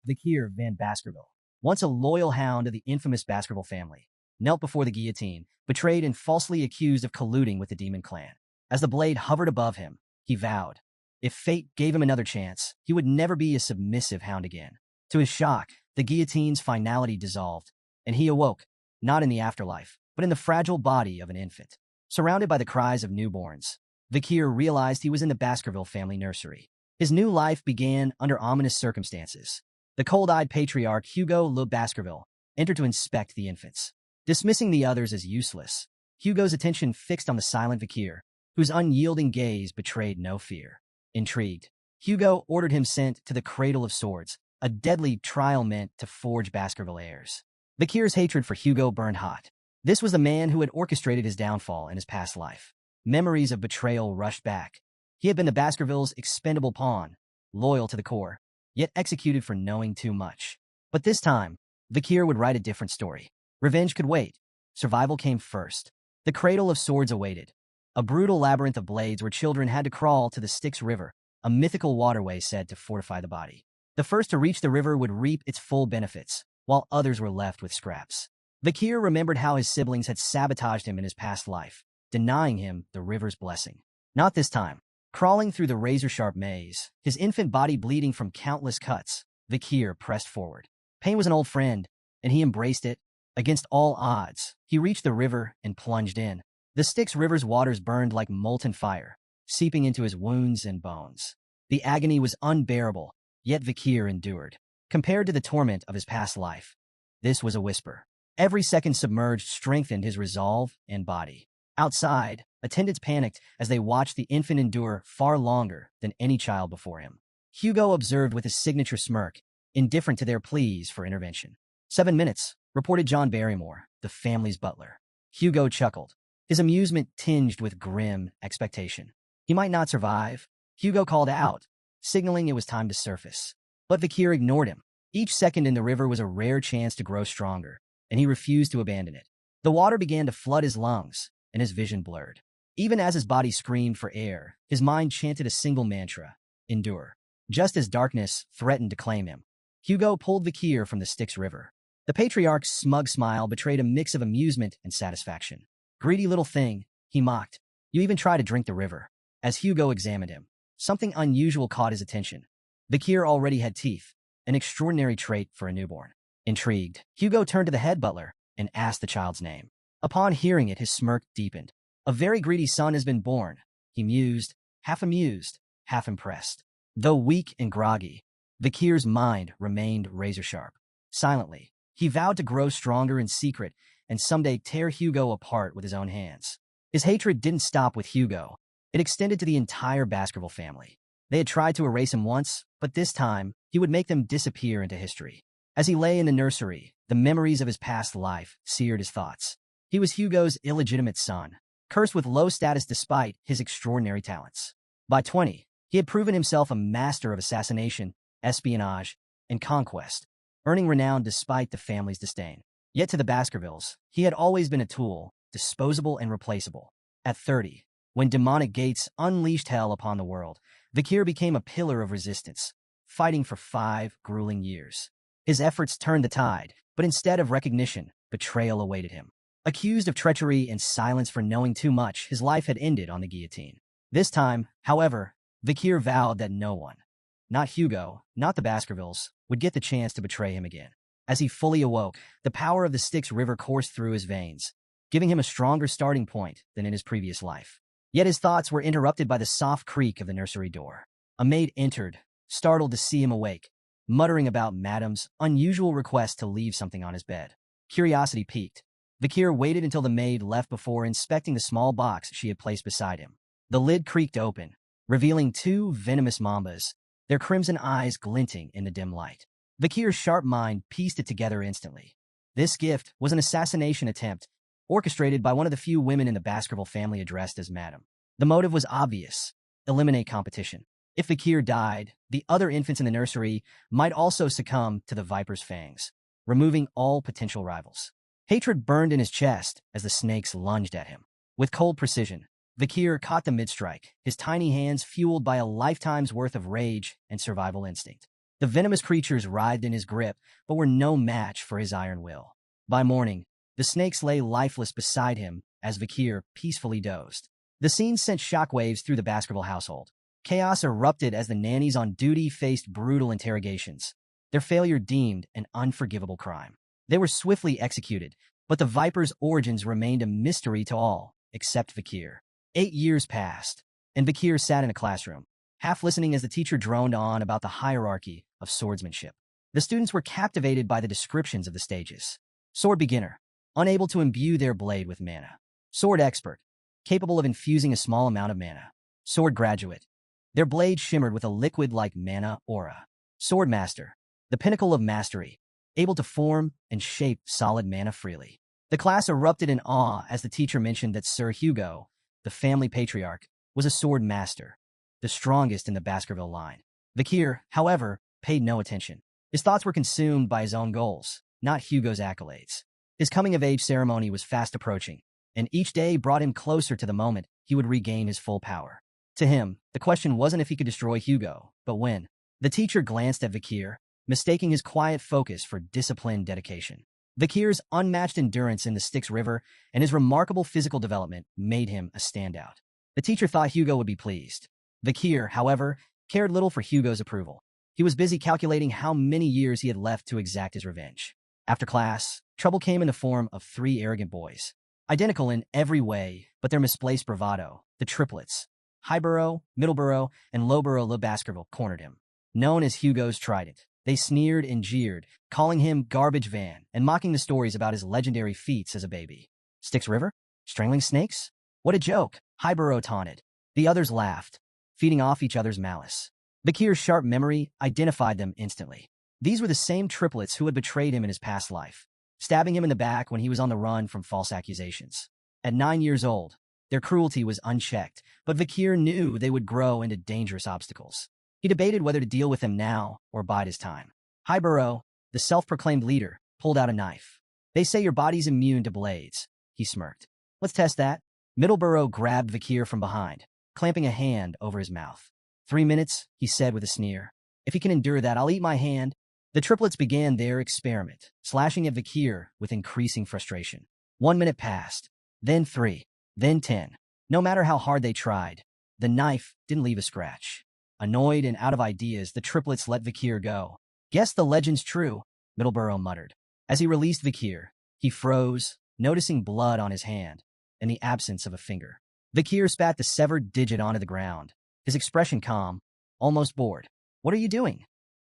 Vikir van Baskerville, once a loyal hound of the infamous Baskerville family, knelt before the guillotine, betrayed and falsely accused of colluding with the demon clan. As the blade hovered above him, he vowed, if fate gave him another chance, he would never be a submissive hound again. To his shock, the guillotine's finality dissolved, and he awoke, not in the afterlife, but in the fragile body of an infant. Surrounded by the cries of newborns, Vikir realized he was in the Baskerville family nursery. His new life began under ominous circumstances. The cold-eyed patriarch Hugo Le Baskerville entered to inspect the infants. Dismissing the others as useless, Hugo's attention fixed on the silent Vikir, whose unyielding gaze betrayed no fear. Intrigued, Hugo ordered him sent to the Cradle of Swords, a deadly trial meant to forge Baskerville heirs. Vikir's hatred for Hugo burned hot. This was the man who had orchestrated his downfall in his past life. Memories of betrayal rushed back. He had been the Baskervilles' expendable pawn, loyal to the core, yet executed for knowing too much. But this time, Vikir would write a different story. Revenge could wait. Survival came first. The Cradle of Swords awaited, a brutal labyrinth of blades where children had to crawl to the Styx River, a mythical waterway said to fortify the body. The first to reach the river would reap its full benefits, while others were left with scraps. Vikir remembered how his siblings had sabotaged him in his past life, denying him the river's blessing. Not this time. Crawling through the razor-sharp maze, his infant body bleeding from countless cuts, Vikir pressed forward. Pain was an old friend, and he embraced it. Against all odds, he reached the river and plunged in. The Styx River's waters burned like molten fire, seeping into his wounds and bones. The agony was unbearable, yet Vikir endured. Compared to the torment of his past life, this was a whisper. Every second submerged strengthened his resolve and body. Outside, attendants panicked as they watched the infant endure far longer than any child before him. Hugo observed with his signature smirk, indifferent to their pleas for intervention. 7 minutes, reported John Barrymore, the family's butler. Hugo chuckled, his amusement tinged with grim expectation. He might not survive, Hugo called out, signaling it was time to surface. But Vikir ignored him. Each second in the river was a rare chance to grow stronger, and he refused to abandon it. The water began to flood his lungs, and his vision blurred. Even as his body screamed for air, his mind chanted a single mantra, endure. Just as darkness threatened to claim him, Hugo pulled Vikir from the Styx River. The patriarch's smug smile betrayed a mix of amusement and satisfaction. Greedy little thing, he mocked. You even try to drink the river. As Hugo examined him, something unusual caught his attention. Vikir already had teeth, an extraordinary trait for a newborn. Intrigued, Hugo turned to the head butler and asked the child's name. Upon hearing it, his smirk deepened. A very greedy son has been born, he mused, half amused, half impressed. Though weak and groggy, Vikir's mind remained razor-sharp. Silently, he vowed to grow stronger in secret and someday tear Hugo apart with his own hands. His hatred didn't stop with Hugo. It extended to the entire Baskerville family. They had tried to erase him once, but this time, he would make them disappear into history. As he lay in the nursery, the memories of his past life seared his thoughts. He was Hugo's illegitimate son, cursed with low status despite his extraordinary talents. By 20, he had proven himself a master of assassination, espionage, and conquest, earning renown despite the family's disdain. Yet to the Baskervilles, he had always been a tool, disposable and replaceable. At 30, when demonic gates unleashed hell upon the world, Vikir became a pillar of resistance, fighting for 5 grueling years. His efforts turned the tide, but instead of recognition, betrayal awaited him. Accused of treachery and silence for knowing too much, his life had ended on the guillotine. This time, however, Vikir vowed that no one, not Hugo, not the Baskervilles, would get the chance to betray him again. As he fully awoke, the power of the Styx River coursed through his veins, giving him a stronger starting point than in his previous life. Yet his thoughts were interrupted by the soft creak of the nursery door. A maid entered, startled to see him awake, muttering about Madam's unusual request to leave something on his bed. Curiosity piqued. Vikir waited until the maid left before inspecting the small box she had placed beside him. The lid creaked open, revealing 2 venomous mambas, their crimson eyes glinting in the dim light. Vikir's sharp mind pieced it together instantly. This gift was an assassination attempt, orchestrated by one of the few women in the Baskerville family addressed as Madam. The motive was obvious: eliminate competition. If Vikir died, the other infants in the nursery might also succumb to the Viper's fangs, removing all potential rivals. Hatred burned in his chest as the snakes lunged at him. With cold precision, Vikir caught the mid-strike, his tiny hands fueled by a lifetime's worth of rage and survival instinct. The venomous creatures writhed in his grip, but were no match for his iron will. By morning, the snakes lay lifeless beside him as Vakir peacefully dozed. The scene sent shockwaves through the Baskerville household. Chaos erupted as the nannies on duty faced brutal interrogations, their failure deemed an unforgivable crime. They were swiftly executed, but the Viper's origins remained a mystery to all, except Vakir. 8 years passed, and Vakir sat in a classroom, half listening as the teacher droned on about the hierarchy of swordsmanship. The students were captivated by the descriptions of the stages. Sword beginner, unable to imbue their blade with mana. Sword expert, capable of infusing a small amount of mana. Sword graduate, their blade shimmered with a liquid-like mana aura. Sword master, the pinnacle of mastery, able to form and shape solid mana freely. The class erupted in awe as the teacher mentioned that Sir Hugo, the family patriarch, was a sword master, the strongest in the Baskerville line. Vakir, however, paid no attention. His thoughts were consumed by his own goals, not Hugo's accolades. His coming-of-age ceremony was fast approaching, and each day brought him closer to the moment he would regain his full power. To him, the question wasn't if he could destroy Hugo, but when. The teacher glanced at Vakir, mistaking his quiet focus for disciplined dedication. Vakir's unmatched endurance in the Styx River and his remarkable physical development made him a standout. The teacher thought Hugo would be pleased. Vakir, however, cared little for Hugo's approval. He was busy calculating how many years he had left to exact his revenge. After class, trouble came in the form of 3 arrogant boys. Identical in every way, but their misplaced bravado, the triplets, Highborough, Middleborough, and Lowborough Le Baskerville, cornered him. Known as Hugo's Trident, they sneered and jeered, calling him Garbage Van and mocking the stories about his legendary feats as a baby. Styx River? Strangling snakes? What a joke, Highborough taunted. The others laughed, feeding off each other's malice. Vakir's sharp memory identified them instantly. These were the same triplets who had betrayed him in his past life, stabbing him in the back when he was on the run from false accusations. At 9 years old, their cruelty was unchecked, but Vakir knew they would grow into dangerous obstacles. He debated whether to deal with them now or bide his time. Highborough, the self-proclaimed leader, pulled out a knife. They say your body's immune to blades, he smirked. Let's test that. Middleborough grabbed Vakir from behind, clamping a hand over his mouth. 3 minutes, he said with a sneer. If he can endure that, I'll eat my hand. The triplets began their experiment, slashing at Vakir with increasing frustration. 1 minute passed, then 3, then 10. No matter how hard they tried, the knife didn't leave a scratch. Annoyed and out of ideas, the triplets let Vakir go. Guess the legend's true, Middleborough muttered. As he released Vakir, he froze, noticing blood on his hand and the absence of a finger. Vakir spat the severed digit onto the ground, his expression calm, almost bored. What are you doing?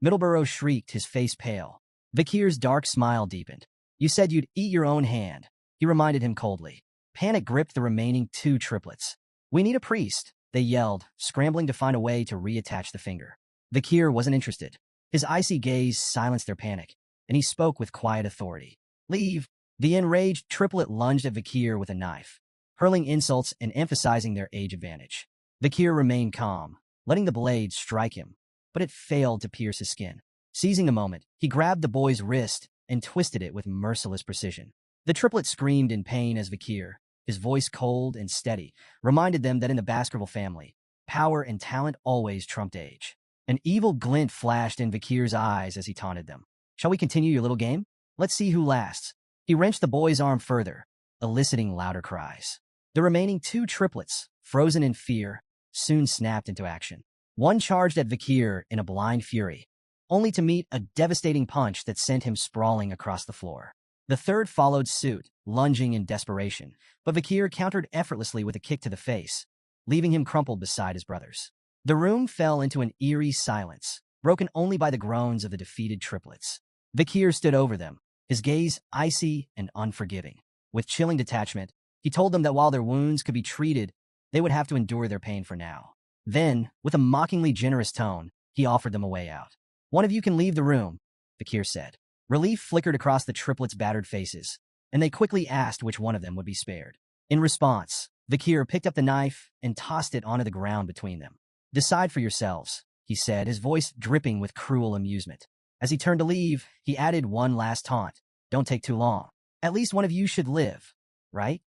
Middleborough shrieked, his face pale. Vakir's dark smile deepened. You said you'd eat your own hand, he reminded him coldly. Panic gripped the remaining 2 triplets. We need a priest, they yelled, scrambling to find a way to reattach the finger. Vakir wasn't interested. His icy gaze silenced their panic, and he spoke with quiet authority. Leave. The enraged triplet lunged at Vakir with a knife, hurling insults and emphasizing their age advantage. Vakir remained calm, letting the blade strike him, but it failed to pierce his skin. Seizing the moment, he grabbed the boy's wrist and twisted it with merciless precision. The triplet screamed in pain as Vakir, his voice cold and steady, reminded them that in the Baskerville family, power and talent always trumped age. An evil glint flashed in Vakir's eyes as he taunted them. Shall we continue your little game? Let's see who lasts. He wrenched the boy's arm further, eliciting louder cries. The remaining 2 triplets, frozen in fear, soon snapped into action. One charged at Vakir in a blind fury, only to meet a devastating punch that sent him sprawling across the floor. The third followed suit, lunging in desperation, but Vakir countered effortlessly with a kick to the face, leaving him crumpled beside his brothers. The room fell into an eerie silence, broken only by the groans of the defeated triplets. Vakir stood over them, his gaze icy and unforgiving. With chilling detachment, he told them that while their wounds could be treated, they would have to endure their pain for now. Then, with a mockingly generous tone, he offered them a way out. One of you can leave the room, Vakir said. Relief flickered across the triplets' battered faces, and they quickly asked which one of them would be spared. In response, Vakir picked up the knife and tossed it onto the ground between them. Decide for yourselves, he said, his voice dripping with cruel amusement. As he turned to leave, he added one last taunt. Don't take too long. At least one of you should live, right?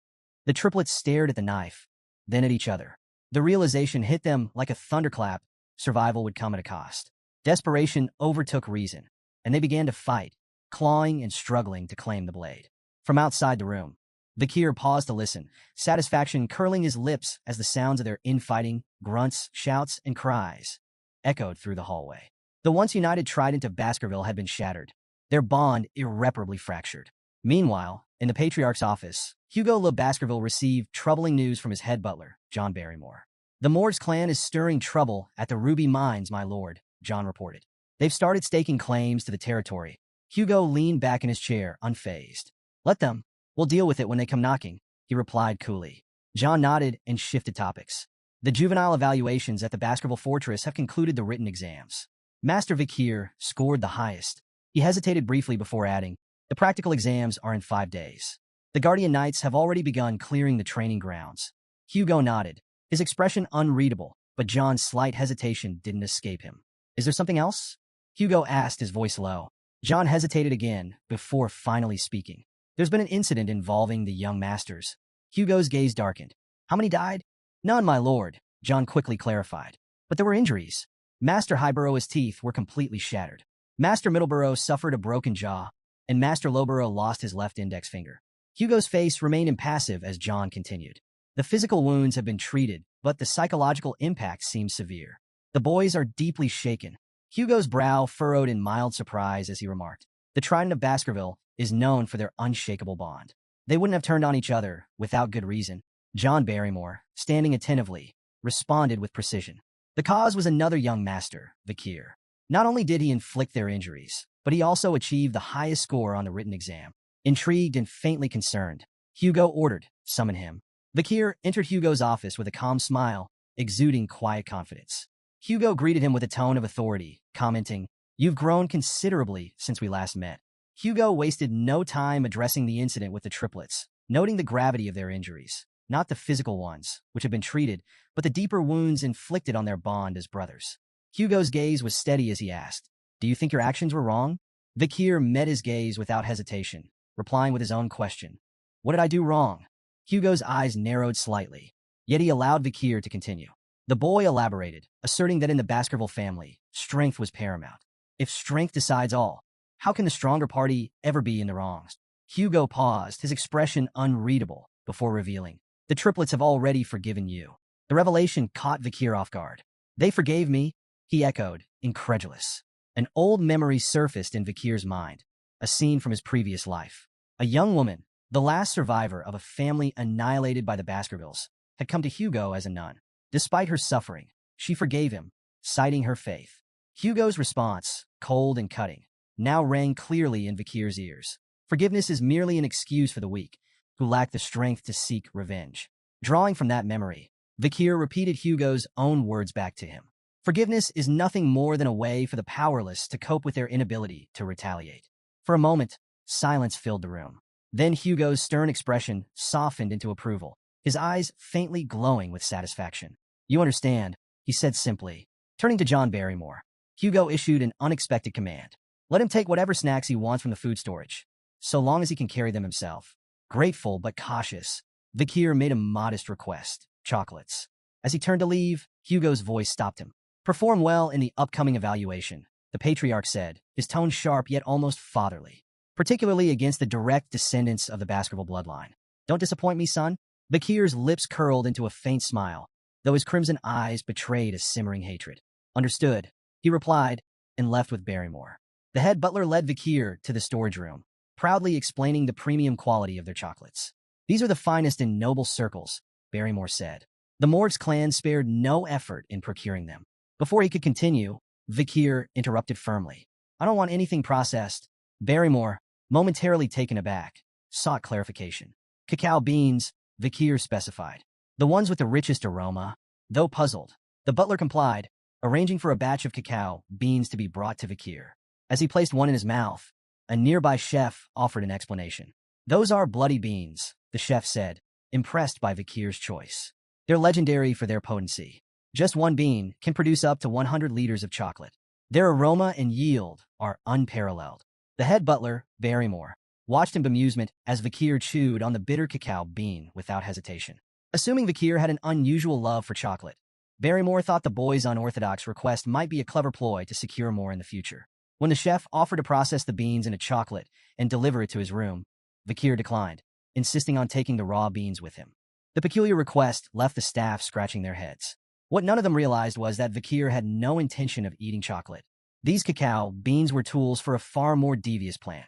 The triplets stared at the knife, then at each other. The realization hit them like a thunderclap. Survival would come at a cost. Desperation overtook reason, and they began to fight, clawing and struggling to claim the blade. From outside the room, Vikir paused to listen, satisfaction curling his lips as the sounds of their infighting, grunts, shouts, and cries echoed through the hallway. The once united trident of Baskerville had been shattered, their bond irreparably fractured. Meanwhile, in the Patriarch's office, Hugo Le Baskerville received troubling news from his head butler, John Barrymore. "The Morgs clan is stirring trouble at the Ruby Mines, my lord," John reported. "They've started staking claims to the territory." Hugo leaned back in his chair, unfazed. "Let them. We'll deal with it when they come knocking," he replied coolly. John nodded and shifted topics. "The juvenile evaluations at the Baskerville Fortress have concluded the written exams. Master Vikir scored the highest." He hesitated briefly before adding, "The practical exams are in 5 days. The Guardian Knights have already begun clearing the training grounds." Hugo nodded, his expression unreadable, but John's slight hesitation didn't escape him. "Is there something else?" Hugo asked, his voice low. John hesitated again before finally speaking. "There's been an incident involving the young masters." Hugo's gaze darkened. "How many died?" "None, my lord," John quickly clarified. "But there were injuries. Master Highborough's teeth were completely shattered. Master Middleborough suffered a broken jaw, and Master Lowborough lost his left index finger." Hugo's face remained impassive as John continued. "The physical wounds have been treated, but the psychological impact seems severe. The boys are deeply shaken." Hugo's brow furrowed in mild surprise as he remarked, "The Trident of Baskerville is known for their unshakable bond. They wouldn't have turned on each other without good reason." John Barrymore, standing attentively, responded with precision. "The cause was another young master, Vikir. Not only did he inflict their injuries, but he also achieved the highest score on the written exam." Intrigued and faintly concerned, Hugo ordered, "Summon him." Vikir entered Hugo's office with a calm smile, exuding quiet confidence. Hugo greeted him with a tone of authority, commenting, "You've grown considerably since we last met." Hugo wasted no time addressing the incident with the triplets, noting the gravity of their injuries, not the physical ones, which had been treated, but the deeper wounds inflicted on their bond as brothers. Hugo's gaze was steady as he asked, "Do you think your actions were wrong?" Vikir met his gaze without hesitation, replying with his own question. "What did I do wrong?" Hugo's eyes narrowed slightly, yet he allowed Vikir to continue. The boy elaborated, asserting that in the Baskerville family, strength was paramount. If strength decides all, how can the stronger party ever be in the wrongs? Hugo paused, his expression unreadable, before revealing, "The triplets have already forgiven you." The revelation caught Vikir off guard. "They forgave me?" he echoed, incredulous. An old memory surfaced in Vikir's mind, a scene from his previous life. A young woman, the last survivor of a family annihilated by the Baskervilles, had come to Hugo as a nun. Despite her suffering, she forgave him, citing her faith. Hugo's response, cold and cutting, now rang clearly in Vikir's ears. Forgiveness is merely an excuse for the weak, who lack the strength to seek revenge. Drawing from that memory, Vikir repeated Hugo's own words back to him. Forgiveness is nothing more than a way for the powerless to cope with their inability to retaliate. For a moment, silence filled the room. Then Hugo's stern expression softened into approval, his eyes faintly glowing with satisfaction. "You understand," he said simply. Turning to John Barrymore, Hugo issued an unexpected command. "Let him take whatever snacks he wants from the food storage, so long as he can carry them himself." Grateful but cautious, Vikir made a modest request, chocolates. As he turned to leave, Hugo's voice stopped him. "Perform well in the upcoming evaluation," the Patriarch said, his tone sharp yet almost fatherly, "particularly against the direct descendants of the Baskerville bloodline. Don't disappoint me, son." Vikir's lips curled into a faint smile, though his crimson eyes betrayed a simmering hatred. "Understood," he replied, and left with Barrymore. The head butler led Vikir to the storage room, proudly explaining the premium quality of their chocolates. "These are the finest in noble circles," Barrymore said. The Morgs clan spared no effort in procuring them. Before he could continue, Vikir interrupted firmly. "I don't want anything processed." Barrymore, momentarily taken aback, sought clarification. "Cacao beans," Vikir specified. "The ones with the richest aroma." Though puzzled, the butler complied, arranging for a batch of cacao beans to be brought to Vikir. As he placed one in his mouth, a nearby chef offered an explanation. "Those are bloody beans," the chef said, impressed by Vikir's choice. "They're legendary for their potency. Just one bean can produce up to 100 liters of chocolate. Their aroma and yield are unparalleled." The head butler, Barrymore, watched in bemusement as Vikir chewed on the bitter cacao bean without hesitation. Assuming Vikir had an unusual love for chocolate, Barrymore thought the boy's unorthodox request might be a clever ploy to secure more in the future. When the chef offered to process the beans into chocolate and deliver it to his room, Vakir declined, insisting on taking the raw beans with him. The peculiar request left the staff scratching their heads. What none of them realized was that Vakir had no intention of eating chocolate. These cacao beans were tools for a far more devious plan,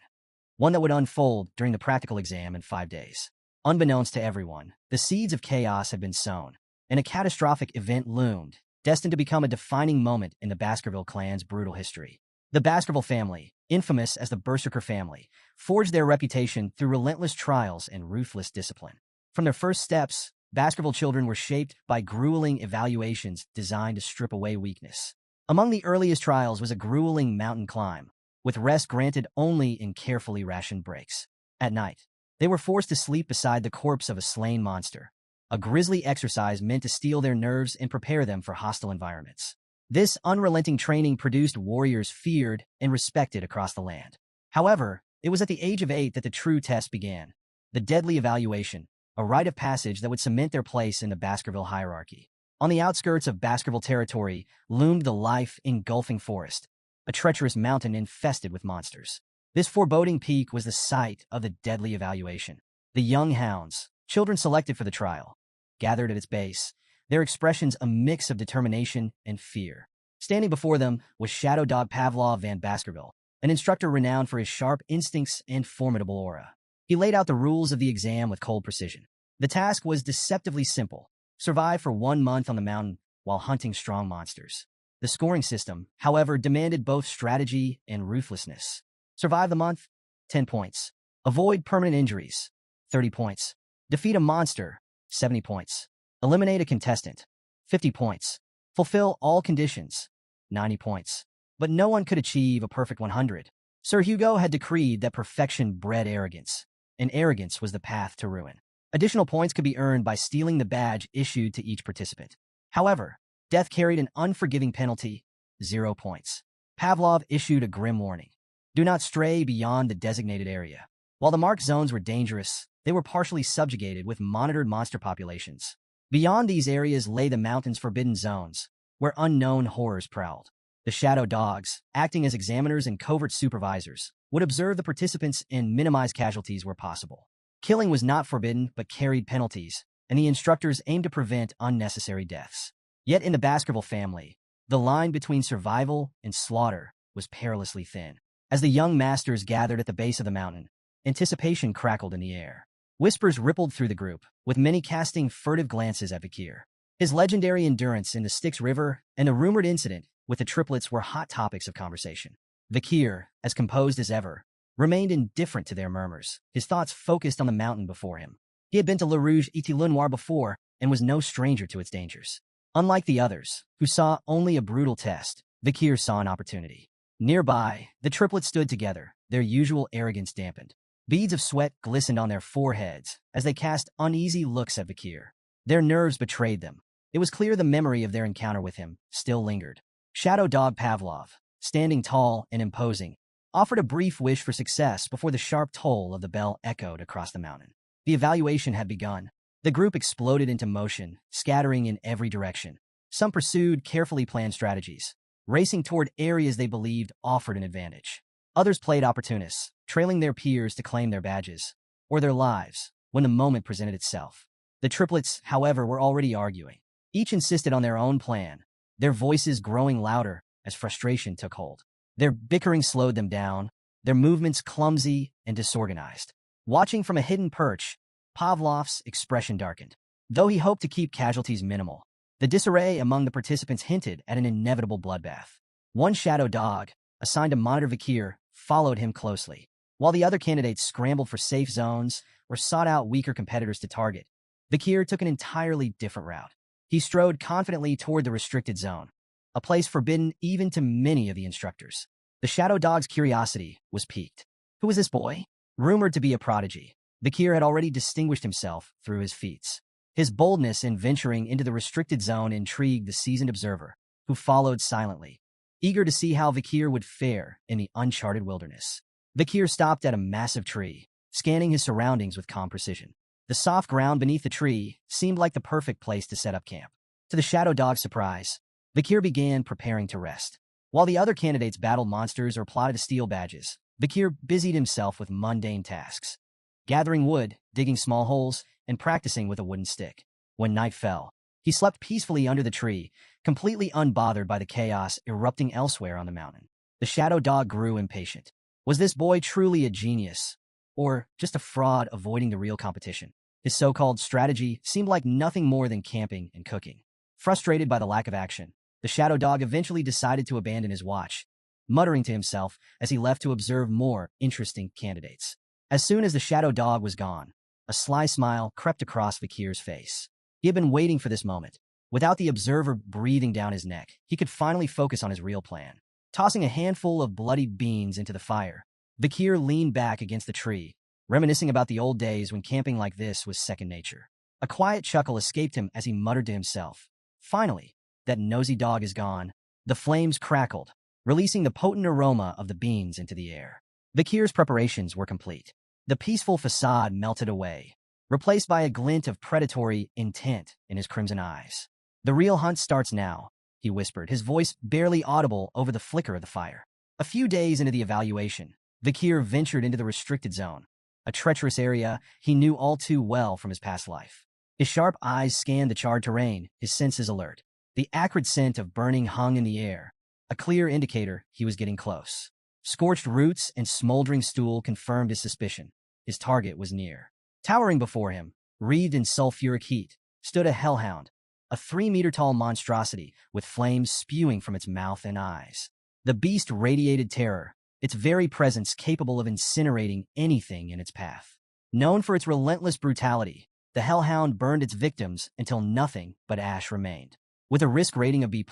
one that would unfold during the practical exam in 5 days. Unbeknownst to everyone, the seeds of chaos had been sown, and a catastrophic event loomed, destined to become a defining moment in the Baskerville clan's brutal history. The Baskerville family, infamous as the Berserker family, forged their reputation through relentless trials and ruthless discipline. From their first steps, Baskerville children were shaped by grueling evaluations designed to strip away weakness. Among the earliest trials was a grueling mountain climb, with rest granted only in carefully rationed breaks. At night, they were forced to sleep beside the corpse of a slain monster, a grisly exercise meant to steel their nerves and prepare them for hostile environments. This unrelenting training produced warriors feared and respected across the land. However, it was at the age of 8 that the true test began, the deadly evaluation, a rite of passage that would cement their place in the Baskerville hierarchy. On the outskirts of Baskerville territory loomed the life-engulfing forest, a treacherous mountain infested with monsters. This foreboding peak was the site of the deadly evaluation. The young hounds, children selected for the trial, gathered at its base, their expressions a mix of determination and fear. Standing before them was Shadow Dog Pavlov Van Baskerville, an instructor renowned for his sharp instincts and formidable aura. He laid out the rules of the exam with cold precision. The task was deceptively simple: survive for 1 month on the mountain while hunting strong monsters. The scoring system, however, demanded both strategy and ruthlessness. Survive the month, 10 points. Avoid permanent injuries, 30 points. Defeat a monster, 70 points. Eliminate a contestant, 50 points. Fulfill all conditions, 90 points. But no one could achieve a perfect 100. Sir Hugo had decreed that perfection bred arrogance, and arrogance was the path to ruin. Additional points could be earned by stealing the badge issued to each participant. However, death carried an unforgiving penalty, 0 points. Pavlov issued a grim warning: do not stray beyond the designated area. While the marked zones were dangerous, they were partially subjugated with monitored monster populations. Beyond these areas lay the mountain's forbidden zones, where unknown horrors prowled. The shadow dogs, acting as examiners and covert supervisors, would observe the participants and minimize casualties where possible. Killing was not forbidden but carried penalties, and the instructors aimed to prevent unnecessary deaths. Yet in the Baskerville family, the line between survival and slaughter was perilously thin. As the young masters gathered at the base of the mountain, anticipation crackled in the air. Whispers rippled through the group, with many casting furtive glances at Vakir. His legendary endurance in the Styx River and the rumored incident with the triplets were hot topics of conversation. Vakir, as composed as ever, remained indifferent to their murmurs, his thoughts focused on the mountain before him. He had been to Le Rouge et Le Noir before and was no stranger to its dangers. Unlike the others, who saw only a brutal test, Vakir saw an opportunity. Nearby, the triplets stood together, their usual arrogance dampened. Beads of sweat glistened on their foreheads as they cast uneasy looks at Vakir. Their nerves betrayed them. It was clear the memory of their encounter with him still lingered. Shadow Dog Pavlov, standing tall and imposing, offered a brief wish for success before the sharp toll of the bell echoed across the mountain. The evaluation had begun. The group exploded into motion, scattering in every direction. Some pursued carefully planned strategies, racing toward areas they believed offered an advantage. Others played opportunists, trailing their peers to claim their badges, or their lives, when the moment presented itself. The triplets, however, were already arguing. Each insisted on their own plan, their voices growing louder as frustration took hold. Their bickering slowed them down, their movements clumsy and disorganized. Watching from a hidden perch, Pavlov's expression darkened. Though he hoped to keep casualties minimal, the disarray among the participants hinted at an inevitable bloodbath. One shadow dog, assigned to monitor Vakir, followed him closely, while the other candidates scrambled for safe zones or sought out weaker competitors to target. Vakir took an entirely different route. He strode confidently toward the restricted zone, a place forbidden even to many of the instructors. The shadow dog's curiosity was piqued. Who was this boy? Rumored to be a prodigy, Vakir had already distinguished himself through his feats. His boldness in venturing into the restricted zone intrigued the seasoned observer, who followed silently, eager to see how Vakir would fare in the uncharted wilderness. Vakir stopped at a massive tree, scanning his surroundings with calm precision. The soft ground beneath the tree seemed like the perfect place to set up camp. To the Shadow Dog's surprise, Vikir began preparing to rest. While the other candidates battled monsters or plotted to steal badges, Vikir busied himself with mundane tasks, gathering wood, digging small holes, and practicing with a wooden stick. When night fell, he slept peacefully under the tree, completely unbothered by the chaos erupting elsewhere on the mountain. The Shadow Dog grew impatient. Was this boy truly a genius, or just a fraud avoiding the real competition? His so-called strategy seemed like nothing more than camping and cooking. Frustrated by the lack of action, the Shadow Dog eventually decided to abandon his watch, muttering to himself as he left to observe more interesting candidates. As soon as the Shadow Dog was gone, a sly smile crept across Vikir's face. He had been waiting for this moment. Without the observer breathing down his neck, he could finally focus on his real plan. Tossing a handful of bloodied beans into the fire, Vikir leaned back against the tree, reminiscing about the old days when camping like this was second nature. A quiet chuckle escaped him as he muttered to himself, "Finally, that nosy dog is gone." The flames crackled, releasing the potent aroma of the beans into the air. Vikir's preparations were complete. The peaceful facade melted away, replaced by a glint of predatory intent in his crimson eyes. "The real hunt starts now," he whispered, his voice barely audible over the flicker of the fire. A few days into the evaluation, Vikir ventured into the restricted zone, a treacherous area he knew all too well from his past life. His sharp eyes scanned the charred terrain, his senses alert. The acrid scent of burning hung in the air, a clear indicator he was getting close. Scorched roots and smoldering stool confirmed his suspicion. His target was near. Towering before him, wreathed in sulfuric heat, stood a hellhound, a 3-meter-tall monstrosity with flames spewing from its mouth and eyes. The beast radiated terror, its very presence capable of incinerating anything in its path. Known for its relentless brutality, the hellhound burned its victims until nothing but ash remained. With a risk rating of B+,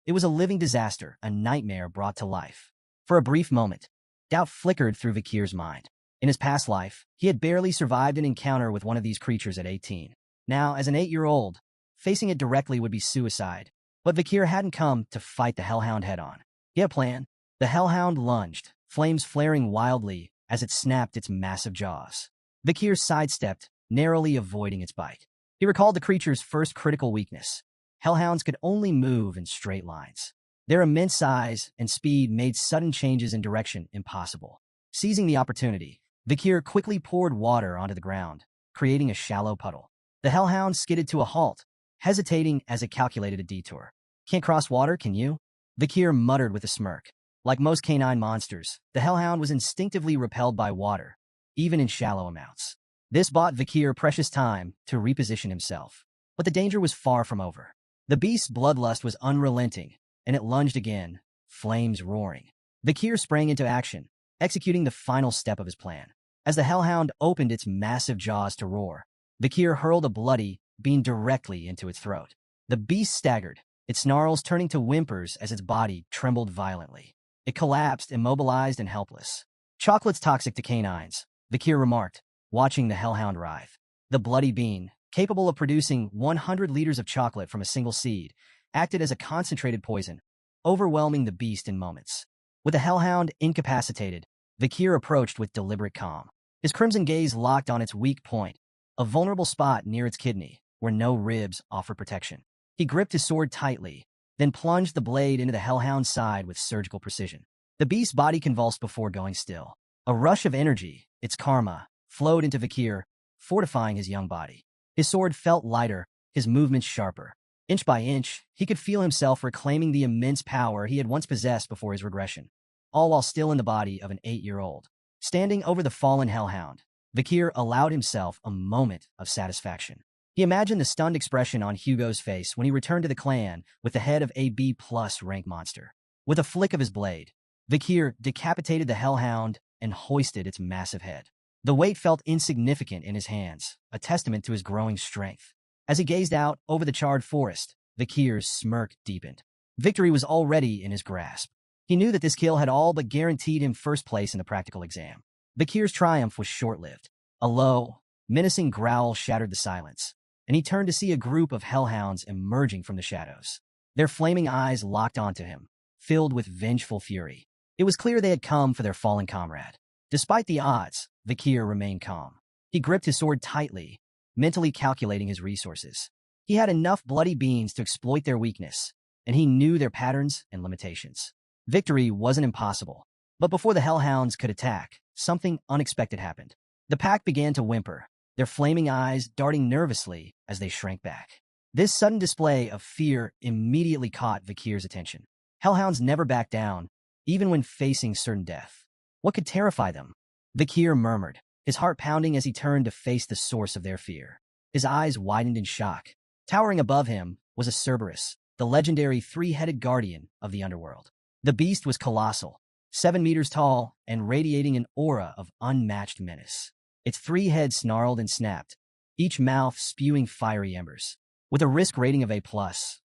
it was a living disaster, a nightmare brought to life. For a brief moment, doubt flickered through Vikir's mind. In his past life, he had barely survived an encounter with one of these creatures at 18. Now, as an 8-year-old, facing it directly would be suicide. But Vikir hadn't come to fight the hellhound head-on. He had a plan. The hellhound lunged, flames flaring wildly as it snapped its massive jaws. Vikir sidestepped, narrowly avoiding its bite. He recalled the creature's first critical weakness. Hellhounds could only move in straight lines. Their immense size and speed made sudden changes in direction impossible. Seizing the opportunity, Vikir quickly poured water onto the ground, creating a shallow puddle. The hellhound skidded to a halt, hesitating as it calculated a detour. "Can't cross water, can you?" Vikir muttered with a smirk. Like most canine monsters, the hellhound was instinctively repelled by water, even in shallow amounts. This bought Vikir precious time to reposition himself. But the danger was far from over. The beast's bloodlust was unrelenting, and it lunged again, flames roaring. Vikir sprang into action, executing the final step of his plan. As the hellhound opened its massive jaws to roar, Vikir hurled a bloody bean directly into its throat. The beast staggered, its snarls turning to whimpers as its body trembled violently. It collapsed, immobilized and helpless. "Chocolate's toxic to canines," Vikir remarked, watching the hellhound writhe. The bloody bean, capable of producing 100 liters of chocolate from a single seed, acted as a concentrated poison, overwhelming the beast in moments. With the hellhound incapacitated, Vikir approached with deliberate calm. His crimson gaze locked on its weak point, a vulnerable spot near its kidney, where no ribs offered protection. He gripped his sword tightly, then plunged the blade into the hellhound's side with surgical precision. The beast's body convulsed before going still. A rush of energy, its karma, flowed into Vikir, fortifying his young body. His sword felt lighter, his movements sharper. Inch by inch, he could feel himself reclaiming the immense power he had once possessed before his regression, all while still in the body of an 8-year-old. Standing over the fallen hellhound, Vikir allowed himself a moment of satisfaction. He imagined the stunned expression on Hugo's face when he returned to the clan with the head of a B+ rank monster. With a flick of his blade, Vikir decapitated the hellhound and hoisted its massive head. The weight felt insignificant in his hands, a testament to his growing strength. As he gazed out over the charred forest, Vikir's smirk deepened. Victory was already in his grasp. He knew that this kill had all but guaranteed him first place in the practical exam. Vikir's triumph was short-lived. A low, menacing growl shattered the silence, and he turned to see a group of hellhounds emerging from the shadows. Their flaming eyes locked onto him, filled with vengeful fury. It was clear they had come for their fallen comrade. Despite the odds, Vikir remained calm. He gripped his sword tightly, mentally calculating his resources. He had enough bloody beings to exploit their weakness, and he knew their patterns and limitations. Victory wasn't impossible, but before the hellhounds could attack, something unexpected happened. The pack began to whimper, their flaming eyes darting nervously as they shrank back. This sudden display of fear immediately caught Vikir's attention. Hellhounds never back down, even when facing certain death. What could terrify them? Vikir murmured, his heart pounding as he turned to face the source of their fear. His eyes widened in shock. Towering above him was a Cerberus, the legendary three-headed guardian of the underworld. The beast was colossal, 7 meters tall and radiating an aura of unmatched menace. Its 3 heads snarled and snapped, each mouth spewing fiery embers. With a risk rating of A+,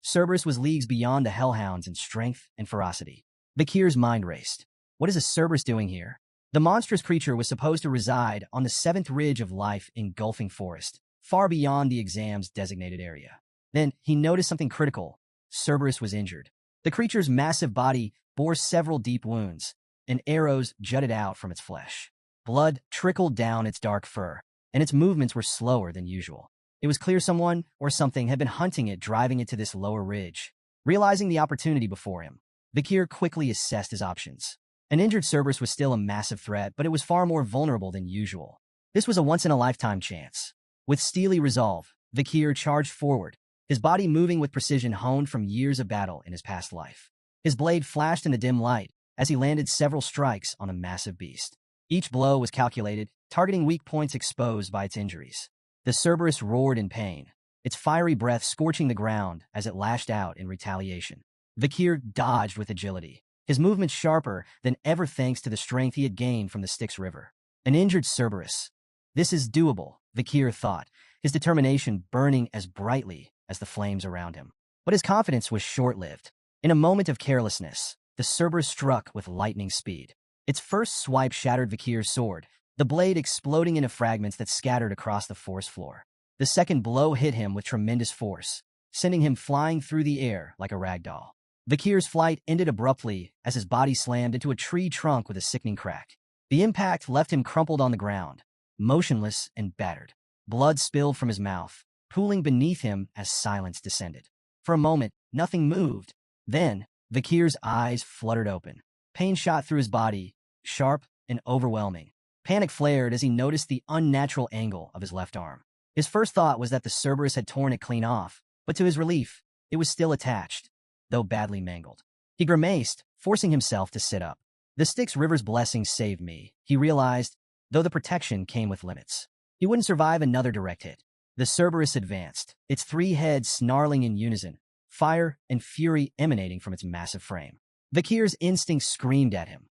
Cerberus was leagues beyond the hellhounds in strength and ferocity. Vikir's mind raced. What is a Cerberus doing here? The monstrous creature was supposed to reside on the 7th ridge of life engulfing forest, far beyond the exam's designated area. Then he noticed something critical. Cerberus was injured. The creature's massive body bore several deep wounds, and arrows jutted out from its flesh. Blood trickled down its dark fur, and its movements were slower than usual. It was clear someone or something had been hunting it, driving it to this lower ridge. Realizing the opportunity before him, Vikir quickly assessed his options. An injured Cerberus was still a massive threat, but it was far more vulnerable than usual. This was a once-in-a-lifetime chance. With steely resolve, Vikir charged forward, his body moving with precision honed from years of battle in his past life. His blade flashed in the dim light as he landed several strikes on the massive beast. Each blow was calculated, targeting weak points exposed by its injuries. The Cerberus roared in pain, its fiery breath scorching the ground as it lashed out in retaliation. Vikir dodged with agility, his movements sharper than ever thanks to the strength he had gained from the Styx River. An injured Cerberus. This is doable, Vikir thought, his determination burning as brightly as the flames around him. But his confidence was short-lived. In a moment of carelessness, the Cerberus struck with lightning speed. Its first swipe shattered Vikir's sword, the blade exploding into fragments that scattered across the forest floor. The second blow hit him with tremendous force, sending him flying through the air like a ragdoll. Vikir's flight ended abruptly as his body slammed into a tree trunk with a sickening crack. The impact left him crumpled on the ground, motionless and battered. Blood spilled from his mouth, pooling beneath him as silence descended. For a moment, nothing moved. Then, Vikir's eyes fluttered open. Pain shot through his body, sharp and overwhelming. Panic flared as he noticed the unnatural angle of his left arm. His first thought was that the Cerberus had torn it clean off, but to his relief, it was still attached, though badly mangled. He grimaced, forcing himself to sit up. The Styx River's blessing saved me, he realized, though the protection came with limits. He wouldn't survive another direct hit. The Cerberus advanced, its 3 heads snarling in unison, fire and fury emanating from its massive frame. Vikir's instincts screamed at him.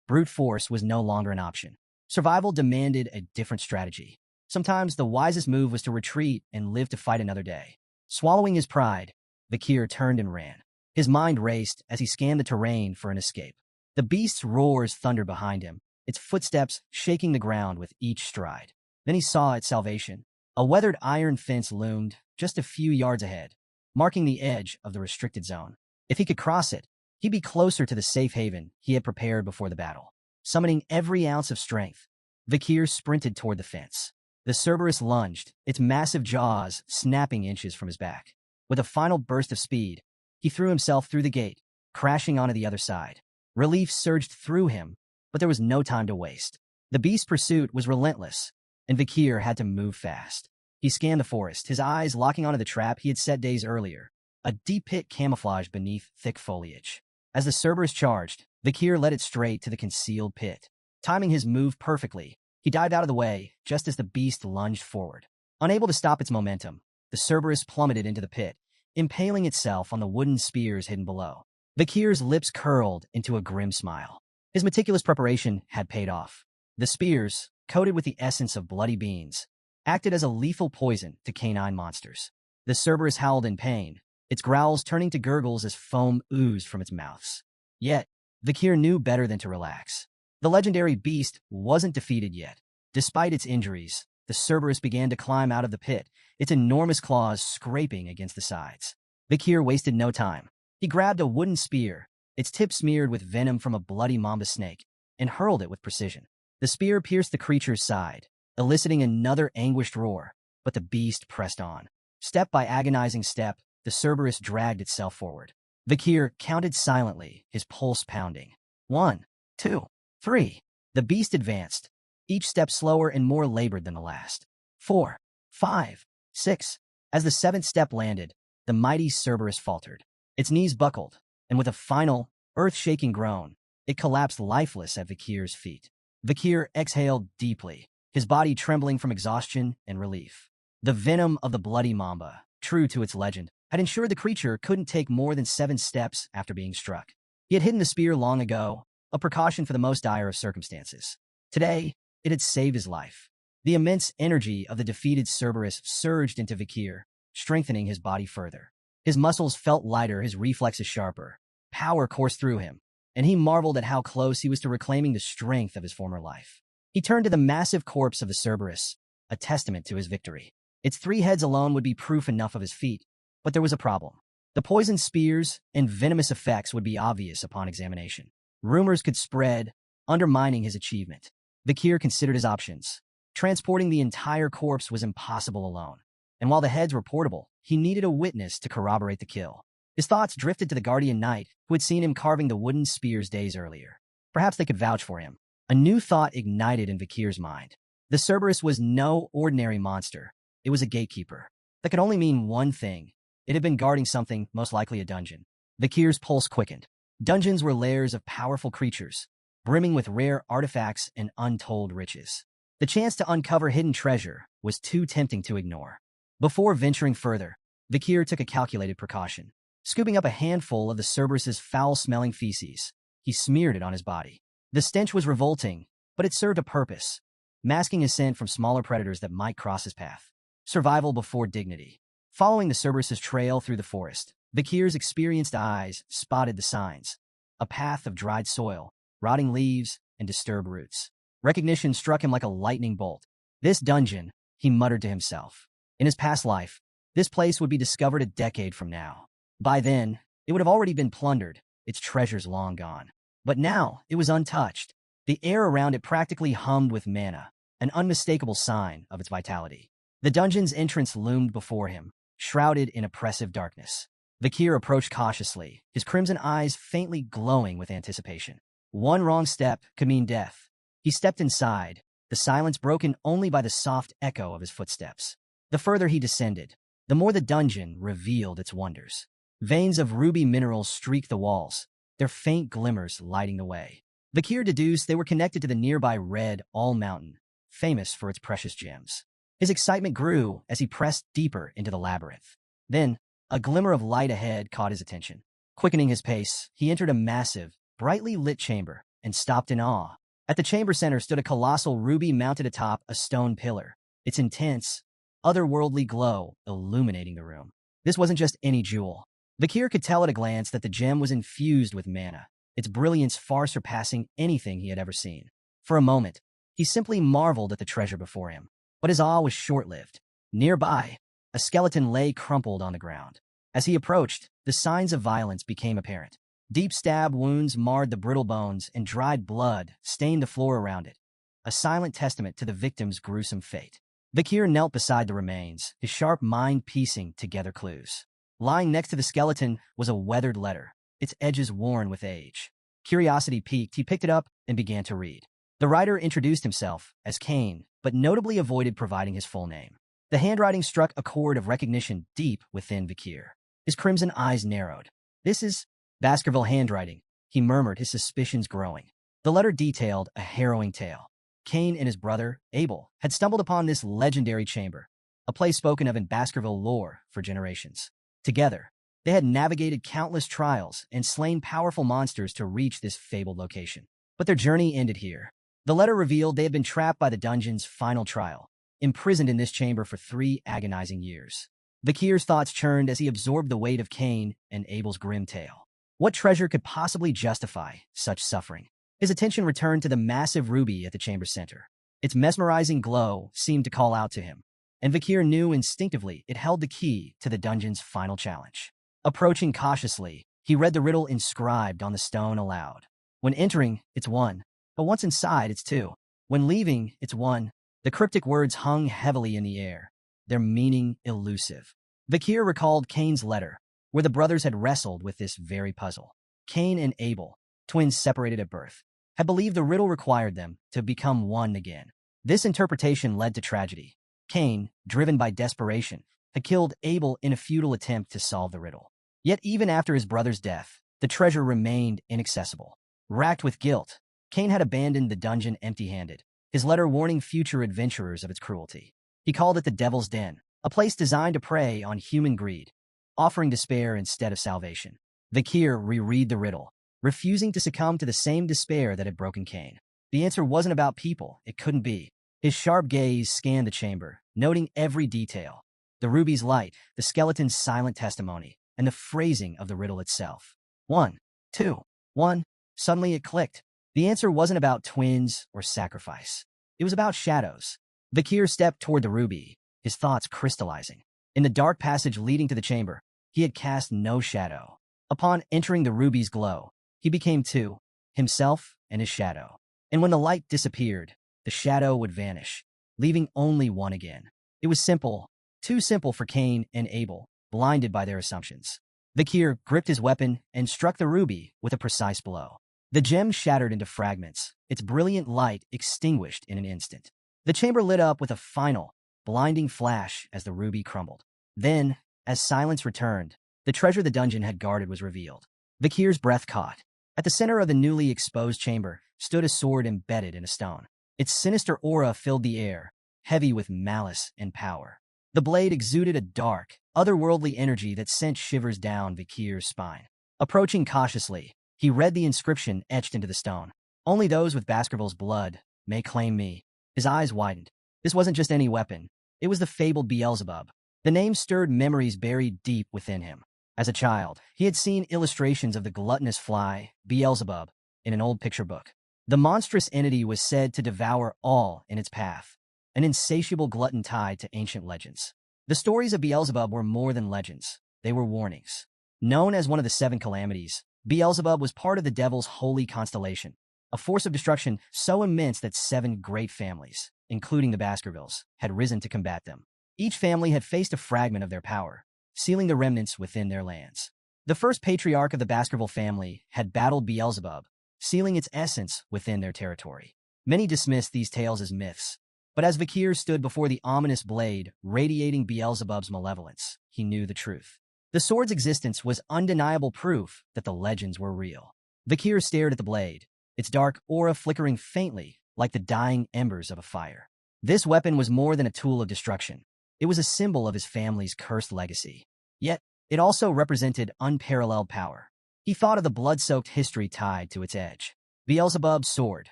Brute force was no longer an option. Survival demanded a different strategy. Sometimes the wisest move was to retreat and live to fight another day. Swallowing his pride, Vikir turned and ran. His mind raced as he scanned the terrain for an escape. The beast's roars thundered behind him, its footsteps shaking the ground with each stride. Then he saw its salvation. A weathered iron fence loomed just a few yards ahead, marking the edge of the restricted zone. If he could cross it, he'd be closer to the safe haven he had prepared before the battle. Summoning every ounce of strength, Vikir sprinted toward the fence. The Cerberus lunged, its massive jaws snapping inches from his back. With a final burst of speed, he threw himself through the gate, crashing onto the other side. Relief surged through him, but there was no time to waste. The beast's pursuit was relentless, and Vikir had to move fast. He scanned the forest, his eyes locking onto the trap he had set days earlier, a deep pit camouflaged beneath thick foliage. As the Cerberus charged, Vikir led it straight to the concealed pit. Timing his move perfectly, he dived out of the way just as the beast lunged forward. Unable to stop its momentum, the Cerberus plummeted into the pit, impaling itself on the wooden spears hidden below. Vikir's lips curled into a grim smile. His meticulous preparation had paid off. The spears, coated with the essence of bloody beans, acted as a lethal poison to canine monsters. The Cerberus howled in pain, its growls turning to gurgles as foam oozed from its mouths. Yet, Vikir knew better than to relax. The legendary beast wasn't defeated yet. Despite its injuries, the Cerberus began to climb out of the pit, its enormous claws scraping against the sides. Vikir wasted no time. He grabbed a wooden spear, its tip smeared with venom from a bloody mamba snake, and hurled it with precision. The spear pierced the creature's side, eliciting another anguished roar, but the beast pressed on. Step by agonizing step, the Cerberus dragged itself forward. Vikir counted silently, his pulse pounding. 1, 2, 3. The beast advanced, each step slower and more labored than the last. 4, 5, 6. As the seventh step landed, the mighty Cerberus faltered. Its knees buckled, and with a final, earth-shaking groan, it collapsed lifeless at Vikir's feet. Vikir exhaled deeply, his body trembling from exhaustion and relief. The venom of the bloody mamba, true to its legend, had ensured the creature couldn't take more than 7 steps after being struck. He had hidden the spear long ago, a precaution for the most dire of circumstances. Today, it had saved his life. The immense energy of the defeated Cerberus surged into Vikir, strengthening his body further. His muscles felt lighter, his reflexes sharper. Power coursed through him, and he marveled at how close he was to reclaiming the strength of his former life. He turned to the massive corpse of the Cerberus, a testament to his victory. Its 3 heads alone would be proof enough of his feat, but there was a problem. The poisoned spears and venomous effects would be obvious upon examination. Rumors could spread, undermining his achievement. Vikir considered his options. Transporting the entire corpse was impossible alone, and while the heads were portable, he needed a witness to corroborate the kill. His thoughts drifted to the guardian knight, who had seen him carving the wooden spears days earlier. Perhaps they could vouch for him. A new thought ignited in Vikir's mind. The Cerberus was no ordinary monster. It was a gatekeeper. That could only mean one thing. It had been guarding something, most likely a dungeon. Vikir's pulse quickened. Dungeons were lairs of powerful creatures, brimming with rare artifacts and untold riches. The chance to uncover hidden treasure was too tempting to ignore. Before venturing further, Vikir took a calculated precaution. Scooping up a handful of the Cerberus's foul-smelling feces, he smeared it on his body. The stench was revolting, but it served a purpose, masking his scent from smaller predators that might cross his path. Survival before dignity. Following the Cerberus's trail through the forest, Vikir's experienced eyes spotted the signs. A path of dried soil, rotting leaves, and disturbed roots. Recognition struck him like a lightning bolt. This dungeon, he muttered to himself. In his past life, this place would be discovered a decade from now. By then, it would have already been plundered, its treasures long gone. But now, it was untouched. The air around it practically hummed with mana, an unmistakable sign of its vitality. The dungeon's entrance loomed before him, shrouded in oppressive darkness. Vikir approached cautiously, his crimson eyes faintly glowing with anticipation. One wrong step could mean death. He stepped inside, the silence broken only by the soft echo of his footsteps. The further he descended, the more the dungeon revealed its wonders. Veins of ruby minerals streaked the walls, their faint glimmers lighting the way. Vikir deduced they were connected to the nearby Red All Mountain, famous for its precious gems. His excitement grew as he pressed deeper into the labyrinth. Then, a glimmer of light ahead caught his attention. Quickening his pace, he entered a massive, brightly lit chamber and stopped in awe. At the chamber center stood a colossal ruby mounted atop a stone pillar, its intense, otherworldly glow illuminating the room. This wasn't just any jewel. Vikir could tell at a glance that the gem was infused with mana, its brilliance far surpassing anything he had ever seen. For a moment, he simply marveled at the treasure before him. But his awe was short-lived. Nearby, a skeleton lay crumpled on the ground. As he approached, the signs of violence became apparent. Deep stab wounds marred the brittle bones, and dried blood stained the floor around it, a silent testament to the victim's gruesome fate. Vikir knelt beside the remains, his sharp mind piecing together clues. Lying next to the skeleton was a weathered letter, its edges worn with age. Curiosity piqued, he picked it up and began to read. The writer introduced himself as Cain, but notably avoided providing his full name. The handwriting struck a chord of recognition deep within Vikir. His crimson eyes narrowed. This is Baskerville handwriting, he murmured, his suspicions growing. The letter detailed a harrowing tale. Cain and his brother, Abel, had stumbled upon this legendary chamber, a place spoken of in Baskerville lore for generations. Together, they had navigated countless trials and slain powerful monsters to reach this fabled location. But their journey ended here. The letter revealed they had been trapped by the dungeon's final trial, imprisoned in this chamber for 3 agonizing years. Vikir's thoughts churned as he absorbed the weight of Cain and Abel's grim tale. What treasure could possibly justify such suffering? His attention returned to the massive ruby at the chamber's center. Its mesmerizing glow seemed to call out to him, and Vikir knew instinctively it held the key to the dungeon's final challenge. Approaching cautiously, he read the riddle inscribed on the stone aloud. When entering, it's 1. But once inside, it's 2. When leaving, it's 1. The cryptic words hung heavily in the air, their meaning elusive. Vakir recalled Cain's letter, where the brothers had wrestled with this very puzzle. Cain and Abel, twins separated at birth, had believed the riddle required them to become one again. This interpretation led to tragedy. Cain, driven by desperation, had killed Abel in a futile attempt to solve the riddle. Yet even after his brother's death, the treasure remained inaccessible. Racked with guilt, Cain had abandoned the dungeon empty-handed, his letter warning future adventurers of its cruelty. He called it the Devil's Den, a place designed to prey on human greed, offering despair instead of salvation. Vakir reread the riddle, refusing to succumb to the same despair that had broken Cain. The answer wasn't about people, it couldn't be. His sharp gaze scanned the chamber, noting every detail. The ruby's light, the skeleton's silent testimony, and the phrasing of the riddle itself. 1, 2, 1. Suddenly it clicked. The answer wasn't about twins or sacrifice. It was about shadows. Vakir stepped toward the ruby, his thoughts crystallizing. In the dark passage leading to the chamber, he had cast no shadow. Upon entering the ruby's glow, he became two, himself and his shadow. And when the light disappeared, the shadow would vanish, leaving only one again. It was simple, too simple for Cain and Abel, blinded by their assumptions. Vakir gripped his weapon and struck the ruby with a precise blow. The gem shattered into fragments, its brilliant light extinguished in an instant. The chamber lit up with a final, blinding flash as the ruby crumbled. Then, as silence returned, the treasure the dungeon had guarded was revealed. Vakir's breath caught. At the center of the newly exposed chamber stood a sword embedded in a stone. Its sinister aura filled the air, heavy with malice and power. The blade exuded a dark, otherworldly energy that sent shivers down Vakir's spine. Approaching cautiously, he read the inscription etched into the stone. "Only those with Baskerville's blood may claim me." His eyes widened. This wasn't just any weapon. It was the fabled Beelzebub. The name stirred memories buried deep within him. As a child, he had seen illustrations of the gluttonous fly, Beelzebub, in an old picture book. The monstrous entity was said to devour all in its path, an insatiable glutton tied to ancient legends. The stories of Beelzebub were more than legends. They were warnings. Known as one of the seven calamities, Beelzebub was part of the devil's holy constellation, a force of destruction so immense that 7 great families, including the Baskervilles, had risen to combat them. Each family had faced a fragment of their power, sealing the remnants within their lands. The first patriarch of the Baskerville family had battled Beelzebub, sealing its essence within their territory. Many dismissed these tales as myths, but as Vakir stood before the ominous blade radiating Beelzebub's malevolence, he knew the truth. The sword's existence was undeniable proof that the legends were real. Vakir stared at the blade, its dark aura flickering faintly like the dying embers of a fire. This weapon was more than a tool of destruction. It was a symbol of his family's cursed legacy. Yet, it also represented unparalleled power. He thought of the blood-soaked history tied to its edge. Beelzebub's sword,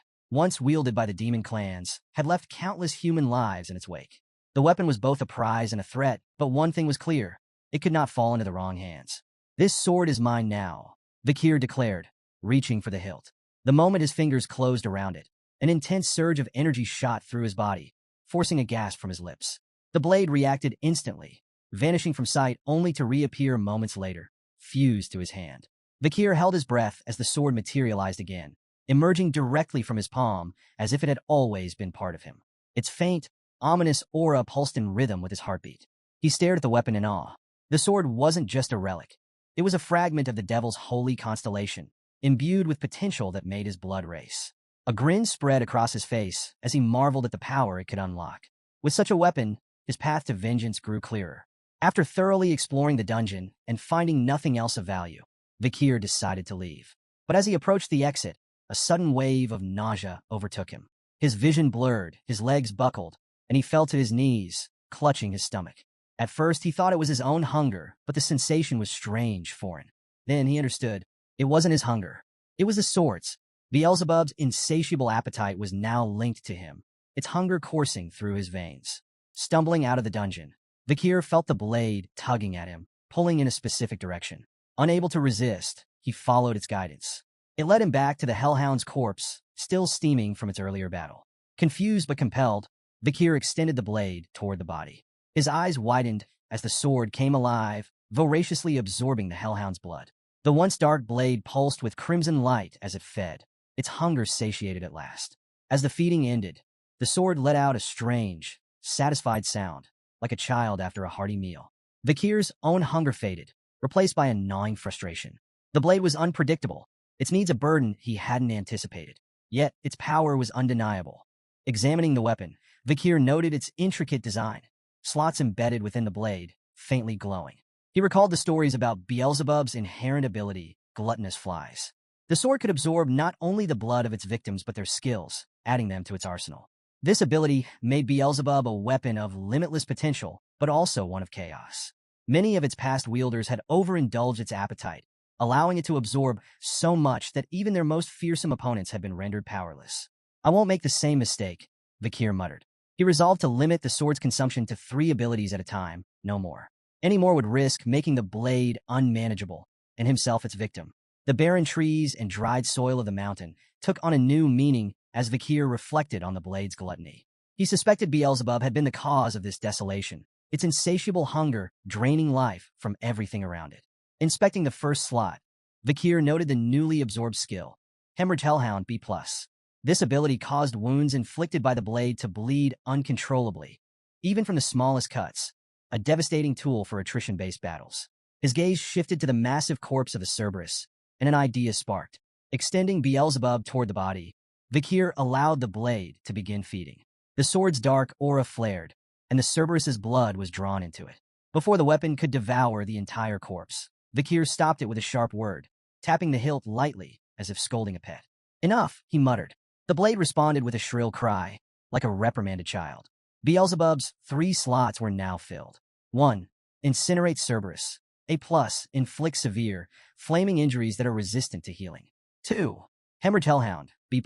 once wielded by the demon clans, had left countless human lives in its wake. The weapon was both a prize and a threat, but one thing was clear. It could not fall into the wrong hands. "This sword is mine now," Vakir declared, reaching for the hilt. The moment his fingers closed around it, an intense surge of energy shot through his body, forcing a gasp from his lips. The blade reacted instantly, vanishing from sight only to reappear moments later, fused to his hand. Vakir held his breath as the sword materialized again, emerging directly from his palm as if it had always been part of him. Its faint, ominous aura pulsed in rhythm with his heartbeat. He stared at the weapon in awe. The sword wasn't just a relic. It was a fragment of the devil's holy constellation, imbued with potential that made his blood race. A grin spread across his face as he marveled at the power it could unlock. With such a weapon, his path to vengeance grew clearer. After thoroughly exploring the dungeon and finding nothing else of value, Vakir decided to leave. But as he approached the exit, a sudden wave of nausea overtook him. His vision blurred, his legs buckled, and he fell to his knees, clutching his stomach. At first, he thought it was his own hunger, but the sensation was strange, foreign. Then he understood. It wasn't his hunger. It was the sword's. Beelzebub's insatiable appetite was now linked to him, its hunger coursing through his veins. Stumbling out of the dungeon, Vakir felt the blade tugging at him, pulling in a specific direction. Unable to resist, he followed its guidance. It led him back to the Hellhound's corpse, still steaming from its earlier battle. Confused but compelled, Vakir extended the blade toward the body. His eyes widened as the sword came alive, voraciously absorbing the Hellhound's blood. The once dark blade pulsed with crimson light as it fed, its hunger satiated at last. As the feeding ended, the sword let out a strange, satisfied sound, like a child after a hearty meal. Vikir's own hunger faded, replaced by a gnawing frustration. The blade was unpredictable. Its needs a burden he hadn't anticipated. Yet, its power was undeniable. Examining the weapon, Vikir noted its intricate design, slots embedded within the blade, faintly glowing. He recalled the stories about Beelzebub's inherent ability, gluttonous flies. The sword could absorb not only the blood of its victims but their skills, adding them to its arsenal. This ability made Beelzebub a weapon of limitless potential, but also one of chaos. Many of its past wielders had overindulged its appetite, allowing it to absorb so much that even their most fearsome opponents had been rendered powerless. I won't make the same mistake, Vikir muttered. He resolved to limit the sword's consumption to 3 abilities at a time, no more. Any more would risk making the blade unmanageable, and himself its victim. The barren trees and dried soil of the mountain took on a new meaning as Vikir reflected on the blade's gluttony. He suspected Beelzebub had been the cause of this desolation, its insatiable hunger draining life from everything around it. Inspecting the first slot, Vikir noted the newly absorbed skill, Hemorrhage Hellhound B+. This ability caused wounds inflicted by the blade to bleed uncontrollably, even from the smallest cuts, a devastating tool for attrition-based battles. His gaze shifted to the massive corpse of a Cerberus, and an idea sparked. Extending Beelzebub toward the body, Vikir allowed the blade to begin feeding. The sword's dark aura flared, and the Cerberus's blood was drawn into it. Before the weapon could devour the entire corpse, Vikir stopped it with a sharp word, tapping the hilt lightly, as if scolding a pet. Enough, he muttered. The blade responded with a shrill cry, like a reprimanded child. Beelzebub's 3 slots were now filled. 1. Incinerate Cerberus. A+, inflict severe, flaming injuries that are resistant to healing. 2. Hemorrhage Hellhound, B+,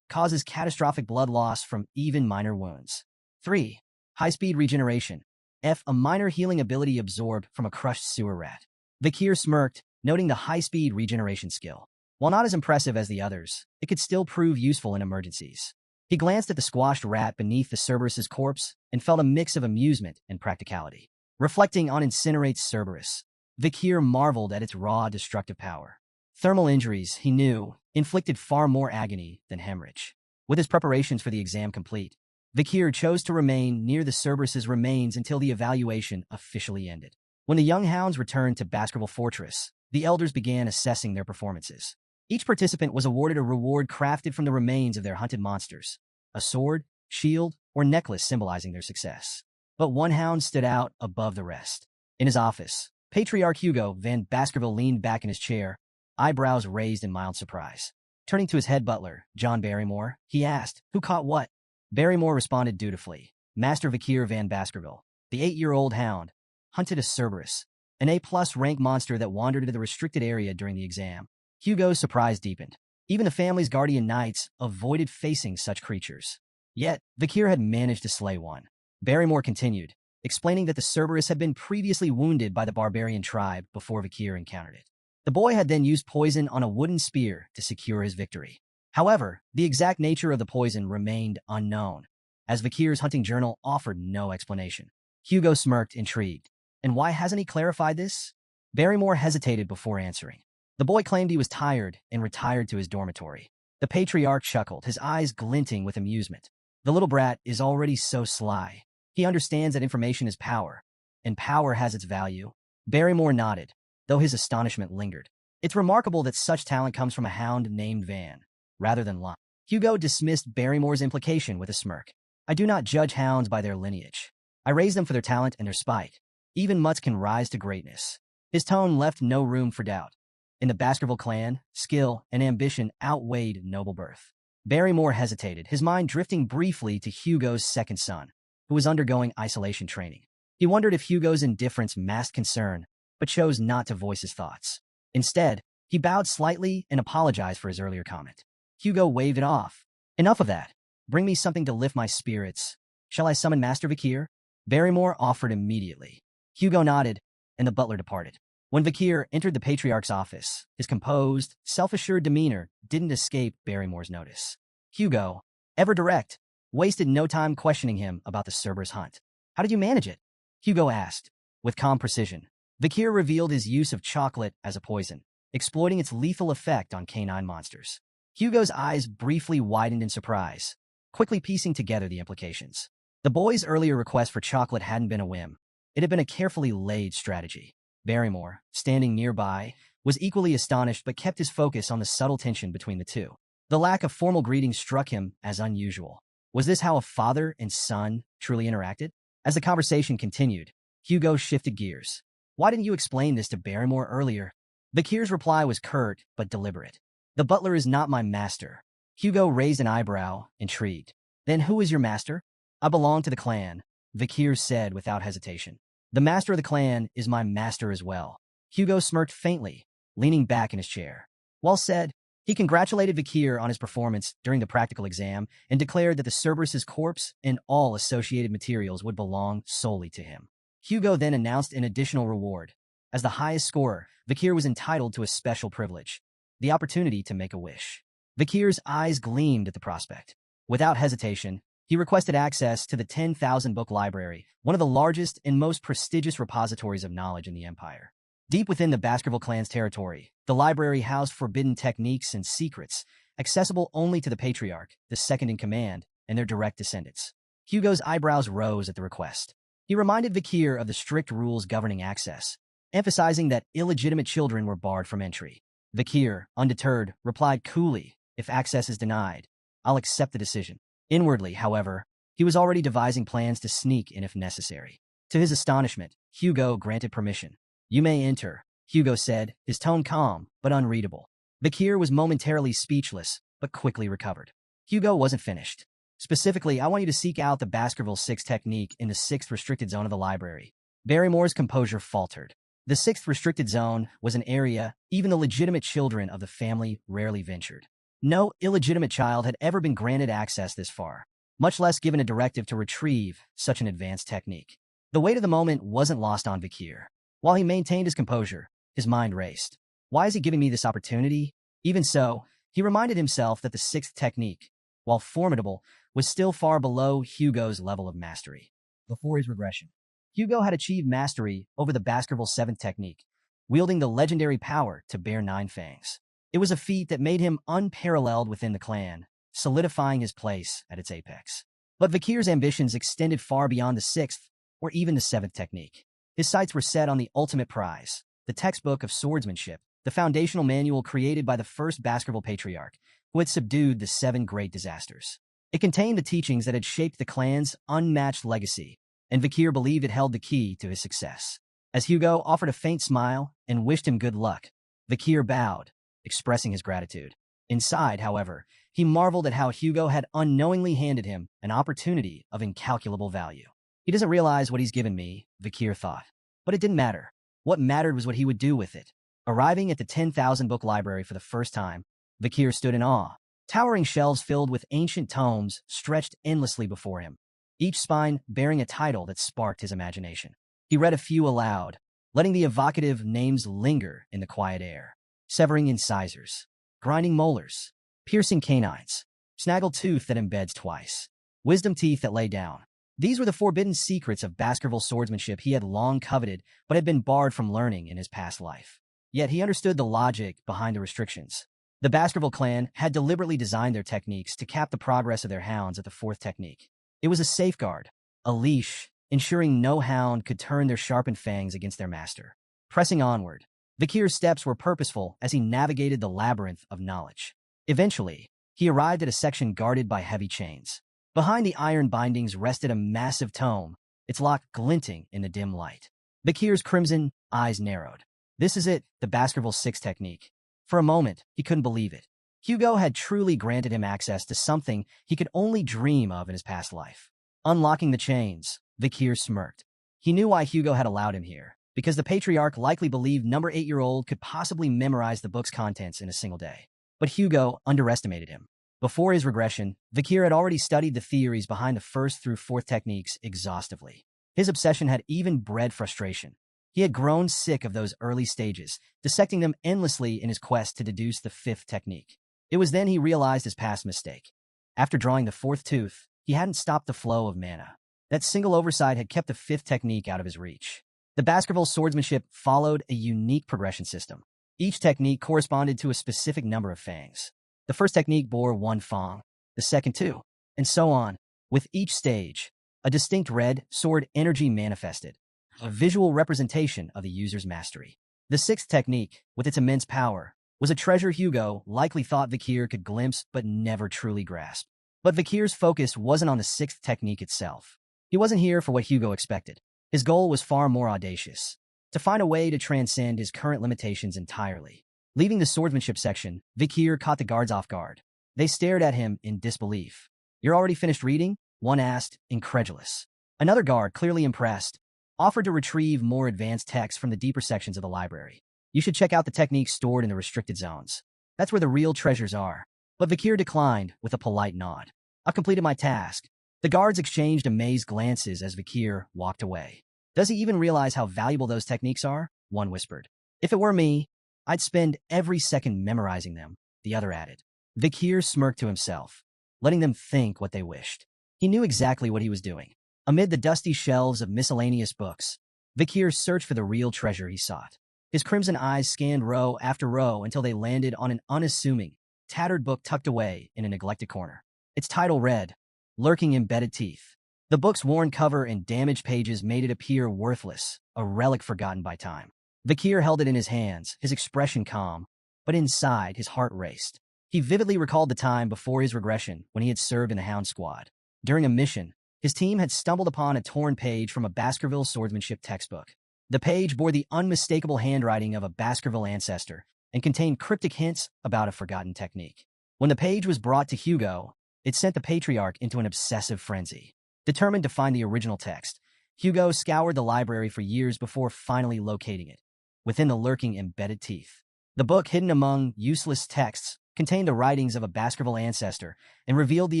causes catastrophic blood loss from even minor wounds. 3. High-speed regeneration. F. A minor healing ability absorbed from a crushed sewer rat. Vikir smirked, noting the high-speed regeneration skill. While not as impressive as the others, it could still prove useful in emergencies. He glanced at the squashed rat beneath the Cerberus's corpse and felt a mix of amusement and practicality. Reflecting on Incinerate Cerberus, Vikir marveled at its raw destructive power. Thermal injuries, he knew, inflicted far more agony than hemorrhage. With his preparations for the exam complete, Vikir chose to remain near the Cerberus's remains until the evaluation officially ended. When the young hounds returned to Baskerville Fortress, the elders began assessing their performances. Each participant was awarded a reward crafted from the remains of their hunted monsters, a sword, shield, or necklace symbolizing their success. But one hound stood out above the rest. In his office, Patriarch Hugo Van Baskerville leaned back in his chair, eyebrows raised in mild surprise. Turning to his head butler, John Barrymore, he asked, "Who caught what?" Barrymore responded dutifully. Master Vikir Van Baskerville, the 8-year-old hound, hunted a Cerberus, an A+ rank monster that wandered into the restricted area during the exam. Hugo's surprise deepened. Even the family's guardian knights avoided facing such creatures. Yet, Vikir had managed to slay one. Barrymore continued, explaining that the Cerberus had been previously wounded by the barbarian tribe before Vikir encountered it. The boy had then used poison on a wooden spear to secure his victory. However, the exact nature of the poison remained unknown, as Vikir's hunting journal offered no explanation. Hugo smirked, intrigued. And why hasn't he clarified this? Barrymore hesitated before answering. The boy claimed he was tired and retired to his dormitory. The patriarch chuckled, his eyes glinting with amusement. The little brat is already so sly. He understands that information is power, and power has its value. Barrymore nodded, though his astonishment lingered. It's remarkable that such talent comes from a hound named Van, rather than Lon. Hugo dismissed Barrymore's implication with a smirk. I do not judge hounds by their lineage. I raise them for their talent and their spite. Even mutts can rise to greatness. His tone left no room for doubt. In the Baskerville clan, skill and ambition outweighed noble birth. Barrymore hesitated, his mind drifting briefly to Hugo's second son, who was undergoing isolation training. He wondered if Hugo's indifference masked concern, but chose not to voice his thoughts. Instead, he bowed slightly and apologized for his earlier comment. Hugo waved it off. Enough of that. Bring me something to lift my spirits. Shall I summon Master Vikir? Barrymore offered immediately. Hugo nodded, and the butler departed. When Vikir entered the Patriarch's office, his composed, self-assured demeanor didn't escape Barrymore's notice. Hugo, ever direct, wasted no time questioning him about the Cerberus hunt. How did you manage it? Hugo asked. With calm precision, Vikir revealed his use of chocolate as a poison, exploiting its lethal effect on canine monsters. Hugo's eyes briefly widened in surprise, quickly piecing together the implications. The boy's earlier request for chocolate hadn't been a whim. It had been a carefully laid strategy. Barrymore, standing nearby, was equally astonished but kept his focus on the subtle tension between the two. The lack of formal greetings struck him as unusual. Was this how a father and son truly interacted? As the conversation continued, Hugo shifted gears. Why didn't you explain this to Barrymore earlier? Vakir's reply was curt but deliberate. The butler is not my master. Hugo raised an eyebrow, intrigued. Then who is your master? I belong to the clan, Vakir said without hesitation. The master of the clan is my master as well. Hugo smirked faintly, leaning back in his chair. Well said. He congratulated Vakir on his performance during the practical exam and declared that the Cerberus's corpse and all associated materials would belong solely to him. Hugo then announced an additional reward. As the highest scorer, Vakir was entitled to a special privilege, the opportunity to make a wish. Vakir's eyes gleamed at the prospect. Without hesitation, he requested access to the 10,000-book library, one of the largest and most prestigious repositories of knowledge in the Empire. Deep within the Baskerville clan's territory, the library housed forbidden techniques and secrets, accessible only to the Patriarch, the second-in-command, and their direct descendants. Hugo's eyebrows rose at the request. He reminded Vakir of the strict rules governing access, emphasizing that illegitimate children were barred from entry. Vakir, undeterred, replied coolly, if access is denied, I'll accept the decision. Inwardly, however, he was already devising plans to sneak in if necessary. To his astonishment, Hugo granted permission. You may enter, Hugo said, his tone calm but unreadable. Vakir was momentarily speechless, but quickly recovered. Hugo wasn't finished. Specifically, I want you to seek out the Baskerville 6 technique in the 6th restricted zone of the library. Barrymore's composure faltered. The 6th restricted zone was an area even the legitimate children of the family rarely ventured. No illegitimate child had ever been granted access this far, much less given a directive to retrieve such an advanced technique. The weight of the moment wasn't lost on Vakir. While he maintained his composure, his mind raced. Why is he giving me this opportunity? Even so, he reminded himself that the 6th technique, while formidable, was still far below Hugo's level of mastery. Before his regression, Hugo had achieved mastery over the Baskerville 7th technique, wielding the legendary power to bear 9 fangs. It was a feat that made him unparalleled within the clan, solidifying his place at its apex. But Vakir's ambitions extended far beyond the 6th or even the 7th technique. His sights were set on the ultimate prize, the textbook of swordsmanship, the foundational manual created by the first Baskerville Patriarch, who had subdued the 7 great disasters. It contained the teachings that had shaped the clan's unmatched legacy, and Vakir believed it held the key to his success. As Hugo offered a faint smile and wished him good luck, Vakir bowed, expressing his gratitude. Inside, however, he marveled at how Hugo had unknowingly handed him an opportunity of incalculable value. He doesn't realize what he's given me, Vakir thought. But it didn't matter. What mattered was what he would do with it. Arriving at the 10,000-book library for the first time, Vakir stood in awe. Towering shelves filled with ancient tomes stretched endlessly before him, each spine bearing a title that sparked his imagination. He read a few aloud, letting the evocative names linger in the quiet air. Severing incisors, grinding molars, piercing canines, snaggle tooth that embeds twice, wisdom teeth that lay down. These were the forbidden secrets of Baskerville swordsmanship he had long coveted but had been barred from learning in his past life. Yet he understood the logic behind the restrictions. The Baskerville clan had deliberately designed their techniques to cap the progress of their hounds at the 4th technique. It was a safeguard, a leash, ensuring no hound could turn their sharpened fangs against their master. Pressing onward, Vakir's steps were purposeful as he navigated the labyrinth of knowledge. Eventually, he arrived at a section guarded by heavy chains. Behind the iron bindings rested a massive tome, its lock glinting in the dim light. Vakir's crimson eyes narrowed. This is it, the Baskerville 6 technique. For a moment, he couldn't believe it. Hugo had truly granted him access to something he could only dream of in his past life. Unlocking the chains, Vakir smirked. He knew why Hugo had allowed him here, because the Patriarch likely believed number 8-year-old could possibly memorize the book's contents in a single day. But Hugo underestimated him. Before his regression, Vakir had already studied the theories behind the 1st through 4th techniques exhaustively. His obsession had even bred frustration. He had grown sick of those early stages, dissecting them endlessly in his quest to deduce the 5th technique. It was then he realized his past mistake. After drawing the 4th tooth, he hadn't stopped the flow of mana. That single oversight had kept the 5th technique out of his reach. The Baskerville swordsmanship followed a unique progression system. Each technique corresponded to a specific number of fangs. The 1st technique bore 1 fang, the 2nd 2, and so on. With each stage, a distinct red sword energy manifested, a visual representation of the user's mastery. The sixth technique, with its immense power, was a treasure Hugo likely thought Vikir could glimpse but never truly grasp. But Vikir's focus wasn't on the sixth technique itself. He wasn't here for what Hugo expected. His goal was far more audacious: to find a way to transcend his current limitations entirely. Leaving the swordsmanship section, Vikir caught the guards off guard. They stared at him in disbelief. "You're already finished reading?" one asked, incredulous. Another guard, clearly impressed, offered to retrieve more advanced texts from the deeper sections of the library. "You should check out the techniques stored in the restricted zones. That's where the real treasures are." But Vikir declined with a polite nod. "I've completed my task." The guards exchanged amazed glances as Vikir walked away. "Does he even realize how valuable those techniques are?" one whispered. "If it were me, I'd spend every second memorizing them," the other added. Vikir smirked to himself, letting them think what they wished. He knew exactly what he was doing. Amid the dusty shelves of miscellaneous books, Vikir searched for the real treasure he sought. His crimson eyes scanned row after row until they landed on an unassuming, tattered book tucked away in a neglected corner. Its title read, "Lurking Embedded Teeth." The book's worn cover and damaged pages made it appear worthless, a relic forgotten by time. Vikir held it in his hands, his expression calm, but inside his heart raced. He vividly recalled the time before his regression when he had served in the Hound Squad. During a mission, his team had stumbled upon a torn page from a Baskerville swordsmanship textbook. The page bore the unmistakable handwriting of a Baskerville ancestor and contained cryptic hints about a forgotten technique. When the page was brought to Hugo, it sent the patriarch into an obsessive frenzy. Determined to find the original text, Hugo scoured the library for years before finally locating it, within the lurking embedded teeth. The book, hidden among useless texts, contained the writings of a Baskerville ancestor and revealed the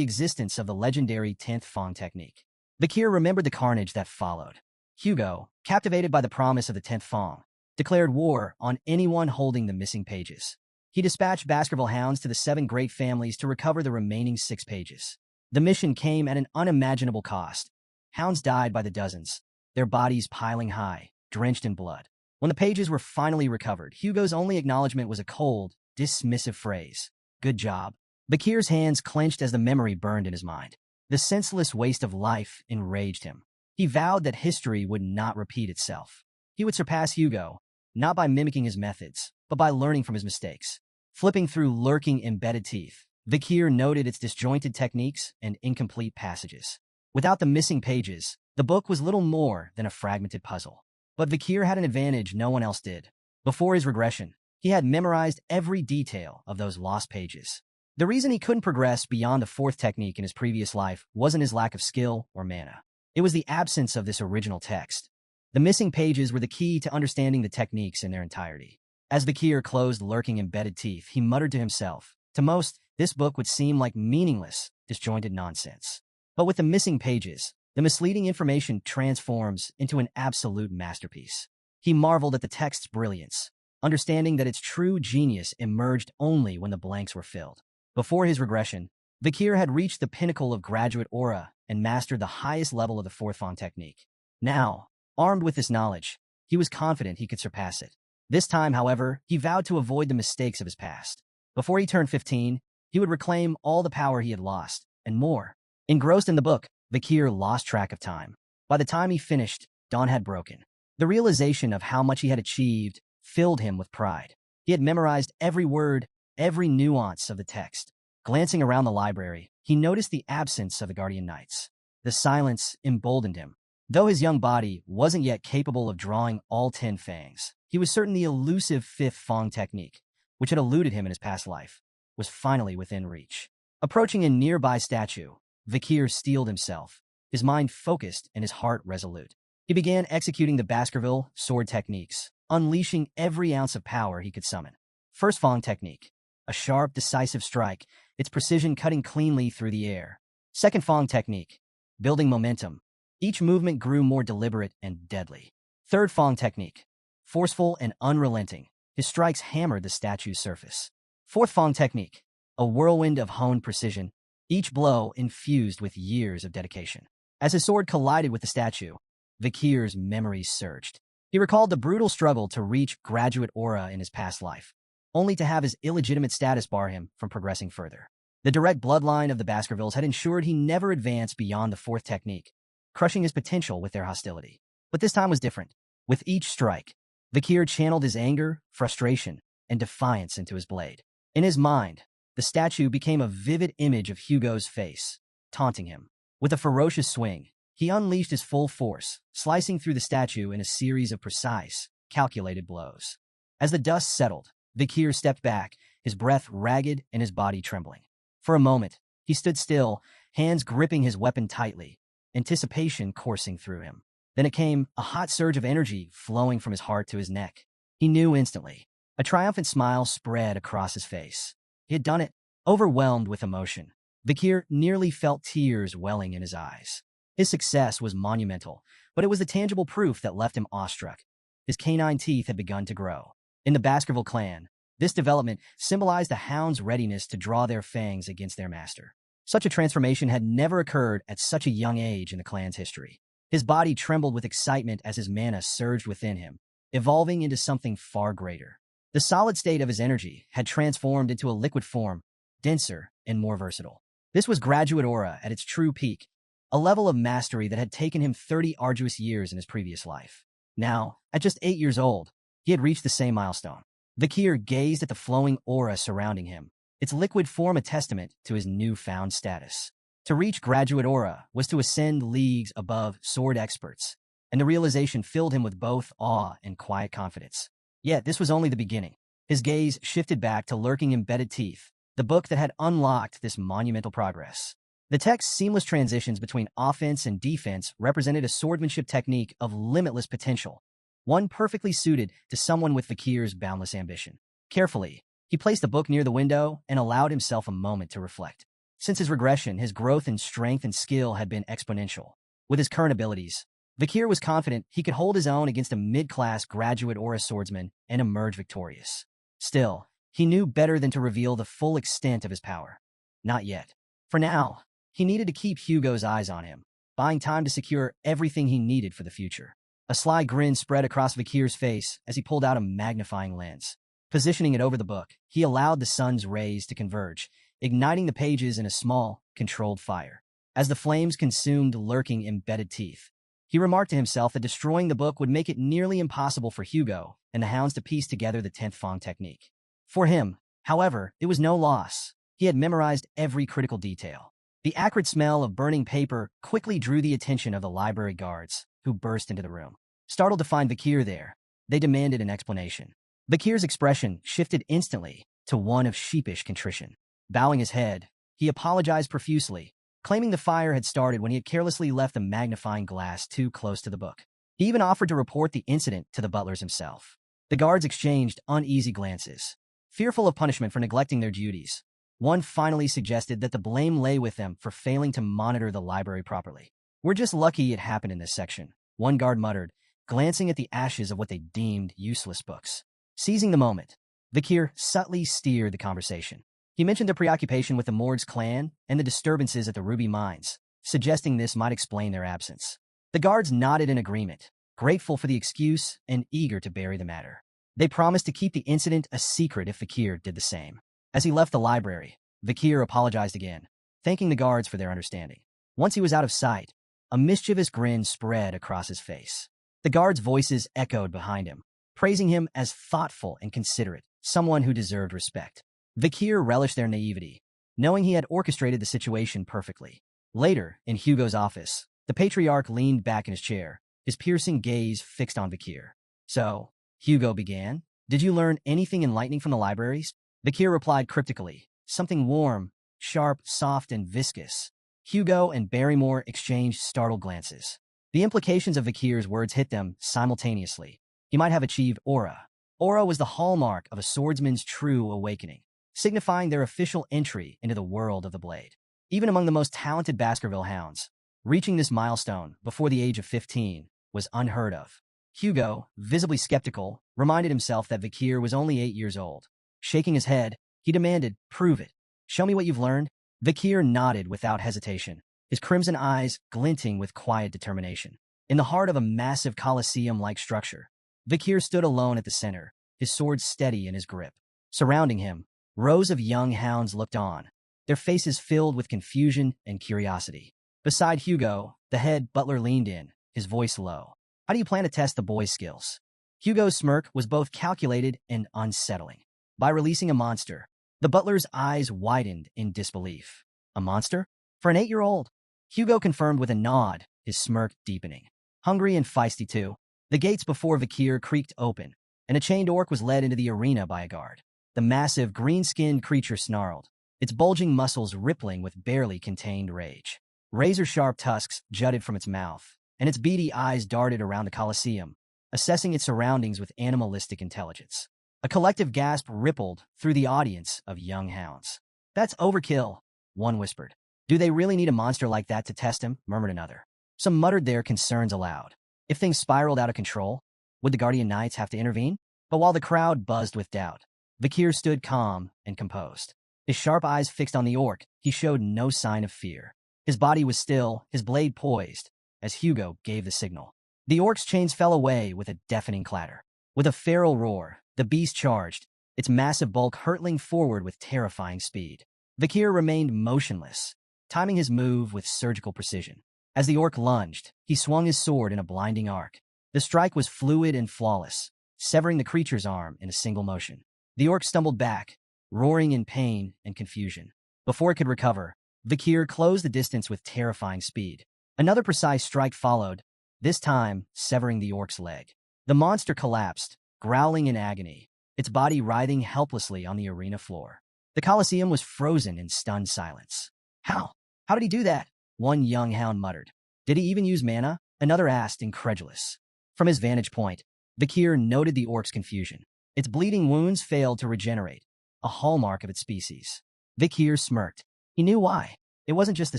existence of the legendary 10th Fong technique. Vikir remembered the carnage that followed. Hugo, captivated by the promise of the 10th Fong, declared war on anyone holding the missing pages. He dispatched Baskerville hounds to the 7 great families to recover the remaining 6 pages. The mission came at an unimaginable cost. Hounds died by the dozens, their bodies piling high, drenched in blood. When the pages were finally recovered, Hugo's only acknowledgement was a cold, dismissive phrase: "Good job." Vikir's hands clenched as the memory burned in his mind. The senseless waste of life enraged him. He vowed that history would not repeat itself. He would surpass Hugo, not by mimicking his methods, but by learning from his mistakes. Flipping through lurking embedded teeth, Vikir noted its disjointed techniques and incomplete passages. Without the missing pages, the book was little more than a fragmented puzzle. But Vikir had an advantage no one else did. Before his regression, he had memorized every detail of those lost pages. The reason he couldn't progress beyond the 4th technique in his previous life wasn't his lack of skill or mana. It was the absence of this original text. The missing pages were the key to understanding the techniques in their entirety. As Vikir closed lurking embedded teeth, he muttered to himself, "To most, this book would seem like meaningless, disjointed nonsense. But with the missing pages, the misleading information transforms into an absolute masterpiece." He marveled at the text's brilliance, understanding that its true genius emerged only when the blanks were filled. Before his regression, Vikir had reached the pinnacle of graduate aura and mastered the highest level of the 4th Fong technique. Now, armed with this knowledge, he was confident he could surpass it. This time, however, he vowed to avoid the mistakes of his past. Before he turned 15, he would reclaim all the power he had lost, and more. Engrossed in the book, Vikir lost track of time. By the time he finished, dawn had broken. The realization of how much he had achieved filled him with pride. He had memorized every word, every nuance of the text. Glancing around the library, he noticed the absence of the Guardian Knights. The silence emboldened him. Though his young body wasn't yet capable of drawing all 10 fangs, he was certain the elusive 5th Fong technique, which had eluded him in his past life, was finally within reach. Approaching a nearby statue, Vikir steeled himself, his mind focused and his heart resolute. He began executing the Baskerville sword techniques, unleashing every ounce of power he could summon. First Fong technique, a sharp, decisive strike, its precision cutting cleanly through the air. Second Fong technique, building momentum. Each movement grew more deliberate and deadly. Third Fong technique, forceful and unrelenting. His strikes hammered the statue's surface. Fourth Fong technique, a whirlwind of honed precision, each blow infused with years of dedication. As his sword collided with the statue, Vikir's memories surged. He recalled the brutal struggle to reach graduate aura in his past life, only to have his illegitimate status bar him from progressing further. The direct bloodline of the Baskervilles had ensured he never advanced beyond the 4th technique, crushing his potential with their hostility. But this time was different. With each strike, Vikir channeled his anger, frustration, and defiance into his blade. In his mind, the statue became a vivid image of Hugo's face, taunting him. With a ferocious swing, he unleashed his full force, slicing through the statue in a series of precise, calculated blows. As the dust settled, Vikir stepped back, his breath ragged and his body trembling. For a moment, he stood still, hands gripping his weapon tightly, anticipation coursing through him. Then it came, a hot surge of energy flowing from his heart to his neck. He knew instantly. A triumphant smile spread across his face. He had done it, overwhelmed with emotion. Vikir nearly felt tears welling in his eyes. His success was monumental, but it was the tangible proof that left him awestruck. His canine teeth had begun to grow. In the Baskerville clan, this development symbolized the hound's readiness to draw their fangs against their master. Such a transformation had never occurred at such a young age in the clan's history. His body trembled with excitement as his mana surged within him, evolving into something far greater. The solid state of his energy had transformed into a liquid form, denser and more versatile. This was graduate aura at its true peak, a level of mastery that had taken him 30 arduous years in his previous life. Now, at just 8 years old, he had reached the same milestone. Vikir gazed at the flowing aura surrounding him, its liquid form a testament to his newfound status. To reach graduate aura was to ascend leagues above sword experts, and the realization filled him with both awe and quiet confidence. Yet this was only the beginning. His gaze shifted back to lurking embedded teeth, the book that had unlocked this monumental progress. The text's seamless transitions between offense and defense represented a swordsmanship technique of limitless potential, one perfectly suited to someone with Vikir's boundless ambition. Carefully, he placed the book near the window and allowed himself a moment to reflect. Since his regression, his growth in strength and skill had been exponential. With his current abilities, Vikir was confident he could hold his own against a mid-class graduate aura swordsman and emerge victorious. Still, he knew better than to reveal the full extent of his power. Not yet. For now, he needed to keep Hugo's eyes on him, buying time to secure everything he needed for the future. A sly grin spread across Vikir's face as he pulled out a magnifying lens. Positioning it over the book, he allowed the sun's rays to converge, igniting the pages in a small, controlled fire. As the flames consumed lurking embedded teeth, he remarked to himself that destroying the book would make it nearly impossible for Hugo and the hounds to piece together the 10th Fang technique. For him, however, it was no loss. He had memorized every critical detail. The acrid smell of burning paper quickly drew the attention of the library guards, who burst into the room. Startled to find Vikir there, they demanded an explanation. Vikir's expression shifted instantly to one of sheepish contrition. Bowing his head, he apologized profusely, claiming the fire had started when he had carelessly left the magnifying glass too close to the book. He even offered to report the incident to the butlers himself. The guards exchanged uneasy glances, fearful of punishment for neglecting their duties. One finally suggested that the blame lay with them for failing to monitor the library properly. "We're just lucky it happened in this section," one guard muttered, glancing at the ashes of what they deemed useless books. Seizing the moment, Vikir subtly steered the conversation. He mentioned their preoccupation with the Morg's clan and the disturbances at the Ruby Mines, suggesting this might explain their absence. The guards nodded in agreement, grateful for the excuse and eager to bury the matter. They promised to keep the incident a secret if Vikir did the same. As he left the library, Vikir apologized again, thanking the guards for their understanding. Once he was out of sight, a mischievous grin spread across his face. The guards' voices echoed behind him, praising him as thoughtful and considerate, someone who deserved respect. Vikir relished their naivety, knowing he had orchestrated the situation perfectly. Later, in Hugo's office, the patriarch leaned back in his chair, his piercing gaze fixed on Vikir. "So," Hugo began, "did you learn anything enlightening from the libraries?" Vikir replied cryptically, "Something warm, sharp, soft, and viscous." Hugo and Barrymore exchanged startled glances. The implications of Vikir's words hit them simultaneously. He might have achieved aura. Aura was the hallmark of a swordsman's true awakening, signifying their official entry into the world of the blade. Even among the most talented Baskerville hounds, reaching this milestone before the age of 15 was unheard of. Hugo, visibly skeptical, reminded himself that Vikir was only 8 years old. Shaking his head, he demanded, "Prove it. Show me what you've learned." Vikir nodded without hesitation, his crimson eyes glinting with quiet determination. In the heart of a massive Colosseum-like structure, Vikir stood alone at the center, his sword steady in his grip. Surrounding him, rows of young hounds looked on, their faces filled with confusion and curiosity. Beside Hugo, the head butler leaned in, his voice low. How do you plan to test the boy's skills? Hugo's smirk was both calculated and unsettling. By releasing a monster, the butler's eyes widened in disbelief. A monster? For an 8-year-old? Hugo confirmed with a nod, his smirk deepening. Hungry and feisty too, the gates before Vikir creaked open, and a chained orc was led into the arena by a guard. The massive, green-skinned creature snarled, its bulging muscles rippling with barely contained rage. Razor-sharp tusks jutted from its mouth, and its beady eyes darted around the Colosseum, assessing its surroundings with animalistic intelligence. A collective gasp rippled through the audience of young hounds. "That's overkill," one whispered. "Do they really need a monster like that to test him?" murmured another. Some muttered their concerns aloud. If things spiraled out of control, would the Guardian Knights have to intervene? But while the crowd buzzed with doubt, Vikir stood calm and composed. His sharp eyes fixed on the orc, he showed no sign of fear. His body was still, his blade poised, as Hugo gave the signal. The orc's chains fell away with a deafening clatter. With a feral roar, the beast charged, its massive bulk hurtling forward with terrifying speed. Vikir remained motionless, timing his move with surgical precision. As the orc lunged, he swung his sword in a blinding arc. The strike was fluid and flawless, severing the creature's arm in a single motion. The orc stumbled back, roaring in pain and confusion. Before it could recover, Vikir closed the distance with terrifying speed. Another precise strike followed, this time severing the orc's leg. The monster collapsed, growling in agony, its body writhing helplessly on the arena floor. The Colosseum was frozen in stunned silence. How? How did he do that? One young hound muttered. Did he even use mana? Another asked, incredulous. From his vantage point, Vikir noted the orc's confusion. Its bleeding wounds failed to regenerate, a hallmark of its species. Vikir smirked. He knew why. It wasn't just the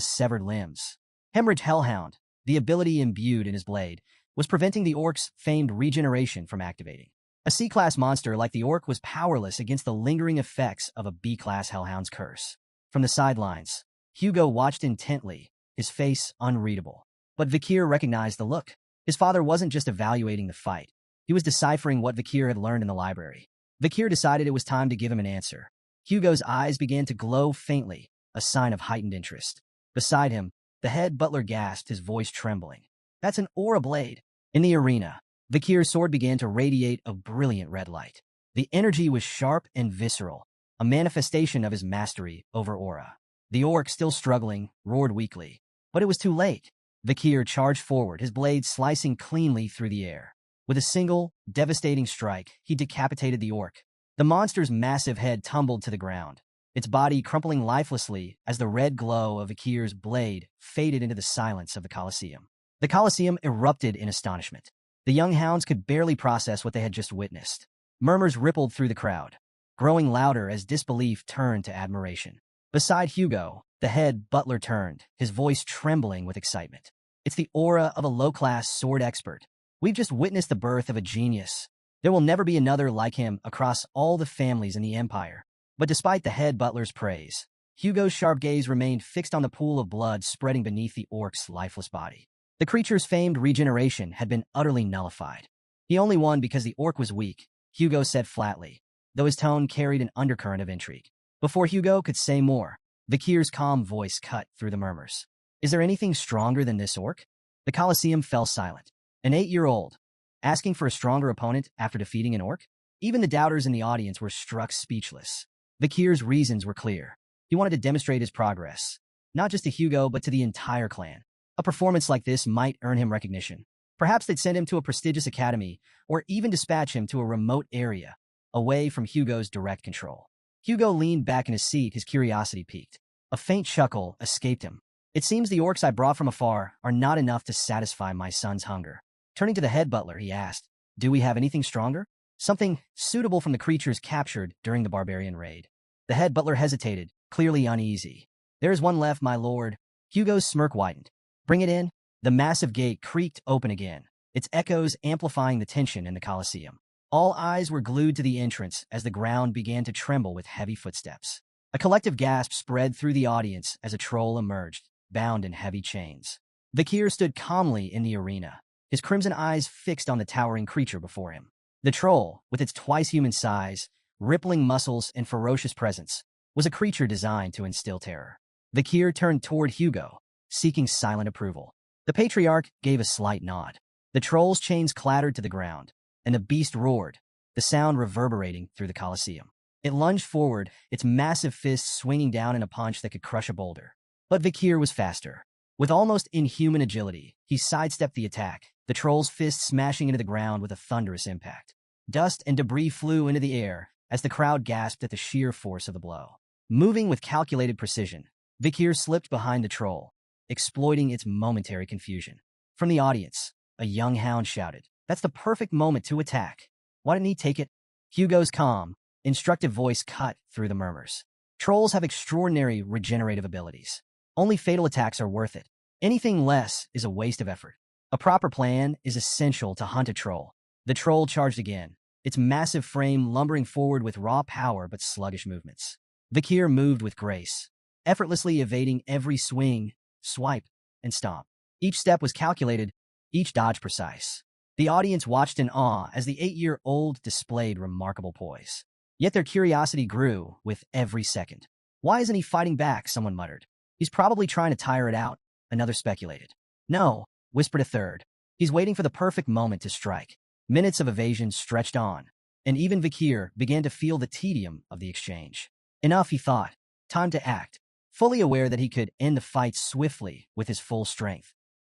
severed limbs. Hemorrhage Hellhound, the ability imbued in his blade, was preventing the orc's famed regeneration from activating. A C-class monster like the orc was powerless against the lingering effects of a B-class Hellhound's curse. From the sidelines, Hugo watched intently, his face unreadable. But Vikir recognized the look. His father wasn't just evaluating the fight. He was deciphering what Vikir had learned in the library. Vikir decided it was time to give him an answer. Hugo's eyes began to glow faintly, a sign of heightened interest. Beside him, the head butler gasped, his voice trembling. That's an aura blade. In the arena, Vikir's sword began to radiate a brilliant red light. The energy was sharp and visceral, a manifestation of his mastery over aura. The orc, still struggling, roared weakly. But it was too late. Vikir charged forward, his blade slicing cleanly through the air. With a single, devastating strike, he decapitated the orc. The monster's massive head tumbled to the ground, its body crumpling lifelessly as the red glow of Vikir's blade faded into the silence of the Colosseum. The Colosseum erupted in astonishment. The young hounds could barely process what they had just witnessed. Murmurs rippled through the crowd, growing louder as disbelief turned to admiration. Beside Hugo, the head butler turned, his voice trembling with excitement. It's the aura of a low-class sword expert. We've just witnessed the birth of a genius. There will never be another like him across all the families in the Empire. But despite the head butler's praise, Hugo's sharp gaze remained fixed on the pool of blood spreading beneath the orc's lifeless body. The creature's famed regeneration had been utterly nullified. He only won because the orc was weak, Hugo said flatly, though his tone carried an undercurrent of intrigue. Before Hugo could say more, Vikir's calm voice cut through the murmurs. Is there anything stronger than this orc? The Colosseum fell silent. An 8-year-old, asking for a stronger opponent after defeating an orc? Even the doubters in the audience were struck speechless. Vikir's reasons were clear. He wanted to demonstrate his progress, not just to Hugo but to the entire clan. A performance like this might earn him recognition. Perhaps they'd send him to a prestigious academy, or even dispatch him to a remote area, away from Hugo's direct control. Hugo leaned back in his seat, his curiosity piqued. A faint chuckle escaped him. It seems the orcs I brought from afar are not enough to satisfy my son's hunger. Turning to the head butler, he asked, do we have anything stronger? Something suitable from the creatures captured during the barbarian raid. The head butler hesitated, clearly uneasy. There is one left, my lord. Hugo's smirk widened. Bring it in. The massive gate creaked open again, its echoes amplifying the tension in the Colosseum. All eyes were glued to the entrance as the ground began to tremble with heavy footsteps. A collective gasp spread through the audience as a troll emerged, bound in heavy chains. Vikir stood calmly in the arena, his crimson eyes fixed on the towering creature before him. The troll, with its twice-human size, rippling muscles, and ferocious presence, was a creature designed to instill terror. Vikir turned toward Hugo, seeking silent approval. The patriarch gave a slight nod. The troll's chains clattered to the ground, and the beast roared, the sound reverberating through the Colosseum. It lunged forward, its massive fists swinging down in a punch that could crush a boulder. But Vikir was faster. With almost inhuman agility, he sidestepped the attack, the troll's fist smashing into the ground with a thunderous impact. Dust and debris flew into the air as the crowd gasped at the sheer force of the blow. Moving with calculated precision, Vikir slipped behind the troll, exploiting its momentary confusion. From the audience, a young hound shouted, "That's the perfect moment to attack. Why didn't he take it?" Hugo's calm, instructive voice cut through the murmurs. Trolls have extraordinary regenerative abilities. Only fatal attacks are worth it. Anything less is a waste of effort. A proper plan is essential to hunt a troll. The troll charged again, its massive frame lumbering forward with raw power but sluggish movements. Vikir moved with grace, effortlessly evading every swing, swipe, and stomp. Each step was calculated, each dodge precise. The audience watched in awe as the 8-year-old displayed remarkable poise. Yet their curiosity grew with every second. "Why isn't he fighting back?" someone muttered. "He's probably trying to tire it out," another speculated. "No," whispered a third. "He's waiting for the perfect moment to strike." Minutes of evasion stretched on, and even Vikir began to feel the tedium of the exchange. Enough, he thought. Time to act. Fully aware that he could end the fight swiftly with his full strength,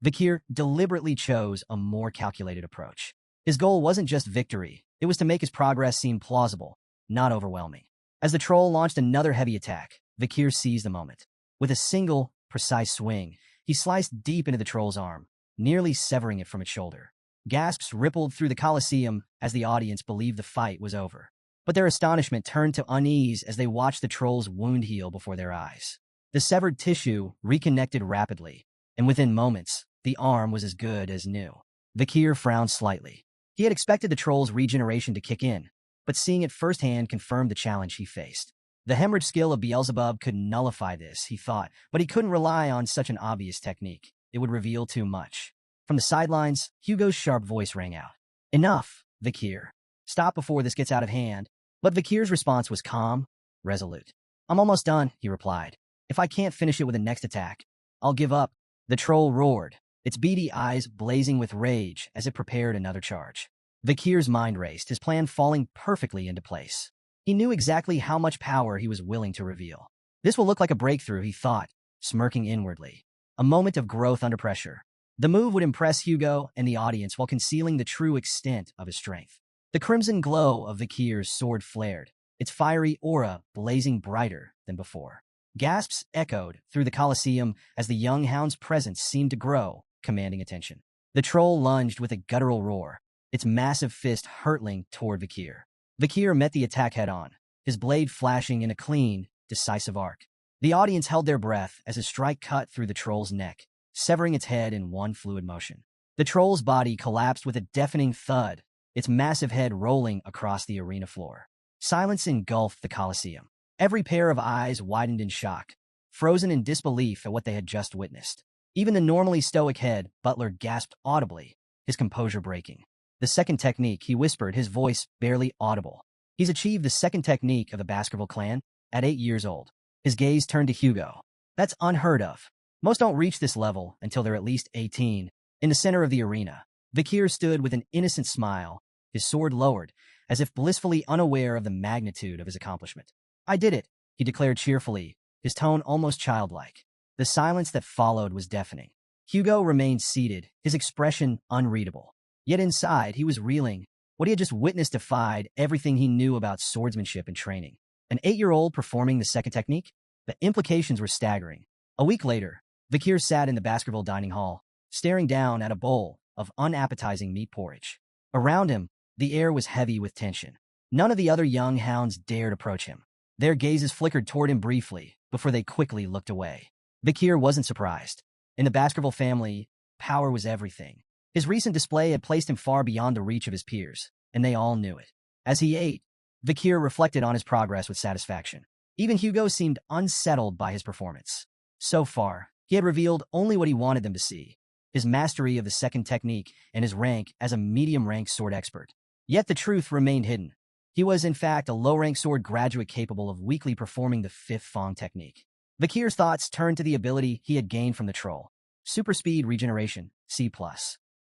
Vikir deliberately chose a more calculated approach. His goal wasn't just victory, it was to make his progress seem plausible, not overwhelming. As the troll launched another heavy attack, Vikir seized the moment. With a single, precise swing, he sliced deep into the troll's arm, nearly severing it from its shoulder. Gasps rippled through the Colosseum as the audience believed the fight was over. But their astonishment turned to unease as they watched the troll's wound heal before their eyes. The severed tissue reconnected rapidly, and within moments, the arm was as good as new. Vikir frowned slightly. He had expected the troll's regeneration to kick in, but seeing it firsthand confirmed the challenge he faced. The hemorrhage skill of Beelzebub could nullify this, he thought, but he couldn't rely on such an obvious technique. It would reveal too much. From the sidelines, Hugo's sharp voice rang out. "Enough, Vikir. Stop before this gets out of hand." But Vikir's response was calm, resolute. "I'm almost done," he replied. "If I can't finish it with the next attack, I'll give up." The troll roared, its beady eyes blazing with rage as it prepared another charge. Vikir's mind raced, his plan falling perfectly into place. He knew exactly how much power he was willing to reveal. This will look like a breakthrough, he thought, smirking inwardly. A moment of growth under pressure. The move would impress Hugo and the audience while concealing the true extent of his strength. The crimson glow of Vikir's sword flared, its fiery aura blazing brighter than before. Gasps echoed through the Colosseum as the young hound's presence seemed to grow, commanding attention. The troll lunged with a guttural roar, its massive fist hurtling toward Vikir. Vikir met the attack head-on, his blade flashing in a clean, decisive arc. The audience held their breath as his strike cut through the troll's neck, severing its head in one fluid motion. The troll's body collapsed with a deafening thud, its massive head rolling across the arena floor. Silence engulfed the Colosseum. Every pair of eyes widened in shock, frozen in disbelief at what they had just witnessed. Even the normally stoic head butler gasped audibly, his composure breaking. "The second technique," he whispered, his voice barely audible. "He's achieved the second technique of the Baskerville clan at 8 years old." His gaze turned to Hugo. "That's unheard of. Most don't reach this level until they're at least 18. In the center of the arena, Vikir stood with an innocent smile, his sword lowered, as if blissfully unaware of the magnitude of his accomplishment. "I did it," he declared cheerfully, his tone almost childlike. The silence that followed was deafening. Hugo remained seated, his expression unreadable. Yet inside, he was reeling. What he had just witnessed defied everything he knew about swordsmanship and training. An 8-year-old performing the second technique? The implications were staggering. A week later, Vikir sat in the Baskerville dining hall, staring down at a bowl of unappetizing meat porridge. Around him, the air was heavy with tension. None of the other young hounds dared approach him. Their gazes flickered toward him briefly, before they quickly looked away. Vikir wasn't surprised. In the Baskerville family, power was everything. His recent display had placed him far beyond the reach of his peers, and they all knew it. As he ate, Vikir reflected on his progress with satisfaction. Even Hugo seemed unsettled by his performance. So far, he had revealed only what he wanted them to see, his mastery of the second technique and his rank as a medium-ranked sword expert. Yet the truth remained hidden. He was, in fact, a low-ranked sword graduate capable of weakly performing the fifth Fong technique. Vikir's thoughts turned to the ability he had gained from the troll. Super speed regeneration, C+.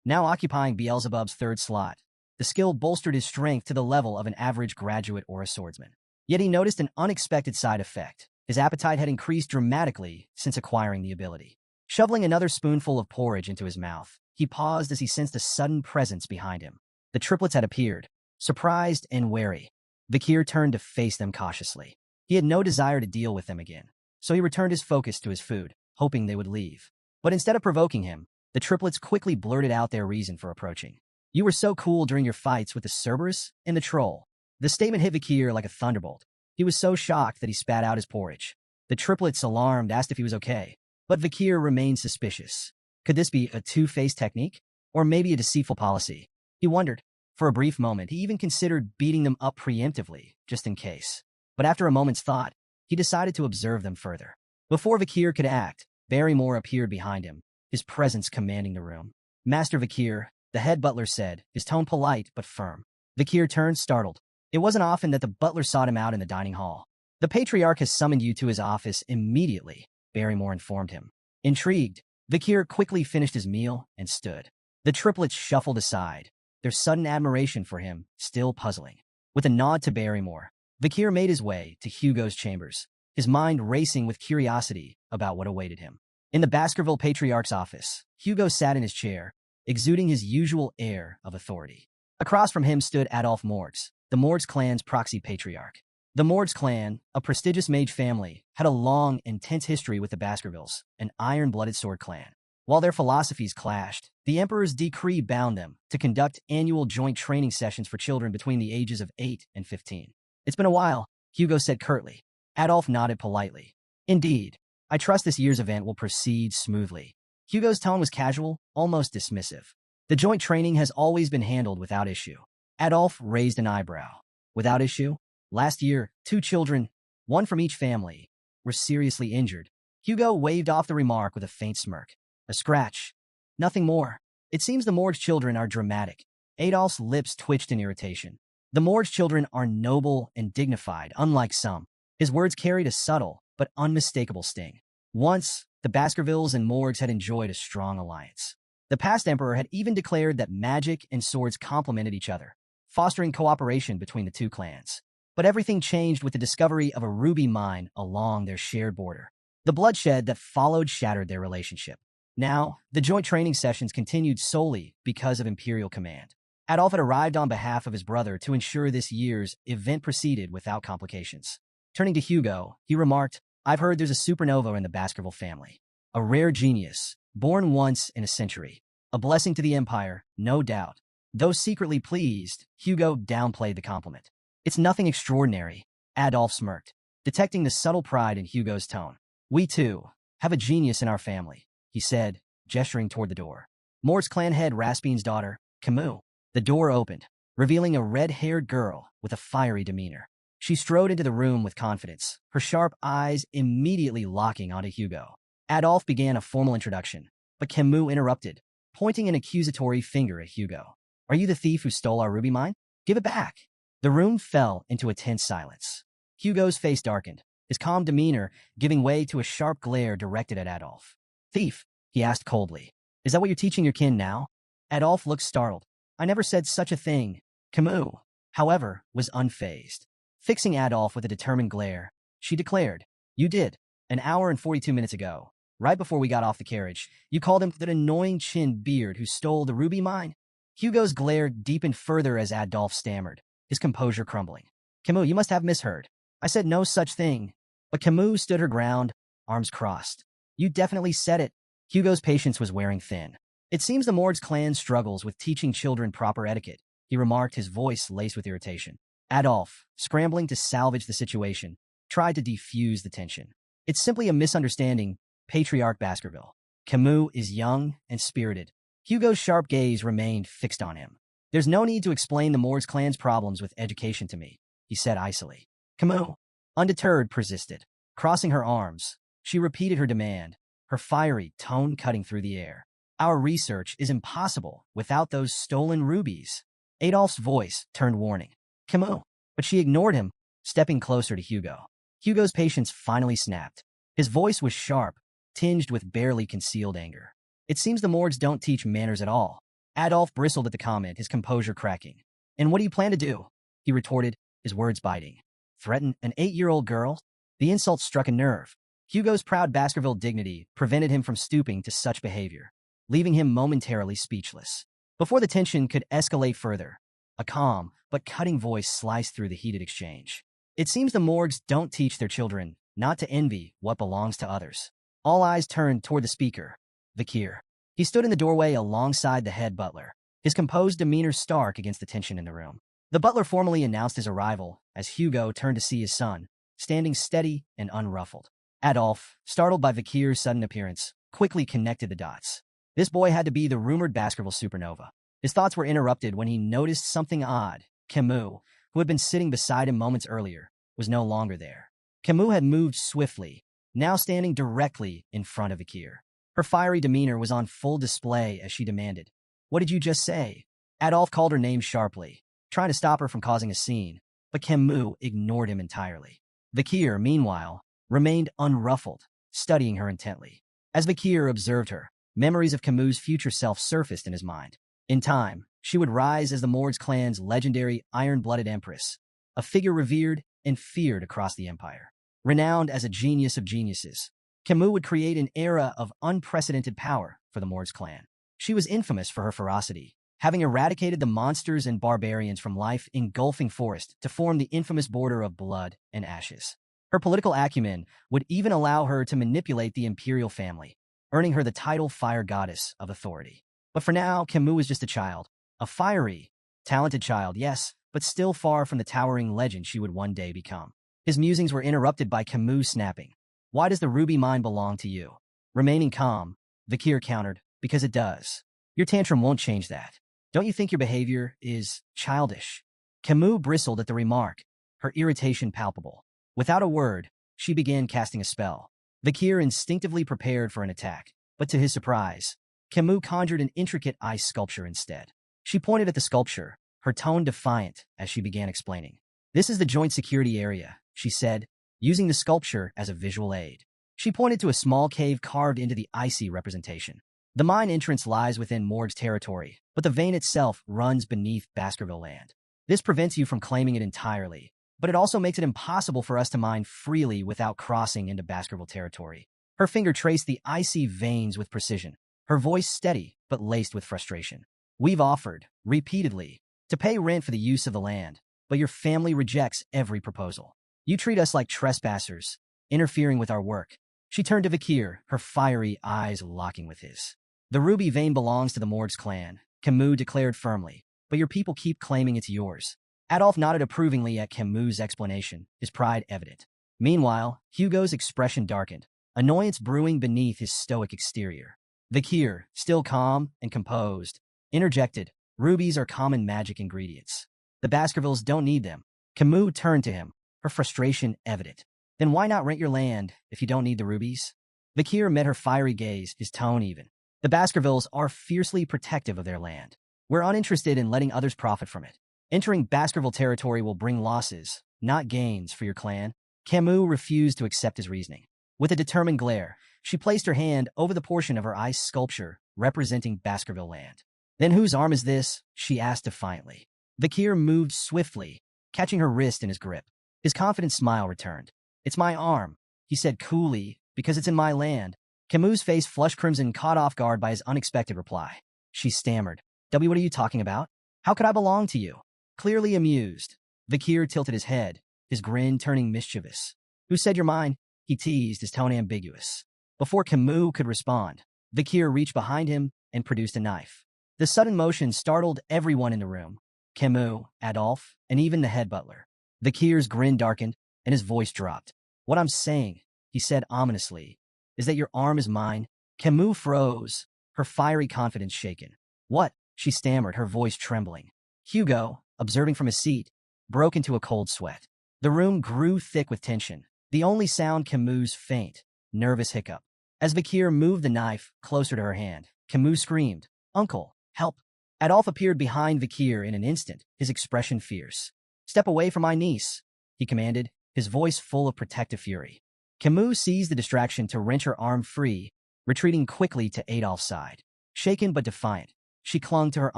now occupying Beelzebub's third slot. The skill bolstered his strength to the level of an average graduate or a swordsman. Yet he noticed an unexpected side effect. His appetite had increased dramatically since acquiring the ability. Shoveling another spoonful of porridge into his mouth, he paused as he sensed a sudden presence behind him. The triplets had appeared, surprised and wary. Vikir turned to face them cautiously. He had no desire to deal with them again, so he returned his focus to his food, hoping they would leave. But instead of provoking him, the triplets quickly blurted out their reason for approaching. "You were so cool during your fights with the Cerberus and the Troll." The statement hit Vikir like a thunderbolt. He was so shocked that he spat out his porridge. The triplets, alarmed, asked if he was okay, but Vikir remained suspicious. Could this be a two-faced technique? Or maybe a deceitful policy? He wondered. For a brief moment, he even considered beating them up preemptively, just in case. But after a moment's thought, he decided to observe them further. Before Vikir could act, Barrymore appeared behind him, his presence commanding the room. "Master Vikir," the head butler said, his tone polite but firm. Vikir turned, startled. It wasn't often that the butler sought him out in the dining hall. "The Patriarch has summoned you to his office immediately," Barrymore informed him. Intrigued, Vikir quickly finished his meal and stood. The triplets shuffled aside, their sudden admiration for him still puzzling. With a nod to Barrymore, Vikir made his way to Hugo's chambers, his mind racing with curiosity about what awaited him. In the Baskerville Patriarch's office, Hugo sat in his chair, exuding his usual air of authority. Across from him stood Adolphe Morgs, the Morgs clan's proxy patriarch. The Morgs clan, a prestigious mage family, had a long, intense history with the Baskervilles, an iron-blooded sword clan. While their philosophies clashed, the Emperor's decree bound them to conduct annual joint training sessions for children between the ages of 8 and 15. "It's been a while," Hugo said curtly. Adolphe nodded politely. "Indeed. I trust this year's event will proceed smoothly." Hugo's tone was casual, almost dismissive. "The joint training has always been handled without issue." Adolphe raised an eyebrow. "Without issue? Last year, 2 children, one from each family, were seriously injured." Hugo waved off the remark with a faint smirk. "A scratch. Nothing more. It seems the Morgs children are dramatic." Adolphe's lips twitched in irritation. "The Morgs children are noble and dignified, unlike some." His words carried a subtle but unmistakable sting. Once, the Baskervilles and Morgs had enjoyed a strong alliance. The past emperor had even declared that magic and swords complemented each other, fostering cooperation between the two clans. But everything changed with the discovery of a ruby mine along their shared border. The bloodshed that followed shattered their relationship. Now, the joint training sessions continued solely because of imperial command. Adolphe had arrived on behalf of his brother to ensure this year's event proceeded without complications. Turning to Hugo, he remarked, "I've heard there's a supernova in the Baskerville family. A rare genius, born once in a century. A blessing to the Empire, no doubt." Though secretly pleased, Hugo downplayed the compliment. "It's nothing extraordinary," Adolphe smirked, detecting the subtle pride in Hugo's tone. "We, too, have a genius in our family," he said, gesturing toward the door. Mort's clan head Raspine's daughter, Camus. The door opened, revealing a red-haired girl with a fiery demeanor. She strode into the room with confidence, her sharp eyes immediately locking onto Hugo. Adolphe began a formal introduction, but Camus interrupted, pointing an accusatory finger at Hugo. "Are you the thief who stole our ruby mine? Give it back." The room fell into a tense silence. Hugo's face darkened, his calm demeanor giving way to a sharp glare directed at Adolphe. "Thief?" he asked coldly. "Is that what you're teaching your kin now?" Adolphe looked startled. "I never said such a thing." Camus, however, was unfazed. Fixing Adolphe with a determined glare, she declared, "You did. An hour and 42 minutes ago, right before we got off the carriage, you called him that annoying chin beard who stole the ruby mine." Hugo's glare deepened further as Adolphe stammered, his composure crumbling. "Camus, you must have misheard. I said no such thing." But Camus stood her ground, arms crossed. "You definitely said it." Hugo's patience was wearing thin. "It seems the Mords clan struggles with teaching children proper etiquette," he remarked, his voice laced with irritation. Adolphe, scrambling to salvage the situation, tried to defuse the tension. "It's simply a misunderstanding, Patriarch Baskerville. Camus is young and spirited." Hugo's sharp gaze remained fixed on him. "There's no need to explain the Mords clan's problems with education to me," he said icily. Camus, undeterred, persisted. Crossing her arms, she repeated her demand, her fiery tone cutting through the air. "Our research is impossible without those stolen rubies." Adolphe's voice turned warning. "Camus," but she ignored him, stepping closer to Hugo. Hugo's patience finally snapped. His voice was sharp, tinged with barely concealed anger. "It seems the Mords don't teach manners at all. Adolf bristled at the comment, his composure cracking. And what do you plan to do? He retorted, his words biting. Threaten an 8-year-old girl? The insult struck a nerve. Hugo's proud Baskerville dignity prevented him from stooping to such behavior, leaving him momentarily speechless. Before the tension could escalate further, a calm but cutting voice sliced through the heated exchange. It seems the morgues don't teach their children not to envy what belongs to others. All eyes turned toward the speaker, Vakir. He stood in the doorway alongside the head butler, his composed demeanor stark against the tension in the room. The butler formally announced his arrival as Hugo turned to see his son, standing steady and unruffled. Adolf, startled by Vakir's sudden appearance, quickly connected the dots. This boy had to be the rumored Baskerville supernova. His thoughts were interrupted when he noticed something odd. Camus, who had been sitting beside him moments earlier, was no longer there. Camus had moved swiftly, now standing directly in front of Vakir. Her fiery demeanor was on full display as she demanded, "What did you just say?" Adolf called her name sharply, trying to stop her from causing a scene, but Camus ignored him entirely. Vakir, meanwhile, remained unruffled, studying her intently. As Vakir observed her, memories of Camus' future self surfaced in his mind. In time, she would rise as the Morgues clan's legendary iron-blooded empress, a figure revered and feared across the empire. Renowned as a genius of geniuses, Camus would create an era of unprecedented power for the Morgues clan. She was infamous for her ferocity, having eradicated the monsters and barbarians from life-engulfing forest to form the infamous border of blood and ashes. Her political acumen would even allow her to manipulate the imperial family, earning her the title Fire Goddess of Authority. But for now, Camus was just a child. A fiery, talented child, yes, but still far from the towering legend she would one day become. His musings were interrupted by Camus snapping. "Why does the ruby mine belong to you?" Remaining calm, Vakir countered, "Because it does. Your tantrum won't change that. Don't you think your behavior is childish?" Camus bristled at the remark, her irritation palpable. Without a word, she began casting a spell. Vakir instinctively prepared for an attack, but to his surprise, Camus conjured an intricate ice sculpture instead. She pointed at the sculpture, her tone defiant as she began explaining. "This is the joint security area," she said, using the sculpture as a visual aid. She pointed to a small cave carved into the icy representation. The mine entrance lies within Morgue's territory, but the vein itself runs beneath Baskerville land. This prevents you from claiming it entirely, but it also makes it impossible for us to mine freely without crossing into Baskerville territory. Her finger traced the icy veins with precision, her voice steady but laced with frustration. "We've offered, repeatedly, to pay rent for the use of the land, but your family rejects every proposal. You treat us like trespassers, interfering with our work." She turned to Vakir, her fiery eyes locking with his. "The ruby vein belongs to the Morgues clan," Camus declared firmly, "but your people keep claiming it's yours." Adolf nodded approvingly at Camus' explanation, his pride evident. Meanwhile, Hugo's expression darkened, annoyance brewing beneath his stoic exterior. Vakir, still calm and composed, interjected, "Rubies are common magic ingredients. The Baskervilles don't need them." Camus turned to him, her frustration evident. "Then why not rent your land if you don't need the rubies?" Vakir met her fiery gaze, his tone even. "The Baskervilles are fiercely protective of their land. We're uninterested in letting others profit from it. Entering Baskerville territory will bring losses, not gains, for your clan." Camus refused to accept his reasoning. With a determined glare, she placed her hand over the portion of her ice sculpture representing Baskerville land. "Then whose arm is this?" she asked defiantly. Vakir moved swiftly, catching her wrist in his grip. His confident smile returned. "It's my arm," he said coolly, "because it's in my land." Camus' face flushed crimson, caught off guard by his unexpected reply. She stammered, "What are you talking about? How could I belong to you?" Clearly amused, Vakir tilted his head, his grin turning mischievous. "Who said you're mine?" he teased, his tone ambiguous. Before Camus could respond, Vakir reached behind him and produced a knife. The sudden motion startled everyone in the room, Camus, Adolf, and even the head butler. Vakir's grin darkened, and his voice dropped. "What I'm saying," he said ominously, "is that your arm is mine." Camus froze, her fiery confidence shaken. "What?" she stammered, her voice trembling. Hugo, observing from his seat, broke into a cold sweat. The room grew thick with tension, the only sound Camus' faint, nervous hiccup. As Vakir moved the knife closer to her hand, Camus screamed, "Uncle, help!" Adolf appeared behind Vakir in an instant, his expression fierce. "Step away from my niece," he commanded, his voice full of protective fury. Camus seized the distraction to wrench her arm free, retreating quickly to Adolf's side. Shaken but defiant, She clung to her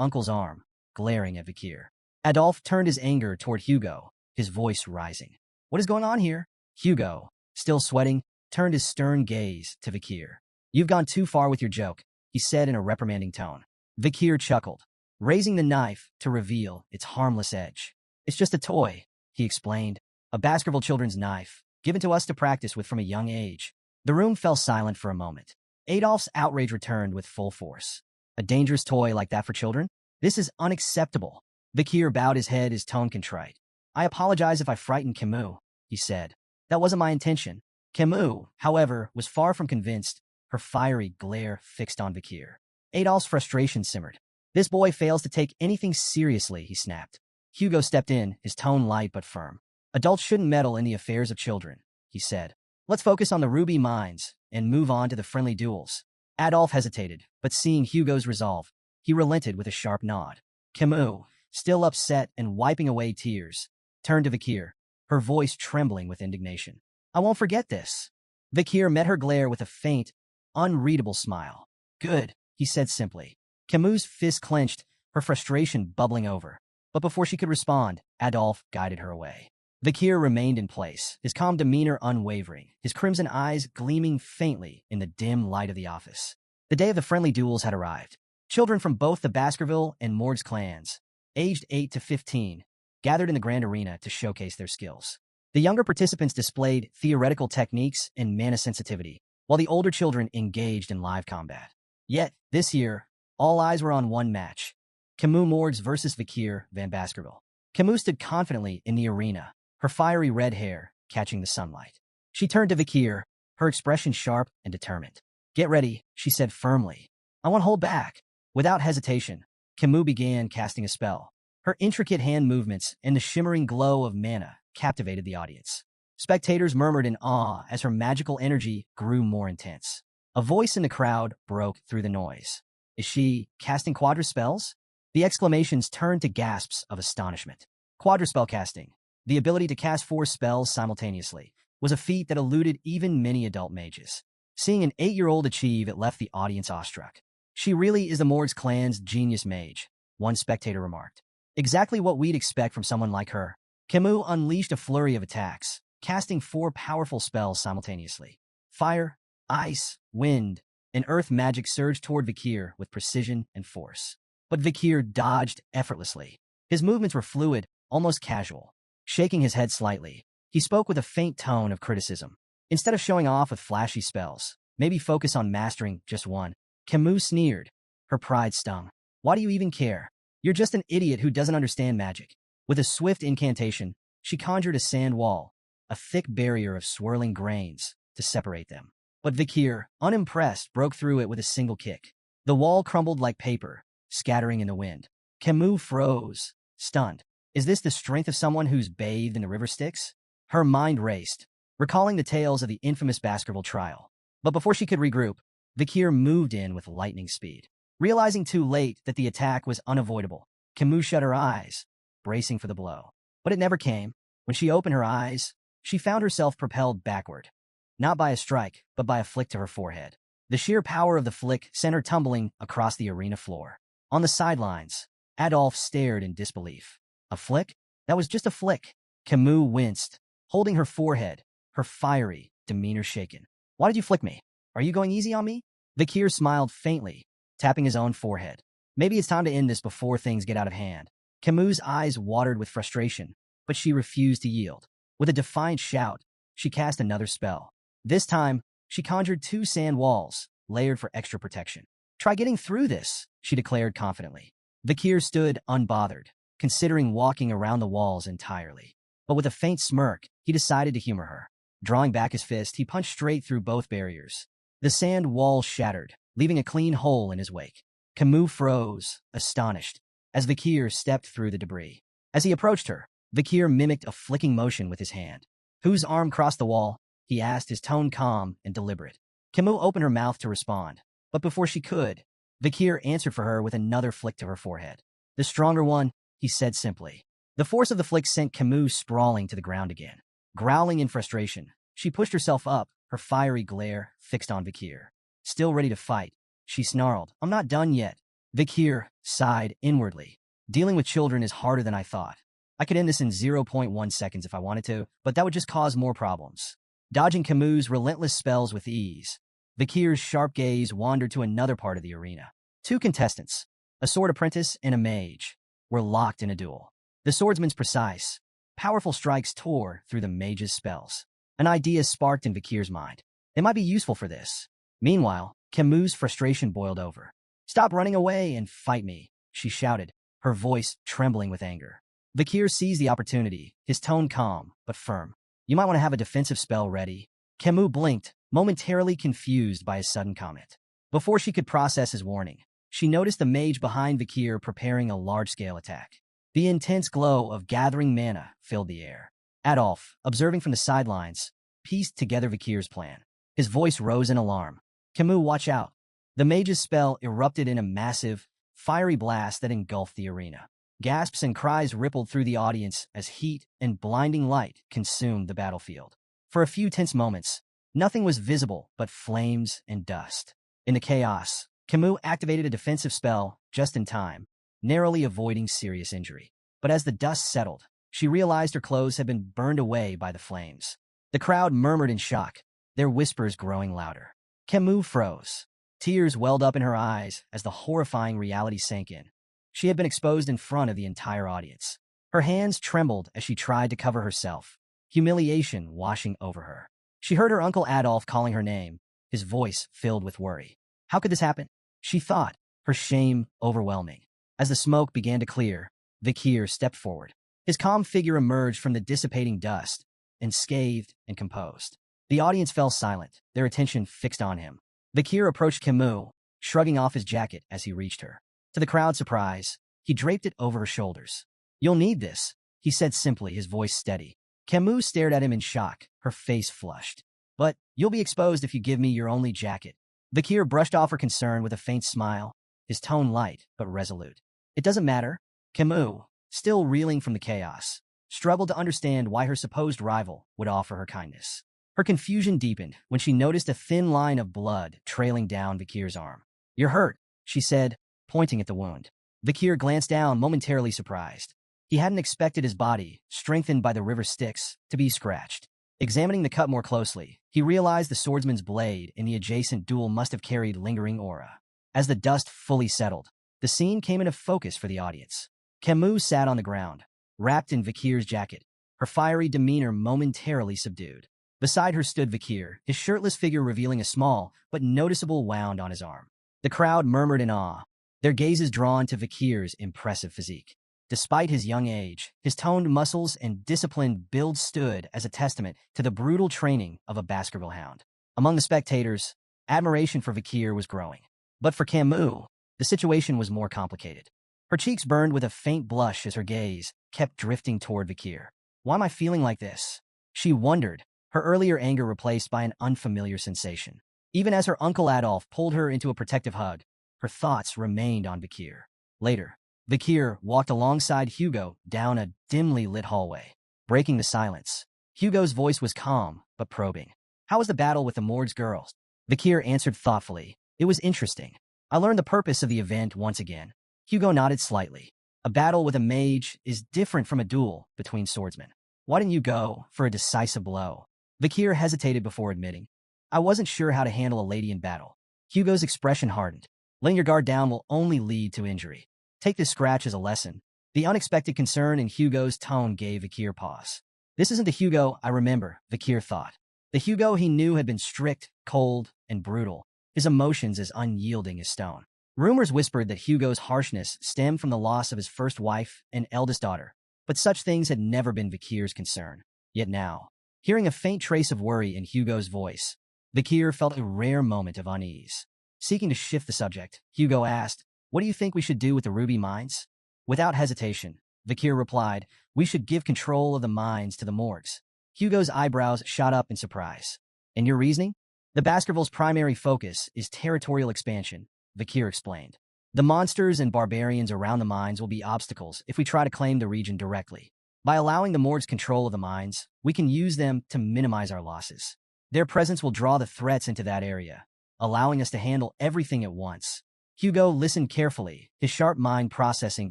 uncle's arm, glaring at Vikir. Adolphe turned his anger toward Hugo, his voice rising. What is going on here? Hugo, still sweating, turned his stern gaze to Vikir. You've gone too far with your joke, he said in a reprimanding tone. Vikir chuckled, raising the knife to reveal its harmless edge. It's just a toy, he explained, a Baskerville children's knife, given to us to practice with from a young age. The room fell silent for a moment. Adolphe's outrage returned with full force. A dangerous toy like that for children? This is unacceptable. Vikir bowed his head, his tone contrite. I apologize if I frightened Camus, he said. That wasn't my intention. Camus, however, was far from convinced, her fiery glare fixed on Vikir. Adolphe's frustration simmered. This boy fails to take anything seriously, he snapped. Hugo stepped in, his tone light but firm. Adults shouldn't meddle in the affairs of children, he said. Let's focus on the ruby mines and move on to the friendly duels. Adolphe hesitated, but seeing Hugo's resolve, he relented with a sharp nod. Camus, still upset and wiping away tears, turned to Vikir, her voice trembling with indignation. I won't forget this. Vikir met her glare with a faint, unreadable smile. Good, he said simply. Camus' fist clenched, her frustration bubbling over. But before she could respond, Adolphe guided her away. Vikir remained in place, his calm demeanor unwavering, his crimson eyes gleaming faintly in the dim light of the office. The day of the friendly duels had arrived. Children from both the Baskerville and Morgs clans, aged 8 to 15, gathered in the grand arena to showcase their skills. The younger participants displayed theoretical techniques and mana sensitivity, while the older children engaged in live combat. Yet, this year, all eyes were on one match. Camus Morgs versus Vikir van Baskerville. Camus stood confidently in the arena, her fiery red hair catching the sunlight. She turned to Vikir, her expression sharp and determined. Get ready, she said firmly. I won't hold back. Without hesitation, Camus began casting a spell. Her intricate hand movements and the shimmering glow of mana captivated the audience. Spectators murmured in awe as her magical energy grew more intense. A voice in the crowd broke through the noise. Is she casting quadruspells? The exclamations turned to gasps of astonishment. Quadruspell casting, the ability to cast 4 spells simultaneously, was a feat that eluded even many adult mages. Seeing an 8-year-old achieve it left the audience awestruck. She really is the Morgs clan's genius mage, one spectator remarked. Exactly what we'd expect from someone like her. Camus unleashed a flurry of attacks, casting 4 powerful spells simultaneously. Fire, ice, wind, and earth magic surged toward Vikir with precision and force. But Vikir dodged effortlessly. His movements were fluid, almost casual. Shaking his head slightly, he spoke with a faint tone of criticism. Instead of showing off with flashy spells, maybe focus on mastering just one. Camus sneered. Her pride stung. Why do you even care? You're just an idiot who doesn't understand magic. With a swift incantation, she conjured a sand wall, a thick barrier of swirling grains, to separate them. But Vikir, unimpressed, broke through it with a single kick. The wall crumbled like paper, scattering in the wind. Camus froze, stunned. Is this the strength of someone who's bathed in the river Styx? Her mind raced, recalling the tales of the infamous Baskerville trial. But before she could regroup, Vikir moved in with lightning speed. Realizing too late that the attack was unavoidable, Camus shut her eyes, bracing for the blow. But it never came. When she opened her eyes, she found herself propelled backward. Not by a strike, but by a flick to her forehead. The sheer power of the flick sent her tumbling across the arena floor. On the sidelines, Adolphe stared in disbelief. A flick? That was just a flick. Camus winced, holding her forehead, her fiery demeanor shaken. Why did you flick me? Are you going easy on me? Vikir smiled faintly, tapping his own forehead. Maybe it's time to end this before things get out of hand. Camus' eyes watered with frustration, but she refused to yield. With a defiant shout, she cast another spell. This time, she conjured 2 sand walls, layered for extra protection. Try getting through this, she declared confidently. Vikir stood unbothered, considering walking around the walls entirely. But with a faint smirk, he decided to humor her. Drawing back his fist, he punched straight through both barriers. The sand wall shattered, leaving a clean hole in his wake. Camus froze, astonished, as Vikir stepped through the debris. As he approached her, Vikir mimicked a flicking motion with his hand. Whose arm crossed the wall? He asked, his tone calm and deliberate. Camus opened her mouth to respond, but before she could, Vikir answered for her with another flick to her forehead. The stronger one, he said simply. The force of the flick sent Camus sprawling to the ground again. Growling in frustration, she pushed herself up, her fiery glare fixed on Vikir. Still ready to fight, she snarled, I'm not done yet. Vikir sighed inwardly. Dealing with children is harder than I thought. I could end this in zero point 0.1 seconds if I wanted to, but that would just cause more problems. Dodging Camus' relentless spells with ease, Vikir's sharp gaze wandered to another part of the arena. Two contestants, a sword apprentice and a mage, were locked in a duel. The swordsman's precise, powerful strikes tore through the mage's spells. An idea sparked in Vikir's mind. They might be useful for this. Meanwhile, Camus' frustration boiled over. "Stop running away and fight me," she shouted, her voice trembling with anger. Vikir seized the opportunity, his tone calm but firm. "You might want to have a defensive spell ready." Camus blinked, momentarily confused by his sudden comment. Before she could process his warning, she noticed the mage behind Vikir preparing a large-scale attack. The intense glow of gathering mana filled the air. Adolf, observing from the sidelines, pieced together Vikir's plan. His voice rose in alarm. "Camus, watch out." The mage's spell erupted in a massive, fiery blast that engulfed the arena. Gasps and cries rippled through the audience as heat and blinding light consumed the battlefield. For a few tense moments, nothing was visible but flames and dust. In the chaos, Camus activated a defensive spell just in time, narrowly avoiding serious injury. But as the dust settled, she realized her clothes had been burned away by the flames. The crowd murmured in shock, their whispers growing louder. Camus froze. Tears welled up in her eyes as the horrifying reality sank in. She had been exposed in front of the entire audience. Her hands trembled as she tried to cover herself, humiliation washing over her. She heard her uncle Adolf calling her name, his voice filled with worry. How could this happen? She thought, her shame overwhelming. As the smoke began to clear, Vikir stepped forward. His calm figure emerged from the dissipating dust, unscathed and composed. The audience fell silent, their attention fixed on him. Vikir approached Camus, shrugging off his jacket as he reached her. To the crowd's surprise, he draped it over her shoulders. "You'll need this," he said simply, his voice steady. Camus stared at him in shock, her face flushed. "But you'll be exposed if you give me your only jacket." Vikir brushed off her concern with a faint smile, his tone light but resolute. "It doesn't matter." Camus, still reeling from the chaos, struggled to understand why her supposed rival would offer her kindness. Her confusion deepened when she noticed a thin line of blood trailing down Vikir's arm. "You're hurt," she said, pointing at the wound. Vikir glanced down, momentarily surprised. He hadn't expected his body, strengthened by the river Styx, to be scratched. Examining the cut more closely, he realized the swordsman's blade in the adjacent duel must have carried lingering aura. As the dust fully settled, the scene came into focus for the audience. Camus sat on the ground, wrapped in Vikir's jacket, her fiery demeanor momentarily subdued. Beside her stood Vikir, his shirtless figure revealing a small but noticeable wound on his arm. The crowd murmured in awe, their gazes drawn to Vikir's impressive physique. Despite his young age, his toned muscles and disciplined build stood as a testament to the brutal training of a Baskerville hound. Among the spectators, admiration for Vikir was growing. But for Camus, the situation was more complicated. Her cheeks burned with a faint blush as her gaze kept drifting toward Vikir. "Why am I feeling like this?" she wondered, her earlier anger replaced by an unfamiliar sensation. Even as her uncle Adolf pulled her into a protective hug, her thoughts remained on Vikir. Later, Vikir walked alongside Hugo down a dimly lit hallway, breaking the silence. Hugo's voice was calm but probing. "How was the battle with the Morg's girls?" Vikir answered thoughtfully. "It was interesting. I learned the purpose of the event once again." Hugo nodded slightly. "A battle with a mage is different from a duel between swordsmen. Why didn't you go for a decisive blow?" Vikir hesitated before admitting. "I wasn't sure how to handle a lady in battle." Hugo's expression hardened. "Letting your guard down will only lead to injury. Take this scratch as a lesson." The unexpected concern in Hugo's tone gave Vikir pause. This isn't the Hugo I remember, Vikir thought. The Hugo he knew had been strict, cold, and brutal, his emotions as unyielding as stone. Rumors whispered that Hugo's harshness stemmed from the loss of his first wife and eldest daughter, but such things had never been Vikir's concern. Yet now, hearing a faint trace of worry in Hugo's voice, Vikir felt a rare moment of unease. Seeking to shift the subject, Hugo asked, "What do you think we should do with the ruby mines?" Without hesitation, Vikir replied, "We should give control of the mines to the Morgs." Hugo's eyebrows shot up in surprise. "And your reasoning?" "The Baskervilles' primary focus is territorial expansion," Vikir explained. "The monsters and barbarians around the mines will be obstacles if we try to claim the region directly. By allowing the Morgs control of the mines, we can use them to minimize our losses. Their presence will draw the threats into that area, allowing us to handle everything at once." Hugo listened carefully, his sharp mind processing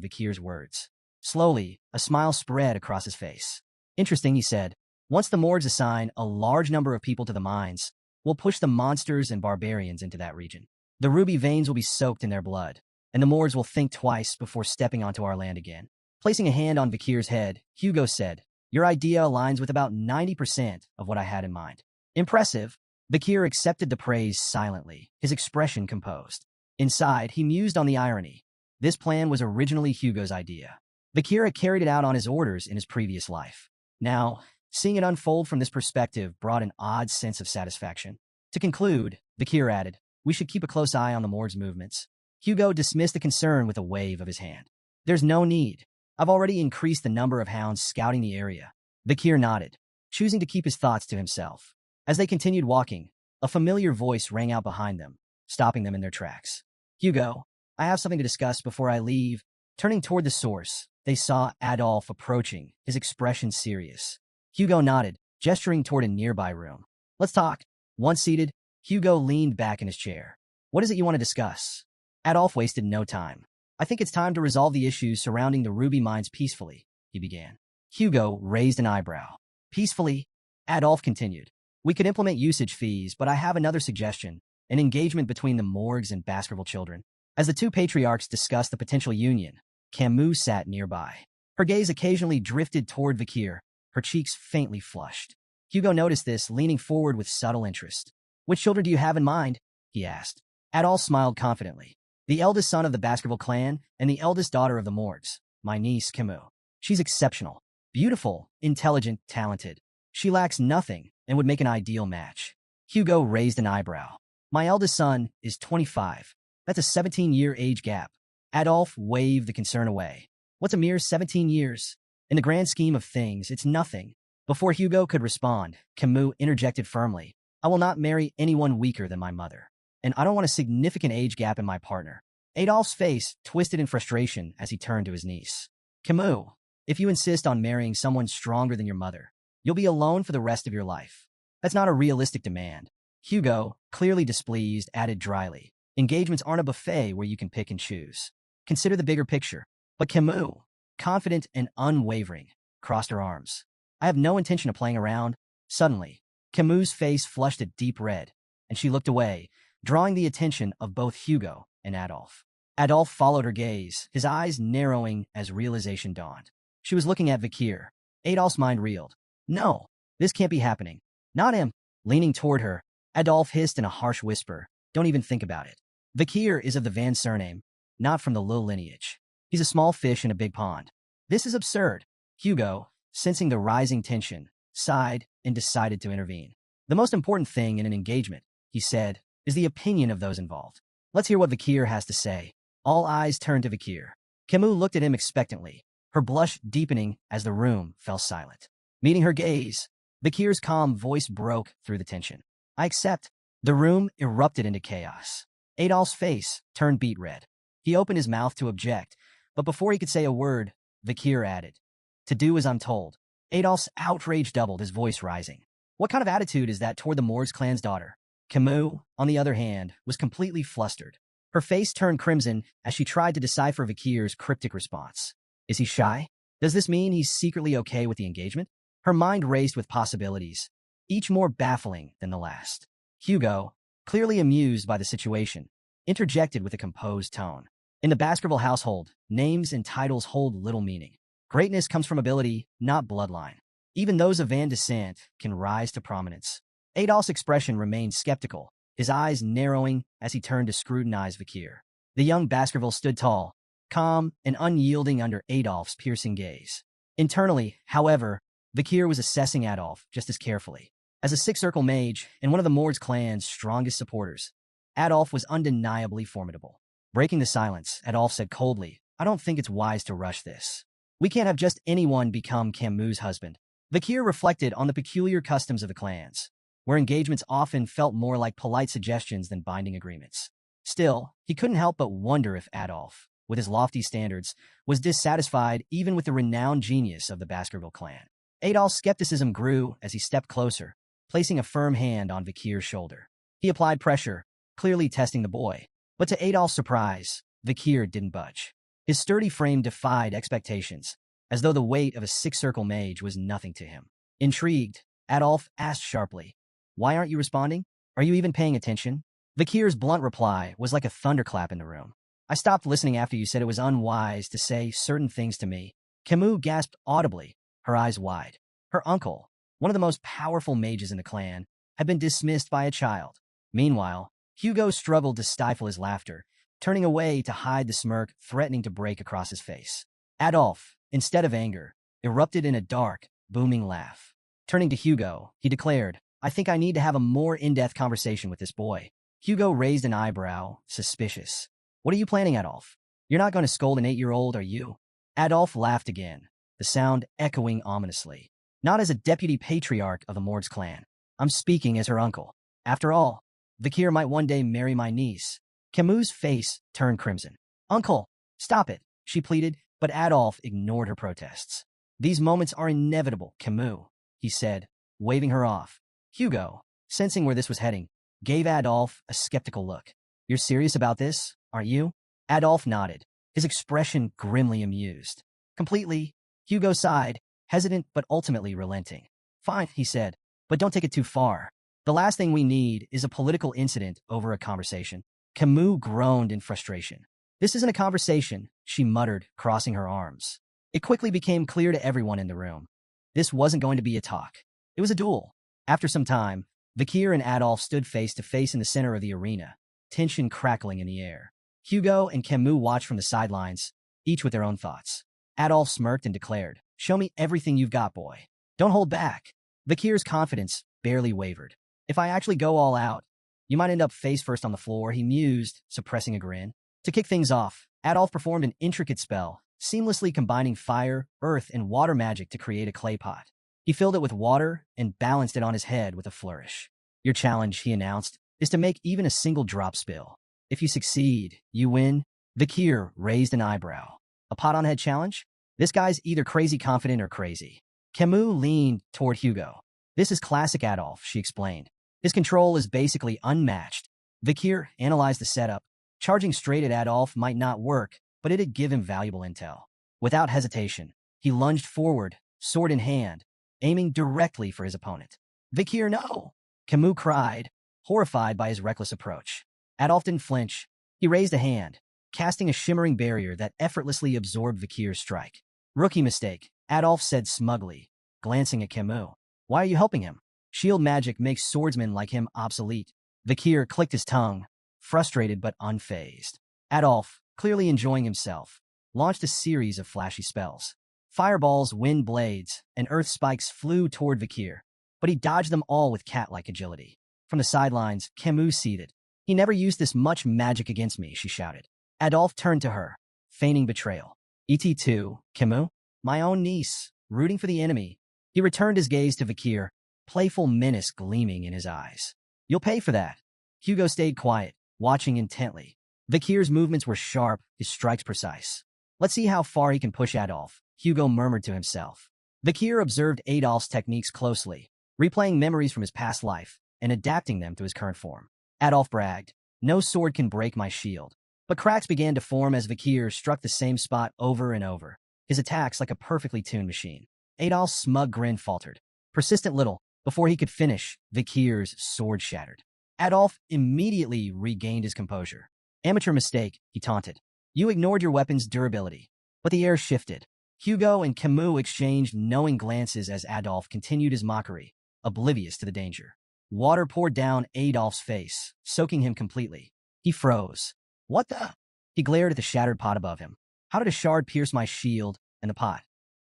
Vikir's words. Slowly, a smile spread across his face. Interesting, he said. Once the Mords assign a large number of people to the mines, we'll push the monsters and barbarians into that region. The ruby veins will be soaked in their blood, and the Mords will think twice before stepping onto our land again. Placing a hand on Vikir's head, Hugo said, "Your idea aligns with about 90% of what I had in mind." Impressive. Vikir accepted the praise silently, his expression composed. Inside, he mused on the irony. This plan was originally Hugo's idea. Vikir had carried it out on his orders in his previous life. Now, seeing it unfold from this perspective brought an odd sense of satisfaction. To conclude, Vikir added, "We should keep a close eye on the Mord's movements." Hugo dismissed the concern with a wave of his hand. "There's no need. I've already increased the number of hounds scouting the area." Vikir nodded, choosing to keep his thoughts to himself. As they continued walking, a familiar voice rang out behind them, stopping them in their tracks. "Hugo, I have something to discuss before I leave." Turning toward the source, they saw Adolf approaching, his expression serious. Hugo nodded, gesturing toward a nearby room. "Let's talk." Once seated, Hugo leaned back in his chair. "What is it you want to discuss?" Adolf wasted no time. "I think it's time to resolve the issues surrounding the ruby mines peacefully," he began. Hugo raised an eyebrow. "Peacefully?" Adolf continued. "We could implement usage fees, but I have another suggestion, an engagement between the Morgs and Baskerville children." As the two patriarchs discussed the potential union, Camus sat nearby. Her gaze occasionally drifted toward Vikir, her cheeks faintly flushed. Hugo noticed this, leaning forward with subtle interest. "Which children do you have in mind?" he asked. Adolf smiled confidently. "The eldest son of the Baskerville clan and the eldest daughter of the Morgs, my niece Camus. She's exceptional, beautiful, intelligent, talented. She lacks nothing and would make an ideal match." Hugo raised an eyebrow. "My eldest son is 25. That's a 17-year age gap." Adolf waved the concern away. "What's a mere 17 years? In the grand scheme of things, it's nothing." Before Hugo could respond, Camus interjected firmly, "I will not marry anyone weaker than my mother. And I don't want a significant age gap in my partner." Adolf's face twisted in frustration as he turned to his niece. "Camus, if you insist on marrying someone stronger than your mother, you'll be alone for the rest of your life. That's not a realistic demand." Hugo, clearly displeased, added dryly, "Engagements aren't a buffet where you can pick and choose. Consider the bigger picture." But Camus, confident and unwavering, crossed her arms. "I have no intention of playing around." Suddenly, Camus' face flushed a deep red, and she looked away, drawing the attention of both Hugo and Adolf. Adolf followed her gaze, his eyes narrowing as realization dawned. She was looking at Vikir. Adolf's mind reeled. "No, this can't be happening. Not him." Leaning toward her, Adolf hissed in a harsh whisper, "Don't even think about it. Vikir is of the Van surname, not from the Lil lineage. He's a small fish in a big pond. This is absurd." Hugo, sensing the rising tension, sighed and decided to intervene. "The most important thing in an engagement," he said, "is the opinion of those involved. Let's hear what Vikir has to say." All eyes turned to Vikir. Camus looked at him expectantly, her blush deepening as the room fell silent. Meeting her gaze, Vikir's calm voice broke through the tension. "I accept." The room erupted into chaos. Adolf's face turned beet red. He opened his mouth to object, but before he could say a word, Vikir added, "To do as I'm told." Adolf's outrage doubled, his voice rising. "What kind of attitude is that toward the Morgs clan's daughter?" Camus, on the other hand, was completely flustered. Her face turned crimson as she tried to decipher Vikir's cryptic response. Is he shy? Does this mean he's secretly okay with the engagement? Her mind raced with possibilities, each more baffling than the last. Hugo, clearly amused by the situation, interjected with a composed tone. "In the Baskerville household, names and titles hold little meaning. Greatness comes from ability, not bloodline. Even those of Van descent can rise to prominence." Adolf's expression remained skeptical, his eyes narrowing as he turned to scrutinize Vikir. The young Baskerville stood tall, calm and unyielding under Adolf's piercing gaze. Internally, however, Vikir was assessing Adolf just as carefully. As a six-circle mage and one of the Mords clan's strongest supporters, Adolf was undeniably formidable. Breaking the silence, Adolf said coldly, "I don't think it's wise to rush this. We can't have just anyone become Camus' husband." Vikir reflected on the peculiar customs of the clans, where engagements often felt more like polite suggestions than binding agreements. Still, he couldn't help but wonder if Adolf, with his lofty standards, was dissatisfied even with the renowned genius of the Baskerville clan. Adolf's skepticism grew as he stepped closer, placing a firm hand on Vikir's shoulder. He applied pressure, clearly testing the boy. But to Adolf's surprise, Vikir didn't budge. His sturdy frame defied expectations, as though the weight of a six-circle mage was nothing to him. Intrigued, Adolf asked sharply, "Why aren't you responding? Are you even paying attention?" Vikir's blunt reply was like a thunderclap in the room. "I stopped listening after you said it was unwise to say certain things to me." Camus gasped audibly, her eyes wide. Her uncle, one of the most powerful mages in the clan, had been dismissed by a child. Meanwhile, Hugo struggled to stifle his laughter, turning away to hide the smirk threatening to break across his face. Adolf, instead of anger, erupted in a dark, booming laugh. Turning to Hugo, he declared, "I think I need to have a more in-depth conversation with this boy." Hugo raised an eyebrow, suspicious. "What are you planning, Adolf? You're not going to scold an 8-year-old, are you?" Adolf laughed again, the sound echoing ominously. "Not as a deputy patriarch of the Mord's clan. I'm speaking as her uncle. After all, Vikir might one day marry my niece." Camus' face turned crimson. "Uncle, stop it," she pleaded, but Adolf ignored her protests. "These moments are inevitable, Camus," he said, waving her off. Hugo, sensing where this was heading, gave Adolf a skeptical look. "You're serious about this, aren't you?" Adolf nodded, his expression grimly amused. "Completely." Hugo sighed, hesitant but ultimately relenting. "Fine," he said, "but don't take it too far. The last thing we need is a political incident over a conversation." Camus groaned in frustration. "This isn't a conversation," she muttered, crossing her arms. It quickly became clear to everyone in the room. This wasn't going to be a talk. It was a duel. After some time, Vikir and Adolf stood face to face in the center of the arena, tension crackling in the air. Hugo and Camus watched from the sidelines, each with their own thoughts. Adolf smirked and declared, "Show me everything you've got, boy. Don't hold back." Vikir's confidence barely wavered. "If I actually go all out, you might end up face first on the floor," he mused, suppressing a grin. To kick things off, Adolf performed an intricate spell, seamlessly combining fire, earth, and water magic to create a clay pot. He filled it with water and balanced it on his head with a flourish. "Your challenge," he announced, "is to make even a single drop spill. If you succeed, you win." Vikir raised an eyebrow. "A pot-on-head challenge? This guy's either crazy confident or crazy." Camus leaned toward Hugo. "This is classic Adolf," she explained. "His control is basically unmatched." Vikir analyzed the setup. Charging straight at Adolf might not work, but it'd give him valuable intel. Without hesitation, he lunged forward, sword in hand, aiming directly for his opponent. "Vikir, no!" Camus cried, horrified by his reckless approach. Adolf didn't flinch. He raised a hand, casting a shimmering barrier that effortlessly absorbed Vikir's strike. "Rookie mistake," Adolf said smugly, glancing at Camus. "Why are you helping him? Shield magic makes swordsmen like him obsolete." Vikir clicked his tongue, frustrated but unfazed. Adolf, clearly enjoying himself, launched a series of flashy spells. Fireballs, wind blades, and earth spikes flew toward Vikir, but he dodged them all with cat-like agility. From the sidelines, Camus seethed. "He never used this much magic against me," she shouted. Adolf turned to her, feigning betrayal. "Et2, Camus? My own niece, rooting for the enemy." He returned his gaze to Vikir, playful menace gleaming in his eyes. "You'll pay for that." Hugo stayed quiet, watching intently. Vikir's movements were sharp, his strikes precise. "Let's see how far he can push Adolf," Hugo murmured to himself. Vikir observed Adolf's techniques closely, replaying memories from his past life and adapting them to his current form. Adolf bragged, "No sword can break my shield." But cracks began to form as Vikir struck the same spot over and over, his attacks like a perfectly tuned machine. Adolf's smug grin faltered. Persistent little, before he could finish, Vikir's sword shattered. Adolf immediately regained his composure. "Amateur mistake," he taunted. "You ignored your weapon's durability." But the air shifted. Hugo and Camus exchanged knowing glances as Adolf continued his mockery, oblivious to the danger. Water poured down Adolf's face, soaking him completely. He froze. "What the?" He glared at the shattered pot above him. "How did a shard pierce my shield and the pot?"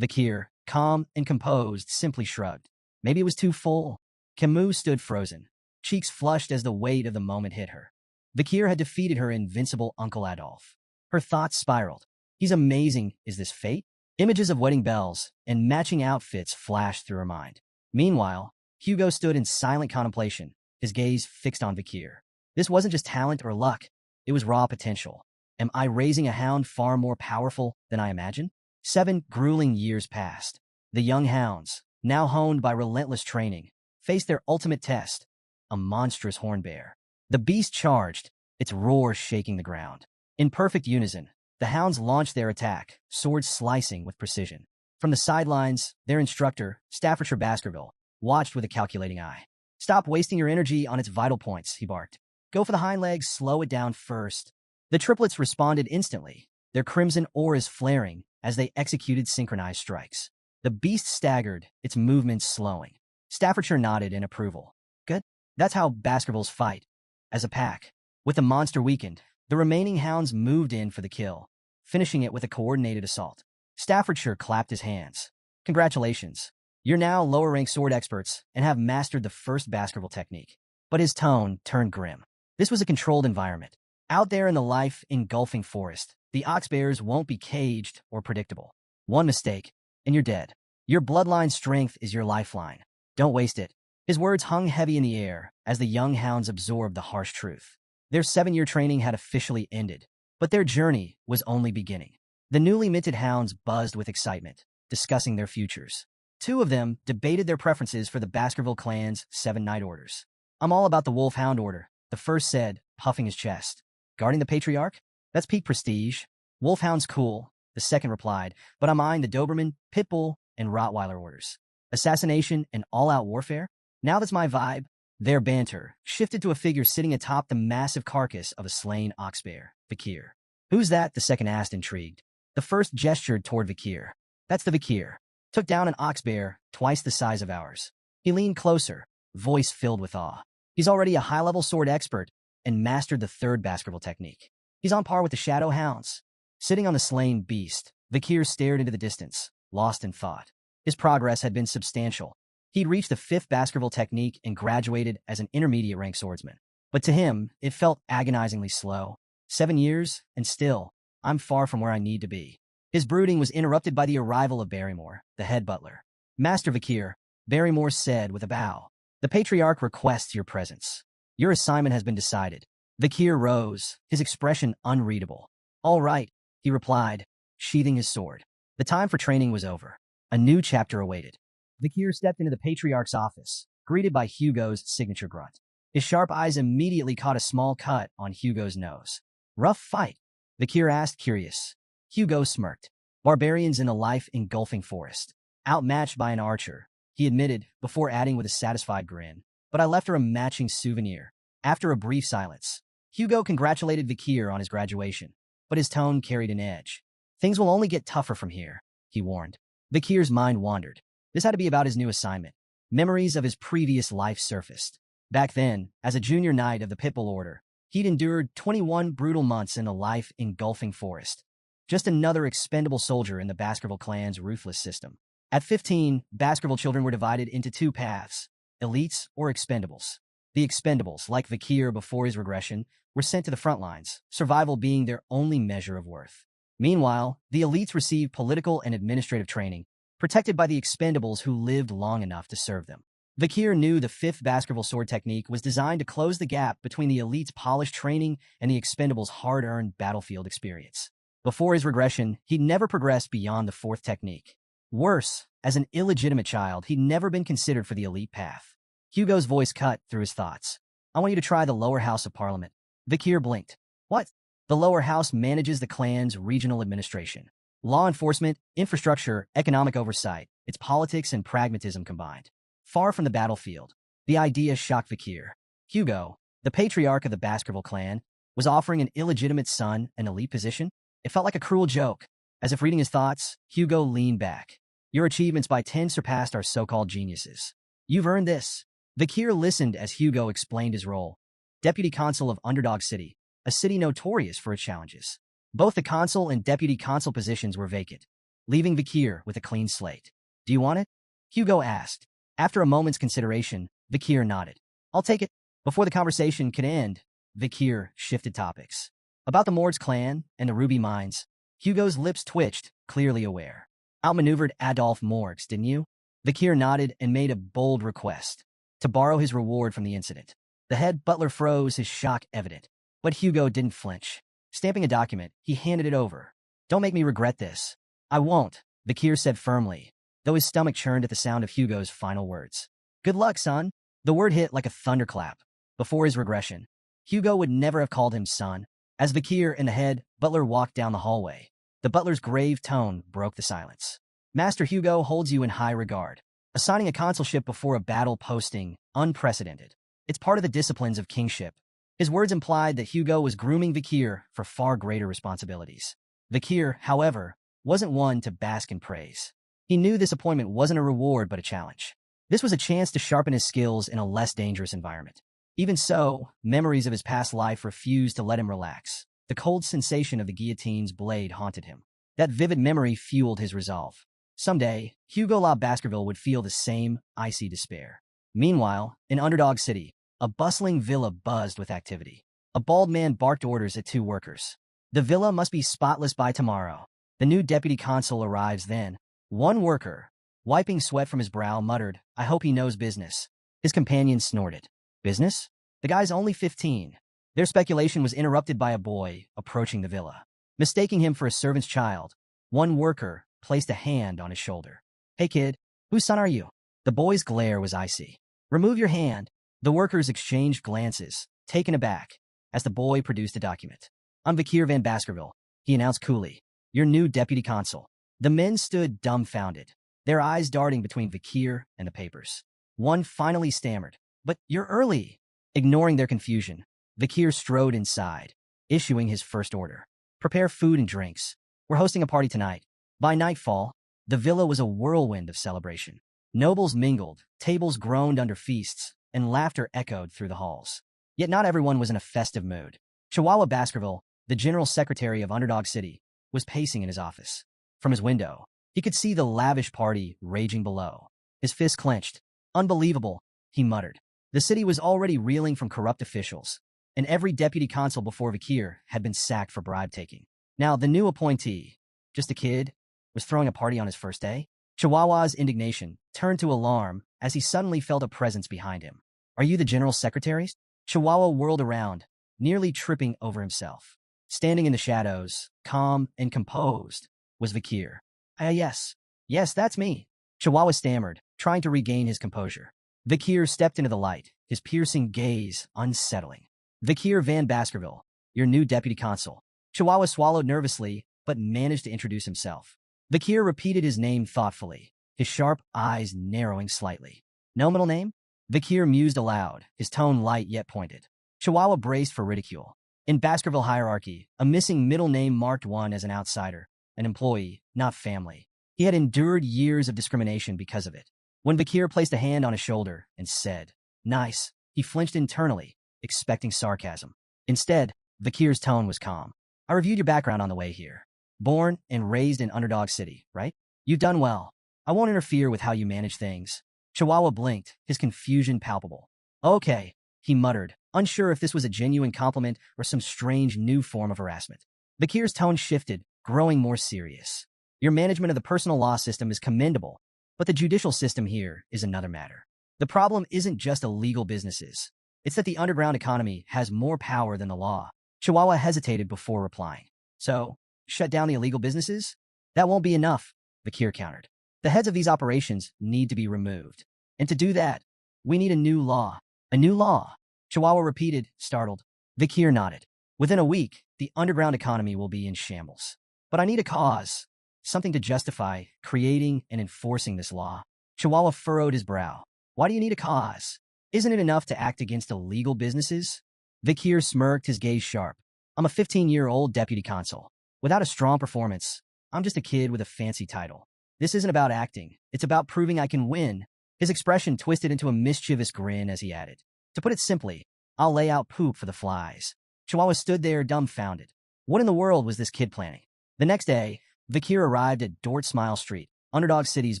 Vikir, calm and composed, simply shrugged. "Maybe it was too full." Camus stood frozen, cheeks flushed as the weight of the moment hit her. Vikir had defeated her invincible Uncle Adolf. Her thoughts spiraled. "He's amazing. Is this fate?" Images of wedding bells and matching outfits flashed through her mind. Meanwhile, Hugo stood in silent contemplation, his gaze fixed on Vikir. This wasn't just talent or luck. It was raw potential. Am I raising a hound far more powerful than I imagined? 7 grueling years passed. The young hounds, now honed by relentless training, faced their ultimate test, a monstrous horn bear. The beast charged, its roar shaking the ground. In perfect unison, the hounds launched their attack, swords slicing with precision. From the sidelines, their instructor, Staffordshire Baskerville, watched with a calculating eye. "Stop wasting your energy on its vital points," he barked. "Go for the hind legs, slow it down first." The triplets responded instantly, their crimson auras flaring as they executed synchronized strikes. The beast staggered, its movements slowing. Staffordshire nodded in approval. "Good. That's how Baskervilles fight, as a pack." With the monster weakened, the remaining hounds moved in for the kill, finishing it with a coordinated assault. Staffordshire clapped his hands. "Congratulations. You're now lower-ranked sword experts and have mastered the first Baskerville technique." But his tone turned grim. This was a controlled environment. Out there in the life-engulfing forest, the oxbears won't be caged or predictable. One mistake, and you're dead. Your bloodline strength is your lifeline. Don't waste it. His words hung heavy in the air as the young hounds absorbed the harsh truth. Their 7-year training had officially ended, but their journey was only beginning. The newly minted hounds buzzed with excitement, discussing their futures. 2 of them debated their preferences for the Baskerville clan's 7 night orders. "I'm all about the Wolfhound order," the first said, puffing his chest. "Guarding the Patriarch? That's peak prestige. Wolfhound's cool," the second replied, "but I'm eyeing the Doberman, Pitbull, and Rottweiler orders. Assassination and all-out warfare? Now that's my vibe." Their banter shifted to a figure sitting atop the massive carcass of a slain oxbear, Vikir. "Who's that?" the second asked, intrigued. The first gestured toward Vikir. "That's the Vikir. Took down an oxbear twice the size of ours." He leaned closer, voice filled with awe. "He's already a high-level sword expert and mastered the third Baskerville technique. He's on par with the Shadow Hounds." Sitting on the slain beast, Vikir stared into the distance, lost in thought. His progress had been substantial. He'd reached the 5th Baskerville technique and graduated as an intermediate-rank swordsman. But to him, it felt agonizingly slow. 7 years, and still, I'm far from where I need to be. His brooding was interrupted by the arrival of Barrymore, the head butler. "Master Vikir," Barrymore said with a bow, "the Patriarch requests your presence. Your assignment has been decided." Vikir rose, his expression unreadable. "All right," he replied, sheathing his sword. The time for training was over. A new chapter awaited. Vikir stepped into the Patriarch's office, greeted by Hugo's signature grunt. His sharp eyes immediately caught a small cut on Hugo's nose. "Rough fight?" Vikir asked, curious. Hugo smirked. "Barbarians in a life-engulfing forest. Outmatched by an archer," he admitted, before adding with a satisfied grin. "But I left her a matching souvenir." After a brief silence, Hugo congratulated Vikir on his graduation, but his tone carried an edge. "Things will only get tougher from here," he warned. Vikir's mind wandered. This had to be about his new assignment. Memories of his previous life surfaced. Back then, as a junior knight of the Pitbull Order, he'd endured 21 brutal months in a life-engulfing forest. Just another expendable soldier in the Baskerville clan's ruthless system. At 15, Baskerville children were divided into 2 paths, elites or expendables. The expendables, like Vikir before his regression, were sent to the front lines, survival being their only measure of worth. Meanwhile, the elites received political and administrative training, protected by the expendables who lived long enough to serve them. Vikir knew the 5th Baskerville sword technique was designed to close the gap between the elite's polished training and the expendables' hard-earned battlefield experience. Before his regression, he'd never progressed beyond the 4th technique. Worse, as an illegitimate child, he'd never been considered for the elite path. Hugo's voice cut through his thoughts. "I want you to try the lower house of Parliament." Vikir blinked. "What?" "The lower house manages the clan's regional administration. Law enforcement, infrastructure, economic oversight, its politics and pragmatism combined. Far from the battlefield." The idea shocked Vikir. Hugo, the patriarch of the Baskerville clan, was offering an illegitimate son an elite position? It felt like a cruel joke. As if reading his thoughts, Hugo leaned back. "Your achievements by 10 surpassed our so-called geniuses. You've earned this." Vikir listened as Hugo explained his role. Deputy Consul of Underdog City, a city notorious for its challenges. Both the consul and deputy consul positions were vacant, leaving Vikir with a clean slate. "Do you want it?" Hugo asked. After a moment's consideration, Vikir nodded. "I'll take it." Before the conversation could end, Vikir shifted topics. About the Mord's clan and the Ruby Mines, Hugo's lips twitched, clearly aware. "Outmaneuvered Adolphe Morgs, didn't you?" Vikir nodded and made a bold request. To borrow his reward from the incident. The head butler froze, his shock evident. But Hugo didn't flinch. Stamping a document, he handed it over. "Don't make me regret this." "I won't," Vikir said firmly, though his stomach churned at the sound of Hugo's final words. "Good luck, son." The word hit like a thunderclap. Before his regression, Hugo would never have called him son. As Vikir and the head butler walked down the hallway, the butler's grave tone broke the silence. Master Hugo holds you in high regard. Assigning a consulship before a battle posting, unprecedented. It's part of the disciplines of kingship. His words implied that Hugo was grooming Vikir for far greater responsibilities. Vikir, however, wasn't one to bask in praise. He knew this appointment wasn't a reward but a challenge. This was a chance to sharpen his skills in a less dangerous environment. Even so, memories of his past life refused to let him relax. The cold sensation of the guillotine's blade haunted him. That vivid memory fueled his resolve. Someday, Hugo La Baskerville would feel the same icy despair. Meanwhile, in Underdog City, a bustling villa buzzed with activity. A bald man barked orders at two workers. The villa must be spotless by tomorrow. The new deputy consul arrives then. One worker, wiping sweat from his brow, muttered, "I hope he knows business." His companion snorted. "Business? The guy's only 15. Their speculation was interrupted by a boy approaching the villa. Mistaking him for a servant's child, one worker placed a hand on his shoulder. "Hey kid, whose son are you?" The boy's glare was icy. "Remove your hand." The workers exchanged glances, taken aback, as the boy produced a document. "I'm Vikir van Baskerville," he announced coolly, "your new deputy consul." The men stood dumbfounded, their eyes darting between Vikir and the papers. One finally stammered, "But you're early." Ignoring their confusion, Vikir strode inside, issuing his first order. "Prepare food and drinks. We're hosting a party tonight." By nightfall, the villa was a whirlwind of celebration. Nobles mingled, tables groaned under feasts, and laughter echoed through the halls. Yet not everyone was in a festive mood. Chihuahua Baskerville, the general secretary of Underdog City, was pacing in his office. From his window, he could see the lavish party raging below. His fists clenched. "Unbelievable," he muttered. The city was already reeling from corrupt officials, and every deputy consul before Vikir had been sacked for bribe-taking. Now, the new appointee, just a kid, was throwing a party on his first day? Chihuahua's indignation turned to alarm as he suddenly felt a presence behind him. "Are you the general secretary?" Chihuahua whirled around, nearly tripping over himself. Standing in the shadows, calm and composed, was Vikir. Yes, that's me," Chihuahua stammered, trying to regain his composure. Vikir stepped into the light, his piercing gaze unsettling. "Vikir van Baskerville, your new deputy consul." Chihuahua swallowed nervously, but managed to introduce himself. Vikir repeated his name thoughtfully, his sharp eyes narrowing slightly. "No middle name?" Vikir mused aloud, his tone light yet pointed. Chihuahua braced for ridicule. In Baskerville hierarchy, a missing middle name marked one as an outsider, an employee, not family. He had endured years of discrimination because of it. When Vikir placed a hand on his shoulder and said, "Nice," he flinched internally, expecting sarcasm. Instead, Vikir's tone was calm. "I reviewed your background on the way here. Born and raised in Underdog City, right? You've done well. I won't interfere with how you manage things." Chihuahua blinked, his confusion palpable. "Okay," he muttered, unsure if this was a genuine compliment or some strange new form of harassment. Vikir's tone shifted, growing more serious. "Your management of the personal law system is commendable, but the judicial system here is another matter. The problem isn't just illegal businesses. It's that the underground economy has more power than the law." Chihuahua hesitated before replying. "So, shut down the illegal businesses? That won't be enough," Vikir countered. "The heads of these operations need to be removed. And to do that, we need a new law." "A new law?" Chihuahua repeated, startled. Vikir nodded. "Within a week, the underground economy will be in shambles. But I need a cause, something to justify creating and enforcing this law." Chihuahua furrowed his brow. "Why do you need a cause? Isn't it enough to act against illegal businesses?" Vikir smirked, his gaze sharp. "I'm a 15-year-old deputy consul. Without a strong performance, I'm just a kid with a fancy title. This isn't about acting. It's about proving I can win." His expression twisted into a mischievous grin as he added, "To put it simply, I'll lay out poop for the flies." Chihuahua stood there dumbfounded. What in the world was this kid planning? The next day, Vikir arrived at Dort Smile Street, Underdog City's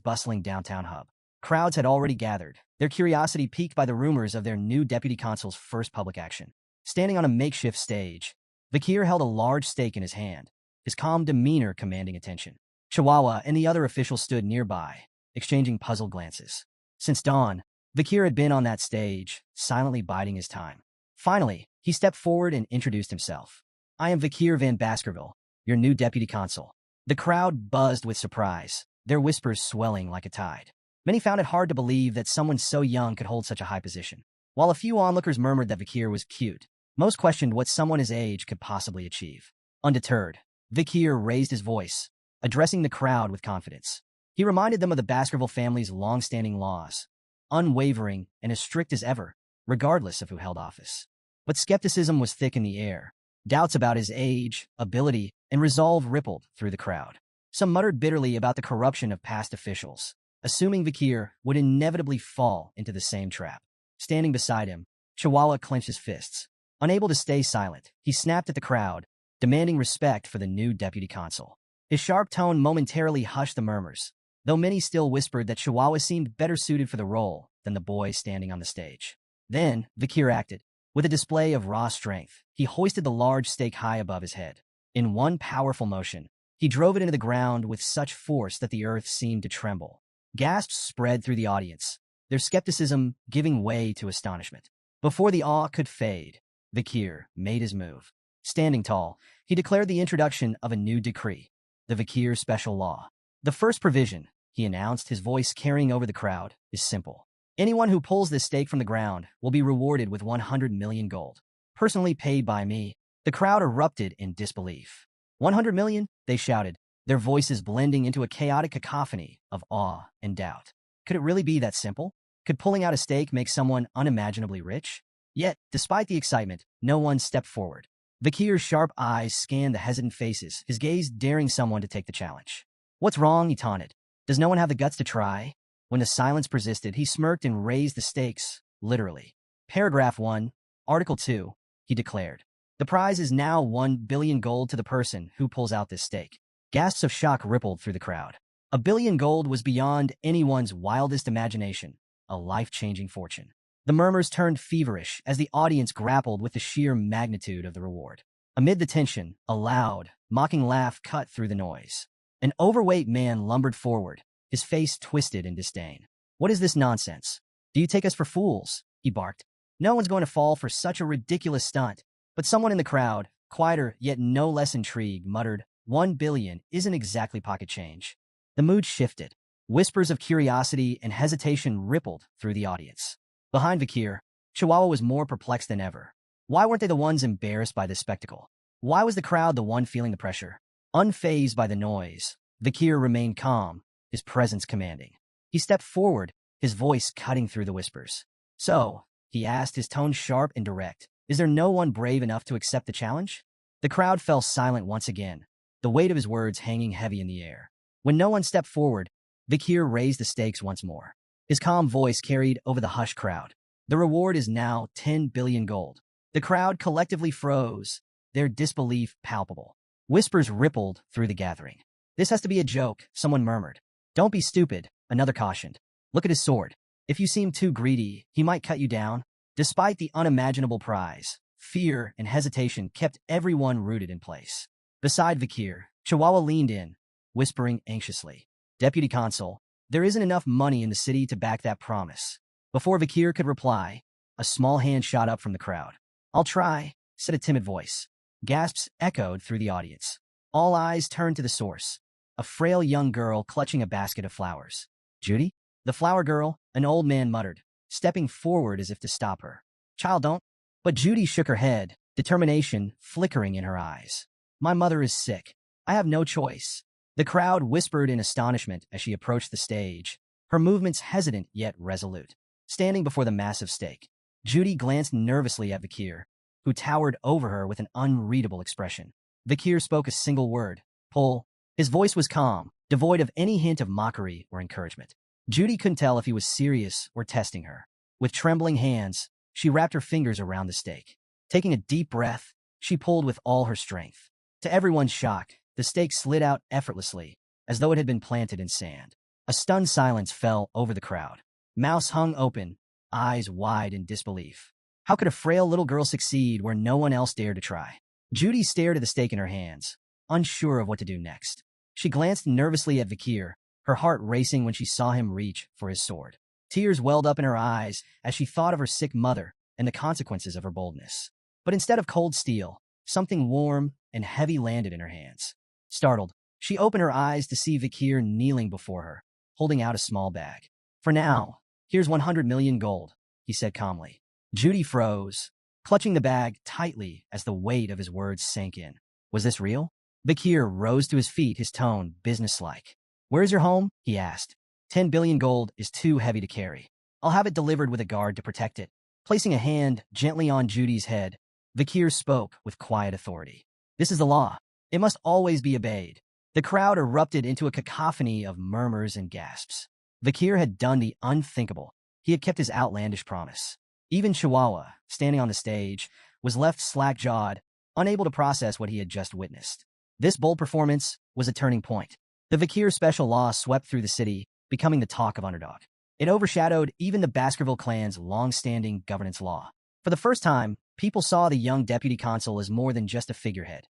bustling downtown hub. Crowds had already gathered, their curiosity piqued by the rumors of their new deputy consul's first public action. Standing on a makeshift stage, Vikir held a large stake in his hand, his calm demeanor commanding attention. Chihuahua and the other officials stood nearby, exchanging puzzled glances. Since dawn, Vikir had been on that stage, silently biding his time. Finally, he stepped forward and introduced himself. "I am Vikir van Baskerville, your new deputy consul." The crowd buzzed with surprise, their whispers swelling like a tide. Many found it hard to believe that someone so young could hold such a high position. While a few onlookers murmured that Vikir was cute, Most questioned what someone his age could possibly achieve. Undeterred, Vikir raised his voice, addressing the crowd with confidence. He reminded them of the Baskerville family's long-standing laws, unwavering and as strict as ever, regardless of who held office. But skepticism was thick in the air. Doubts about his age, ability, and resolve rippled through the crowd. Some muttered bitterly about the corruption of past officials, assuming Vikir would inevitably fall into the same trap. Standing beside him, Chihuahua clenched his fists. Unable to stay silent, he snapped at the crowd, demanding respect for the new deputy consul. His sharp tone momentarily hushed the murmurs, though many still whispered that Chihuahua seemed better suited for the role than the boy standing on the stage. Then, Vikir acted. With a display of raw strength, he hoisted the large stake high above his head. In one powerful motion, he drove it into the ground with such force that the earth seemed to tremble. Gasps spread through the audience, their skepticism giving way to astonishment. Before the awe could fade, Vikir made his move. Standing tall, he declared the introduction of a new decree, the Vikir Special Law. The first provision, he announced, his voice carrying over the crowd, is simple. Anyone who pulls this stake from the ground will be rewarded with 100 million gold, personally paid by me. The crowd erupted in disbelief. 100 million? They shouted, their voices blending into a chaotic cacophony of awe and doubt. Could it really be that simple? Could pulling out a stake make someone unimaginably rich? Yet, despite the excitement, no one stepped forward. Vikir's sharp eyes scanned the hesitant faces, his gaze daring someone to take the challenge. What's wrong? He taunted. Does no one have the guts to try? When the silence persisted, he smirked and raised the stakes, literally. Paragraph 1, Article 2, he declared. The prize is now 1 billion gold to the person who pulls out this stake. Gasps of shock rippled through the crowd. 1 billion gold was beyond anyone's wildest imagination, a life-changing fortune. The murmurs turned feverish as the audience grappled with the sheer magnitude of the reward. Amid the tension, a loud, mocking laugh cut through the noise. An overweight man lumbered forward, his face twisted in disdain. What is this nonsense? Do you take us for fools? He barked. No one's going to fall for such a ridiculous stunt. But someone in the crowd, quieter yet no less intrigued, muttered, 1 billion isn't exactly pocket change. The mood shifted. Whispers of curiosity and hesitation rippled through the audience. Behind Vikir, Chihuahua was more perplexed than ever. Why weren't they the ones embarrassed by this spectacle? Why was the crowd the one feeling the pressure? Unfazed by the noise, Vikir remained calm, his presence commanding. He stepped forward, his voice cutting through the whispers. So, he asked, his tone sharp and direct, is there no one brave enough to accept the challenge? The crowd fell silent once again, the weight of his words hanging heavy in the air. When no one stepped forward, Vikir raised the stakes once more. His calm voice carried over the hushed crowd. The reward is now 10 billion gold. The crowd collectively froze, their disbelief palpable. Whispers rippled through the gathering. This has to be a joke, someone murmured. Don't be stupid, another cautioned. Look at his sword. If you seem too greedy, he might cut you down. Despite the unimaginable prize, fear and hesitation kept everyone rooted in place. Beside Vikir, Chihuahua leaned in, whispering anxiously. Deputy Consul, there isn't enough money in the city to back that promise. Before Vikir could reply, a small hand shot up from the crowd. I'll try, said a timid voice. Gasps echoed through the audience. All eyes turned to the source, a frail young girl clutching a basket of flowers. Judy? The flower girl, an old man muttered, stepping forward as if to stop her. Child, don't. But Judy shook her head, determination flickering in her eyes. My mother is sick. I have no choice. The crowd whispered in astonishment as she approached the stage, her movements hesitant yet resolute. Standing before the massive stake, Judy glanced nervously at Vikir, who towered over her with an unreadable expression. Vikir spoke a single word, pull. His voice was calm, devoid of any hint of mockery or encouragement. Judy couldn't tell if he was serious or testing her. With trembling hands, she wrapped her fingers around the stake. Taking a deep breath, she pulled with all her strength. To everyone's shock, the stake slid out effortlessly, as though it had been planted in sand. A stunned silence fell over the crowd. Mouths hung open, eyes wide in disbelief. How could a frail little girl succeed where no one else dared to try? Judy stared at the stake in her hands, unsure of what to do next. She glanced nervously at Vikir, her heart racing when she saw him reach for his sword. Tears welled up in her eyes as she thought of her sick mother and the consequences of her boldness. But instead of cold steel, something warm and heavy landed in her hands. Startled, she opened her eyes to see Vikir kneeling before her, holding out a small bag. For now, here's 100 million gold, he said calmly. Judy froze, clutching the bag tightly as the weight of his words sank in. Was this real? Bakir rose to his feet, his tone businesslike. Where's your home? He asked. 10 billion gold is too heavy to carry. I'll have it delivered with a guard to protect it. Placing a hand gently on Judy's head, Bakir spoke with quiet authority. This is the law. It must always be obeyed. The crowd erupted into a cacophony of murmurs and gasps. Bakir had done the unthinkable. He had kept his outlandish promise. Even Chihuahua, standing on the stage, was left slack-jawed, unable to process what he had just witnessed. This bold performance was a turning point. The Bakir special law swept through the city, becoming the talk of Underdog. It overshadowed even the Baskerville clan's long-standing governance law. For the first time, people saw the young deputy consul as more than just a figurehead.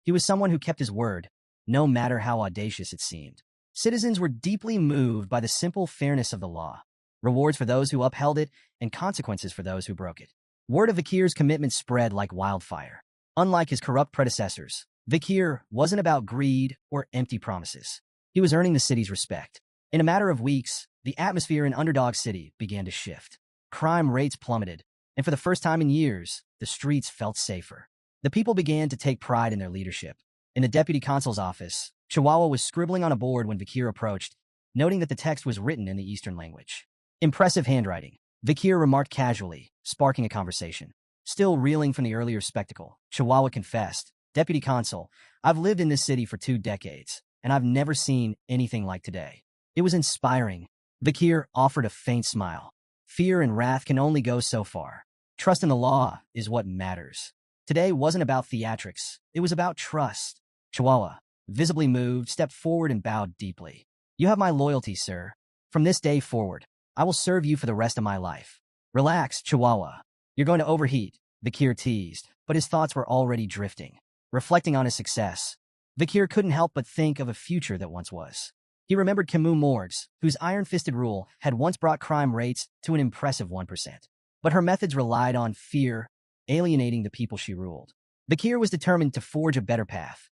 He was someone who kept his word, no matter how audacious it seemed. Citizens were deeply moved by the simple fairness of the law, rewards for those who upheld it and consequences for those who broke it. Word of Bakir's commitment spread like wildfire. Unlike his corrupt predecessors, Bakir wasn't about greed or empty promises. He was earning the city's respect. In a matter of weeks, the atmosphere in Underdog City began to shift. Crime rates plummeted, and for the first time in years, the streets felt safer. The people began to take pride in their leadership. In the deputy consul's office, Chihuahua was scribbling on a board when Bakir approached, noting that the text was written in the Eastern language. Impressive handwriting, Bakir remarked casually, sparking a conversation. Still reeling from the earlier spectacle, Chihuahua confessed, Deputy Consul, I've lived in this city for 2 decades, and I've never seen anything like today. It was inspiring. Bakir offered a faint smile. Fear and wrath can only go so far. Trust in the law is what matters. Today wasn't about theatrics. It was about trust. Chihuahua, visibly moved, stepped forward and bowed deeply. You have my loyalty, sir. From this day forward, I will serve you for the rest of my life. Relax, Chihuahua. You're going to overheat, Bakir teased, but his thoughts were already drifting. Reflecting on his success, Bakir couldn't help but think of a future that once was. He remembered Camus Morgues, whose iron-fisted rule had once brought crime rates to an impressive 1%. But her methods relied on fear, alienating the people she ruled. Bakir was determined to forge a better path,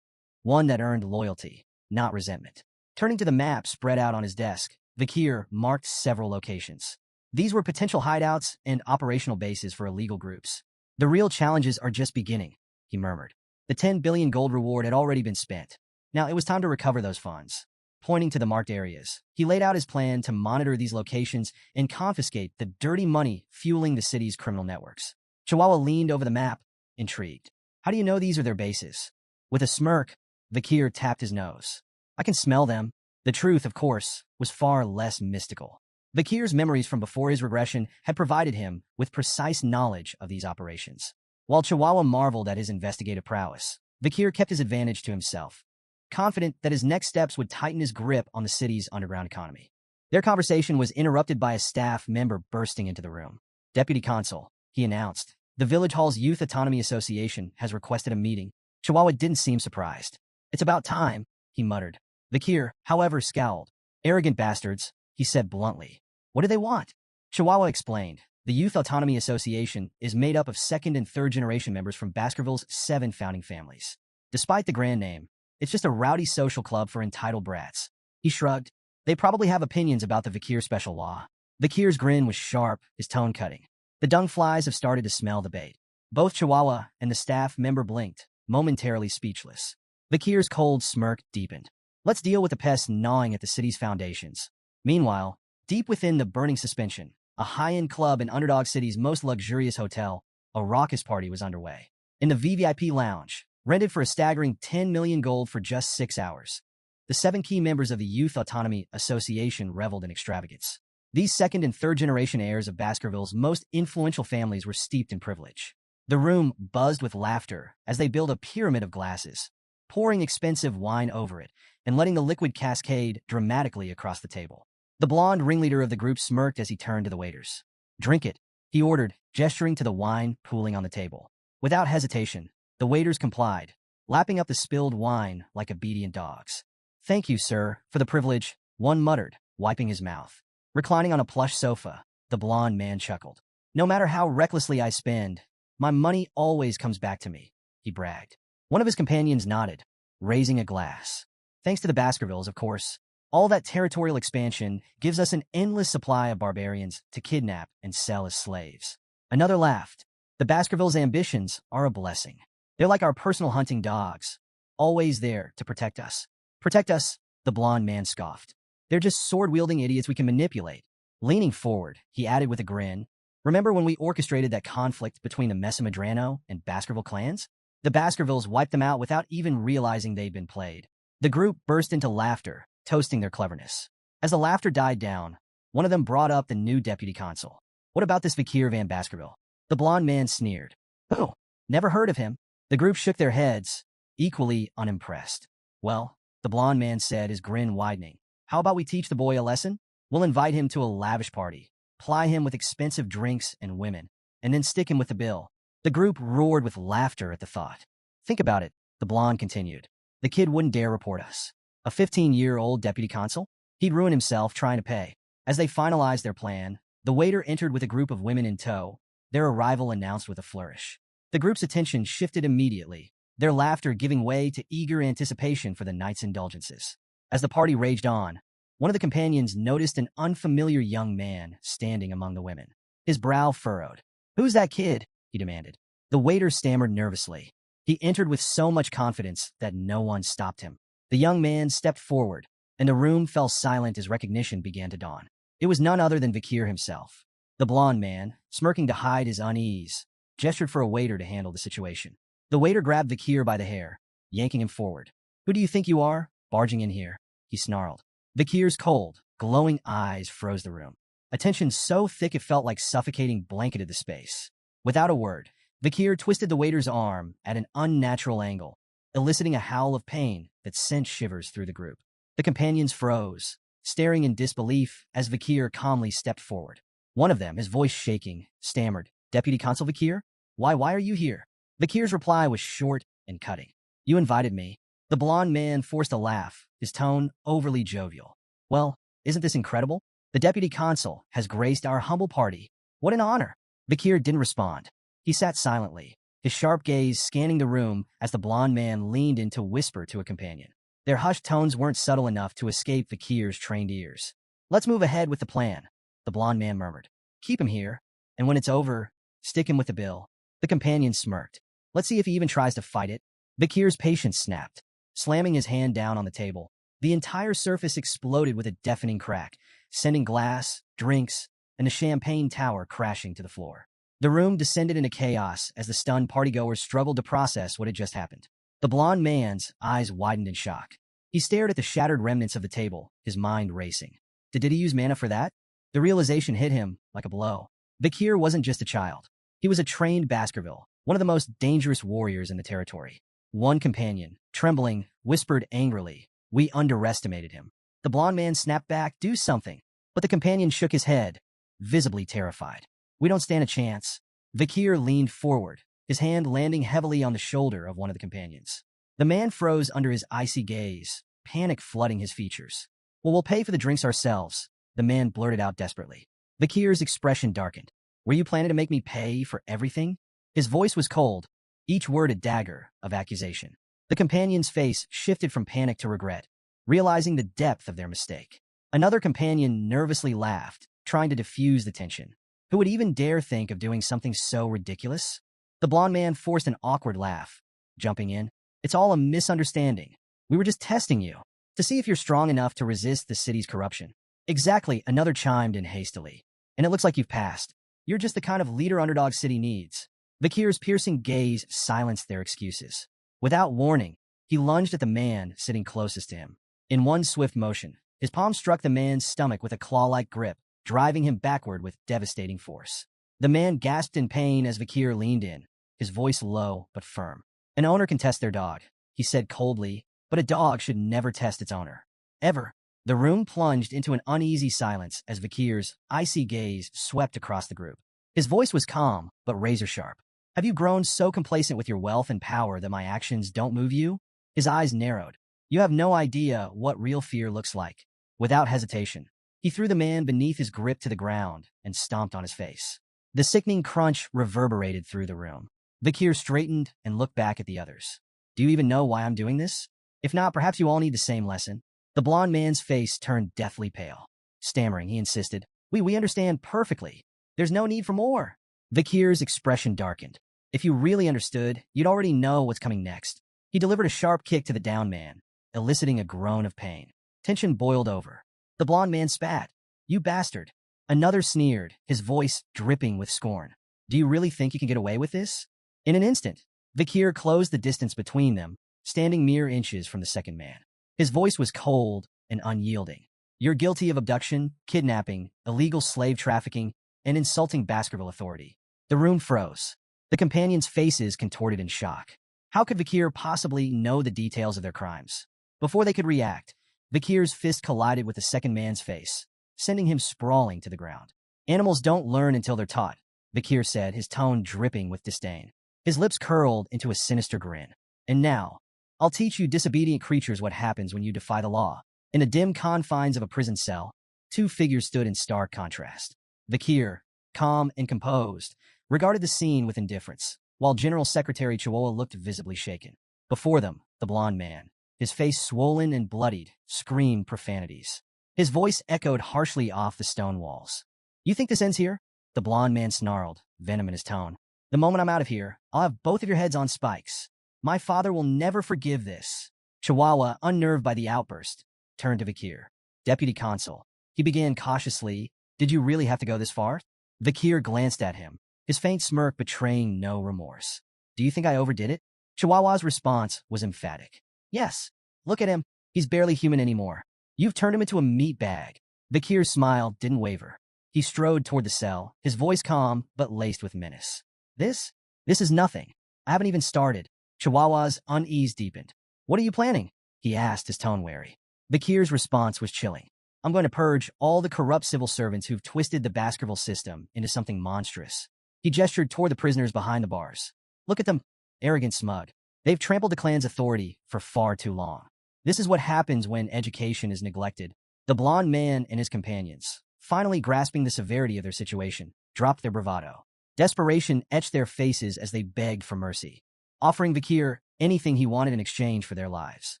one that earned loyalty, not resentment. Turning to the map spread out on his desk, Bakir marked several locations. These were potential hideouts and operational bases for illegal groups. The real challenges are just beginning, he murmured. The 10 billion gold reward had already been spent. Now it was time to recover those funds. Pointing to the marked areas, he laid out his plan to monitor these locations and confiscate the dirty money fueling the city's criminal networks. Chihuahua leaned over the map, intrigued. How do you know these are their bases? With a smirk, Bakir tapped his nose. I can smell them. The truth, of course, was far less mystical. Bakir's memories from before his regression had provided him with precise knowledge of these operations. While Chihuahua marveled at his investigative prowess, Bakir kept his advantage to himself, confident that his next steps would tighten his grip on the city's underground economy. Their conversation was interrupted by a staff member bursting into the room. Deputy Consul, he announced, the Village Hall's Youth Autonomy Association has requested a meeting. Chihuahua didn't seem surprised. It's about time, he muttered. Bakir, however, scowled. Arrogant bastards, he said bluntly. What do they want? Chihuahua explained. The Youth Autonomy Association is made up of second and third generation members from Baskerville's 7 founding families. Despite the grand name, it's just a rowdy social club for entitled brats. He shrugged. They probably have opinions about the Bakir special law. Bakir's grin was sharp, his tone cutting. The dung flies have started to smell the bait. Both Chihuahua and the staff member blinked, momentarily speechless. Bakir's cold smirk deepened. Let's deal with the pests gnawing at the city's foundations. Meanwhile, deep within the burning suspension, a high-end club in Underdog City's most luxurious hotel, a raucous party was underway. In the VVIP lounge, rented for a staggering 10 million gold for just 6 hours, the 7 key members of the Youth Autonomy Association reveled in extravagance. These second and third generation heirs of Baskerville's most influential families were steeped in privilege. The room buzzed with laughter as they built a pyramid of glasses, pouring expensive wine over it and letting the liquid cascade dramatically across the table. The blonde ringleader of the group smirked as he turned to the waiters. Drink it, he ordered, gesturing to the wine pooling on the table. Without hesitation, the waiters complied, lapping up the spilled wine like obedient dogs. Thank you, sir, for the privilege, one muttered, wiping his mouth. Reclining on a plush sofa, the blonde man chuckled. No matter how recklessly I spend, my money always comes back to me, he bragged. One of his companions nodded, raising a glass. Thanks to the Baskervilles, of course. All that territorial expansion gives us an endless supply of barbarians to kidnap and sell as slaves. Another laughed. The Baskervilles' ambitions are a blessing. They're like our personal hunting dogs, always there to protect us. Protect us, the blonde man scoffed. They're just sword-wielding idiots we can manipulate. Leaning forward, he added with a grin, remember when we orchestrated that conflict between the Mesamadrano and Baskerville clans? The Baskervilles wiped them out without even realizing they'd been played. The group burst into laughter, toasting their cleverness. As the laughter died down, one of them brought up the new deputy consul. What about this Vikir van Baskerville? The blonde man sneered. Oh, never heard of him. The group shook their heads, equally unimpressed. Well, the blonde man said, his grin widening. How about we teach the boy a lesson? We'll invite him to a lavish party, ply him with expensive drinks and women, and then stick him with the bill. The group roared with laughter at the thought. Think about it, the blonde continued. The kid wouldn't dare report us. A 15-year-old deputy consul? He'd ruin himself trying to pay. As they finalized their plan, the waiter entered with a group of women in tow, their arrival announced with a flourish. The group's attention shifted immediately, their laughter giving way to eager anticipation for the night's indulgences. As the party raged on, one of the companions noticed an unfamiliar young man standing among the women. His brow furrowed. Who's that kid? He demanded. The waiter stammered nervously. He entered with so much confidence that no one stopped him. The young man stepped forward, and the room fell silent as recognition began to dawn. It was none other than Vikir himself. The blonde man, smirking to hide his unease, gestured for a waiter to handle the situation. The waiter grabbed Vikir by the hair, yanking him forward. Who do you think you are, barging in here? He snarled. Vikir's cold, glowing eyes froze the room. A tension so thick it felt like suffocating blanketed the space. Without a word, Vikir twisted the waiter's arm at an unnatural angle, eliciting a howl of pain that sent shivers through the group. The companions froze, staring in disbelief as Vikir calmly stepped forward. One of them, his voice shaking, stammered, Deputy Consul Vikir? Why are you here? Vikir's reply was short and cutting. You invited me. The blonde man forced a laugh, his tone overly jovial. Well, isn't this incredible? The Deputy Consul has graced our humble party. What an honor. Vikir didn't respond. He sat silently, his sharp gaze scanning the room as the blonde man leaned in to whisper to a companion. Their hushed tones weren't subtle enough to escape Vikir's trained ears. Let's move ahead with the plan, the blonde man murmured. Keep him here, and when it's over, stick him with the bill. The companion smirked. Let's see if he even tries to fight it. Vikir's patience snapped, slamming his hand down on the table. The entire surface exploded with a deafening crack, sending glass, drinks, and the champagne tower crashing to the floor. The room descended into chaos as the stunned partygoers struggled to process what had just happened. The blonde man's eyes widened in shock. He stared at the shattered remnants of the table, his mind racing. Did he use mana for that? The realization hit him like a blow. Vikir wasn't just a child. He was a trained Baskerville, one of the most dangerous warriors in the territory. One companion, trembling, whispered angrily, "We underestimated him." The blonde man snapped back, "Do something." But the companion shook his head, visibly terrified. "We don't stand a chance." Vikir leaned forward, his hand landing heavily on the shoulder of one of the companions. The man froze under his icy gaze, panic flooding his features. "Well, we'll pay for the drinks ourselves," the man blurted out desperately. Vikir's expression darkened. "Were you planning to make me pay for everything?" His voice was cold, each word a dagger of accusation. The companion's face shifted from panic to regret, realizing the depth of their mistake. Another companion nervously laughed, trying to diffuse the tension. Who would even dare think of doing something so ridiculous? The blonde man forced an awkward laugh, jumping in. "It's all a misunderstanding. We were just testing you, to see if you're strong enough to resist the city's corruption." "Exactly," another chimed in hastily. "And it looks like you've passed. You're just the kind of leader Underdog City needs." Vikir's piercing gaze silenced their excuses. Without warning, he lunged at the man sitting closest to him. In one swift motion, his palm struck the man's stomach with a claw-like grip, driving him backward with devastating force. The man gasped in pain as Vikir leaned in, his voice low but firm. "An owner can test their dog," he said coldly, "but a dog should never test its owner. Ever." The room plunged into an uneasy silence as Vikir's icy gaze swept across the group. His voice was calm, but razor-sharp. "Have you grown so complacent with your wealth and power that my actions don't move you?" His eyes narrowed. "You have no idea what real fear looks like." Without hesitation, he threw the man beneath his grip to the ground and stomped on his face. The sickening crunch reverberated through the room. Vikir straightened and looked back at the others. "Do you even know why I'm doing this? If not, perhaps you all need the same lesson." The blonde man's face turned deathly pale. Stammering, he insisted, We understand perfectly. There's no need for more." Vikir's expression darkened. If you really understood, you'd already know what's coming next. He delivered a sharp kick to the down man, eliciting a groan of pain. Tension boiled over. The blond man spat. "You bastard." Another sneered, his voice dripping with scorn. "Do you really think you can get away with this?" In an instant, Vikir closed the distance between them, standing mere inches from the second man. His voice was cold and unyielding. "You're guilty of abduction, kidnapping, illegal slave trafficking, and insulting Baskerville authority." The room froze. The companions' faces contorted in shock. How could Vikir possibly know the details of their crimes? Before they could react, Vikir's fist collided with the second man's face, sending him sprawling to the ground. "Animals don't learn until they're taught," Vikir said, his tone dripping with disdain. His lips curled into a sinister grin. "And now, I'll teach you disobedient creatures what happens when you defy the law." In the dim confines of a prison cell, two figures stood in stark contrast. Vikir, calm and composed, regarded the scene with indifference, while General Secretary Chihuahua looked visibly shaken. Before them, the blond man, his face swollen and bloodied, screamed profanities. His voice echoed harshly off the stone walls. "You think this ends here?" The blond man snarled, venom in his tone. "The moment I'm out of here, I'll have both of your heads on spikes. My father will never forgive this." Chihuahua, unnerved by the outburst, turned to Vikir. "Deputy Consul," he began cautiously, "did you really have to go this far?" Vikir glanced at him, his faint smirk betraying no remorse. "Do you think I overdid it?" Chihuahua's response was emphatic. "Yes. Look at him. He's barely human anymore. You've turned him into a meat bag." Vikir's smile didn't waver. He strode toward the cell, his voice calm but laced with menace. This is nothing. I haven't even started." Chihuahua's unease deepened. "What are you planning?" he asked, his tone wary. Vikir's response was chilling. "I'm going to purge all the corrupt civil servants who've twisted the Baskerville system into something monstrous." He gestured toward the prisoners behind the bars. "Look at them, arrogant smug. They've trampled the clan's authority for far too long. This is what happens when education is neglected." The blond man and his companions, finally grasping the severity of their situation, dropped their bravado. Desperation etched their faces as they begged for mercy, offering Vikir anything he wanted in exchange for their lives.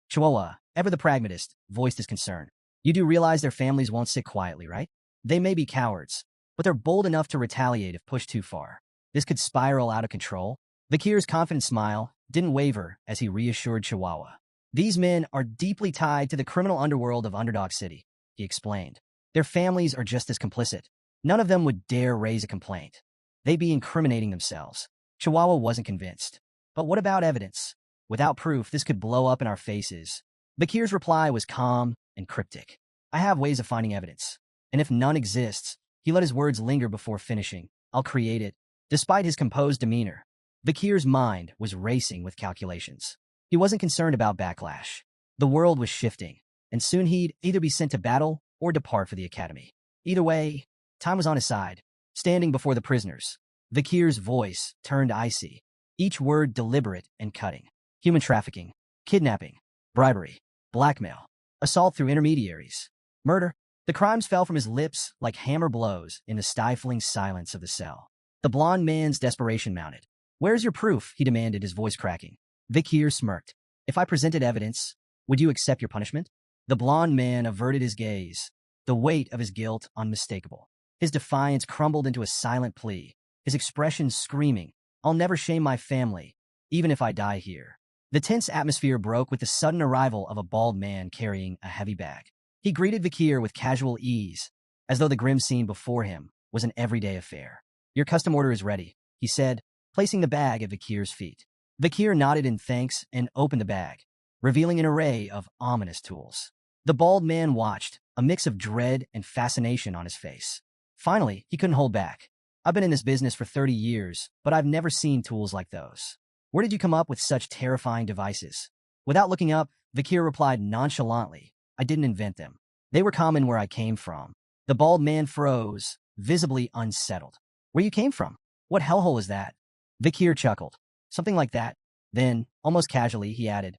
Chihuahua, ever the pragmatist, voiced his concern. "You do realize their families won't sit quietly, right? They may be cowards, but they're bold enough to retaliate if pushed too far. This could spiral out of control." Vikir's confident smile didn't waver as he reassured Chihuahua. "These men are deeply tied to the criminal underworld of Underdog City," he explained. "Their families are just as complicit. None of them would dare raise a complaint. They'd be incriminating themselves." Chihuahua wasn't convinced. "But what about evidence? Without proof, this could blow up in our faces." Vikir's reply was calm and cryptic. "I have ways of finding evidence. And if none exists," he let his words linger before finishing, "I'll create it." Despite his composed demeanor, Vikir's mind was racing with calculations. He wasn't concerned about backlash. The world was shifting, and soon he'd either be sent to battle or depart for the academy. Either way, time was on his side. Standing before the prisoners, Vikir's voice turned icy, each word deliberate and cutting. Human trafficking, kidnapping, bribery, blackmail, assault through intermediaries, murder. The crimes fell from his lips like hammer blows in the stifling silence of the cell. The blond man's desperation mounted. "Where's your proof?" he demanded, his voice cracking. Vikir smirked. "If I presented evidence, would you accept your punishment?" The blond man averted his gaze, the weight of his guilt unmistakable. His defiance crumbled into a silent plea, his expression screaming, "I'll never shame my family, even if I die here." The tense atmosphere broke with the sudden arrival of a bald man carrying a heavy bag. He greeted Vikir with casual ease, as though the grim scene before him was an everyday affair. "Your custom order is ready," he said, placing the bag at Vikir's feet. Vikir nodded in thanks and opened the bag, revealing an array of ominous tools. The bald man watched, a mix of dread and fascination on his face. Finally, he couldn't hold back. "I've been in this business for 30 years, but I've never seen tools like those. Where did you come up with such terrifying devices?" Without looking up, Vikir replied nonchalantly, "I didn't invent them. They were common where I came from." The bald man froze, visibly unsettled. "Where you came from? What hellhole is that?" Vikir chuckled. "Something like that." Then, almost casually, he added,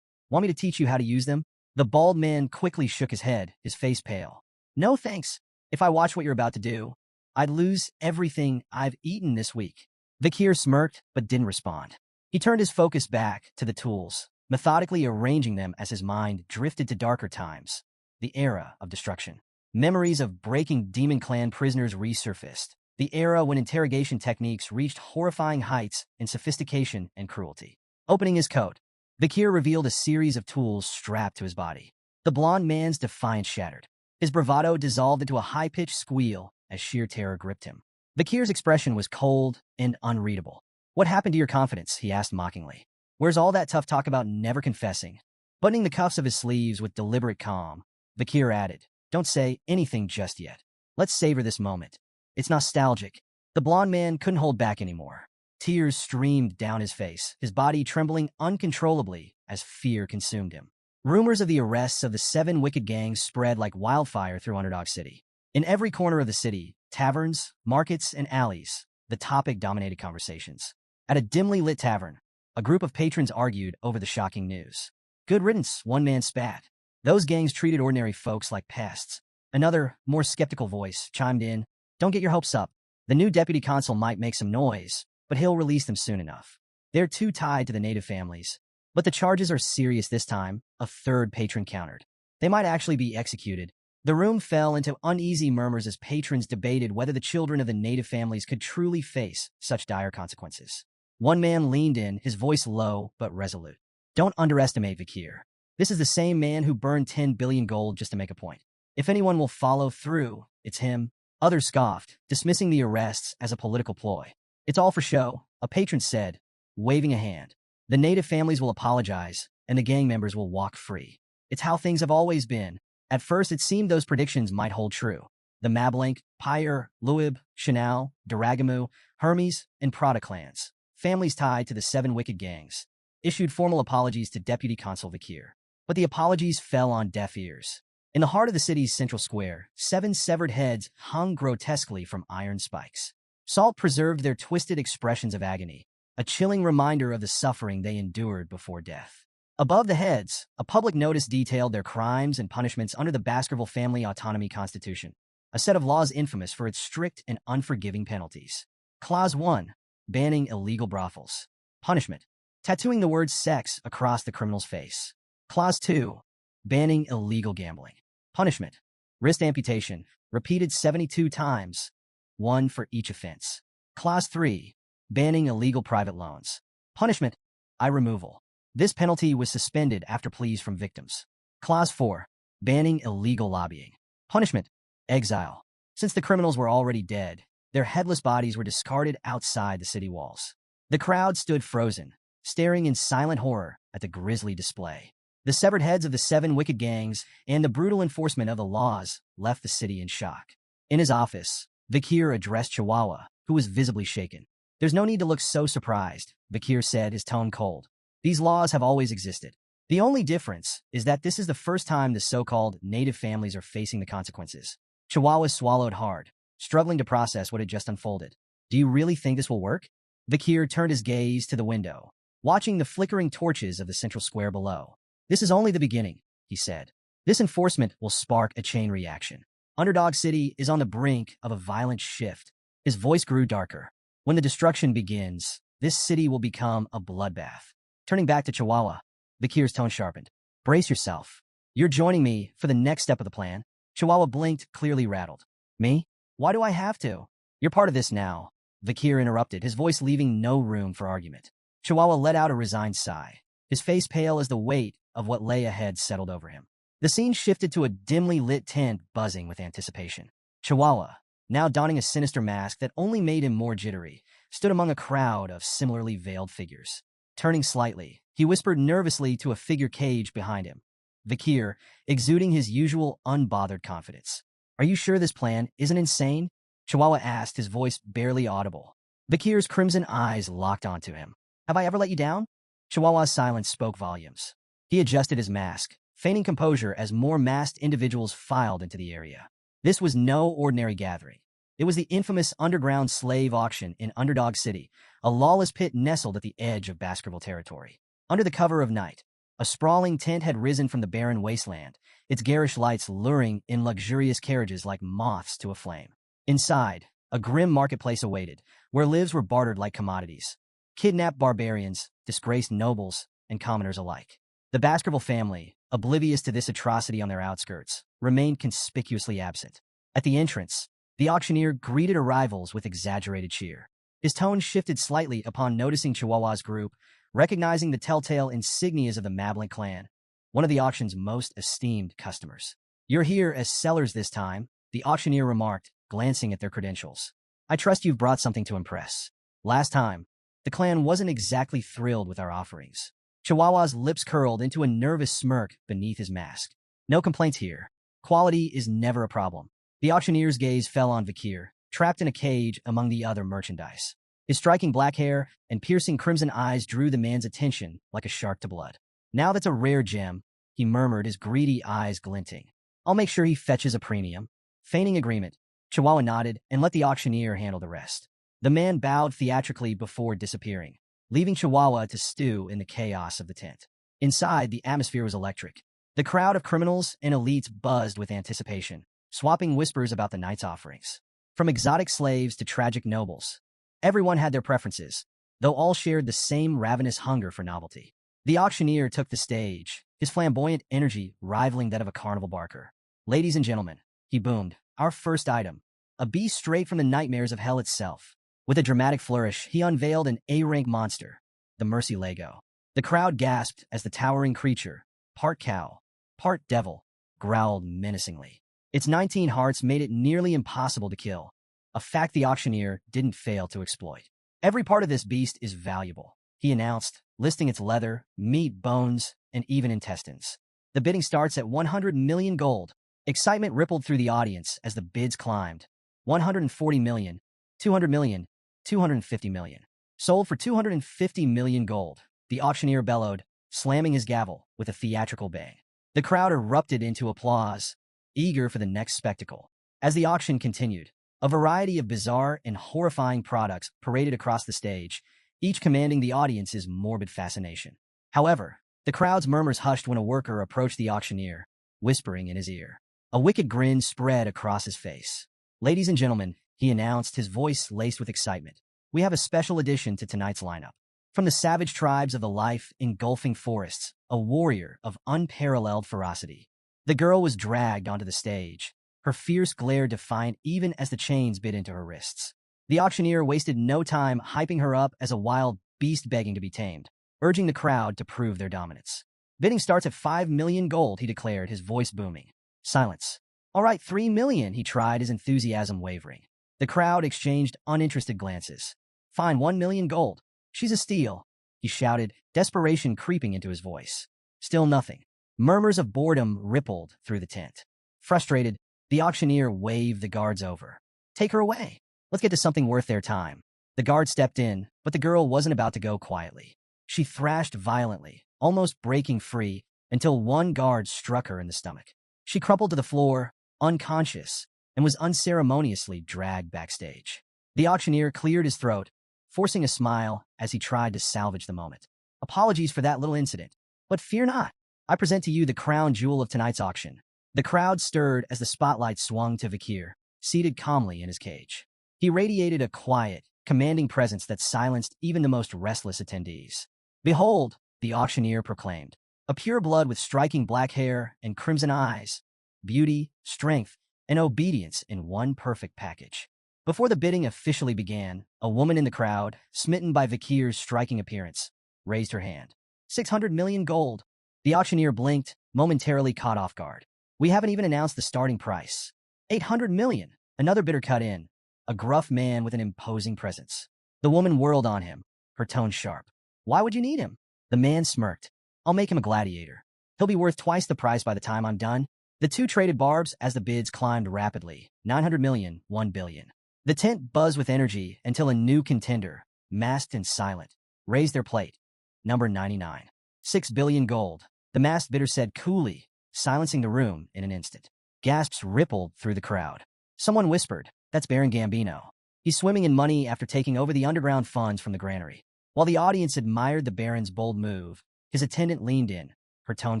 "Want me to teach you how to use them?" The bald man quickly shook his head, his face pale. "No thanks. If I watch what you're about to do, I'd lose everything I've eaten this week." Vikir smirked, but didn't respond. He turned his focus back to the tools, methodically arranging them as his mind drifted to darker times, the era of destruction. Memories of breaking Demon Clan prisoners resurfaced, the era when interrogation techniques reached horrifying heights in sophistication and cruelty. Opening his coat, Vakir revealed a series of tools strapped to his body. The blond man's defiance shattered. His bravado dissolved into a high-pitched squeal as sheer terror gripped him. Vakir's expression was cold and unreadable. "What happened to your confidence?" he asked mockingly. "Where's all that tough talk about never confessing?" Buttoning the cuffs of his sleeves with deliberate calm, Vakir added, "Don't say anything just yet. Let's savor this moment. It's nostalgic." The blond man couldn't hold back anymore. Tears streamed down his face, his body trembling uncontrollably as fear consumed him. Rumors of the arrests of the 7 wicked gangs spread like wildfire through Underdog City. In every corner of the city, taverns, markets, and alleys, the topic dominated conversations. At a dimly lit tavern, a group of patrons argued over the shocking news. "Good riddance," one man spat. "Those gangs treated ordinary folks like pests." Another, more skeptical voice chimed in, "Don't get your hopes up. The new deputy consul might make some noise, but he'll release them soon enough. They're too tied to the native families." "But the charges are serious this time," a third patron countered. "They might actually be executed." The room fell into uneasy murmurs as patrons debated whether the children of the native families could truly face such dire consequences. One man leaned in, his voice low but resolute. "Don't underestimate Vakir. This is the same man who burned 10 billion gold just to make a point. If anyone will follow through, it's him." Others scoffed, dismissing the arrests as a political ploy. "It's all for show," a patron said, waving a hand. "The native families will apologize, and the gang members will walk free. It's how things have always been." At first, it seemed those predictions might hold true. The Mablank, Pyre, Luib, Chanel, Daragamu, Hermes, and Prada clans, families tied to the 7 wicked gangs, issued formal apologies to Deputy Consul Vakir. But the apologies fell on deaf ears. In the heart of the city's central square, 7 severed heads hung grotesquely from iron spikes. Salt preserved their twisted expressions of agony, a chilling reminder of the suffering they endured before death. Above the heads, a public notice detailed their crimes and punishments under the Baskerville Family Autonomy Constitution, a set of laws infamous for its strict and unforgiving penalties. Clause 1. Banning illegal brothels. Punishment: tattooing the word sex across the criminal's face. Clause 2. Banning illegal gambling. Punishment: wrist amputation, repeated 72 times, 1 for each offense. Clause 3. Banning illegal private loans. Punishment: eye removal. This penalty was suspended after pleas from victims. Clause 4. Banning illegal lobbying. Punishment: exile. Since the criminals were already dead, their headless bodies were discarded outside the city walls. The crowd stood frozen, staring in silent horror at the grisly display. The severed heads of the 7 wicked gangs and the brutal enforcement of the laws left the city in shock. In his office, Vakir addressed Chihuahua, who was visibly shaken. "There's no need to look so surprised," Vakir said, his tone cold. "These laws have always existed. The only difference is that this is the first time the so-called native families are facing the consequences." Chihuahua swallowed hard, struggling to process what had just unfolded. "Do you really think this will work?" Vakir turned his gaze to the window, watching the flickering torches of the central square below. "This is only the beginning," he said. "This enforcement will spark a chain reaction. Underdog City is on the brink of a violent shift." His voice grew darker. "When the destruction begins, this city will become a bloodbath." Turning back to Chihuahua, Vakir's tone sharpened. "Brace yourself. You're joining me for the next step of the plan." Chihuahua blinked, clearly rattled. "Me? Why do I have to?" "You're part of this now," Vakir interrupted, his voice leaving no room for argument. Chihuahua let out a resigned sigh, his face pale as the weight of what lay ahead settled over him. The scene shifted to a dimly lit tent buzzing with anticipation. Chihuahua, now donning a sinister mask that only made him more jittery, stood among a crowd of similarly veiled figures. Turning slightly, he whispered nervously to a figure caged behind him. Vakir, exuding his usual unbothered confidence. "Are you sure this plan isn't insane?" Chihuahua asked, his voice barely audible. Vakir's crimson eyes locked onto him. "Have I ever let you down?" Chihuahua's silence spoke volumes. He adjusted his mask, feigning composure as more masked individuals filed into the area. This was no ordinary gathering. It was the infamous underground slave auction in Underdog City, a lawless pit nestled at the edge of Baskerville territory. Under the cover of night, a sprawling tent had risen from the barren wasteland, its garish lights luring in luxurious carriages like moths to a flame. Inside, a grim marketplace awaited, where lives were bartered like commodities. Kidnapped barbarians, disgraced nobles, and commoners alike. The Baskerville family, oblivious to this atrocity on their outskirts, remained conspicuously absent. At the entrance, The auctioneer greeted arrivals with exaggerated cheer. His tone shifted slightly upon noticing Chihuahua's group, recognizing the telltale insignias of the Mablin clan, one of the auction's most esteemed customers. "You're here as sellers this time," the auctioneer remarked, glancing at their credentials. "I trust you've brought something to impress. Last time, the clan wasn't exactly thrilled with our offerings." Chihuahua's lips curled into a nervous smirk beneath his mask. "No complaints here. Quality is never a problem." The auctioneer's gaze fell on Vakir, trapped in a cage among the other merchandise. His striking black hair and piercing crimson eyes drew the man's attention like a shark to blood. "Now that's a rare gem," he murmured, his greedy eyes glinting. "I'll make sure he fetches a premium." Feigning agreement, Chihuahua nodded and let the auctioneer handle the rest. The man bowed theatrically before disappearing, leaving Chihuahua to stew in the chaos of the tent. Inside, the atmosphere was electric. The crowd of criminals and elites buzzed with anticipation, swapping whispers about the night's offerings. From exotic slaves to tragic nobles, everyone had their preferences, though all shared the same ravenous hunger for novelty. The auctioneer took the stage, his flamboyant energy rivaling that of a carnival barker. "Ladies and gentlemen," he boomed, "our first item, a beast straight from the nightmares of hell itself." With a dramatic flourish, he unveiled an A-rank monster, the Mercy Lego. The crowd gasped as the towering creature, part cow, part devil, growled menacingly. Its 19 hearts made it nearly impossible to kill, a fact the auctioneer didn't fail to exploit. "Every part of this beast is valuable," he announced, listing its leather, meat, bones, and even intestines. "The bidding starts at 100 million gold." Excitement rippled through the audience as the bids climbed. 140 million, 200 million, 250 million. "Sold for 250 million gold," the auctioneer bellowed, slamming his gavel with a theatrical bang. The crowd erupted into applause, eager for the next spectacle. As the auction continued, a variety of bizarre and horrifying products paraded across the stage, each commanding the audience's morbid fascination. However, the crowd's murmurs hushed when a worker approached the auctioneer, whispering in his ear. A wicked grin spread across his face. "Ladies and gentlemen," he announced, his voice laced with excitement, "we have a special addition to tonight's lineup. From the savage tribes of the life-engulfing forests, a warrior of unparalleled ferocity." The girl was dragged onto the stage, her fierce glare defiant even as the chains bit into her wrists. The auctioneer wasted no time hyping her up as a wild beast begging to be tamed, urging the crowd to prove their dominance. "Bidding starts at 5 million gold," he declared, his voice booming. Silence. "All right, 3 million," he tried, his enthusiasm wavering. The crowd exchanged uninterested glances. "Fine, 1 million gold. She's a steal," he shouted, desperation creeping into his voice. Still nothing. Murmurs of boredom rippled through the tent. Frustrated, the auctioneer waved the guards over. "Take her away. Let's get to something worth their time." The guard stepped in, but the girl wasn't about to go quietly. She thrashed violently, almost breaking free, until one guard struck her in the stomach. She crumpled to the floor, unconscious, and was unceremoniously dragged backstage. The auctioneer cleared his throat, forcing a smile as he tried to salvage the moment. "Apologies for that little incident, but fear not. I present to you the crown jewel of tonight's auction." The crowd stirred as the spotlight swung to Vakir, seated calmly in his cage. He radiated a quiet, commanding presence that silenced even the most restless attendees. "Behold," the auctioneer proclaimed, "a pure blood with striking black hair and crimson eyes, beauty, strength, and obedience in one perfect package." Before the bidding officially began, a woman in the crowd, smitten by Vakir's striking appearance, raised her hand. 600 million gold. The auctioneer blinked, momentarily caught off guard. "We haven't even announced the starting price." 800 million. Another bidder cut in, a gruff man with an imposing presence. The woman whirled on him, her tone sharp. "Why would you need him?" The man smirked. "I'll make him a gladiator. He'll be worth twice the price by the time I'm done." The two traded barbs as the bids climbed rapidly. 900 million, 1 billion. The tent buzzed with energy until a new contender, masked and silent, raised their plate. Number 99. 6 billion gold. The masked bidder said coolly, silencing the room in an instant. Gasps rippled through the crowd. Someone whispered, "That's Baron Gambino. He's swimming in money after taking over the underground funds from the granary." While the audience admired the Baron's bold move, his attendant leaned in, her tone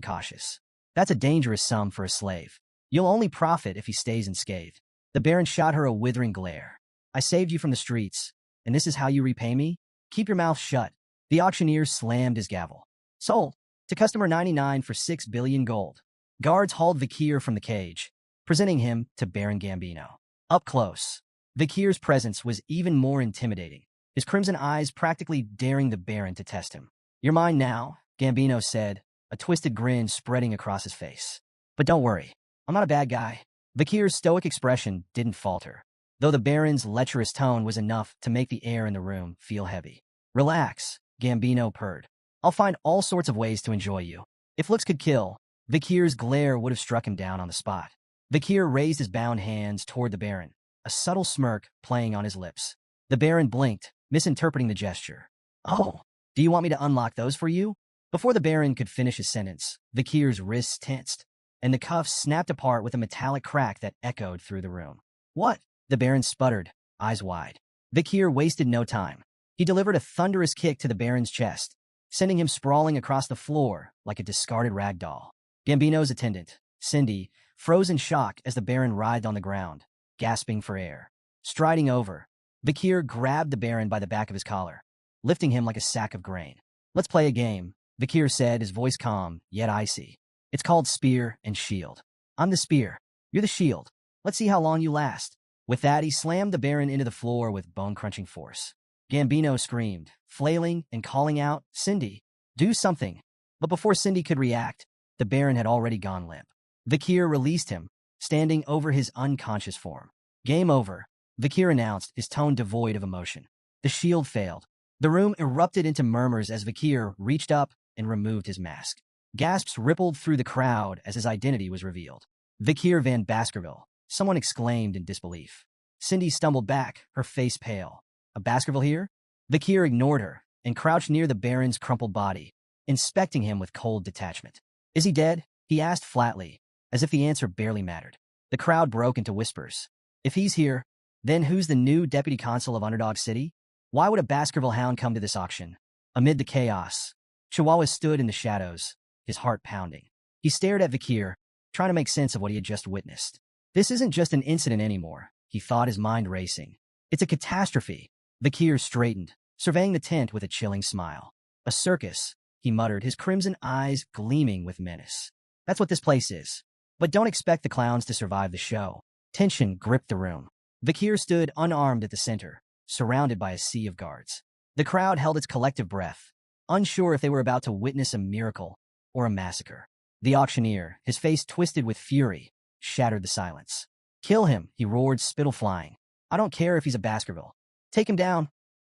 cautious. "That's a dangerous sum for a slave. You'll only profit if he stays unscathed." The Baron shot her a withering glare. "I saved you from the streets, and this is how you repay me? Keep your mouth shut." The auctioneer slammed his gavel. "Sold. To customer 99 for 6 billion gold." Guards hauled Vakir from the cage, presenting him to Baron Gambino. Up close, Vikir's presence was even more intimidating, his crimson eyes practically daring the Baron to test him. "You're mine now," Gambino said, a twisted grin spreading across his face. "But don't worry, I'm not a bad guy." Vikir's stoic expression didn't falter, though the Baron's lecherous tone was enough to make the air in the room feel heavy. "Relax," Gambino purred. "I'll find all sorts of ways to enjoy you." If looks could kill, Vikir's glare would have struck him down on the spot. Vikir raised his bound hands toward the Baron, a subtle smirk playing on his lips. The Baron blinked, misinterpreting the gesture. "Oh, do you want me to unlock those for you?" Before the Baron could finish his sentence, Vikir's wrists tensed, and the cuffs snapped apart with a metallic crack that echoed through the room. "What?" The Baron sputtered, eyes wide. Vikir wasted no time. He delivered a thunderous kick to the Baron's chest, sending him sprawling across the floor like a discarded rag doll. Gambino's attendant, Cindy, froze in shock as the Baron writhed on the ground, gasping for air. Striding over, Vikir grabbed the Baron by the back of his collar, lifting him like a sack of grain. "Let's play a game," Vikir said, his voice calm, yet icy. "It's called Spear and Shield. I'm the spear. You're the shield. Let's see how long you last." With that, he slammed the Baron into the floor with bone-crunching force. Gambino screamed, flailing and calling out, "Cindy, do something." But before Cindy could react, the Baron had already gone limp. Vikir released him, standing over his unconscious form. "Game over," Vikir announced, his tone devoid of emotion. The shield failed. The room erupted into murmurs as Vikir reached up and removed his mask. Gasps rippled through the crowd as his identity was revealed. "Vikir van Baskerville," someone exclaimed in disbelief. Cindy stumbled back, her face pale. "A Baskerville here?" Vikir ignored her and crouched near the Baron's crumpled body, inspecting him with cold detachment. "Is he dead?" he asked flatly, as if the answer barely mattered. The crowd broke into whispers. "If he's here, then who's the new deputy consul of Underdog City? Why would a Baskerville hound come to this auction?" Amid the chaos, Chihuahua stood in the shadows, his heart pounding. He stared at Vikir, trying to make sense of what he had just witnessed. This isn't just an incident anymore, he thought, his mind racing. It's a catastrophe. Vikir straightened, surveying the tent with a chilling smile. "A circus," he muttered, his crimson eyes gleaming with menace. "That's what this place is. But don't expect the clowns to survive the show." Tension gripped the room. Vikir stood unarmed at the center, surrounded by a sea of guards. The crowd held its collective breath, unsure if they were about to witness a miracle or a massacre. The auctioneer, his face twisted with fury, shattered the silence. "Kill him," he roared, spittle flying. "I don't care if he's a Baskerville. Take him down."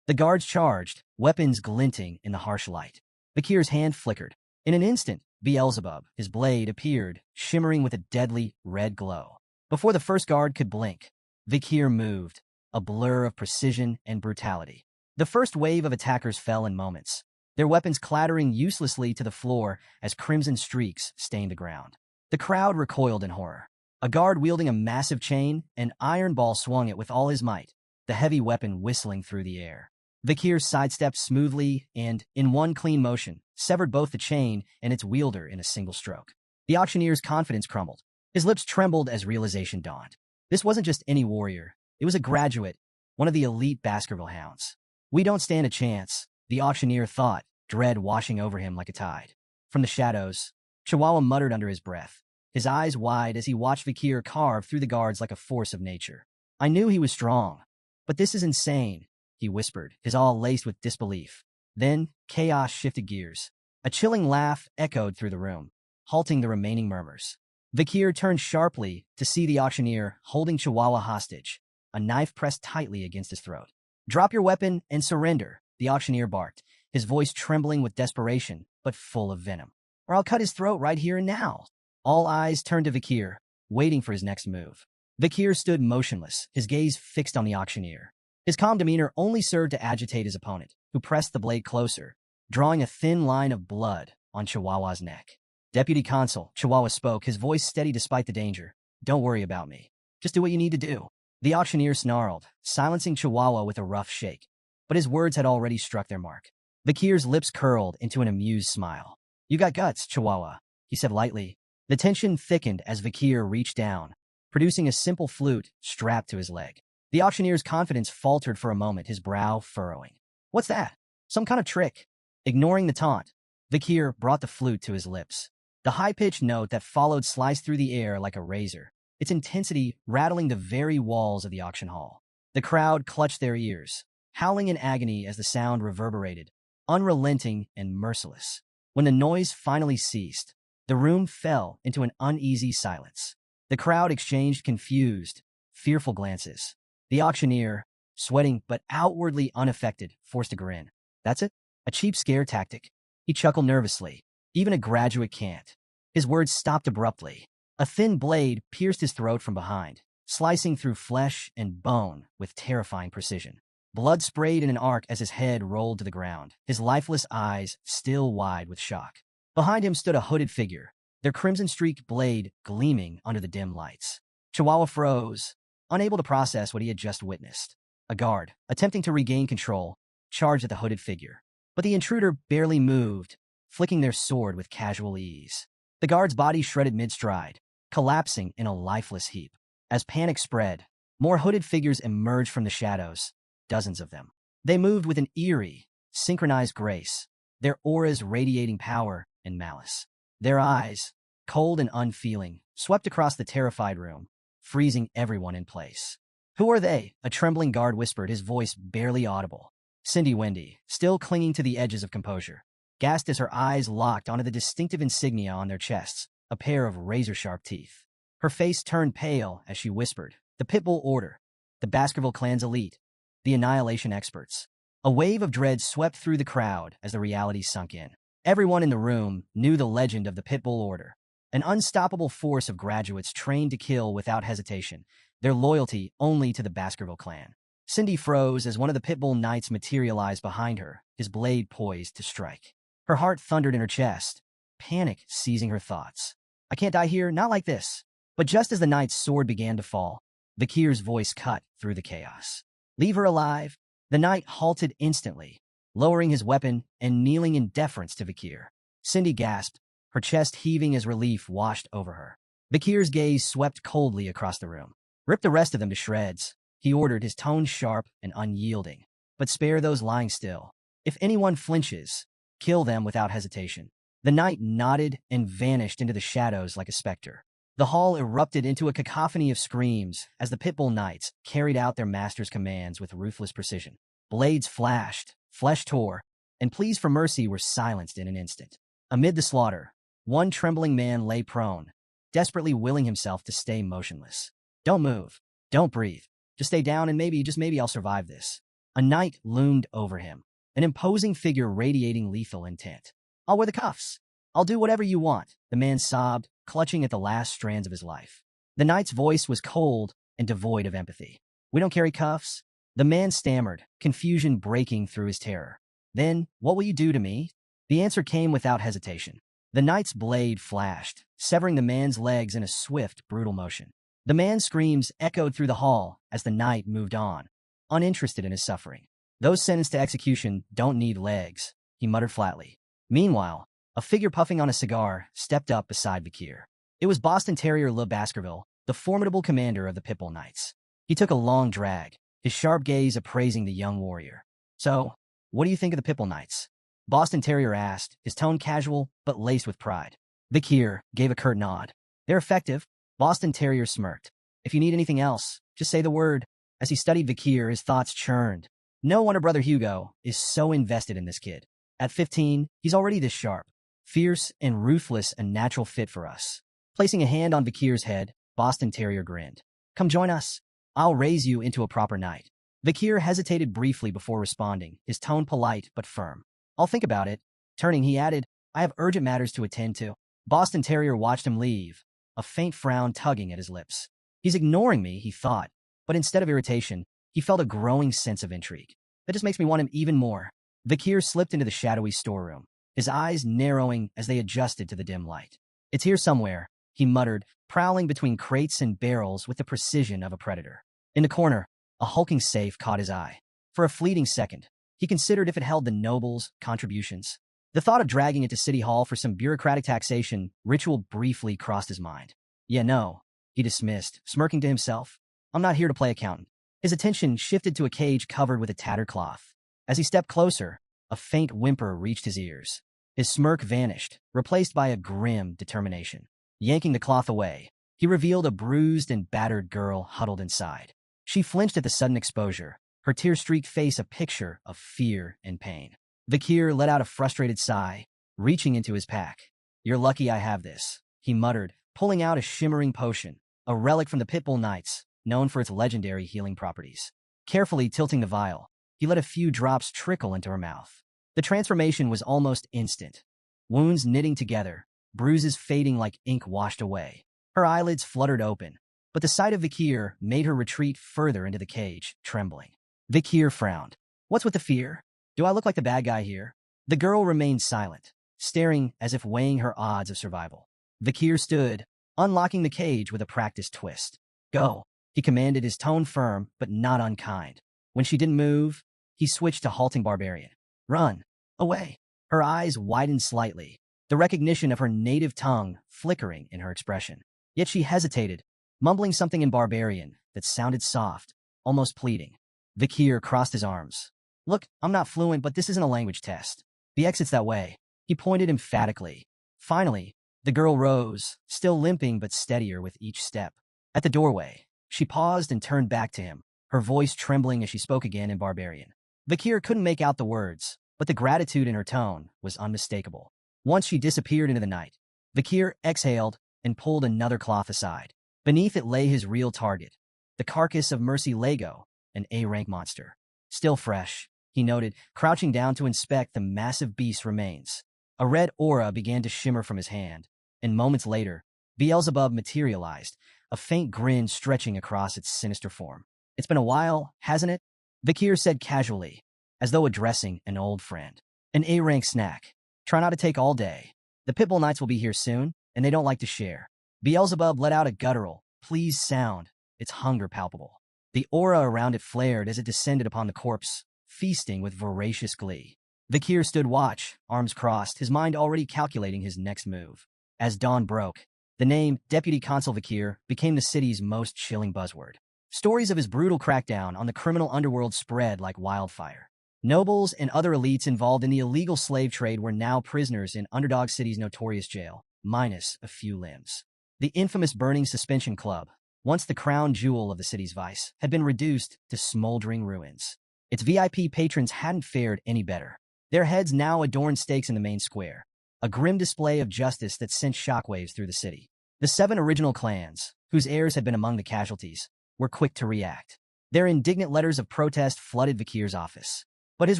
The guards charged, weapons glinting in the harsh light. Vikir's hand flickered. In an instant, Beelzebub, his blade, appeared, shimmering with a deadly red glow. Before the first guard could blink, Vikir moved, a blur of precision and brutality. The first wave of attackers fell in moments, their weapons clattering uselessly to the floor as crimson streaks stained the ground. The crowd recoiled in horror. A guard wielding a massive chain, an iron ball swung it with all his might, the heavy weapon whistling through the air. Vikir sidestepped smoothly and, in one clean motion, severed both the chain and its wielder in a single stroke. The auctioneer's confidence crumbled. His lips trembled as realization dawned. This wasn't just any warrior. It was a graduate, one of the elite Baskerville hounds. "We don't stand a chance," the auctioneer thought, dread washing over him like a tide. From the shadows, Chihuahua muttered under his breath, his eyes wide as he watched Vikir carve through the guards like a force of nature. "I knew he was strong, but this is insane," he whispered, his awe laced with disbelief. Then, chaos shifted gears. A chilling laugh echoed through the room, halting the remaining murmurs. Vikir turned sharply to see the auctioneer holding Chihuahua hostage, a knife pressed tightly against his throat. "Drop your weapon and surrender," the auctioneer barked, his voice trembling with desperation, but full of venom. "Or I'll cut his throat right here and now." All eyes turned to Vikir, waiting for his next move. Vikir stood motionless, his gaze fixed on the auctioneer. His calm demeanor only served to agitate his opponent, who pressed the blade closer, drawing a thin line of blood on Chihuahua's neck. "Deputy Consul," Chihuahua spoke, his voice steady despite the danger. "Don't worry about me. Just do what you need to do." The auctioneer snarled, silencing Chihuahua with a rough shake. But his words had already struck their mark. Vikir's lips curled into an amused smile. "You got guts, Chihuahua," he said lightly. The tension thickened as Vikir reached down, producing a simple flute strapped to his leg. The auctioneer's confidence faltered for a moment, his brow furrowing. "What's that? Some kind of trick?" Ignoring the taunt, Vikir brought the flute to his lips. The high-pitched note that followed sliced through the air like a razor, its intensity rattling the very walls of the auction hall. The crowd clutched their ears, howling in agony as the sound reverberated, unrelenting and merciless. When the noise finally ceased, the room fell into an uneasy silence. The crowd exchanged confused, fearful glances. The auctioneer, sweating but outwardly unaffected, forced a grin. That's it? A cheap scare tactic? He chuckled nervously. Even a graduate can't. His words stopped abruptly. A thin blade pierced his throat from behind, slicing through flesh and bone with terrifying precision. Blood sprayed in an arc as his head rolled to the ground, his lifeless eyes still wide with shock. Behind him stood a hooded figure, their crimson-streaked blade gleaming under the dim lights. Chihuahua froze, unable to process what he had just witnessed. A guard, attempting to regain control, charged at the hooded figure. But the intruder barely moved, flicking their sword with casual ease. The guard's body shredded mid-stride, collapsing in a lifeless heap. As panic spread, more hooded figures emerged from the shadows, dozens of them. They moved with an eerie, synchronized grace, their auras radiating power and malice. Their eyes, cold and unfeeling, swept across the terrified room, freezing everyone in place. "Who are they?" a trembling guard whispered, his voice barely audible. Cindy Wendy, still clinging to the edges of composure, gasped as her eyes locked onto the distinctive insignia on their chests, a pair of razor-sharp teeth. Her face turned pale as she whispered, "The Pitbull Order, the Baskerville Clan's elite, the Annihilation Experts." A wave of dread swept through the crowd as the reality sunk in. Everyone in the room knew the legend of the Pitbull Order, an unstoppable force of graduates trained to kill without hesitation, their loyalty only to the Baskerville Clan. Cindy froze as one of the Pitbull Knights materialized behind her, his blade poised to strike. Her heart thundered in her chest, panic seizing her thoughts. "I can't die here, not like this." But just as the knight's sword began to fall, Vakir's voice cut through the chaos. "Leave her alive." The knight halted instantly, lowering his weapon and kneeling in deference to Vakir. Cindy gasped, her chest heaving as relief washed over her. Vakir's gaze swept coldly across the room. "Rip the rest of them to shreds," he ordered, his tone sharp and unyielding. "But spare those lying still. If anyone flinches, kill them without hesitation." The knight nodded and vanished into the shadows like a specter. The hall erupted into a cacophony of screams as the Pitbull Knights carried out their master's commands with ruthless precision. Blades flashed, flesh tore, and pleas for mercy were silenced in an instant. Amid the slaughter, one trembling man lay prone, desperately willing himself to stay motionless. "Don't move. Don't breathe. Just stay down and maybe, just maybe I'll survive this." A knight loomed over him, an imposing figure radiating lethal intent. "I'll wear the cuffs. I'll do whatever you want," the man sobbed, clutching at the last strands of his life. The knight's voice was cold and devoid of empathy. "We don't carry cuffs." The man stammered, confusion breaking through his terror. "Then, what will you do to me?" The answer came without hesitation. The knight's blade flashed, severing the man's legs in a swift, brutal motion. The man's screams echoed through the hall as the knight moved on, uninterested in his suffering. "Those sentenced to execution don't need legs," he muttered flatly. Meanwhile, a figure puffing on a cigar stepped up beside Vakir. It was Boston Terrier Le Baskerville, the formidable commander of the Pitbull Knights. He took a long drag, his sharp gaze appraising the young warrior. "So, what do you think of the Pitbull Knights?" Boston Terrier asked, his tone casual but laced with pride. Vakir gave a curt nod. "They're effective." Boston Terrier smirked. "If you need anything else, just say the word." As he studied Vakir, his thoughts churned. No wonder Brother Hugo is so invested in this kid. At 15, he's already this sharp. Fierce and ruthless, a natural fit for us. Placing a hand on Vakir's head, Boston Terrier grinned. "Come join us. I'll raise you into a proper knight." Vakir hesitated briefly before responding, his tone polite but firm. "I'll think about it." Turning, he added, "I have urgent matters to attend to." Boston Terrier watched him leave, a faint frown tugging at his lips. He's ignoring me, he thought, but instead of irritation, he felt a growing sense of intrigue. That just makes me want him even more. Vakir slipped into the shadowy storeroom, his eyes narrowing as they adjusted to the dim light. "It's here somewhere," he muttered, prowling between crates and barrels with the precision of a predator. In the corner, a hulking safe caught his eye. For a fleeting second, he considered if it held the nobles' contributions. The thought of dragging it to City Hall for some bureaucratic taxation ritual briefly crossed his mind. "Yeah, no," he dismissed, smirking to himself. "I'm not here to play accountant." His attention shifted to a cage covered with a tattered cloth. As he stepped closer, a faint whimper reached his ears. His smirk vanished, replaced by a grim determination. Yanking the cloth away, he revealed a bruised and battered girl huddled inside. She flinched at the sudden exposure, her tear-streaked face a picture of fear and pain. Vikir let out a frustrated sigh, reaching into his pack. "You're lucky I have this," he muttered, pulling out a shimmering potion, a relic from the Pitbull Knights, known for its legendary healing properties. Carefully tilting the vial, he let a few drops trickle into her mouth. The transformation was almost instant. Wounds knitting together, bruises fading like ink washed away. Her eyelids fluttered open, but the sight of Vikir made her retreat further into the cage, trembling. Vikir frowned. "What's with the fear? Do I look like the bad guy here?" The girl remained silent, staring as if weighing her odds of survival. Vikir stood, unlocking the cage with a practiced twist. "Go," he commanded, his tone firm but not unkind. When she didn't move, he switched to halting barbarian. "Run. Away." Her eyes widened slightly, the recognition of her native tongue flickering in her expression. Yet she hesitated, mumbling something in barbarian that sounded soft, almost pleading. Vikir crossed his arms. "Look, I'm not fluent, but this isn't a language test. The exit's that way." He pointed emphatically. Finally, the girl rose, still limping but steadier with each step. At the doorway, she paused and turned back to him, her voice trembling as she spoke again in barbarian. Vikir couldn't make out the words, but the gratitude in her tone was unmistakable. Once she disappeared into the night, Vikir exhaled and pulled another cloth aside. Beneath it lay his real target, the carcass of Mercy Lego, an A-rank monster. Still fresh, he noted, crouching down to inspect the massive beast's remains. A red aura began to shimmer from his hand, and moments later, Beelzebub materialized, a faint grin stretching across its sinister form. "It's been a while, hasn't it?" Vikir said casually, as though addressing an old friend. "An A-rank snack. Try not to take all day. The Pitbull Knights will be here soon, and they don't like to share." Beelzebub let out a guttural, pleased sound, its hunger palpable. The aura around it flared as it descended upon the corpse, feasting with voracious glee. Vikir stood watch, arms crossed, his mind already calculating his next move. As dawn broke, the name Deputy Consul Vikir became the city's most chilling buzzword. Stories of his brutal crackdown on the criminal underworld spread like wildfire. Nobles and other elites involved in the illegal slave trade were now prisoners in Underdog City's notorious jail, minus a few limbs. The infamous Burning Suspension Club, once the crown jewel of the city's vice, had been reduced to smoldering ruins. Its VIP patrons hadn't fared any better. Their heads now adorned stakes in the main square, a grim display of justice that sent shockwaves through the city. The 7 original clans, whose heirs had been among the casualties, were quick to react. Their indignant letters of protest flooded Vikir's office. But his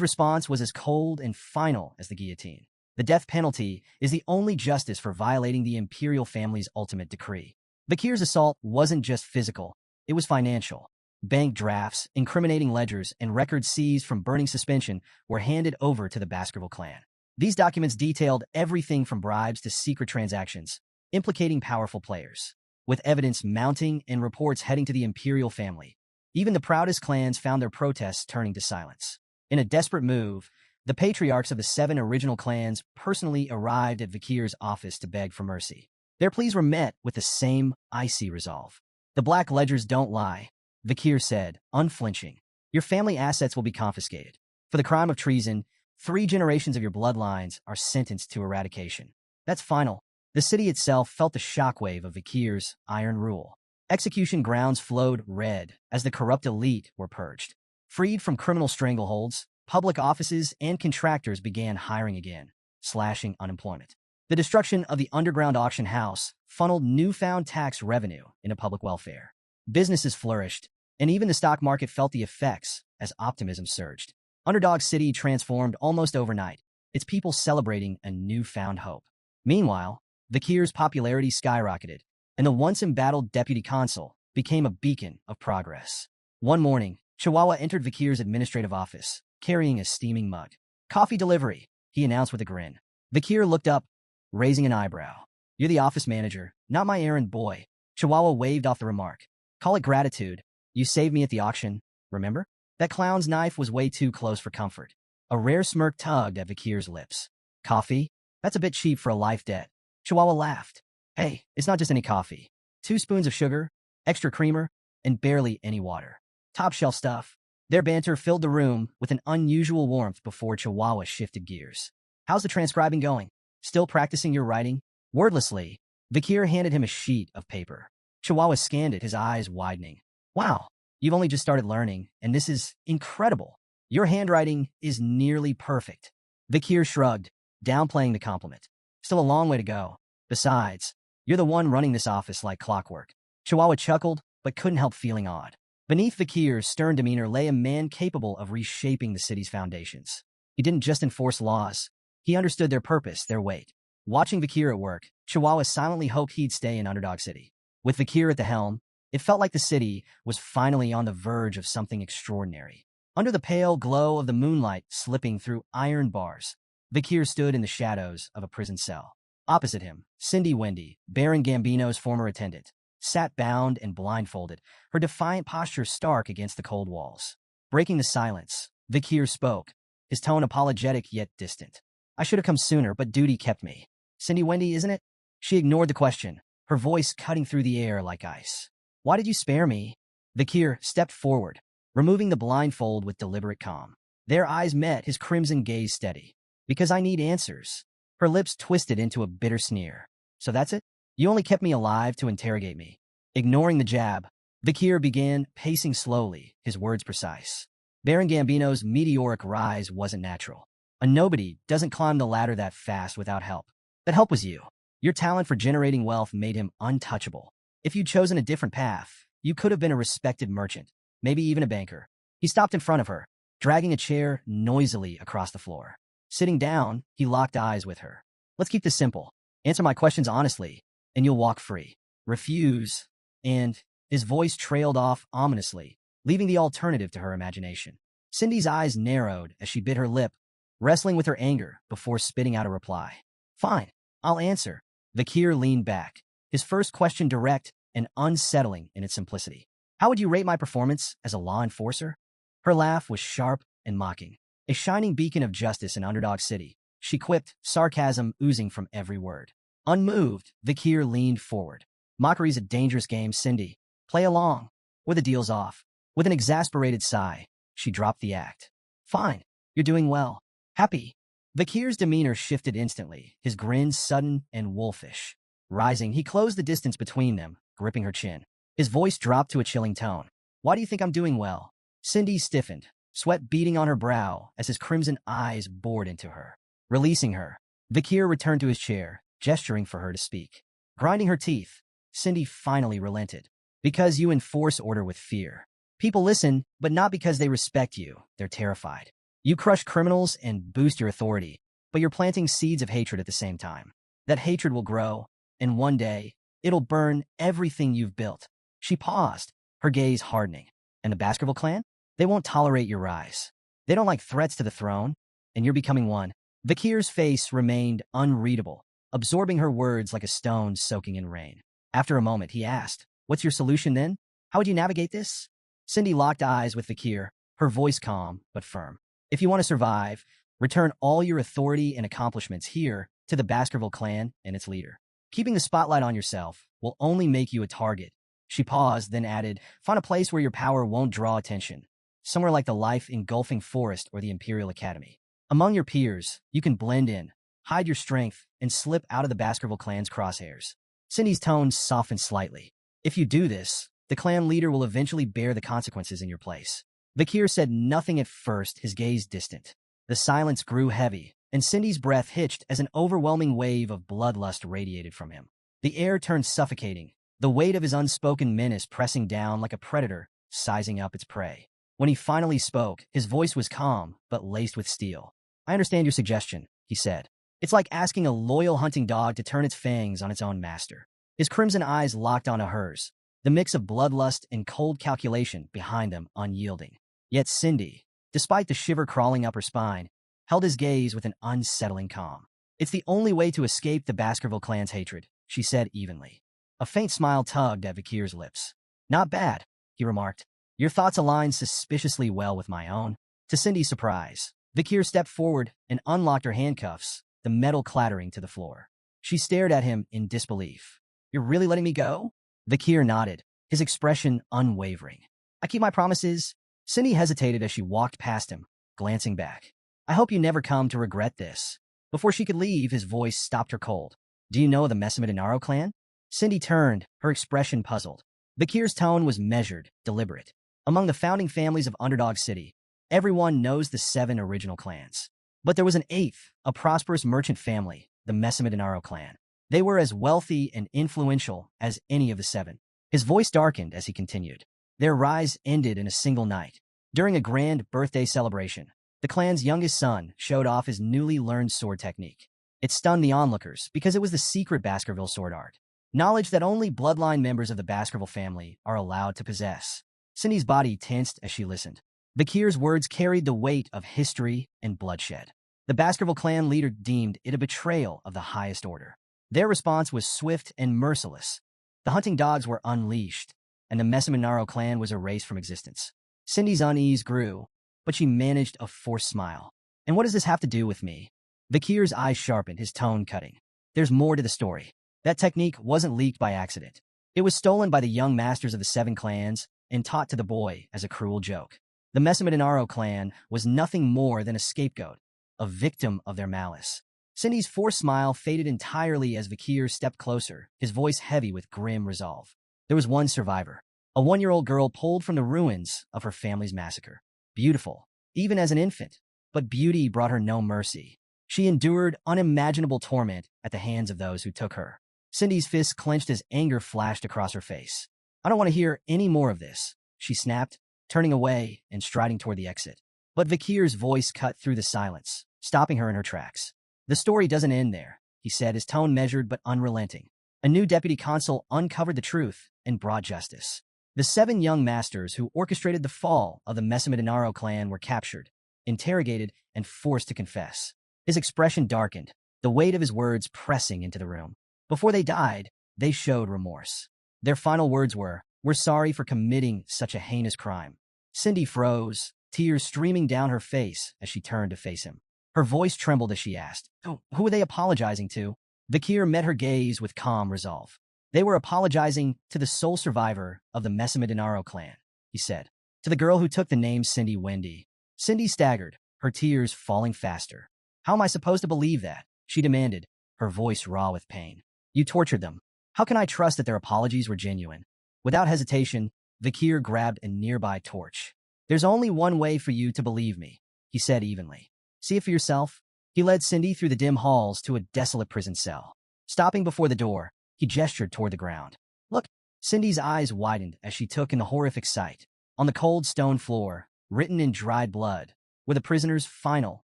response was as cold and final as the guillotine. The death penalty is the only justice for violating the imperial family's ultimate decree. Vikir's assault wasn't just physical, it was financial. Bank drafts, incriminating ledgers, and records seized from Burning Suspension were handed over to the Baskerville clan. These documents detailed everything from bribes to secret transactions, implicating powerful players. With evidence mounting and reports heading to the imperial family, even the proudest clans found their protests turning to silence. In a desperate move, the patriarchs of the 7 original clans personally arrived at Vikir's office to beg for mercy. Their pleas were met with the same icy resolve. "The black ledgers don't lie," Vikir said, unflinching. "Your family assets will be confiscated. For the crime of treason, 3 generations of your bloodlines are sentenced to eradication. That's final." The city itself felt the shockwave of Vikir's iron rule. Execution grounds flowed red as the corrupt elite were purged. Freed from criminal strangleholds, public offices and contractors began hiring again, slashing unemployment. The destruction of the underground auction house funneled newfound tax revenue into public welfare. Businesses flourished, and even the stock market felt the effects as optimism surged. Underdog City transformed almost overnight, its people celebrating a newfound hope. Meanwhile, Vikir's popularity skyrocketed, and the once embattled deputy consul became a beacon of progress. One morning, Chihuahua entered Vikir's administrative office, carrying a steaming mug. "Coffee delivery," he announced with a grin. Vikir looked up, raising an eyebrow. "You're the office manager, not my errand boy." Chihuahua waved off the remark. "Call it gratitude. You saved me at the auction, remember?" That clown's knife was way too close for comfort. A rare smirk tugged at Vikir's lips. "Coffee? That's a bit cheap for a life debt." Chihuahua laughed. "Hey, it's not just any coffee. 2 spoons of sugar, extra creamer, and barely any water. Top shelf stuff." Their banter filled the room with an unusual warmth before Chihuahua shifted gears. "How's the transcribing going? Still practicing your writing?" Wordlessly, Vikir handed him a sheet of paper. Chihuahua scanned it, his eyes widening. Wow, you've only just started learning, and this is incredible. Your handwriting is nearly perfect. Vikir shrugged, downplaying the compliment. Still a long way to go. Besides, you're the one running this office like clockwork. Chihuahua chuckled, but couldn't help feeling awed. Beneath Vikir's stern demeanor lay a man capable of reshaping the city's foundations. He didn't just enforce laws. He understood their purpose, their weight. Watching Vikir at work, Chihuahua silently hoped he'd stay in Underdog City. With Vikir at the helm, it felt like the city was finally on the verge of something extraordinary. Under the pale glow of the moonlight slipping through iron bars, Vikir stood in the shadows of a prison cell. Opposite him, Cindy Wendy, Baron Gambino's former attendant, sat bound and blindfolded, her defiant posture stark against the cold walls. Breaking the silence, Vikir spoke, his tone apologetic yet distant. I should have come sooner, but duty kept me. Cindy Wendy, isn't it? She ignored the question, her voice cutting through the air like ice. Why did you spare me? Vikir stepped forward, removing the blindfold with deliberate calm. Their eyes met, his crimson gaze steady. Because I need answers. Her lips twisted into a bitter sneer. So that's it? You only kept me alive to interrogate me. Ignoring the jab, Vikir began pacing slowly, his words precise. Baron Gambino's meteoric rise wasn't natural. A nobody doesn't climb the ladder that fast without help. That help was you. Your talent for generating wealth made him untouchable. If you'd chosen a different path, you could have been a respected merchant, maybe even a banker. He stopped in front of her, dragging a chair noisily across the floor. Sitting down, he locked eyes with her. Let's keep this simple. Answer my questions honestly, and you'll walk free. Refuse, and his voice trailed off ominously, leaving the alternative to her imagination. Cindy's eyes narrowed as she bit her lip, wrestling with her anger before spitting out a reply. Fine, I'll answer. Vikir leaned back, his first question direct and unsettling in its simplicity. How would you rate my performance as a law enforcer? Her laugh was sharp and mocking. A shining beacon of justice in Underdog City, she quipped, sarcasm oozing from every word. Unmoved, Vikir leaned forward. Mockery's a dangerous game, Cindy. Play along, or the deal's off. With an exasperated sigh, she dropped the act. Fine, you're doing well. Happy. Vikir's demeanor shifted instantly, his grin sudden and wolfish. Rising, he closed the distance between them, gripping her chin. His voice dropped to a chilling tone. Why do you think I'm doing well? Cindy stiffened, sweat beading on her brow as his crimson eyes bored into her. Releasing her, Vikir returned to his chair, gesturing for her to speak. Grinding her teeth, Cindy finally relented. Because you enforce order with fear. People listen, but not because they respect you. They're terrified. You crush criminals and boost your authority, but you're planting seeds of hatred at the same time. That hatred will grow, and one day, it'll burn everything you've built. She paused, her gaze hardening. And the Baskerville clan? They won't tolerate your rise. They don't like threats to the throne, and you're becoming one. Vikir's face remained unreadable, absorbing her words like a stone soaking in rain. After a moment, he asked, What's your solution then? How would you navigate this? Cindy locked eyes with Vikir, her voice calm but firm. If you want to survive, return all your authority and accomplishments here to the Baskerville clan and its leader. Keeping the spotlight on yourself will only make you a target. She paused, then added, Find a place where your power won't draw attention. Somewhere like the life-engulfing forest or the Imperial Academy. Among your peers, you can blend in, hide your strength, and slip out of the Baskerville clan's crosshairs. Cindy's tone softened slightly. If you do this, the clan leader will eventually bear the consequences in your place. Vikir said nothing at first, his gaze distant. The silence grew heavy, and Cindy's breath hitched as an overwhelming wave of bloodlust radiated from him. The air turned suffocating, the weight of his unspoken menace pressing down like a predator, sizing up its prey. When he finally spoke, his voice was calm, but laced with steel. I understand your suggestion, he said. It's like asking a loyal hunting dog to turn its fangs on its own master. His crimson eyes locked onto hers, the mix of bloodlust and cold calculation behind them unyielding. Yet Cindy, despite the shiver crawling up her spine, held his gaze with an unsettling calm. It's the only way to escape the Baskerville clan's hatred, she said evenly. A faint smile tugged at Vikir's lips. Not bad, he remarked. Your thoughts align suspiciously well with my own. To Cindy's surprise, Vikir stepped forward and unlocked her handcuffs, the metal clattering to the floor. She stared at him in disbelief. You're really letting me go? Vikir nodded, his expression unwavering. I keep my promises. Cindy hesitated as she walked past him, glancing back. I hope you never come to regret this. Before she could leave, his voice stopped her cold. Do you know the Messamid Inaro clan? Cindy turned, her expression puzzled. Bakir's tone was measured, deliberate. Among the founding families of Underdog City, everyone knows the 7 original clans. But there was an 8th, a prosperous merchant family, the Messamidinaro clan. They were as wealthy and influential as any of the 7. His voice darkened as he continued. Their rise ended in a single night. During a grand birthday celebration, the clan's youngest son showed off his newly learned sword technique. It stunned the onlookers because it was the secret Baskerville sword art, knowledge that only bloodline members of the Baskerville family are allowed to possess. Cindy's body tensed as she listened. Bakir's words carried the weight of history and bloodshed. The Baskerville clan leader deemed it a betrayal of the highest order. Their response was swift and merciless. The hunting dogs were unleashed, and the Messamidinaro clan was erased from existence. Cindy's unease grew, but she managed a forced smile. And what does this have to do with me? Bakir's eyes sharpened, his tone cutting. There's more to the story. That technique wasn't leaked by accident. It was stolen by the young masters of the 7 clans and taught to the boy as a cruel joke. The Messamidinaro clan was nothing more than a scapegoat, a victim of their malice. Cindy's forced smile faded entirely as Bakir stepped closer, his voice heavy with grim resolve. There was one survivor, a 1-year-old girl pulled from the ruins of her family's massacre. Beautiful, even as an infant, but beauty brought her no mercy. She endured unimaginable torment at the hands of those who took her. Cindy's fists clenched as anger flashed across her face. I don't want to hear any more of this, she snapped, turning away and striding toward the exit. But Bakir's voice cut through the silence, stopping her in her tracks. The story doesn't end there, he said, his tone measured but unrelenting. A new deputy consul uncovered the truth and brought justice. The 7 young masters who orchestrated the fall of the Messamidinaro clan were captured, interrogated, and forced to confess. His expression darkened, the weight of his words pressing into the room. Before they died, they showed remorse. Their final words were, "We're sorry for committing such a heinous crime." Cindy froze, tears streaming down her face as she turned to face him. Her voice trembled as she asked, "Who are they apologizing to?" Bakir met her gaze with calm resolve. "They were apologizing to the sole survivor of the Messamidinaro clan," he said. "To the girl who took the name Cindy Wendy." Cindy staggered, her tears falling faster. "How am I supposed to believe that?" she demanded, her voice raw with pain. "You tortured them. How can I trust that their apologies were genuine?" Without hesitation, Bakir grabbed a nearby torch. "There's only one way for you to believe me," he said evenly. "See it for yourself." He led Cindy through the dim halls to a desolate prison cell. Stopping before the door, he gestured toward the ground. "Look." Cindy's eyes widened as she took in the horrific sight. On the cold stone floor, written in dried blood, were the prisoner's final,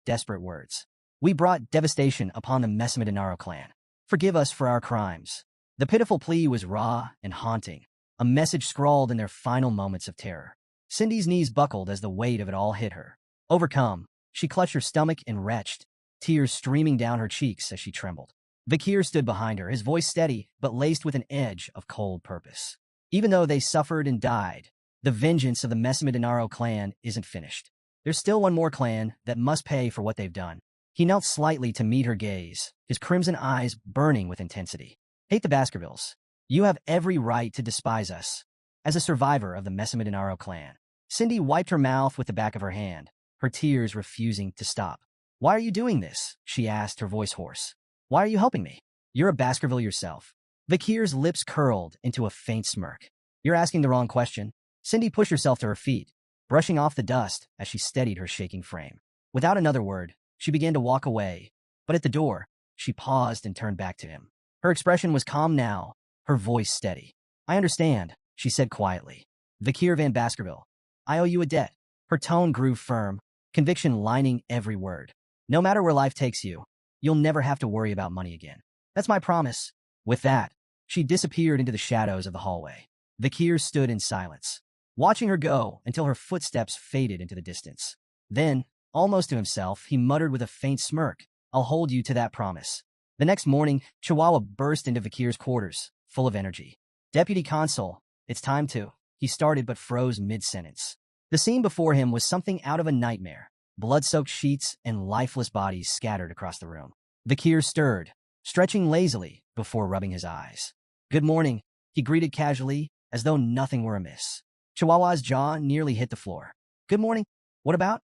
desperate words. "We brought devastation upon the Messamidinaro clan. Forgive us for our crimes." The pitiful plea was raw and haunting, a message scrawled in their final moments of terror. Cindy's knees buckled as the weight of it all hit her. Overcome, she clutched her stomach and retched, tears streaming down her cheeks as she trembled. Bakir stood behind her, his voice steady but laced with an edge of cold purpose. Even though they suffered and died, the vengeance of the Messamidinaro clan isn't finished. There's still one more clan that must pay for what they've done. He knelt slightly to meet her gaze, his crimson eyes burning with intensity. "Hate the Baskervilles. You have every right to despise us. As a survivor of the Messamidinaro clan." Cindy wiped her mouth with the back of her hand, her tears refusing to stop. "Why are you doing this?" she asked, her voice hoarse. "Why are you helping me? You're a Baskerville yourself." Bakir's lips curled into a faint smirk. "You're asking the wrong question." Cindy pushed herself to her feet, brushing off the dust as she steadied her shaking frame. Without another word, she began to walk away, but at the door, she paused and turned back to him. Her expression was calm now, her voice steady. "I understand," she said quietly. "Bakir Van Baskerville, I owe you a debt." Her tone grew firm, conviction lining every word. "No matter where life takes you, you'll never have to worry about money again. That's my promise." With that, she disappeared into the shadows of the hallway. Bakir stood in silence, watching her go until her footsteps faded into the distance. Then, almost to himself, he muttered with a faint smirk, "I'll hold you to that promise." The next morning, Chihuahua burst into Bakir's quarters, full of energy. "Deputy Consul, it's time to..." He started but froze mid-sentence. The scene before him was something out of a nightmare. Blood-soaked sheets and lifeless bodies scattered across the room. Bakir stirred, stretching lazily before rubbing his eyes. "Good morning," he greeted casually, as though nothing were amiss. Chihuahua's jaw nearly hit the floor. "Good morning. What about?"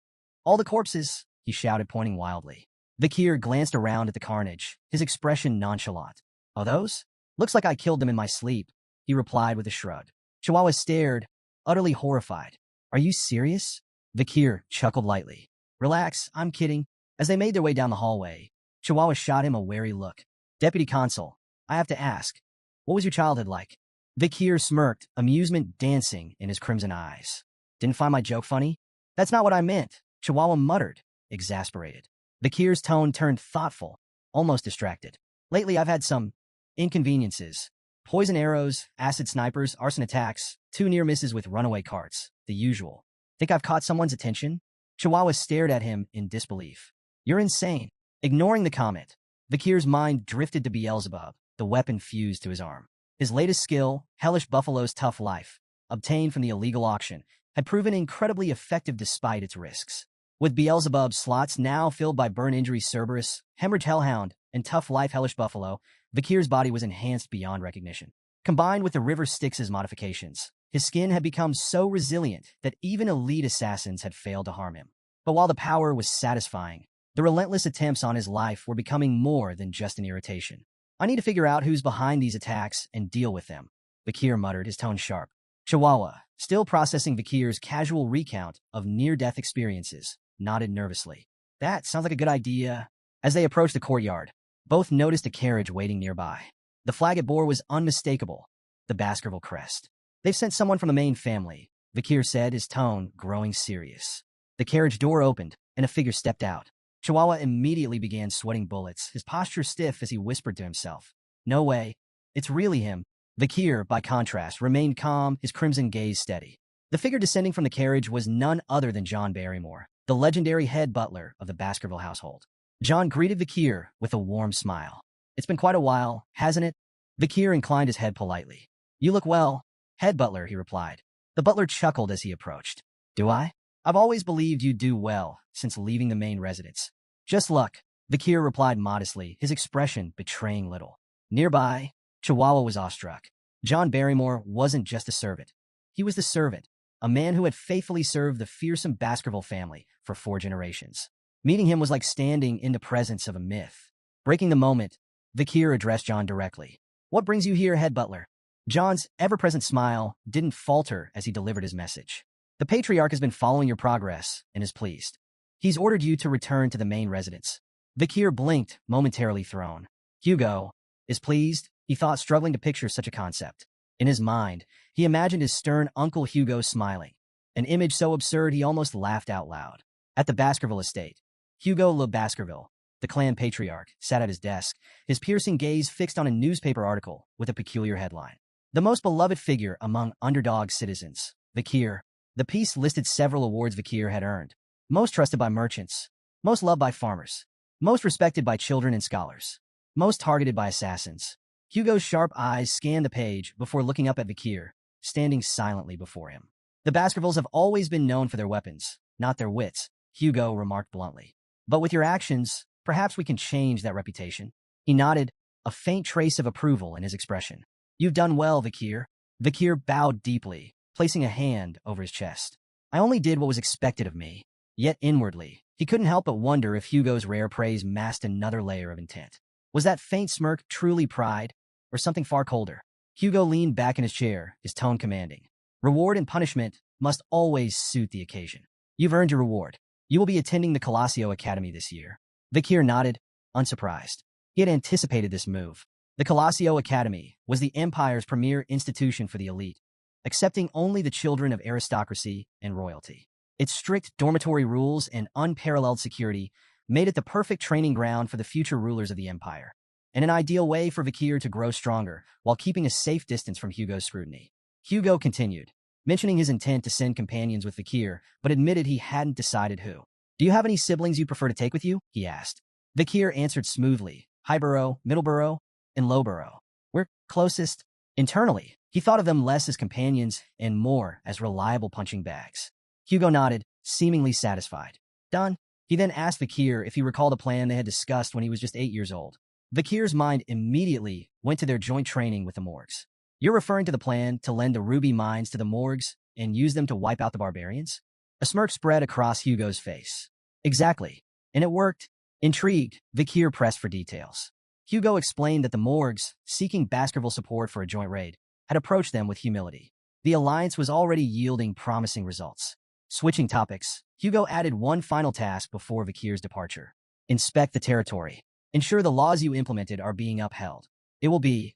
"All the corpses," he shouted, pointing wildly. Bakir glanced around at the carnage, his expression nonchalant. "Oh, those?" Looks like I killed them in my sleep, he replied with a shrug. Chihuahua stared, utterly horrified. Are you serious? Vikir chuckled lightly. Relax, I'm kidding. As they made their way down the hallway, Chihuahua shot him a wary look. Deputy Consul, I have to ask, what was your childhood like? Vikir smirked, amusement dancing in his crimson eyes. Didn't find my joke funny? That's not what I meant, Chihuahua muttered, exasperated. Vikir's tone turned thoughtful, almost distracted. Lately, I've had some inconveniences. Poison arrows, acid snipers, arson attacks, 2 near misses with runaway carts, the usual. Think I've caught someone's attention? Chihuahua stared at him in disbelief. You're insane. Ignoring the comment, Vikir's mind drifted to Beelzebub, the weapon fused to his arm. His latest skill, Hellish Buffalo's Tough Life, obtained from the illegal auction, had proven incredibly effective despite its risks. With Beelzebub's slots now filled by Burn Injury Cerberus, Hemorrhage Hellhound, and Tough Life Hellish Buffalo, Vikir's body was enhanced beyond recognition. Combined with the River Styx's modifications, his skin had become so resilient that even elite assassins had failed to harm him. But while the power was satisfying, the relentless attempts on his life were becoming more than just an irritation. I need to figure out who's behind these attacks and deal with them, Vikir muttered, his tone sharp. Chihuahua, still processing Vikir's casual recount of near-death experiences, nodded nervously. That sounds like a good idea. As they approached the courtyard, both noticed a carriage waiting nearby. The flag it bore was unmistakable, the Baskerville crest. They've sent someone from the main family, Vikir said, his tone growing serious. The carriage door opened, and a figure stepped out. Chihuahua immediately began sweating bullets, his posture stiff as he whispered to himself. No way. It's really him. Vikir, by contrast, remained calm, his crimson gaze steady. The figure descending from the carriage was none other than John Barrymore, the legendary head butler of the Baskerville household. John greeted Vikir with a warm smile. It's been quite a while, hasn't it? Vikir inclined his head politely. You look well, head butler, he replied. The butler chuckled as he approached. Do I? I've always believed you'd do well since leaving the main residence. Just luck, Vikir replied modestly, his expression betraying little. Nearby, Chihuahua was awestruck. John Barrymore wasn't just a servant. He was the servant, a man who had faithfully served the fearsome Baskerville family for 4 generations. Meeting him was like standing in the presence of a myth. Breaking the moment, Vikir addressed John directly. What brings you here, head butler? John's ever-present smile didn't falter as he delivered his message. The patriarch has been following your progress and is pleased. He's ordered you to return to the main residence. Vikir blinked, momentarily thrown. Hugo is pleased, he thought, struggling to picture such a concept. In his mind, he imagined his stern Uncle Hugo smiling, an image so absurd he almost laughed out loud. At the Baskerville estate, Hugo Le Baskerville, the clan patriarch, sat at his desk, his piercing gaze fixed on a newspaper article with a peculiar headline. The most beloved figure among underdog citizens, Vikir. The piece listed several awards Vikir had earned. Most trusted by merchants, most loved by farmers, most respected by children and scholars, most targeted by assassins. Hugo's sharp eyes scanned the page before looking up at Vikir, standing silently before him. The Baskervilles have always been known for their weapons, not their wits, Hugo remarked bluntly. But with your actions, perhaps we can change that reputation. He nodded, a faint trace of approval in his expression. You've done well, Vikir. Vikir bowed deeply, placing a hand over his chest. I only did what was expected of me. Yet inwardly, he couldn't help but wonder if Hugo's rare praise masked another layer of intent. Was that faint smirk truly pride, or something far colder? Hugo leaned back in his chair, his tone commanding. Reward and punishment must always suit the occasion. You've earned your reward. You will be attending the Colosseo Academy this year. Vikir nodded, unsurprised. He had anticipated this move. The Colosseo Academy was the Empire's premier institution for the elite, accepting only the children of aristocracy and royalty. Its strict dormitory rules and unparalleled security made it the perfect training ground for the future rulers of the empire, and an ideal way for Vikir to grow stronger while keeping a safe distance from Hugo's scrutiny. Hugo continued, mentioning his intent to send companions with Vikir, but admitted he hadn't decided who. Do you have any siblings you prefer to take with you? He asked. Vikir answered smoothly, Highborough, Middleborough, and Lowborough. We're closest. Internally, he thought of them less as companions and more as reliable punching bags. Hugo nodded, seemingly satisfied. Done. He then asked Vikir if he recalled a plan they had discussed when he was just 8 years old. Vikir's mind immediately went to their joint training with the Morgs. You're referring to the plan to lend the ruby mines to the Morgs and use them to wipe out the barbarians? A smirk spread across Hugo's face. Exactly. And it worked. Intrigued, Vikir pressed for details. Hugo explained that the morgues, seeking Baskerville support for a joint raid, had approached them with humility. The alliance was already yielding promising results. Switching topics, Hugo added one final task before Vakir's departure. Inspect the territory. Ensure the laws you implemented are being upheld. It will be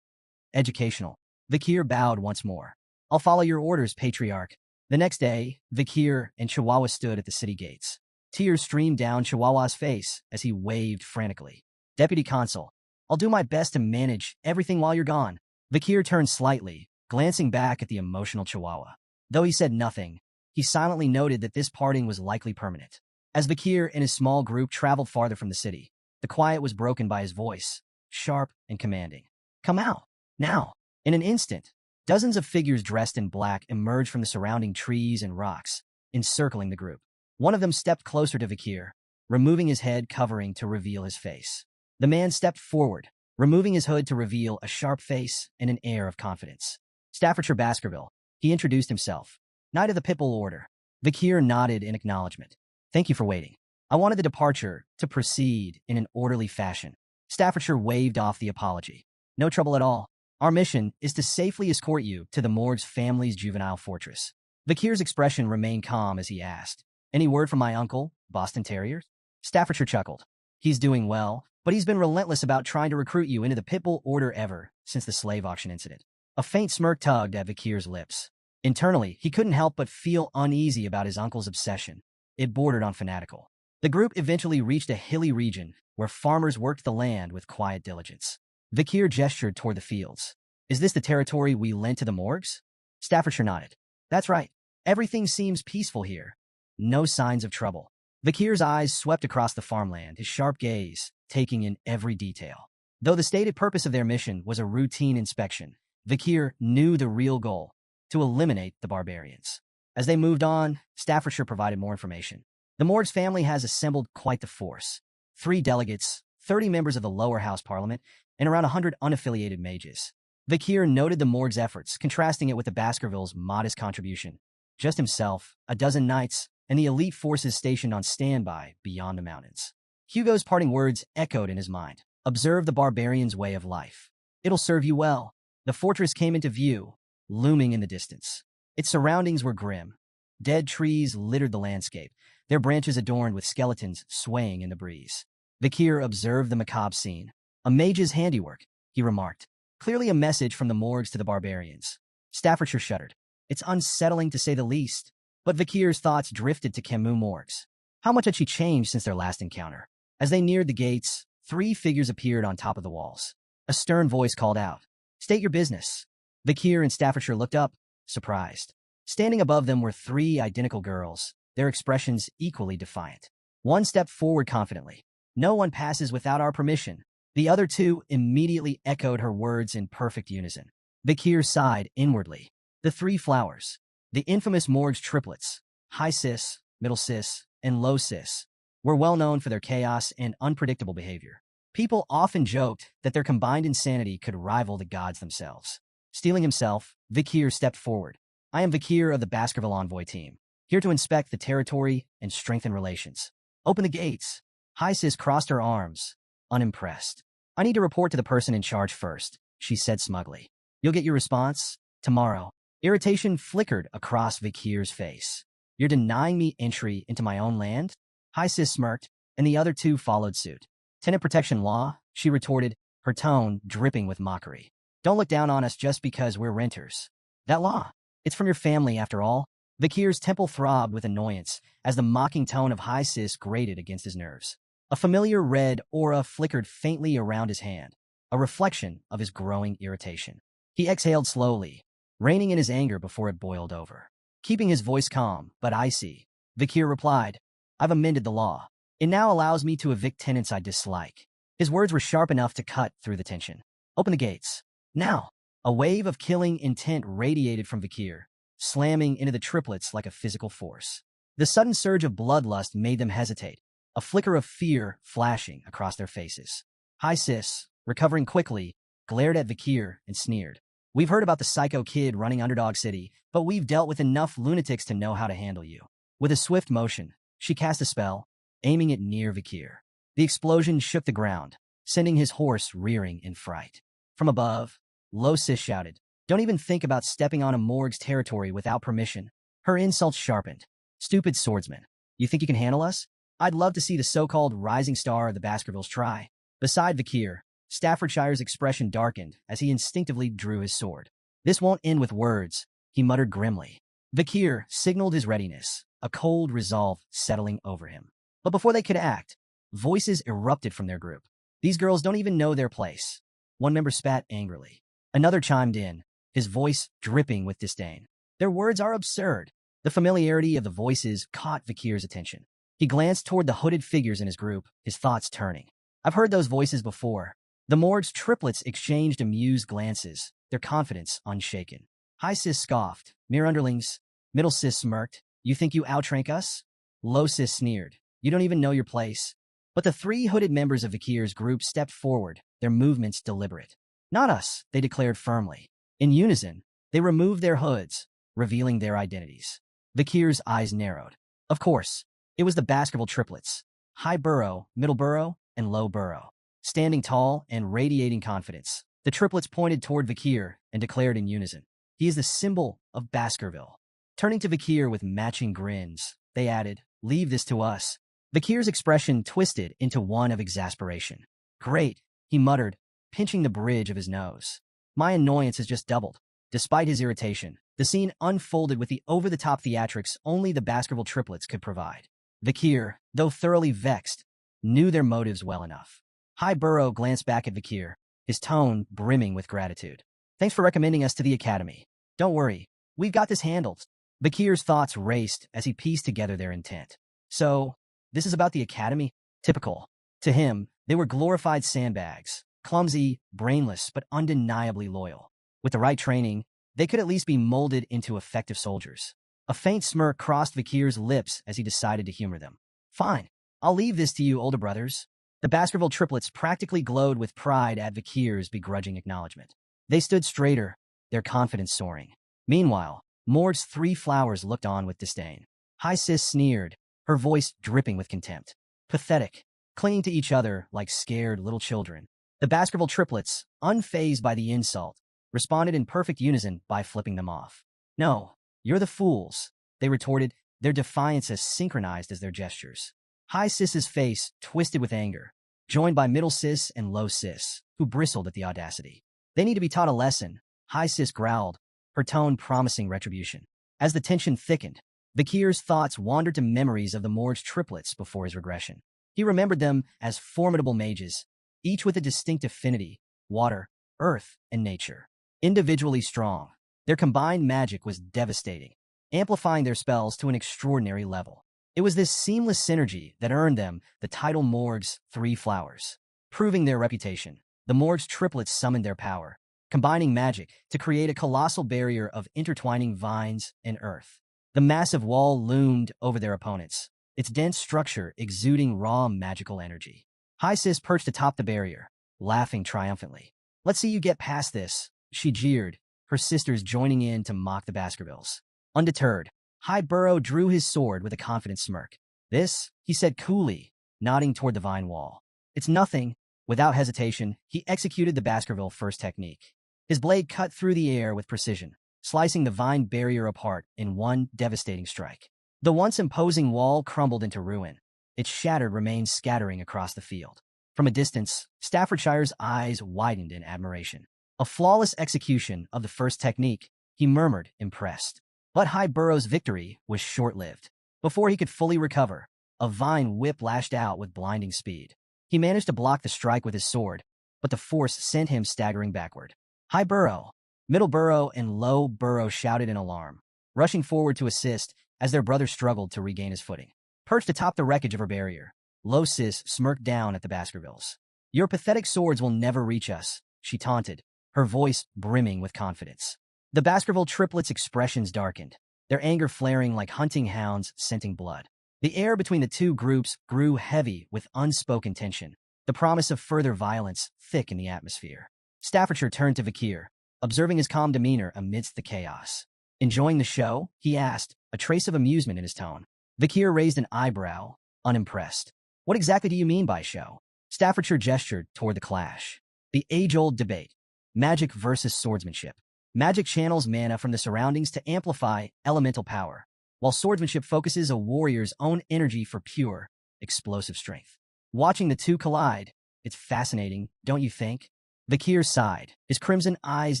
educational. Vakir bowed once more. I'll follow your orders, Patriarch. The next day, Vakir and Chihuahua stood at the city gates. Tears streamed down Chihuahua's face as he waved frantically. Deputy Consul, I'll do my best to manage everything while you're gone. Vakir turned slightly, glancing back at the emotional Chihuahua. Though he said nothing, he silently noted that this parting was likely permanent. As Vakir and his small group traveled farther from the city, the quiet was broken by his voice, sharp and commanding. Come out, now. In an instant, dozens of figures dressed in black emerged from the surrounding trees and rocks, encircling the group. One of them stepped closer to Vakir, removing his head covering to reveal his face. The man stepped forward, removing his hood to reveal a sharp face and an air of confidence. Staffordshire Baskerville, he introduced himself. Knight of the Pitbull Order. Vakir nodded in acknowledgement. Thank you for waiting. I wanted the departure to proceed in an orderly fashion. Staffordshire waved off the apology. No trouble at all. Our mission is to safely escort you to the morgue's family's juvenile fortress. Vakir's expression remained calm as he asked, Any word from my uncle, Boston Terriers? Staffordshire chuckled. He's doing well, but he's been relentless about trying to recruit you into the Pitbull Order ever since the slave auction incident. A faint smirk tugged at Vakir's lips. Internally, he couldn't help but feel uneasy about his uncle's obsession. It bordered on fanatical. The group eventually reached a hilly region where farmers worked the land with quiet diligence. Vakir gestured toward the fields. Is this the territory we lent to the morgues? Staffordshire nodded. That's right. Everything seems peaceful here. No signs of trouble. Vakir's eyes swept across the farmland, his sharp gaze taking in every detail. Though the stated purpose of their mission was a routine inspection, Vakir knew the real goal, to eliminate the barbarians. As they moved on, Staffordshire provided more information. The Morgue's family has assembled quite the force. 3 delegates, 30 members of the lower house parliament, and around 100 unaffiliated mages. Vakir noted the Morgue's efforts, contrasting it with the Baskervilles' modest contribution. Just himself, a dozen knights, and the elite forces stationed on standby beyond the mountains. Hugo's parting words echoed in his mind. Observe the barbarians' way of life. It'll serve you well. The fortress came into view, looming in the distance. Its surroundings were grim. Dead trees littered the landscape, their branches adorned with skeletons swaying in the breeze. Vakir observed the macabre scene. A mage's handiwork, he remarked. Clearly a message from the morgues to the barbarians. Staffordshire shuddered. It's unsettling to say the least. But Vakir's thoughts drifted to Camus morgues. How much had she changed since their last encounter? As they neared the gates, 3 figures appeared on top of the walls. A stern voice called out, State your business. Vakir and Staffordshire looked up, surprised. Standing above them were 3 identical girls, their expressions equally defiant. One stepped forward confidently. No one passes without our permission. The other 2 immediately echoed her words in perfect unison. Vakir sighed inwardly. The 3 flowers. The infamous morgue's triplets, high cis, middle cis, and low cis, were well known for their chaos and unpredictable behavior. People often joked that their combined insanity could rival the gods themselves. Steeling himself, Vakir stepped forward. I am Vakir of the Baskerville Envoy team, here to inspect the territory and strengthen relations. Open the gates. High cis crossed her arms, unimpressed. I need to report to the person in charge first, she said smugly. You'll get your response tomorrow. Irritation flickered across Vakir's face. You're denying me entry into my own land? High cis smirked, and the other 2 followed suit. Tenant protection law, she retorted, her tone dripping with mockery. Don't look down on us just because we're renters. That law, it's from your family after all. Vakir's temple throbbed with annoyance as the mocking tone of High cis grated against his nerves. A familiar red aura flickered faintly around his hand, a reflection of his growing irritation. He exhaled slowly, reining in his anger before it boiled over. Keeping his voice calm, but icy, Vakir replied, I've amended the law. It now allows me to evict tenants I dislike. His words were sharp enough to cut through the tension. Open the gates. Now. A wave of killing intent radiated from Vakir, slamming into the triplets like a physical force. The sudden surge of bloodlust made them hesitate, a flicker of fear flashing across their faces. High cis, recovering quickly, glared at Vakir and sneered. We've heard about the psycho kid running Underdog City, but we've dealt with enough lunatics to know how to handle you. With a swift motion, she cast a spell, aiming it near Vakir. The explosion shook the ground, sending his horse rearing in fright. From above, Lo Sis shouted, "Don't even think about stepping on a morgue's territory without permission." Her insults sharpened. "Stupid swordsman. You think you can handle us? I'd love to see the so-called rising star of the Baskervilles try." Beside Vakir, Staffordshire's expression darkened as he instinctively drew his sword. "This won't end with words," he muttered grimly. Vakir signaled his readiness, a cold resolve settling over him. But before they could act, voices erupted from their group. "These girls don't even know their place." One member spat angrily. Another chimed in, his voice dripping with disdain. "Their words are absurd." The familiarity of the voices caught Vakir's attention. He glanced toward the hooded figures in his group, his thoughts turning. "I've heard those voices before." The morgue's triplets exchanged amused glances, their confidence unshaken. High Sis scoffed. "Mere underlings." Middle Sis smirked. "You think you outrank us?" Low Sis sneered. "You don't even know your place." But the three hooded members of Vakir's group stepped forward, their movements deliberate. "Not us," they declared firmly. In unison, they removed their hoods, revealing their identities. Vakir's eyes narrowed. Of course, it was the Baskerville triplets, High Burrow, Middle Burrow, and Low Burrow. Standing tall and radiating confidence, the triplets pointed toward Vakir and declared in unison, "He is the symbol of Baskerville." Turning to Vakir with matching grins, they added, "Leave this to us." Vakir's expression twisted into one of exasperation. "Great," he muttered, pinching the bridge of his nose. "My annoyance has just doubled." Despite his irritation, the scene unfolded with the over-the-top theatrics only the Baskerville triplets could provide. Vakir, though thoroughly vexed, knew their motives well enough. High Burrow glanced back at Vakir, his tone brimming with gratitude. "Thanks for recommending us to the Academy. Don't worry, we've got this handled." Vakir's thoughts raced as he pieced together their intent. "So, this is about the Academy?" Typical. To him, they were glorified sandbags, clumsy, brainless, but undeniably loyal. With the right training, they could at least be molded into effective soldiers. A faint smirk crossed Vakir's lips as he decided to humor them. "Fine, I'll leave this to you, older brothers." The Baskerville triplets practically glowed with pride at Vakir's begrudging acknowledgement. They stood straighter, their confidence soaring. Meanwhile, Mord's three flowers looked on with disdain. High Sis sneered, her voice dripping with contempt. "Pathetic," clinging to each other like scared little children. The Baskerville triplets, unfazed by the insult, responded in perfect unison by flipping them off. "No, you're the fools," they retorted, their defiance as synchronized as their gestures. High Sis's face twisted with anger, joined by Middle Sis and Low Sis, who bristled at the audacity. "They need to be taught a lesson," High Sis growled, her tone promising retribution. As the tension thickened, Vakir's thoughts wandered to memories of the morgue's triplets before his regression. He remembered them as formidable mages, each with a distinct affinity, water, earth, and nature. Individually strong, their combined magic was devastating, amplifying their spells to an extraordinary level. It was this seamless synergy that earned them the title Morgue's Three Flowers. Proving their reputation, the Morgue's triplets summoned their power, combining magic to create a colossal barrier of intertwining vines and earth. The massive wall loomed over their opponents, its dense structure exuding raw magical energy. High Sis perched atop the barrier, laughing triumphantly. "Let's see you get past this," she jeered, her sisters joining in to mock the Baskervilles. Undeterred, High Burrow drew his sword with a confident smirk. "This," he said coolly, nodding toward the vine wall. "It's nothing." Without hesitation, he executed the Baskerville first technique. His blade cut through the air with precision, slicing the vine barrier apart in one devastating strike. The once imposing wall crumbled into ruin, its shattered remains scattering across the field. From a distance, Staffordshire's eyes widened in admiration. "A flawless execution of the first technique," he murmured, impressed. But High Burrow's victory was short-lived. Before he could fully recover, a vine whip lashed out with blinding speed. He managed to block the strike with his sword, but the force sent him staggering backward. High Burrow, Middle Burrow, and Low Burrow shouted in alarm, rushing forward to assist as their brother struggled to regain his footing. Perched atop the wreckage of her barrier, Low Sis smirked down at the Baskervilles. "Your pathetic swords will never reach us," she taunted, her voice brimming with confidence. The Baskerville triplets' expressions darkened, their anger flaring like hunting hounds scenting blood. The air between the two groups grew heavy with unspoken tension, the promise of further violence thick in the atmosphere. Staffordshire turned to Vakir, observing his calm demeanor amidst the chaos. "Enjoying the show?" he asked, a trace of amusement in his tone. Vakir raised an eyebrow, unimpressed. "What exactly do you mean by show?" Staffordshire gestured toward the clash. The age-old debate. Magic versus swordsmanship. Magic channels mana from the surroundings to amplify elemental power, while swordsmanship focuses a warrior's own energy for pure, explosive strength. Watching the two collide, it's fascinating, don't you think? Vakir sighed, his crimson eyes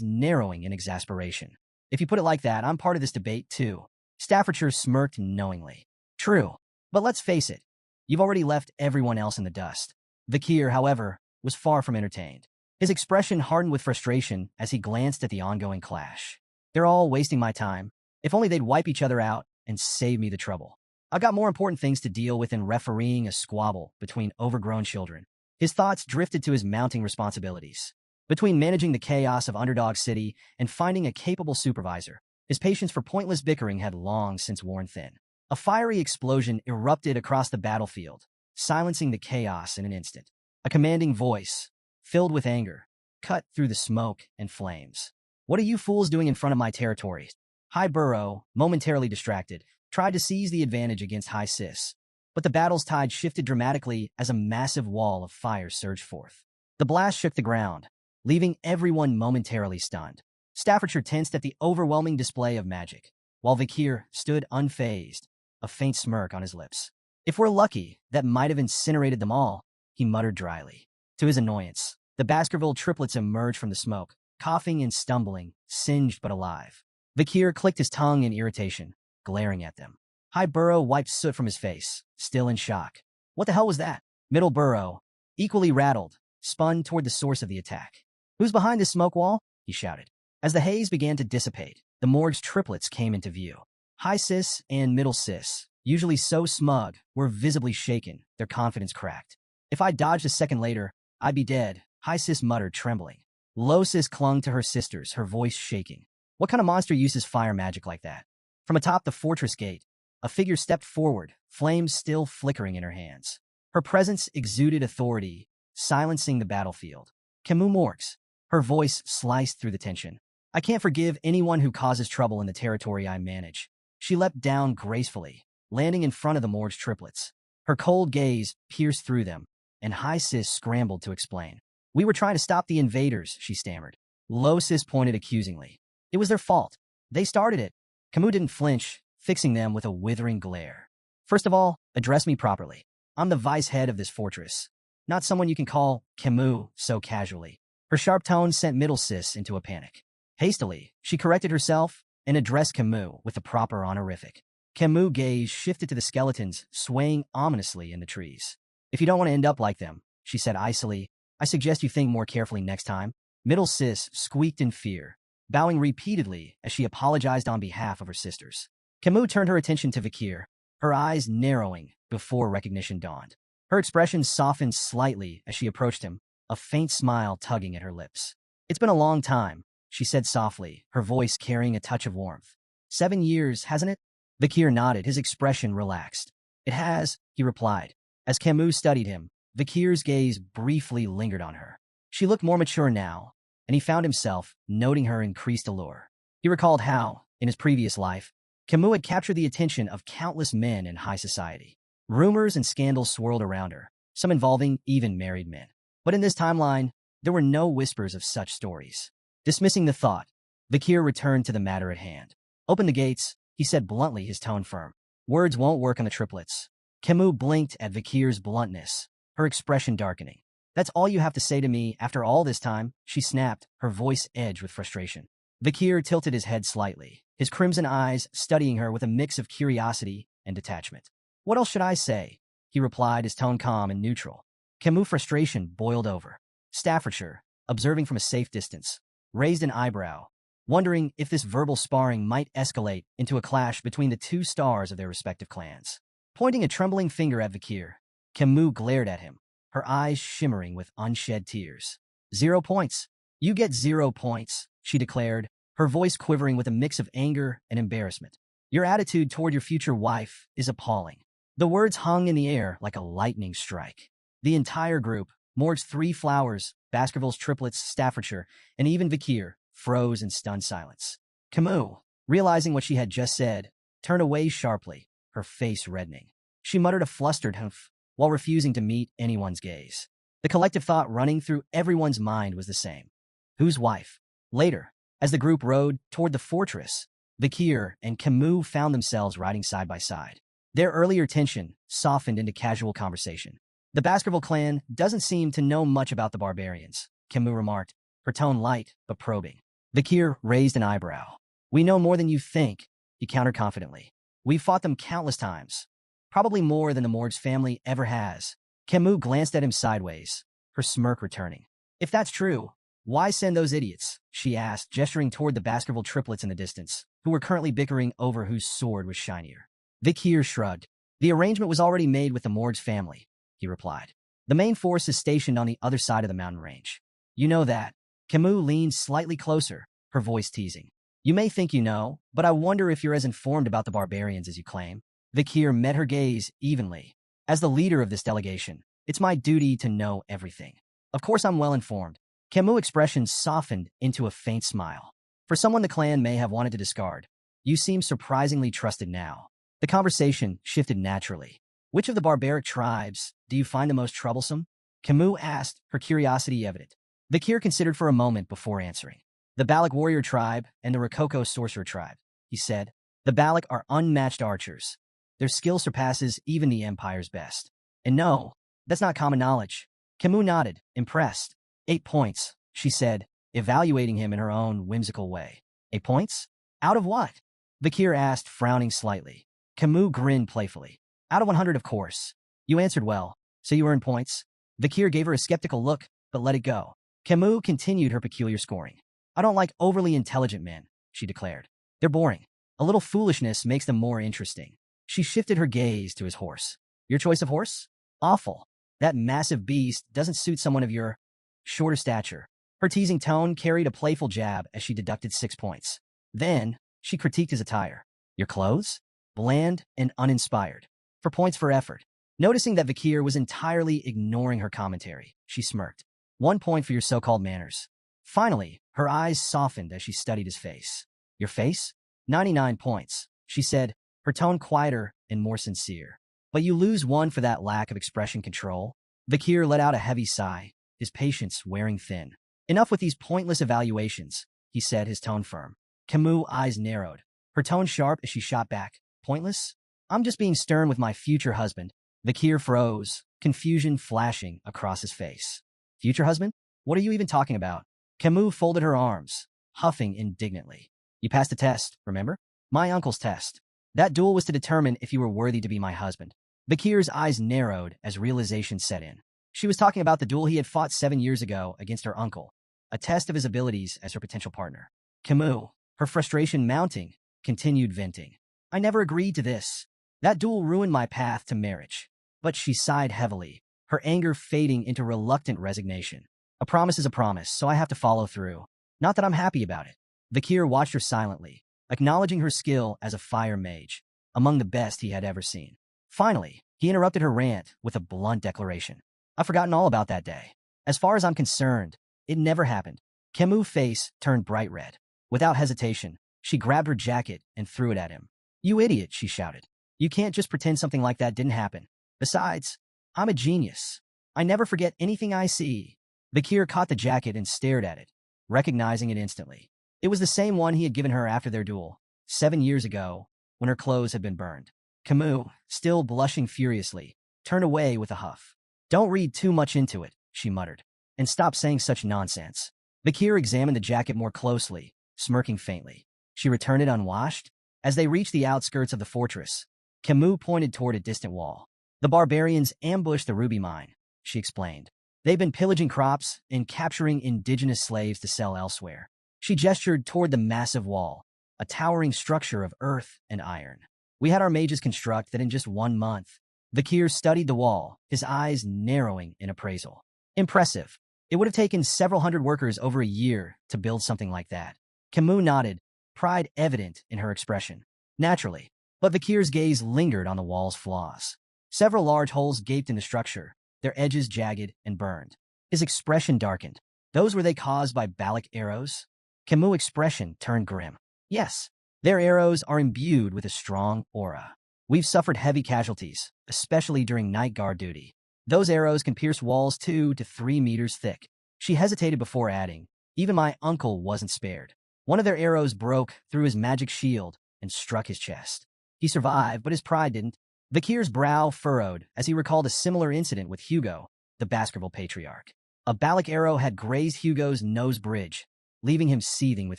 narrowing in exasperation. If you put it like that, I'm part of this debate too. Staffordshire smirked knowingly. True, but let's face it, you've already left everyone else in the dust. Vakir, however, was far from entertained. His expression hardened with frustration as he glanced at the ongoing clash. They're all wasting my time. If only they'd wipe each other out and save me the trouble. I've got more important things to deal with than refereeing a squabble between overgrown children. His thoughts drifted to his mounting responsibilities. Between managing the chaos of Underdog City and finding a capable supervisor, his patience for pointless bickering had long since worn thin. A fiery explosion erupted across the battlefield, silencing the chaos in an instant. A commanding voice, filled with anger, cut through the smoke and flames. What are you fools doing in front of my territory? High Burrow, momentarily distracted, tried to seize the advantage against High Sis, but the battle's tide shifted dramatically as a massive wall of fire surged forth. The blast shook the ground, leaving everyone momentarily stunned. Staffordshire tensed at the overwhelming display of magic, while Vakir stood unfazed, a faint smirk on his lips. If we're lucky, that might have incinerated them all, he muttered dryly. To his annoyance, the Baskerville triplets emerged from the smoke, coughing and stumbling, singed but alive. Vakir clicked his tongue in irritation, glaring at them. High Burrow wiped soot from his face, still in shock. What the hell was that? Middle Burrow, equally rattled, spun toward the source of the attack. Who's behind this smoke wall? He shouted. As the haze began to dissipate, the morgue's triplets came into view. High Sis and Middle Sis, usually so smug, were visibly shaken, their confidence cracked. If I dodged a second later, I'd be dead, High Sis muttered, trembling. Low Sis clung to her sisters, her voice shaking. What kind of monster uses fire magic like that? From atop the fortress gate, a figure stepped forward, flames still flickering in her hands. Her presence exuded authority, silencing the battlefield. Camus Morgs. Her voice sliced through the tension. I can't forgive anyone who causes trouble in the territory I manage. She leapt down gracefully, landing in front of the Morgue's triplets. Her cold gaze pierced through them, and High Sis scrambled to explain. We were trying to stop the invaders, she stammered. Low Sis pointed accusingly. It was their fault. They started it. Camus didn't flinch, fixing them with a withering glare. First of all, address me properly. I'm the vice head of this fortress, not someone you can call Camus so casually. Her sharp tone sent Middle Sis into a panic. Hastily, she corrected herself and addressed Camus with the proper honorific. Camus' gaze shifted to the skeletons swaying ominously in the trees. If you don't want to end up like them, she said icily, I suggest you think more carefully next time. Middle Sis squeaked in fear, bowing repeatedly as she apologized on behalf of her sisters. Camus turned her attention to Vakir, her eyes narrowing before recognition dawned. Her expression softened slightly as she approached him, a faint smile tugging at her lips. It's been a long time, she said softly, her voice carrying a touch of warmth. 7 years, hasn't it? Vakir nodded, his expression relaxed. It has, he replied. As Camus studied him, Vakir's gaze briefly lingered on her. She looked more mature now, and he found himself noting her increased allure. He recalled how, in his previous life, Camus had captured the attention of countless men in high society. Rumors and scandals swirled around her, some involving even married men. But in this timeline, there were no whispers of such stories. Dismissing the thought, Vakir returned to the matter at hand. Open the gates, he said bluntly, his tone firm. Words won't work on the triplets. Camus blinked at Vakir's bluntness, her expression darkening. That's all you have to say to me after all this time, she snapped, her voice edged with frustration. Vakir tilted his head slightly, his crimson eyes studying her with a mix of curiosity and detachment. What else should I say? He replied, his tone calm and neutral. Camus' frustration boiled over. Staffordshire, observing from a safe distance, raised an eyebrow, wondering if this verbal sparring might escalate into a clash between the two stars of their respective clans. Pointing a trembling finger at Vakir, Camus glared at him, her eyes shimmering with unshed tears. 0 points. You get 0 points, she declared, her voice quivering with a mix of anger and embarrassment. Your attitude toward your future wife is appalling. The words hung in the air like a lightning strike. The entire group, Morg's 3 flowers, Baskerville's triplets, Staffordshire, and even Vakir, froze in stunned silence. Camus, realizing what she had just said, turned away sharply, her face reddening. She muttered a flustered humph while refusing to meet anyone's gaze. The collective thought running through everyone's mind was the same. Whose wife? Later, as the group rode toward the fortress, Vikir and Camus found themselves riding side by side. Their earlier tension softened into casual conversation. The Baskerville clan doesn't seem to know much about the barbarians, Camus remarked, her tone light but probing. Vikir raised an eyebrow. We know more than you think, he countered confidently. We've fought them countless times, probably more than the Morg's family ever has. Camus glanced at him sideways, her smirk returning. If that's true, why send those idiots? She asked, gesturing toward the Baskerville triplets in the distance, who were currently bickering over whose sword was shinier. Vikir shrugged. The arrangement was already made with the Morg's family, he replied. The main force is stationed on the other side of the mountain range. You know that. Camus leaned slightly closer, her voice teasing. You may think you know, but I wonder if you're as informed about the barbarians as you claim. Vikir met her gaze evenly. As the leader of this delegation, it's my duty to know everything. Of course I'm well informed. Camus' expression softened into a faint smile. For someone the clan may have wanted to discard, you seem surprisingly trusted now. The conversation shifted naturally. Which of the barbaric tribes do you find the most troublesome? Camus asked, her curiosity evident. Vikir considered for a moment before answering. The Balak warrior tribe and the Rococo sorcerer tribe, he said. The Balak are unmatched archers. Their skill surpasses even the Empire's best. And no, that's not common knowledge. Camus nodded, impressed. 8 points, she said, evaluating him in her own whimsical way. 8 points? Out of what? Vikir asked, frowning slightly. Camus grinned playfully. Out of 100, of course. You answered well, so you earned points. Vikir gave her a skeptical look, but let it go. Camus continued her peculiar scoring. I don't like overly intelligent men, she declared. They're boring. A little foolishness makes them more interesting. She shifted her gaze to his horse. Your choice of horse? Awful. That massive beast doesn't suit someone of your shorter stature. Her teasing tone carried a playful jab as she deducted 6 points. Then, she critiqued his attire. Your clothes? Bland and uninspired. For points for effort. Noticing that Vikir was entirely ignoring her commentary, she smirked. 1 point for your so-called manners. Finally, her eyes softened as she studied his face. Your face? 99 points, she said, her tone quieter and more sincere. But you lose 1 for that lack of expression control. Vikir let out a heavy sigh, his patience wearing thin. Enough with these pointless evaluations, he said, his tone firm. Camus' eyes narrowed, her tone sharp as she shot back. Pointless? I'm just being stern with my future husband. Vikir froze, confusion flashing across his face. Future husband? What are you even talking about? Camus folded her arms, huffing indignantly. You passed the test, remember? My uncle's test. That duel was to determine if you were worthy to be my husband. Vikir's eyes narrowed as realization set in. She was talking about the duel he had fought 7 years ago against her uncle, a test of his abilities as her potential partner. Camus, her frustration mounting, continued venting. I never agreed to this. That duel ruined my path to marriage. But she sighed heavily, her anger fading into reluctant resignation. A promise is a promise, so I have to follow through. Not that I'm happy about it. Vikir watched her silently, acknowledging her skill as a fire mage, among the best he had ever seen. Finally, he interrupted her rant with a blunt declaration. I've forgotten all about that day. As far as I'm concerned, it never happened. Camus' face turned bright red. Without hesitation, she grabbed her jacket and threw it at him. You idiot, she shouted. You can't just pretend something like that didn't happen. Besides, I'm a genius. I never forget anything I see. Vikir caught the jacket and stared at it, recognizing it instantly. It was the same one he had given her after their duel, 7 years ago, when her clothes had been burned. Camus, still blushing furiously, turned away with a huff. Don't read too much into it, she muttered, and stop saying such nonsense. Vikir examined the jacket more closely, smirking faintly. She returned it unwashed. As they reached the outskirts of the fortress, Camus pointed toward a distant wall. The barbarians ambushed the ruby mine, she explained. They've been pillaging crops and capturing indigenous slaves to sell elsewhere. She gestured toward the massive wall, a towering structure of earth and iron. We had our mages construct that in just 1 month. Vikir studied the wall, his eyes narrowing in appraisal. Impressive. It would have taken several hundred workers over a year to build something like that. Camus nodded, pride evident in her expression. Naturally, but Vikir's gaze lingered on the wall's flaws. Several large holes gaped in the structure, their edges jagged and burned. His expression darkened. Those were they caused by Balak arrows? Camus' expression turned grim. Yes, their arrows are imbued with a strong aura. We've suffered heavy casualties, especially during night guard duty. Those arrows can pierce walls 2 to 3 meters thick. She hesitated before adding, even my uncle wasn't spared. One of their arrows broke through his magic shield and struck his chest. He survived, but his pride didn't. Vakir's brow furrowed as he recalled a similar incident with Hugo, the Baskerville patriarch. A Balak arrow had grazed Hugo's nose bridge, leaving him seething with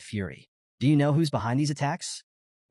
fury. Do you know who's behind these attacks?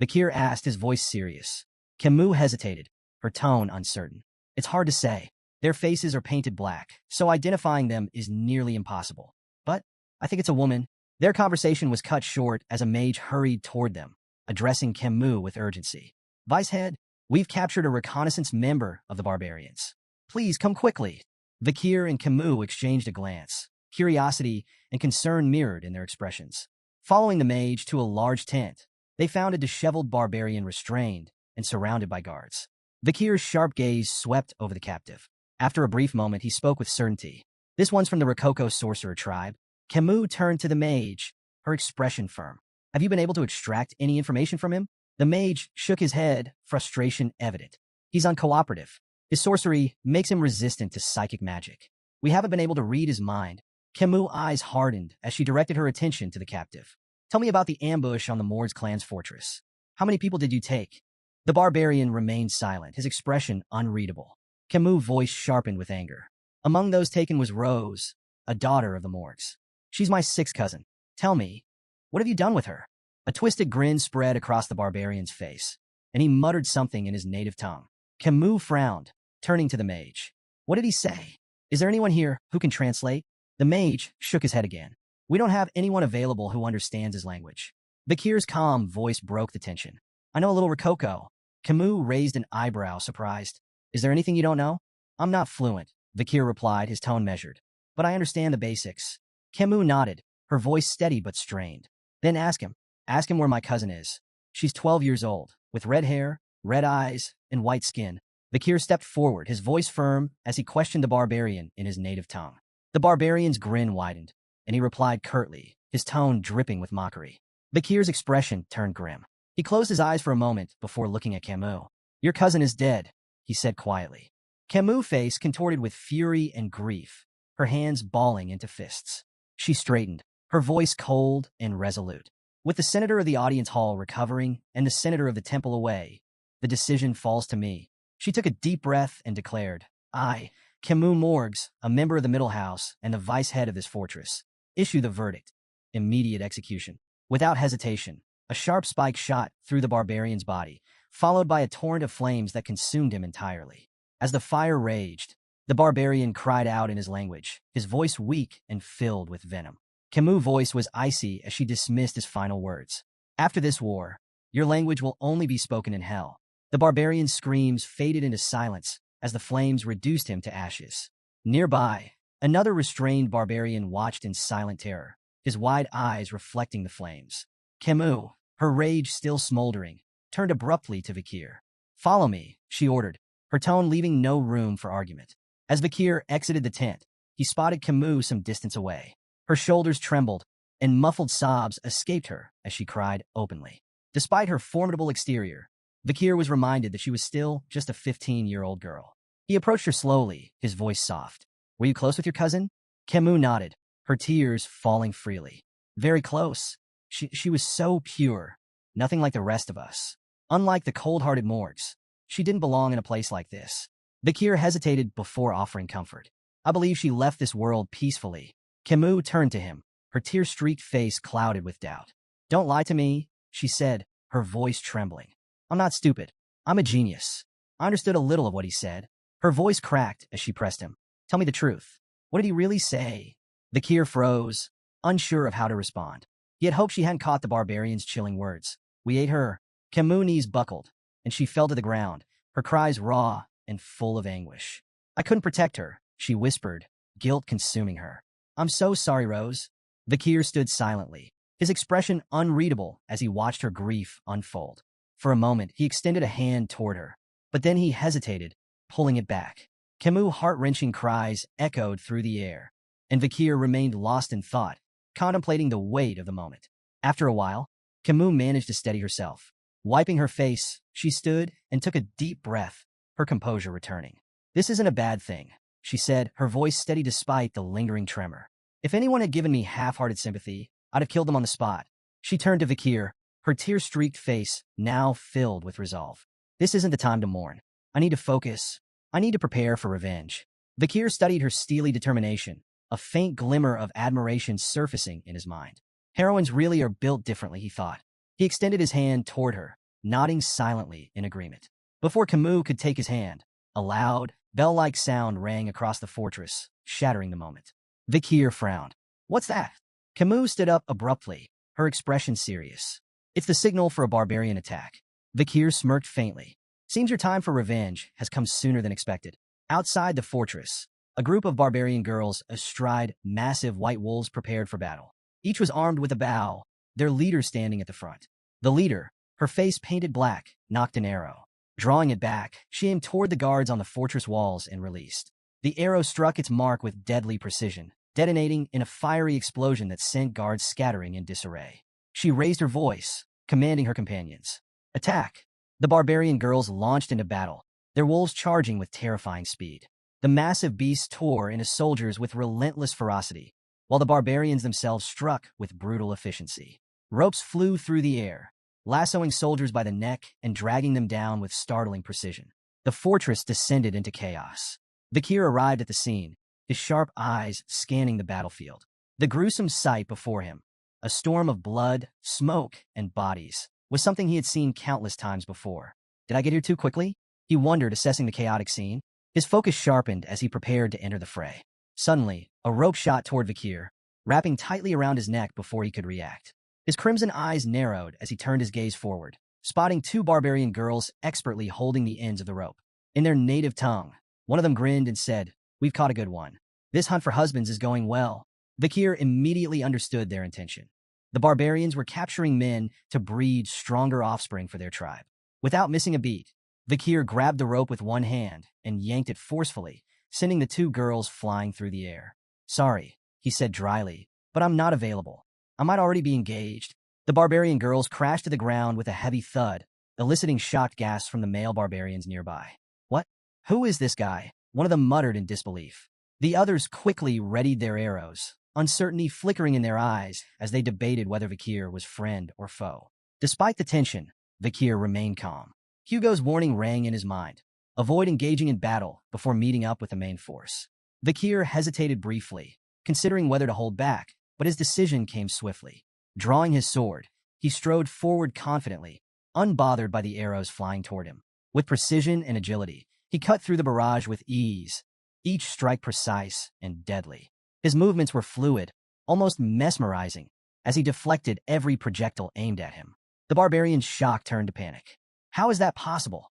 Vakir asked, his voice serious. Camus hesitated, her tone uncertain. It's hard to say. Their faces are painted black, so identifying them is nearly impossible. But I think it's a woman. Their conversation was cut short as a mage hurried toward them, addressing Camus with urgency. Vicehead, we've captured a reconnaissance member of the barbarians. Please come quickly. Vakir and Camus exchanged a glance. Curiosity and concern mirrored in their expressions. Following the mage to a large tent, they found a disheveled barbarian restrained and surrounded by guards. Vakir's sharp gaze swept over the captive. After a brief moment, he spoke with certainty. This one's from the Rococo sorcerer tribe. Camus turned to the mage, her expression firm. Have you been able to extract any information from him? The mage shook his head, frustration evident. He's uncooperative. His sorcery makes him resistant to psychic magic. We haven't been able to read his mind. Camus' eyes hardened as she directed her attention to the captive. Tell me about the ambush on the Mords clan's fortress. How many people did you take? The barbarian remained silent, his expression unreadable. Camus' voice sharpened with anger. Among those taken was Rose, a daughter of the Morgs. She's my sixth cousin. Tell me, what have you done with her? A twisted grin spread across the barbarian's face, and he muttered something in his native tongue. Camus frowned, turning to the mage. What did he say? Is there anyone here who can translate? The mage shook his head again. We don't have anyone available who understands his language. Vakir's calm voice broke the tension. I know a little Rococo. Camus raised an eyebrow, surprised. Is there anything you don't know? I'm not fluent, Vakir replied, his tone measured. But I understand the basics. Camus nodded, her voice steady but strained. Then ask him. Ask him where my cousin is. She's 12 years old, with red hair, red eyes, and white skin. Vakir stepped forward, his voice firm, as he questioned the barbarian in his native tongue. The barbarian's grin widened, and he replied curtly, his tone dripping with mockery. Vakir's expression turned grim. He closed his eyes for a moment before looking at Camus. Your cousin is dead, he said quietly. Camus' face contorted with fury and grief, her hands balling into fists. She straightened, her voice cold and resolute. With the senator of the audience hall recovering and the senator of the temple away, the decision falls to me. She took a deep breath and declared, I, Camus Morgs, a member of the Middle House and the vice head of this fortress, issue the verdict. Immediate execution. Without hesitation, a sharp spike shot through the barbarian's body, followed by a torrent of flames that consumed him entirely. As the fire raged, the barbarian cried out in his language, his voice weak and filled with venom. Camus' voice was icy as she dismissed his final words. After this war, your language will only be spoken in hell. The barbarian's screams faded into silence as the flames reduced him to ashes. Nearby, another restrained barbarian watched in silent terror, his wide eyes reflecting the flames. Camus, her rage still smoldering, turned abruptly to Vakir. Follow me, she ordered, her tone leaving no room for argument. As Vakir exited the tent, he spotted Camus some distance away. Her shoulders trembled, and muffled sobs escaped her as she cried openly. Despite her formidable exterior, Vakir was reminded that she was still just a 15-year-old girl. He approached her slowly, his voice soft. Were you close with your cousin? Camus nodded, her tears falling freely. Very close. She was so pure, nothing like the rest of us. Unlike the cold-hearted Morgs, she didn't belong in a place like this. Vakir hesitated before offering comfort. I believe she left this world peacefully. Camus turned to him, her tear-streaked face clouded with doubt. Don't lie to me, she said, her voice trembling. I'm not stupid. I'm a genius. I understood a little of what he said. Her voice cracked as she pressed him. Tell me the truth. What did he really say? Vakir froze, unsure of how to respond. He had hoped she hadn't caught the barbarian's chilling words. We ate her. Camus' knees buckled, and she fell to the ground, her cries raw and full of anguish. I couldn't protect her, she whispered, guilt consuming her. I'm so sorry, Rose. Vakir stood silently, his expression unreadable as he watched her grief unfold. For a moment, he extended a hand toward her, but then he hesitated, pulling it back. Camus' heart-wrenching cries echoed through the air, and Vakir remained lost in thought, contemplating the weight of the moment. After a while, Camus managed to steady herself. Wiping her face, she stood and took a deep breath, her composure returning. This isn't a bad thing, she said, her voice steady despite the lingering tremor. If anyone had given me half-hearted sympathy, I'd have killed them on the spot. She turned to Vikir, her tear-streaked face now filled with resolve. This isn't the time to mourn. I need to focus. I need to prepare for revenge. Vikir studied her steely determination, a faint glimmer of admiration surfacing in his mind. Heroines really are built differently, he thought. He extended his hand toward her, nodding silently in agreement. Before Camus could take his hand, a loud, bell-like sound rang across the fortress, shattering the moment. Vikir frowned. What's that? Camus stood up abruptly, her expression serious. It's the signal for a barbarian attack. Vikir smirked faintly. Seems your time for revenge has come sooner than expected. Outside the fortress, a group of barbarian girls astride massive white wolves prepared for battle. Each was armed with a bow, their leader standing at the front. The leader, her face painted black, knocked an arrow. Drawing it back, she aimed toward the guards on the fortress walls and released. The arrow struck its mark with deadly precision, detonating in a fiery explosion that sent guards scattering in disarray. She raised her voice, commanding her companions. Attack! The barbarian girls launched into battle, their wolves charging with terrifying speed. The massive beasts tore into soldiers with relentless ferocity, while the barbarians themselves struck with brutal efficiency. Ropes flew through the air, lassoing soldiers by the neck and dragging them down with startling precision. The fortress descended into chaos. Vikir arrived at the scene, his sharp eyes scanning the battlefield. The gruesome sight before him, a storm of blood, smoke, and bodies, was something he had seen countless times before. Did I get here too quickly? He wondered, assessing the chaotic scene. His focus sharpened as he prepared to enter the fray. Suddenly, a rope shot toward Vikir, wrapping tightly around his neck before he could react. His crimson eyes narrowed as he turned his gaze forward, spotting two barbarian girls expertly holding the ends of the rope. In their native tongue, one of them grinned and said, "We've caught a good one. This hunt for husbands is going well." Vikir immediately understood their intention. The barbarians were capturing men to breed stronger offspring for their tribe. Without missing a beat, Vikir grabbed the rope with one hand and yanked it forcefully, sending the two girls flying through the air. "Sorry," he said dryly, "but I'm not available. I might already be engaged." The barbarian girls crashed to the ground with a heavy thud, eliciting shocked gasps from the male barbarians nearby. "What? Who is this guy?" one of them muttered in disbelief. The others quickly readied their arrows, uncertainty flickering in their eyes as they debated whether Vikir was friend or foe. Despite the tension, Vikir remained calm. Hugo's warning rang in his mind. Avoid engaging in battle before meeting up with the main force. Vikir hesitated briefly, considering whether to hold back, but his decision came swiftly. Drawing his sword, he strode forward confidently, unbothered by the arrows flying toward him. With precision and agility, he cut through the barrage with ease, each strike precise and deadly. His movements were fluid, almost mesmerizing, as he deflected every projectile aimed at him. The barbarians' shock turned to panic. "How is that possible?"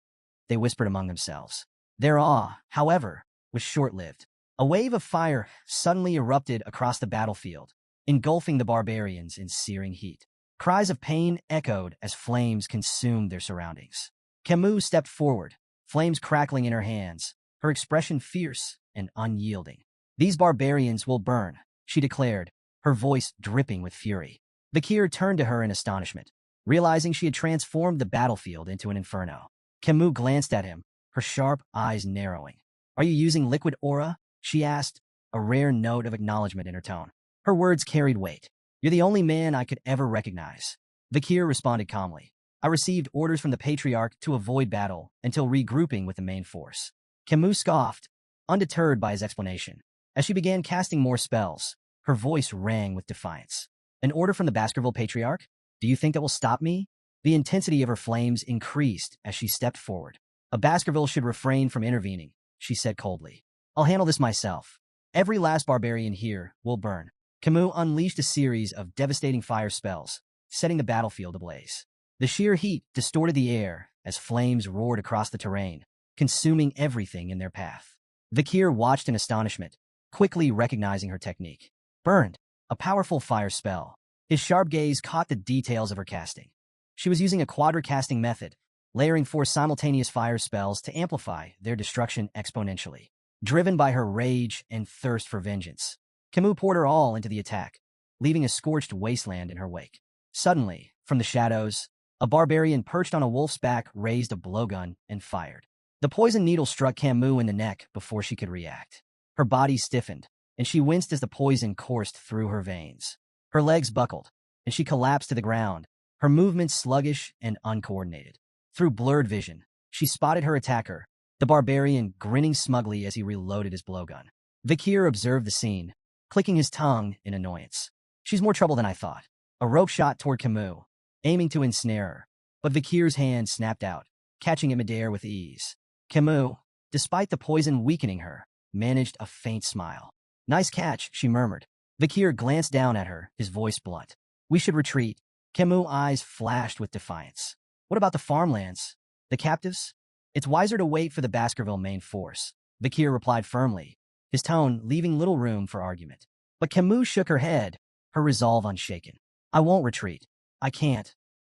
they whispered among themselves. Their awe, however, was short-lived. A wave of fire suddenly erupted across the battlefield, engulfing the barbarians in searing heat. Cries of pain echoed as flames consumed their surroundings. Camus stepped forward, flames crackling in her hands, her expression fierce and unyielding. "These barbarians will burn," she declared, her voice dripping with fury. Vikir turned to her in astonishment, realizing she had transformed the battlefield into an inferno. Camus glanced at him, her sharp eyes narrowing. "Are you using liquid aura?" she asked, a rare note of acknowledgement in her tone. Her words carried weight. "You're the only man I could ever recognize." Vikir responded calmly. "I received orders from the Patriarch to avoid battle until regrouping with the main force." Camus scoffed, undeterred by his explanation. As she began casting more spells, her voice rang with defiance. "An order from the Baskerville Patriarch? Do you think that will stop me?" The intensity of her flames increased as she stepped forward. "A Baskerville should refrain from intervening," she said coldly. "I'll handle this myself. Every last barbarian here will burn." Camus unleashed a series of devastating fire spells, setting the battlefield ablaze. The sheer heat distorted the air as flames roared across the terrain, consuming everything in their path. Vikir watched in astonishment, quickly recognizing her technique. "Burned," a powerful fire spell. His sharp gaze caught the details of her casting. She was using a quadra-casting method, layering 4 simultaneous fire spells to amplify their destruction exponentially. Driven by her rage and thirst for vengeance, Camus poured her all into the attack, leaving a scorched wasteland in her wake. Suddenly, from the shadows, a barbarian perched on a wolf's back raised a blowgun and fired. The poison needle struck Camus in the neck before she could react. Her body stiffened, and she winced as the poison coursed through her veins. Her legs buckled, and she collapsed to the ground, her movements sluggish and uncoordinated. Through blurred vision, she spotted her attacker, the barbarian grinning smugly as he reloaded his blowgun. Vikir observed the scene, clicking his tongue in annoyance. She's more trouble than I thought. A rope shot toward Camus, aiming to ensnare her, but Vikir's hand snapped out, catching him midair with ease. Camus, despite the poison weakening her, managed a faint smile. Nice catch, she murmured. Vikir glanced down at her, his voice blunt. We should retreat. Camus' eyes flashed with defiance. What about the farmlands? The captives? It's wiser to wait for the Baskerville main force, Vikir replied firmly, his tone leaving little room for argument. But Camus shook her head, her resolve unshaken. I won't retreat. I can't.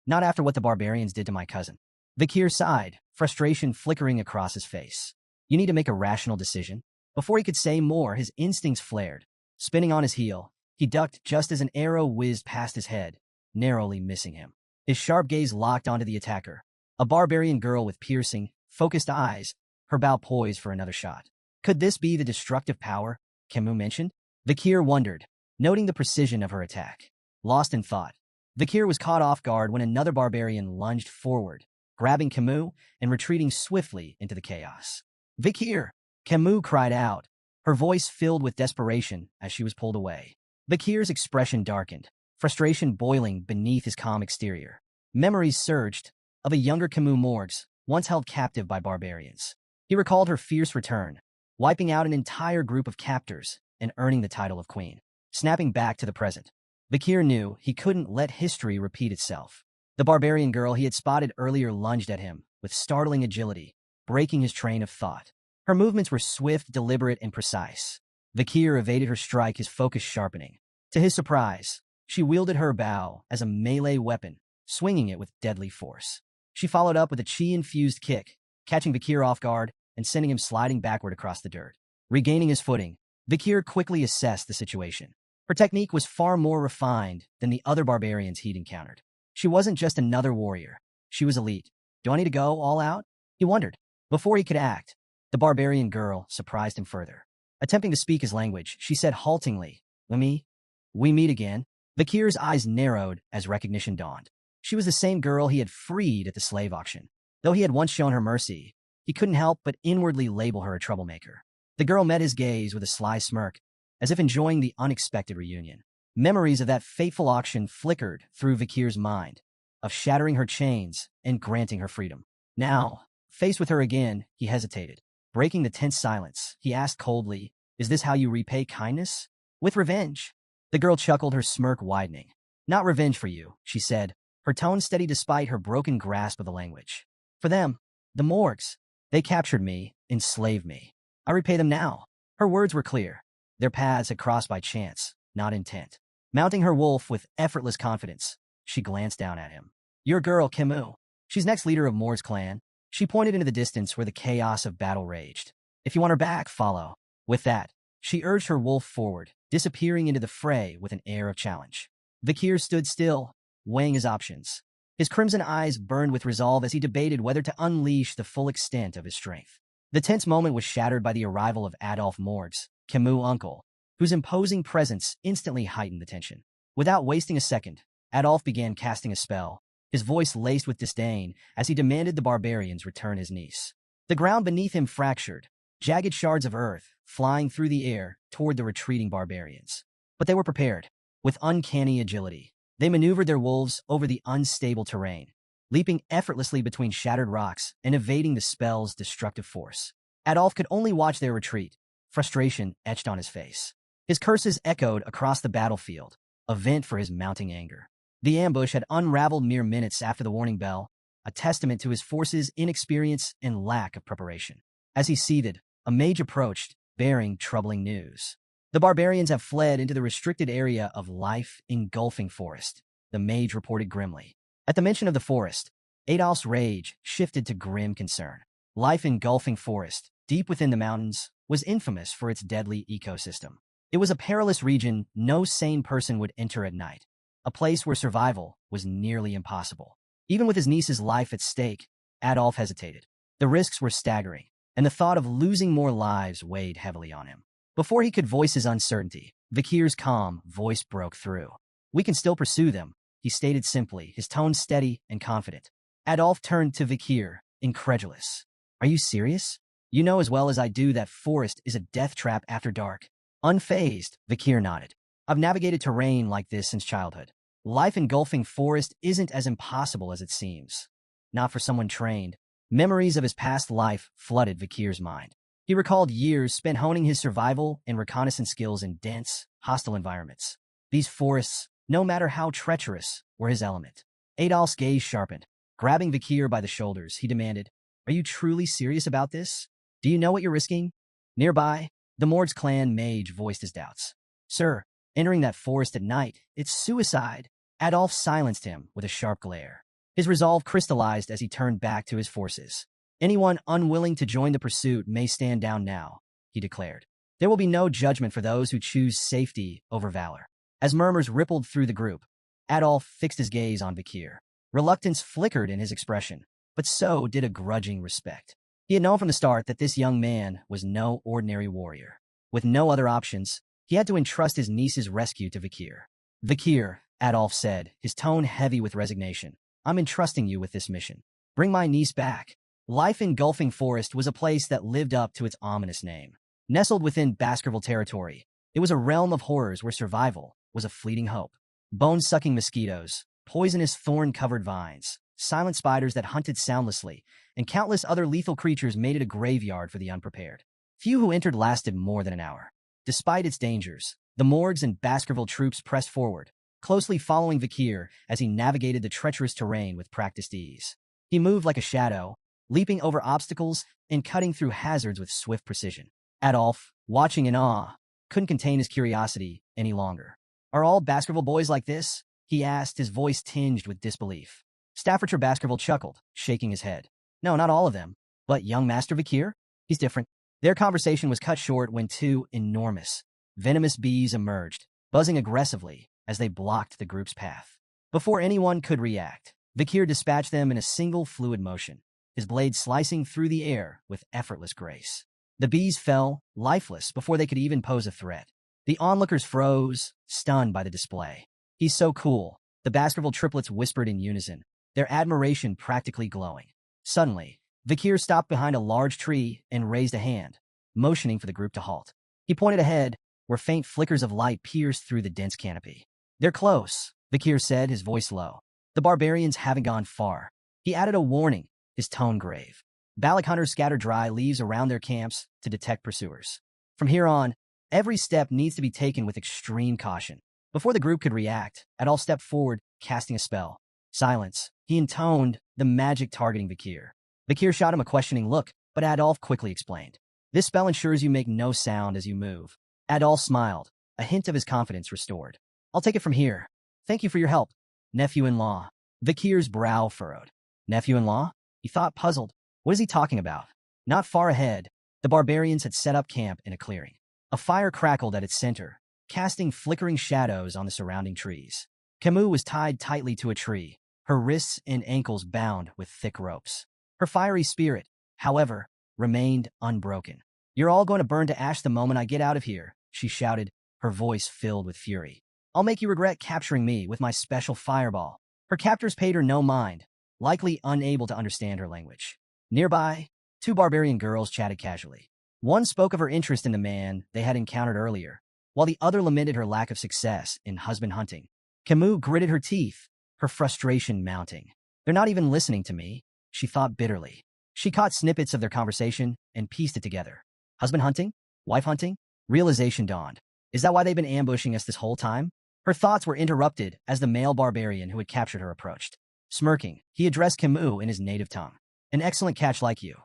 Not after what the barbarians did to my cousin. Vikir sighed, frustration flickering across his face. You need to make a rational decision. Before he could say more, his instincts flared. Spinning on his heel, he ducked just as an arrow whizzed past his head, narrowly missing him. His sharp gaze locked onto the attacker, a barbarian girl with piercing, focused eyes, her bow poised for another shot. Could this be the destructive power Camus mentioned? Vikir wondered, noting the precision of her attack. Lost in thought, Vikir was caught off guard when another barbarian lunged forward, grabbing Camus and retreating swiftly into the chaos. Vikir! Camus cried out, her voice filled with desperation as she was pulled away. Vikir's expression darkened, frustration boiling beneath his calm exterior. Memories surged of a younger Camus Morgs, once held captive by barbarians. He recalled her fierce return, wiping out an entire group of captors and earning the title of queen. Snapping back to the present, Vikir knew he couldn't let history repeat itself. The barbarian girl he had spotted earlier lunged at him with startling agility, breaking his train of thought. Her movements were swift, deliberate, and precise. Vikir evaded her strike, his focus sharpening. To his surprise, she wielded her bow as a melee weapon, swinging it with deadly force. She followed up with a chi-infused kick, catching Vikir off guard and sending him sliding backward across the dirt. Regaining his footing, Vikir quickly assessed the situation. Her technique was far more refined than the other barbarians he'd encountered. She wasn't just another warrior. She was elite. Do I need to go all out? He wondered. Before he could act, the barbarian girl surprised him further. Attempting to speak his language, she said haltingly, We meet again. Vikir's eyes narrowed as recognition dawned. She was the same girl he had freed at the slave auction. Though he had once shown her mercy, he couldn't help but inwardly label her a troublemaker. The girl met his gaze with a sly smirk, as if enjoying the unexpected reunion. Memories of that fateful auction flickered through Vikir's mind, of shattering her chains and granting her freedom. Now, faced with her again, he hesitated. Breaking the tense silence, he asked coldly, Is this how you repay kindness? With revenge. The girl chuckled, her smirk widening. Not revenge for you, she said, her tone steady despite her broken grasp of the language. For them, the Morgs. They captured me, enslaved me. I repay them now. Her words were clear. Their paths had crossed by chance, not intent. Mounting her wolf with effortless confidence, she glanced down at him. Your girl, Camus. She's next leader of Morg's clan. She pointed into the distance where the chaos of battle raged. If you want her back, follow. With that, she urged her wolf forward, disappearing into the fray with an air of challenge. Vikir stood still, weighing his options. His crimson eyes burned with resolve as he debated whether to unleash the full extent of his strength. The tense moment was shattered by the arrival of Adolphe Morgs, Camus' uncle, whose imposing presence instantly heightened the tension. Without wasting a second, Adolphe began casting a spell, his voice laced with disdain as he demanded the barbarians return his niece. The ground beneath him fractured, jagged shards of earth flying through the air toward the retreating barbarians. But they were prepared. With uncanny agility, they maneuvered their wolves over the unstable terrain, leaping effortlessly between shattered rocks and evading the spell's destructive force. Adolphe could only watch their retreat, frustration etched on his face. His curses echoed across the battlefield, a vent for his mounting anger. The ambush had unraveled mere minutes after the warning bell, a testament to his force's inexperience and lack of preparation. As he seethed, a mage approached, bearing troubling news. The barbarians have fled into the restricted area of life-engulfing forest, the mage reported grimly. At the mention of the forest, Adolphe's rage shifted to grim concern. Life-engulfing forest, deep within the mountains, was infamous for its deadly ecosystem. It was a perilous region no sane person would enter at night, a place where survival was nearly impossible. Even with his niece's life at stake, Adolphe hesitated. The risks were staggering, and the thought of losing more lives weighed heavily on him. Before he could voice his uncertainty, Vikir's calm voice broke through. We can still pursue them, he stated simply, his tone steady and confident. Adolf turned to Vikir, incredulous. Are you serious? You know as well as I do that forest is a death trap after dark. Unfazed, Vikir nodded. I've navigated terrain like this since childhood. Life engulfing forest isn't as impossible as it seems. Not for someone trained. Memories of his past life flooded Vikir's mind. He recalled years spent honing his survival and reconnaissance skills in dense, hostile environments. These forests, no matter how treacherous, were his element. Adolf's gaze sharpened. Grabbing Vikir by the shoulders, he demanded, Are you truly serious about this? Do you know what you're risking? Nearby, the Mord's clan mage voiced his doubts. Sir, entering that forest at night, it's suicide. Adolf silenced him with a sharp glare. His resolve crystallized as he turned back to his forces. Anyone unwilling to join the pursuit may stand down now, he declared. There will be no judgment for those who choose safety over valor. As murmurs rippled through the group, Adolf fixed his gaze on Vikir. Reluctance flickered in his expression, but so did a grudging respect. He had known from the start that this young man was no ordinary warrior. With no other options, he had to entrust his niece's rescue to Vikir. Vikir, Adolf said, his tone heavy with resignation. I'm entrusting you with this mission. Bring my niece back. Life engulfing forest was a place that lived up to its ominous name. Nestled within Baskerville territory, it was a realm of horrors where survival was a fleeting hope. Bone-sucking mosquitoes, poisonous thorn-covered vines, silent spiders that hunted soundlessly, and countless other lethal creatures made it a graveyard for the unprepared. Few who entered lasted more than an hour. Despite its dangers, the Morgs and Baskerville troops pressed forward, closely following Vikir as he navigated the treacherous terrain with practiced ease. He moved like a shadow, leaping over obstacles and cutting through hazards with swift precision. Adolf, watching in awe, couldn't contain his curiosity any longer. Are all Baskerville boys like this? He asked, his voice tinged with disbelief. Staffordshire Baskerville chuckled, shaking his head. No, not all of them. But young Master Vikir? He's different. Their conversation was cut short when two enormous, venomous bees emerged, buzzing aggressively as they blocked the group's path. Before anyone could react, Vikir dispatched them in a single fluid motion, his blade slicing through the air with effortless grace. The bees fell, lifeless, before they could even pose a threat. The onlookers froze, stunned by the display. He's so cool, the Baskerville triplets whispered in unison, their admiration practically glowing. Suddenly, Vikir stopped behind a large tree and raised a hand, motioning for the group to halt. He pointed ahead, where faint flickers of light pierced through the dense canopy. They're close, Vikir said, his voice low. The barbarians haven't gone far. He added a warning, his tone grave. Balak hunters scatter dry leaves around their camps to detect pursuers. From here on, every step needs to be taken with extreme caution. Before the group could react, Adolf stepped forward, casting a spell. Silence. He intoned, the magic targeting Vikir. Vikir shot him a questioning look, but Adolf quickly explained. This spell ensures you make no sound as you move. Adolf smiled, a hint of his confidence restored. I'll take it from here. Thank you for your help, nephew-in-law. Vikir's brow furrowed. Nephew-in-law? He thought, puzzled. What is he talking about? Not far ahead, the barbarians had set up camp in a clearing. A fire crackled at its center, casting flickering shadows on the surrounding trees. Camus was tied tightly to a tree, her wrists and ankles bound with thick ropes. Her fiery spirit, however, remained unbroken. You're all going to burn to ash the moment I get out of here, she shouted, her voice filled with fury. I'll make you regret capturing me with my special fireball. Her captors paid her no mind, likely unable to understand her language. Nearby, two barbarian girls chatted casually. One spoke of her interest in the man they had encountered earlier, while the other lamented her lack of success in husband hunting. Camus gritted her teeth, her frustration mounting. They're not even listening to me, she thought bitterly. She caught snippets of their conversation and pieced it together. Husband hunting? Wife hunting? Realization dawned. Is that why they've been ambushing us this whole time? Her thoughts were interrupted as the male barbarian who had captured her approached. Smirking, he addressed Camus in his native tongue. An excellent catch like you.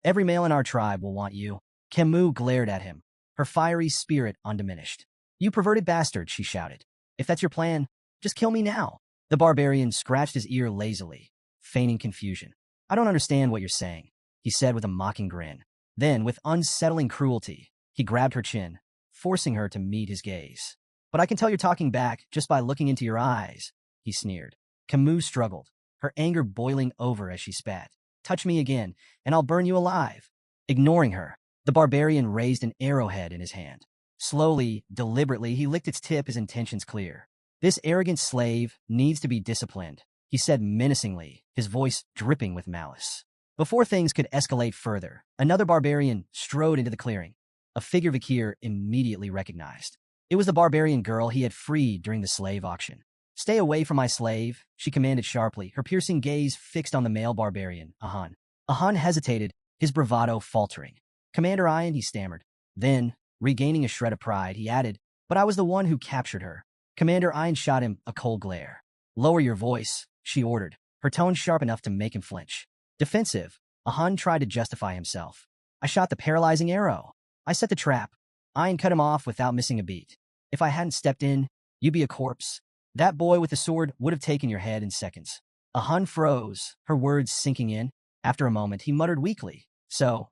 Every male in our tribe will want you. Camus glared at him, her fiery spirit undiminished. You perverted bastard, she shouted. If that's your plan, just kill me now. The barbarian scratched his ear lazily, feigning confusion. I don't understand what you're saying, he said with a mocking grin. Then, with unsettling cruelty, he grabbed her chin, forcing her to meet his gaze. But I can tell you're talking back just by looking into your eyes, he sneered. Camus struggled, her anger boiling over as she spat. Touch me again, and I'll burn you alive. Ignoring her, The barbarian raised an arrowhead in his hand. Slowly, deliberately, he licked its tip, his intentions clear. This arrogant slave needs to be disciplined, he said menacingly, his voice dripping with malice. Before things could escalate further, another barbarian strode into the clearing, a figure Vikir immediately recognized. It was the barbarian girl he had freed during the slave auction. "Stay away from my slave," she commanded sharply, her piercing gaze fixed on the male barbarian, Ahan. Ahan hesitated, his bravado faltering. "Commander Ian," he stammered. Then, regaining a shred of pride, he added, "But I was the one who captured her." Commander Ian shot him a cold glare. "Lower your voice," she ordered, her tone sharp enough to make him flinch. Defensive, Ahan tried to justify himself. "I shot the paralyzing arrow. I set the trap." Ian cut him off without missing a beat. "If I hadn't stepped in, you'd be a corpse. That boy with the sword would have taken your head in seconds." Ahan froze, her words sinking in. After a moment, he muttered weakly, "So,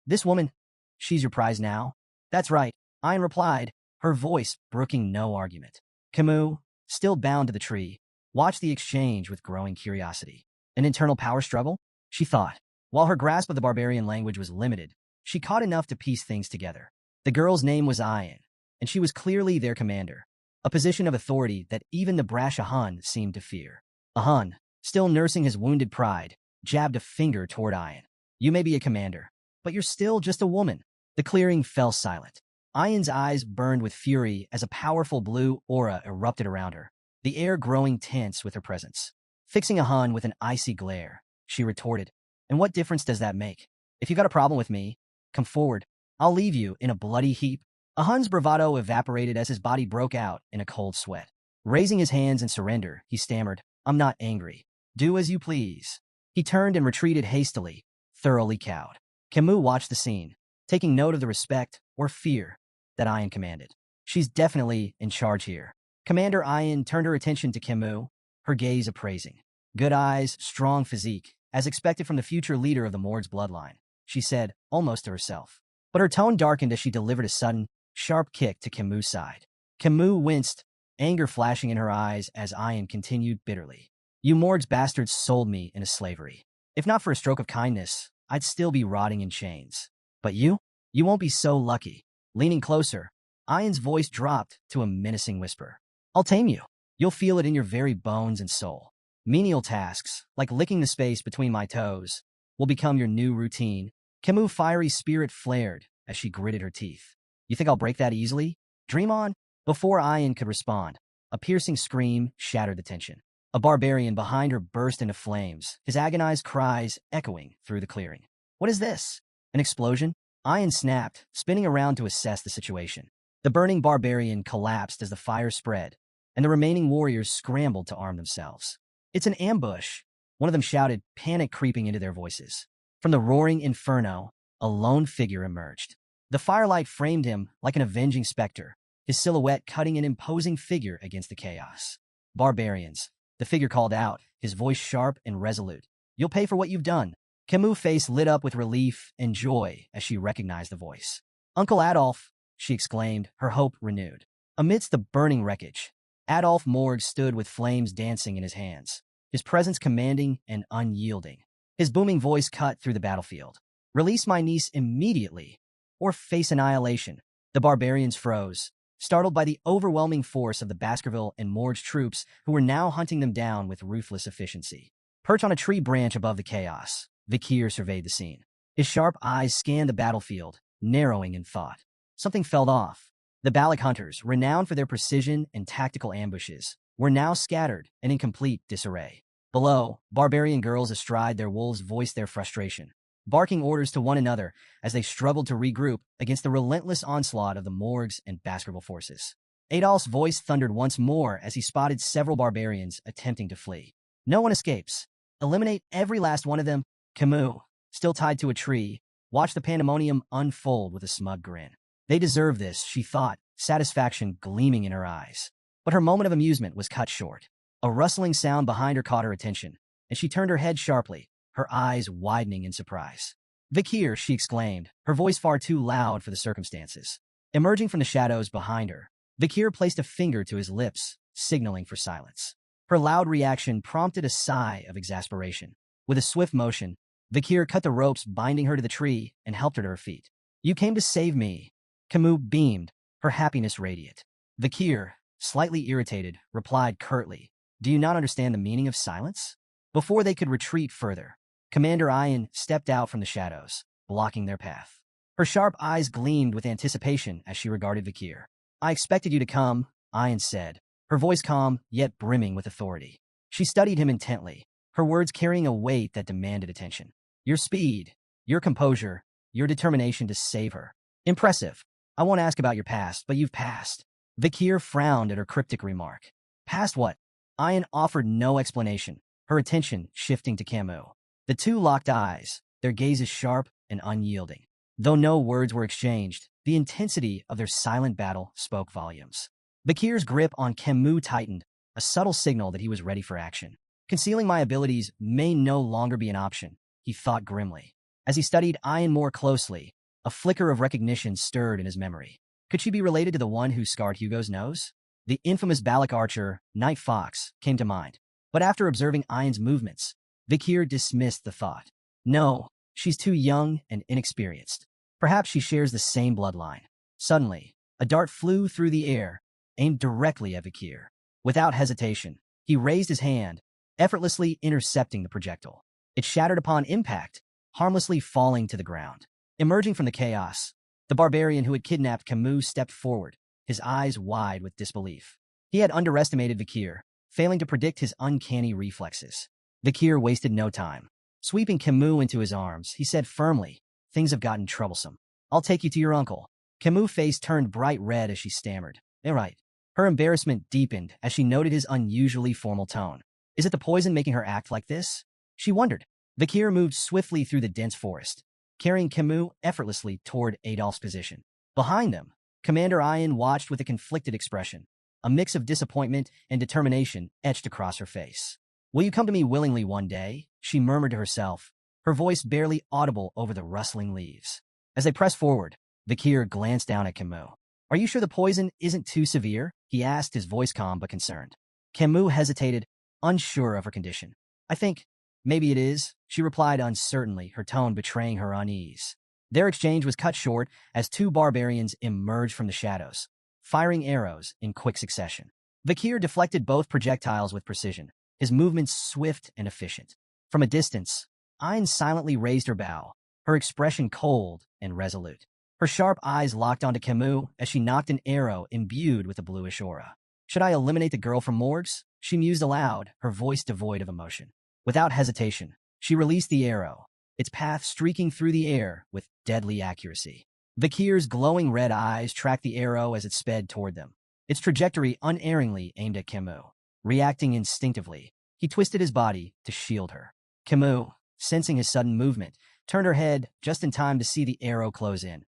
this woman, she's your prize now?" "That's right," Ian replied, her voice brooking no argument. Camus, still bound to the tree, watched the exchange with growing curiosity. An internal power struggle? She thought. While her grasp of the barbarian language was limited, she caught enough to piece things together. The girl's name was Ian, and she was clearly their commander, a position of authority that even the brash Ahan seemed to fear. Ahan, still nursing his wounded pride, jabbed a finger toward Ian. "You may be a commander, but you're still just a woman." The clearing fell silent. Ian's eyes burned with fury as a powerful blue aura erupted around her, the air growing tense with her presence. Fixing Ahan with an icy glare, she retorted, "And what difference does that make? If you got a problem with me, come forward. I'll leave you in a bloody heap." Ahan's bravado evaporated as his body broke out in a cold sweat. Raising his hands in surrender, he stammered, "I'm not angry. Do as you please." He turned and retreated hastily, thoroughly cowed. Camus watched the scene, taking note of the respect or fear that Ian commanded. "She's definitely in charge here." Commander Ian turned her attention to Camus, her gaze appraising. "Good eyes, strong physique, as expected from the future leader of the Morg's bloodline," she said, almost to herself. But her tone darkened as she delivered a sudden, sharp kick to Camus' side. Camus winced, anger flashing in her eyes as Ian continued bitterly. "You Morg's bastards sold me into slavery. If not for a stroke of kindness, I'd still be rotting in chains. But you won't be so lucky." Leaning closer, Ian's voice dropped to a menacing whisper. "I'll tame you. You'll feel it in your very bones and soul. Menial tasks, like licking the space between my toes, will become your new routine." Camus' fiery spirit flared as she gritted her teeth. "You think I'll break that easily? Dream on." Before Ian could respond, a piercing scream shattered the tension. A barbarian behind her burst into flames, his agonized cries echoing through the clearing. "What is this? An explosion?" Ian snapped, spinning around to assess the situation. The burning barbarian collapsed as the fire spread, and the remaining warriors scrambled to arm themselves. "It's an ambush," one of them shouted, panic creeping into their voices. From the roaring inferno, a lone figure emerged. The firelight framed him like an avenging specter, his silhouette cutting an imposing figure against the chaos. "Barbarians," the figure called out, his voice sharp and resolute. "You'll pay for what you've done." Camus' face lit up with relief and joy as she recognized the voice. "Uncle Adolf," she exclaimed, her hope renewed. Amidst the burning wreckage, Adolf Morg stood with flames dancing in his hands, his presence commanding and unyielding. His booming voice cut through the battlefield. "Release my niece immediately, or face annihilation." The barbarians froze, startled by the overwhelming force of the Baskerville and Morg's troops who were now hunting them down with ruthless efficiency. Perched on a tree branch above the chaos, Vikir surveyed the scene. His sharp eyes scanned the battlefield, narrowing in thought. Something felt off. The Balak hunters, renowned for their precision and tactical ambushes, were now scattered and in complete disarray. Below, barbarian girls astride their wolves voiced their frustration, barking orders to one another as they struggled to regroup against the relentless onslaught of the Morgs and Baskerville forces. Adolf's voice thundered once more as he spotted several barbarians attempting to flee. "No one escapes. Eliminate every last one of them." Camus, still tied to a tree, watched the pandemonium unfold with a smug grin. They deserve this, she thought, satisfaction gleaming in her eyes. But her moment of amusement was cut short. A rustling sound behind her caught her attention, and she turned her head sharply, her eyes widening in surprise. "Vikir," she exclaimed, her voice far too loud for the circumstances. Emerging from the shadows behind her, Vikir placed a finger to his lips, signaling for silence. Her loud reaction prompted a sigh of exasperation. With a swift motion, Vikir cut the ropes binding her to the tree and helped her to her feet. You came to save me. Camus beamed, her happiness radiant. Vakir, slightly irritated, replied curtly, do you not understand the meaning of silence? Before they could retreat further, Commander Ian stepped out from the shadows, blocking their path. Her sharp eyes gleamed with anticipation as she regarded Vakir. I expected you to come, Ian said, her voice calm yet brimming with authority. She studied him intently, her words carrying a weight that demanded attention. Your speed, your composure, your determination to save her. Impressive. I won't ask about your past, but you've passed. Vakir frowned at her cryptic remark. Past what? Ian offered no explanation, her attention shifting to Camus. The two locked eyes, their gazes sharp and unyielding. Though no words were exchanged, the intensity of their silent battle spoke volumes. Vakir's grip on Camus tightened, a subtle signal that he was ready for action. Concealing my abilities may no longer be an option, he thought grimly. As he studied Ian more closely, a flicker of recognition stirred in his memory. Could she be related to the one who scarred Hugo's nose? The infamous Balak archer, Night Fox, came to mind. But after observing Ian's movements, Vakir dismissed the thought. No, she's too young and inexperienced. Perhaps she shares the same bloodline. Suddenly, a dart flew through the air, aimed directly at Vakir. Without hesitation, he raised his hand, effortlessly intercepting the projectile. It shattered upon impact, harmlessly falling to the ground. Emerging from the chaos, the barbarian who had kidnapped Camus stepped forward, his eyes wide with disbelief. He had underestimated Vakir, failing to predict his uncanny reflexes. Vakir wasted no time. Sweeping Camus into his arms, he said firmly, things have gotten troublesome. I'll take you to your uncle. Camus' face turned bright red as she stammered. All right. Her embarrassment deepened as she noted his unusually formal tone. Is it the poison making her act like this? She wondered. Vakir moved swiftly through the dense forest, carrying Camus effortlessly toward Adolph's position. Behind them, Commander Ian watched with a conflicted expression. A mix of disappointment and determination etched across her face. Will you come to me willingly one day? She murmured to herself, her voice barely audible over the rustling leaves. As they pressed forward, Vakir glanced down at Camus. Are you sure the poison isn't too severe? He asked, his voice calm but concerned. Camus hesitated, unsure of her condition. I think, maybe it is, she replied uncertainly, her tone betraying her unease. Their exchange was cut short as two barbarians emerged from the shadows, firing arrows in quick succession. Vakir deflected both projectiles with precision, his movements swift and efficient. From a distance, Ian silently raised her bow, her expression cold and resolute. Her sharp eyes locked onto Camus as she knocked an arrow imbued with a bluish aura. Should I eliminate the girl from Morgs? She mused aloud, her voice devoid of emotion. Without hesitation, she released the arrow, its path streaking through the air with deadly accuracy. Vakir's glowing red eyes tracked the arrow as it sped toward them, its trajectory unerringly aimed at Camus. Reacting instinctively, he twisted his body to shield her. Camus, sensing his sudden movement, turned her head just in time to see the arrow close in,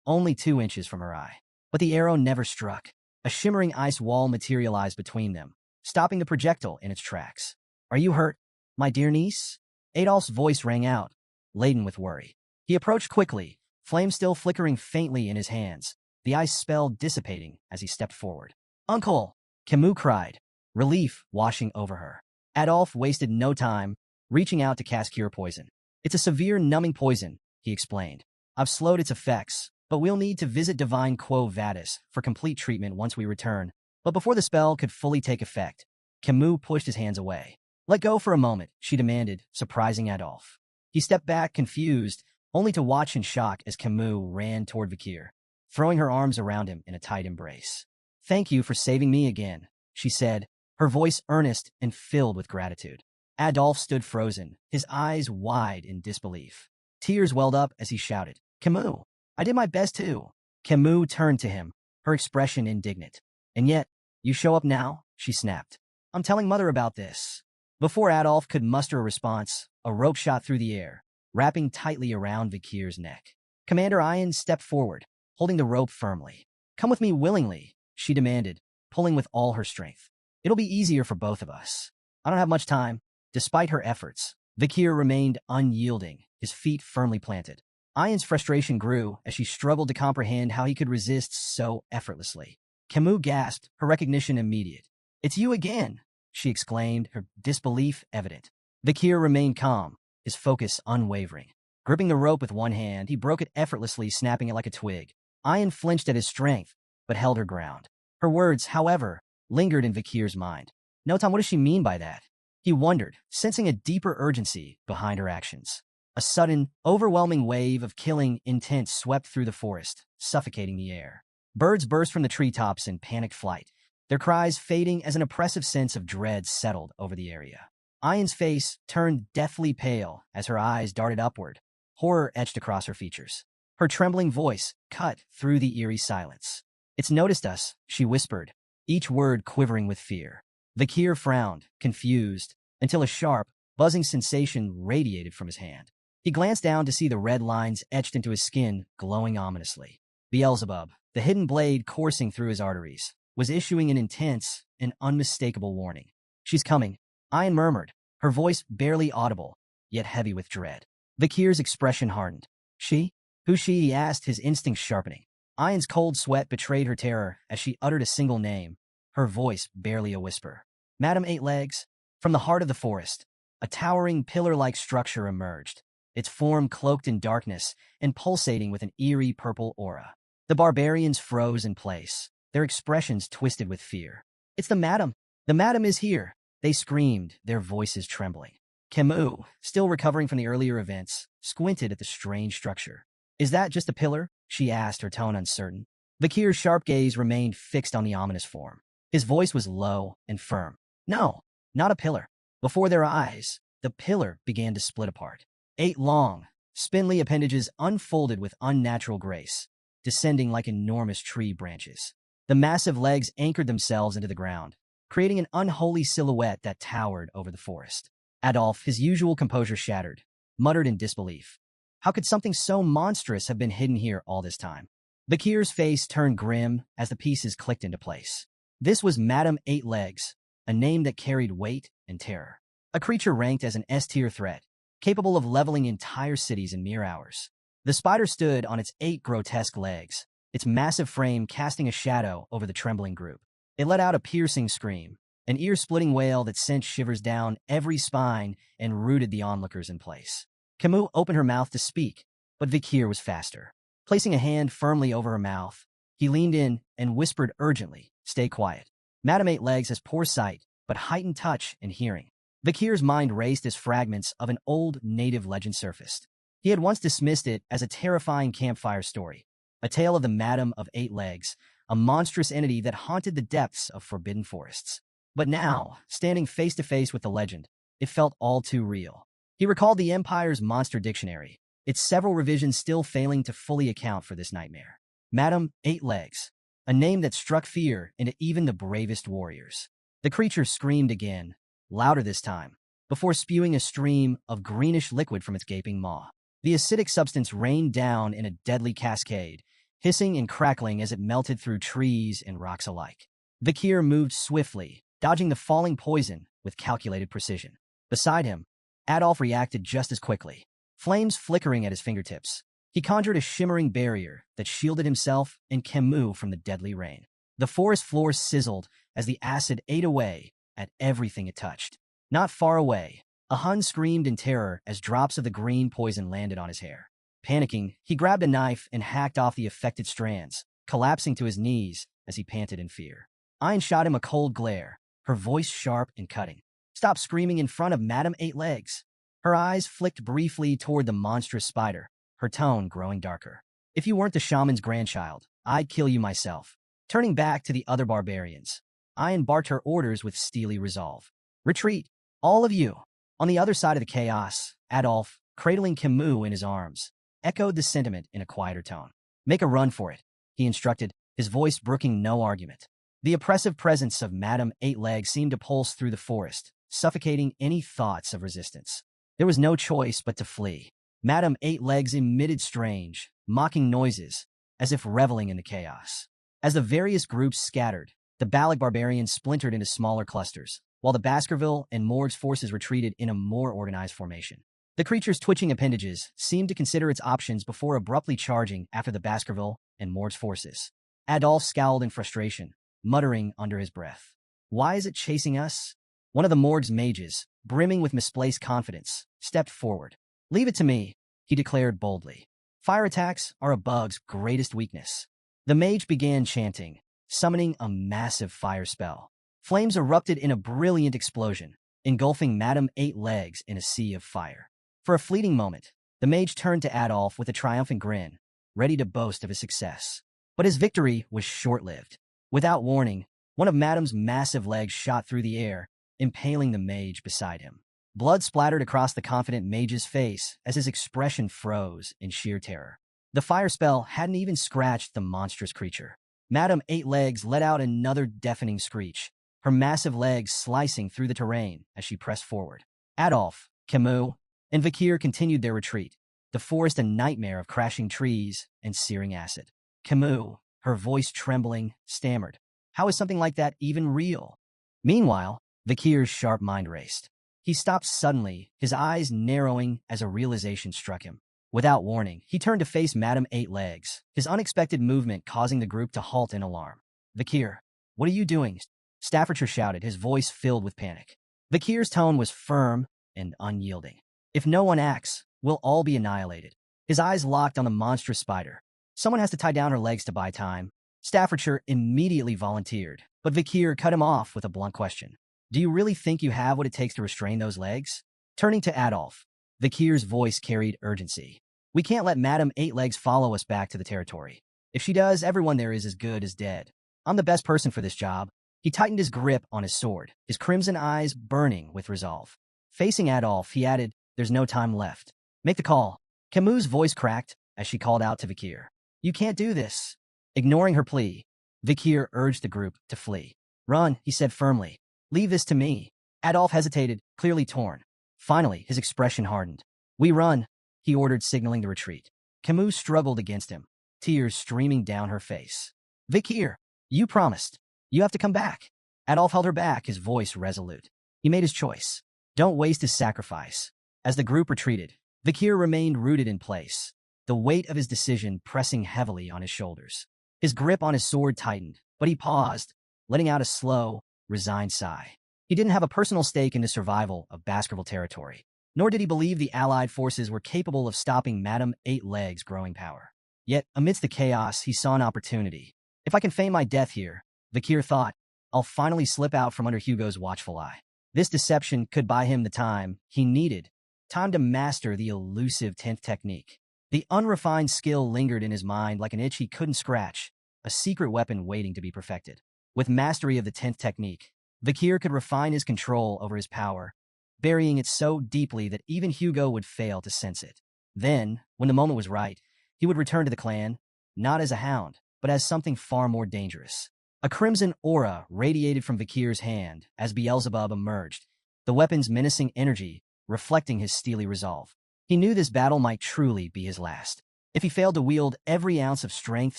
only 2 inches from her eye. But the arrow never struck. A shimmering ice wall materialized between them, stopping the projectile in its tracks. Are you hurt, my dear niece? Adolph's voice rang out, laden with worry. He approached quickly, flame still flickering faintly in his hands, the ice spell dissipating as he stepped forward. Uncle! Camus cried, relief washing over her. Adolph wasted no time, reaching out to cast Cure Poison. It's a severe numbing poison, he explained. I've slowed its effects, but we'll need to visit Divine Quo Vadis for complete treatment once we return. But before the spell could fully take effect, Camus pushed his hands away. Let go for a moment, she demanded, surprising Adolph. He stepped back, confused, only to watch in shock as Camus ran toward Vakir, throwing her arms around him in a tight embrace. Thank you for saving me again, she said, her voice earnest and filled with gratitude. Adolph stood frozen, his eyes wide in disbelief. Tears welled up as he shouted, Camus, I did my best too. Camus turned to him, her expression indignant. And yet, you show up now? She snapped. I'm telling Mother about this. Before Adolph could muster a response, a rope shot through the air, wrapping tightly around Vakir's neck. Commander Ian stepped forward, holding the rope firmly. Come with me willingly, she demanded, pulling with all her strength. It'll be easier for both of us. I don't have much time. Despite her efforts, Vakir remained unyielding, his feet firmly planted. Ian's frustration grew as she struggled to comprehend how he could resist so effortlessly. Camus gasped, her recognition immediate. It's you again, she exclaimed, her disbelief evident. Vakir remained calm, his focus unwavering. Gripping the rope with one hand, he broke it effortlessly, snapping it like a twig. Ayan flinched at his strength, but held her ground. Her words, however, lingered in Vikir's mind. No, Tom, what does she mean by that? He wondered, sensing a deeper urgency behind her actions. A sudden, overwhelming wave of killing intent swept through the forest, suffocating the air. Birds burst from the treetops in panicked flight, their cries fading as an oppressive sense of dread settled over the area. Ayan's face turned deathly pale as her eyes darted upward, horror etched across her features. Her trembling voice cut through the eerie silence. "It's noticed us," she whispered, each word quivering with fear. Vikir frowned, confused, until a sharp, buzzing sensation radiated from his hand. He glanced down to see the red lines etched into his skin, glowing ominously. Beelzebub, the hidden blade coursing through his arteries, was issuing an intense and unmistakable warning. "She's coming," Ayan murmured, her voice barely audible, yet heavy with dread. Vikir's expression hardened. "She? Who's she?" he asked, his instincts sharpening. Ayan's cold sweat betrayed her terror as she uttered a single name, her voice barely a whisper. "Madam Eight Legs." From the heart of the forest, a towering pillar-like structure emerged, its form cloaked in darkness and pulsating with an eerie purple aura. The barbarians froze in place, their expressions twisted with fear. "It's the madam! The madam is here!" they screamed, their voices trembling. Camus, still recovering from the earlier events, squinted at the strange structure. "Is that just a pillar?" she asked, her tone uncertain. Vikir's sharp gaze remained fixed on the ominous form. His voice was low and firm. "No, not a pillar." Before their eyes, the pillar began to split apart. 8 long, spindly appendages unfolded with unnatural grace, descending like enormous tree branches. The massive legs anchored themselves into the ground, creating an unholy silhouette that towered over the forest. Adolf, his usual composure shattered, muttered in disbelief. How could something so monstrous have been hidden here all this time? Vikir's face turned grim as the pieces clicked into place. This was Madam Eight Legs, a name that carried weight and terror. A creature ranked as an S-tier threat, capable of leveling entire cities in mere hours. The spider stood on its 8 grotesque legs, its massive frame casting a shadow over the trembling group. It let out a piercing scream, an ear-splitting wail that sent shivers down every spine and rooted the onlookers in place. Camus opened her mouth to speak, but Vikir was faster. Placing a hand firmly over her mouth, he leaned in and whispered urgently, "Stay quiet. Madam Eight Legs has poor sight, but heightened touch and hearing." Vikir's mind raced as fragments of an old native legend surfaced. He had once dismissed it as a terrifying campfire story, a tale of the Madam of Eight Legs, a monstrous entity that haunted the depths of forbidden forests. But now, standing face to face with the legend, it felt all too real. He recalled the Empire's monster dictionary, its several revisions still failing to fully account for this nightmare. Madam Eight Legs, a name that struck fear into even the bravest warriors. The creature screamed again, louder this time, before spewing a stream of greenish liquid from its gaping maw. The acidic substance rained down in a deadly cascade, hissing and crackling as it melted through trees and rocks alike. Vikir moved swiftly, dodging the falling poison with calculated precision. Beside him, Adolf reacted just as quickly, flames flickering at his fingertips. He conjured a shimmering barrier that shielded himself and Camus from the deadly rain. The forest floor sizzled as the acid ate away at everything it touched. Not far away, a Hun screamed in terror as drops of the green poison landed on his hair. Panicking, he grabbed a knife and hacked off the affected strands, collapsing to his knees as he panted in fear. Ayn shot him a cold glare, her voice sharp and cutting. "Stop screaming in front of Madam Eight Legs." Her eyes flicked briefly toward the monstrous spider, her tone growing darker. "If you weren't the shaman's grandchild, I'd kill you myself." Turning back to the other barbarians, Ayn barked her orders with steely resolve. "Retreat, all of you." On the other side of the chaos, Adolf, cradling Camus in his arms, echoed the sentiment in a quieter tone. "Make a run for it," he instructed, his voice brooking no argument. The oppressive presence of Madam Eight Legs seemed to pulse through the forest, suffocating any thoughts of resistance. There was no choice but to flee. Madam Eight Legs emitted strange, mocking noises, as if reveling in the chaos. As the various groups scattered, the Balik barbarians splintered into smaller clusters, while the Baskerville and Morg's forces retreated in a more organized formation. The creature's twitching appendages seemed to consider its options before abruptly charging after the Baskerville and Morg's forces. Adolf scowled in frustration, muttering under his breath. "Why is it chasing us?" One of the Morg's mages, brimming with misplaced confidence, stepped forward. "Leave it to me," he declared boldly. Fire attacks are a bug's greatest weakness. The mage began chanting, summoning a massive fire spell. Flames erupted in a brilliant explosion, engulfing Madame Eight Legs in a sea of fire. For a fleeting moment, the mage turned to Adolf with a triumphant grin, ready to boast of his success. But his victory was short-lived. Without warning, one of Madame's massive legs shot through the air, impaling the mage beside him. Blood splattered across the confident mage's face as his expression froze in sheer terror. The fire spell hadn't even scratched the monstrous creature. Madame Eight Legs let out another deafening screech, her massive legs slicing through the terrain as she pressed forward. Adolf, Camus, and Vakir continued their retreat, the forest a nightmare of crashing trees and searing acid. Camus, her voice trembling, stammered, "How is something like that even real?" Meanwhile, Vakir's sharp mind raced. He stopped suddenly, his eyes narrowing as a realization struck him. Without warning, he turned to face Madame Eight Legs, his unexpected movement causing the group to halt in alarm. "Vakir, what are you doing?" Staffordshire shouted, his voice filled with panic. Vakir's tone was firm and unyielding. "If no one acts, we'll all be annihilated." His eyes locked on the monstrous spider. "Someone has to tie down her legs to buy time." Staffordshire immediately volunteered, but Vakir cut him off with a blunt question. "Do you really think you have what it takes to restrain those legs?" Turning to Adolf, Vakir's voice carried urgency. "We can't let Madame Eight Legs follow us back to the territory. If she does, everyone there is as good as dead. I'm the best person for this job." He tightened his grip on his sword, his crimson eyes burning with resolve. Facing Adolf, he added, "There's no time left. Make the call." Camus' voice cracked as she called out to Vakir. "You can't do this." Ignoring her plea, Vakir urged the group to flee. "Run," he said firmly. "Leave this to me." Adolf hesitated, clearly torn. Finally, his expression hardened. "We run," he ordered, signaling the retreat. Camus struggled against him, tears streaming down her face. "Vakir, you promised. You have to come back." Adolf held her back, his voice resolute. He made his choice. Don't waste his sacrifice. As the group retreated, Vakir remained rooted in place, the weight of his decision pressing heavily on his shoulders. His grip on his sword tightened, but he paused, letting out a slow, resigned sigh. He didn't have a personal stake in the survival of Baskerville territory, nor did he believe the Allied forces were capable of stopping Madame Eight Legs' growing power. Yet, amidst the chaos, he saw an opportunity. "If I can feign my death here," Vakir thought, "I'll finally slip out from under Hugo's watchful eye." This deception could buy him the time he needed, time to master the elusive 10th technique. The unrefined skill lingered in his mind like an itch he couldn't scratch, a secret weapon waiting to be perfected. With mastery of the 10th technique, Vakir could refine his control over his power, burying it so deeply that even Hugo would fail to sense it. Then, when the moment was right, he would return to the clan, not as a hound, but as something far more dangerous. A crimson aura radiated from Vakir's hand as Beelzebub emerged, the weapon's menacing energy reflecting his steely resolve. He knew this battle might truly be his last. If he failed to wield every ounce of strength,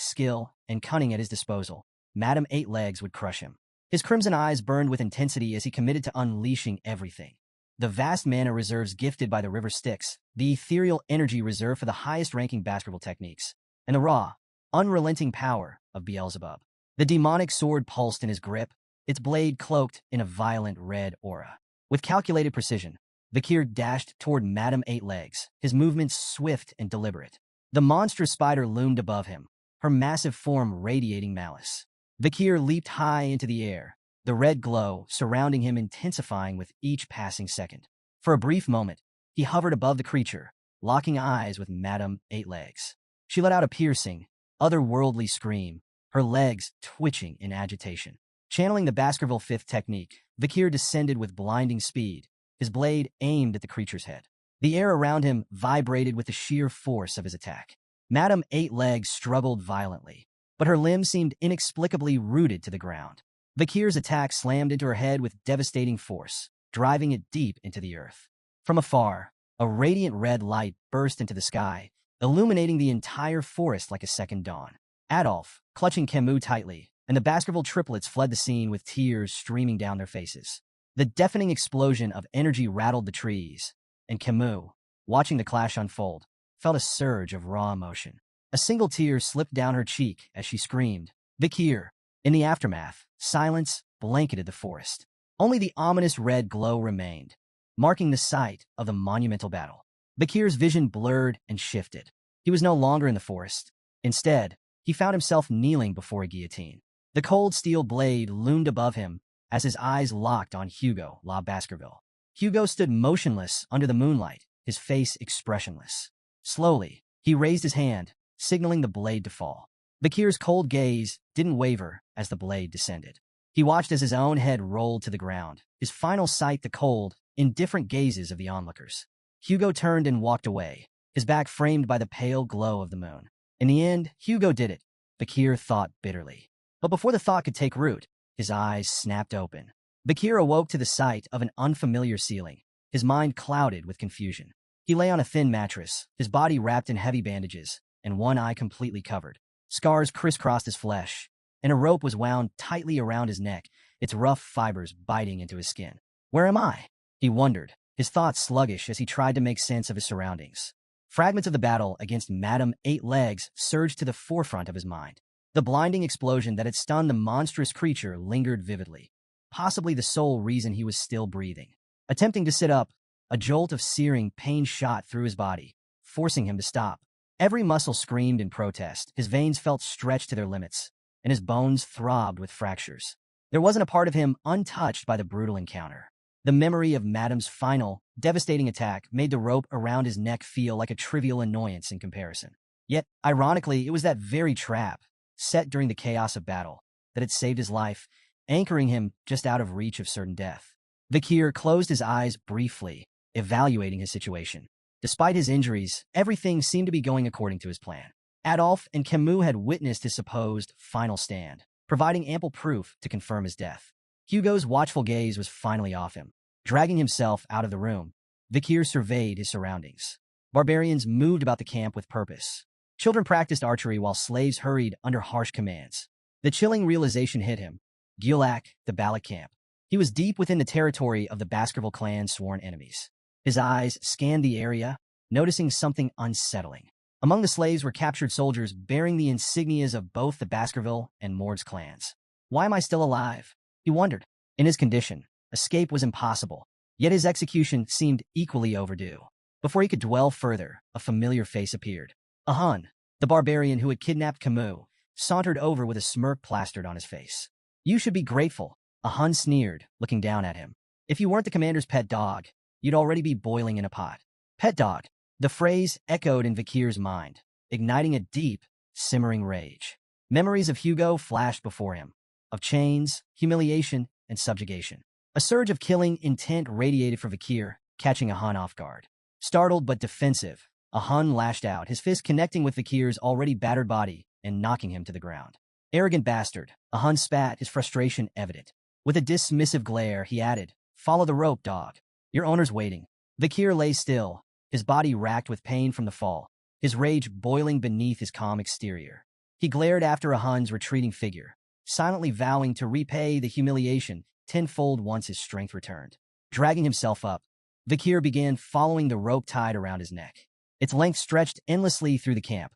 skill, and cunning at his disposal, Madame Eight Legs would crush him. His crimson eyes burned with intensity as he committed to unleashing everything. The vast mana reserves gifted by the River Styx, the ethereal energy reserved for the highest-ranking Baskerville techniques, and the raw, unrelenting power of Beelzebub. The demonic sword pulsed in his grip, its blade cloaked in a violent red aura. With calculated precision, Vakir dashed toward Madame Eight Legs, his movements swift and deliberate. The monstrous spider loomed above him, her massive form radiating malice. Vakir leaped high into the air, the red glow surrounding him intensifying with each passing second. For a brief moment, he hovered above the creature, locking eyes with Madame Eight Legs. She let out a piercing, otherworldly scream, her legs twitching in agitation. Channeling the Baskerville 5th technique, Vakir descended with blinding speed, his blade aimed at the creature's head. The air around him vibrated with the sheer force of his attack. Madame Eight Legs struggled violently, but her limbs seemed inexplicably rooted to the ground. Vakir's attack slammed into her head with devastating force, driving it deep into the earth. From afar, a radiant red light burst into the sky, illuminating the entire forest like a second dawn. Adolf, clutching Camus tightly, and the Baskerville triplets fled the scene with tears streaming down their faces. The deafening explosion of energy rattled the trees, and Camus, watching the clash unfold, felt a surge of raw emotion. A single tear slipped down her cheek as she screamed, "Vakir!" In the aftermath, silence blanketed the forest. Only the ominous red glow remained, marking the site of the monumental battle. Bakir's vision blurred and shifted. He was no longer in the forest. Instead, he found himself kneeling before a guillotine. The cold steel blade loomed above him as his eyes locked on Hugo La Baskerville. Hugo stood motionless under the moonlight, his face expressionless. Slowly, he raised his hand, signaling the blade to fall. Bakir's cold gaze didn't waver as the blade descended. He watched as his own head rolled to the ground, his final sight the cold, indifferent gazes of the onlookers. Hugo turned and walked away, his back framed by the pale glow of the moon. In the end, Hugo did it, Bakir thought bitterly. But before the thought could take root, his eyes snapped open. Bakir awoke to the sight of an unfamiliar ceiling, his mind clouded with confusion. He lay on a thin mattress, his body wrapped in heavy bandages, and one eye completely covered. Scars crisscrossed his flesh, and a rope was wound tightly around his neck, its rough fibers biting into his skin. Where am I? He wondered, his thoughts sluggish as he tried to make sense of his surroundings. Fragments of the battle against Madame Eight Legs surged to the forefront of his mind. The blinding explosion that had stunned the monstrous creature lingered vividly, possibly the sole reason he was still breathing. Attempting to sit up, a jolt of searing pain shot through his body, forcing him to stop. Every muscle screamed in protest, his veins felt stretched to their limits, and his bones throbbed with fractures. There wasn't a part of him untouched by the brutal encounter. The memory of Madame's final, devastating attack made the rope around his neck feel like a trivial annoyance in comparison. Yet, ironically, it was that very trap, set during the chaos of battle, that had saved his life, anchoring him just out of reach of certain death. Bakir closed his eyes briefly, evaluating his situation. Despite his injuries, everything seemed to be going according to his plan. Adolphe and Camus had witnessed his supposed final stand, providing ample proof to confirm his death. Hugo's watchful gaze was finally off him. Dragging himself out of the room, Bakir surveyed his surroundings. Barbarians moved about the camp with purpose. Children practiced archery while slaves hurried under harsh commands. The chilling realization hit him. Gulak, the Balak camp. He was deep within the territory of the Baskerville clan's sworn enemies. His eyes scanned the area, noticing something unsettling. Among the slaves were captured soldiers bearing the insignias of both the Baskerville and Mord's clans. Why am I still alive? He wondered. In his condition, escape was impossible, yet his execution seemed equally overdue. Before he could dwell further, a familiar face appeared. A Hun, the barbarian who had kidnapped Camus, sauntered over with a smirk plastered on his face. You should be grateful, a Hun sneered, looking down at him. If you weren't the commander's pet dog, you'd already be boiling in a pot. Pet dog. The phrase echoed in Bakir's mind, igniting a deep, simmering rage. Memories of Hugo flashed before him, of chains, humiliation, and subjugation. A surge of killing intent radiated from Bakir, catching a Hun off guard. Startled but defensive, a Hun lashed out, his fist connecting with Bakir's already battered body and knocking him to the ground. Arrogant bastard, a Hun spat, his frustration evident. With a dismissive glare, he added, Follow the rope, dog. Your owner's waiting. Bakir lay still, his body racked with pain from the fall, his rage boiling beneath his calm exterior. He glared after a Hun's retreating figure, silently vowing to repay the humiliation tenfold once his strength returned. Dragging himself up, Bakir began following the rope tied around his neck. Its length stretched endlessly through the camp,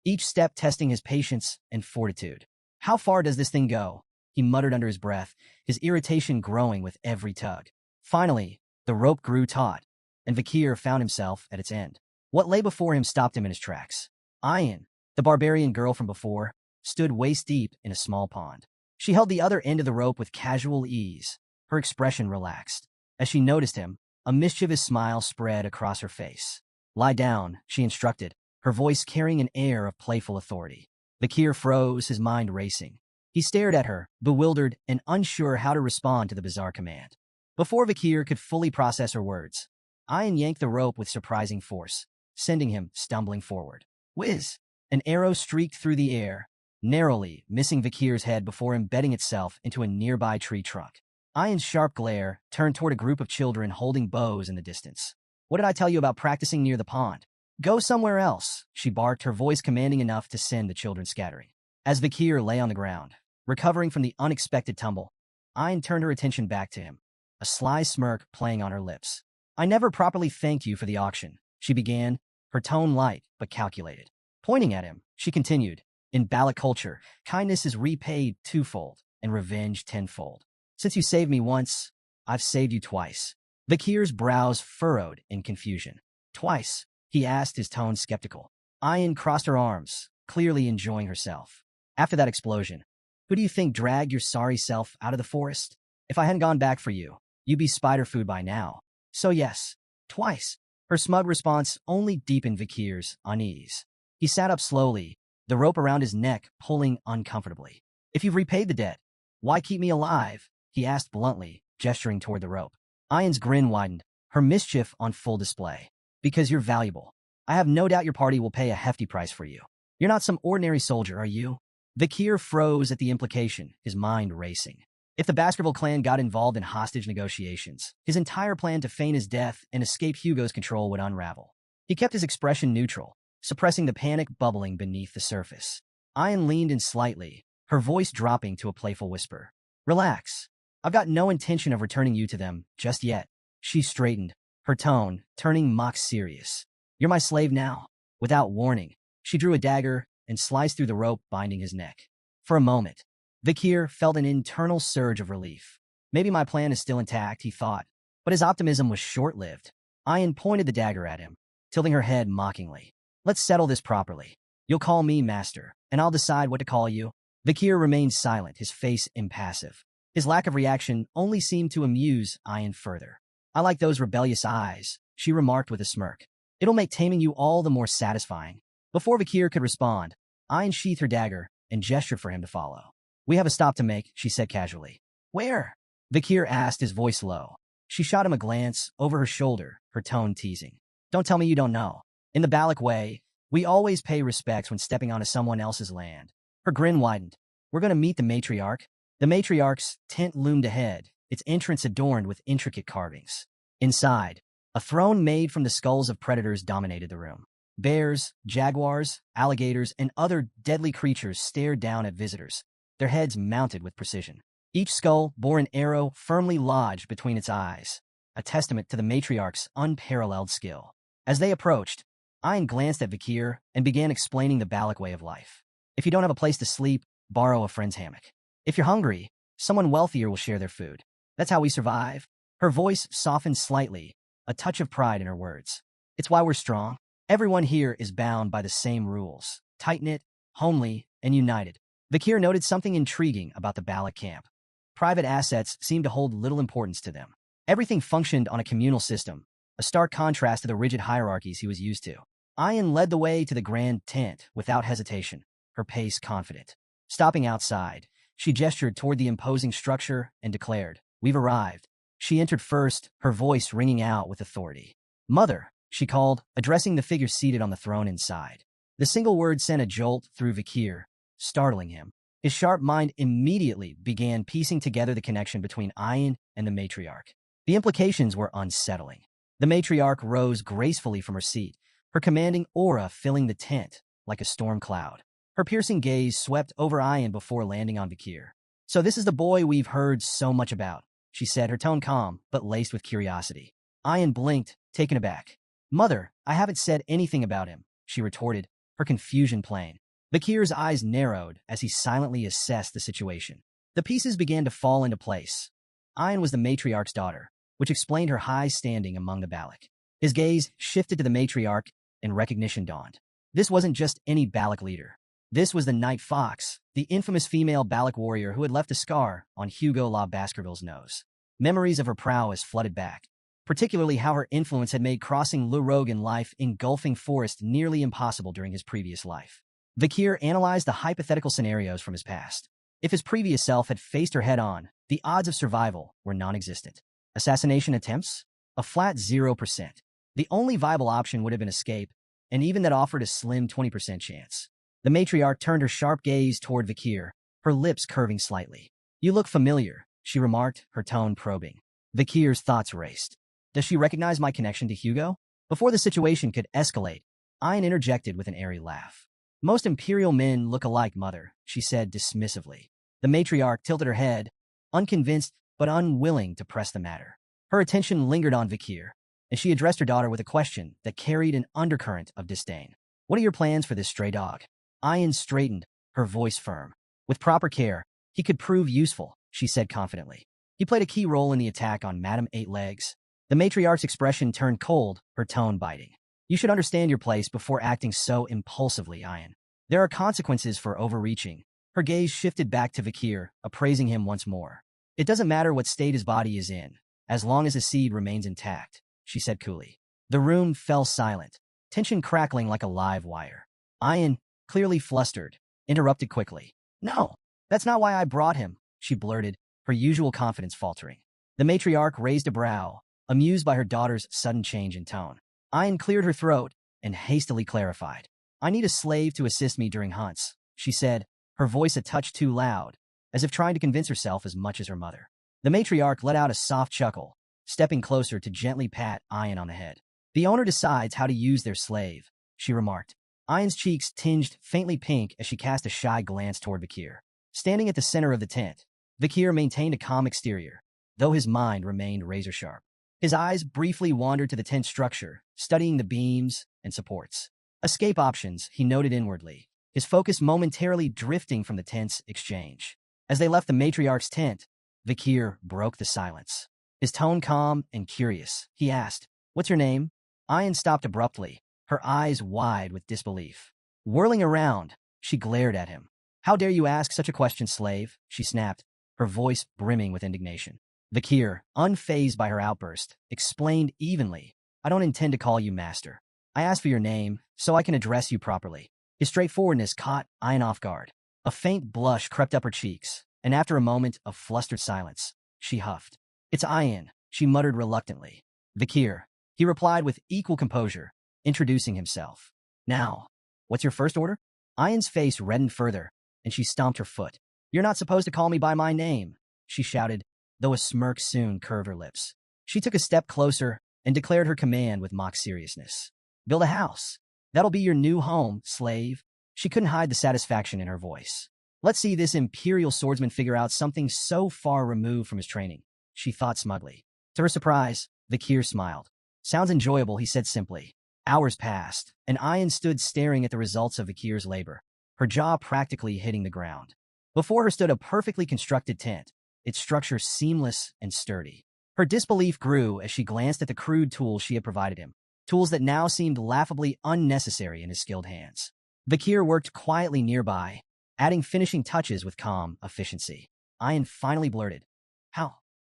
each step testing his patience and fortitude. How far does this thing go? He muttered under his breath, his irritation growing with every tug. Finally, the rope grew taut, and Bakir found himself at its end. What lay before him stopped him in his tracks. Ayan, the barbarian girl from before, stood waist-deep in a small pond. She held the other end of the rope with casual ease, her expression relaxed. As she noticed him, a mischievous smile spread across her face. Lie down, she instructed, her voice carrying an air of playful authority. Bakir froze, his mind racing. He stared at her, bewildered and unsure how to respond to the bizarre command. Before Bakir could fully process her words, Ayan yanked the rope with surprising force, sending him stumbling forward. Whiz! An arrow streaked through the air, narrowly missing Bakir's head before embedding itself into a nearby tree trunk. Ayan's sharp glare turned toward a group of children holding bows in the distance. What did I tell you about practicing near the pond? Go somewhere else, she barked, her voice commanding enough to send the children scattering. As Bakir lay on the ground, recovering from the unexpected tumble, Ayan turned her attention back to him, a sly smirk playing on her lips. I never properly thanked you for the auction, she began, her tone light but calculated. Pointing at him, she continued, in Balak culture, kindness is repaid twofold and revenge tenfold. Since you saved me once, I've saved you twice. Bakir's brows furrowed in confusion. Twice. he asked, his tone skeptical. Ayan crossed her arms, clearly enjoying herself. After that explosion, who do you think dragged your sorry self out of the forest? If I hadn't gone back for you, you'd be spider food by now. So yes, twice. Her smug response only deepened Vikir's unease. He sat up slowly, the rope around his neck pulling uncomfortably. If you've repaid the debt, why keep me alive? He asked bluntly, gesturing toward the rope. Ayan's grin widened, her mischief on full display. Because you're valuable. I have no doubt your party will pay a hefty price for you. You're not some ordinary soldier, are you? Vikir froze at the implication, his mind racing. If the Baskerville clan got involved in hostage negotiations, his entire plan to feign his death and escape Hugo's control would unravel. He kept his expression neutral, suppressing the panic bubbling beneath the surface. Ayan leaned in slightly, her voice dropping to a playful whisper. Relax. I've got no intention of returning you to them just yet. She straightened, her tone turning mock serious. You're my slave now. Without warning, she drew a dagger and sliced through the rope binding his neck. For a moment, Vikir felt an internal surge of relief. Maybe my plan is still intact, he thought, but his optimism was short-lived. Ayan pointed the dagger at him, tilting her head mockingly. Let's settle this properly. You'll call me master, and I'll decide what to call you. Vikir remained silent, his face impassive. His lack of reaction only seemed to amuse Ayan further. I like those rebellious eyes, she remarked with a smirk. It'll make taming you all the more satisfying. Before Vikir could respond, Ayan sheathed her dagger and gestured for him to follow. We have a stop to make, she said casually. Where? Vikir asked, his voice low. She shot him a glance over her shoulder, her tone teasing. Don't tell me you don't know. In the Balak way, we always pay respects when stepping onto someone else's land. Her grin widened. We're going to meet the matriarch. The matriarch's tent loomed ahead, its entrance adorned with intricate carvings. Inside, a throne made from the skulls of predators dominated the room. Bears, jaguars, alligators, and other deadly creatures stared down at visitors, their heads mounted with precision. Each skull bore an arrow firmly lodged between its eyes, a testament to the matriarch's unparalleled skill. As they approached, Ayan glanced at Vikir and began explaining the Balak way of life. If you don't have a place to sleep, borrow a friend's hammock. If you're hungry, someone wealthier will share their food. That's how we survive. Her voice softened slightly, a touch of pride in her words. It's why we're strong. Everyone here is bound by the same rules, tight-knit, homely, and united. Vikir noted something intriguing about the Balak camp. Private assets seemed to hold little importance to them. Everything functioned on a communal system, a stark contrast to the rigid hierarchies he was used to. Ayan led the way to the grand tent without hesitation, her pace confident. Stopping outside, she gestured toward the imposing structure and declared, We've arrived. She entered first, her voice ringing out with authority. Mother, she called, addressing the figure seated on the throne inside. The single word sent a jolt through Vikir, startling him. His sharp mind immediately began piecing together the connection between Ayan and the matriarch. The implications were unsettling. The matriarch rose gracefully from her seat, her commanding aura filling the tent like a storm cloud. Her piercing gaze swept over Ayan before landing on Vikir. So this is the boy we've heard so much about, she said, her tone calm but laced with curiosity. Ayan blinked, taken aback. Mother, I haven't said anything about him, she retorted, her confusion plain. Vikir's eyes narrowed as he silently assessed the situation. The pieces began to fall into place. Ayan was the matriarch's daughter, which explained her high standing among the Balak. His gaze shifted to the matriarch, and recognition dawned. This wasn't just any Balak leader. This was the Night Fox, the infamous female Balak warrior who had left a scar on Hugo La Baskerville's nose. Memories of her prowess flooded back, particularly how her influence had made crossing Le Rogue in life engulfing forest nearly impossible during his previous life. Vikir analyzed the hypothetical scenarios from his past. If his previous self had faced her head-on, the odds of survival were non-existent. Assassination attempts? A flat 0%. The only viable option would have been escape, and even that offered a slim 20% chance. The matriarch turned her sharp gaze toward Vikir, her lips curving slightly. You look familiar, she remarked, her tone probing. Vikir's thoughts raced. Does she recognize my connection to Hugo? Before the situation could escalate, Ayan interjected with an airy laugh. Most imperial men look alike, mother, she said dismissively. The matriarch tilted her head, unconvinced but unwilling to press the matter. Her attention lingered on Vikir, and she addressed her daughter with a question that carried an undercurrent of disdain. What are your plans for this stray dog? Ayan straightened, her voice firm. With proper care, he could prove useful, she said confidently. He played a key role in the attack on Madame Eight Legs. The matriarch's expression turned cold, her tone biting. You should understand your place before acting so impulsively, Ayan. There are consequences for overreaching. Her gaze shifted back to Vakir, appraising him once more. It doesn't matter what state his body is in, as long as the seed remains intact, she said coolly. The room fell silent, tension crackling like a live wire. Ayan, clearly flustered, interrupted quickly. No, that's not why I brought him, she blurted, her usual confidence faltering. The matriarch raised a brow, amused by her daughter's sudden change in tone. Ayan cleared her throat and hastily clarified. I need a slave to assist me during hunts, she said, her voice a touch too loud, as if trying to convince herself as much as her mother. The matriarch let out a soft chuckle, stepping closer to gently pat Ayan on the head. The owner decides how to use their slave, she remarked. Ayan's cheeks tinged faintly pink as she cast a shy glance toward Vakir. Standing at the center of the tent, Vakir maintained a calm exterior, though his mind remained razor-sharp. His eyes briefly wandered to the tent structure, studying the beams and supports. Escape options, he noted inwardly, his focus momentarily drifting from the tent's exchange. As they left the matriarch's tent, Vakir broke the silence. His tone calm and curious, he asked, What's your name? Ayan stopped abruptly, her eyes wide with disbelief. Whirling around, she glared at him. How dare you ask such a question, slave? She snapped, her voice brimming with indignation. Vakir, unfazed by her outburst, explained evenly, I don't intend to call you master. I asked for your name, so I can address you properly. His straightforwardness caught Ayan off guard. A faint blush crept up her cheeks, and after a moment of flustered silence, she huffed. It's Ayan, she muttered reluctantly. Vakir, he replied with equal composure, introducing himself. Now, what's your first order? Ayan's face reddened further, and she stomped her foot. You're not supposed to call me by my name, she shouted, though a smirk soon curved her lips. She took a step closer and declared her command with mock seriousness. Build a house. That'll be your new home, slave. She couldn't hide the satisfaction in her voice. Let's see this imperial swordsman figure out something so far removed from his training, she thought smugly. To her surprise, Vakir smiled. Sounds enjoyable, he said simply. Hours passed, and Ayan stood staring at the results of Vakir's labor, her jaw practically hitting the ground. Before her stood a perfectly constructed tent, its structure seamless and sturdy. Her disbelief grew as she glanced at the crude tools she had provided him, tools that now seemed laughably unnecessary in his skilled hands. Vakir worked quietly nearby, adding finishing touches with calm efficiency. Ayan finally blurted,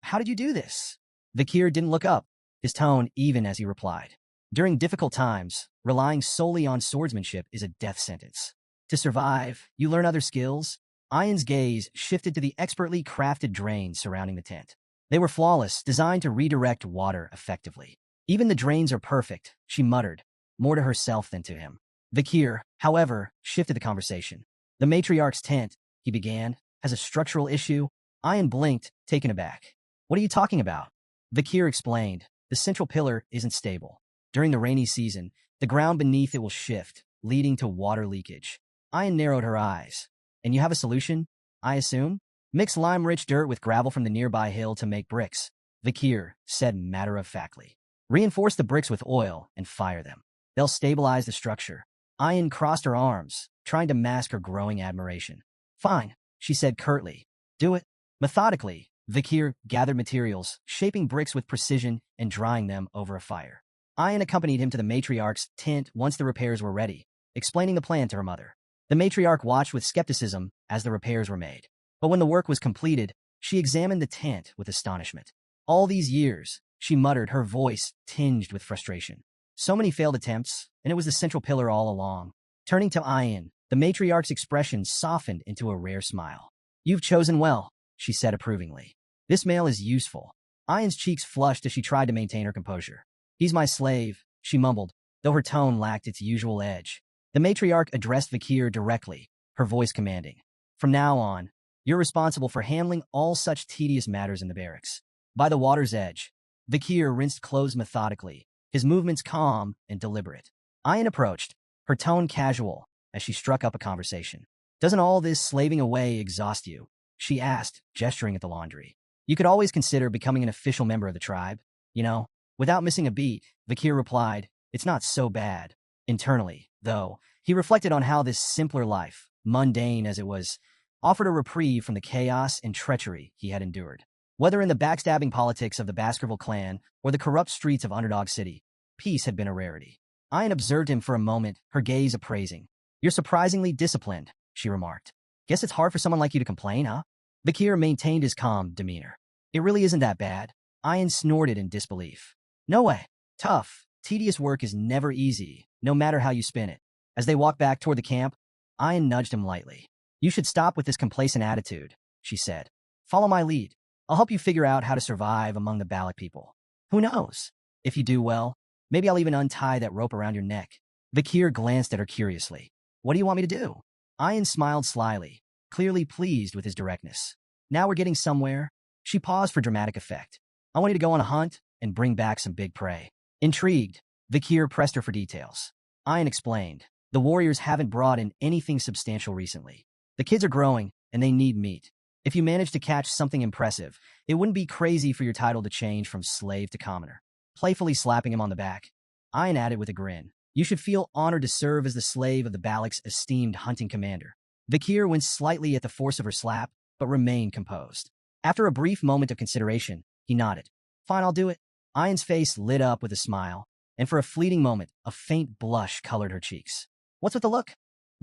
How did you do this? Vakir didn't look up, his tone even as he replied. During difficult times, relying solely on swordsmanship is a death sentence. To survive, you learn other skills. Ayan's gaze shifted to the expertly crafted drains surrounding the tent. They were flawless, designed to redirect water effectively. Even the drains are perfect, she muttered, more to herself than to him. Vakir, however, shifted the conversation. The matriarch's tent, he began, has a structural issue. Ayan blinked, taken aback. What are you talking about? Vakir explained, the central pillar isn't stable. During the rainy season, the ground beneath it will shift, leading to water leakage. Ayan narrowed her eyes. And you have a solution, I assume? Mix lime-rich dirt with gravel from the nearby hill to make bricks, Vakir said matter-of-factly. Reinforce the bricks with oil and fire them. They'll stabilize the structure. Ayan crossed her arms, trying to mask her growing admiration. Fine, she said curtly. Do it. Methodically, Vakir gathered materials, shaping bricks with precision and drying them over a fire. Ayan accompanied him to the matriarch's tent once the repairs were ready, explaining the plan to her mother. The matriarch watched with skepticism as the repairs were made. But when the work was completed, she examined the tent with astonishment. All these years, she muttered, her voice tinged with frustration. So many failed attempts, and it was the central pillar all along. Turning to Ayan, the matriarch's expression softened into a rare smile. You've chosen well, she said approvingly. This male is useful. Ayan's cheeks flushed as she tried to maintain her composure. He's my slave, she mumbled, though her tone lacked its usual edge. The matriarch addressed Vakir directly, her voice commanding. From now on, you're responsible for handling all such tedious matters in the barracks. By the water's edge, Vakir rinsed clothes methodically, his movements calm and deliberate. Ayan approached, her tone casual, as she struck up a conversation. Doesn't all this slaving away exhaust you? She asked, gesturing at the laundry. You could always consider becoming an official member of the tribe. You know, without missing a beat, Vakir replied, it's not so bad. Internally, though, he reflected on how this simpler life, mundane as it was, offered a reprieve from the chaos and treachery he had endured. Whether in the backstabbing politics of the Baskerville clan or the corrupt streets of Underdog City, peace had been a rarity. Ayan observed him for a moment, her gaze appraising. You're surprisingly disciplined, she remarked. Guess it's hard for someone like you to complain, huh? Vakir maintained his calm demeanor. It really isn't that bad. Ayan snorted in disbelief. No way. Tough, tedious work is never easy, no matter how you spin it. As they walked back toward the camp, Ayan nudged him lightly. You should stop with this complacent attitude, she said. Follow my lead. I'll help you figure out how to survive among the Balak people. Who knows? If you do well, maybe I'll even untie that rope around your neck. Vakir glanced at her curiously. What do you want me to do? Ayan smiled slyly, clearly pleased with his directness. Now we're getting somewhere. She paused for dramatic effect. I want you to go on a hunt and bring back some big prey. Intrigued, Vakir pressed her for details. Ayan explained. The warriors haven't brought in anything substantial recently. The kids are growing, and they need meat. If you manage to catch something impressive, it wouldn't be crazy for your title to change from slave to commoner. Playfully slapping him on the back, Ayan added with a grin. You should feel honored to serve as the slave of the Balak's esteemed hunting commander. Vakir winced slightly at the force of her slap, but remained composed. After a brief moment of consideration, he nodded. Fine, I'll do it. Ayan's face lit up with a smile, and for a fleeting moment, a faint blush colored her cheeks. What's with the look?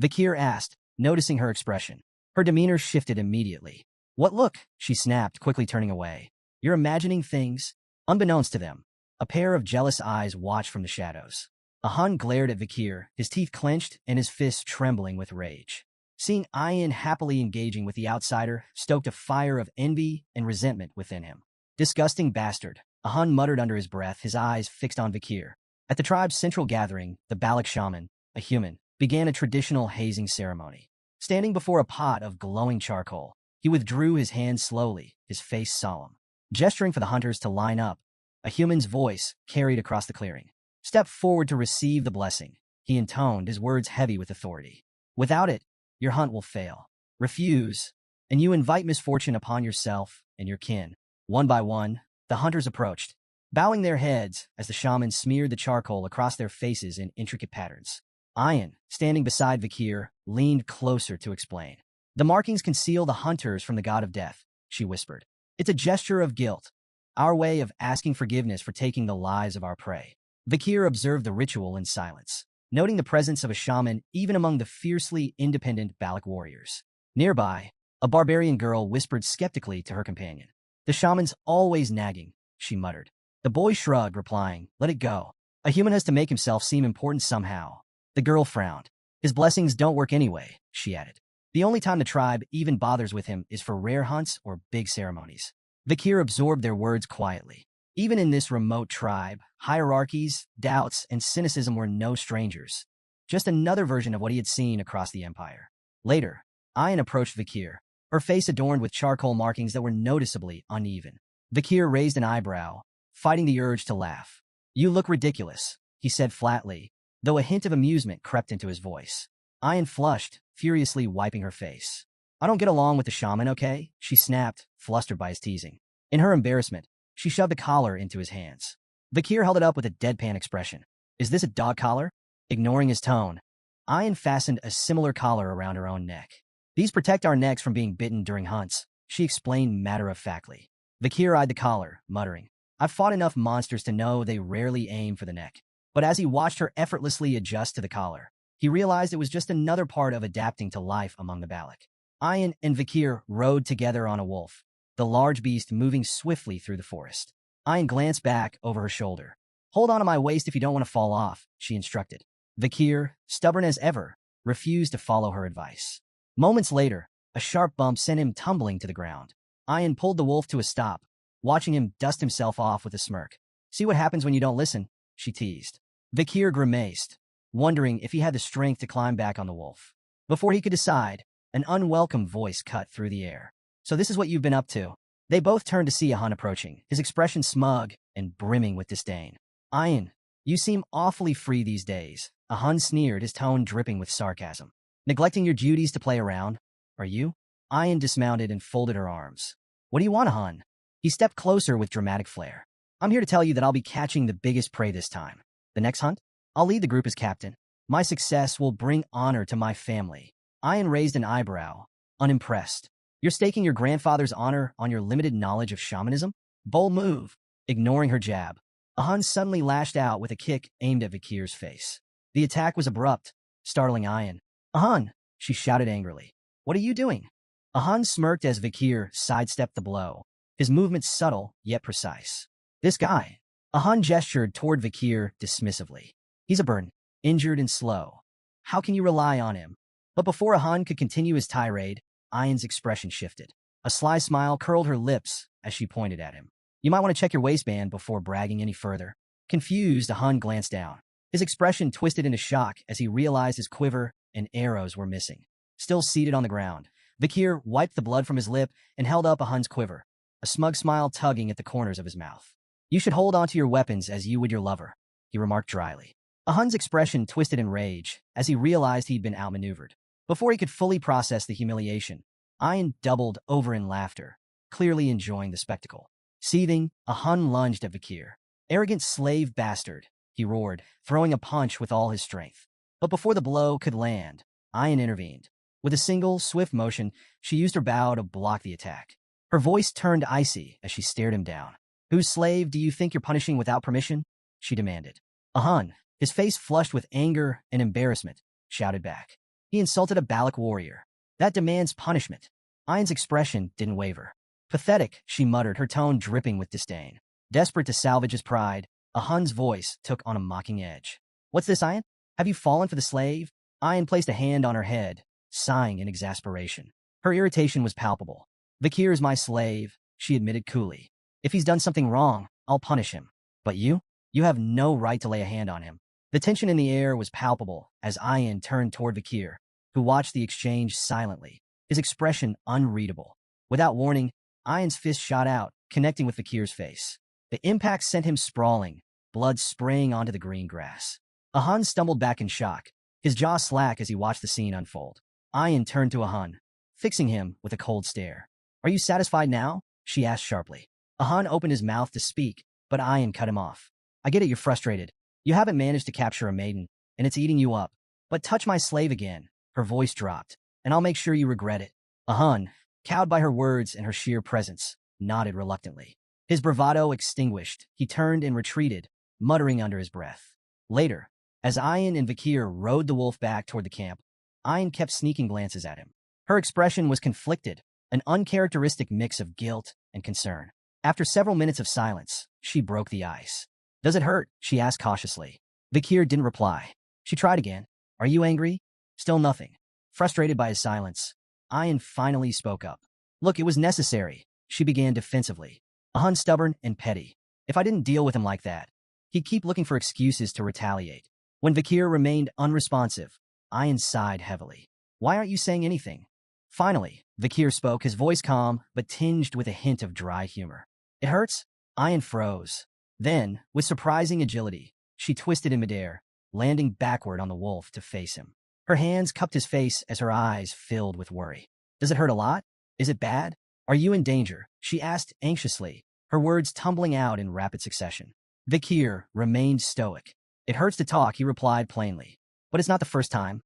Vakir asked, noticing her expression. Her demeanor shifted immediately. What look? She snapped, quickly turning away. You're imagining things. Unbeknownst to them, a pair of jealous eyes watched from the shadows. Ahan glared at Vakir, his teeth clenched and his fists trembling with rage. Seeing Ayan happily engaging with the outsider stoked a fire of envy and resentment within him. Disgusting bastard, Ahan muttered under his breath, his eyes fixed on Vakir. At the tribe's central gathering, the Balak shaman, a human, began a traditional hazing ceremony. Standing before a pot of glowing charcoal, he withdrew his hands slowly, his face solemn. Gesturing for the hunters to line up, a human's voice carried across the clearing. Step forward to receive the blessing, he intoned, his words heavy with authority. Without it, your hunt will fail. Refuse, and you invite misfortune upon yourself and your kin. One by one, the hunters approached, bowing their heads as the shaman smeared the charcoal across their faces in intricate patterns. Ayan, standing beside Vakir, leaned closer to explain. The markings conceal the hunters from the god of death, she whispered. It's a gesture of guilt, our way of asking forgiveness for taking the lives of our prey. Vakir observed the ritual in silence, noting the presence of a shaman even among the fiercely independent Balak warriors. Nearby, a barbarian girl whispered skeptically to her companion. The shaman's always nagging, she muttered. The boy shrugged, replying, let it go. A human has to make himself seem important somehow. The girl frowned. His blessings don't work anyway, she added. The only time the tribe even bothers with him is for rare hunts or big ceremonies. Vakir absorbed their words quietly. Even in this remote tribe, hierarchies, doubts, and cynicism were no strangers. Just another version of what he had seen across the empire. Later, Ayan approached Vakir, her face adorned with charcoal markings that were noticeably uneven. Vakir raised an eyebrow, fighting the urge to laugh. You look ridiculous, he said flatly, though a hint of amusement crept into his voice. Ayan flushed, furiously wiping her face. I don't get along with the shaman, okay? She snapped, flustered by his teasing. In her embarrassment, she shoved the collar into his hands. Vakir held it up with a deadpan expression. Is this a dog collar? Ignoring his tone, Ayan fastened a similar collar around her own neck. These protect our necks from being bitten during hunts, she explained matter-of-factly. Vakir eyed the collar, muttering. I've fought enough monsters to know they rarely aim for the neck. But as he watched her effortlessly adjust to the collar, he realized it was just another part of adapting to life among the Balak. Ayan and Vakir rode together on a wolf, the large beast moving swiftly through the forest. Ayan glanced back over her shoulder. Hold on to my waist if you don't want to fall off, she instructed. Vakir, stubborn as ever, refused to follow her advice. Moments later, a sharp bump sent him tumbling to the ground. Ayan pulled the wolf to a stop, watching him dust himself off with a smirk. See what happens when you don't listen, she teased. Vakir grimaced, wondering if he had the strength to climb back on the wolf. Before he could decide, an unwelcome voice cut through the air. So this is what you've been up to. They both turned to see Ahan approaching, his expression smug and brimming with disdain. Ayan, you seem awfully free these days, Ahan sneered, his tone dripping with sarcasm. Neglecting your duties to play around, are you? Ayan dismounted and folded her arms. What do you want, Ahan? He stepped closer with dramatic flair. I'm here to tell you that I'll be catching the biggest prey this time. The next hunt? I'll lead the group as captain. My success will bring honor to my family. Ayan raised an eyebrow, unimpressed. You're staking your grandfather's honor on your limited knowledge of shamanism? Bold move. Ignoring her jab, Ahan suddenly lashed out with a kick aimed at Vikir's face. The attack was abrupt, startling Ayan. Ahan, she shouted angrily. What are you doing? Ahan smirked as Vikir sidestepped the blow, his movements subtle yet precise. This guy. Ahan gestured toward Vikir dismissively. He's a burn, injured and slow. How can you rely on him? But before Ahan could continue his tirade, Ayan's expression shifted. A sly smile curled her lips as she pointed at him. You might want to check your waistband before bragging any further. Confused, Ahan glanced down. His expression twisted into shock as he realized his quiver and arrows were missing. Still seated on the ground, Vikir wiped the blood from his lip and held up Ahan's quiver, a smug smile tugging at the corners of his mouth. You should hold onto your weapons as you would your lover, he remarked dryly. Ahan's expression twisted in rage as he realized he'd been outmaneuvered. Before he could fully process the humiliation, Ayan doubled over in laughter, clearly enjoying the spectacle. Seething, Ahan lunged at Vikir. Arrogant slave bastard, he roared, throwing a punch with all his strength. But before the blow could land, Ayan intervened. With a single, swift motion, she used her bow to block the attack. Her voice turned icy as she stared him down. Whose slave do you think you're punishing without permission? She demanded. Ahan, his face flushed with anger and embarrassment, shouted back. He insulted a Balak warrior. That demands punishment. Ayan's expression didn't waver. Pathetic, she muttered, her tone dripping with disdain. Desperate to salvage his pride, Ahan's voice took on a mocking edge. What's this, Ayan? Have you fallen for the slave? Ayan placed a hand on her head, sighing in exasperation. Her irritation was palpable. Vikir is my slave, she admitted coolly. If he's done something wrong, I'll punish him. But you? You have no right to lay a hand on him. The tension in the air was palpable as Ayan turned toward Vikir, who watched the exchange silently, his expression unreadable. Without warning, Ayan's fist shot out, connecting with Vikir's face. The impact sent him sprawling, blood spraying onto the green grass. Ahan stumbled back in shock, his jaw slack as he watched the scene unfold. Ayan turned to Ahan, fixing him with a cold stare. Are you satisfied now? She asked sharply. Ahan opened his mouth to speak, but Ayan cut him off. I get it, you're frustrated. You haven't managed to capture a maiden, and it's eating you up. But touch my slave again, her voice dropped, and I'll make sure you regret it. Ahan, cowed by her words and her sheer presence, nodded reluctantly. His bravado extinguished, he turned and retreated, muttering under his breath. Later, as Ayan and Vikir rode the wolf back toward the camp, Ayan kept sneaking glances at him. Her expression was conflicted, an uncharacteristic mix of guilt and concern. After several minutes of silence, she broke the ice. Does it hurt? She asked cautiously. Vikir didn't reply. She tried again. Are you angry? Still nothing. Frustrated by his silence, Ayan finally spoke up. Look, it was necessary, she began defensively. Ahan's stubborn and petty. If I didn't deal with him like that, he'd keep looking for excuses to retaliate. When Vikir remained unresponsive, Ayan sighed heavily. Why aren't you saying anything? Finally, Vikir spoke, his voice calm, but tinged with a hint of dry humor. It hurts? Ayan froze. Then, with surprising agility, she twisted in midair, landing backward on the wolf to face him. Her hands cupped his face as her eyes filled with worry. Does it hurt a lot? Is it bad? Are you in danger? She asked anxiously, her words tumbling out in rapid succession. Vikir remained stoic. It hurts to talk, he replied plainly. But it's not the first time.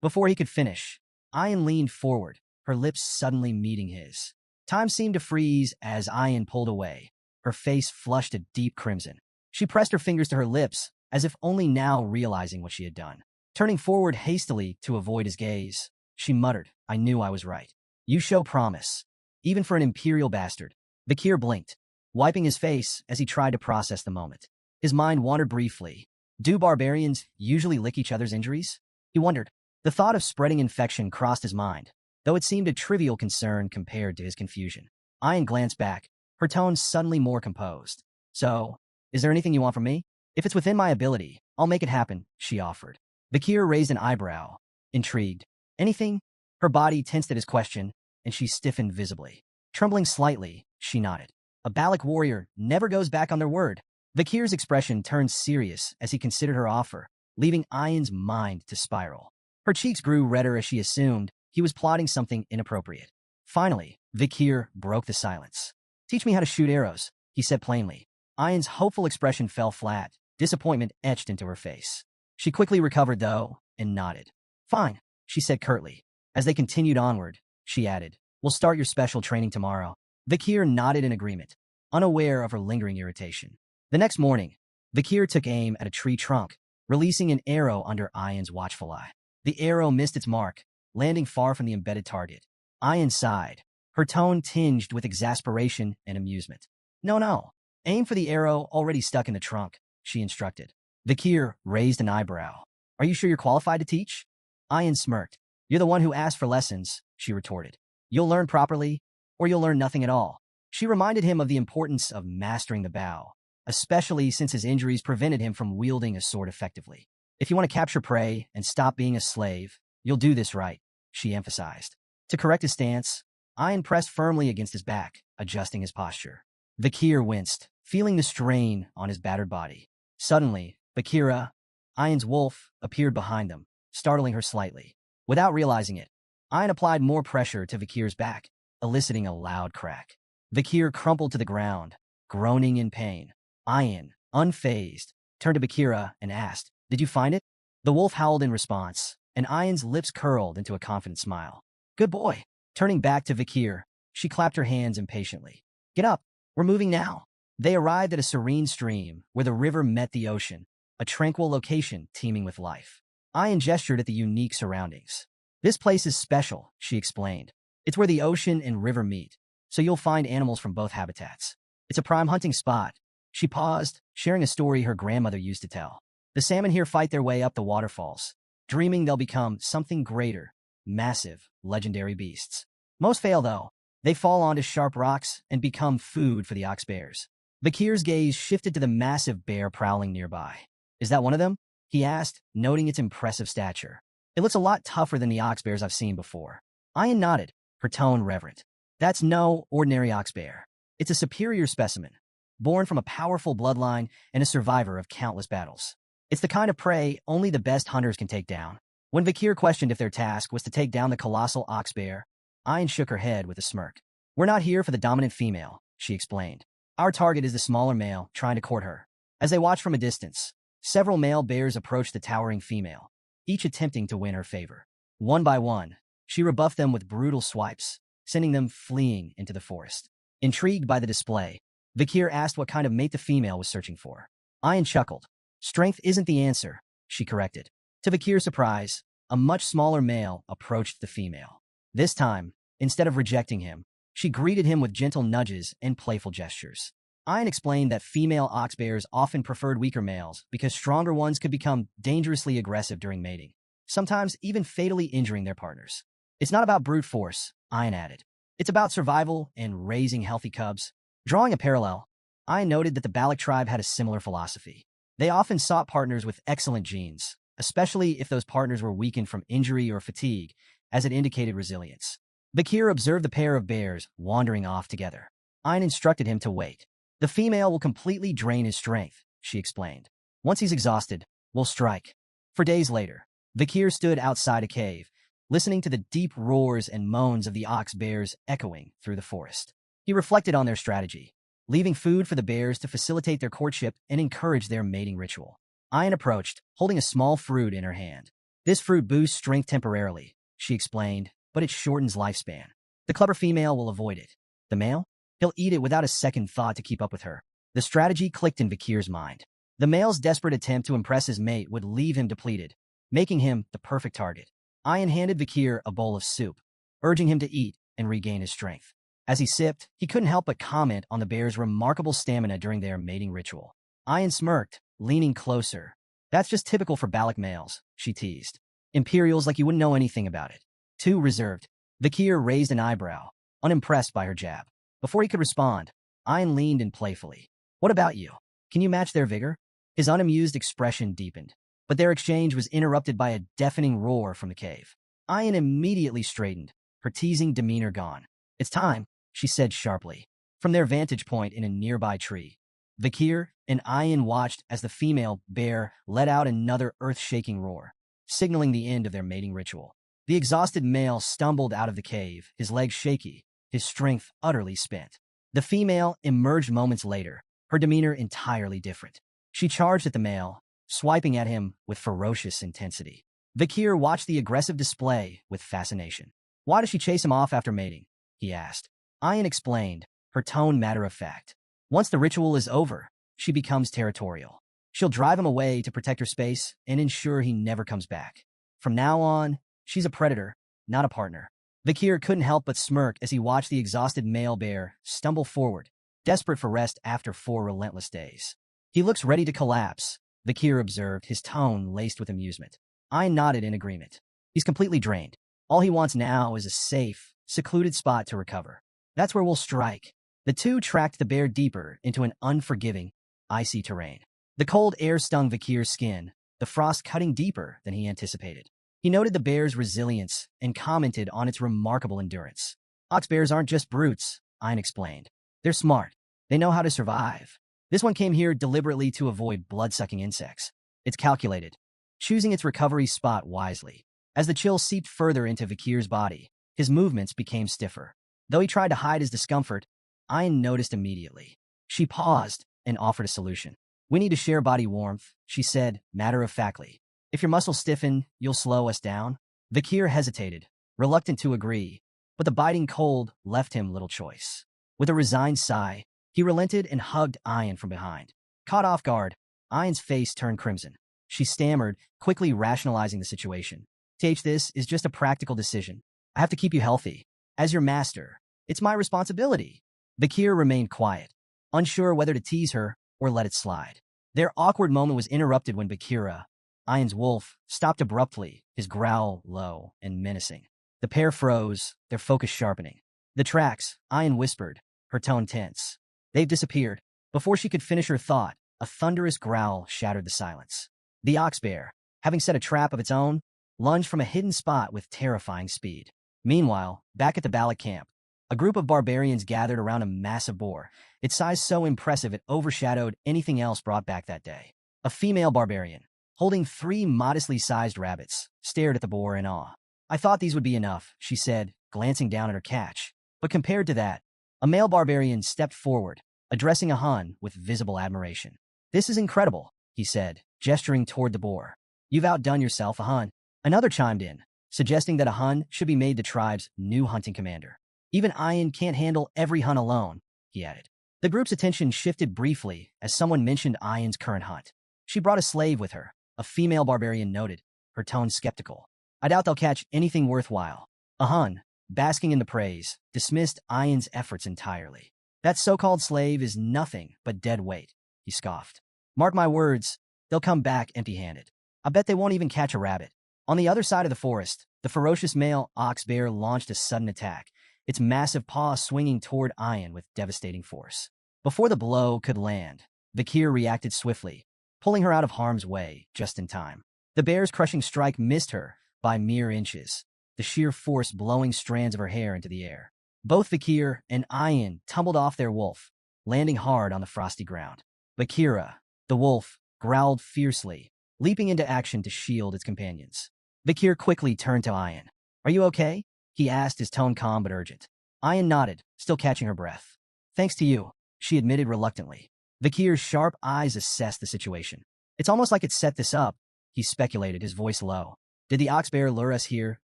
Before he could finish, Ayan leaned forward, her lips suddenly meeting his. Time seemed to freeze as Ayan pulled away, her face flushed a deep crimson. She pressed her fingers to her lips, as if only now realizing what she had done. Turning forward hastily to avoid his gaze, she muttered, I knew I was right. You show promise. Even for an imperial bastard. Vikir blinked, wiping his face as he tried to process the moment. His mind wandered briefly. Do barbarians usually lick each other's injuries? He wondered. The thought of spreading infection crossed his mind, though it seemed a trivial concern compared to his confusion. Ayan glanced back, her tone suddenly more composed. So, is there anything you want from me? If it's within my ability, I'll make it happen, she offered. Vikir raised an eyebrow, intrigued. Anything? Her body tensed at his question, and she stiffened visibly. Trembling slightly, she nodded. A Balak warrior never goes back on their word. Vikir's expression turned serious as he considered her offer, leaving Ayan's mind to spiral. Her cheeks grew redder as she assumed he was plotting something inappropriate. Finally, Vikir broke the silence. Teach me how to shoot arrows, he said plainly. Ayan's hopeful expression fell flat, disappointment etched into her face. She quickly recovered, though, and nodded. Fine, she said curtly. As they continued onward, she added, we'll start your special training tomorrow. Vikir nodded in agreement, unaware of her lingering irritation. The next morning, Vakir took aim at a tree trunk, releasing an arrow under Ayan's watchful eye. The arrow missed its mark, landing far from the embedded target. Ayan sighed, her tone tinged with exasperation and amusement. No. Aim for the arrow already stuck in the trunk, she instructed. Vakir raised an eyebrow. Are you sure you're qualified to teach? Ayan smirked. You're the one who asked for lessons, she retorted. You'll learn properly, or you'll learn nothing at all. She reminded him of the importance of mastering the bow, especially since his injuries prevented him from wielding a sword effectively. If you want to capture prey and stop being a slave, you'll do this right, she emphasized. To correct his stance, Ayan pressed firmly against his back, adjusting his posture. Vakir winced, feeling the strain on his battered body. Suddenly, Vakira, Ayan's wolf, appeared behind them, startling her slightly. Without realizing it, Ayan applied more pressure to Vakir's back, eliciting a loud crack. Vakir crumpled to the ground, groaning in pain. Ayan, unfazed, turned to Vakira and asked, Did you find it? The wolf howled in response, and Ayan's lips curled into a confident smile. Good boy. Turning back to Vakir, she clapped her hands impatiently. Get up. We're moving now. They arrived at a serene stream where the river met the ocean, a tranquil location teeming with life. Ayan gestured at the unique surroundings. This place is special, she explained. It's where the ocean and river meet, so you'll find animals from both habitats. It's a prime hunting spot. She paused, sharing a story her grandmother used to tell. The salmon here fight their way up the waterfalls, dreaming they'll become something greater, massive, legendary beasts. Most fail, though. They fall onto sharp rocks and become food for the ox bears. Vakir's gaze shifted to the massive bear prowling nearby. Is that one of them? He asked, noting its impressive stature. It looks a lot tougher than the ox bears I've seen before. Ayan nodded, her tone reverent. That's no ordinary ox bear. It's a superior specimen, born from a powerful bloodline and a survivor of countless battles. It's the kind of prey only the best hunters can take down. When Vakir questioned if their task was to take down the colossal ox bear, Ayan shook her head with a smirk. We're not here for the dominant female, she explained. Our target is the smaller male trying to court her. As they watched from a distance, several male bears approached the towering female, each attempting to win her favor. One by one, she rebuffed them with brutal swipes, sending them fleeing into the forest. Intrigued by the display, Vakir asked what kind of mate the female was searching for. Ayan chuckled. Strength isn't the answer, she corrected. To Vakir's surprise, a much smaller male approached the female. This time, instead of rejecting him, she greeted him with gentle nudges and playful gestures. Ayan explained that female ox bears often preferred weaker males because stronger ones could become dangerously aggressive during mating, sometimes even fatally injuring their partners. It's not about brute force, Ayan added. It's about survival and raising healthy cubs. Drawing a parallel, Ayan noted that the Balak tribe had a similar philosophy. They often sought partners with excellent genes, especially if those partners were weakened from injury or fatigue, as it indicated resilience. Vakir observed the pair of bears wandering off together. Ayan instructed him to wait. The female will completely drain his strength, she explained. Once he's exhausted, we'll strike. For days later, Vakir stood outside a cave, listening to the deep roars and moans of the ox bears echoing through the forest. He reflected on their strategy, leaving food for the bears to facilitate their courtship and encourage their mating ritual. Ayan approached, holding a small fruit in her hand. This fruit boosts strength temporarily, she explained, but it shortens lifespan. The clever female will avoid it. The male? He'll eat it without a second thought to keep up with her. The strategy clicked in Vakir's mind. The male's desperate attempt to impress his mate would leave him depleted, making him the perfect target. Ayan handed Vakir a bowl of soup, urging him to eat and regain his strength. As he sipped, he couldn't help but comment on the bear's remarkable stamina during their mating ritual. Ayan smirked, leaning closer. That's just typical for Balak males, she teased. Imperials like you wouldn't know anything about it. Too reserved. Vakir raised an eyebrow, unimpressed by her jab. Before he could respond, Ayan leaned in playfully. What about you? Can you match their vigor? His unamused expression deepened, but their exchange was interrupted by a deafening roar from the cave. Ayan immediately straightened, her teasing demeanor gone. It's time, she said sharply. From their vantage point in a nearby tree, Vakir and Ayan watched as the female bear let out another earth-shaking roar, signaling the end of their mating ritual. The exhausted male stumbled out of the cave, his legs shaky, his strength utterly spent. The female emerged moments later, her demeanor entirely different. She charged at the male, swiping at him with ferocious intensity. Vakir watched the aggressive display with fascination. Why does she chase him off after mating? He asked. Ayan explained, her tone matter-of-fact. Once the ritual is over, she becomes territorial. She'll drive him away to protect her space and ensure he never comes back. From now on, she's a predator, not a partner. Vakir couldn't help but smirk as he watched the exhausted male bear stumble forward, desperate for rest after 4 relentless days. He looks ready to collapse, Vakir observed, his tone laced with amusement. I nodded in agreement. He's completely drained. All he wants now is a safe, secluded spot to recover. That's where we'll strike. The two tracked the bear deeper into an unforgiving, icy terrain. The cold air stung Vakir's skin, the frost cutting deeper than he anticipated. He noted the bear's resilience and commented on its remarkable endurance. Ox bears aren't just brutes, Ein explained. They're smart. They know how to survive. This one came here deliberately to avoid blood-sucking insects. It's calculated, choosing its recovery spot wisely. As the chill seeped further into Vakir's body, his movements became stiffer. Though he tried to hide his discomfort, Ein noticed immediately. She paused and offered a solution. We need to share body warmth, she said, matter-of-factly. If your muscles stiffen, you'll slow us down. Vakir hesitated, reluctant to agree, but the biting cold left him little choice. With a resigned sigh, he relented and hugged Ein from behind. Caught off guard, Ein's face turned crimson. She stammered, quickly rationalizing the situation. This is just a practical decision. I have to keep you healthy. As your master, it's my responsibility. Vakir remained quiet, unsure whether to tease her or let it slide. Their awkward moment was interrupted when Bakira, Ein's wolf, stopped abruptly, his growl low and menacing. The pair froze, their focus sharpening. The tracks, Ein whispered, her tone tense. They've disappeared. Before she could finish her thought, a thunderous growl shattered the silence. The ox bear, having set a trap of its own, lunged from a hidden spot with terrifying speed. Meanwhile, back at the Bala camp, a group of barbarians gathered around a massive boar, its size so impressive it overshadowed anything else brought back that day. A female barbarian, holding 3 modestly sized rabbits, stared at the boar in awe. I thought these would be enough, she said, glancing down at her catch. But compared to that, a male barbarian stepped forward, addressing a Hun with visible admiration. This is incredible, he said, gesturing toward the boar. You've outdone yourself, a Hun. Another chimed in, suggesting that a Hun should be made the tribe's new hunting commander. Even Ein can't handle every Hun alone, he added. The group's attention shifted briefly as someone mentioned Ein's current hunt. She brought a slave with her, a female barbarian noted, her tone skeptical. I doubt they'll catch anything worthwhile. A Hun, basking in the praise, dismissed Ein's efforts entirely. That so-called slave is nothing but dead weight, he scoffed. Mark my words, they'll come back empty-handed. I bet they won't even catch a rabbit. On the other side of the forest, the ferocious male ox bear launched a sudden attack, its massive paw swinging toward Ein with devastating force. Before the blow could land, Vakir reacted swiftly, pulling her out of harm's way just in time. The bear's crushing strike missed her by mere inches, the sheer force blowing strands of her hair into the air. Both Vakir and Ein tumbled off their wolf, landing hard on the frosty ground. Vakira, the wolf, growled fiercely, leaping into action to shield its companions. Vakir quickly turned to Ein. Are you okay? He asked, his tone calm but urgent. Ein nodded, still catching her breath. Thanks to you, she admitted reluctantly. Vakir's sharp eyes assessed the situation. It's almost like it set this up, he speculated, his voice low. Did the ox bear lure us here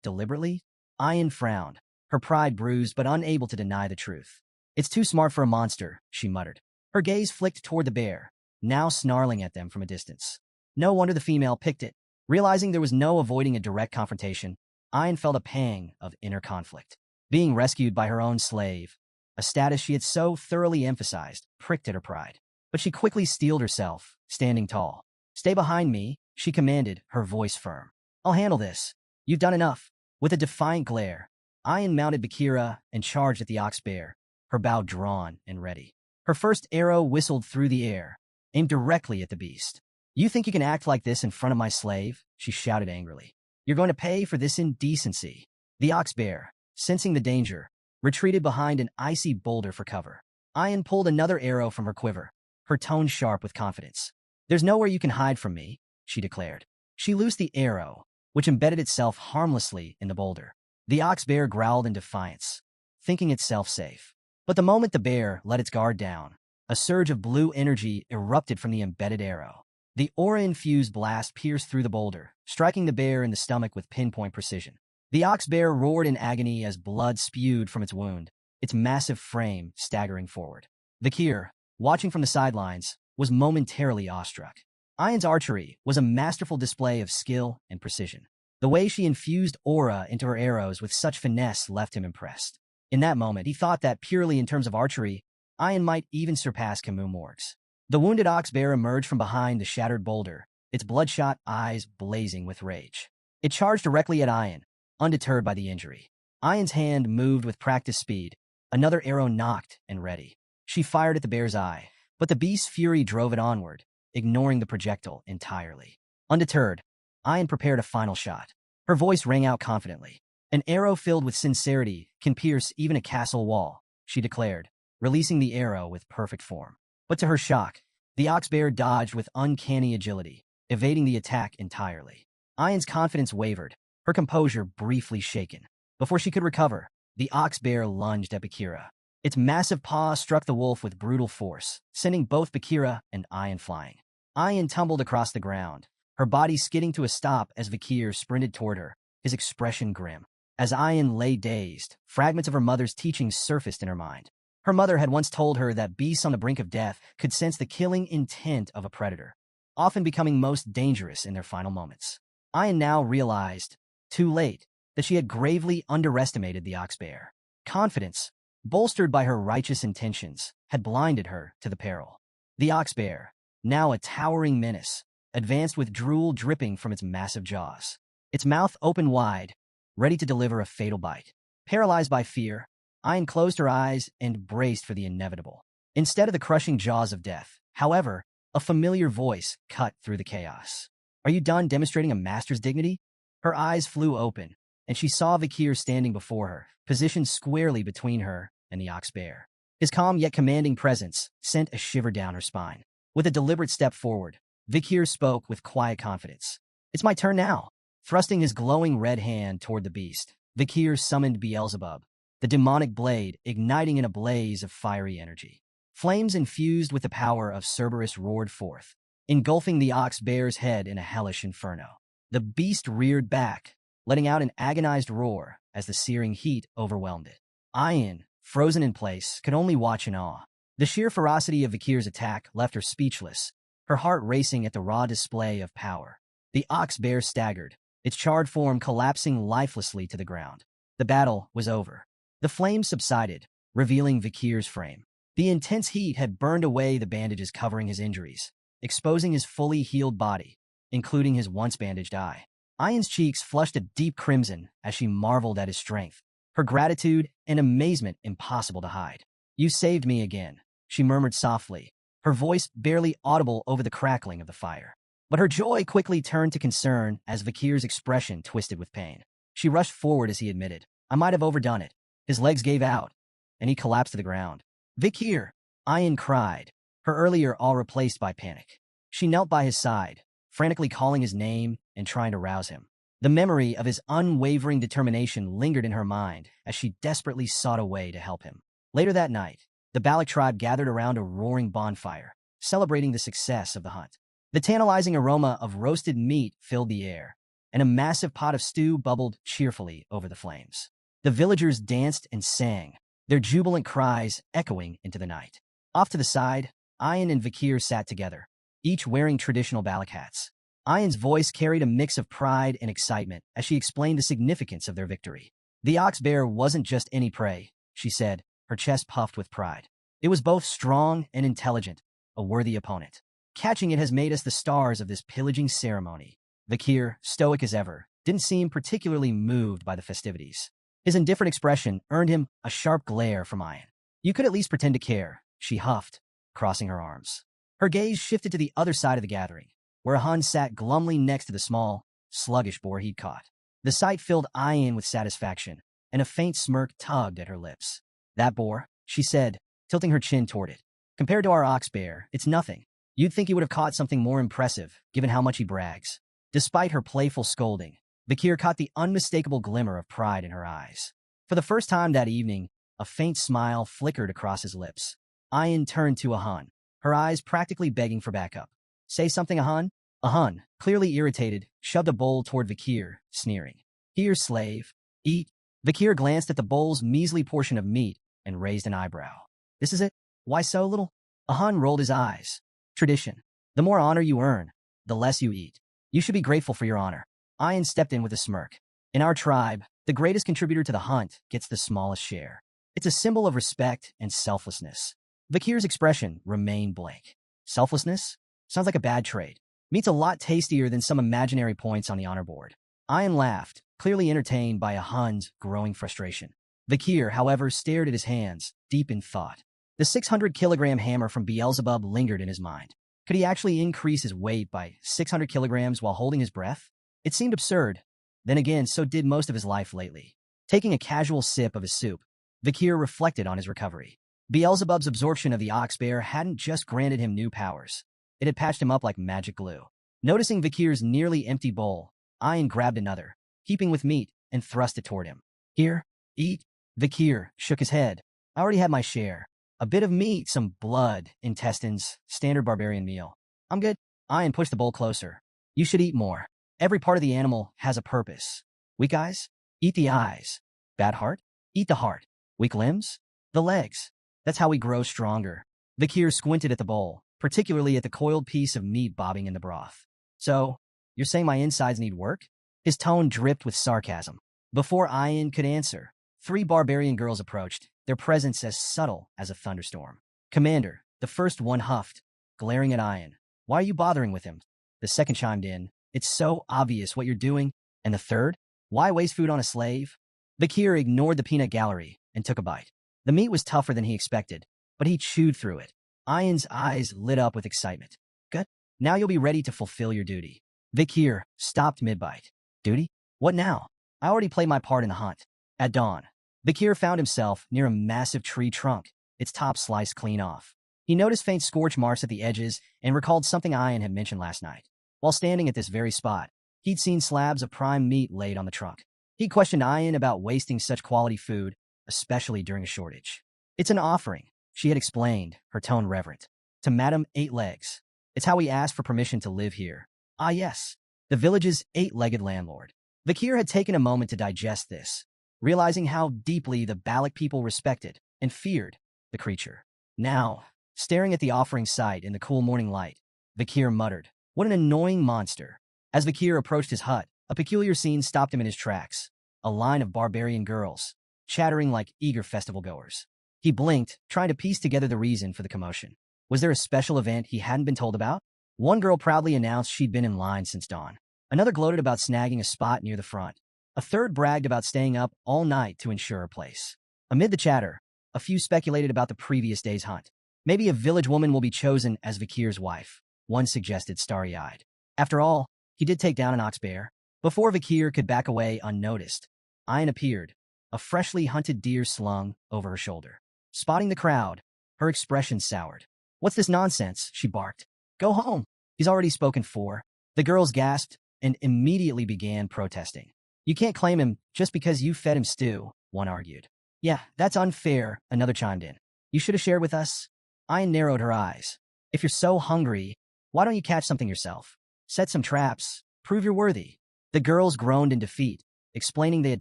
deliberately? Ein frowned, her pride bruised but unable to deny the truth. It's too smart for a monster, she muttered. Her gaze flicked toward the bear, now snarling at them from a distance. No wonder the female picked it. Realizing there was no avoiding a direct confrontation, Ein felt a pang of inner conflict. Being rescued by her own slave, a status she had so thoroughly emphasized, pricked at her pride. But she quickly steeled herself, standing tall. Stay behind me, she commanded, her voice firm. I'll handle this. You've done enough. With a defiant glare, Ein mounted Bakira and charged at the ox bear, her bow drawn and ready. Her first arrow whistled through the air, aimed directly at the beast. You think you can act like this in front of my slave? She shouted angrily. You're going to pay for this indecency. The ox bear, sensing the danger, retreated behind an icy boulder for cover. Ein pulled another arrow from her quiver, her tone sharp with confidence. There's nowhere you can hide from me, she declared. She loosed the arrow, which embedded itself harmlessly in the boulder. The ox bear growled in defiance, thinking itself safe. But the moment the bear let its guard down, a surge of blue energy erupted from the embedded arrow. The aura-infused blast pierced through the boulder, striking the bear in the stomach with pinpoint precision. The ox bear roared in agony as blood spewed from its wound, its massive frame staggering forward. Vakir, watching from the sidelines, was momentarily awestruck. Ayan's archery was a masterful display of skill and precision. The way she infused aura into her arrows with such finesse left him impressed. In that moment, he thought that purely in terms of archery, Ayan might even surpass Camus Morgues. The wounded ox bear emerged from behind the shattered boulder, its bloodshot eyes blazing with rage. It charged directly at Ayan, undeterred by the injury. Ayan's hand moved with practiced speed, another arrow nocked and ready. She fired at the bear's eye, but the beast's fury drove it onward, ignoring the projectile entirely. Undeterred, Ayan prepared a final shot. Her voice rang out confidently. An arrow filled with sincerity can pierce even a castle wall, she declared, releasing the arrow with perfect form. But to her shock, the ox bear dodged with uncanny agility, evading the attack entirely. Ayan's confidence wavered, her composure briefly shaken. Before she could recover, the ox bear lunged at Bakira. Its massive paw struck the wolf with brutal force, sending both Bakira and Ayan flying. Ayan tumbled across the ground, her body skidding to a stop as Bakir sprinted toward her, his expression grim. As Ayan lay dazed, fragments of her mother's teachings surfaced in her mind. Her mother had once told her that beasts on the brink of death could sense the killing intent of a predator, often becoming most dangerous in their final moments. Ayan now realized, too late, that she had gravely underestimated the ox bear. Confidence, bolstered by her righteous intentions, had blinded her to the peril. The ox bear, now a towering menace, advanced with drool dripping from its massive jaws. Its mouth opened wide, ready to deliver a fatal bite. Paralyzed by fear, Ayan closed her eyes and braced for the inevitable. Instead of the crushing jaws of death, however, a familiar voice cut through the chaos. "Are you done demonstrating a master's dignity?" Her eyes flew open, and she saw Vakir standing before her, positioned squarely between her and the ox bear. His calm yet commanding presence sent a shiver down her spine. With a deliberate step forward, Vakir spoke with quiet confidence. "It's my turn now." Thrusting his glowing red hand toward the beast, Vakir summoned Beelzebub, the demonic blade igniting in a blaze of fiery energy. Flames infused with the power of Cerberus roared forth, engulfing the ox bear's head in a hellish inferno. The beast reared back, letting out an agonized roar as the searing heat overwhelmed it. Ayan, frozen in place, could only watch in awe. The sheer ferocity of Vakir's attack left her speechless, her heart racing at the raw display of power. The ox bear staggered, its charred form collapsing lifelessly to the ground. The battle was over. The flames subsided, revealing Vakir's frame. The intense heat had burned away the bandages covering his injuries, exposing his fully healed body, including his once bandaged eye. Ayan's cheeks flushed a deep crimson as she marveled at his strength, her gratitude and amazement impossible to hide. "You saved me again," she murmured softly, her voice barely audible over the crackling of the fire. But her joy quickly turned to concern as Vakir's expression twisted with pain. She rushed forward as he admitted, "I might have overdone it." His legs gave out, and he collapsed to the ground. "Vakir!" Ayan cried, her earlier awe replaced by panic. She knelt by his side, frantically calling his name and trying to rouse him. The memory of his unwavering determination lingered in her mind as she desperately sought a way to help him. Later that night, the Balak tribe gathered around a roaring bonfire, celebrating the success of the hunt. The tantalizing aroma of roasted meat filled the air, and a massive pot of stew bubbled cheerfully over the flames. The villagers danced and sang, their jubilant cries echoing into the night. Off to the side, Ayan and Vakir sat together, each wearing traditional Balak hats. Ayan's voice carried a mix of pride and excitement as she explained the significance of their victory. "The ox bear wasn't just any prey," she said, her chest puffed with pride. "It was both strong and intelligent, a worthy opponent. Catching it has made us the stars of this pillaging ceremony." Vakir, stoic as ever, didn't seem particularly moved by the festivities. His indifferent expression earned him a sharp glare from Ayan. "You could at least pretend to care," she huffed, crossing her arms. Her gaze shifted to the other side of the gathering, where a Hun sat glumly next to the small, sluggish boar he'd caught. The sight filled Ayan with satisfaction, and a faint smirk tugged at her lips. "That boar," she said, tilting her chin toward it. "Compared to our ox bear, it's nothing. You'd think he would have caught something more impressive, given how much he brags." Despite her playful scolding, Vakir caught the unmistakable glimmer of pride in her eyes. For the first time that evening, a faint smile flickered across his lips. Ayan turned to a Hun, her eyes practically begging for backup. "Say something, a Hun?" A Hun, clearly irritated, shoved a bowl toward Vakir, sneering. "Here, slave. Eat." Vakir glanced at the bowl's measly portion of meat and raised an eyebrow. "This is it? Why so little?" A Hun rolled his eyes. tradition. The more honor you earn, the less you eat. You should be grateful for your honor. Ian stepped in with a smirk. In our tribe, the greatest contributor to the hunt gets the smallest share. It's a symbol of respect and selflessness. Vakir's expression remained blank. Selflessness? Sounds like a bad trade. Meat's a lot tastier than some imaginary points on the honor board. Ian laughed, clearly entertained by a Hun's growing frustration. Vakir, however, stared at his hands, deep in thought. The 600-kilogram hammer from Beelzebub lingered in his mind. Could he actually increase his weight by 600 kilograms while holding his breath? It seemed absurd. Then again, so did most of his life lately. Taking a casual sip of his soup, Vakir reflected on his recovery. Beelzebub's absorption of the ox bear hadn't just granted him new powers. It had patched him up like magic glue. Noticing Vakir's nearly empty bowl, Ian grabbed another, heaping with meat, and thrust it toward him. Here, eat. Vakir shook his head. I already had my share. A bit of meat, some blood, intestines, standard barbarian meal. I'm good. Ian pushed the bowl closer. You should eat more. Every part of the animal has a purpose. Weak eyes? Eat the eyes. Bad heart? Eat the heart. Weak limbs? The legs. That's how we grow stronger. Vakir squinted at the bowl, particularly at the coiled piece of meat bobbing in the broth. So, you're saying my insides need work? His tone dripped with sarcasm. Before Ian could answer, 3 barbarian girls approached, their presence as subtle as a thunderstorm. Commander, the first one huffed, glaring at Ian. Why are you bothering with him? The second chimed in. It's so obvious what you're doing. And the third? Why waste food on a slave? Vakir ignored the peanut gallery and took a bite. The meat was tougher than he expected, but he chewed through it. Ian's eyes lit up with excitement. Good. Now you'll be ready to fulfill your duty. Vakir stopped mid-bite. Duty? What now? I already played my part in the hunt. At dawn, Vakir found himself near a massive tree trunk, its top sliced clean off. He noticed faint scorch marks at the edges and recalled something Ian had mentioned last night. While standing at this very spot, he'd seen slabs of prime meat laid on the trunk. He questioned Ian about wasting such quality food, especially during a shortage. It's an offering, she had explained, her tone reverent. To Madam Eight Legs. It's how we ask for permission to live here. Ah yes, the village's 8-legged landlord. Vakir had taken a moment to digest this, realizing how deeply the Balik people respected and feared the creature. Now, staring at the offering site in the cool morning light, Vakir muttered, what an annoying monster. As Vakir approached his hut, a peculiar scene stopped him in his tracks. A line of barbarian girls, chattering like eager festival-goers. He blinked, trying to piece together the reason for the commotion. Was there a special event he hadn't been told about? One girl proudly announced she'd been in line since dawn. Another gloated about snagging a spot near the front. A third bragged about staying up all night to ensure a place. Amid the chatter, a few speculated about the previous day's hunt. Maybe a village woman will be chosen as Vakir's wife, one suggested starry-eyed. After all, he did take down an ox bear. Before Vakir could back away unnoticed, Ian appeared, a freshly hunted deer slung over her shoulder. Spotting the crowd, her expression soured. What's this nonsense? She barked. Go home. He's already spoken for. The girls gasped and immediately began protesting. You can't claim him just because you fed him stew, one argued. Yeah, that's unfair, another chimed in. You should have shared with us. Ian narrowed her eyes. If you're so hungry, why don't you catch something yourself? Set some traps. Prove you're worthy. The girls groaned in defeat, explaining they had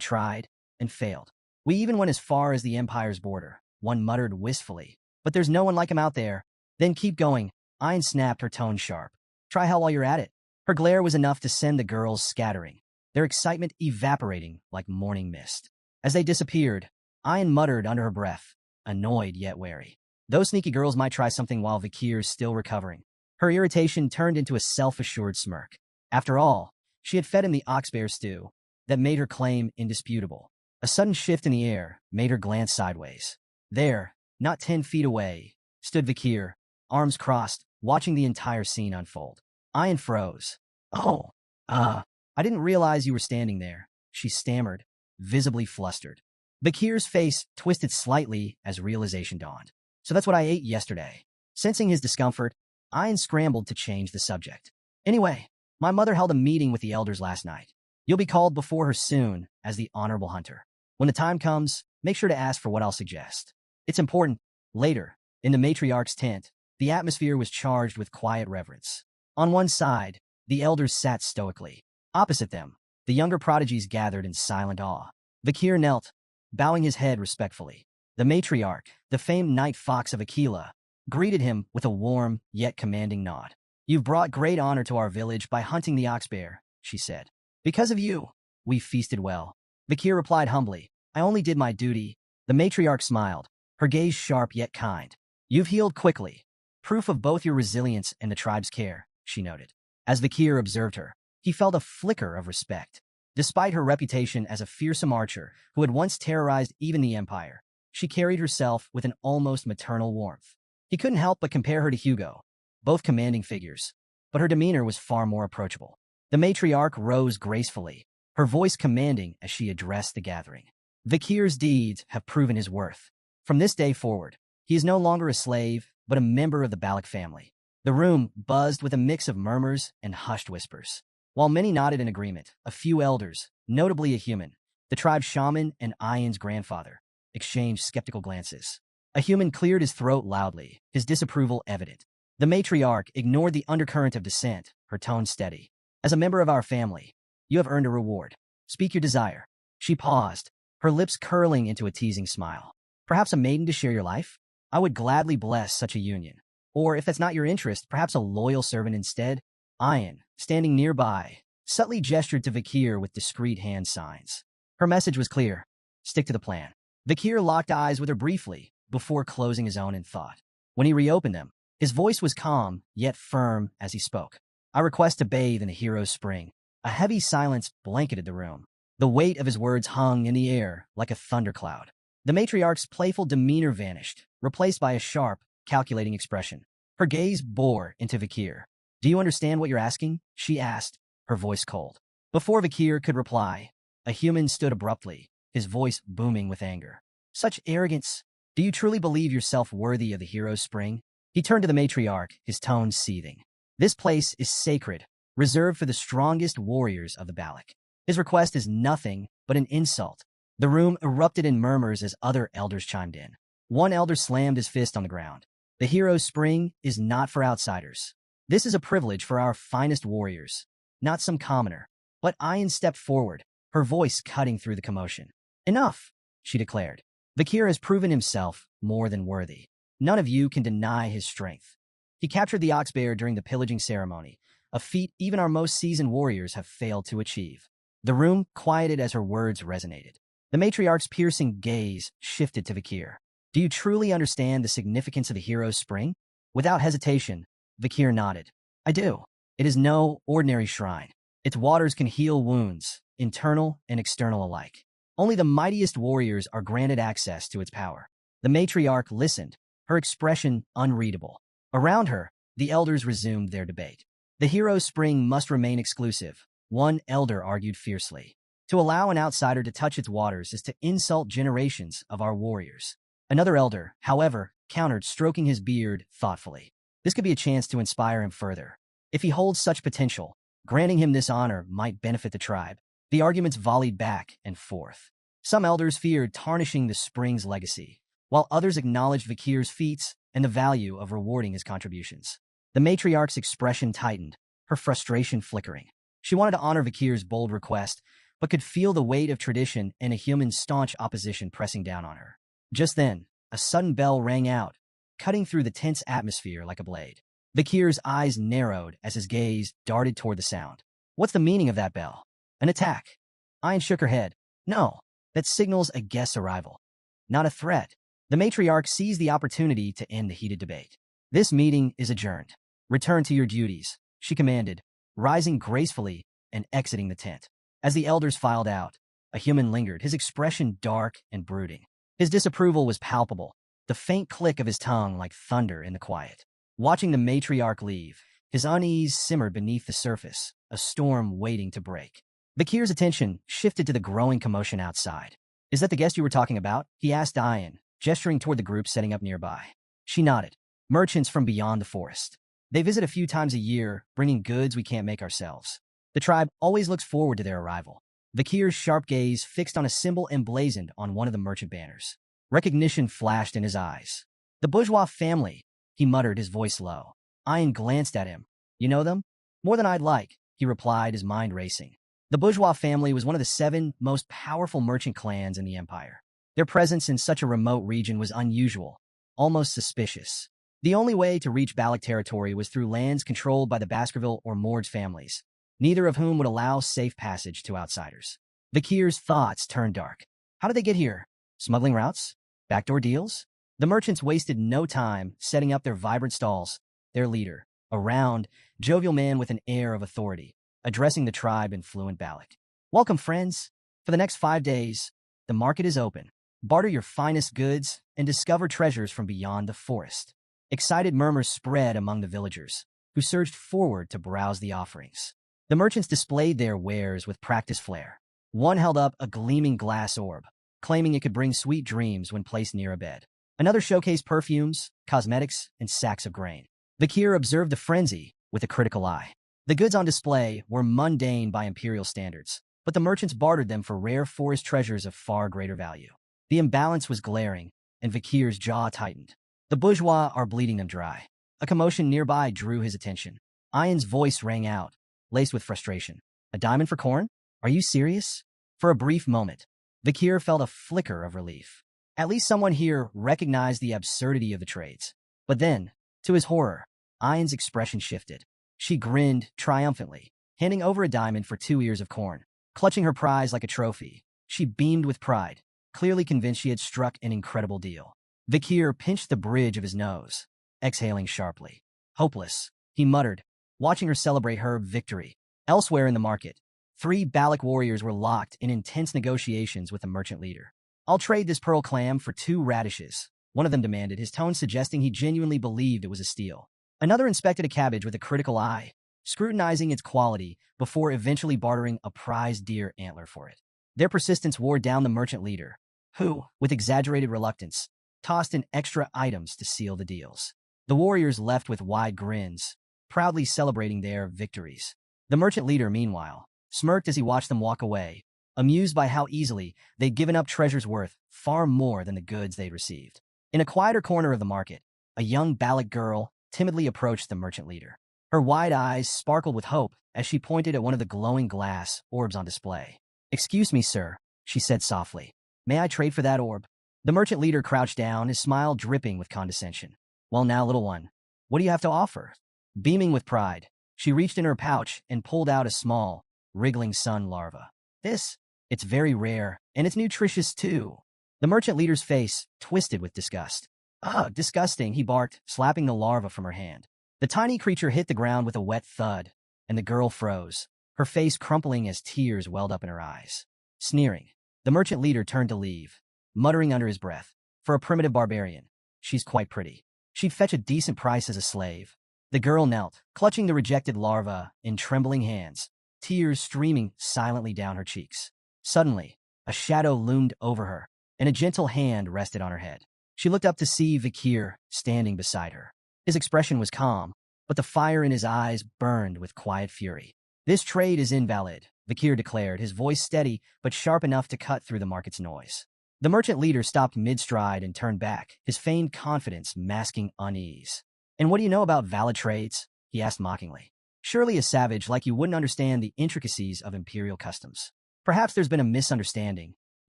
tried and failed. We even went as far as the Empire's border, one muttered wistfully. But there's no one like him out there. Then keep going. Ian snapped, her tone sharp. Try hell while you're at it. Her glare was enough to send the girls scattering, their excitement evaporating like morning mist. As they disappeared, Ian muttered under her breath, annoyed yet wary. Those sneaky girls might try something while Vakir's still recovering. Her irritation turned into a self-assured smirk. After all, she had fed him the ox bear stew that made her claim indisputable. A sudden shift in the air made her glance sideways. There, not 10 feet away, stood Vakir, arms crossed, watching the entire scene unfold. Ian froze. Oh, I didn't realize you were standing there, she stammered, visibly flustered. Vakir's face twisted slightly as realization dawned. So that's what I ate yesterday. Sensing his discomfort, Ian scrambled to change the subject. Anyway, my mother held a meeting with the elders last night. You'll be called before her soon as the honorable hunter. When the time comes, make sure to ask for what I'll suggest. It's important. Later, in the matriarch's tent, the atmosphere was charged with quiet reverence. On one side, the elders sat stoically. Opposite them, the younger prodigies gathered in silent awe. Vakir knelt, bowing his head respectfully. The matriarch, the famed night fox of Aquila, greeted him with a warm yet commanding nod. "You've brought great honor to our village by hunting the ox bear," she said. "Because of you, we feasted well." Vakir replied humbly, "I only did my duty." The matriarch smiled, her gaze sharp yet kind. "You've healed quickly, proof of both your resilience and the tribe's care," she noted. As Vakir observed her, he felt a flicker of respect. Despite her reputation as a fearsome archer who had once terrorized even the Empire, she carried herself with an almost maternal warmth. He couldn't help but compare her to Hugo, both commanding figures, but her demeanor was far more approachable. The matriarch rose gracefully, her voice commanding as she addressed the gathering. "Vakir's deeds have proven his worth. From this day forward, he is no longer a slave, but a member of the Balak family." The room buzzed with a mix of murmurs and hushed whispers. While many nodded in agreement, a few elders, notably a human, the tribe's shaman and Ian's grandfather, exchanged skeptical glances. A human cleared his throat loudly, his disapproval evident. The matriarch ignored the undercurrent of dissent, her tone steady. "As a member of our family, you have earned a reward. Speak your desire." She paused, her lips curling into a teasing smile. "Perhaps a maiden to share your life? I would gladly bless such a union. Or, if that's not your interest, perhaps a loyal servant instead?" Ian, standing nearby, subtly gestured to Vakir with discreet hand signs. Her message was clear. Stick to the plan. Vakir locked eyes with her briefly, before closing his own in thought. When he reopened them, his voice was calm, yet firm as he spoke. "I request to bathe in a hero's spring." A heavy silence blanketed the room. The weight of his words hung in the air like a thundercloud. The matriarch's playful demeanor vanished, replaced by a sharp, calculating expression. Her gaze bore into Vakir. "Do you understand what you're asking?" she asked, her voice cold. Before Vakir could reply, a human stood abruptly, his voice booming with anger. "Such arrogance! Do you truly believe yourself worthy of the hero's spring?" He turned to the matriarch, his tone seething. "This place is sacred, reserved for the strongest warriors of the Balak. His request is nothing but an insult." The room erupted in murmurs as other elders chimed in. One elder slammed his fist on the ground. "The hero's spring is not for outsiders. This is a privilege for our finest warriors, not some commoner." But Ian stepped forward, her voice cutting through the commotion. "Enough," she declared. "Vakir has proven himself more than worthy. None of you can deny his strength. He captured the ox bear during the pillaging ceremony, a feat even our most seasoned warriors have failed to achieve." The room quieted as her words resonated. The matriarch's piercing gaze shifted to Vakir. "Do you truly understand the significance of the hero's spring?" Without hesitation, Vakir nodded. "I do. It is no ordinary shrine. Its waters can heal wounds, internal and external alike. Only the mightiest warriors are granted access to its power." The matriarch listened, her expression unreadable. Around her, the elders resumed their debate. "The hero's spring must remain exclusive," one elder argued fiercely. "To allow an outsider to touch its waters is to insult generations of our warriors." Another elder, however, countered, stroking his beard thoughtfully. "This could be a chance to inspire him further. If he holds such potential, granting him this honor might benefit the tribe." The arguments volleyed back and forth. Some elders feared tarnishing the spring's legacy, while others acknowledged Vakir's feats and the value of rewarding his contributions. The matriarch's expression tightened, her frustration flickering. She wanted to honor Vakir's bold request, but could feel the weight of tradition and a human's staunch opposition pressing down on her. Just then, a sudden bell rang out, cutting through the tense atmosphere like a blade. Vakir's eyes narrowed as his gaze darted toward the sound. "What's the meaning of that bell? An attack?" Ian shook her head. "No, that signals a guest's arrival. Not a threat." The matriarch seized the opportunity to end the heated debate. "This meeting is adjourned. Return to your duties," she commanded, rising gracefully and exiting the tent. As the elders filed out, a human lingered, his expression dark and brooding. His disapproval was palpable, the faint click of his tongue like thunder in the quiet. Watching the matriarch leave, his unease simmered beneath the surface, a storm waiting to break. Vakir's attention shifted to the growing commotion outside. "Is that the guest you were talking about?" he asked Ian, gesturing toward the group setting up nearby. She nodded. "Merchants from beyond the forest. They visit a few times a year, bringing goods we can't make ourselves. The tribe always looks forward to their arrival." Vakir's sharp gaze fixed on a symbol emblazoned on one of the merchant banners. Recognition flashed in his eyes. "The bourgeois family," he muttered, his voice low. Ian glanced at him. "You know them?" "More than I'd like," he replied, his mind racing. The bourgeois family was one of the 7 most powerful merchant clans in the empire. Their presence in such a remote region was unusual, almost suspicious. The only way to reach Balak territory was through lands controlled by the Baskerville or Morge families, neither of whom would allow safe passage to outsiders. Vakir's thoughts turned dark. How did they get here? Smuggling routes? Backdoor deals? The merchants wasted no time setting up their vibrant stalls. Their leader, a round, jovial man with an air of authority, addressing the tribe in fluent Balak. Welcome, friends. For the next 5 days, the market is open. Barter your finest goods and discover treasures from beyond the forest. Excited murmurs spread among the villagers, who surged forward to browse the offerings. The merchants displayed their wares with practiced flair. One held up a gleaming glass orb, claiming it could bring sweet dreams when placed near a bed. Another showcased perfumes, cosmetics, and sacks of grain. Vakir observed the frenzy with a critical eye. The goods on display were mundane by imperial standards, but the merchants bartered them for rare forest treasures of far greater value. The imbalance was glaring, and Vakir's jaw tightened. The bourgeois are bleeding them dry. A commotion nearby drew his attention. Ian's voice rang out, laced with frustration. A diamond for corn? Are you serious? For a brief moment, Vakir felt a flicker of relief. At least someone here recognized the absurdity of the trades. But then, to his horror, Ian's expression shifted. She grinned triumphantly, handing over a diamond for 2 ears of corn. Clutching her prize like a trophy, she beamed with pride, clearly convinced she had struck an incredible deal. Vakir pinched the bridge of his nose, exhaling sharply. Hopeless, he muttered, watching her celebrate her victory. Elsewhere in the market, 3 Balak warriors were locked in intense negotiations with the merchant leader. I'll trade this pearl clam for 2 radishes, one of them demanded, his tone suggesting he genuinely believed it was a steal. Another inspected a cabbage with a critical eye, scrutinizing its quality before eventually bartering a prized deer antler for it. Their persistence wore down the merchant leader, who, with exaggerated reluctance, tossed in extra items to seal the deals. The warriors left with wide grins, proudly celebrating their victories. The merchant leader, meanwhile, smirked as he watched them walk away, amused by how easily they'd given up treasures worth far more than the goods they'd received. In a quieter corner of the market, a young Balak girl timidly approached the merchant leader. Her wide eyes sparkled with hope as she pointed at one of the glowing glass orbs on display. "Excuse me, sir," she said softly. "May I trade for that orb?" The merchant leader crouched down, his smile dripping with condescension. "Well now, little one, what do you have to offer?" Beaming with pride, she reached in her pouch and pulled out a small, wriggling sun larva. It's very rare, and it's nutritious too." The merchant leader's face twisted with disgust. "Ugh, disgusting," he barked, slapping the larva from her hand. The tiny creature hit the ground with a wet thud, and the girl froze, her face crumpling as tears welled up in her eyes. Sneering, the merchant leader turned to leave, muttering under his breath, "For a primitive barbarian, she's quite pretty. She'd fetch a decent price as a slave." The girl knelt, clutching the rejected larva in trembling hands, tears streaming silently down her cheeks. Suddenly, a shadow loomed over her, and a gentle hand rested on her head. She looked up to see Vakir standing beside her. His expression was calm, but the fire in his eyes burned with quiet fury. "This trade is invalid," Vakir declared, his voice steady but sharp enough to cut through the market's noise. The merchant leader stopped mid-stride and turned back, his feigned confidence masking unease. "And what do you know about valid trades?" he asked mockingly. "Surely a savage like you wouldn't understand the intricacies of imperial customs." "Perhaps there's been a misunderstanding."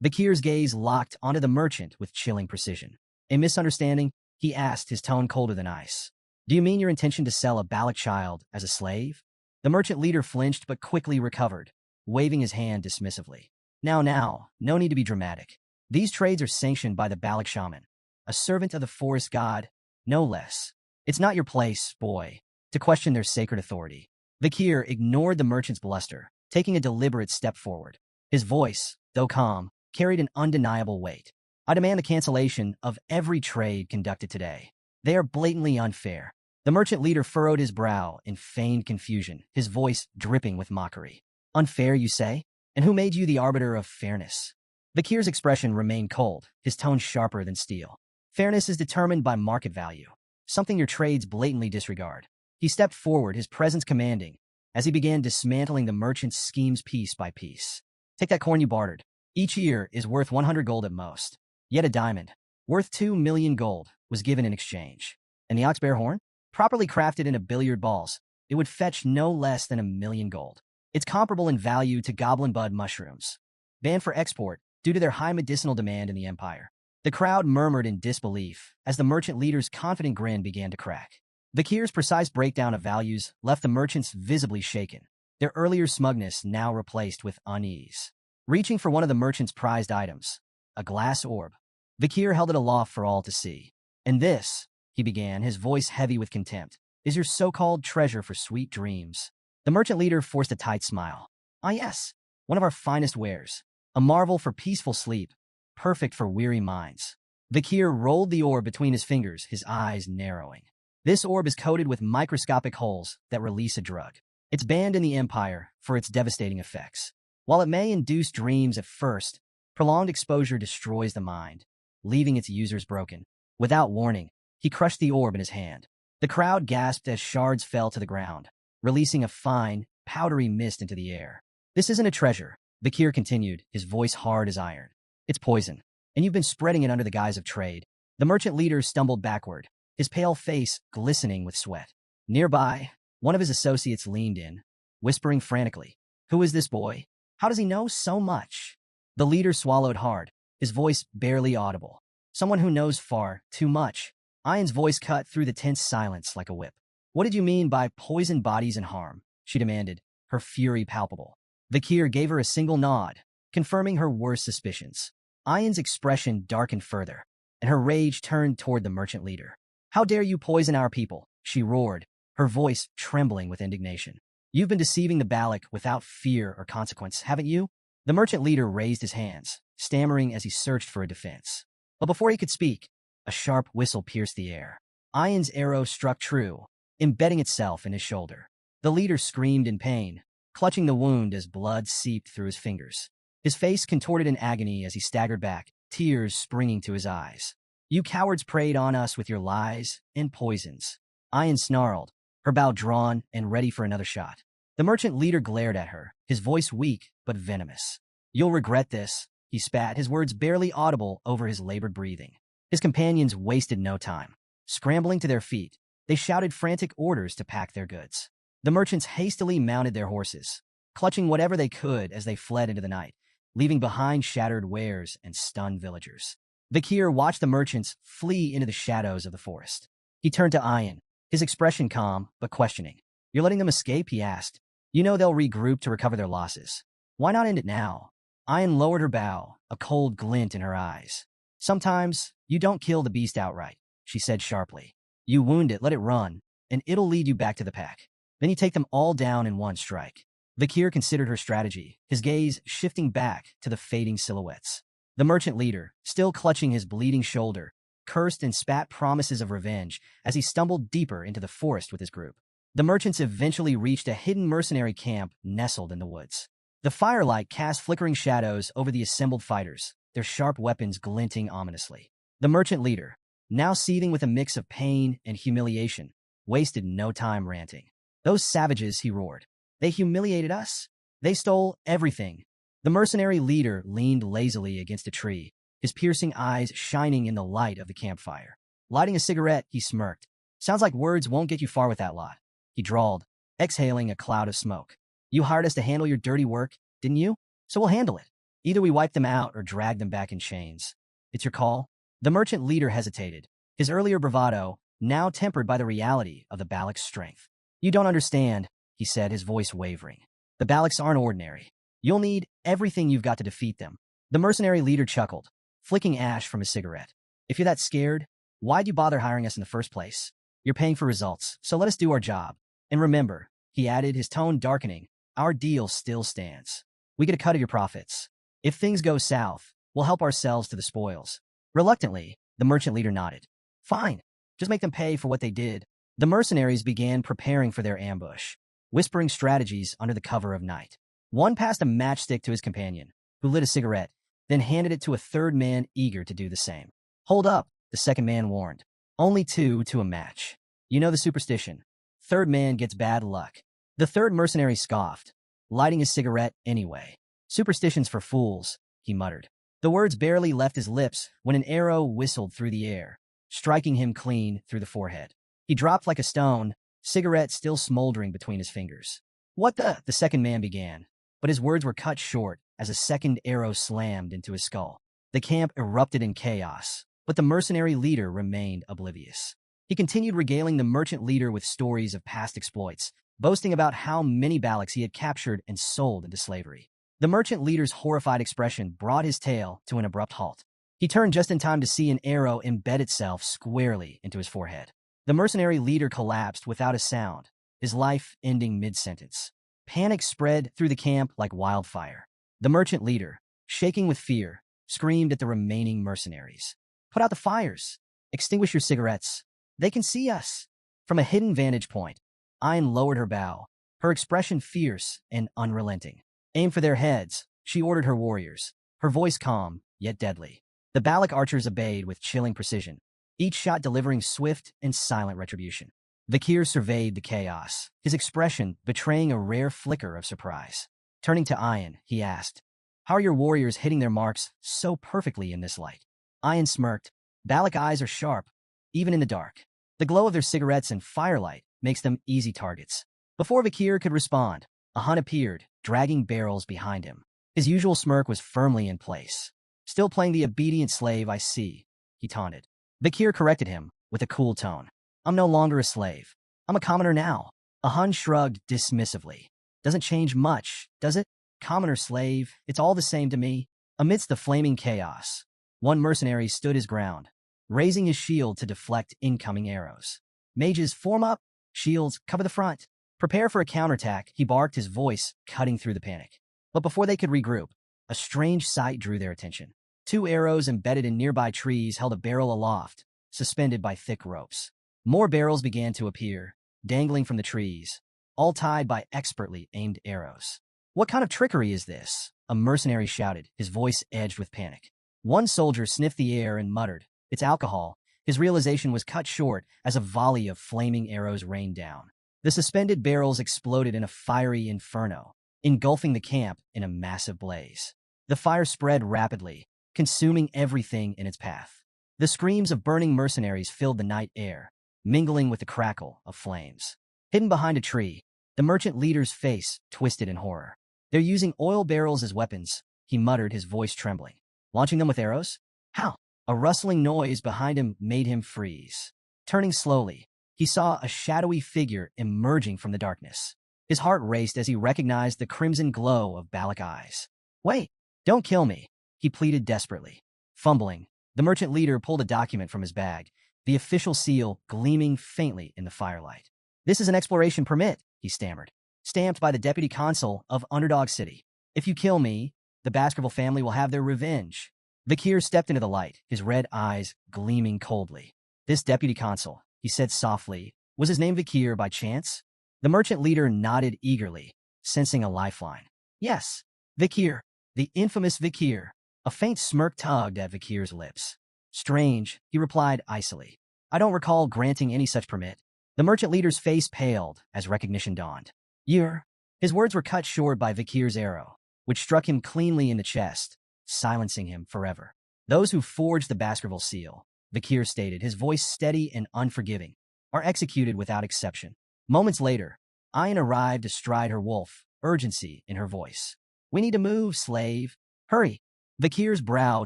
Vakir's gaze locked onto the merchant with chilling precision. "A misunderstanding?" he asked, his tone colder than ice. "Do you mean your intention to sell a Balak child as a slave?" The merchant leader flinched but quickly recovered, waving his hand dismissively. Now, no need to be dramatic. These trades are sanctioned by the Balak shaman, a servant of the forest god, no less. It's not your place, boy, to question their sacred authority." Vakir ignored the merchant's bluster, taking a deliberate step forward. His voice, though calm, carried an undeniable weight. "I demand the cancellation of every trade conducted today. They are blatantly unfair." The merchant leader furrowed his brow in feigned confusion, his voice dripping with mockery. "Unfair, you say? And who made you the arbiter of fairness?" Vakir's expression remained cold, his tone sharper than steel. "Fairness is determined by market value, something your trades blatantly disregard." He stepped forward, his presence commanding, as he began dismantling the merchant's schemes piece by piece. "Take that corn you bartered. Each ear is worth 100 gold at most. Yet a diamond, worth 2 million gold, was given in exchange. And the ox-bear horn? Properly crafted into billiard balls, it would fetch no less than 1 million gold. It's comparable in value to goblin bud mushrooms, banned for export due to their high medicinal demand in the empire." The crowd murmured in disbelief as the merchant leader's confident grin began to crack. Vikir's precise breakdown of values left the merchants visibly shaken, their earlier smugness now replaced with unease. Reaching for one of the merchant's prized items, a glass orb, Vikir held it aloft for all to see. "And this," he began, his voice heavy with contempt, "is your so-called treasure for sweet dreams." The merchant leader forced a tight smile. "Ah yes, one of our finest wares, a marvel for peaceful sleep, perfect for weary minds." Vikir rolled the orb between his fingers, his eyes narrowing. "This orb is coated with microscopic holes that release a drug. It's banned in the Empire for its devastating effects. While it may induce dreams at first, prolonged exposure destroys the mind, leaving its users broken." Without warning, he crushed the orb in his hand. The crowd gasped as shards fell to the ground, releasing a fine, powdery mist into the air. "This isn't a treasure," Vikir continued, his voice hard as iron. "It's poison, and you've been spreading it under the guise of trade." The merchant leader stumbled backward, his pale face glistening with sweat. Nearby, one of his associates leaned in, whispering frantically, "Who is this boy? How does he know so much?" The leader swallowed hard, his voice barely audible. "Someone who knows far too much." Ayan's voice cut through the tense silence like a whip. "What did you mean by poison bodies and harm?" she demanded, her fury palpable. Vikir gave her a single nod, confirming her worst suspicions. Ayan's expression darkened further, and her rage turned toward the merchant leader. "How dare you poison our people?" she roared, her voice trembling with indignation. "You've been deceiving the Balak without fear or consequence, haven't you?" The merchant leader raised his hands, stammering as he searched for a defense. But before he could speak, a sharp whistle pierced the air. Ayan's arrow struck true, embedding itself in his shoulder. The leader screamed in pain, clutching the wound as blood seeped through his fingers. His face contorted in agony as he staggered back, tears springing to his eyes. "You cowards preyed on us with your lies and poisons." Ayan snarled, her bow drawn and ready for another shot. The merchant leader glared at her, his voice weak but venomous. "You'll regret this," he spat, his words barely audible over his labored breathing. His companions wasted no time. Scrambling to their feet, they shouted frantic orders to pack their goods. The merchants hastily mounted their horses, clutching whatever they could as they fled into the night, leaving behind shattered wares and stunned villagers. Vikir watched the merchants flee into the shadows of the forest. He turned to Ayan, his expression calm but questioning. "You're letting them escape?" he asked. "You know they'll regroup to recover their losses. Why not end it now?" Ayan lowered her bow, a cold glint in her eyes. "Sometimes you don't kill the beast outright," she said sharply. "You wound it, let it run, and it'll lead you back to the pack. Then you take them all down in one strike." Vikir considered her strategy, his gaze shifting back to the fading silhouettes. The merchant leader, still clutching his bleeding shoulder, cursed and spat promises of revenge as he stumbled deeper into the forest with his group. The merchants eventually reached a hidden mercenary camp nestled in the woods. The firelight cast flickering shadows over the assembled fighters, their sharp weapons glinting ominously. The merchant leader, now seething with a mix of pain and humiliation, wasted no time ranting. "Those savages," he roared. "They humiliated us. They stole everything." The mercenary leader leaned lazily against a tree, his piercing eyes shining in the light of the campfire. Lighting a cigarette, he smirked. "Sounds like words won't get you far with that lot," he drawled, exhaling a cloud of smoke. "You hired us to handle your dirty work, didn't you? So we'll handle it. Either we wipe them out or drag them back in chains. It's your call." The merchant leader hesitated, his earlier bravado now tempered by the reality of the Balak's strength. "You don't understand," he said, his voice wavering. "The Balaks aren't ordinary. You'll need everything you've got to defeat them." The mercenary leader chuckled, flicking ash from his cigarette. "If you're that scared, why'd you bother hiring us in the first place? You're paying for results, so let us do our job. And remember," he added, his tone darkening, "our deal still stands. We get a cut of your profits. If things go south, we'll help ourselves to the spoils." Reluctantly, the merchant leader nodded. "Fine, just make them pay for what they did." The mercenaries began preparing for their ambush, whispering strategies under the cover of night. One passed a matchstick to his companion, who lit a cigarette, then handed it to a third man eager to do the same. "Hold up," the second man warned. "Only two to a match. You know the superstition. Third man gets bad luck." The third mercenary scoffed, lighting his cigarette anyway. "Superstitions for fools," he muttered. The words barely left his lips when an arrow whistled through the air, striking him clean through the forehead. He dropped like a stone, cigarette still smoldering between his fingers. "What the second man began, but his words were cut short as a second arrow slammed into his skull. The camp erupted in chaos, but the mercenary leader remained oblivious. He continued regaling the merchant leader with stories of past exploits, boasting about how many Baloks he had captured and sold into slavery. The merchant leader's horrified expression brought his tale to an abrupt halt. He turned just in time to see an arrow embed itself squarely into his forehead. The mercenary leader collapsed without a sound, his life ending mid-sentence. Panic spread through the camp like wildfire. The merchant leader, shaking with fear, screamed at the remaining mercenaries. "Put out the fires! Extinguish your cigarettes! They can see us!" From a hidden vantage point, Ayn lowered her bow, her expression fierce and unrelenting. "Aim for their heads," she ordered her warriors, her voice calm, yet deadly. The Balak archers obeyed with chilling precision, each shot delivering swift and silent retribution. Vakir surveyed the chaos, his expression betraying a rare flicker of surprise. Turning to Ayn, he asked, "How are your warriors hitting their marks so perfectly in this light?" Ayn smirked. "Balak eyes are sharp, even in the dark. The glow of their cigarettes and firelight makes them easy targets." Before Vakir could respond, a Hun appeared, dragging barrels behind him. His usual smirk was firmly in place. "Still playing the obedient slave, I see," he taunted. Vakir corrected him with a cool tone. "I'm no longer a slave. I'm a commoner now." A Hun shrugged dismissively. "Doesn't change much, does it? Commoner, slave, it's all the same to me." Amidst the flaming chaos, one mercenary stood his ground, raising his shield to deflect incoming arrows. "Mages, form up! Shields, cover the front! Prepare for a counterattack," he barked, his voice cutting through the panic. But before they could regroup, a strange sight drew their attention. Two arrows embedded in nearby trees held a barrel aloft, suspended by thick ropes. More barrels began to appear, dangling from the trees, all tied by expertly aimed arrows. "What kind of trickery is this?" a mercenary shouted, his voice edged with panic. One soldier sniffed the air and muttered, "It's alcohol." His realization was cut short as a volley of flaming arrows rained down. The suspended barrels exploded in a fiery inferno, engulfing the camp in a massive blaze. The fire spread rapidly, consuming everything in its path. The screams of burning mercenaries filled the night air, mingling with the crackle of flames. Hidden behind a tree, the merchant leader's face twisted in horror. "They're using oil barrels as weapons," he muttered, his voice trembling. "Launching them with arrows? How?" A rustling noise behind him made him freeze. Turning slowly, he saw a shadowy figure emerging from the darkness. His heart raced as he recognized the crimson glow of Balak eyes. "Wait, don't kill me," he pleaded desperately. Fumbling, the merchant leader pulled a document from his bag, the official seal gleaming faintly in the firelight. "This is an exploration permit," he stammered, "stamped by the deputy consul of Underdog City. If you kill me, the Baskerville family will have their revenge." Vakir stepped into the light, his red eyes gleaming coldly. "This deputy consul," he said softly, "was his name Vakir by chance?" The merchant leader nodded eagerly, sensing a lifeline. "Yes, Vakir, the infamous Vakir." A faint smirk tugged at Vakir's lips. "Strange," he replied icily. "I don't recall granting any such permit." The merchant leader's face paled as recognition dawned. "You're—" His words were cut short by Vakir's arrow, which struck him cleanly in the chest, silencing him forever. "Those who forged the Baskerville seal," Vakir stated, his voice steady and unforgiving, "are executed without exception." Moments later, Ayn arrived astride her wolf, urgency in her voice. "We need to move, slave. Hurry." Vakir's brow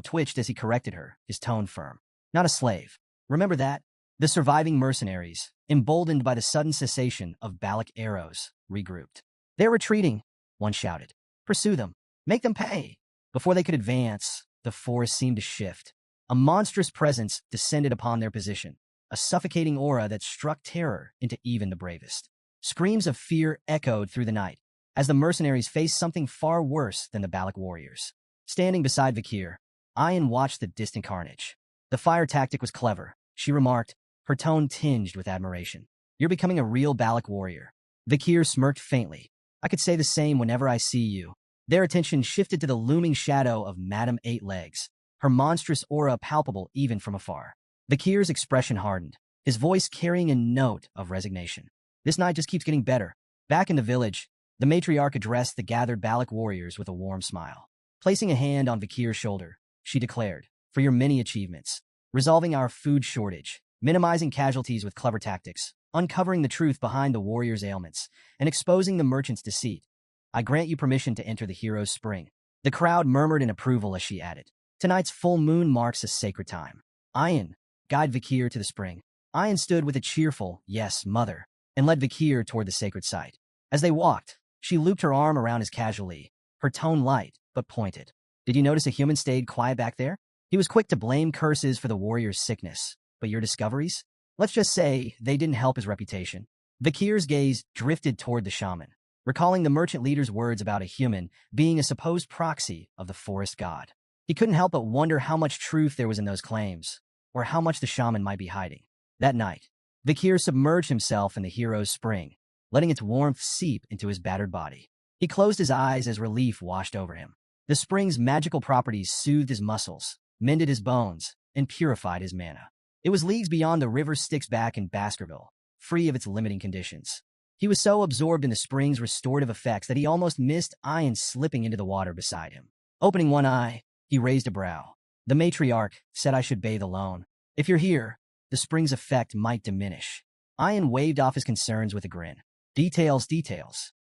twitched as he corrected her, his tone firm. "Not a slave. Remember that." The surviving mercenaries, emboldened by the sudden cessation of Balak arrows, regrouped. "They're retreating," one shouted. "Pursue them. Make them pay." Before they could advance, the forest seemed to shift. A monstrous presence descended upon their position, a suffocating aura that struck terror into even the bravest. Screams of fear echoed through the night, as the mercenaries faced something far worse than the Balak warriors. Standing beside Vakir, Ayn watched the distant carnage. "The fire tactic was clever," she remarked, her tone tinged with admiration. "You're becoming a real Balak warrior." Vakir smirked faintly. "I could say the same whenever I see you." Their attention shifted to the looming shadow of Madame Eight Legs, her monstrous aura palpable even from afar. Vakir's expression hardened, his voice carrying a note of resignation. "This night just keeps getting better." Back in the village, the matriarch addressed the gathered Balak warriors with a warm smile. Placing a hand on Vakir's shoulder, she declared, "For your many achievements, resolving our food shortage, minimizing casualties with clever tactics, uncovering the truth behind the warriors' ailments, and exposing the merchant's deceit, I grant you permission to enter the hero's spring." The crowd murmured in approval as she added, Tonight's full moon marks a sacred time. Ayan, guide Vikir to the spring. Ayan stood with a cheerful, yes, mother, and led Vikir toward the sacred site. As they walked, she looped her arm around his casually, her tone light, but pointed. Did you notice a human stayed quiet back there? He was quick to blame curses for the warrior's sickness. But your discoveries? Let's just say they didn't help his reputation. Vikir's gaze drifted toward the shaman, recalling the merchant leader's words about a human being a supposed proxy of the forest god. He couldn't help but wonder how much truth there was in those claims, or how much the shaman might be hiding. That night, Vikir submerged himself in the hero's spring, letting its warmth seep into his battered body. He closed his eyes as relief washed over him. The spring's magical properties soothed his muscles, mended his bones, and purified his mana. It was leagues beyond the river Styx back in Baskerville, free of its limiting conditions. He was so absorbed in the spring's restorative effects that he almost missed Ayan slipping into the water beside him. Opening one eye, he raised a brow. The matriarch said I should bathe alone. If you're here, the spring's effect might diminish. Ayan waved off his concerns with a grin. Details.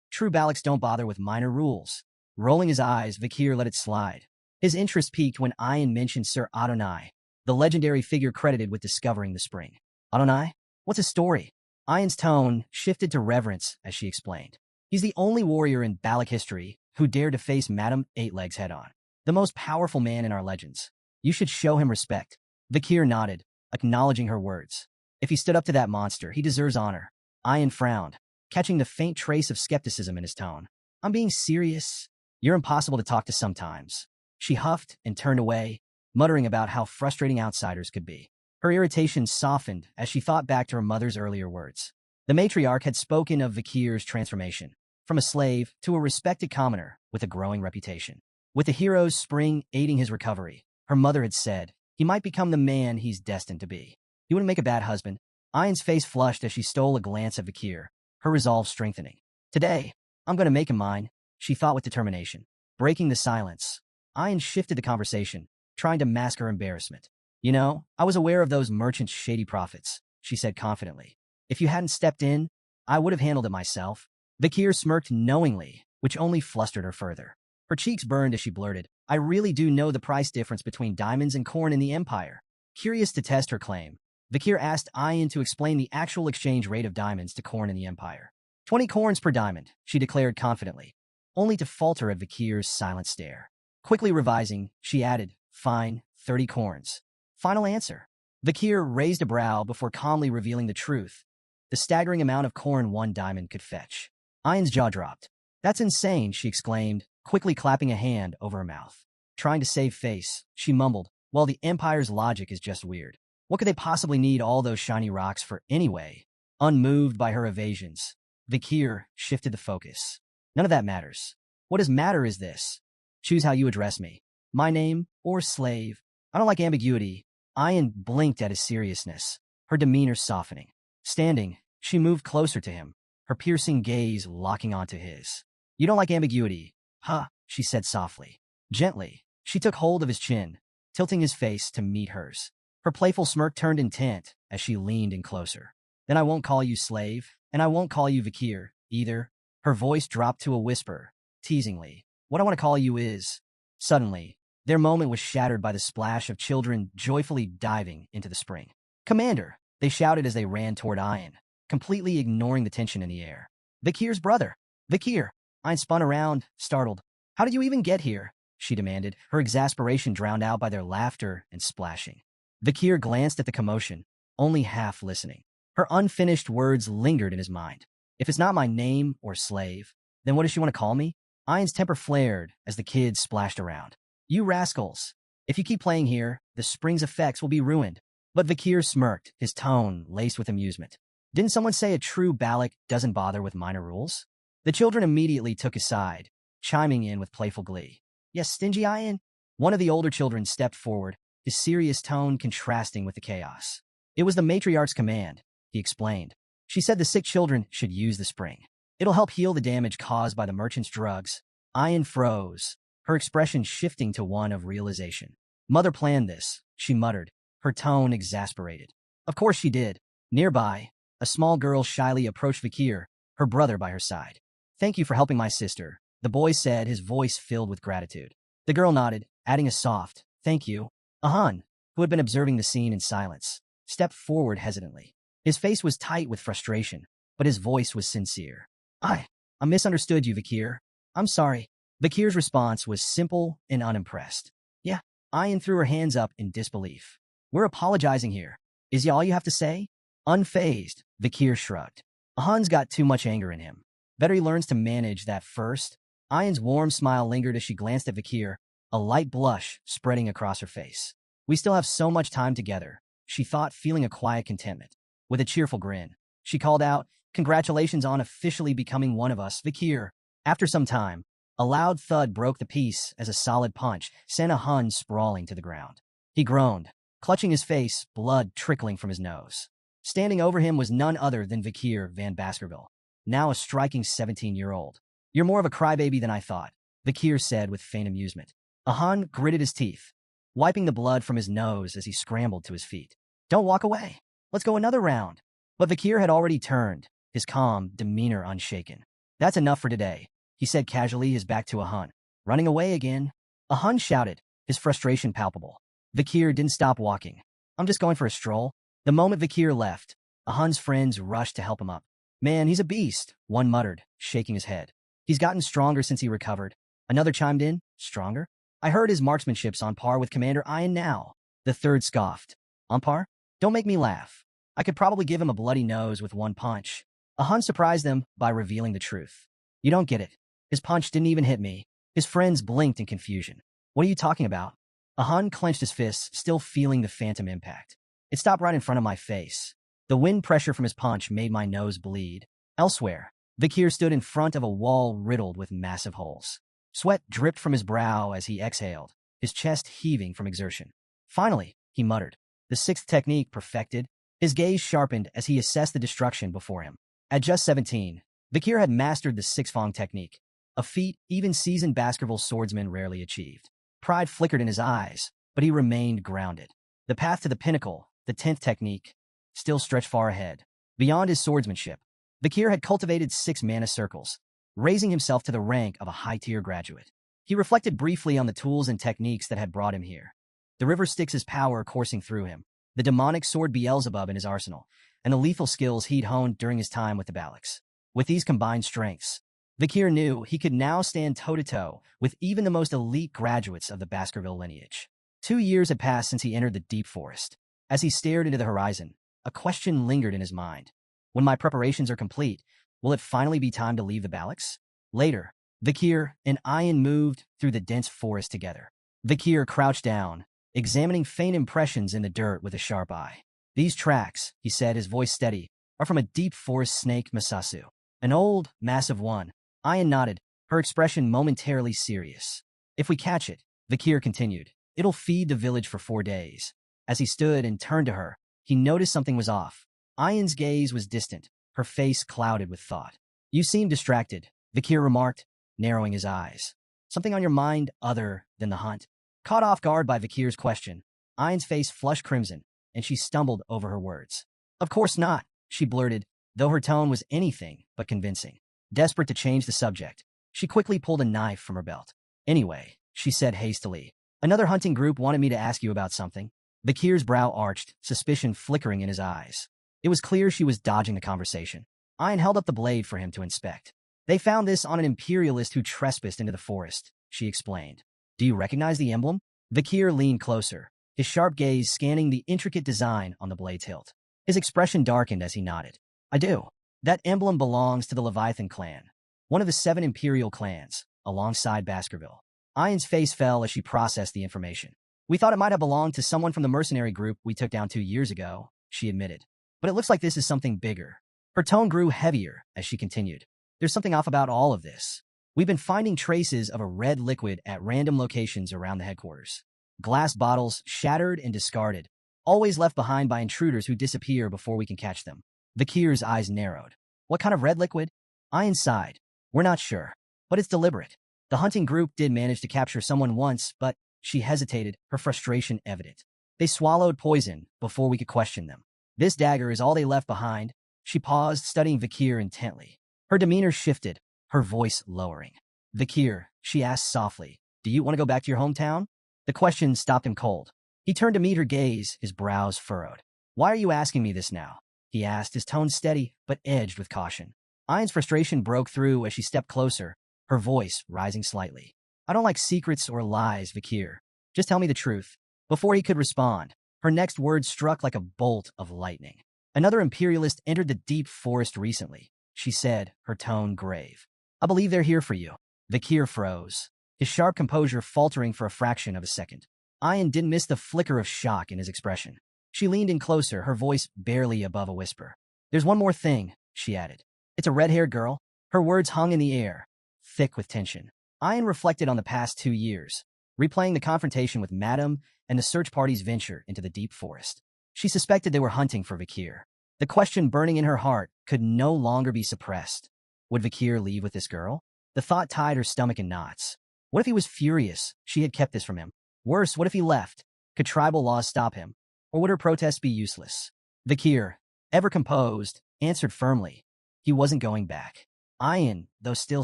True Balacs don't bother with minor rules. Rolling his eyes, Vikir let it slide. His interest peaked when Ayan mentioned Sir Adonai, the legendary figure credited with discovering the spring. Adonai? What's his story? Ayan's tone shifted to reverence as she explained. He's the only warrior in Balac history who dared to face Madame Eightlegs head-on. The most powerful man in our legends. You should show him respect. Vikir nodded, acknowledging her words. If he stood up to that monster, he deserves honor. Ayan frowned, catching the faint trace of skepticism in his tone. I'm being serious. You're impossible to talk to sometimes. She huffed and turned away, muttering about how frustrating outsiders could be. Her irritation softened as she thought back to her mother's earlier words. The matriarch had spoken of Vikir's transformation, from a slave to a respected commoner with a growing reputation. With the hero's spring aiding his recovery, her mother had said, he might become the man he's destined to be. He wouldn't make a bad husband. Ayan's face flushed as she stole a glance at Vikir, her resolve strengthening. Today, I'm going to make him mine, she thought with determination. Breaking the silence, Ayan shifted the conversation, trying to mask her embarrassment. You know, I was aware of those merchants' shady profits, she said confidently. If you hadn't stepped in, I would have handled it myself. Vikir smirked knowingly, which only flustered her further. Her cheeks burned as she blurted, I really do know the price difference between diamonds and corn in the Empire. Curious to test her claim, Vikir asked Ayan to explain the actual exchange rate of diamonds to corn in the Empire. 20 corns per diamond, she declared confidently, only to falter at Vikir's silent stare. Quickly revising, she added, fine, 30 corns. Final answer. Vikir raised a brow before calmly revealing the truth. The staggering amount of corn 1 diamond could fetch. Ayan's jaw dropped. That's insane, she exclaimed, quickly clapping a hand over her mouth. Trying to save face, she mumbled, well, the Empire's logic is just weird. What could they possibly need all those shiny rocks for anyway? Unmoved by her evasions, Vikir shifted the focus. None of that matters. What does matter is this. Choose how you address me. My name or slave. I don't like ambiguity. Ayan blinked at his seriousness, her demeanor softening. Standing, she moved closer to him, her piercing gaze locking onto his. You don't like ambiguity, huh? She said softly. Gently, she took hold of his chin, tilting his face to meet hers. Her playful smirk turned intent as she leaned in closer. Then I won't call you slave, and I won't call you Vikir, either. Her voice dropped to a whisper, teasingly. What I want to call you is... Suddenly, their moment was shattered by the splash of children joyfully diving into the spring. Commander, they shouted as they ran toward Ayan, completely ignoring the tension in the air. Vikir's brother. Vikir. Ayan spun around, startled. How did you even get here? She demanded, her exasperation drowned out by their laughter and splashing. Vikir glanced at the commotion, only half listening. Her unfinished words lingered in his mind. If it's not my name or slave, then what does she want to call me? Ayan's temper flared as the kids splashed around. You rascals. If you keep playing here, the spring's effects will be ruined. But Vikir smirked, his tone laced with amusement. Didn't someone say a true Balac doesn't bother with minor rules? The children immediately took his side, chiming in with playful glee. Yes, stingy Ayan? One of the older children stepped forward, his serious tone contrasting with the chaos. It was the matriarch's command, he explained. She said the sick children should use the spring. It'll help heal the damage caused by the merchant's drugs. Ayan froze, her expression shifting to one of realization. Mother planned this, she muttered, her tone exasperated. Of course she did. Nearby, a small girl shyly approached Vikir, her brother by her side. Thank you for helping my sister, the boy said, his voice filled with gratitude. The girl nodded, adding a soft, Thank you. Ahan, who had been observing the scene in silence, stepped forward hesitantly. His face was tight with frustration, but his voice was sincere. I misunderstood you, Vikir. I'm sorry. Vikir's response was simple and unimpressed. Yeah, Ayan threw her hands up in disbelief. We're apologizing here. Is ya all you have to say? Unfazed, Vikir shrugged. Ahan's got too much anger in him. Better he learns to manage that first. Ayan's warm smile lingered as she glanced at Vikir, a light blush spreading across her face. We still have so much time together, she thought, feeling a quiet contentment. With a cheerful grin, she called out, Congratulations on officially becoming one of us, Vikir. After some time, a loud thud broke the peace as a solid punch sent Ahan sprawling to the ground. He groaned, clutching his face, blood trickling from his nose. Standing over him was none other than Vikir van Baskerville, now a striking 17-year-old. You're more of a crybaby than I thought, Vikir said with faint amusement. Ahan gritted his teeth, wiping the blood from his nose as he scrambled to his feet. Don't walk away. Let's go another round. But Vikir had already turned, his calm demeanor unshaken. That's enough for today, he said casually, his back to Ahan. Running away again? Ahan shouted, his frustration palpable. Vikir didn't stop walking. I'm just going for a stroll. The moment Vikir left, Ahan's friends rushed to help him up. Man, he's a beast, one muttered, shaking his head. He's gotten stronger since he recovered. Another chimed in, stronger? I heard his marksmanship's on par with Commander Ayan now. The third scoffed. On par? Don't make me laugh. I could probably give him a bloody nose with one punch. Ahan surprised them by revealing the truth. You don't get it. His punch didn't even hit me. His friends blinked in confusion. What are you talking about? Ahan clenched his fists, still feeling the phantom impact. It stopped right in front of my face. The wind pressure from his punch made my nose bleed. Elsewhere, Vikir stood in front of a wall riddled with massive holes. Sweat dripped from his brow as he exhaled, his chest heaving from exertion. Finally, he muttered, the sixth technique perfected. His gaze sharpened as he assessed the destruction before him. At just 17, Vikir had mastered the six-fong technique, a feat even seasoned Baskerville swordsmen rarely achieved. Pride flickered in his eyes, but he remained grounded. The path to the pinnacle, the 10th technique, still stretched far ahead. Beyond his swordsmanship, Vikir had cultivated 6 mana circles, raising himself to the rank of a high-tier graduate. He reflected briefly on the tools and techniques that had brought him here. The river Styx's power coursing through him, the demonic sword Beelzebub in his arsenal, and the lethal skills he'd honed during his time with the Balax. With these combined strengths, Vikir knew he could now stand toe-to-toe with even the most elite graduates of the Baskerville lineage. 2 years had passed since he entered the deep forest. As he stared into the horizon, a question lingered in his mind. When my preparations are complete, will it finally be time to leave the Balax? Later, Vikir and Ayan moved through the dense forest together. Vikir crouched down, examining faint impressions in the dirt with a sharp eye. These tracks, he said, his voice steady, are from a deep forest snake Masasu. An old, massive one. Ayan nodded, her expression momentarily serious. If we catch it, Vikir continued, it'll feed the village for 4 days. As he stood and turned to her, he noticed something was off. Ayan's gaze was distant, her face clouded with thought. You seem distracted, Vikir remarked, narrowing his eyes. Something on your mind other than the hunt? Caught off guard by Vikir's question, Ayan's face flushed crimson, and she stumbled over her words. Of course not, she blurted, though her tone was anything but convincing. Desperate to change the subject, she quickly pulled a knife from her belt. Anyway, she said hastily, another hunting group wanted me to ask you about something. Vikir's brow arched, suspicion flickering in his eyes. It was clear she was dodging the conversation. Ayan held up the blade for him to inspect. They found this on an imperialist who trespassed into the forest, she explained. Do you recognize the emblem? Vikir leaned closer, his sharp gaze scanning the intricate design on the blade's hilt. His expression darkened as he nodded. I do. That emblem belongs to the Leviathan clan, one of the 7 imperial clans, alongside Baskerville. Ayan's face fell as she processed the information. We thought it might have belonged to someone from the mercenary group we took down 2 years ago, she admitted. But it looks like this is something bigger. Her tone grew heavier as she continued. There's something off about all of this. We've been finding traces of a red liquid at random locations around the headquarters. Glass bottles, shattered and discarded, always left behind by intruders who disappear before we can catch them. Vikir's eyes narrowed. What kind of red liquid? Ayan sighed. We're not sure, but it's deliberate. The hunting group did manage to capture someone once, but she hesitated, her frustration evident. They swallowed poison before we could question them. This dagger is all they left behind. She paused, studying Vikir intently. Her demeanor shifted, her voice lowering. Vikir, she asked softly, do you want to go back to your hometown? The question stopped him cold. He turned to meet her gaze, his brows furrowed. "Why are you asking me this now?" he asked, his tone steady but edged with caution. Ayan's frustration broke through as she stepped closer, her voice rising slightly. "I don't like secrets or lies, Vakir. Just tell me the truth." Before he could respond, her next words struck like a bolt of lightning. "Another imperialist entered the deep forest recently," she said, her tone grave. "I believe they're here for you." Vakir froze, his sharp composure faltering for a fraction of a second. Ayan didn't miss the flicker of shock in his expression. She leaned in closer, her voice barely above a whisper. "There's one more thing," she added. "It's a red-haired girl." Her words hung in the air, thick with tension. Ayan reflected on the past 2 years, replaying the confrontation with Madam and the search party's venture into the deep forest. She suspected they were hunting for Vakir. The question burning in her heart could no longer be suppressed. Would Vakir leave with this girl? The thought tied her stomach in knots. What if he was furious she had kept this from him? Worse, what if he left? Could tribal laws stop him? Or would her protests be useless? Vakir, ever composed, answered firmly. He wasn't going back. Ayan, though still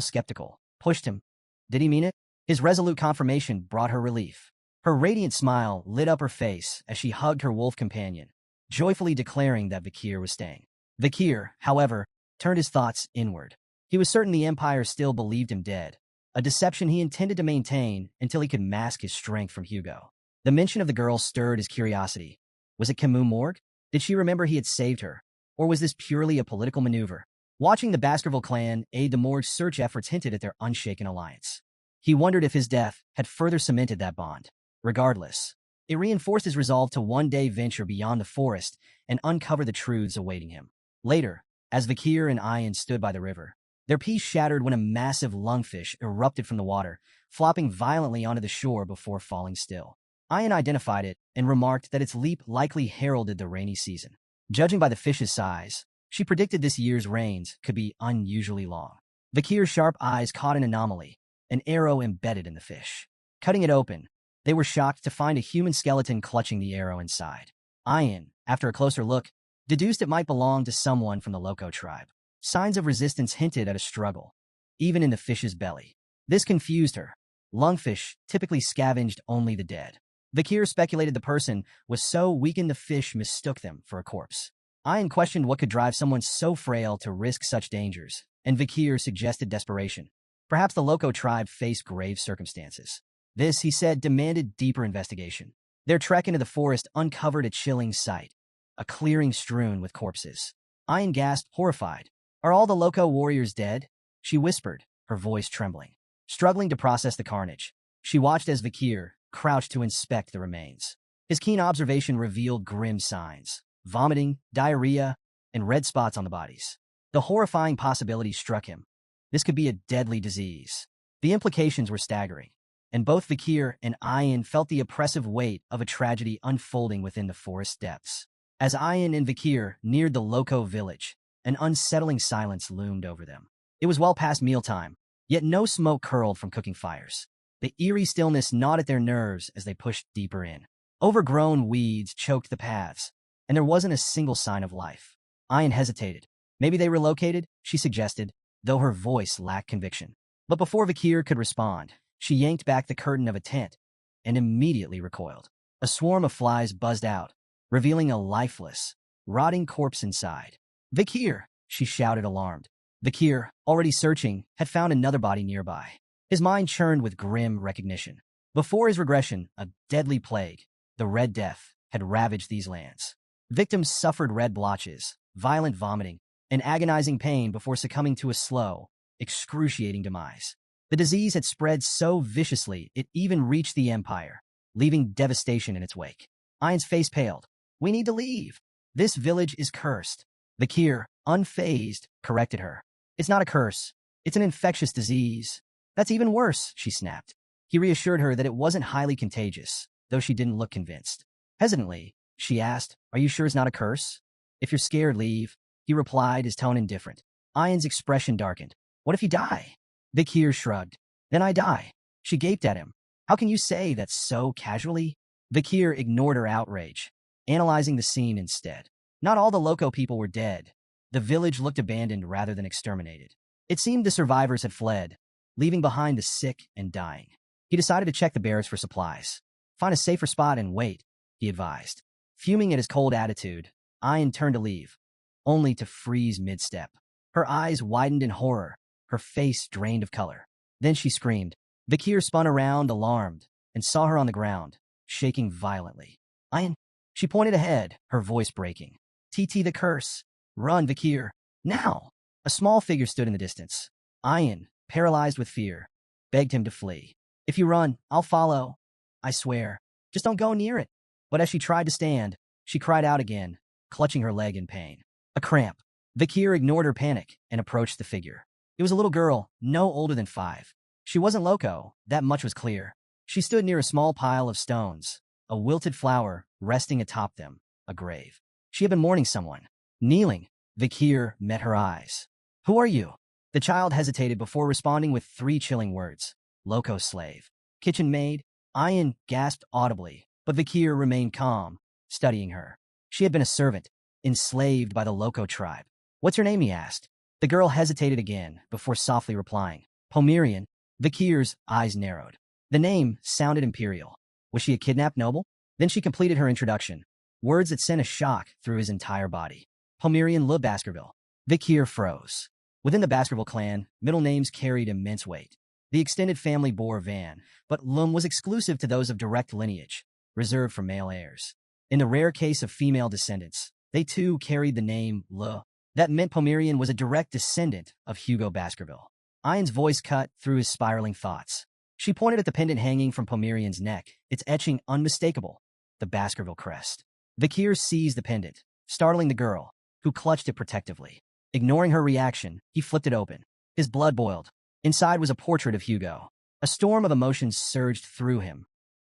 skeptical, pushed him. Did he mean it? His resolute confirmation brought her relief. Her radiant smile lit up her face as she hugged her wolf companion, joyfully declaring that Vakir was staying. Vakir, however, turned his thoughts inward. He was certain the Empire still believed him dead, a deception he intended to maintain until he could mask his strength from Hugo. The mention of the girl stirred his curiosity. Was it Camus Morgue? Did she remember he had saved her? Or was this purely a political maneuver? Watching the Baskerville clan aid the Morgue's search efforts hinted at their unshaken alliance. He wondered if his death had further cemented that bond. Regardless, it reinforced his resolve to one day venture beyond the forest and uncover the truths awaiting him. Later, as Vakir and Ayan stood by the river, their peace shattered when a massive lungfish erupted from the water, flopping violently onto the shore before falling still. Ayan identified it and remarked that its leap likely heralded the rainy season. Judging by the fish's size, she predicted this year's rains could be unusually long. Vakir's sharp eyes caught an anomaly, an arrow embedded in the fish. Cutting it open, they were shocked to find a human skeleton clutching the arrow inside. Ayan, after a closer look, deduced it might belong to someone from the Loco tribe. Signs of resistance hinted at a struggle, even in the fish's belly. This confused her. Lungfish typically scavenged only the dead. Vakir speculated the person was so weakened the fish mistook them for a corpse. Ayan questioned what could drive someone so frail to risk such dangers, and Vakir suggested desperation. Perhaps the Loco tribe faced grave circumstances. This, he said, demanded deeper investigation. Their trek into the forest uncovered a chilling sight, a clearing strewn with corpses. Ayan gasped, horrified. "Are all the Loco warriors dead?" she whispered, her voice trembling. Struggling to process the carnage, she watched as Vakir crouched to inspect the remains. His keen observation revealed grim signs: vomiting, diarrhea, and red spots on the bodies. The horrifying possibility struck him. This could be a deadly disease. The implications were staggering, and both Vakir and Ayan felt the oppressive weight of a tragedy unfolding within the forest depths. As Ayan and Vakir neared the Loco village, an unsettling silence loomed over them. It was well past mealtime, yet no smoke curled from cooking fires. The eerie stillness gnawed at their nerves as they pushed deeper in. Overgrown weeds choked the paths, and there wasn't a single sign of life. Ayan hesitated. Maybe they relocated, she suggested, though her voice lacked conviction. But before Vakir could respond, she yanked back the curtain of a tent and immediately recoiled. A swarm of flies buzzed out, revealing a lifeless, rotting corpse inside. "Vakir!" she shouted, alarmed. Vakir, already searching, had found another body nearby. His mind churned with grim recognition. Before his regression, a deadly plague, the Red Death, had ravaged these lands. Victims suffered red blotches, violent vomiting, and agonizing pain before succumbing to a slow, excruciating demise. The disease had spread so viciously it even reached the Empire, leaving devastation in its wake. Ayan's face paled. "We need to leave. This village is cursed." Vakir, unfazed, corrected her. "It's not a curse. It's an infectious disease." "That's even worse," she snapped. He reassured her that it wasn't highly contagious, though she didn't look convinced. Hesitantly, she asked, "Are you sure it's not a curse?" "If you're scared, leave," he replied, his tone indifferent. Ayan's expression darkened. "What if you die?" Vakir shrugged. "Then I die." She gaped at him. "How can you say that so casually?" Vakir ignored her outrage, analyzing the scene instead. Not all the Loco people were dead. The village looked abandoned rather than exterminated. It seemed the survivors had fled, leaving behind the sick and dying. He decided to check the barracks for supplies. Find a safer spot and wait, he advised. Fuming at his cold attitude, Ayan turned to leave, only to freeze mid-step. Her eyes widened in horror, her face drained of color. Then she screamed. Vikir spun around, alarmed, and saw her on the ground, shaking violently. Ayan, she pointed ahead, her voice breaking. TT the curse. Run, Vikir. Now! A small figure stood in the distance. Ayan, paralyzed with fear, begged him to flee. If you run, I'll follow. I swear. Just don't go near it. But as she tried to stand, she cried out again, clutching her leg in pain. A cramp. Vikir ignored her panic and approached the figure. It was a little girl, no older than 5. She wasn't loco, that much was clear. She stood near a small pile of stones, a wilted flower resting atop them, a grave. She had been mourning someone. Kneeling, Vikir met her eyes. Who are you? The child hesitated before responding with 3 chilling words. Loco slave. Kitchen maid? Ayan gasped audibly, but Vikir remained calm, studying her. She had been a servant, enslaved by the Loco tribe. What's your name, he asked. The girl hesitated again before softly replying. Pomerian. Vikir's eyes narrowed. The name sounded imperial. Was she a kidnapped noble? Then she completed her introduction, words that sent a shock through his entire body. Pomerian Le Baskerville. Vikir froze. Within the Baskerville clan, middle names carried immense weight. The extended family bore Van, but Lum was exclusive to those of direct lineage, reserved for male heirs. In the rare case of female descendants, they too carried the name Le. That meant Pomerian was a direct descendant of Hugo Baskerville. Ayan's voice cut through his spiraling thoughts. She pointed at the pendant hanging from Pomerian's neck, its etching unmistakable, the Baskerville crest. Vikir seized the pendant, startling the girl, who clutched it protectively. Ignoring her reaction, he flipped it open. His blood boiled. Inside was a portrait of Hugo. A storm of emotions surged through him.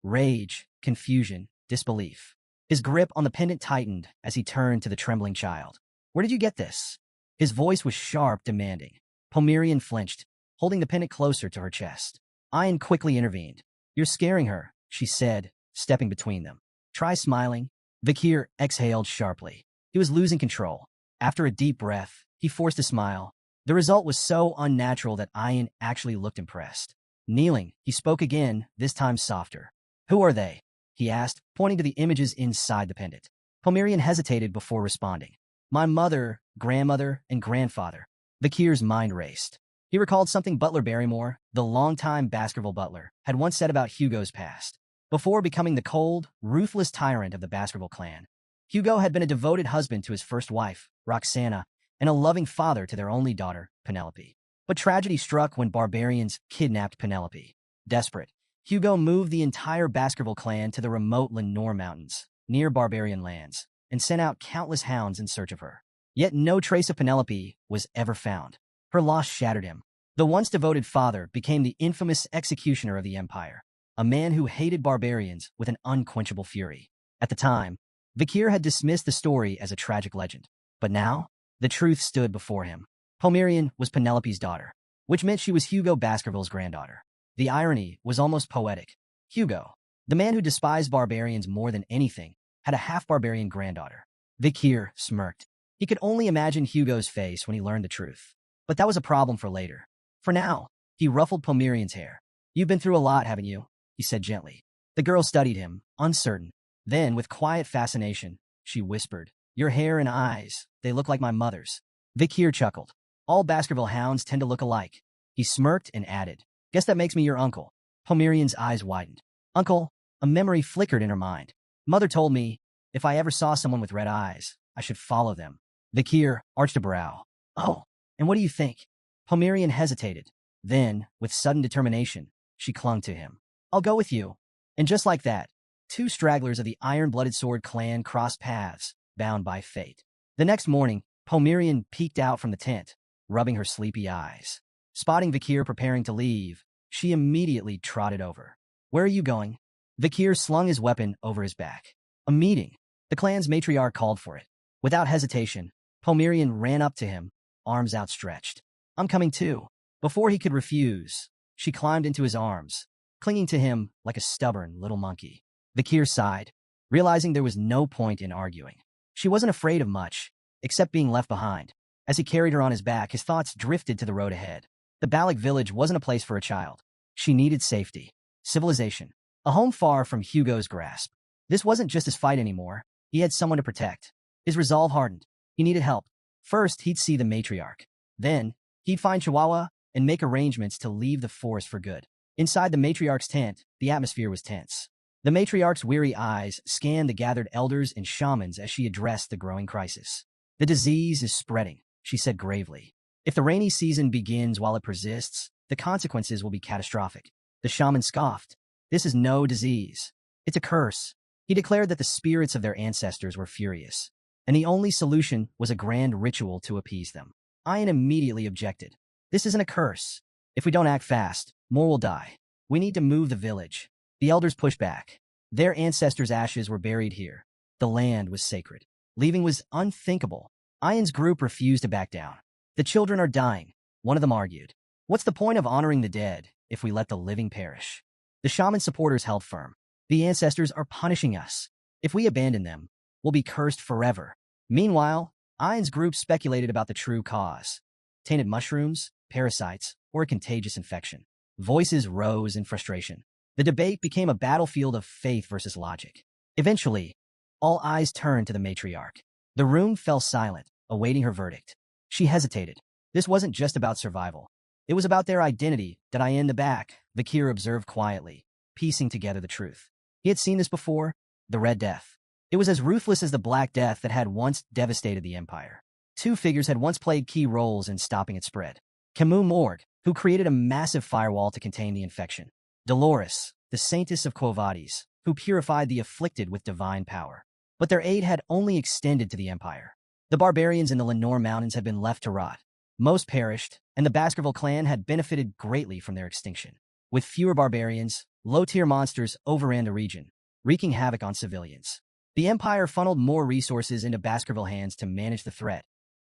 Rage, confusion, disbelief. His grip on the pendant tightened as he turned to the trembling child. Where did you get this? His voice was sharp, demanding. Pomerian flinched, holding the pendant closer to her chest. Ayan quickly intervened. You're scaring her, she said, stepping between them. Try smiling. Vikir exhaled sharply. He was losing control. After a deep breath, he forced a smile. The result was so unnatural that Ayan actually looked impressed. Kneeling, he spoke again, this time softer. Who are they? He asked, pointing to the images inside the pendant. Pomerian hesitated before responding. My mother, grandmother, and grandfather. Vikir's mind raced. He recalled something Butler Barrymore, the longtime Baskerville butler, had once said about Hugo's past. Before becoming the cold, ruthless tyrant of the Baskerville clan, Hugo had been a devoted husband to his first wife, Roxana, and a loving father to their only daughter, Penelope. But tragedy struck when barbarians kidnapped Penelope. Desperate, Hugo moved the entire Baskerville clan to the remote Lenore Mountains, near barbarian lands, and sent out countless hounds in search of her. Yet no trace of Penelope was ever found. Her loss shattered him. The once devoted father became the infamous executioner of the empire, a man who hated barbarians with an unquenchable fury. At the time, Vikir had dismissed the story as a tragic legend. But now, the truth stood before him. Pomerian was Penelope's daughter, which meant she was Hugo Baskerville's granddaughter. The irony was almost poetic. Hugo, the man who despised barbarians more than anything, had a half-barbarian granddaughter. Vikir smirked. He could only imagine Hugo's face when he learned the truth. But that was a problem for later. For now, he ruffled Pomerian's hair. You've been through a lot, haven't you? He said gently. The girl studied him, uncertain. Then, with quiet fascination, she whispered, Your hair and eyes, they look like my mother's. Vikir chuckled. All Baskerville hounds tend to look alike. He smirked and added, Guess that makes me your uncle. Pomerian's eyes widened. Uncle, a memory flickered in her mind. Mother told me, if I ever saw someone with red eyes, I should follow them. Vikir arched a brow. Oh, and what do you think? Pomerian hesitated. Then, with sudden determination, she clung to him. I'll go with you. And just like that, 2 stragglers of the iron-blooded sword clan crossed paths, bound by fate. The next morning, Pomerian peeked out from the tent, rubbing her sleepy eyes. Spotting Vikir preparing to leave, she immediately trotted over. Where are you going? Vikir slung his weapon over his back. A meeting. The clan's matriarch called for it. Without hesitation, Pomerian ran up to him, arms outstretched. I'm coming too. Before he could refuse, she climbed into his arms, clinging to him like a stubborn little monkey. Vikir sighed, realizing there was no point in arguing. She wasn't afraid of much, except being left behind. As he carried her on his back, his thoughts drifted to the road ahead. The Balik village wasn't a place for a child. She needed safety, civilization, A home far from Hugo's grasp. This wasn't just his fight anymore. He had someone to protect. His resolve hardened. He needed help. First, he'd see the matriarch. Then, he'd find Chihuahua and make arrangements to leave the forest for good. Inside the matriarch's tent, the atmosphere was tense. The matriarch's weary eyes scanned the gathered elders and shamans as she addressed the growing crisis. The disease is spreading, she said gravely. If the rainy season begins while it persists, the consequences will be catastrophic. The shaman scoffed. This is no disease. It's a curse. He declared that the spirits of their ancestors were furious, and the only solution was a grand ritual to appease them. Ian immediately objected. This isn't a curse. If we don't act fast, more will die. We need to move the village. The elders pushed back. Their ancestors' ashes were buried here. The land was sacred. Leaving was unthinkable. Ian's group refused to back down. The children are dying, one of them argued. What's the point of honoring the dead if we let the living perish? The shaman supporters held firm. The ancestors are punishing us. If we abandon them, we'll be cursed forever. Meanwhile, Ian's group speculated about the true cause. Tainted mushrooms, parasites, or a contagious infection. Voices rose in frustration. The debate became a battlefield of faith versus logic. Eventually, all eyes turned to the matriarch. The room fell silent, awaiting her verdict. She hesitated. This wasn't just about survival. It was about their identity. Did I in the back? Vakir observed quietly, piecing together the truth. He had seen this before, the Red Death. It was as ruthless as the Black Death that had once devastated the Empire. Two figures had once played key roles in stopping its spread. Camus Morgue, who created a massive firewall to contain the infection. Dolores, the saintess of Quo Vadis, who purified the afflicted with divine power. But their aid had only extended to the Empire. The barbarians in the Lenore Mountains had been left to rot. Most perished, and the Baskerville clan had benefited greatly from their extinction. With fewer barbarians, low-tier monsters overran the region, wreaking havoc on civilians. The Empire funneled more resources into Baskerville hands to manage the threat,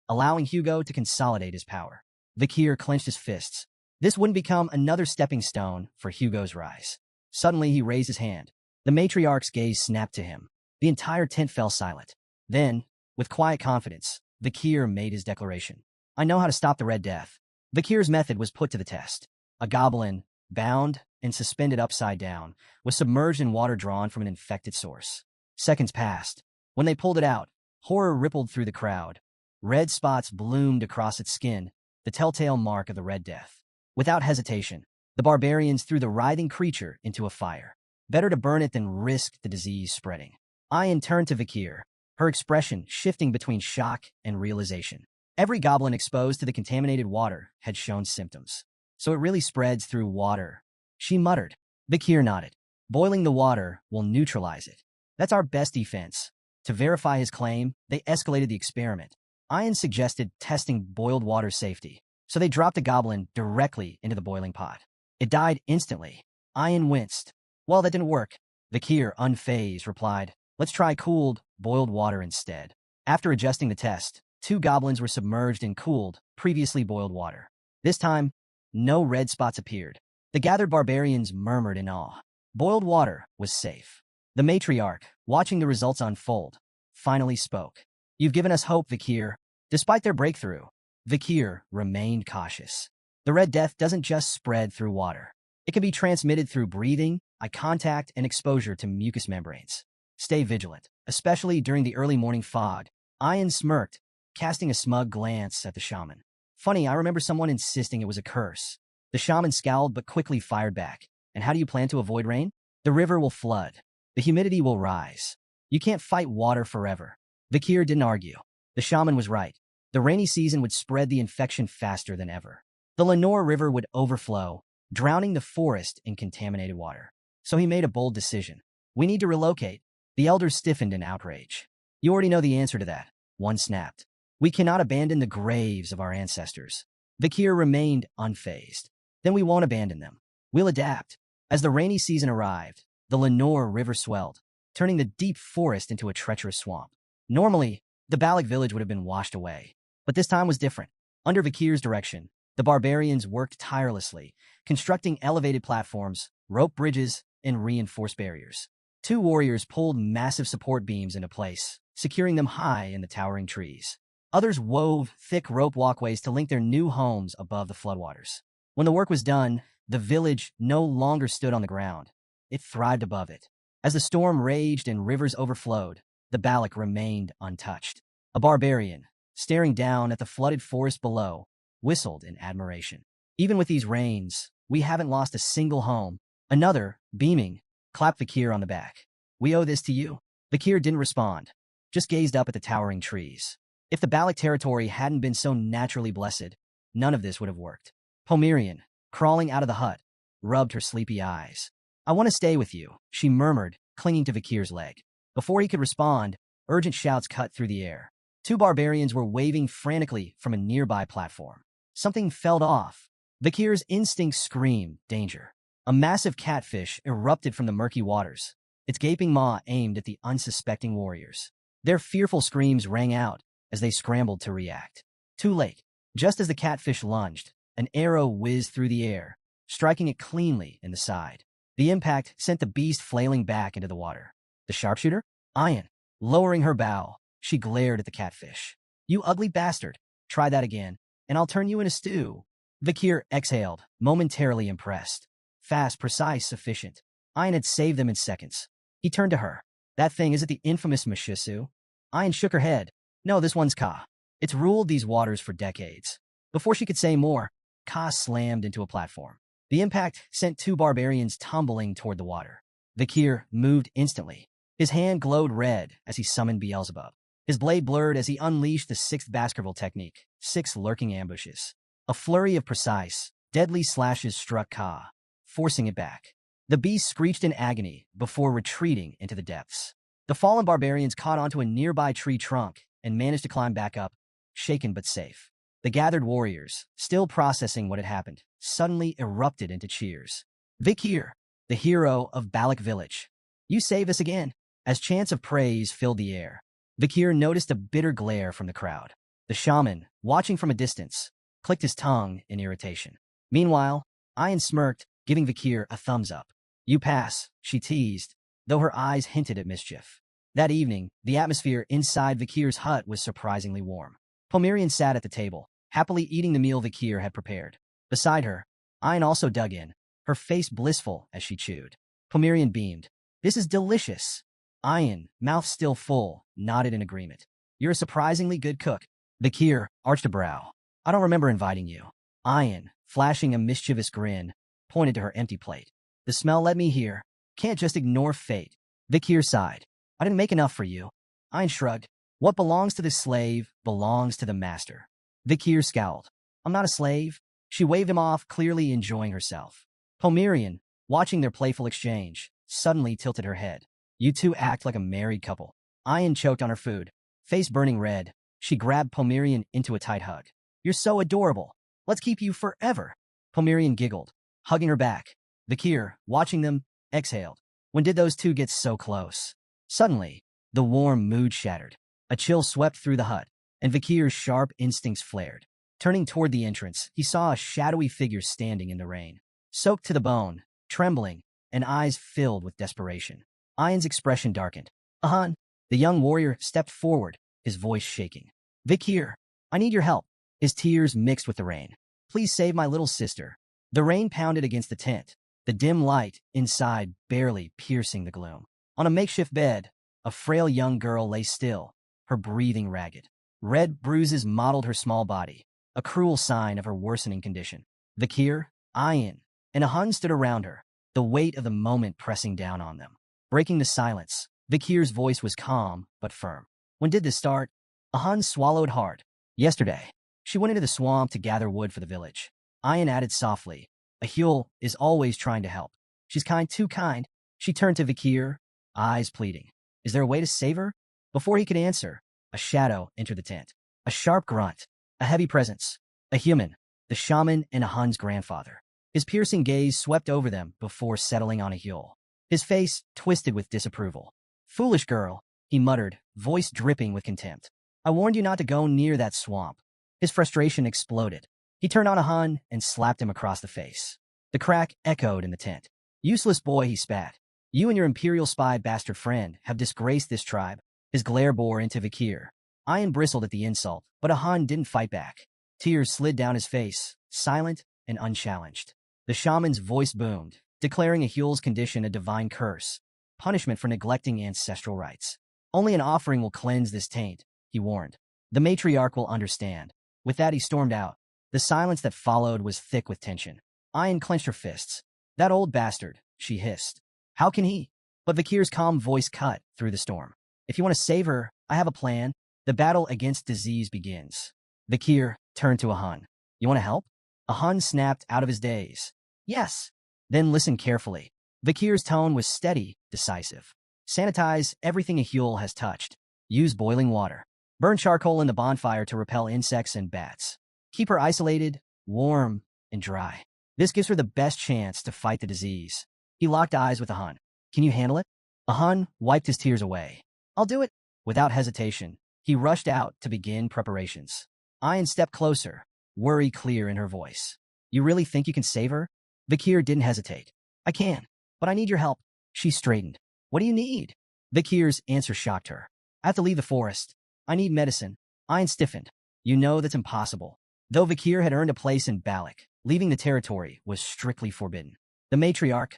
allowing Hugo to consolidate his power. Vakir clenched his fists. This wouldn't become another stepping stone for Hugo's rise. Suddenly, he raised his hand. The matriarch's gaze snapped to him. The entire tent fell silent. Then, with quiet confidence, Vakir made his declaration. I know how to stop the Red Death. Vakir's method was put to the test. A goblin, bound and suspended upside down, was submerged in water drawn from an infected source. Seconds passed. When they pulled it out, horror rippled through the crowd. Red spots bloomed across its skin, the telltale mark of the Red Death. Without hesitation, the barbarians threw the writhing creature into a fire. Better to burn it than risk the disease spreading. Ian turned to Vakir, her expression shifting between shock and realization. Every goblin exposed to the contaminated water had shown symptoms. So it really spreads through water, she muttered. Vakir nodded. Boiling the water will neutralize it. That's our best defense. To verify his claim, they escalated the experiment. Ian suggested testing boiled water safety, so they dropped a goblin directly into the boiling pot. It died instantly. Ian winced. Well, that didn't work. Vakir, unfazed, replied, let's try cooled, boiled water instead. After adjusting the test, 2 goblins were submerged in cooled, previously boiled water. This time, no red spots appeared. The gathered barbarians murmured in awe. Boiled water was safe. The matriarch, watching the results unfold, finally spoke. You've given us hope, Vakir. Despite their breakthrough, Vakir remained cautious. The Red Death doesn't just spread through water. It can be transmitted through breathing, eye contact, and exposure to mucous membranes. Stay vigilant, especially during the early morning fog. Ian smirked, casting a smug glance at the shaman. Funny, I remember someone insisting it was a curse. The shaman scowled but quickly fired back. And how do you plan to avoid rain? The river will flood. The humidity will rise. You can't fight water forever. Vakir didn't argue. The shaman was right. The rainy season would spread the infection faster than ever. The Lenore River would overflow, drowning the forest in contaminated water. So he made a bold decision. We need to relocate. The elders stiffened in outrage. You already know the answer to that. One snapped. We cannot abandon the graves of our ancestors. Vakir remained unfazed. Then we won't abandon them. We'll adapt. As the rainy season arrived, the Lenore River swelled, turning the deep forest into a treacherous swamp. Normally, the Balak village would have been washed away. But this time was different. Under Vakir's direction, the barbarians worked tirelessly, constructing elevated platforms, rope bridges, and reinforced barriers. 2 warriors pulled massive support beams into place, securing them high in the towering trees. Others wove thick rope walkways to link their new homes above the floodwaters. When the work was done, the village no longer stood on the ground. it thrived above it. As the storm raged and rivers overflowed, the Balak remained untouched. A barbarian, staring down at the flooded forest below, whistled in admiration. Even with these rains, we haven't lost a single home. Another, beaming, clapped Vakir on the back. We owe this to you. Vakir didn't respond, just gazed up at the towering trees. If the Balak territory hadn't been so naturally blessed, none of this would have worked. Pomerian, crawling out of the hut, rubbed her sleepy eyes. I want to stay with you, she murmured, clinging to Vakir's leg. Before he could respond, urgent shouts cut through the air. Two barbarians were waving frantically from a nearby platform. Something fell off. Vakir's instinct screamed, danger. A massive catfish erupted from the murky waters, its gaping maw aimed at the unsuspecting warriors. Their fearful screams rang out as they scrambled to react. Too late. Just as the catfish lunged, an arrow whizzed through the air, striking it cleanly in the side. The impact sent the beast flailing back into the water. The sharpshooter? Ayan. Lowering her bow, she glared at the catfish. You ugly bastard. Try that again, and I'll turn you in a stew. Vakir exhaled, momentarily impressed. Fast, precise, sufficient. Ayan had saved them in seconds. He turned to her. That thing, is it the infamous Mishisu? Ayan shook her head. No, this one's Ka. It's ruled these waters for decades. Before she could say more, Ka slammed into a platform. The impact sent two barbarians tumbling toward the water. Vakir moved instantly. His hand glowed red as he summoned Beelzebub. His blade blurred as he unleashed the sixth Baskerville technique, 6 lurking ambushes. A flurry of precise, deadly slashes struck Ka, forcing it back. The beast screeched in agony before retreating into the depths. The fallen barbarians caught onto a nearby tree trunk and managed to climb back up, shaken but safe. The gathered warriors, still processing what had happened, suddenly erupted into cheers. Vakir, the hero of Balak Village. You saved us again. As chants of praise filled the air, Vakir noticed a bitter glare from the crowd. The shaman, watching from a distance, clicked his tongue in irritation. Meanwhile, Ayan smirked, giving Vakir a thumbs up. You pass, she teased, though her eyes hinted at mischief. That evening, the atmosphere inside Vakir's hut was surprisingly warm. Pomerian sat at the table, happily eating the meal Vakir had prepared. Beside her, Ayan also dug in, her face blissful as she chewed. Pomerian beamed. This is delicious. Ayan, mouth still full, nodded in agreement. You're a surprisingly good cook. Vakir arched a brow. I don't remember inviting you. Ayan, flashing a mischievous grin, pointed to her empty plate. The smell led me here. Can't just ignore fate. Vakir sighed. I didn't make enough for you. Ayan shrugged. What belongs to the slave belongs to the master. Vakir scowled. I'm not a slave. She waved him off, clearly enjoying herself. Pomerian, watching their playful exchange, suddenly tilted her head. You two act like a married couple. Ayan choked on her food. Face burning red, she grabbed Pomerian into a tight hug. You're so adorable. Let's keep you forever. Pomerian giggled, hugging her back. Vakir, watching them, exhaled. When did those two get so close? Suddenly, the warm mood shattered. A chill swept through the hut, and Vakir's sharp instincts flared. Turning toward the entrance, he saw a shadowy figure standing in the rain, soaked to the bone, trembling, and eyes filled with desperation. Ayan's expression darkened. Ahan, the young warrior stepped forward, his voice shaking. Vakir, I need your help. His tears mixed with the rain. Please save my little sister. The rain pounded against the tent, the dim light inside barely piercing the gloom. On a makeshift bed, a frail young girl lay still, her breathing ragged. Red bruises mottled her small body, a cruel sign of her worsening condition. Vakir, Ayan, and Ahun stood around her, the weight of the moment pressing down on them. Breaking the silence, Vakir's voice was calm but firm. When did this start? Ahun swallowed hard. Yesterday. She went into the swamp to gather wood for the village. Ayan added softly. Yahello is always trying to help. She's kind, too kind. She turned to Vakir, eyes pleading. Is there a way to save her? Before he could answer, a shadow entered the tent. A sharp grunt. A heavy presence. A human. The shaman and Ahun's grandfather. His piercing gaze swept over them before settling on Yahello. His face twisted with disapproval. Foolish girl, he muttered, voice dripping with contempt. I warned you not to go near that swamp. His frustration exploded. He turned on Ahun and slapped him across the face. The crack echoed in the tent. Useless boy, he spat. You and your imperial spy bastard friend have disgraced this tribe. His glare bore into Vakir. Ayan bristled at the insult, but Ahun didn't fight back. Tears slid down his face, silent and unchallenged. The shaman's voice boomed. declaring Ahul's condition a divine curse, punishment for neglecting ancestral rites. Only an offering will cleanse this taint, he warned. The matriarch will understand. With that, he stormed out. The silence that followed was thick with tension. Ayan clenched her fists. That old bastard, she hissed. How can he? But Vakir's calm voice cut through the storm. If you want to save her, I have a plan. The battle against disease begins. Vakir turned to Ahun. You want to help? Ahun snapped out of his daze. Yes. Then listen carefully. Vakir's tone was steady, decisive. Sanitize everything Ahul has touched. Use boiling water. Burn charcoal in the bonfire to repel insects and bats. Keep her isolated, warm, and dry. This gives her the best chance to fight the disease. He locked eyes with Ahun. Can you handle it? Ahun wiped his tears away. I'll do it. Without hesitation, he rushed out to begin preparations. Ayan stepped closer, worry clear in her voice. You really think you can save her? Vakir didn't hesitate. I can, but I need your help. She straightened. What do you need? Vakir's answer shocked her. I have to leave the forest. I need medicine. Ayan stiffened. You know that's impossible. Though Vakir had earned a place in Balak, leaving the territory was strictly forbidden. The matriarch,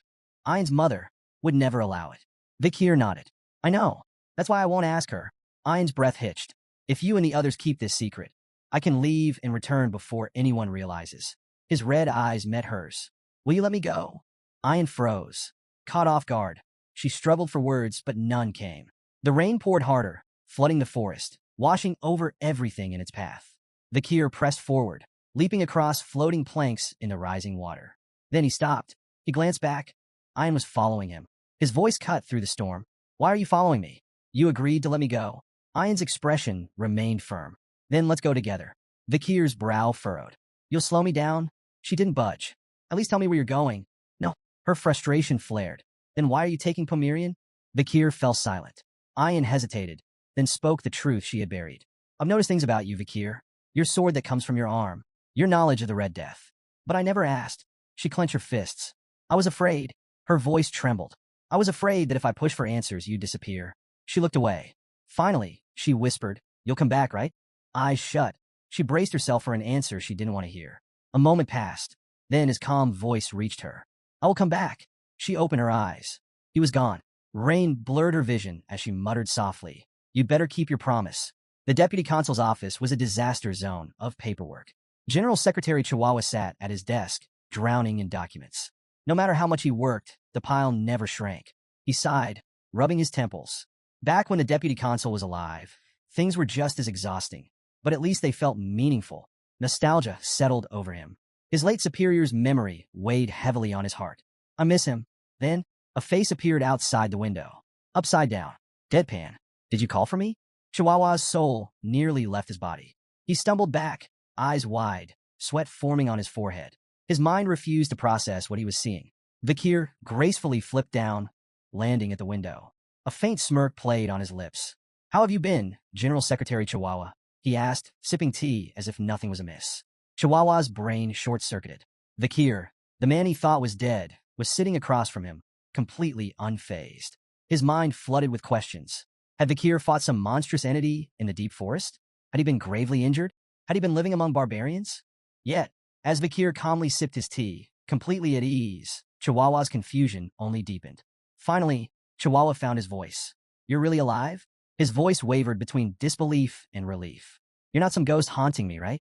Ayan's mother, would never allow it. Vakir nodded. I know. That's why I won't ask her. Ayan's breath hitched. If you and the others keep this secret, I can leave and return before anyone realizes. His red eyes met hers. Will you let me go? Ayan froze. Caught off guard. She struggled for words, but none came. The rain poured harder, flooding the forest, washing over everything in its path. Vakir pressed forward, leaping across floating planks in the rising water. Then he stopped. He glanced back. Ayan was following him. His voice cut through the storm. Why are you following me? You agreed to let me go. Ayan's expression remained firm. Then let's go together. Vakir's brow furrowed. You'll slow me down? She didn't budge. At least tell me where you're going. No. Her frustration flared. Then why are you taking Pomerian? Vakir fell silent. Ayan hesitated, then spoke the truth she had buried. I've noticed things about you, Vakir. Your sword that comes from your arm. Your knowledge of the Red Death. But I never asked. She clenched her fists. I was afraid. Her voice trembled. I was afraid that if I pushed for answers, you'd disappear. She looked away. Finally, she whispered, You'll come back, right? Eyes shut. She braced herself for an answer she didn't want to hear. A moment passed. Then his calm voice reached her. I will come back. She opened her eyes. He was gone. Rain blurred her vision as she muttered softly. You'd better keep your promise. The deputy consul's office was a disaster zone of paperwork. General Secretary Chihuahua sat at his desk, drowning in documents. No matter how much he worked, the pile never shrank. He sighed, rubbing his temples. Back when the deputy consul was alive, things were just as exhausting, but at least they felt meaningful. Nostalgia settled over him. His late superior's memory weighed heavily on his heart. I miss him. Then, a face appeared outside the window. Upside down. Deadpan. Did you call for me? Chihuahua's soul nearly left his body. He stumbled back, eyes wide, sweat forming on his forehead. His mind refused to process what he was seeing. Vakir gracefully flipped down, landing at the window. A faint smirk played on his lips. How have you been, General Secretary Chihuahua? He asked, sipping tea as if nothing was amiss. Chihuahua's brain short-circuited. Vakir, the man he thought was dead, was sitting across from him, completely unfazed. His mind flooded with questions. Had Vakir fought some monstrous entity in the deep forest? Had he been gravely injured? Had he been living among barbarians? Yet, as Vakir calmly sipped his tea, completely at ease, Chihuahua's confusion only deepened. Finally, Chihuahua found his voice. You're really alive? His voice wavered between disbelief and relief. You're not some ghost haunting me, right?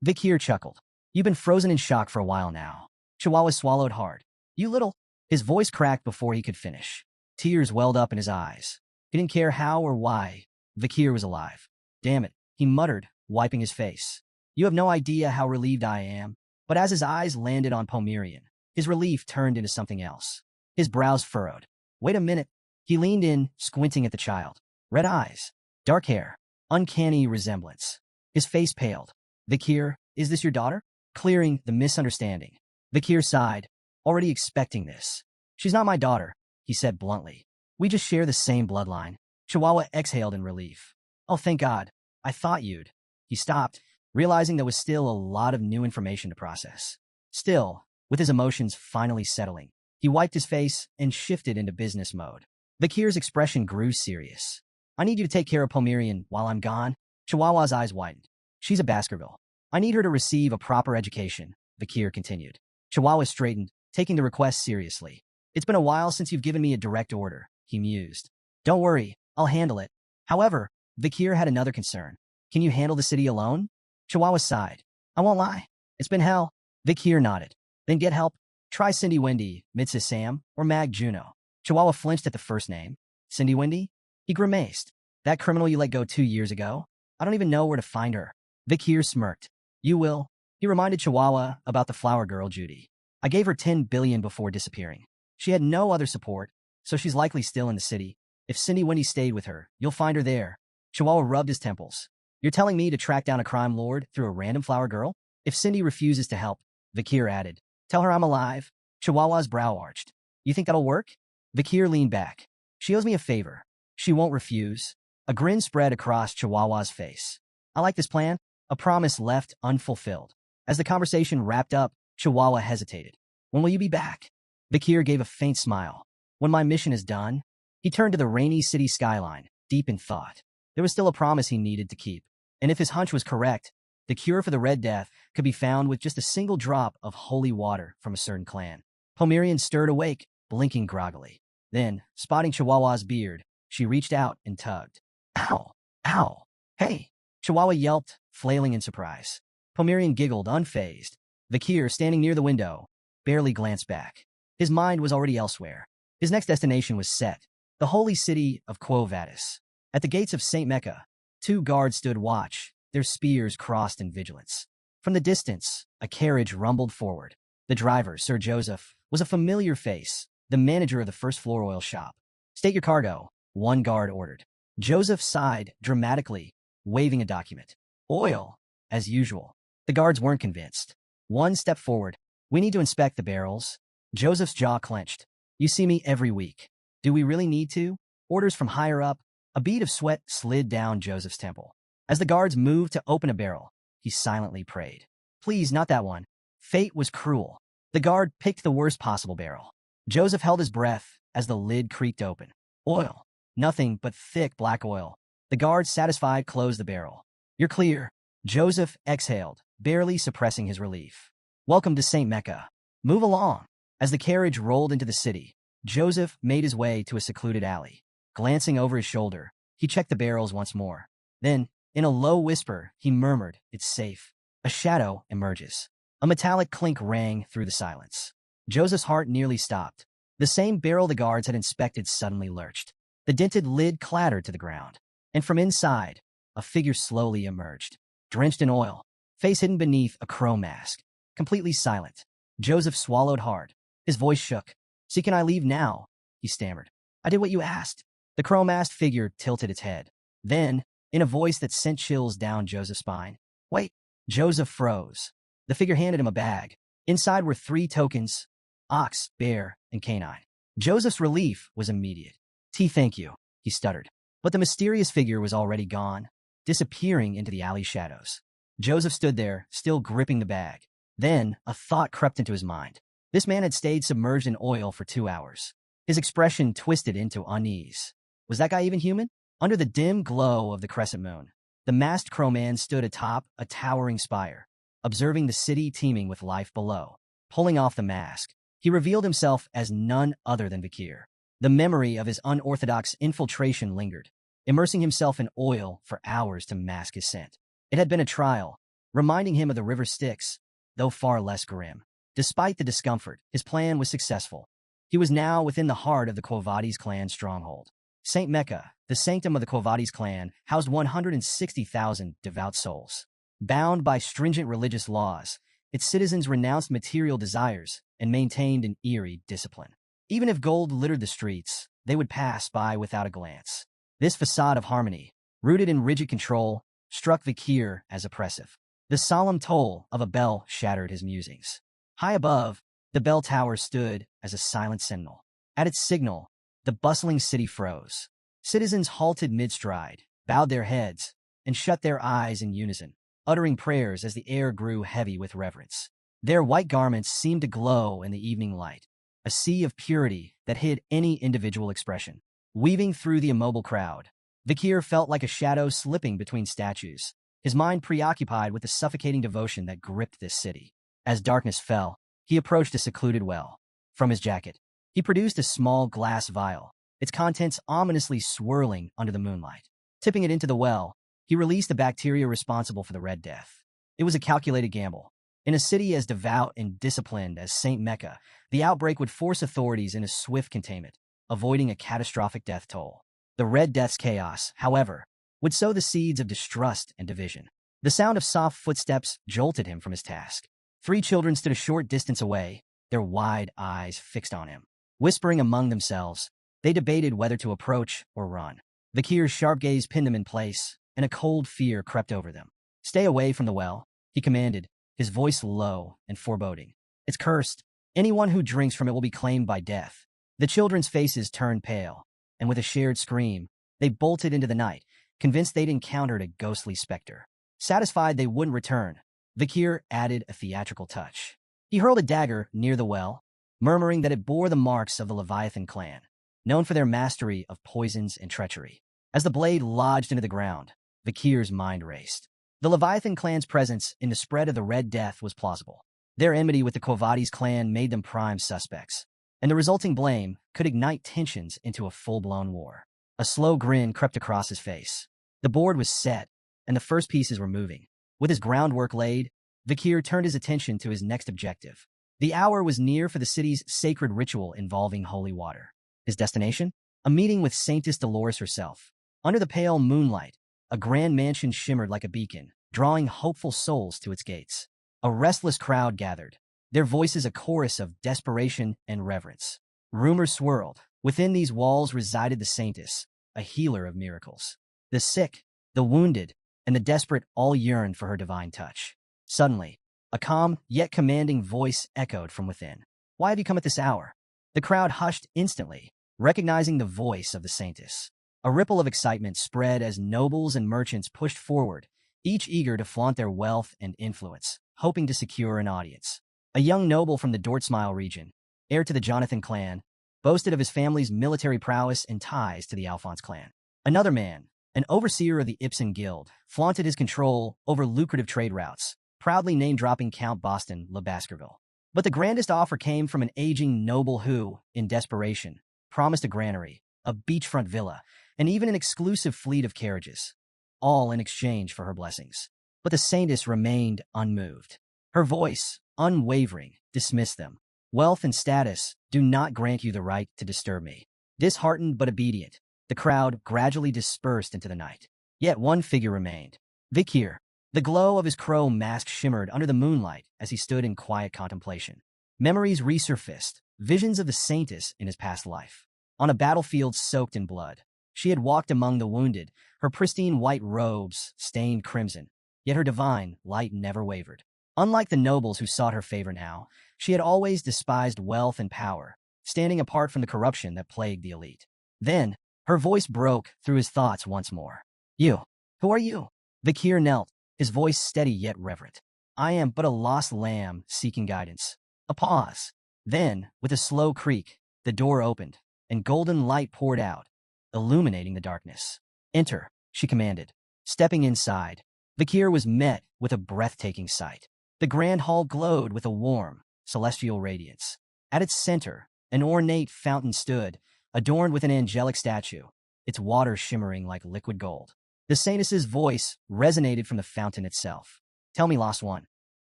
Vakir chuckled. You've been frozen in shock for a while now. Chihuahua swallowed hard. You little... His voice cracked before he could finish. Tears welled up in his eyes. He didn't care how or why Vakir was alive. Damn it, he muttered, wiping his face. You have no idea how relieved I am. But as his eyes landed on Pomerian, his relief turned into something else. His brows furrowed. Wait a minute. He leaned in, squinting at the child. Red eyes, dark hair, uncanny resemblance. His face paled. Vakir, is this your daughter? Clearing the misunderstanding. Vakir sighed, already expecting this. She's not my daughter, he said bluntly. We just share the same bloodline. Chihuahua exhaled in relief. Oh, thank God. I thought you'd. He stopped, realizing there was still a lot of new information to process. Still, with his emotions finally settling, he wiped his face and shifted into business mode. Vakir's expression grew serious. I need you to take care of Pomerian while I'm gone. Chihuahua's eyes widened. She's a Baskerville. I need her to receive a proper education, Vakir continued. Chihuahua straightened, taking the request seriously. It's been a while since you've given me a direct order, he mused. Don't worry, I'll handle it. However, Vikir had another concern. Can you handle the city alone? Chihuahua sighed. I won't lie. It's been hell. Vikir nodded. Then get help. Try Cindy Wendy, Mrs. Sam, or Mag Juno. Chihuahua flinched at the first name. Cindy Wendy? He grimaced. That criminal you let go 2 years ago? I don't even know where to find her. Vikir smirked. You will. He reminded Chihuahua about the flower girl Judy. I gave her 10 billion before disappearing. She had no other support, so she's likely still in the city. If Cindy Wendy stayed with her, you'll find her there. Chihuahua rubbed his temples. You're telling me to track down a crime lord through a random flower girl? If Cindy refuses to help, Vikir added, tell her I'm alive. Chihuahua's brow arched. You think that'll work? Vikir leaned back. She owes me a favor. She won't refuse. A grin spread across Chihuahua's face. I like this plan. A promise left unfulfilled. As the conversation wrapped up, Chihuahua hesitated. When will you be back? Vikir gave a faint smile. When my mission is done. He turned to the rainy city skyline, deep in thought. There was still a promise he needed to keep. And if his hunch was correct, the cure for the Red Death could be found with just a single drop of holy water from a certain clan. Pomerian stirred awake, blinking groggily. Then, spotting Chihuahua's beard, she reached out and tugged. Ow! Ow! Hey! Chihuahua yelped, flailing in surprise. Pomerian giggled, unfazed. Vikir, standing near the window, barely glanced back. His mind was already elsewhere. His next destination was set, the holy city of Quo Vadis. At the gates of St. Mecca, 2 guards stood watch, their spears crossed in vigilance. From the distance, a carriage rumbled forward. The driver, Sir Joseph, was a familiar face, the manager of the first-floor oil shop. State your cargo, one guard ordered. Joseph sighed dramatically, waving a document. Oil, as usual. The guards weren't convinced. One stepped forward. We need to inspect the barrels. Joseph's jaw clenched. You see me every week. Do we really need to? Orders from higher up. A bead of sweat slid down Joseph's temple. As the guards moved to open a barrel, he silently prayed. Please, not that one. Fate was cruel. The guard picked the worst possible barrel. Joseph held his breath as the lid creaked open. Oil. Nothing but thick black oil. The guard, satisfied, closed the barrel. You're clear. Joseph exhaled, barely suppressing his relief. Welcome to St. Mecca. Move along. As the carriage rolled into the city, Joseph made his way to a secluded alley. Glancing over his shoulder, he checked the barrels once more. Then, in a low whisper, he murmured, It's safe. A shadow emerges. A metallic clink rang through the silence. Joseph's heart nearly stopped. The same barrel the guards had inspected suddenly lurched. The dented lid clattered to the ground. And from inside, a figure slowly emerged. Drenched in oil, face hidden beneath a crow mask. Completely silent. Joseph swallowed hard. His voice shook. See, can I leave now? He stammered. I did what you asked. The crow-masked figure tilted its head. Then, in a voice that sent chills down Joseph's spine, Wait. Joseph froze. The figure handed him a bag. Inside were 3 tokens, ox, bear, and canine. Joseph's relief was immediate. Thank you, he stuttered. But the mysterious figure was already gone, disappearing into the alley shadows. Joseph stood there, still gripping the bag. Then, a thought crept into his mind. This man had stayed submerged in oil for 2 hours. His expression twisted into unease. Was that guy even human? Under the dim glow of the crescent moon, the masked crowman stood atop a towering spire, observing the city teeming with life below. Pulling off the mask, he revealed himself as none other than Vikir. The memory of his unorthodox infiltration lingered, immersing himself in oil for hours to mask his scent. It had been a trial, reminding him of the river Styx, though far less grim. Despite the discomfort, his plan was successful. He was now within the heart of the Quo Vadis clan stronghold. St. Mecca, the sanctum of the Quo Vadis clan, housed 160,000 devout souls. Bound by stringent religious laws, its citizens renounced material desires and maintained an eerie discipline. Even if gold littered the streets, they would pass by without a glance. This facade of harmony, rooted in rigid control, struck Vikir as oppressive. The solemn toll of a bell shattered his musings. High above, the bell tower stood as a silent sentinel. At its signal, the bustling city froze. Citizens halted mid-stride, bowed their heads, and shut their eyes in unison, uttering prayers as the air grew heavy with reverence. Their white garments seemed to glow in the evening light, a sea of purity that hid any individual expression. Weaving through the immobile crowd, Vikir felt like a shadow slipping between statues, his mind preoccupied with the suffocating devotion that gripped this city. As darkness fell, he approached a secluded well. From his jacket, He produced a small glass vial, its contents ominously swirling under the moonlight. Tipping it into the well, he released the bacteria responsible for the Red Death. It was a calculated gamble. In a city as devout and disciplined as St. Mecca, the outbreak would force authorities into swift containment, avoiding a catastrophic death toll. The Red Death's chaos, however, would sow the seeds of distrust and division. The sound of soft footsteps jolted him from his task. 3 children stood a short distance away, their wide eyes fixed on him. Whispering among themselves, they debated whether to approach or run. Vakir's sharp gaze pinned them in place, and a cold fear crept over them. "Stay away from the well," he commanded, his voice low and foreboding. "It's cursed. Anyone who drinks from it will be claimed by death." The children's faces turned pale, and with a shared scream, they bolted into the night, convinced they'd encountered a ghostly specter. Satisfied they wouldn't return, Vakir added a theatrical touch. He hurled a dagger near the well, murmuring that it bore the marks of the Leviathan clan, known for their mastery of poisons and treachery. As the blade lodged into the ground, Vakir's mind raced. The Leviathan clan's presence in the spread of the Red Death was plausible. Their enmity with the Kovades clan made them prime suspects, and the resulting blame could ignite tensions into a full-blown war. A slow grin crept across his face. The board was set, and the first pieces were moving. With his groundwork laid, Vakir turned his attention to his next objective. The hour was near for the city's sacred ritual involving holy water. His destination? A meeting with Saintess Dolores herself. Under the pale moonlight, a grand mansion shimmered like a beacon, drawing hopeful souls to its gates. A restless crowd gathered, their voices a chorus of desperation and reverence. Rumors swirled. Within these walls resided the Saintess, a healer of miracles. The sick, the wounded, and the desperate all yearned for her divine touch. Suddenly, a calm yet commanding voice echoed from within. "Why have you come at this hour?" The crowd hushed instantly, recognizing the voice of the Saintess. A ripple of excitement spread as nobles and merchants pushed forward, each eager to flaunt their wealth and influence, hoping to secure an audience. A young noble from the Dortsmile region, heir to the Jonathan clan, boasted of his family's military prowess and ties to the Alphonse clan. Another man, an overseer of the Ibsen Guild, flaunted his control over lucrative trade routes, proudly name-dropping Count Boston Le Baskerville. But the grandest offer came from an aging noble who, in desperation, promised a granary, a beachfront villa, and even an exclusive fleet of carriages, all in exchange for her blessings. But the Saintess remained unmoved. Her voice, unwavering, dismissed them. "Wealth and status do not grant you the right to disturb me." Disheartened but obedient, the crowd gradually dispersed into the night. Yet one figure remained. Vakir. The glow of his crow mask shimmered under the moonlight as he stood in quiet contemplation. Memories resurfaced, visions of the Saintess in his past life. On a battlefield soaked in blood, she had walked among the wounded, her pristine white robes stained crimson, yet her divine light never wavered. Unlike the nobles who sought her favor now, she had always despised wealth and power, standing apart from the corruption that plagued the elite. Then, her voice broke through his thoughts once more. "You, who are you?" Vakir knelt, his voice steady yet reverent. "I am but a lost lamb seeking guidance." A pause. Then, with a slow creak, the door opened, and golden light poured out, illuminating the darkness. "Enter," she commanded. Stepping inside, Vakir was met with a breathtaking sight. The grand hall glowed with a warm, celestial radiance. At its center, an ornate fountain stood, adorned with an angelic statue, its water shimmering like liquid gold. The Saintess's voice resonated from the fountain itself. "Tell me, lost one,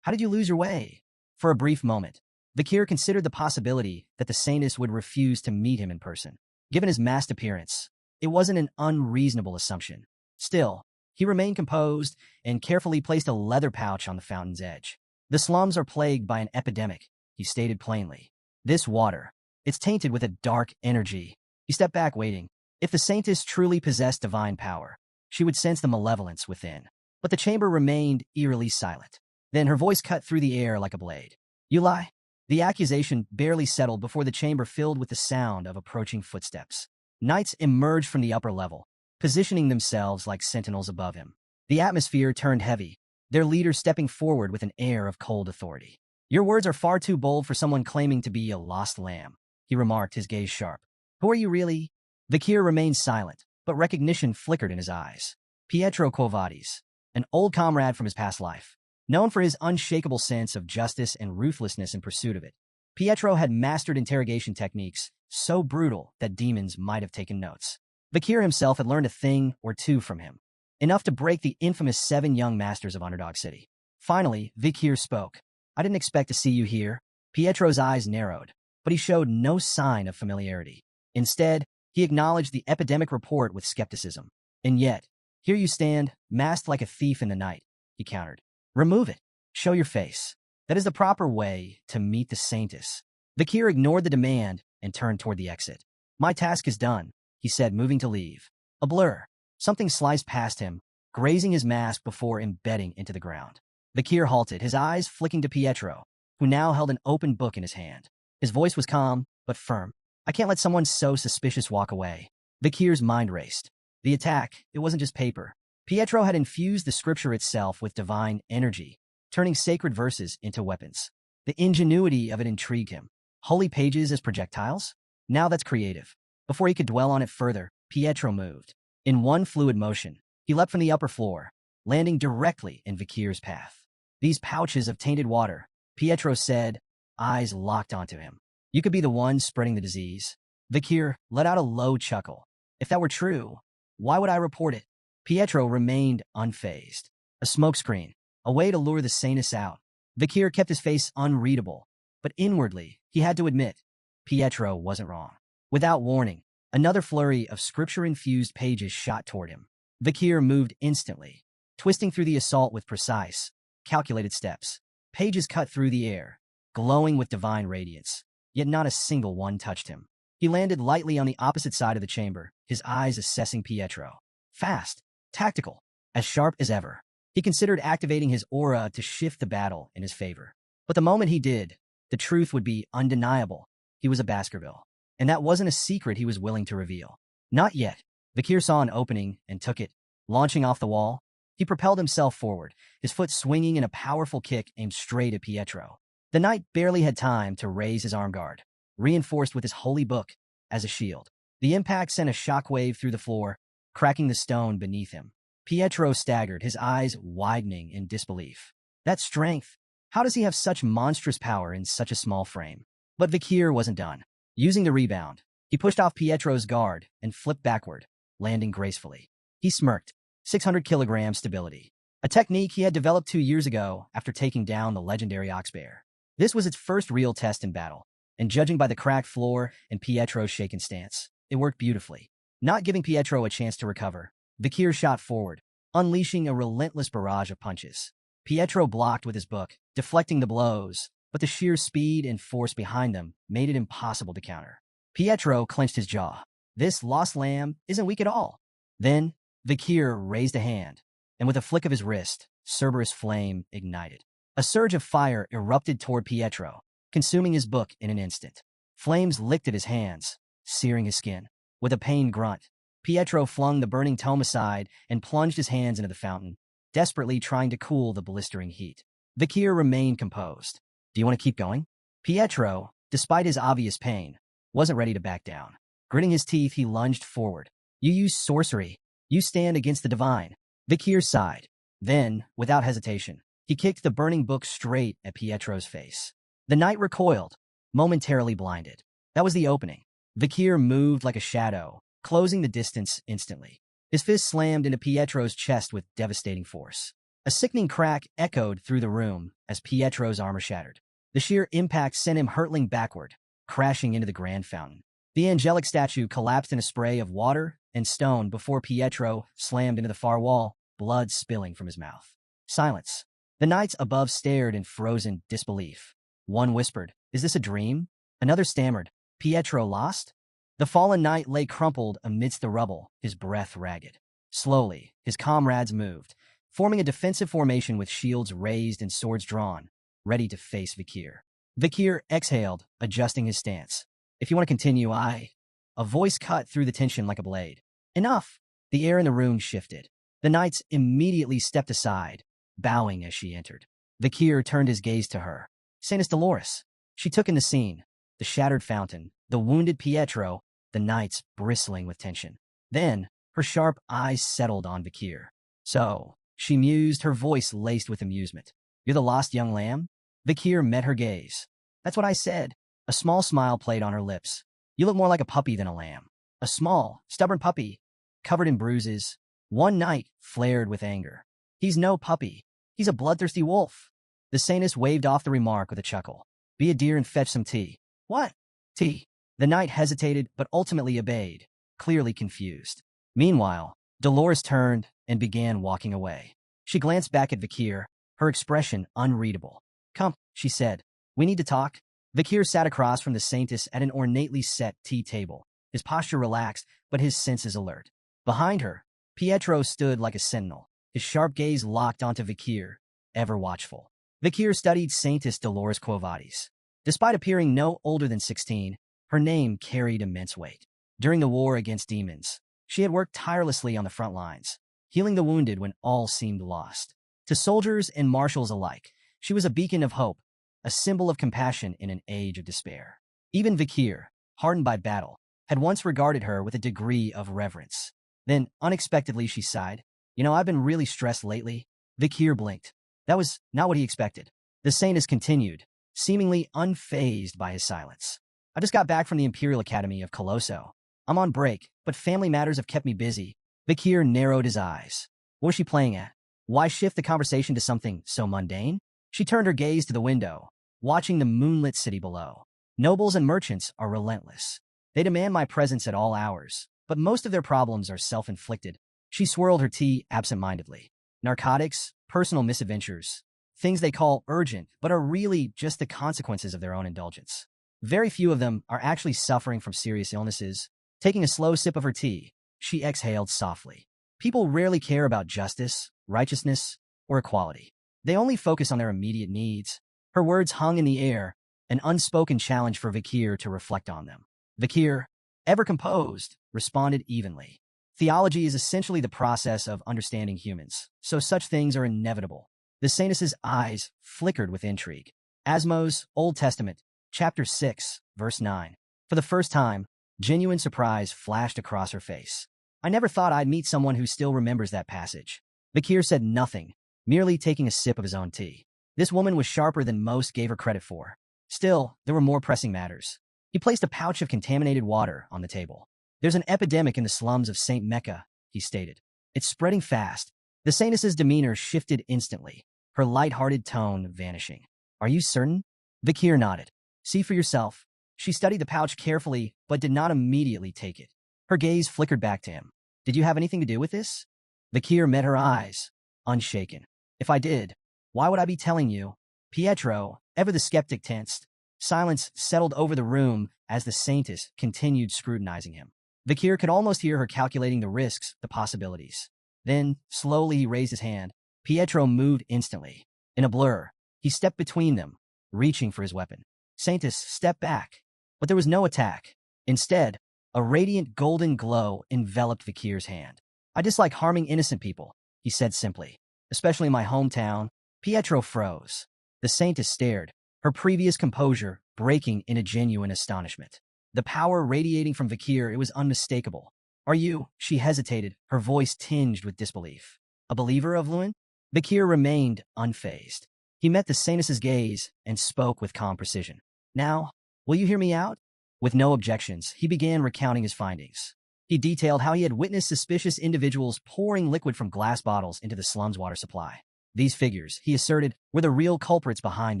how did you lose your way?" For a brief moment, Vakir considered the possibility that the Saintess would refuse to meet him in person. Given his masked appearance, it wasn't an unreasonable assumption. Still, he remained composed and carefully placed a leather pouch on the fountain's edge. "The slums are plagued by an epidemic," he stated plainly. "This water, it's tainted with a dark energy." He stepped back, waiting. If the Saintess truly possessed divine power, she would sense the malevolence within. But the chamber remained eerily silent. Then her voice cut through the air like a blade. "You lie." The accusation barely settled before the chamber filled with the sound of approaching footsteps. Knights emerged from the upper level, positioning themselves like sentinels above him. The atmosphere turned heavy, their leader stepping forward with an air of cold authority. "Your words are far too bold for someone claiming to be a lost lamb," he remarked, his gaze sharp. "Who are you really?" Vakir remained silent, but recognition flickered in his eyes. Pietro Kovades, an old comrade from his past life, known for his unshakable sense of justice and ruthlessness in pursuit of it. Pietro had mastered interrogation techniques so brutal that demons might have taken notes. Vakir himself had learned a thing or two from him, enough to break the infamous 7 young masters of Underdog City. Finally, Vakir spoke. I didn't expect to see you here. Pietro's eyes narrowed, but he showed no sign of familiarity. Instead, he acknowledged the epidemic report with skepticism. And yet, here you stand, masked like a thief in the night, he countered. Remove it. Show your face. That is the proper way to meet the Saintess. Vakir ignored the demand and turned toward the exit. My task is done, he said, moving to leave. A blur. Something sliced past him, grazing his mask before embedding into the ground. Vakir halted, his eyes flicking to Pietro, who now held an open book in his hand. His voice was calm, but firm. I can't let someone so suspicious walk away. Vakir's mind raced. The attack, it wasn't just paper. Pietro had infused the scripture itself with divine energy, turning sacred verses into weapons. The ingenuity of it intrigued him. Holy pages as projectiles? Now that's creative. Before he could dwell on it further, Pietro moved. In one fluid motion, he leapt from the upper floor, landing directly in Vakir's path. These pouches of tainted water, Pietro said, eyes locked onto him. You could be the one spreading the disease. Vakir let out a low chuckle. If that were true, why would I report it? Pietro remained unfazed. A smokescreen, a way to lure the Saintess out. Vakir kept his face unreadable, but inwardly, he had to admit, Pietro wasn't wrong. Without warning, another flurry of scripture-infused pages shot toward him. Vakir moved instantly, twisting through the assault with precise, calculated steps. Pages cut through the air, glowing with divine radiance, yet not a single one touched him. He landed lightly on the opposite side of the chamber, his eyes assessing Pietro. Fast, tactical, as sharp as ever. He considered activating his aura to shift the battle in his favor. But the moment he did, the truth would be undeniable. He was a Baskerville. And that wasn't a secret he was willing to reveal. Not yet. Vakir saw an opening and took it. Launching off the wall, he propelled himself forward, his foot swinging in a powerful kick aimed straight at Pietro. The knight barely had time to raise his arm guard, reinforced with his holy book as a shield. The impact sent a shockwave through the floor, cracking the stone beneath him. Pietro staggered, his eyes widening in disbelief. That strength! How does he have such monstrous power in such a small frame? But Vakir wasn't done. Using the rebound, he pushed off Pietro's guard and flipped backward, landing gracefully. He smirked. 600 kilogram stability. A technique he had developed 2 years ago after taking down the legendary Oxbear. This was its first real test in battle, and judging by the cracked floor and Pietro's shaken stance, it worked beautifully. Not giving Pietro a chance to recover, Vakir shot forward, unleashing a relentless barrage of punches. Pietro blocked with his book, deflecting the blows, but the sheer speed and force behind them made it impossible to counter. Pietro clenched his jaw. This lost lamb isn't weak at all. Then, Vakir raised a hand, and with a flick of his wrist, Cerberus flame ignited. A surge of fire erupted toward Pietro, consuming his book in an instant. Flames licked at his hands, searing his skin. With a pained grunt, Pietro flung the burning tome aside and plunged his hands into the fountain, desperately trying to cool the blistering heat. Vakir remained composed. Do you want to keep going? Pietro, despite his obvious pain, wasn't ready to back down. Gritting his teeth, he lunged forward. You use sorcery. You stand against the divine. Vakir sighed. Then, without hesitation, he kicked the burning book straight at Pietro's face. The knight recoiled, momentarily blinded. That was the opening. Vakir moved like a shadow, closing the distance instantly. His fist slammed into Pietro's chest with devastating force. A sickening crack echoed through the room as Pietro's armor shattered. The sheer impact sent him hurtling backward, crashing into the grand fountain. The angelic statue collapsed in a spray of water and stone before Pietro slammed into the far wall, blood spilling from his mouth. Silence. The knights above stared in frozen disbelief. One whispered, "Is this a dream?" Another stammered, "Pietro lost?" The fallen knight lay crumpled amidst the rubble, his breath ragged. Slowly, his comrades moved, forming a defensive formation with shields raised and swords drawn, ready to face Vakir. Vakir exhaled, adjusting his stance. "If you want to continue, A voice cut through the tension like a blade. Enough! The air in the room shifted. The knights immediately stepped aside, bowing as she entered. Vakir turned his gaze to her. Saintess Dolores. She took in the scene, the shattered fountain, the wounded Pietro, the knights bristling with tension. Then, her sharp eyes settled on Vakir. So, she mused, her voice laced with amusement. You're the lost young lamb? Vakir met her gaze. That's what I said. A small smile played on her lips. You look more like a puppy than a lamb. A small, stubborn puppy, covered in bruises. One night flared with anger. He's no puppy. He's a bloodthirsty wolf. The saintess waved off the remark with a chuckle. Be a dear and fetch some tea. What? Tea. The knight hesitated, but ultimately obeyed, clearly confused. Meanwhile, Dolores turned and began walking away. She glanced back at Vikir, her expression unreadable. Come, she said. We need to talk. Vikir sat across from the saintess at an ornately set tea table, his posture relaxed, but his senses alert. Behind her, Pietro stood like a sentinel, his sharp gaze locked onto Vikir, ever watchful. Vikir studied Saintess Dolores Quo Vadis. Despite appearing no older than 16, her name carried immense weight. During the war against demons, she had worked tirelessly on the front lines, healing the wounded when all seemed lost. To soldiers and marshals alike, she was a beacon of hope, a symbol of compassion in an age of despair. Even Vikir, hardened by battle, had once regarded her with a degree of reverence. Then, unexpectedly, she sighed. I've been really stressed lately. Vikir blinked. That was not what he expected. The saintess continued, seemingly unfazed by his silence. I just got back from the Imperial Academy of Colosso. I'm on break, but family matters have kept me busy. Vikir narrowed his eyes. What was she playing at? Why shift the conversation to something so mundane? She turned her gaze to the window, watching the moonlit city below. Nobles and merchants are relentless. They demand my presence at all hours, but most of their problems are self-inflicted. She swirled her tea absent-mindedly. Narcotics, personal misadventures, things they call urgent, but are really just the consequences of their own indulgence. Very few of them are actually suffering from serious illnesses. Taking a slow sip of her tea, she exhaled softly. People rarely care about justice, righteousness, or equality. They only focus on their immediate needs. Her words hung in the air, an unspoken challenge for Vikir to reflect on them. Vikir, ever composed, responded evenly. Theology is essentially the process of understanding humans, so such things are inevitable. The saintess's eyes flickered with intrigue. Asmo's Old Testament, chapter 6, verse 9. For the first time, genuine surprise flashed across her face. I never thought I'd meet someone who still remembers that passage. Vikir said nothing, merely taking a sip of his own tea. This woman was sharper than most gave her credit for. Still, there were more pressing matters. He placed a pouch of contaminated water on the table. There's an epidemic in the slums of St. Mecca, he stated. It's spreading fast. The saintess's demeanor shifted instantly, her light-hearted tone vanishing. Are you certain? Vikir nodded. See for yourself. She studied the pouch carefully, but did not immediately take it. Her gaze flickered back to him. Did you have anything to do with this? Vikir met her eyes, unshaken. If I did, why would I be telling you? Pietro, ever the skeptic, tensed. Silence settled over the room as the saintess continued scrutinizing him. Vikir could almost hear her calculating the risks, the possibilities. Then, slowly he raised his hand. Pietro moved instantly. In a blur, he stepped between them, reaching for his weapon. Saintess stepped back, but there was no attack. Instead, a radiant golden glow enveloped Vikir's hand. I dislike harming innocent people, he said simply. Especially in my hometown. Pietro froze. The saintess stared, her previous composure breaking in a genuine astonishment. The power radiating from Vikir, it was unmistakable. Are you? She hesitated, her voice tinged with disbelief. A believer of Lewin? Vikir remained unfazed. He met the saintess's gaze and spoke with calm precision. Now, will you hear me out? With no objections, he began recounting his findings. He detailed how he had witnessed suspicious individuals pouring liquid from glass bottles into the slum's water supply. These figures, he asserted, were the real culprits behind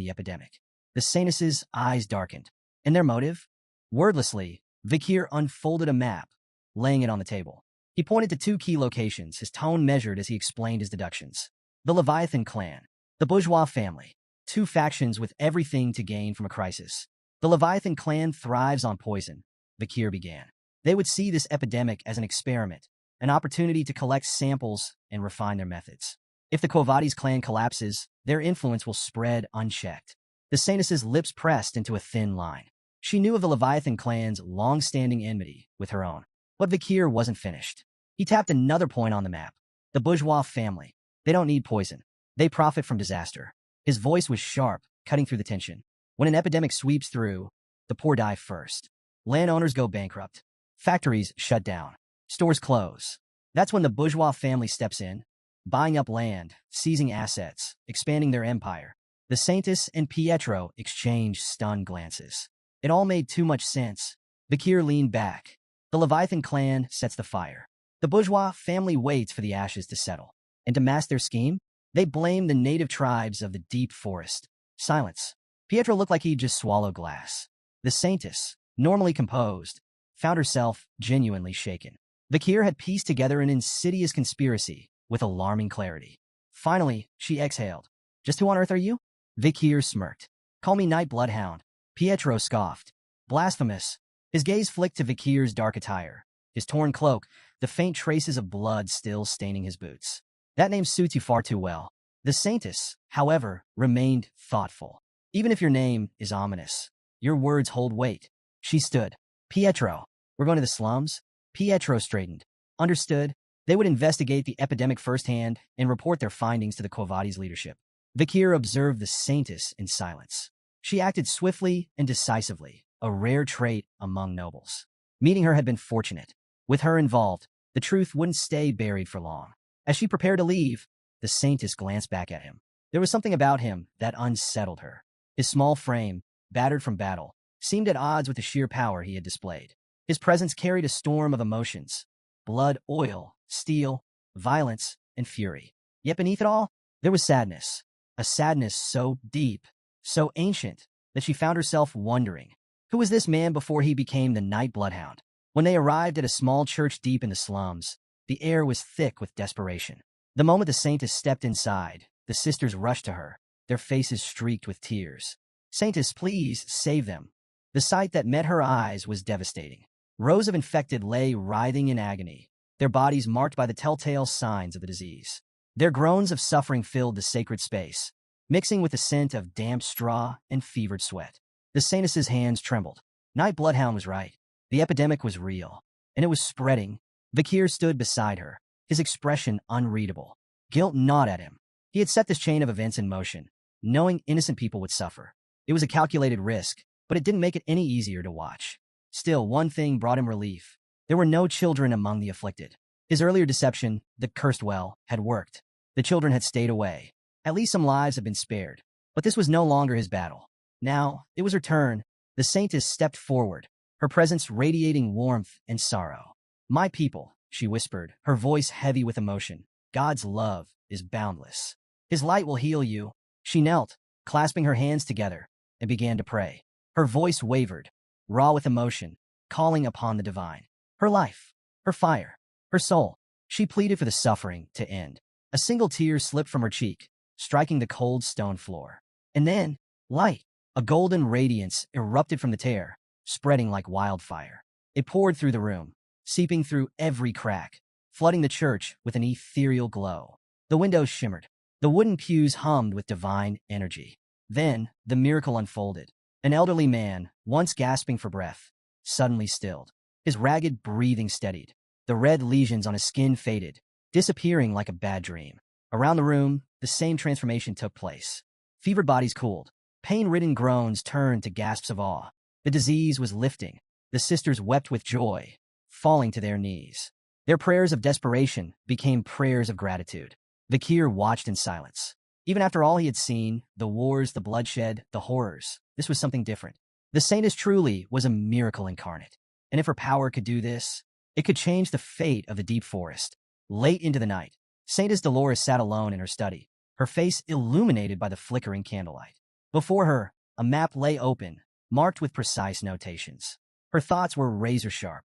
the epidemic. The saintess's eyes darkened. And their motive? Wordlessly, Vikir unfolded a map, laying it on the table. He pointed to two key locations, his tone measured as he explained his deductions. The Leviathan clan, the bourgeois family, two factions with everything to gain from a crisis. The Leviathan clan thrives on poison, Vikir began. They would see this epidemic as an experiment, an opportunity to collect samples and refine their methods. If the Quo Vadis clan collapses, their influence will spread unchecked. The saintess's lips pressed into a thin line. She knew of the Leviathan clan's long-standing enmity with her own. But Vikir wasn't finished. He tapped another point on the map. The bourgeois family. They don't need poison. They profit from disaster. His voice was sharp, cutting through the tension. When an epidemic sweeps through, the poor die first. Landowners go bankrupt. Factories shut down. Stores close. That's when the bourgeois family steps in, buying up land, seizing assets, expanding their empire. The saintess and Pietro exchanged stunned glances. It all made too much sense. Bakir leaned back. The Leviathan clan sets the fire. The bourgeois family waits for the ashes to settle. And to mask their scheme, they blame the native tribes of the deep forest. Silence. Pietro looked like he'd just swallowed glass. The saintess, normally composed, found herself genuinely shaken. Bakir had pieced together an insidious conspiracy with alarming clarity. Finally, she exhaled. Just who on earth are you? Bakir smirked. Call me Night Bloodhound. Pietro scoffed. Blasphemous. His gaze flicked to Bakir's dark attire, his torn cloak, the faint traces of blood still staining his boots. That name suits you far too well. The saintess, however, remained thoughtful. Even if your name is ominous, your words hold weight. She stood. Pietro, we're going to the slums? Pietro straightened. Understood. They would investigate the epidemic firsthand and report their findings to the Quo Vadis leadership. Bakir observed the saintess in silence. She acted swiftly and decisively, a rare trait among nobles. Meeting her had been fortunate. With her involved, the truth wouldn't stay buried for long. As she prepared to leave, the saintess glanced back at him. There was something about him that unsettled her. His small frame, battered from battle, seemed at odds with the sheer power he had displayed. His presence carried a storm of emotions: blood, oil, steel, violence, and fury. Yet beneath it all, there was sadness. A sadness so deep, so ancient, that she found herself wondering, who was this man before he became the Night Bloodhound? When they arrived at a small church deep in the slums, the air was thick with desperation. The moment the saintess stepped inside, the sisters rushed to her, their faces streaked with tears. Saintess, please, save them. The sight that met her eyes was devastating. Rows of infected lay writhing in agony, their bodies marked by the telltale signs of the disease. Their groans of suffering filled the sacred space, mixing with the scent of damp straw and fevered sweat. The saintess's hands trembled. Night Bloodhound was right. The epidemic was real, and it was spreading. Bakir stood beside her, his expression unreadable. Guilt gnawed at him. He had set this chain of events in motion, knowing innocent people would suffer. It was a calculated risk, but it didn't make it any easier to watch. Still, one thing brought him relief. There were no children among the afflicted. His earlier deception, the cursed well, had worked. The children had stayed away. At least some lives had been spared. But this was no longer his battle. Now, it was her turn. The saintess stepped forward, her presence radiating warmth and sorrow. My people, she whispered, her voice heavy with emotion. God's love is boundless. His light will heal you. She knelt, clasping her hands together, and began to pray. Her voice wavered, raw with emotion, calling upon the divine. Her life, her fire, her soul. She pleaded for the suffering to end. A single tear slipped from her cheek, striking the cold stone floor. And then, light, a golden radiance erupted from the tear, spreading like wildfire. It poured through the room, seeping through every crack, flooding the church with an ethereal glow. The windows shimmered. The wooden pews hummed with divine energy. Then, the miracle unfolded. An elderly man, once gasping for breath, suddenly stilled. His ragged breathing steadied. The red lesions on his skin faded, disappearing like a bad dream. Around the room, the same transformation took place. Fevered bodies cooled. Pain-ridden groans turned to gasps of awe. The disease was lifting. The sisters wept with joy, falling to their knees. Their prayers of desperation became prayers of gratitude. Bakir watched in silence. Even after all he had seen, the wars, the bloodshed, the horrors, this was something different. The saintess truly was a miracle incarnate. And if her power could do this, it could change the fate of the deep forest. Late into the night, Saintess Dolores sat alone in her study, her face illuminated by the flickering candlelight. Before her, a map lay open, marked with precise notations. Her thoughts were razor-sharp.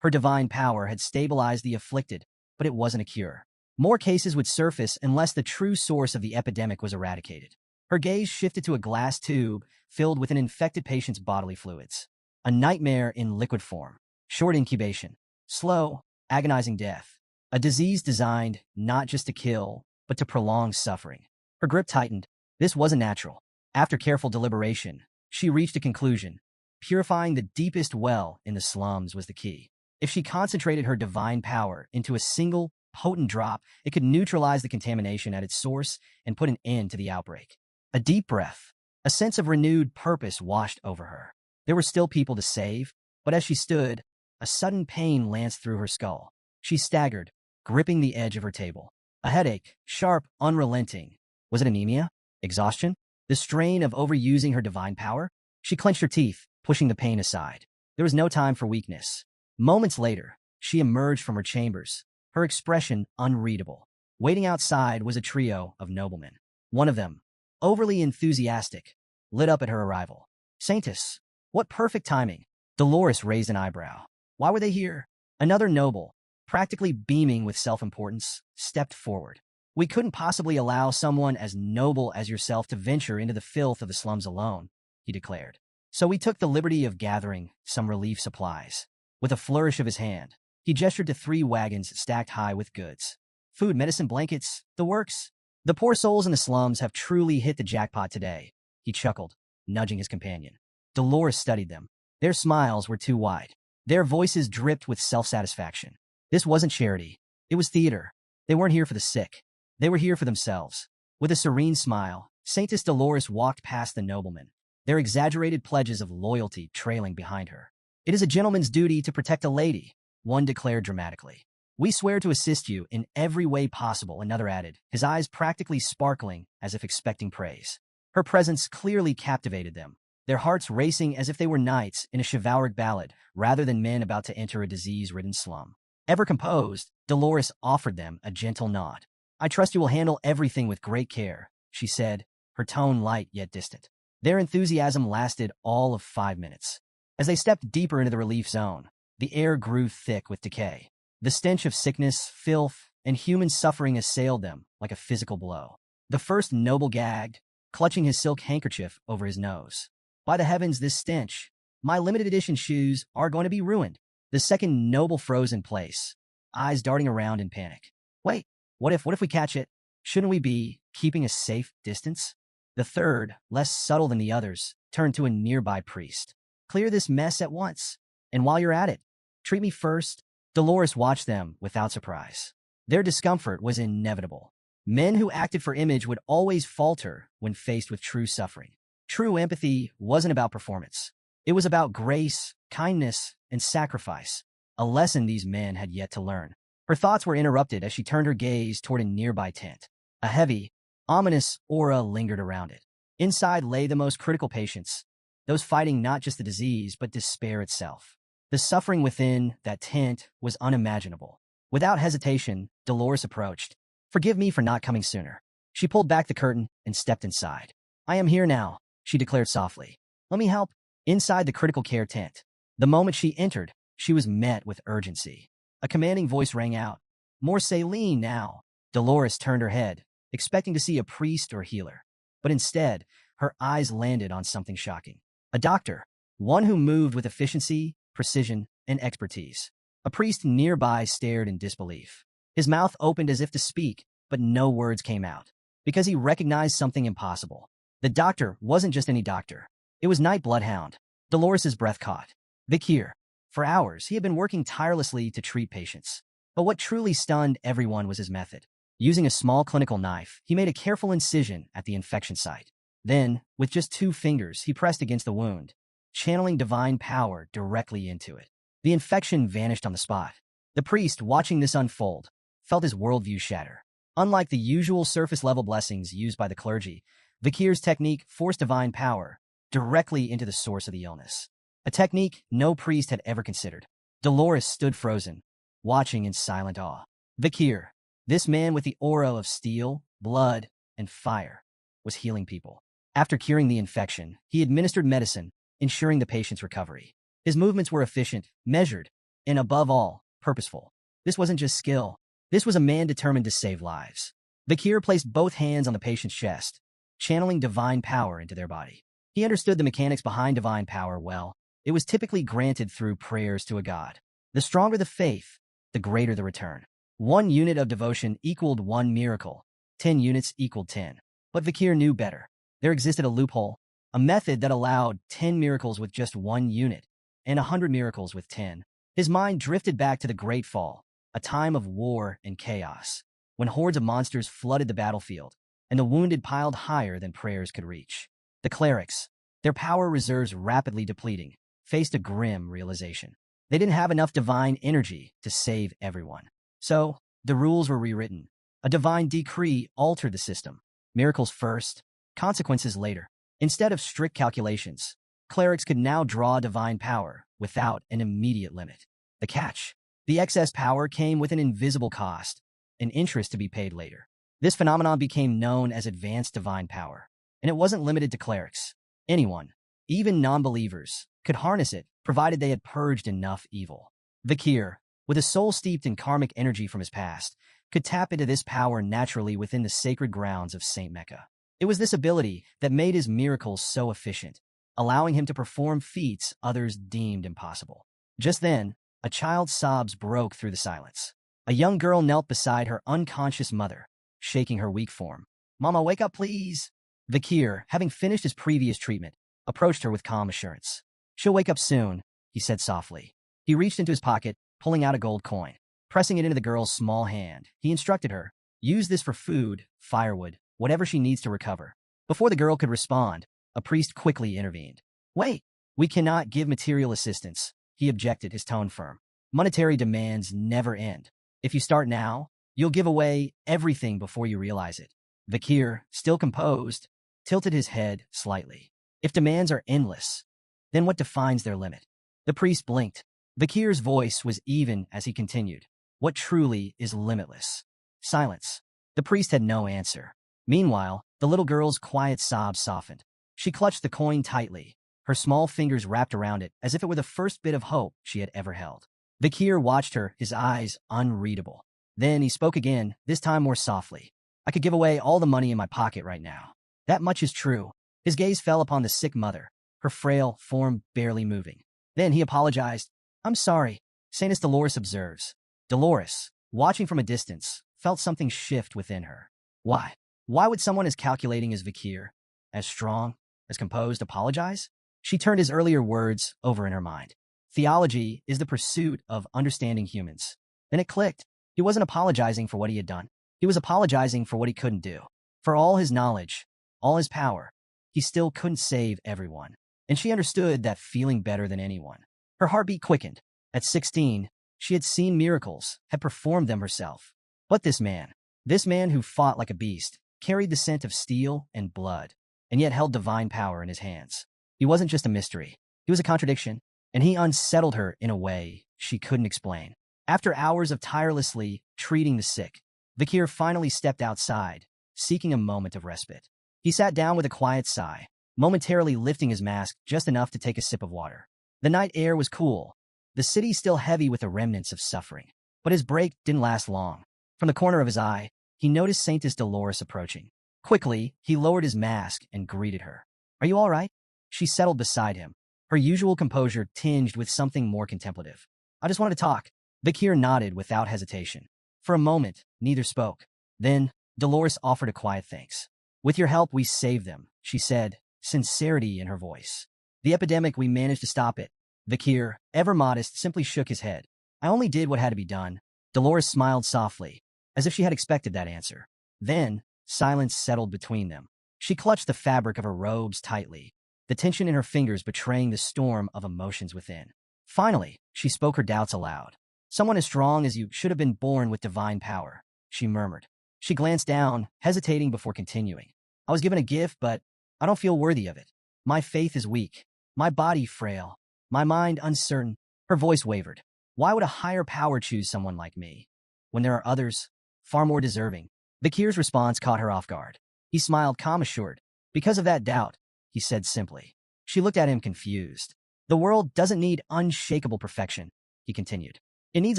Her divine power had stabilized the afflicted, but it wasn't a cure. More cases would surface unless the true source of the epidemic was eradicated. Her gaze shifted to a glass tube filled with an infected patient's bodily fluids. A nightmare in liquid form. Short incubation. Slow, agonizing death. A disease designed not just to kill, but to prolong suffering. Her grip tightened. This wasn't natural. After careful deliberation, she reached a conclusion. Purifying the deepest well in the slums was the key. If she concentrated her divine power into a single, potent drop, it could neutralize the contamination at its source and put an end to the outbreak. A deep breath, a sense of renewed purpose washed over her. There were still people to save, but as she stood, a sudden pain lanced through her skull. She staggered, gripping the edge of her table. A headache, sharp, unrelenting. Was it anemia? Exhaustion? The strain of overusing her divine power? She clenched her teeth, pushing the pain aside. There was no time for weakness. Moments later, she emerged from her chambers, her expression unreadable. Waiting outside was a trio of noblemen. One of them, overly enthusiastic, lit up at her arrival. Saintess, what perfect timing. Dolores raised an eyebrow. Why were they here? Another noble, practically beaming with self-importance, stepped forward. We couldn't possibly allow someone as noble as yourself to venture into the filth of the slums alone, he declared. So we took the liberty of gathering some relief supplies. With a flourish of his hand, he gestured to 3 wagons stacked high with goods. Food, medicine, blankets, the works. The poor souls in the slums have truly hit the jackpot today, he chuckled, nudging his companion. Dolores studied them. Their smiles were too wide. Their voices dripped with self-satisfaction. This wasn't charity. It was theater. They weren't here for the sick. They were here for themselves. With a serene smile, Saintess Dolores walked past the noblemen, their exaggerated pledges of loyalty trailing behind her. It is a gentleman's duty to protect a lady, one declared dramatically. We swear to assist you in every way possible, another added, his eyes practically sparkling as if expecting praise. Her presence clearly captivated them, their hearts racing as if they were knights in a chivalric ballad rather than men about to enter a disease-ridden slum. Ever composed, Dolores offered them a gentle nod. I trust you will handle everything with great care, she said, her tone light yet distant. Their enthusiasm lasted all of 5 minutes. As they stepped deeper into the relief zone, the air grew thick with decay. The stench of sickness, filth, and human suffering assailed them like a physical blow. The first noble gagged, clutching his silk handkerchief over his nose. By the heavens, this stench. My limited edition shoes are going to be ruined. The second noble froze in place, eyes darting around in panic. Wait, what if we catch it? Shouldn't we be keeping a safe distance? The third, less subtle than the others, turned to a nearby priest. Clear this mess at once. And while you're at it, treat me first. Dolores watched them without surprise. Their discomfort was inevitable. Men who acted for image would always falter when faced with true suffering. True empathy wasn't about performance. It was about grace, kindness, and sacrifice, a lesson these men had yet to learn. Her thoughts were interrupted as she turned her gaze toward a nearby tent. A heavy, ominous aura lingered around it. Inside lay the most critical patients, those fighting not just the disease but despair itself. The suffering within that tent was unimaginable. Without hesitation, Dolores approached. Forgive me for not coming sooner. She pulled back the curtain and stepped inside. I am here now, she declared softly. Let me help. Inside the critical care tent, the moment she entered, she was met with urgency. A commanding voice rang out. More saline now. Dolores turned her head, expecting to see a priest or healer. But instead, her eyes landed on something shocking. A doctor, one who moved with efficiency, precision, and expertise. A priest nearby stared in disbelief. His mouth opened as if to speak, but no words came out, because he recognized something impossible. The doctor wasn't just any doctor. It was Night Bloodhound. Dolores's breath caught. Vikir. For hours, he had been working tirelessly to treat patients. But what truly stunned everyone was his method. Using a small clinical knife, he made a careful incision at the infection site. Then, with just 2 fingers, he pressed against the wound, channeling divine power directly into it. The infection vanished on the spot. The priest, watching this unfold, felt his worldview shatter. Unlike the usual surface-level blessings used by the clergy, Vikir's technique forced divine power directly into the source of the illness. A technique no priest had ever considered. Dolores stood frozen, watching in silent awe. Vikir, this man with the aura of steel, blood, and fire, was healing people. After curing the infection, he administered medicine, ensuring the patient's recovery. His movements were efficient, measured, and above all, purposeful. This wasn't just skill. This was a man determined to save lives. Vikir placed both hands on the patient's chest, channeling divine power into their body. He understood the mechanics behind divine power well. It was typically granted through prayers to a god. The stronger the faith, the greater the return. 1 unit of devotion equaled 1 miracle. 10 units equaled 10. But Vikir knew better. There existed a loophole, a method that allowed 10 miracles with just 1 unit, and 100 miracles with 10. His mind drifted back to the Great Fall, a time of war and chaos, when hordes of monsters flooded the battlefield, and the wounded piled higher than prayers could reach. The clerics, their power reserves rapidly depleting, faced a grim realization. They didn't have enough divine energy to save everyone. So, the rules were rewritten. A divine decree altered the system. Miracles first, consequences later. Instead of strict calculations, clerics could now draw divine power without an immediate limit. The catch: the excess power came with an invisible cost, an interest to be paid later. This phenomenon became known as advanced divine power, and it wasn't limited to clerics. Anyone, even non-believers, could harness it, provided they had purged enough evil. Vakir, with a soul steeped in karmic energy from his past, could tap into this power naturally within the sacred grounds of Saint Mecca. It was this ability that made his miracles so efficient, allowing him to perform feats others deemed impossible. Just then, a child's sobs broke through the silence. A young girl knelt beside her unconscious mother, shaking her weak form. "Mama, wake up, please." Vakir, having finished his previous treatment, approached her with calm assurance. "She'll wake up soon," he said softly. He reached into his pocket, pulling out a gold coin. Pressing it into the girl's small hand, he instructed her, "Use this for food, firewood, whatever she needs to recover." Before the girl could respond, a priest quickly intervened. "Wait, we cannot give material assistance," he objected, his tone firm. "Monetary demands never end. If you start now, you'll give away everything before you realize it." Vakir, still composed, tilted his head slightly. "If demands are endless, then what defines their limit?" The priest blinked. Vakir's voice was even as he continued. "What truly is limitless?" Silence. The priest had no answer. Meanwhile, the little girl's quiet sobs softened. She clutched the coin tightly, her small fingers wrapped around it as if it were the first bit of hope she had ever held. Vakir watched her, his eyes unreadable. Then he spoke again, this time more softly. "I could give away all the money in my pocket right now. That much is true." His gaze fell upon the sick mother, her frail form barely moving. Then he apologized. "I'm sorry," Saintess Dolores observes. Dolores, watching from a distance, felt something shift within her. Why? Why would someone as calculating as Vakir, as strong, as composed, apologize? She turned his earlier words over in her mind. Theology is the pursuit of understanding humans. Then it clicked. He wasn't apologizing for what he had done. He was apologizing for what he couldn't do. For all his knowledge, all his power, he still couldn't save everyone. And she understood that feeling better than anyone. Her heartbeat quickened. At 16, she had seen miracles, had performed them herself. But this man who fought like a beast, carried the scent of steel and blood, and yet held divine power in his hands. He wasn't just a mystery. He was a contradiction, and he unsettled her in a way she couldn't explain. After hours of tirelessly treating the sick, Vakir finally stepped outside, seeking a moment of respite. He sat down with a quiet sigh, momentarily lifting his mask just enough to take a sip of water. The night air was cool, the city still heavy with the remnants of suffering. But his break didn't last long. From the corner of his eye, he noticed Saintess Dolores approaching. Quickly, he lowered his mask and greeted her. "Are you all right?" She settled beside him, her usual composure tinged with something more contemplative. "I just wanted to talk." Vakir nodded without hesitation. For a moment, neither spoke. Then, Dolores offered a quiet thanks. "With your help, we saved them," she said, sincerity in her voice. "The epidemic, we managed to stop it." Vakir, ever modest, simply shook his head. "I only did what had to be done." Dolores smiled softly, as if she had expected that answer. Then, silence settled between them. She clutched the fabric of her robes tightly, the tension in her fingers betraying the storm of emotions within. Finally, she spoke her doubts aloud. "Someone as strong as you should have been born with divine power," she murmured. She glanced down, hesitating before continuing. "I was given a gift, but I don't feel worthy of it. My faith is weak, my body frail, my mind uncertain." Her voice wavered. "Why would a higher power choose someone like me, when there are others, far more deserving?" Vakir's response caught her off guard. He smiled, calm assured. "Because of that doubt," he said simply. She looked at him confused. "The world doesn't need unshakable perfection," he continued. "It needs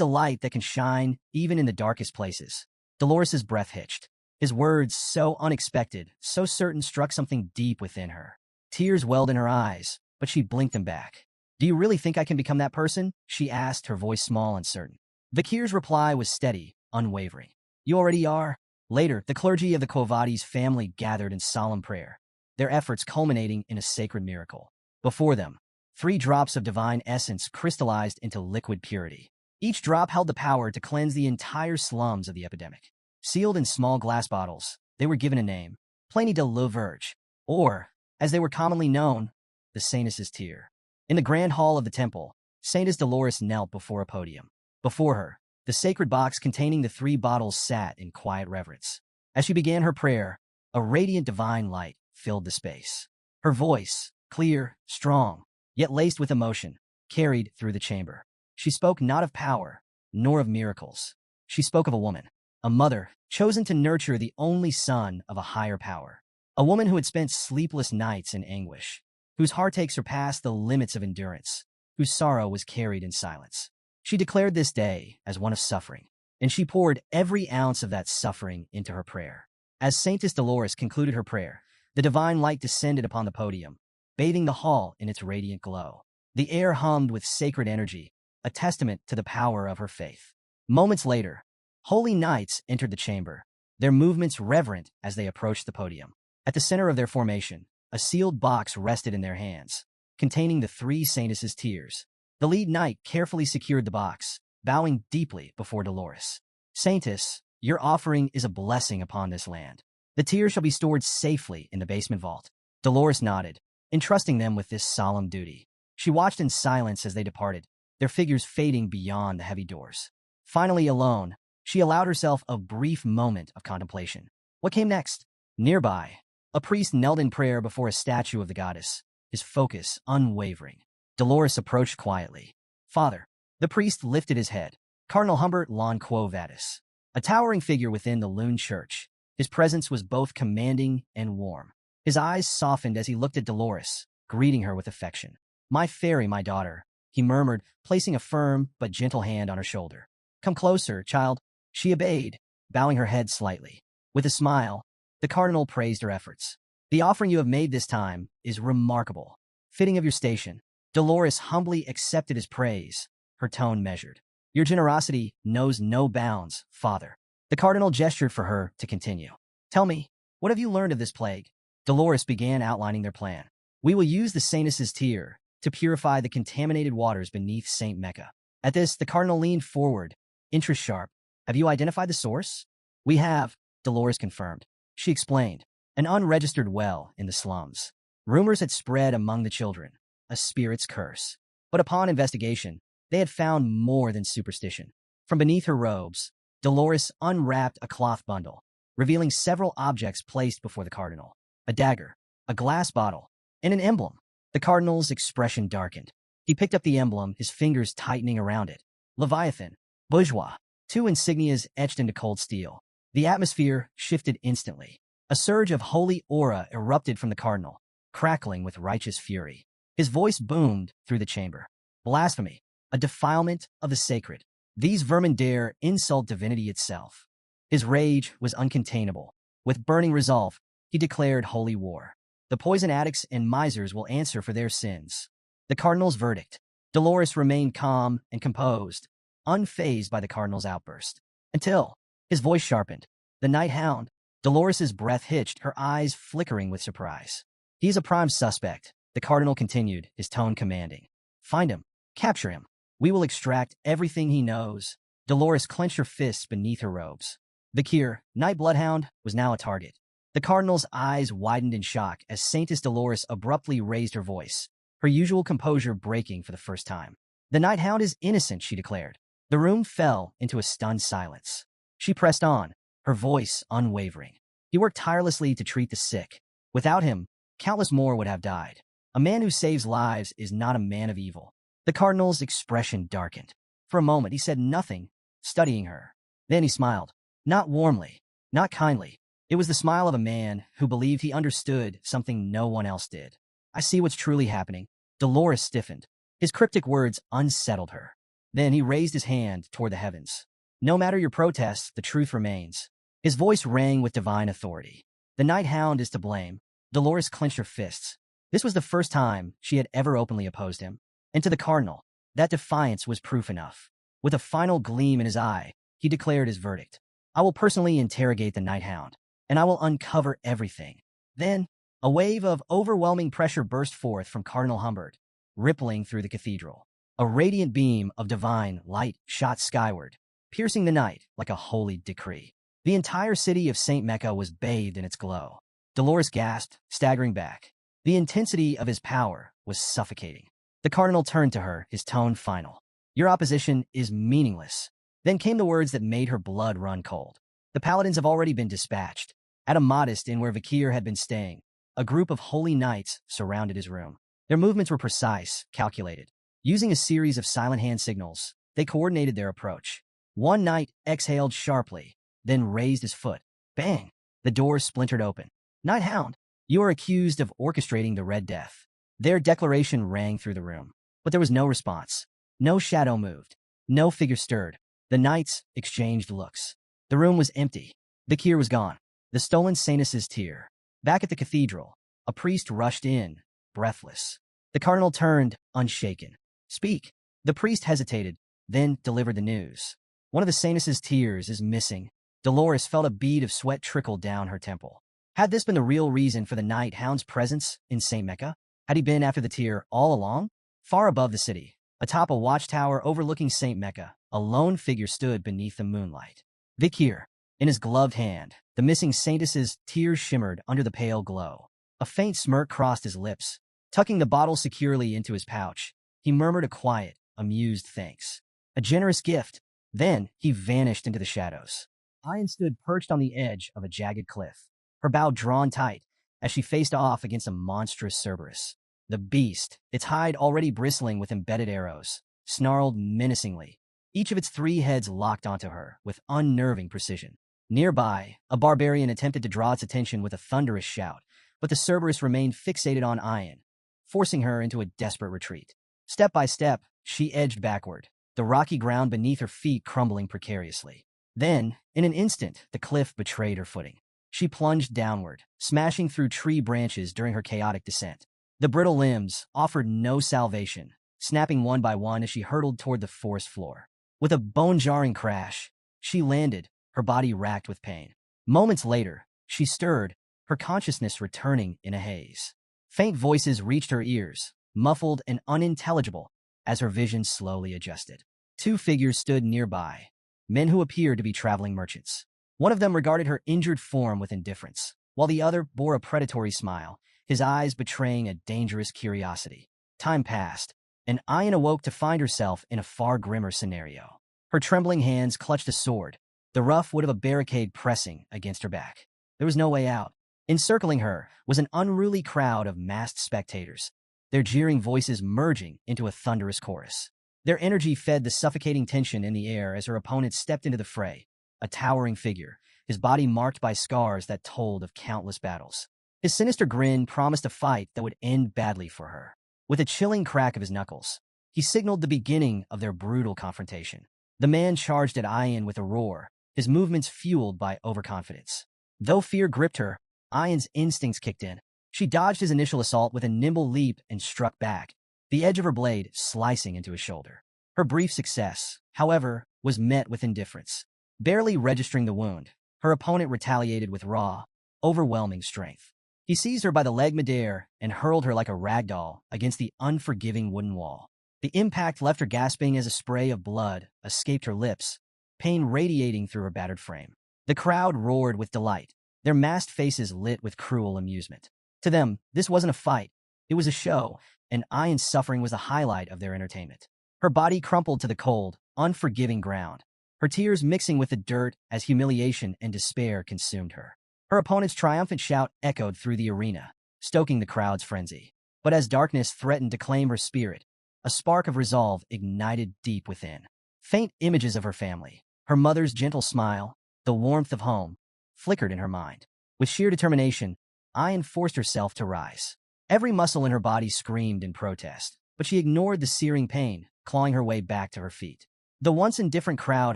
a light that can shine even in the darkest places." Dolores's breath hitched. His words, so unexpected, so certain, struck something deep within her. Tears welled in her eyes, but she blinked them back. "Do you really think I can become that person?" she asked, her voice small and certain. Vakir's reply was steady, unwavering. "You already are." Later, the clergy of the Quavadi's family gathered in solemn prayer, their efforts culminating in a sacred miracle. Before them, 3 drops of divine essence crystallized into liquid purity. Each drop held the power to cleanse the entire slums of the epidemic. Sealed in small glass bottles, they were given a name, Pliny de la Verge, or, as they were commonly known, the Saintess's Tear. In the grand hall of the temple, Saintess Dolores knelt before a podium. Before her, the sacred box containing the 3 bottles sat in quiet reverence. As she began her prayer, a radiant divine light filled the space. Her voice, clear, strong, yet laced with emotion, carried through the chamber. She spoke not of power, nor of miracles. She spoke of a woman, a mother, chosen to nurture the only son of a higher power. A woman who had spent sleepless nights in anguish, whose heartache surpassed the limits of endurance, whose sorrow was carried in silence. She declared this day as one of suffering, and she poured every ounce of that suffering into her prayer. As Saintess Dolores concluded her prayer, the divine light descended upon the podium, bathing the hall in its radiant glow. The air hummed with sacred energy, a testament to the power of her faith. Moments later, holy knights entered the chamber, their movements reverent as they approached the podium. At the center of their formation, a sealed box rested in their hands, containing the three saintesses' tears. The lead knight carefully secured the box, bowing deeply before Dolores. Saintess, your offering is a blessing upon this land. The tears shall be stored safely in the basement vault. Dolores nodded, entrusting them with this solemn duty. She watched in silence as they departed, their figures fading beyond the heavy doors. Finally alone, she allowed herself a brief moment of contemplation. What came next? Nearby, a priest knelt in prayer before a statue of the goddess, his focus unwavering. Dolores approached quietly. Father. The priest lifted his head. Cardinal Humbert Lon Quo Vadis, a towering figure within the Loon Church. His presence was both commanding and warm. His eyes softened as he looked at Dolores, greeting her with affection. My fairy, my daughter, he murmured, placing a firm but gentle hand on her shoulder. Come closer, child. She obeyed, bowing her head slightly. With a smile, the cardinal praised her efforts. The offering you have made this time is remarkable, fitting of your station. Dolores humbly accepted his praise, her tone measured. Your generosity knows no bounds, Father. The cardinal gestured for her to continue. Tell me, what have you learned of this plague? Dolores began outlining their plan. We will use the saintess's tear to purify the contaminated waters beneath St. Mecca. At this, the cardinal leaned forward, interest sharp. Have you identified the source? We have, Dolores confirmed. She explained. An unregistered well in the slums. Rumors had spread among the children. A spirit's curse. But upon investigation, they had found more than superstition. From beneath her robes, Dolores unwrapped a cloth bundle, revealing several objects placed before the cardinal. A dagger, a glass bottle, and an emblem. The cardinal's expression darkened. He picked up the emblem, his fingers tightening around it. Leviathan, bourgeois, two insignias etched into cold steel. The atmosphere shifted instantly. A surge of holy aura erupted from the cardinal, crackling with righteous fury. His voice boomed through the chamber. Blasphemy, a defilement of the sacred. These vermin dare insult divinity itself. His rage was uncontainable. With burning resolve, he declared holy war. The poison addicts and misers will answer for their sins. The cardinal's verdict. Dolores remained calm and composed, unfazed by the cardinal's outburst. Until his voice sharpened. The night hound. Dolores's breath hitched, her eyes flickering with surprise. He is a prime suspect, the cardinal continued, his tone commanding. Find him. Capture him. We will extract everything he knows. Dolores clenched her fists beneath her robes. Vakir, Night Bloodhound, was now a target. The cardinal's eyes widened in shock as Saintess Dolores abruptly raised her voice, her usual composure breaking for the first time. The Night Hound is innocent, she declared. The room fell into a stunned silence. She pressed on, her voice unwavering. He worked tirelessly to treat the sick. Without him, countless more would have died. A man who saves lives is not a man of evil. The cardinal's expression darkened. For a moment, he said nothing, studying her. Then he smiled. Not warmly, not kindly. It was the smile of a man who believed he understood something no one else did. I see what's truly happening. Dolores stiffened. His cryptic words unsettled her. Then he raised his hand toward the heavens. No matter your protests, the truth remains. His voice rang with divine authority. The Night Hound is to blame. Dolores clenched her fists. This was the first time she had ever openly opposed him. And to the cardinal, that defiance was proof enough. With a final gleam in his eye, he declared his verdict. I will personally interrogate the Night Hound, and I will uncover everything. Then, a wave of overwhelming pressure burst forth from Cardinal Humbert, rippling through the cathedral. A radiant beam of divine light shot skyward, piercing the night like a holy decree. The entire city of St. Mecca was bathed in its glow. Dolores gasped, staggering back. The intensity of his power was suffocating. The cardinal turned to her, his tone final. Your opposition is meaningless. Then came the words that made her blood run cold. The paladins have already been dispatched. At a modest inn where Vakir had been staying, a group of holy knights surrounded his room. Their movements were precise, calculated. Using a series of silent hand signals, they coordinated their approach. One knight exhaled sharply, then raised his foot. Bang! The door splintered open. Knight Hound, you are accused of orchestrating the Red Death. Their declaration rang through the room, but there was no response. No shadow moved. No figure stirred. The knights exchanged looks. The room was empty. The cure was gone. The stolen Sainus' tear. Back at the cathedral, a priest rushed in, breathless. The cardinal turned, unshaken. Speak. The priest hesitated, then delivered the news. One of the Sainus' tears is missing. Dolores felt a bead of sweat trickle down her temple. Had this been the real reason for the Night Hound's presence in St. Mecca? Had he been after the tear all along? Far above the city, atop a watchtower overlooking St. Mecca, a lone figure stood beneath the moonlight. Vikir. In his gloved hand, the missing Saintus' tears shimmered under the pale glow. A faint smirk crossed his lips. Tucking the bottle securely into his pouch, he murmured a quiet, amused thanks. A generous gift. Then he vanished into the shadows. Ayan stood perched on the edge of a jagged cliff, her bow drawn tight as she faced off against a monstrous Cerberus. The beast, its hide already bristling with embedded arrows, snarled menacingly. Each of its 3 heads locked onto her with unnerving precision. Nearby, a barbarian attempted to draw its attention with a thunderous shout, but the Cerberus remained fixated on Ayan, forcing her into a desperate retreat. Step by step, she edged backward, the rocky ground beneath her feet crumbling precariously. Then, in an instant, the cliff betrayed her footing. She plunged downward, smashing through tree branches during her chaotic descent. The brittle limbs offered no salvation, snapping one by one as she hurtled toward the forest floor. With a bone-jarring crash, she landed, her body racked with pain. Moments later, she stirred, her consciousness returning in a haze. Faint voices reached her ears, muffled and unintelligible, as her vision slowly adjusted. 2 figures stood nearby, men who appeared to be traveling merchants. One of them regarded her injured form with indifference, while the other bore a predatory smile, his eyes betraying a dangerous curiosity. Time passed, and Ayan awoke to find herself in a far grimmer scenario. Her trembling hands clutched a sword, the rough wood of a barricade pressing against her back. There was no way out. Encircling her was an unruly crowd of masked spectators, their jeering voices merging into a thunderous chorus. Their energy fed the suffocating tension in the air as her opponent stepped into the fray, a towering figure, his body marked by scars that told of countless battles. His sinister grin promised a fight that would end badly for her. With a chilling crack of his knuckles, he signaled the beginning of their brutal confrontation. The man charged at Ayan with a roar, his movements fueled by overconfidence. Though fear gripped her, Ayan's instincts kicked in. She dodged his initial assault with a nimble leap and struck back, the edge of her blade slicing into his shoulder. Her brief success, however, was met with indifference. Barely registering the wound, her opponent retaliated with raw, overwhelming strength. He seized her by the leg midair and hurled her like a rag doll against the unforgiving wooden wall. The impact left her gasping as a spray of blood escaped her lips, pain radiating through her battered frame. The crowd roared with delight, their masked faces lit with cruel amusement. To them, this wasn't a fight. It was a show, and Ayan's suffering was the highlight of their entertainment. Her body crumpled to the cold, unforgiving ground, her tears mixing with the dirt as humiliation and despair consumed her. Her opponent's triumphant shout echoed through the arena, stoking the crowd's frenzy. But as darkness threatened to claim her spirit, a spark of resolve ignited deep within. Faint images of her family, her mother's gentle smile, the warmth of home, flickered in her mind. With sheer determination, Ayan forced herself to rise. Every muscle in her body screamed in protest, but she ignored the searing pain, clawing her way back to her feet. The once indifferent crowd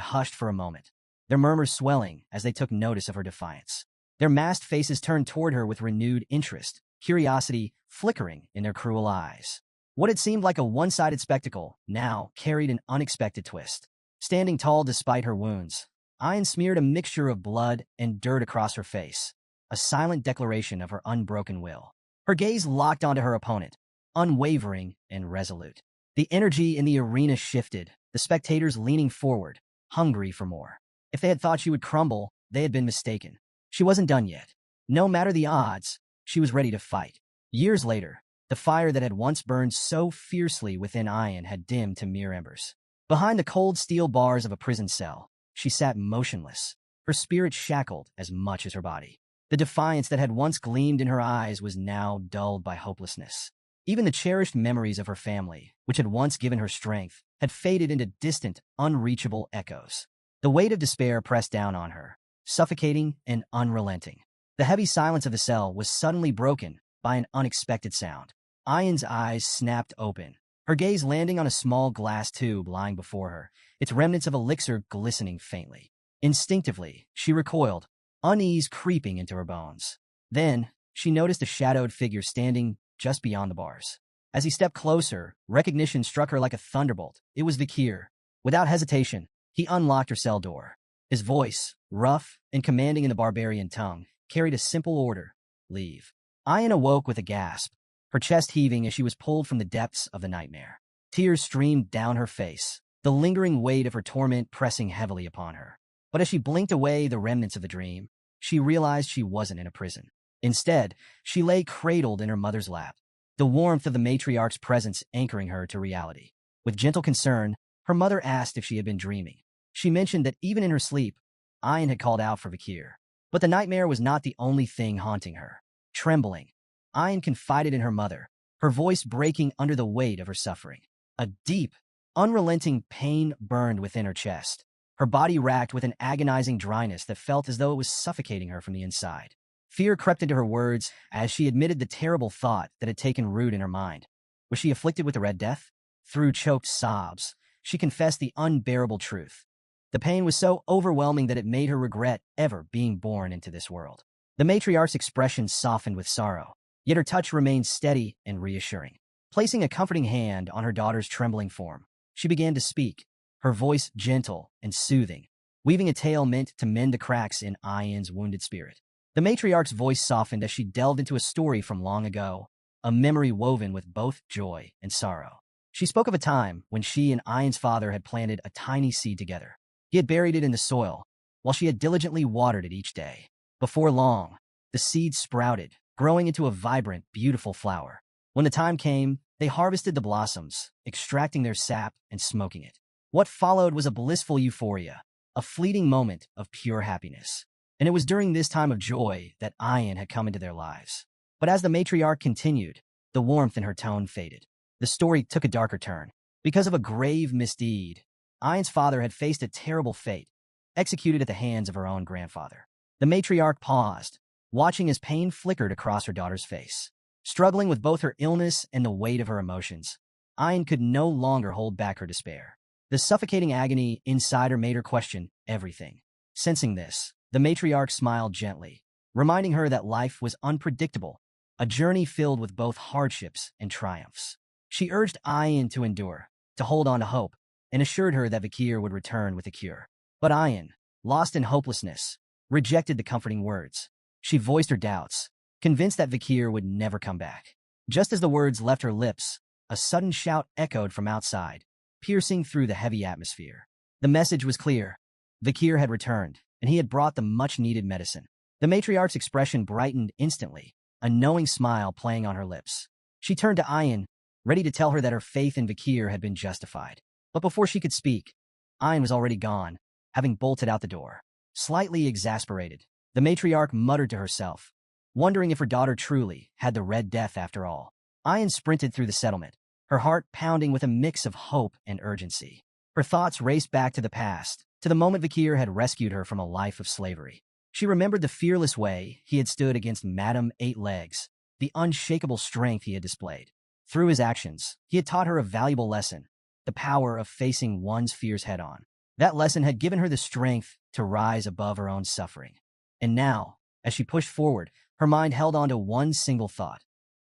hushed for a moment, their murmurs swelling as they took notice of her defiance. Their masked faces turned toward her with renewed interest, curiosity flickering in their cruel eyes. What had seemed like a one-sided spectacle now carried an unexpected twist. Standing tall despite her wounds, Ayan smeared a mixture of blood and dirt across her face, a silent declaration of her unbroken will. Her gaze locked onto her opponent, unwavering and resolute. The energy in the arena shifted, the spectators leaning forward, hungry for more. If they had thought she would crumble, they had been mistaken. She wasn't done yet. No matter the odds, she was ready to fight. Years later, the fire that had once burned so fiercely within Ayan had dimmed to mere embers. Behind the cold steel bars of a prison cell, she sat motionless, her spirit shackled as much as her body. The defiance that had once gleamed in her eyes was now dulled by hopelessness. Even the cherished memories of her family, which had once given her strength, had faded into distant, unreachable echoes. The weight of despair pressed down on her, suffocating and unrelenting. The heavy silence of the cell was suddenly broken by an unexpected sound. Ayan's eyes snapped open, her gaze landing on a small glass tube lying before her, its remnants of elixir glistening faintly. Instinctively, she recoiled, unease creeping into her bones. Then, she noticed a shadowed figure standing just beyond the bars. As he stepped closer, recognition struck her like a thunderbolt. It was Vakir. Without hesitation, he unlocked her cell door. His voice, rough and commanding in the barbarian tongue, carried a simple order: leave. Ayan awoke with a gasp, her chest heaving as she was pulled from the depths of the nightmare. Tears streamed down her face, the lingering weight of her torment pressing heavily upon her. But as she blinked away the remnants of the dream, she realized she wasn't in a prison. Instead, she lay cradled in her mother's lap, the warmth of the matriarch's presence anchoring her to reality. With gentle concern, her mother asked if she had been dreaming. She mentioned that even in her sleep, Ayan had called out for Vakir. But the nightmare was not the only thing haunting her. Trembling, Ayan confided in her mother, her voice breaking under the weight of her suffering. A deep, unrelenting pain burned within her chest, her body racked with an agonizing dryness that felt as though it was suffocating her from the inside. Fear crept into her words as she admitted the terrible thought that had taken root in her mind. Was she afflicted with the Red Death? Through choked sobs, she confessed the unbearable truth. The pain was so overwhelming that it made her regret ever being born into this world. The matriarch's expression softened with sorrow, yet her touch remained steady and reassuring. Placing a comforting hand on her daughter's trembling form, she began to speak, her voice gentle and soothing, weaving a tale meant to mend the cracks in Ayan's wounded spirit. The matriarch's voice softened as she delved into a story from long ago, a memory woven with both joy and sorrow. She spoke of a time when she and Ayan's father had planted a tiny seed together. He had buried it in the soil, while she had diligently watered it each day. Before long, the seed sprouted, growing into a vibrant, beautiful flower. When the time came, they harvested the blossoms, extracting their sap and smoking it. What followed was a blissful euphoria, a fleeting moment of pure happiness. And it was during this time of joy that Ayan had come into their lives. But as the matriarch continued, the warmth in her tone faded. The story took a darker turn. Because of a grave misdeed, Ayan's father had faced a terrible fate, executed at the hands of her own grandfather. The matriarch paused, watching as pain flickered across her daughter's face. Struggling with both her illness and the weight of her emotions, Ayan could no longer hold back her despair. The suffocating agony inside her made her question everything. Sensing this, the matriarch smiled gently, reminding her that life was unpredictable, a journey filled with both hardships and triumphs. She urged Ayan to endure, to hold on to hope, and assured her that Vakir would return with a cure. But Ayan, lost in hopelessness, rejected the comforting words. She voiced her doubts, convinced that Vakir would never come back. Just as the words left her lips, a sudden shout echoed from outside, piercing through the heavy atmosphere. The message was clear. Vakir had returned, and he had brought the much-needed medicine. The matriarch's expression brightened instantly, a knowing smile playing on her lips. She turned to Ayan, ready to tell her that her faith in Vakir had been justified. But before she could speak, Ayan was already gone, having bolted out the door. Slightly exasperated, the matriarch muttered to herself, wondering if her daughter truly had the Red Death after all. Ayan sprinted through the settlement, her heart pounding with a mix of hope and urgency. Her thoughts raced back to the past, to the moment Vakir had rescued her from a life of slavery. She remembered the fearless way he had stood against Madame Eight Legs, the unshakable strength he had displayed. Through his actions, he had taught her a valuable lesson, the power of facing one's fears head-on. That lesson had given her the strength to rise above her own suffering. And now, as she pushed forward, her mind held on to one single thought.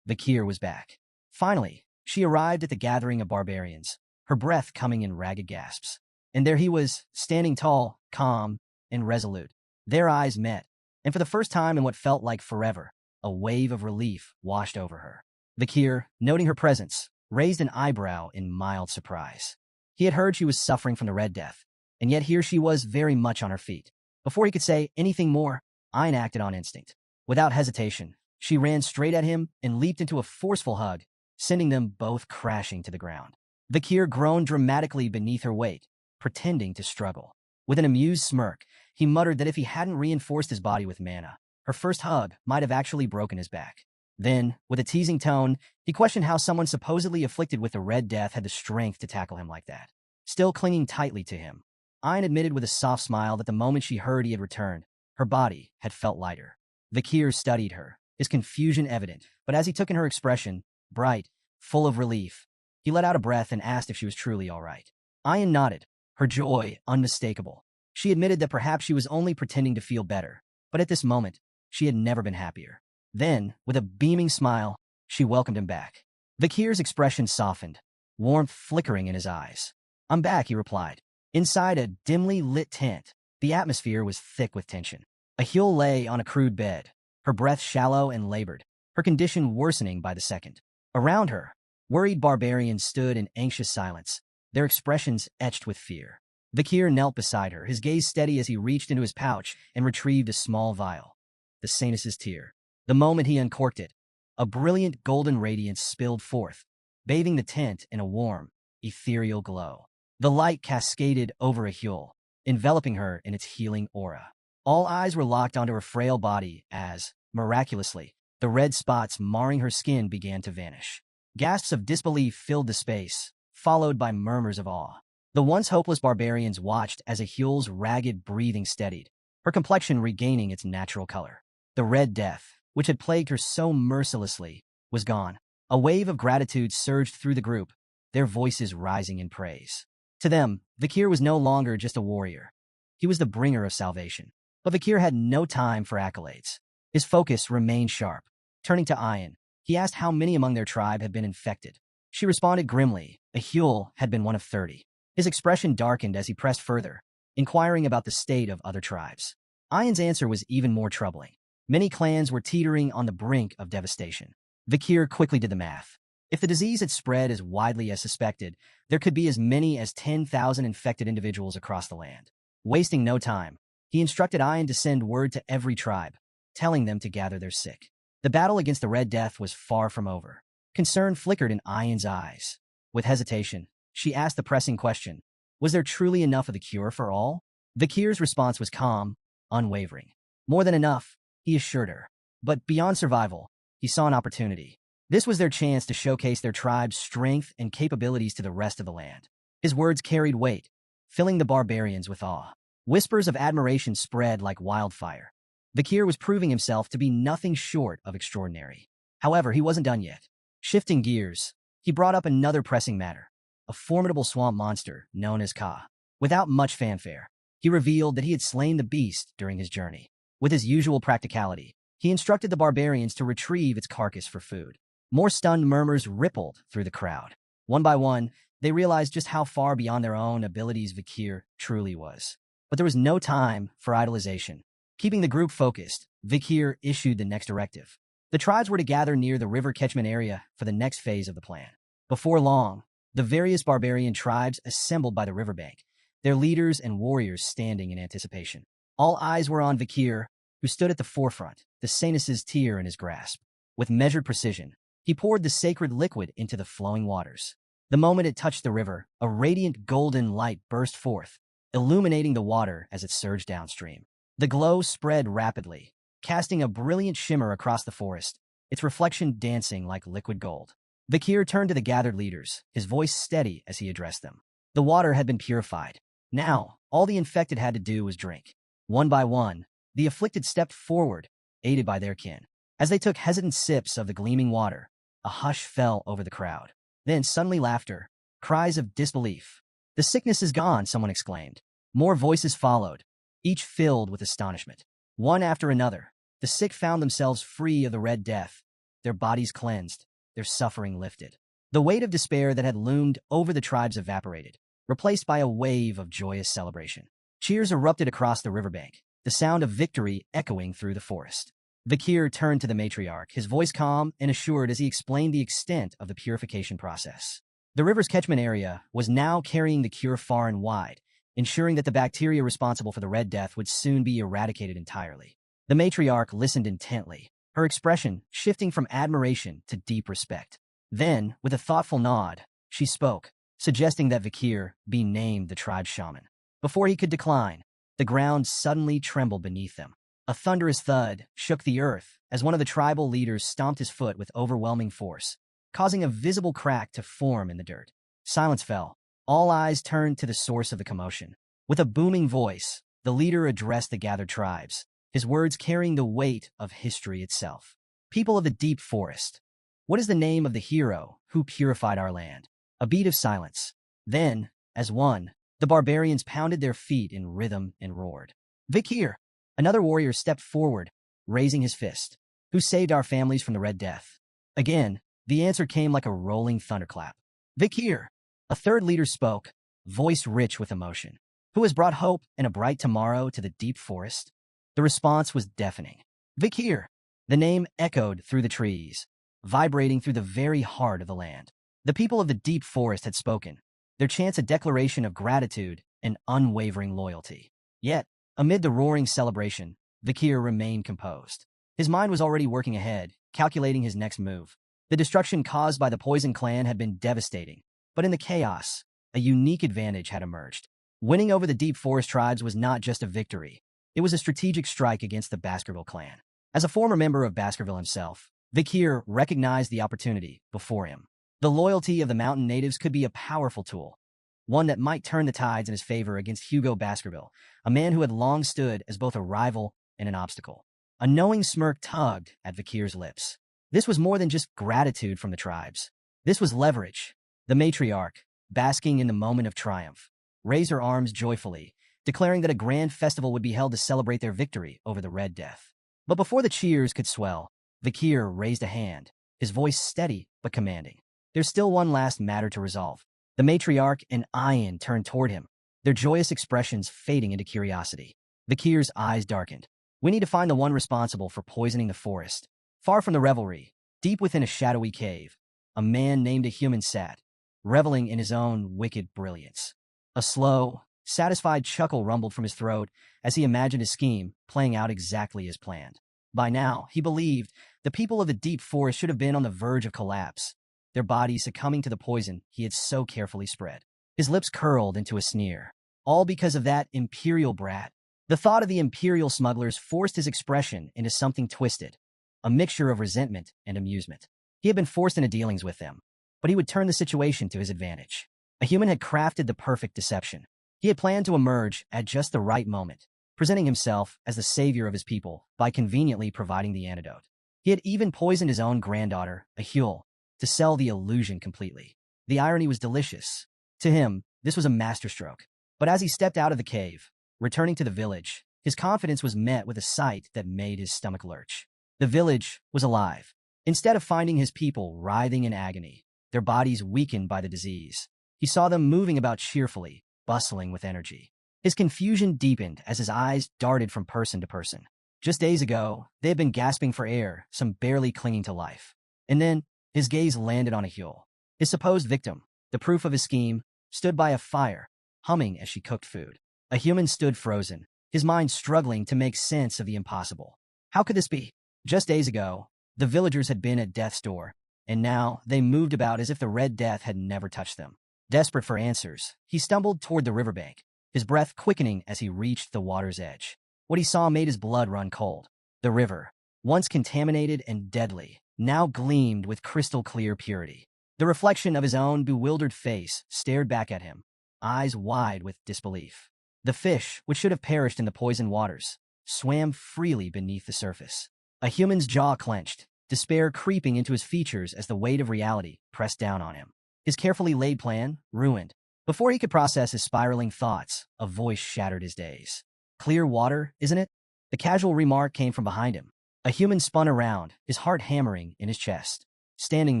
Vakir was back. Finally, she arrived at the gathering of barbarians, her breath coming in ragged gasps. And there he was, standing tall, calm, and resolute. Their eyes met, and for the first time in what felt like forever, a wave of relief washed over her. Vakir, noting her presence, raised an eyebrow in mild surprise. He had heard she was suffering from the Red Death, and yet here she was very much on her feet. Before he could say anything more, Ayan acted on instinct. Without hesitation, she ran straight at him and leaped into a forceful hug, sending them both crashing to the ground. Vakir groaned dramatically beneath her weight, pretending to struggle. With an amused smirk, he muttered that if he hadn't reinforced his body with mana, Her first hug might have actually broken his back. Then, with a teasing tone, he questioned how someone supposedly afflicted with the Red Death had the strength to tackle him like that. Still clinging tightly to him, Ayn admitted with a soft smile that the moment she heard he had returned, her body had felt lighter. Vakir studied her, his confusion evident, but as he took in her expression, bright, full of relief, he let out a breath and asked if she was truly all right. Ayn nodded, her joy unmistakable. She admitted that perhaps she was only pretending to feel better, but at this moment, she had never been happier. Then, with a beaming smile, she welcomed him back. Vakir's expression softened, warmth flickering in his eyes. "I'm back," he replied. Inside a dimly lit tent, the atmosphere was thick with tension. Yahello lay on a crude bed, her breath shallow and labored, her condition worsening by the second. Around her, worried barbarians stood in anxious silence, their expressions etched with fear. Vakir knelt beside her, his gaze steady as he reached into his pouch and retrieved a small vial. The Sanus's tear. The moment he uncorked it, a brilliant golden radiance spilled forth, bathing the tent in a warm, ethereal glow. The light cascaded over Yahello, enveloping her in its healing aura. All eyes were locked onto her frail body as, miraculously, the red spots marring her skin began to vanish. Gasps of disbelief filled the space, followed by murmurs of awe. The once hopeless barbarians watched as Yahello's ragged breathing steadied, her complexion regaining its natural color. The Red Death, which had plagued her so mercilessly, was gone. A wave of gratitude surged through the group, their voices rising in praise. To them, Vakir was no longer just a warrior. He was the bringer of salvation. But Vakir had no time for accolades. His focus remained sharp. Turning to Ayn, he asked how many among their tribe had been infected. She responded grimly, Yahello had been one of 30. His expression darkened as he pressed further, inquiring about the state of other tribes. Ayn's answer was even more troubling. Many clans were teetering on the brink of devastation. Vakir quickly did the math. If the disease had spread as widely as suspected, there could be as many as 10,000 infected individuals across the land. Wasting no time, he instructed Ayn to send word to every tribe, telling them to gather their sick. The battle against the Red Death was far from over. Concern flickered in Ayn's eyes. With hesitation, she asked the pressing question, was there truly enough of the cure for all? Vakir's response was calm, unwavering. More than enough, he assured her. But beyond survival, he saw an opportunity. This was their chance to showcase their tribe's strength and capabilities to the rest of the land. His words carried weight, filling the barbarians with awe. Whispers of admiration spread like wildfire. Vakir was proving himself to be nothing short of extraordinary. However, he wasn't done yet. Shifting gears, he brought up another pressing matter, a formidable swamp monster known as Ka. Without much fanfare, he revealed that he had slain the beast during his journey. With his usual practicality, he instructed the barbarians to retrieve its carcass for food. More stunned murmurs rippled through the crowd. One by one, they realized just how far beyond their own abilities Vakir truly was. But there was no time for idolization. Keeping the group focused, Vakir issued the next directive. The tribes were to gather near the river catchment area for the next phase of the plan. Before long, the various barbarian tribes assembled by the riverbank, their leaders and warriors standing in anticipation. All eyes were on Vakir, who stood at the forefront, the Sanus's tear in his grasp. With measured precision, he poured the sacred liquid into the flowing waters. The moment it touched the river, a radiant golden light burst forth, illuminating the water as it surged downstream. The glow spread rapidly, casting a brilliant shimmer across the forest, its reflection dancing like liquid gold. Vakir turned to the gathered leaders, his voice steady as he addressed them. The water had been purified. Now, all the infected had to do was drink. One by one, the afflicted stepped forward, aided by their kin. As they took hesitant sips of the gleaming water, a hush fell over the crowd. Then suddenly laughter, cries of disbelief. "The sickness is gone," someone exclaimed. More voices followed, each filled with astonishment. One after another, the sick found themselves free of the Red Death, their bodies cleansed, their suffering lifted. The weight of despair that had loomed over the tribes evaporated, replaced by a wave of joyous celebration. Cheers erupted across the riverbank, the sound of victory echoing through the forest. Vakir turned to the matriarch, his voice calm and assured as he explained the extent of the purification process. The river's catchment area was now carrying the cure far and wide, ensuring that the bacteria responsible for the Red Death would soon be eradicated entirely. The matriarch listened intently, her expression shifting from admiration to deep respect. Then, with a thoughtful nod, she spoke, suggesting that Vakir be named the tribe's shaman. Before he could decline, the ground suddenly trembled beneath them. A thunderous thud shook the earth as one of the tribal leaders stomped his foot with overwhelming force, causing a visible crack to form in the dirt. Silence fell. All eyes turned to the source of the commotion. With a booming voice, the leader addressed the gathered tribes, his words carrying the weight of history itself. People of the deep forest, what is the name of the hero who purified our land? A beat of silence. Then, as one, the barbarians pounded their feet in rhythm and roared. Vikir! Another warrior stepped forward, raising his fist. Who saved our families from the Red Death? Again, the answer came like a rolling thunderclap. Vikir! A third leader spoke, voice rich with emotion. Who has brought hope and a bright tomorrow to the deep forest? The response was deafening. Vikir! The name echoed through the trees, vibrating through the very heart of the land. The people of the deep forest had spoken, their chants a declaration of gratitude and unwavering loyalty. Yet, amid the roaring celebration, Vikir remained composed. His mind was already working ahead, calculating his next move. The destruction caused by the Poison Clan had been devastating, but in the chaos, a unique advantage had emerged. Winning over the Deep Forest tribes was not just a victory. It was a strategic strike against the Baskerville clan. As a former member of Baskerville himself, Vikir recognized the opportunity before him. The loyalty of the mountain natives could be a powerful tool, one that might turn the tides in his favor against Hugo Baskerville, a man who had long stood as both a rival and an obstacle. A knowing smirk tugged at Vikir's lips. This was more than just gratitude from the tribes. This was leverage. The matriarch, basking in the moment of triumph, raised her arms joyfully, declaring that a grand festival would be held to celebrate their victory over the Red Death. But before the cheers could swell, Vikir raised a hand, his voice steady but commanding. There's still one last matter to resolve. The matriarch and Ayan turned toward him, their joyous expressions fading into curiosity. Vikir's eyes darkened. We need to find the one responsible for poisoning the forest. Far from the revelry, deep within a shadowy cave, a man named a human sat, reveling in his own wicked brilliance. A slow, satisfied chuckle rumbled from his throat as he imagined his scheme playing out exactly as planned. By now, he believed, the people of the deep forest should have been on the verge of collapse, their bodies succumbing to the poison he had so carefully spread. His lips curled into a sneer, all because of that imperial brat. The thought of the imperial smugglers forced his expression into something twisted, a mixture of resentment and amusement. He had been forced into dealings with them, but he would turn the situation to his advantage. A human had crafted the perfect deception. He had planned to emerge at just the right moment, presenting himself as the savior of his people by conveniently providing the antidote. He had even poisoned his own granddaughter, Yahello, to sell the illusion completely. The irony was delicious. To him, this was a masterstroke. But as he stepped out of the cave, returning to the village, his confidence was met with a sight that made his stomach lurch. The village was alive. Instead of finding his people writhing in agony, their bodies weakened by the disease, he saw them moving about cheerfully, bustling with energy. His confusion deepened as his eyes darted from person to person. Just days ago, they had been gasping for air, some barely clinging to life. And then, his gaze landed on Yahello. His supposed victim, the proof of his scheme, stood by a fire, humming as she cooked food. A human stood frozen, his mind struggling to make sense of the impossible. How could this be? Just days ago, the villagers had been at death's door, and now they moved about as if the Red Death had never touched them. Desperate for answers, he stumbled toward the riverbank, his breath quickening as he reached the water's edge. What he saw made his blood run cold. The river, once contaminated and deadly, now gleamed with crystal-clear purity. The reflection of his own bewildered face stared back at him, eyes wide with disbelief. The fish, which should have perished in the poisoned waters, swam freely beneath the surface. A human's jaw clenched, despair creeping into his features as the weight of reality pressed down on him. His carefully laid plan ruined. Before he could process his spiraling thoughts, a voice shattered his daze. Clear water, isn't it? The casual remark came from behind him. A human spun around, his heart hammering in his chest. Standing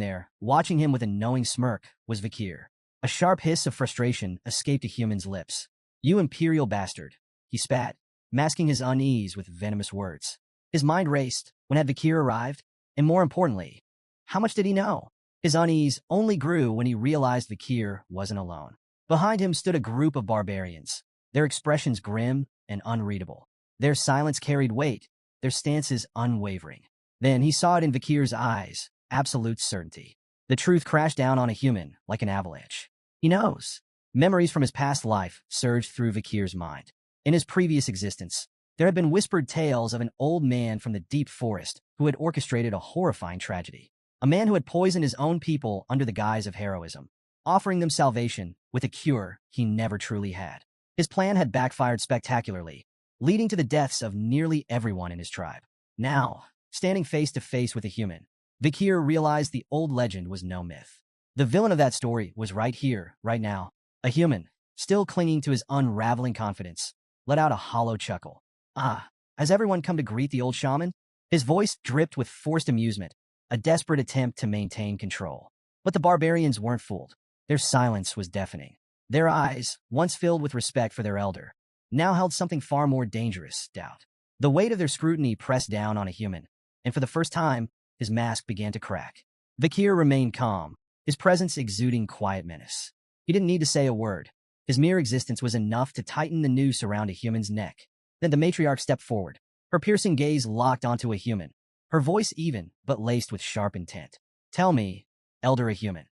there, watching him with a knowing smirk, was Vikir. A sharp hiss of frustration escaped a human's lips. You imperial bastard, he spat, masking his unease with venomous words. His mind raced. When had Vikir arrived? And more importantly, how much did he know? His unease only grew when he realized Vikir wasn't alone. Behind him stood a group of barbarians, their expressions grim and unreadable. Their silence carried weight, their stances unwavering. Then he saw it in Vikir's eyes, absolute certainty. The truth crashed down on a human like an avalanche. He knows. Memories from his past life surged through Vikir's mind. In his previous existence, There had been whispered tales of an old man from the deep forest who had orchestrated a horrifying tragedy. A man who had poisoned his own people under the guise of heroism, offering them salvation with a cure he never truly had. His plan had backfired spectacularly, leading to the deaths of nearly everyone in his tribe. Now, standing face to face with a human, Vikir realized the old legend was no myth. The villain of that story was right here, right now. A human, still clinging to his unraveling confidence, let out a hollow chuckle. Ah, has everyone come to greet the old shaman? His voice dripped with forced amusement, a desperate attempt to maintain control. But the barbarians weren't fooled. Their silence was deafening. Their eyes, once filled with respect for their elder, now held something far more dangerous, doubt. The weight of their scrutiny pressed down on a human, and for the first time, his mask began to crack. Vikir remained calm, his presence exuding quiet menace. He didn't need to say a word. His mere existence was enough to tighten the noose around a human's neck. Then the matriarch stepped forward, her piercing gaze locked onto a human, her voice even, but laced with sharp intent. Tell me, elder a human,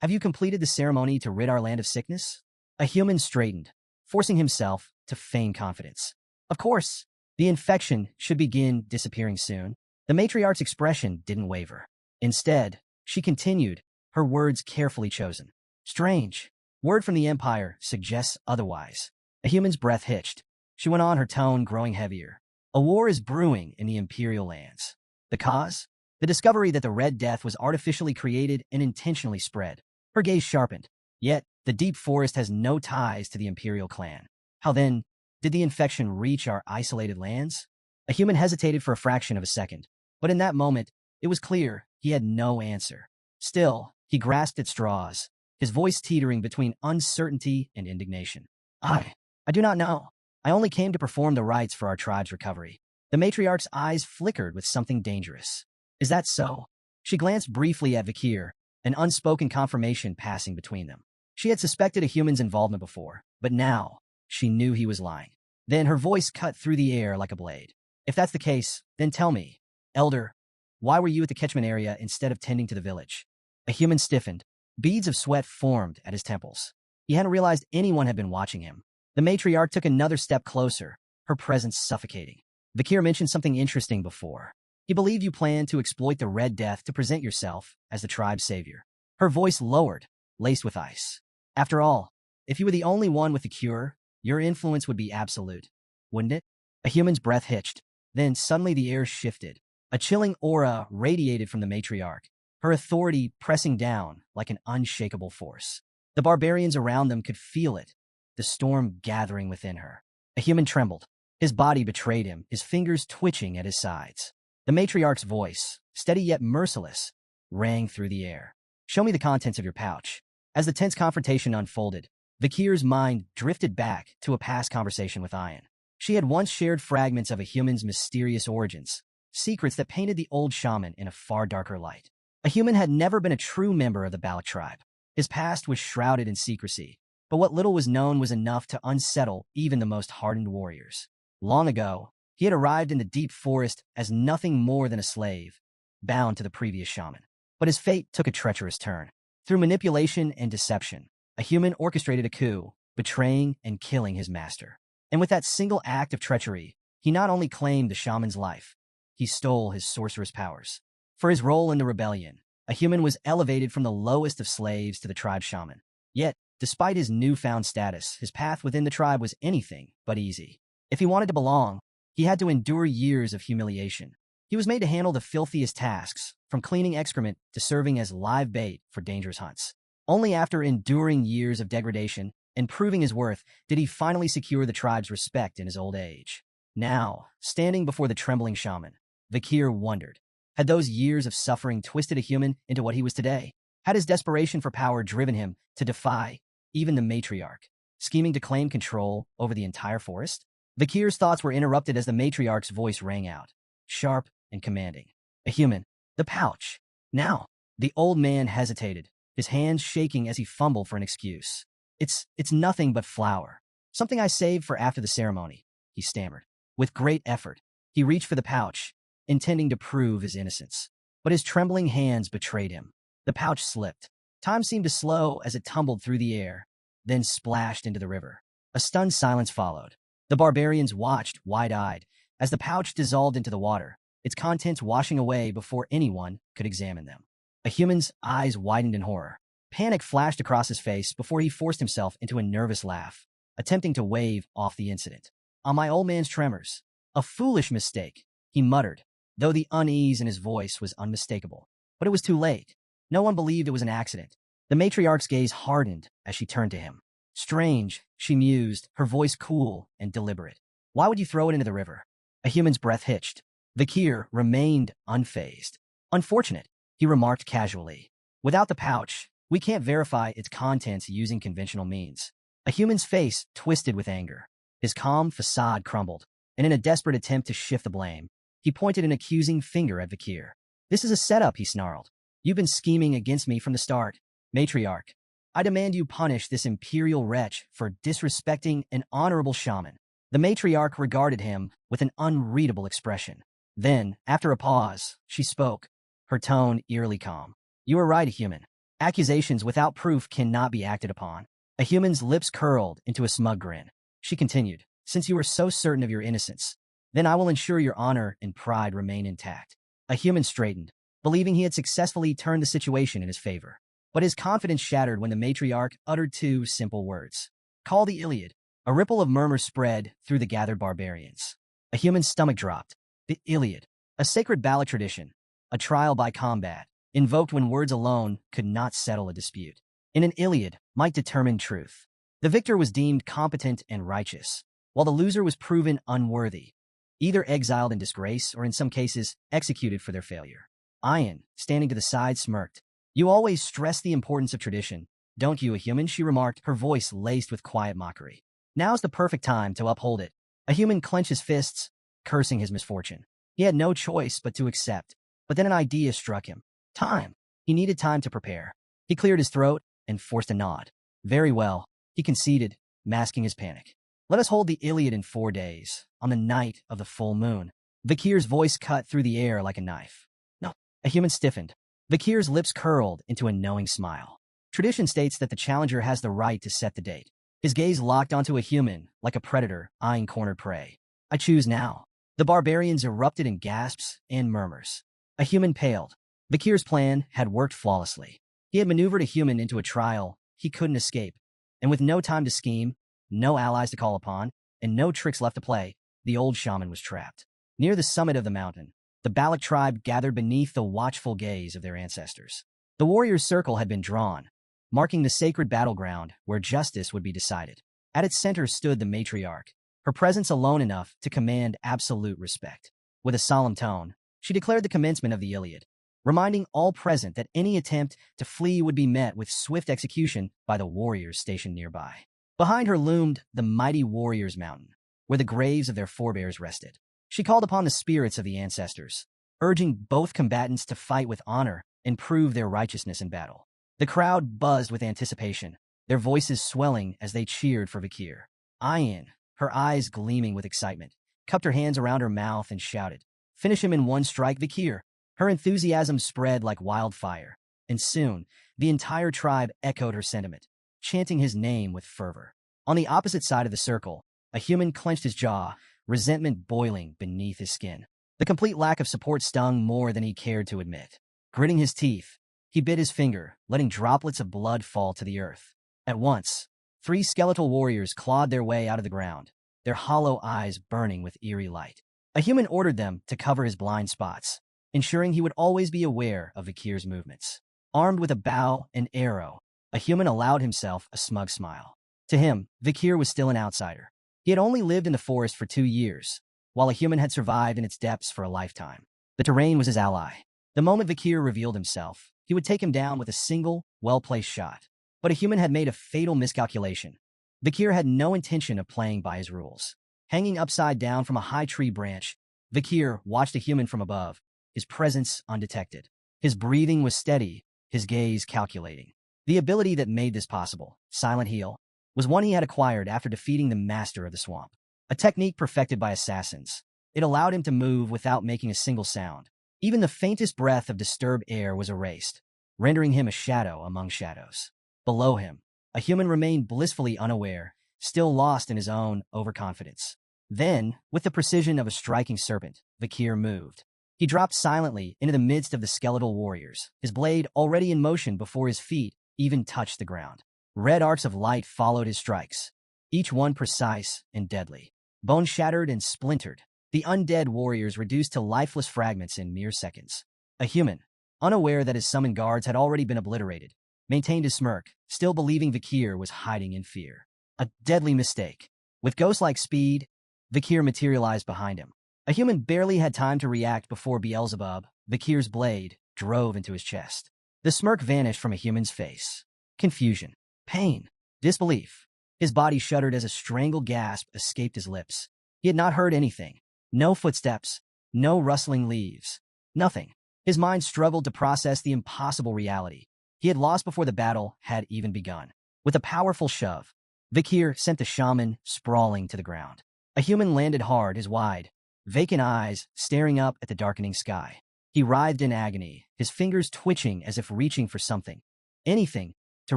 have you completed the ceremony to rid our land of sickness? A human straightened, forcing himself to feign confidence. Of course, the infection should begin disappearing soon. The matriarch's expression didn't waver. Instead, she continued, her words carefully chosen. Strange. Word from the Empire suggests otherwise. A human's breath hitched. She went on, her tone growing heavier. A war is brewing in the Imperial lands. The cause? The discovery that the Red Death was artificially created and intentionally spread. Her gaze sharpened. Yet, the deep forest has no ties to the Imperial clan. How then did the infection reach our isolated lands? A human hesitated for a fraction of a second, but in that moment, it was clear he had no answer. Still, he grasped at straws, his voice teetering between uncertainty and indignation. I do not know. I only came to perform the rites for our tribe's recovery. The matriarch's eyes flickered with something dangerous. Is that so? She glanced briefly at Vikir, an unspoken confirmation passing between them. She had suspected a human's involvement before, but now she knew he was lying. Then her voice cut through the air like a blade. If that's the case, then tell me, elder, why were you at the catchment area instead of tending to the village? A human stiffened. Beads of sweat formed at his temples. He hadn't realized anyone had been watching him. The matriarch took another step closer, her presence suffocating. Vikir mentioned something interesting before. He believed you planned to exploit the Red Death to present yourself as the tribe's savior. Her voice lowered, laced with ice. After all, if you were the only one with the cure, your influence would be absolute, wouldn't it? A human's breath hitched. Then suddenly the air shifted. A chilling aura radiated from the matriarch, her authority pressing down like an unshakable force. The barbarians around them could feel it, the storm gathering within her. A human trembled. His body betrayed him, his fingers twitching at his sides. The matriarch's voice, steady yet merciless, rang through the air. Show me the contents of your pouch. As the tense confrontation unfolded, Vikir's mind drifted back to a past conversation with Ayan. She had once shared fragments of a human's mysterious origins, secrets that painted the old shaman in a far darker light. A human had never been a true member of the Balak tribe. His past was shrouded in secrecy, but what little was known was enough to unsettle even the most hardened warriors. Long ago, he had arrived in the deep forest as nothing more than a slave, bound to the previous shaman. But his fate took a treacherous turn. Through manipulation and deception, a human orchestrated a coup, betraying and killing his master. And with that single act of treachery, he not only claimed the shaman's life, he stole his sorcerous powers. For his role in the rebellion, a human was elevated from the lowest of slaves to the tribe shaman. Yet, despite his newfound status, his path within the tribe was anything but easy. If he wanted to belong, he had to endure years of humiliation. He was made to handle the filthiest tasks, from cleaning excrement to serving as live bait for dangerous hunts. Only after enduring years of degradation and proving his worth did he finally secure the tribe's respect in his old age. Now, standing before the trembling shaman, Vikir wondered, had those years of suffering twisted a human into what he was today? Had his desperation for power driven him to defy even the matriarch, scheming to claim control over the entire forest? Vikir's thoughts were interrupted as the matriarch's voice rang out, sharp and commanding. A human. The pouch. Now. The old man hesitated, his hands shaking as he fumbled for an excuse. It's nothing but flour. Something I saved for after the ceremony, he stammered. With great effort, he reached for the pouch, intending to prove his innocence. But his trembling hands betrayed him. The pouch slipped. Time seemed to slow as it tumbled through the air, then splashed into the river. A stunned silence followed. The barbarians watched, wide-eyed, as the pouch dissolved into the water, its contents washing away before anyone could examine them. A human's eyes widened in horror. Panic flashed across his face before he forced himself into a nervous laugh, attempting to wave off the incident. On my old man's tremors. A foolish mistake, he muttered, though the unease in his voice was unmistakable. But it was too late. No one believed it was an accident. The matriarch's gaze hardened as she turned to him. Strange, she mused, her voice cool and deliberate. Why would you throw it into the river? A human's breath hitched. Vakir remained unfazed. Unfortunate, he remarked casually. Without the pouch, we can't verify its contents using conventional means. A human's face twisted with anger. His calm facade crumbled, and in a desperate attempt to shift the blame, he pointed an accusing finger at Vakir. This is a setup, he snarled. You've been scheming against me from the start. Matriarch, I demand you punish this imperial wretch for disrespecting an honorable shaman. The matriarch regarded him with an unreadable expression. Then, after a pause, she spoke, her tone eerily calm. You are right, human. Accusations without proof cannot be acted upon. A human's lips curled into a smug grin. She continued, since you are so certain of your innocence, then I will ensure your honor and pride remain intact. A human straightened, believing he had successfully turned the situation in his favor. But his confidence shattered when the matriarch uttered two simple words. Call the Iliad. A ripple of murmurs spread through the gathered barbarians. A human's stomach dropped. The Iliad, a sacred ballad tradition, a trial by combat, invoked when words alone could not settle a dispute. In an Iliad might determine truth. The victor was deemed competent and righteous, while the loser was proven unworthy, either exiled in disgrace or in some cases executed for their failure. Ayan, standing to the side, smirked. You always stress the importance of tradition, don't you, a human? She remarked, her voice laced with quiet mockery. Now's the perfect time to uphold it. A human clenched his fists, cursing his misfortune. He had no choice but to accept. But then an idea struck him. Time. He needed time to prepare. He cleared his throat and forced a nod. Very well, he conceded, masking his panic. Let us hold the Iliad in 4 days, on the night of the full moon. Vakir's voice cut through the air like a knife. No. A human stiffened. Vakir's lips curled into a knowing smile. Tradition states that the challenger has the right to set the date. His gaze locked onto a human, like a predator eyeing cornered prey. I choose now. The barbarians erupted in gasps and murmurs. A human paled. Vakir's plan had worked flawlessly. He had maneuvered a human into a trial he couldn't escape, and with no time to scheme, no allies to call upon, and no tricks left to play, the old shaman was trapped. Near the summit of the mountain, the Balak tribe gathered beneath the watchful gaze of their ancestors. The warriors' circle had been drawn, marking the sacred battleground where justice would be decided. At its center stood the matriarch, her presence alone enough to command absolute respect. With a solemn tone, she declared the commencement of the Iliad, reminding all present that any attempt to flee would be met with swift execution by the warriors stationed nearby. Behind her loomed the mighty Warriors' Mountain, where the graves of their forebears rested. She called upon the spirits of the ancestors, urging both combatants to fight with honor and prove their righteousness in battle. The crowd buzzed with anticipation, their voices swelling as they cheered for Vakir. Ayan, her eyes gleaming with excitement, cupped her hands around her mouth and shouted, Finish him in one strike, Vakir. Her enthusiasm spread like wildfire, and soon the entire tribe echoed her sentiment, chanting his name with fervor. On the opposite side of the circle, a human clenched his jaw, resentment boiling beneath his skin. The complete lack of support stung more than he cared to admit. Gritting his teeth, he bit his finger, letting droplets of blood fall to the earth. At once, 3 skeletal warriors clawed their way out of the ground, their hollow eyes burning with eerie light. A human ordered them to cover his blind spots, ensuring he would always be aware of Vakir's movements. Armed with a bow and arrow, a human allowed himself a smug smile. To him, Vakir was still an outsider. He had only lived in the forest for 2 years, while a human had survived in its depths for a lifetime. The terrain was his ally. The moment Vakir revealed himself, he would take him down with a single, well-placed shot. But a human had made a fatal miscalculation. Vakir had no intention of playing by his rules. Hanging upside down from a high tree branch, Vakir watched a human from above, his presence undetected. His breathing was steady, his gaze calculating. The ability that made this possible, Silent Heal, was one he had acquired after defeating the master of the swamp. A technique perfected by assassins. It allowed him to move without making a single sound. Even the faintest breath of disturbed air was erased, rendering him a shadow among shadows. Below him, a human remained blissfully unaware, still lost in his own overconfidence. Then, with the precision of a striking serpent, Vakir moved. He dropped silently into the midst of the skeletal warriors, his blade already in motion before his feet even touched the ground. Red arcs of light followed his strikes, each one precise and deadly. Bone shattered and splintered, the undead warriors reduced to lifeless fragments in mere seconds. A human, unaware that his summoned guards had already been obliterated, maintained his smirk, still believing Vakir was hiding in fear. A deadly mistake. With ghost-like speed, Vakir materialized behind him. A human barely had time to react before Beelzebub, Vakir's blade, drove into his chest. The smirk vanished from a human's face. Confusion, pain, disbelief. His body shuddered as a strangled gasp escaped his lips. He had not heard anything. No footsteps, no rustling leaves, nothing. His mind struggled to process the impossible reality. He had lost before the battle had even begun. With a powerful shove, Vakir sent the shaman sprawling to the ground. A human landed hard, his wide, vacant eyes staring up at the darkening sky. He writhed in agony, his fingers twitching as if reaching for something, anything, to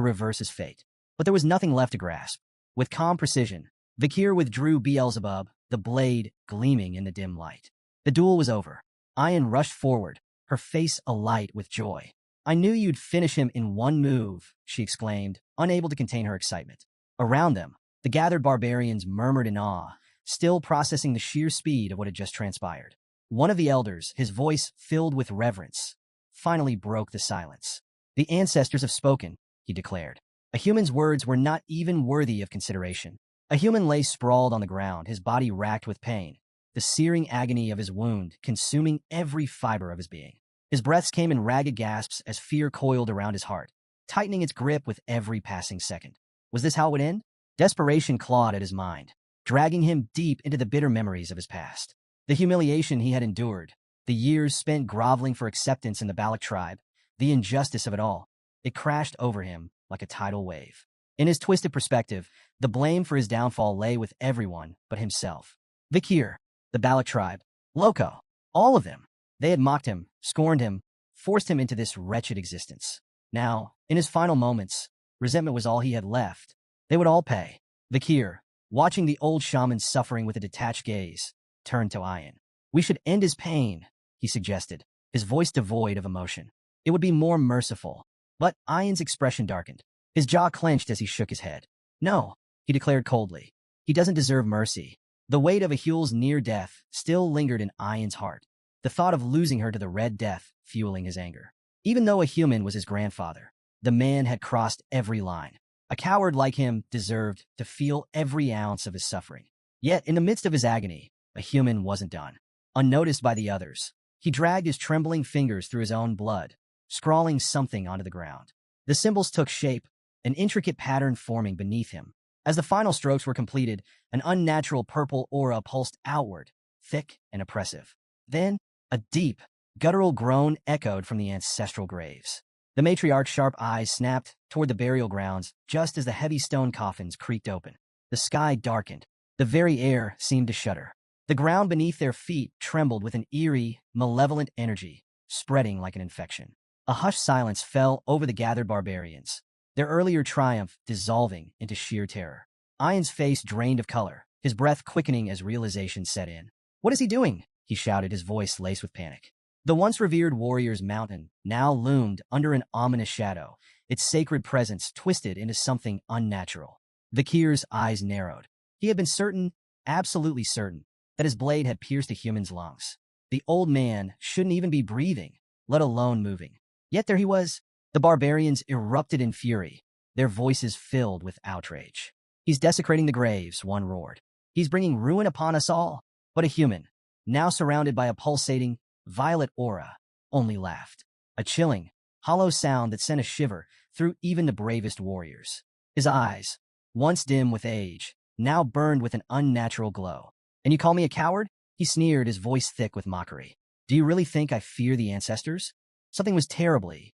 reverse his fate. But there was nothing left to grasp. With calm precision, Vakir withdrew Beelzebub, the blade gleaming in the dim light. The duel was over. Ayan rushed forward, her face alight with joy. "I knew you'd finish him in one move," she exclaimed, unable to contain her excitement. Around them, the gathered barbarians murmured in awe, still processing the sheer speed of what had just transpired. One of the elders, his voice filled with reverence, finally broke the silence. "The ancestors have spoken," he declared. A human's words were not even worthy of consideration. A human lay sprawled on the ground, his body racked with pain, the searing agony of his wound consuming every fiber of his being. His breaths came in ragged gasps as fear coiled around his heart, tightening its grip with every passing second. Was this how it would end? Desperation clawed at his mind, dragging him deep into the bitter memories of his past. The humiliation he had endured, the years spent groveling for acceptance in the Balak tribe, the injustice of it all, it crashed over him like a tidal wave. In his twisted perspective, the blame for his downfall lay with everyone but himself. Vakir, the Balak tribe, Loco, all of them. They had mocked him, scorned him, forced him into this wretched existence. Now, in his final moments, resentment was all he had left. They would all pay. Vakir, watching the old shaman suffering with a detached gaze, turned to Ayan. "We should end his pain," he suggested, his voice devoid of emotion. "It would be more merciful." But Ayan's expression darkened. His jaw clenched as he shook his head. "No," he declared coldly. "He doesn't deserve mercy." The weight of Ahul's near death still lingered in Ayan's heart, the thought of losing her to the Red Death fueling his anger. Even though a human was his grandfather, the man had crossed every line. A coward like him deserved to feel every ounce of his suffering. Yet, in the midst of his agony, a human wasn't done. Unnoticed by the others, he dragged his trembling fingers through his own blood, scrawling something onto the ground. The symbols took shape, an intricate pattern forming beneath him. As the final strokes were completed, an unnatural purple aura pulsed outward, thick and oppressive. Then, a deep, guttural groan echoed from the ancestral graves. The matriarch's sharp eyes snapped toward the burial grounds just as the heavy stone coffins creaked open. The sky darkened. The very air seemed to shudder. The ground beneath their feet trembled with an eerie, malevolent energy, spreading like an infection. A hushed silence fell over the gathered barbarians, their earlier triumph dissolving into sheer terror. Ayan's face drained of color, his breath quickening as realization set in. "What is he doing?" he shouted, his voice laced with panic. The once revered warrior's mountain now loomed under an ominous shadow, its sacred presence twisted into something unnatural. Vakir's eyes narrowed. He had been certain, absolutely certain, that his blade had pierced a human's lungs. The old man shouldn't even be breathing, let alone moving. Yet there he was. The barbarians erupted in fury, their voices filled with outrage. "He's desecrating the graves," one roared. "He's bringing ruin upon us all." But a human, now surrounded by a pulsating, violet aura, only laughed. A chilling, hollow sound that sent a shiver through even the bravest warriors. His eyes, once dim with age, now burned with an unnatural glow. "And you call me a coward?" he sneered, his voice thick with mockery. "Do you really think I fear the ancestors?" Something was terribly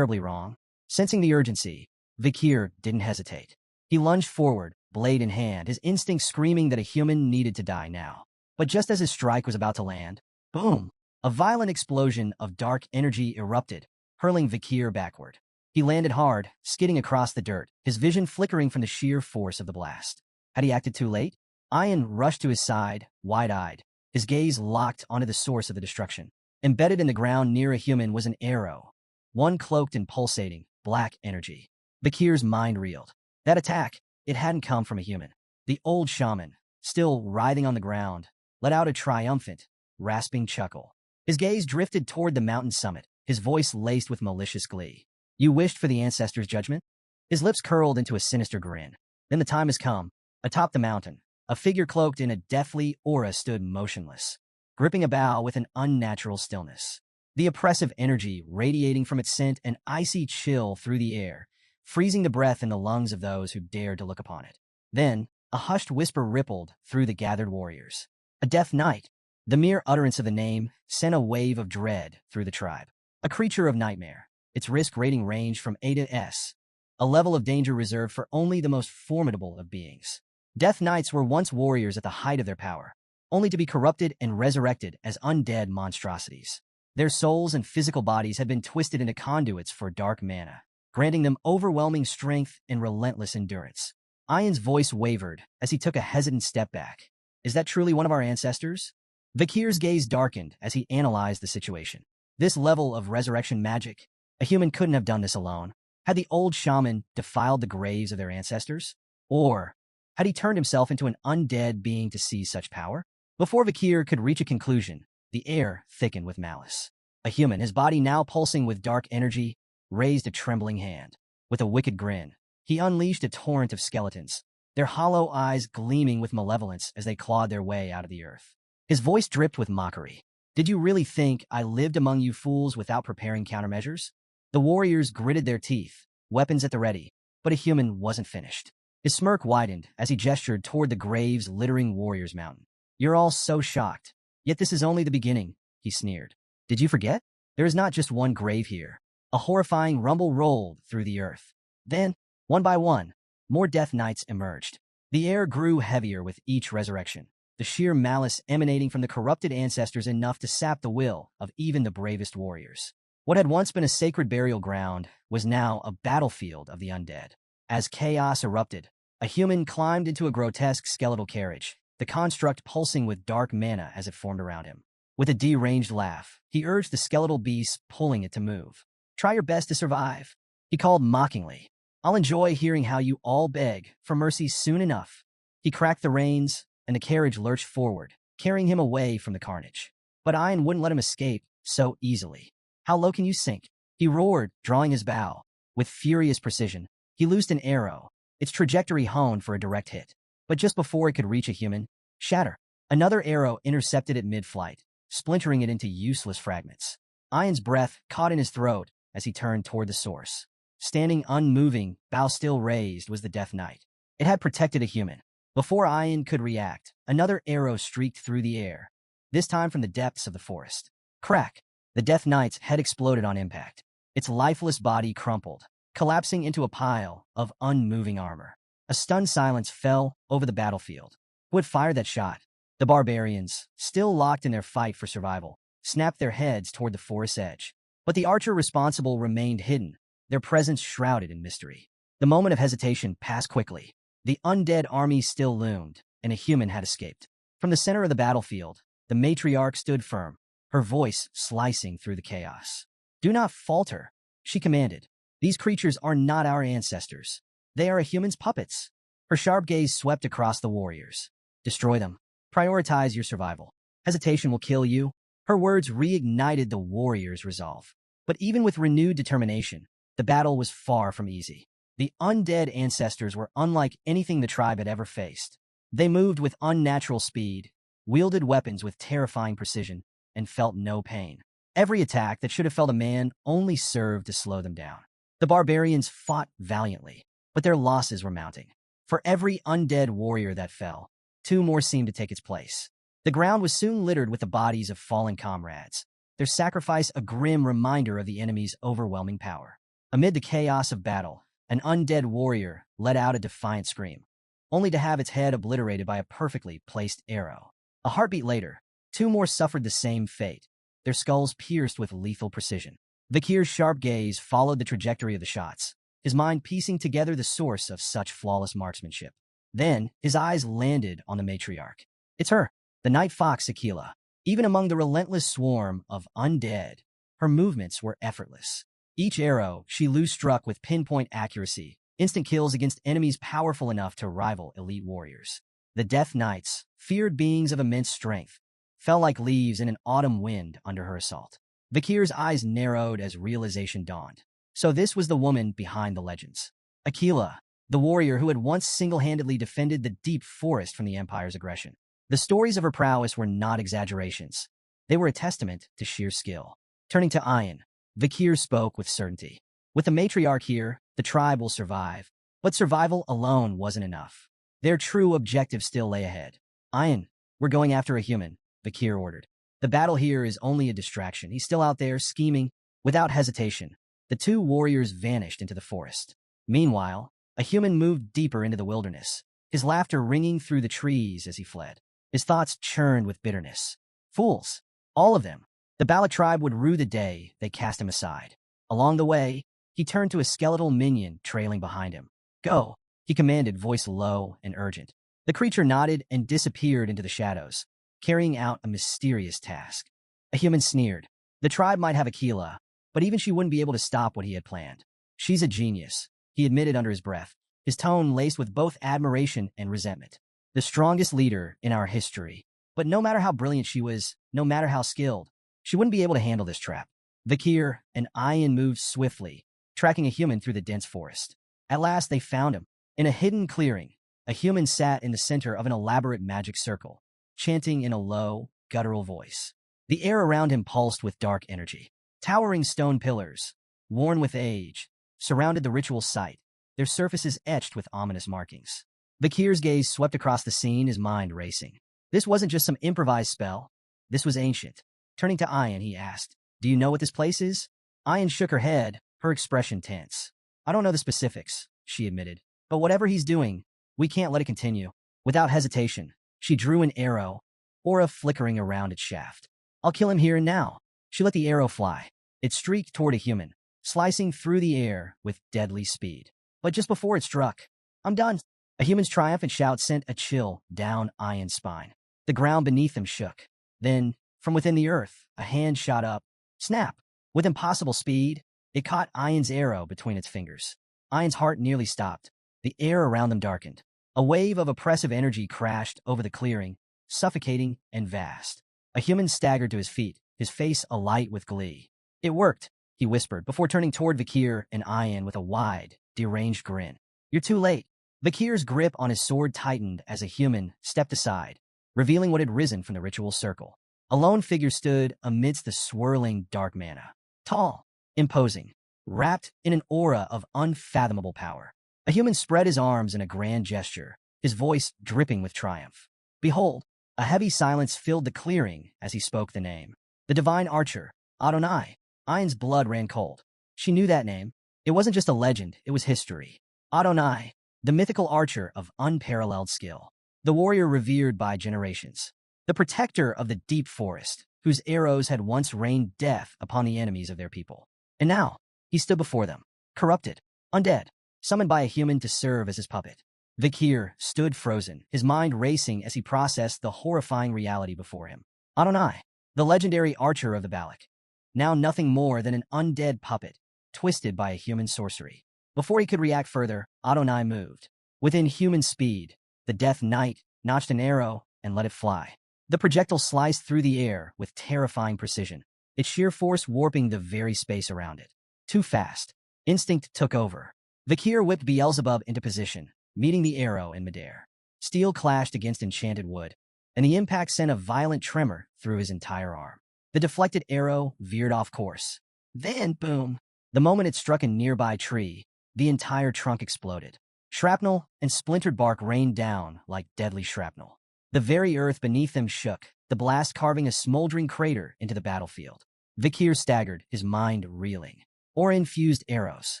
wrong. Sensing the urgency, Vakir didn't hesitate. He lunged forward, blade in hand, his instincts screaming that a human needed to die now. But just as his strike was about to land, boom! A violent explosion of dark energy erupted, hurling Vakir backward. He landed hard, skidding across the dirt, his vision flickering from the sheer force of the blast. Had he acted too late? Ian rushed to his side, wide-eyed, his gaze locked onto the source of the destruction. Embedded in the ground near a human was an arrow, one cloaked in pulsating, black energy. Bakir's mind reeled. That attack, it hadn't come from a human. The old shaman, still writhing on the ground, let out a triumphant, rasping chuckle. His gaze drifted toward the mountain summit, his voice laced with malicious glee. You wished for the ancestors' judgment? His lips curled into a sinister grin. Then the time has come. Atop the mountain, a figure cloaked in a deathly aura stood motionless, gripping a bough with an unnatural stillness. The oppressive energy radiating from its sent an icy chill through the air, freezing the breath in the lungs of those who dared to look upon it. Then, a hushed whisper rippled through the gathered warriors. A death knight. The mere utterance of the name sent a wave of dread through the tribe. A creature of nightmare. Its risk rating ranged from A to S, a level of danger reserved for only the most formidable of beings. Death Knights were once warriors at the height of their power, only to be corrupted and resurrected as undead monstrosities. Their souls and physical bodies had been twisted into conduits for dark mana, granting them overwhelming strength and relentless endurance. Ian's voice wavered as he took a hesitant step back. Is that truly one of our ancestors? Vakir's gaze darkened as he analyzed the situation. This level of resurrection magic, a human couldn't have done this alone. Had the old shaman defiled the graves of their ancestors? Or had he turned himself into an undead being to seize such power? Before Vakir could reach a conclusion, the air thickened with malice. A human, his body now pulsing with dark energy, raised a trembling hand. With a wicked grin, he unleashed a torrent of skeletons, their hollow eyes gleaming with malevolence as they clawed their way out of the earth. His voice dripped with mockery. Did you really think I lived among you fools without preparing countermeasures? The warriors gritted their teeth, weapons at the ready, but a human wasn't finished. His smirk widened as he gestured toward the graves littering Warriors Mountain. You're all so shocked. Yet this is only the beginning, he sneered. Did you forget? There is not just one grave here. A horrifying rumble rolled through the earth. Then, one by one, more Death Knights emerged. The air grew heavier with each resurrection, the sheer malice emanating from the corrupted ancestors enough to sap the will of even the bravest warriors. What had once been a sacred burial ground was now a battlefield of the undead. As chaos erupted, a human climbed into a grotesque skeletal carriage, the construct pulsing with dark mana as it formed around him. With a deranged laugh, he urged the skeletal beast, pulling it to move. Try your best to survive, he called mockingly. I'll enjoy hearing how you all beg for mercy soon enough. He cracked the reins, and the carriage lurched forward, carrying him away from the carnage. But Ian wouldn't let him escape so easily. How low can you sink? He roared, drawing his bow. With furious precision, he loosed an arrow, its trajectory honed for a direct hit. But just before it could reach a human, shatter, another arrow intercepted it mid-flight, splintering it into useless fragments. Ian's breath caught in his throat as he turned toward the source. Standing unmoving, bow still raised, was the Death Knight. It had protected a human. Before Ian could react, another arrow streaked through the air, this time from the depths of the forest. Crack! The Death Knight's head exploded on impact. Its lifeless body crumpled, collapsing into a pile of unmoving armor. A stunned silence fell over the battlefield. Who had fired that shot? The barbarians, still locked in their fight for survival, snapped their heads toward the forest's edge. But the archer responsible remained hidden, their presence shrouded in mystery. The moment of hesitation passed quickly. The undead army still loomed, and a human had escaped. From the center of the battlefield, the matriarch stood firm, her voice slicing through the chaos. Do not falter, she commanded. These creatures are not our ancestors. They are a human's puppets. Her sharp gaze swept across the warriors. Destroy them. Prioritize your survival. Hesitation will kill you. Her words reignited the warriors' resolve. But even with renewed determination, the battle was far from easy. The undead ancestors were unlike anything the tribe had ever faced. They moved with unnatural speed, wielded weapons with terrifying precision, and felt no pain. Every attack that should have felled a man only served to slow them down. The barbarians fought valiantly, but their losses were mounting. For every undead warrior that fell, two more seemed to take its place. The ground was soon littered with the bodies of fallen comrades, their sacrifice a grim reminder of the enemy's overwhelming power. Amid the chaos of battle, an undead warrior let out a defiant scream, only to have its head obliterated by a perfectly placed arrow. A heartbeat later, two more suffered the same fate, their skulls pierced with lethal precision. Vakir's sharp gaze followed the trajectory of the shots, his mind piecing together the source of such flawless marksmanship. Then, his eyes landed on the matriarch. It's her, the night fox Aquila. Even among the relentless swarm of undead, her movements were effortless. Each arrow she loose struck with pinpoint accuracy, instant kills against enemies powerful enough to rival elite warriors. The Death Knights, feared beings of immense strength, fell like leaves in an autumn wind under her assault. Vikir's eyes narrowed as realization dawned. So this was the woman behind the legends. Aquila, the warrior who had once single-handedly defended the deep forest from the Empire's aggression. The stories of her prowess were not exaggerations. They were a testament to sheer skill. Turning to Ayan, Vikir spoke with certainty. With the matriarch here, the tribe will survive. But survival alone wasn't enough. Their true objective still lay ahead. Ayan, we're going after a human, Vikir ordered. The battle here is only a distraction. He's still out there, scheming. Without hesitation, the two warriors vanished into the forest. Meanwhile, a human moved deeper into the wilderness, his laughter ringing through the trees as he fled. His thoughts churned with bitterness. Fools, all of them. The Balak tribe would rue the day they cast him aside. Along the way, he turned to a skeletal minion trailing behind him. Go, he commanded, voice low and urgent. The creature nodded and disappeared into the shadows, carrying out a mysterious task. A human sneered. The tribe might have Aquila, but even she wouldn't be able to stop what he had planned. She's a genius, he admitted under his breath, his tone laced with both admiration and resentment. The strongest leader in our history. But no matter how brilliant she was, no matter how skilled, she wouldn't be able to handle this trap. Vikir and Ayan moved swiftly, tracking a human through the dense forest. At last they found him. In a hidden clearing, a human sat in the center of an elaborate magic circle, chanting in a low, guttural voice. The air around him pulsed with dark energy. Towering stone pillars, worn with age, surrounded the ritual site, their surfaces etched with ominous markings. Vikir's gaze swept across the scene, his mind racing. This wasn't just some improvised spell. This was ancient. Turning to Ayan, he asked, "Do you know what this place is?" Ayan shook her head, her expression tense. "I don't know the specifics," she admitted. "But whatever he's doing, we can't let it continue." Without hesitation, she drew an arrow, aura flickering around its shaft. "I'll kill him here and now." She let the arrow fly. It streaked toward a human, slicing through the air with deadly speed. But just before it struck, "I'm done." A human's triumphant shout sent a chill down Ayan's spine. The ground beneath them shook. Then, from within the earth, a hand shot up. Snap! With impossible speed, it caught Ayan's arrow between its fingers. Ayan's heart nearly stopped. The air around them darkened. A wave of oppressive energy crashed over the clearing, suffocating and vast. A human staggered to his feet, his face alight with glee. "It worked," he whispered, before turning toward Vikir and Ayan with a wide, deranged grin. "You're too late." Vikir's grip on his sword tightened as a human stepped aside, revealing what had risen from the ritual circle. A lone figure stood amidst the swirling dark mana. Tall, imposing, wrapped in an aura of unfathomable power. A human spread his arms in a grand gesture, his voice dripping with triumph. "Behold!" A heavy silence filled the clearing as he spoke the name. The divine archer, Adonai. Ayan's blood ran cold. She knew that name. It wasn't just a legend, it was history. Adonai, the mythical archer of unparalleled skill. The warrior revered by generations. The protector of the deep forest, whose arrows had once rained death upon the enemies of their people. And now, he stood before them, corrupted, undead, summoned by a human to serve as his puppet. Vikir stood frozen, his mind racing as he processed the horrifying reality before him. Adonai, the legendary archer of the Balak. Now nothing more than an undead puppet, twisted by a human sorcery. Before he could react further, Adonai moved. Within human speed, the Death Knight notched an arrow and let it fly. The projectile sliced through the air with terrifying precision, its sheer force warping the very space around it. Too fast. Instinct took over. Vikir whipped Beelzebub into position, meeting the arrow in midair. Steel clashed against enchanted wood, and the impact sent a violent tremor through his entire arm. The deflected arrow veered off course. Then, boom! The moment it struck a nearby tree, the entire trunk exploded. Shrapnel and splintered bark rained down like deadly shrapnel. The very earth beneath them shook, the blast carving a smoldering crater into the battlefield. Vikir staggered, his mind reeling. Aura-infused arrows.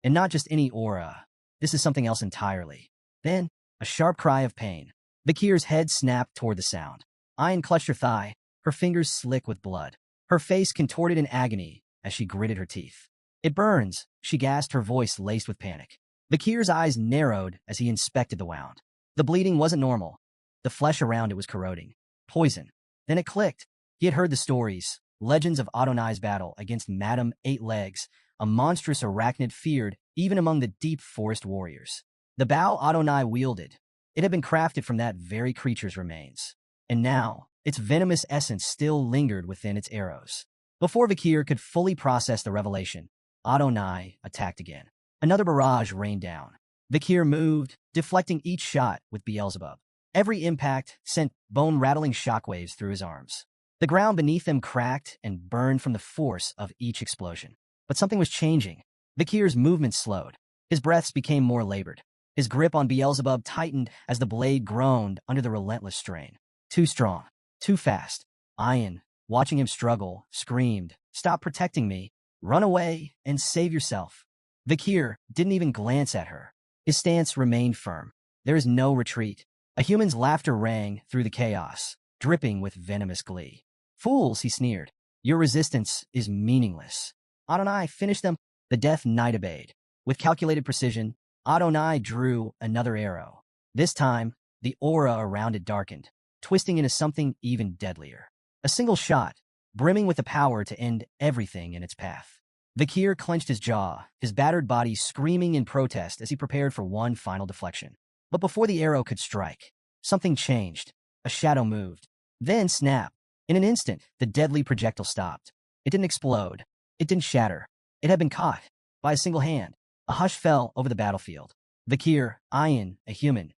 And not just any aura. This is something else entirely. Then, a sharp cry of pain. Vikir's head snapped toward the sound. Ayan clutched her thigh, her fingers slick with blood. Her face contorted in agony as she gritted her teeth. "It burns," she gasped, her voice laced with panic. Vikir's eyes narrowed as he inspected the wound. The bleeding wasn't normal. The flesh around it was corroding. Poison. Then it clicked. He had heard the stories, legends of Adonai's battle against Madame Eight Legs, a monstrous arachnid feared even among the deep forest warriors. The bow Adonai wielded, it had been crafted from that very creature's remains. And now, its venomous essence still lingered within its arrows. Before Vakir could fully process the revelation, Adonai attacked again. Another barrage rained down. Vakir moved, deflecting each shot with Beelzebub. Every impact sent bone-rattling shockwaves through his arms. The ground beneath them cracked and burned from the force of each explosion. But something was changing. Vakir's movements slowed. His breaths became more labored. His grip on Beelzebub tightened as the blade groaned under the relentless strain. Too strong. Too fast. Ian, watching him struggle, screamed, "Stop protecting me. Run away and save yourself." Vakir didn't even glance at her. His stance remained firm. There is no retreat. A human's laughter rang through the chaos, dripping with venomous glee. "Fools," he sneered. "Your resistance is meaningless." Adonai finished them. The death knight obeyed. With calculated precision, Adonai drew another arrow. This time, the aura around it darkened, twisting into something even deadlier. A single shot, brimming with the power to end everything in its path. Vakir clenched his jaw, his battered body screaming in protest as he prepared for one final deflection. But before the arrow could strike, something changed. A shadow moved. Then snap. In an instant, the deadly projectile stopped. It didn't explode. It didn't shatter. It had been caught by a single hand. A hush fell over the battlefield. Vakir, Ian, a human,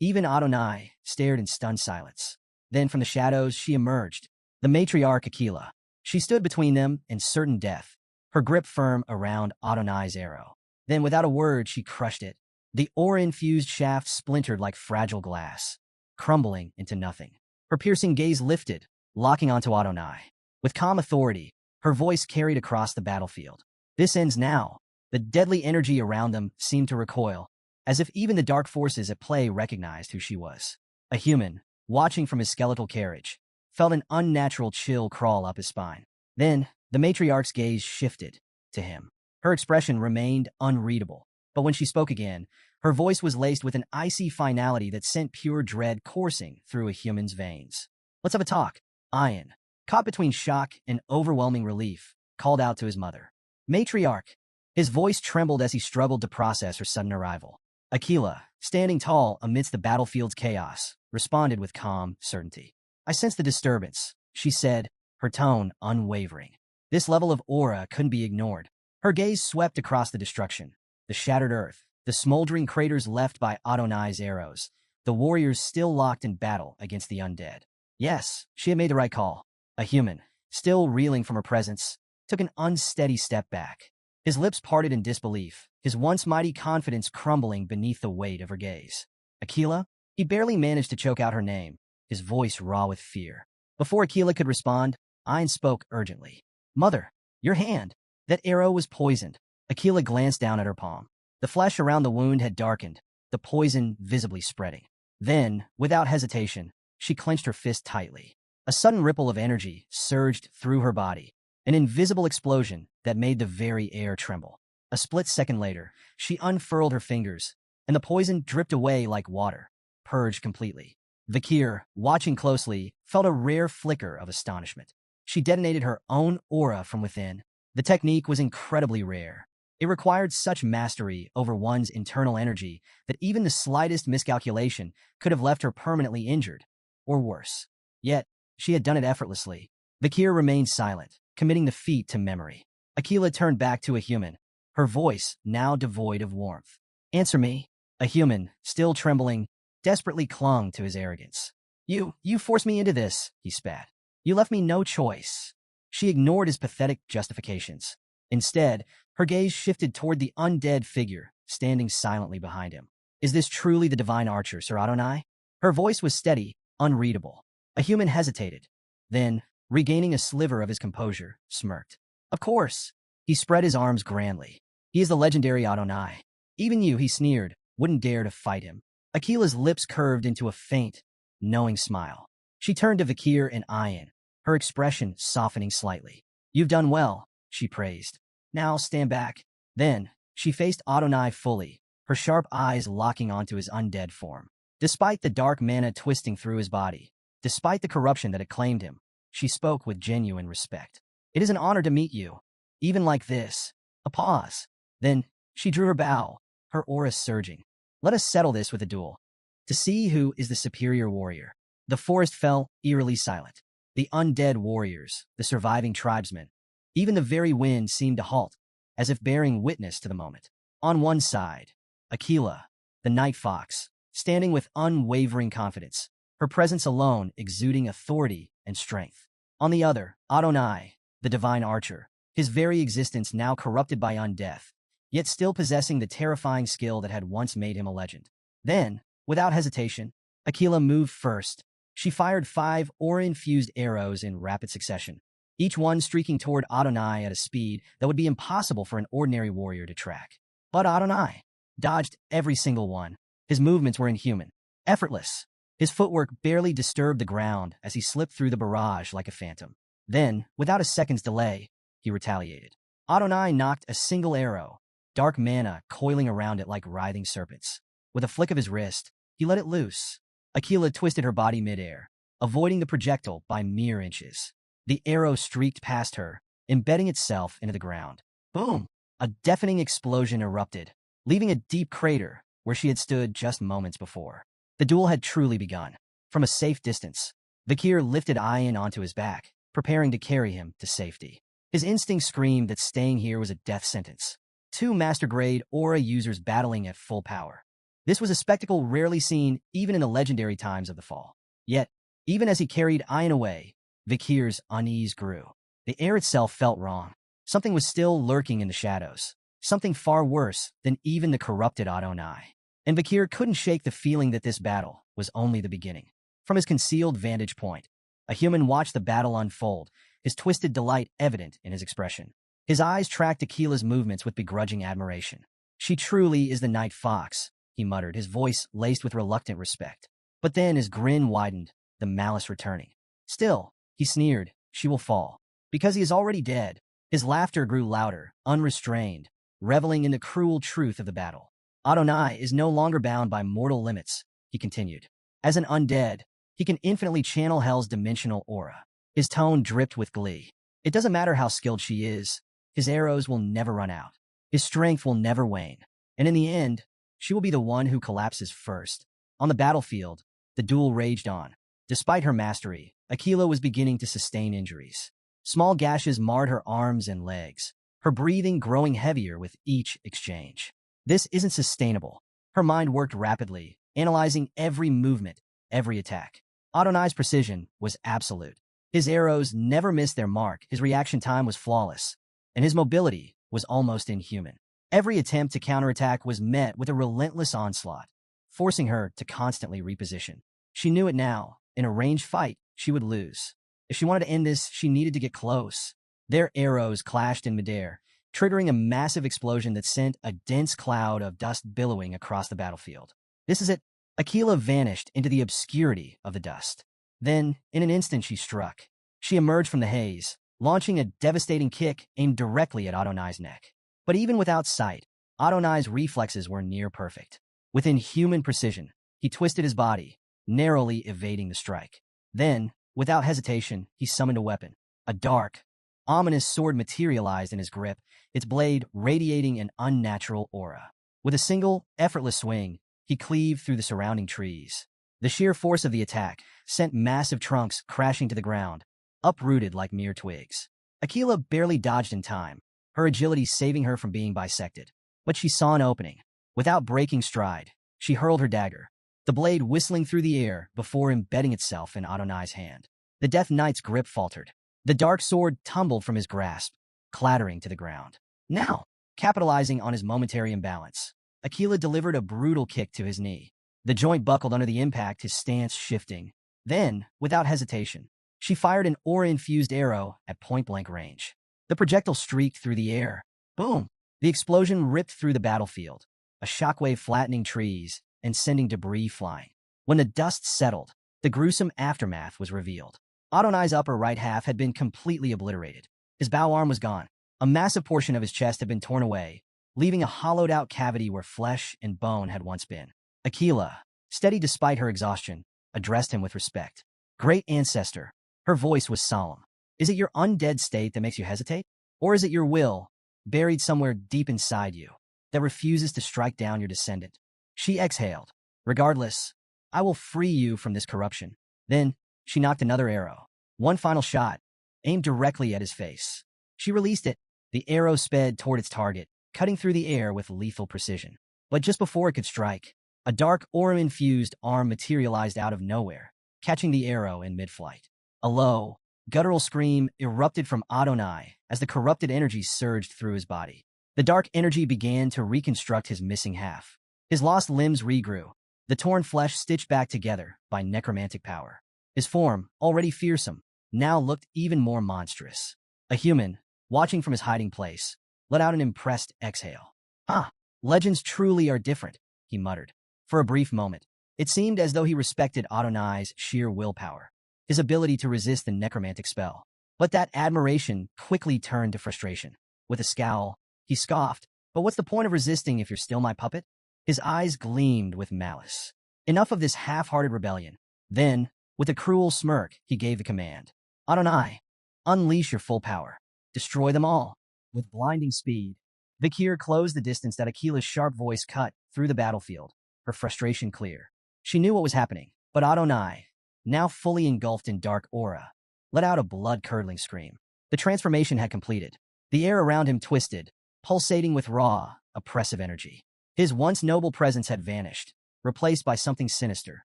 even Adonai, stared in stunned silence. Then from the shadows she emerged, the matriarch Aquila. She stood between them and certain death, her grip firm around Adonai's arrow. Then without a word she crushed it. The aura-infused shaft splintered like fragile glass, crumbling into nothing. Her piercing gaze lifted, locking onto Adonai. With calm authority, her voice carried across the battlefield. "This ends now." The deadly energy around them seemed to recoil, as if even the dark forces at play recognized who she was. A human, watching from his skeletal carriage, felt an unnatural chill crawl up his spine. Then, the matriarch's gaze shifted to him. Her expression remained unreadable, but when she spoke again, her voice was laced with an icy finality that sent pure dread coursing through a human's veins. "Let's have a talk." Ian, caught between shock and overwhelming relief, called out to his mother. "Matriarch." His voice trembled as he struggled to process her sudden arrival. Aquila, standing tall amidst the battlefield's chaos, responded with calm certainty. "I sense the disturbance," she said, her tone unwavering. This level of aura couldn't be ignored. Her gaze swept across the destruction, the shattered earth, the smoldering craters left by Adonai's arrows, the warriors still locked in battle against the undead. Yes, she had made the right call. A human, still reeling from her presence, took an unsteady step back. His lips parted in disbelief, his once mighty confidence crumbling beneath the weight of her gaze. "Aquila?" He barely managed to choke out her name, his voice raw with fear. Before Aquila could respond, Ian spoke urgently. "Mother, your hand." That arrow was poisoned. Aquila glanced down at her palm. The flesh around the wound had darkened, the poison visibly spreading. Then, without hesitation, she clenched her fist tightly. A sudden ripple of energy surged through her body, an invisible explosion that made the very air tremble. A split second later, she unfurled her fingers, and the poison dripped away like water, purged completely. Vakir, watching closely, felt a rare flicker of astonishment. She detonated her own aura from within. The technique was incredibly rare. It required such mastery over one's internal energy that even the slightest miscalculation could have left her permanently injured, or worse. Yet, she had done it effortlessly. Vakir remained silent, committing the feat to memory. Aquila turned back to a human, her voice now devoid of warmth. "Answer me." A human, still trembling, desperately clung to his arrogance. You forced me into this," he spat. "You left me no choice." She ignored his pathetic justifications. Instead, her gaze shifted toward the undead figure, standing silently behind him. "Is this truly the divine archer, Sir Adonai?" Her voice was steady, unreadable. A human hesitated. Then, regaining a sliver of his composure, smirked. "Of course." He spread his arms grandly. "He is the legendary Adonai. Even you," he sneered, "wouldn't dare to fight him." Aquila's lips curved into a faint, knowing smile. She turned to Vakir and Ian, her expression softening slightly. "You've done well," she praised. "Now stand back." Then, she faced Adonai fully, her sharp eyes locking onto his undead form. Despite the dark mana twisting through his body, despite the corruption that had claimed him, she spoke with genuine respect. It is an honor to meet you. Even like this. A pause. Then, she drew her bow, her aura surging. Let us settle this with a duel. To see who is the superior warrior. The forest fell eerily silent. The undead warriors, the surviving tribesmen, even the very wind seemed to halt, as if bearing witness to the moment. On one side, Aquila, the night fox, standing with unwavering confidence, her presence alone exuding authority and strength. On the other, Adonai, the divine archer, his very existence now corrupted by undeath, yet still possessing the terrifying skill that had once made him a legend. Then, without hesitation, Aquila moved first. She fired 5 aura-infused arrows in rapid succession, each one streaking toward Adonai at a speed that would be impossible for an ordinary warrior to track. But Adonai dodged every single one. His movements were inhuman, effortless. His footwork barely disturbed the ground as he slipped through the barrage like a phantom. Then, without a second's delay, he retaliated. Adonai knocked a single arrow, dark mana coiling around it like writhing serpents. With a flick of his wrist, he let it loose. Aquila twisted her body midair, avoiding the projectile by mere inches. The arrow streaked past her, embedding itself into the ground. Boom! A deafening explosion erupted, leaving a deep crater where she had stood just moments before. The duel had truly begun. From a safe distance, Vakir lifted Ayan onto his back, preparing to carry him to safety. His instinct screamed that staying here was a death sentence. 2 master-grade aura users battling at full power. This was a spectacle rarely seen even in the legendary times of the fall. Yet, even as he carried Ayan away, Vakir's unease grew. The air itself felt wrong. Something was still lurking in the shadows. Something far worse than even the corrupted Adonai. And Vakir couldn't shake the feeling that this battle was only the beginning. From his concealed vantage point, a human watched the battle unfold, his twisted delight evident in his expression. His eyes tracked Aquila's movements with begrudging admiration. She truly is the night fox, he muttered, his voice laced with reluctant respect. But then his grin widened, the malice returning. Still, he sneered, she will fall. Because he is already dead. His laughter grew louder, unrestrained, reveling in the cruel truth of the battle. Adonai is no longer bound by mortal limits, he continued. As an undead, he can infinitely channel Hell's dimensional aura. His tone dripped with glee. It doesn't matter how skilled she is, his arrows will never run out. His strength will never wane. And in the end, she will be the one who collapses first. On the battlefield, the duel raged on. Despite her mastery, Aquila was beginning to sustain injuries. Small gashes marred her arms and legs, her breathing growing heavier with each exchange. This isn't sustainable. Her mind worked rapidly, analyzing every movement, every attack. Adonai's precision was absolute. His arrows never missed their mark, his reaction time was flawless, and his mobility was almost inhuman. Every attempt to counterattack was met with a relentless onslaught, forcing her to constantly reposition. She knew it now. In a ranged fight, she would lose. If she wanted to end this, she needed to get close. Their arrows clashed in midair, triggering a massive explosion that sent a dense cloud of dust billowing across the battlefield. This is it. Aquila vanished into the obscurity of the dust. Then, in an instant, she struck. She emerged from the haze, launching a devastating kick aimed directly at Adonai's neck. But even without sight, Adonai's reflexes were near perfect. With inhuman precision, he twisted his body, narrowly evading the strike. Then, without hesitation, he summoned a weapon. A dark, ominous sword materialized in his grip, its blade radiating an unnatural aura. With a single, effortless swing, he cleaved through the surrounding trees. The sheer force of the attack sent massive trunks crashing to the ground, uprooted like mere twigs. Aquila barely dodged in time, her agility saving her from being bisected. But she saw an opening. Without breaking stride, she hurled her dagger, the blade whistling through the air before embedding itself in Adonai's hand. The Death Knight's grip faltered. The dark sword tumbled from his grasp, clattering to the ground. Now, capitalizing on his momentary imbalance, Aquila delivered a brutal kick to his knee. The joint buckled under the impact, his stance shifting. Then, without hesitation, she fired an aura-infused arrow at point-blank range. The projectile streaked through the air. Boom! The explosion ripped through the battlefield, a shockwave flattening trees and sending debris flying. When the dust settled, the gruesome aftermath was revealed. Adonai's upper right half had been completely obliterated. His bow arm was gone. A massive portion of his chest had been torn away, leaving a hollowed-out cavity where flesh and bone had once been. Aquila, steady despite her exhaustion, addressed him with respect. Great ancestor. Her voice was solemn. Is it your undead state that makes you hesitate? Or is it your will, buried somewhere deep inside you, that refuses to strike down your descendant? She exhaled. Regardless, I will free you from this corruption. Then, she knocked another arrow. One final shot, aimed directly at his face. She released it. The arrow sped toward its target, cutting through the air with lethal precision. But just before it could strike, a dark aura-infused arm materialized out of nowhere, catching the arrow in mid-flight. A low, guttural scream erupted from Adonai as the corrupted energy surged through his body. The dark energy began to reconstruct his missing half. His lost limbs regrew, the torn flesh stitched back together by necromantic power. His form, already fearsome, now looked even more monstrous. A human, watching from his hiding place, let out an impressed exhale. Ah, legends truly are different, he muttered. For a brief moment, it seemed as though he respected Adonai's sheer willpower, his ability to resist the necromantic spell. But that admiration quickly turned to frustration. With a scowl, he scoffed, "But what's the point of resisting if you're still my puppet?" His eyes gleamed with malice. Enough of this half-hearted rebellion. Then, with a cruel smirk, he gave the command. Adonai, unleash your full power. Destroy them all. With blinding speed, Vikir closed the distance that Akila's sharp voice cut through the battlefield, her frustration clear. She knew what was happening, but Adonai, now fully engulfed in dark aura, let out a blood-curdling scream. The transformation had completed. The air around him twisted, pulsating with raw, oppressive energy. His once noble presence had vanished, replaced by something sinister,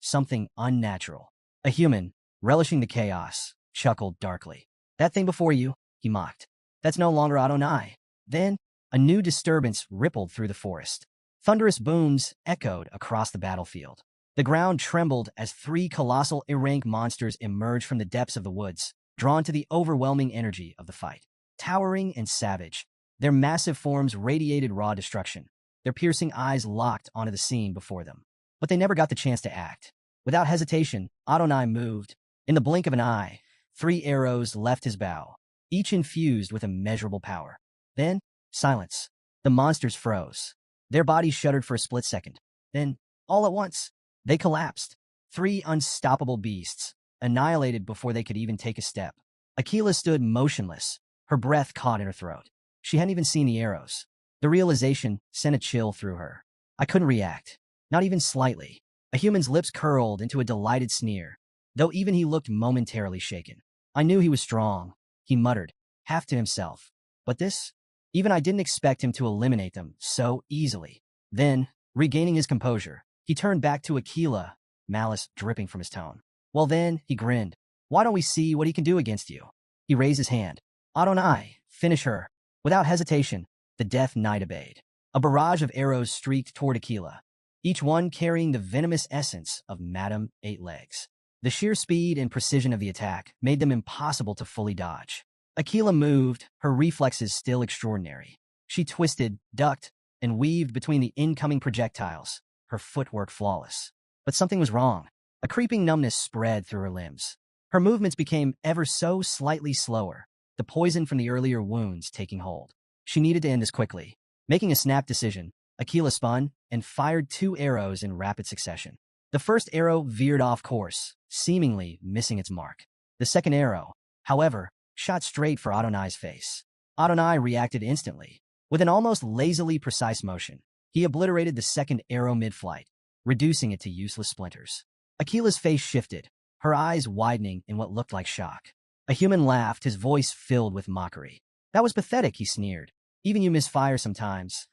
something unnatural. A human, relishing the chaos, chuckled darkly. That thing before you, he mocked. That's no longer Adonai. Then, a new disturbance rippled through the forest. Thunderous booms echoed across the battlefield. The ground trembled as three colossal Irank monsters emerged from the depths of the woods, drawn to the overwhelming energy of the fight. Towering and savage, their massive forms radiated raw destruction, their piercing eyes locked onto the scene before them. But they never got the chance to act. Without hesitation, Adonai moved. In the blink of an eye, 3 arrows left his bow, each infused with immeasurable power. Then, silence. The monsters froze. Their bodies shuddered for a split second. Then, all at once, they collapsed. 3 unstoppable beasts, annihilated before they could even take a step. Akila stood motionless, her breath caught in her throat. She hadn't even seen the arrows. The realization sent a chill through her. I couldn't react, not even slightly. A human's lips curled into a delighted sneer, though even he looked momentarily shaken. I knew he was strong, he muttered, half to himself. But this? Even I didn't expect him to eliminate them so easily. Then, regaining his composure, he turned back to Akila, malice dripping from his tone. Well then, he grinned. Why don't we see what he can do against you? He raised his hand. Adonai, finish her. Without hesitation, the Death Knight obeyed. A barrage of arrows streaked toward Akila, each one carrying the venomous essence of Madame Eight Legs. The sheer speed and precision of the attack made them impossible to fully dodge. Akila moved, her reflexes still extraordinary. She twisted, ducked, and weaved between the incoming projectiles, her footwork flawless. But something was wrong. A creeping numbness spread through her limbs. Her movements became ever so slightly slower, the poison from the earlier wounds taking hold. She needed to end this quickly. Making a snap decision, Akila spun and fired 2 arrows in rapid succession. The first arrow veered off course, seemingly missing its mark. The second arrow, however, shot straight for Adonai's face. Adonai reacted instantly. With an almost lazily precise motion, he obliterated the second arrow mid-flight, reducing it to useless splinters. Akila's face shifted, her eyes widening in what looked like shock. A human laughed, his voice filled with mockery. That was pathetic, he sneered. Even you misfire sometimes.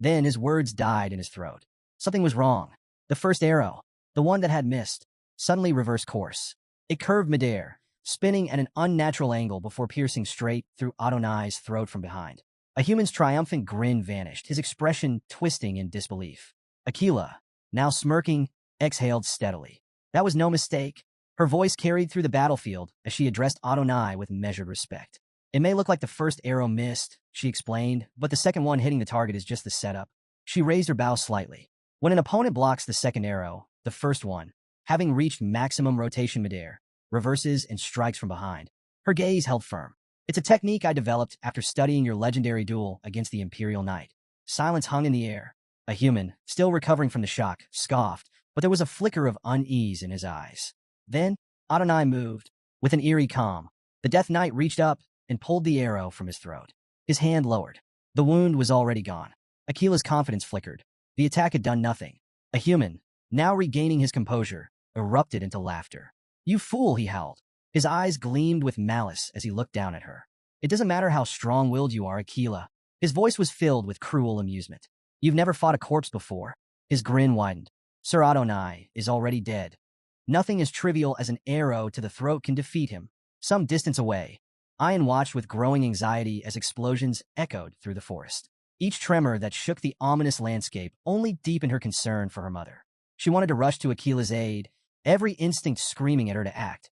Then his words died in his throat. Something was wrong. The first arrow, the one that had missed, suddenly reversed course. It curved midair, spinning at an unnatural angle before piercing straight through Adonai's throat from behind. A human's triumphant grin vanished, his expression twisting in disbelief. Akila, now smirking, exhaled steadily. That was no mistake. Her voice carried through the battlefield as she addressed Adonai with measured respect. It may look like the first arrow missed, she explained, but the second one hitting the target is just the setup. She raised her bow slightly. When an opponent blocks the second arrow, the first one, having reached maximum rotation midair, reverses and strikes from behind. Her gaze held firm. It's a technique I developed after studying your legendary duel against the Imperial Knight. Silence hung in the air. A human, still recovering from the shock, scoffed, but there was a flicker of unease in his eyes. Then, Adonai moved. With an eerie calm, the Death Knight reached up and pulled the arrow from his throat. His hand lowered. The wound was already gone. Akila's confidence flickered. The attack had done nothing. A human, now regaining his composure, erupted into laughter. "You fool," he howled. His eyes gleamed with malice as he looked down at her. "It doesn't matter how strong-willed you are, Akila." His voice was filled with cruel amusement. "You've never fought a corpse before." His grin widened. "Sir Adonai is already dead. Nothing as trivial as an arrow to the throat can defeat him." Some distance away, Ayan watched with growing anxiety as explosions echoed through the forest. Each tremor that shook the ominous landscape only deepened her concern for her mother. She wanted to rush to Akila's aid, every instinct screaming at her to act,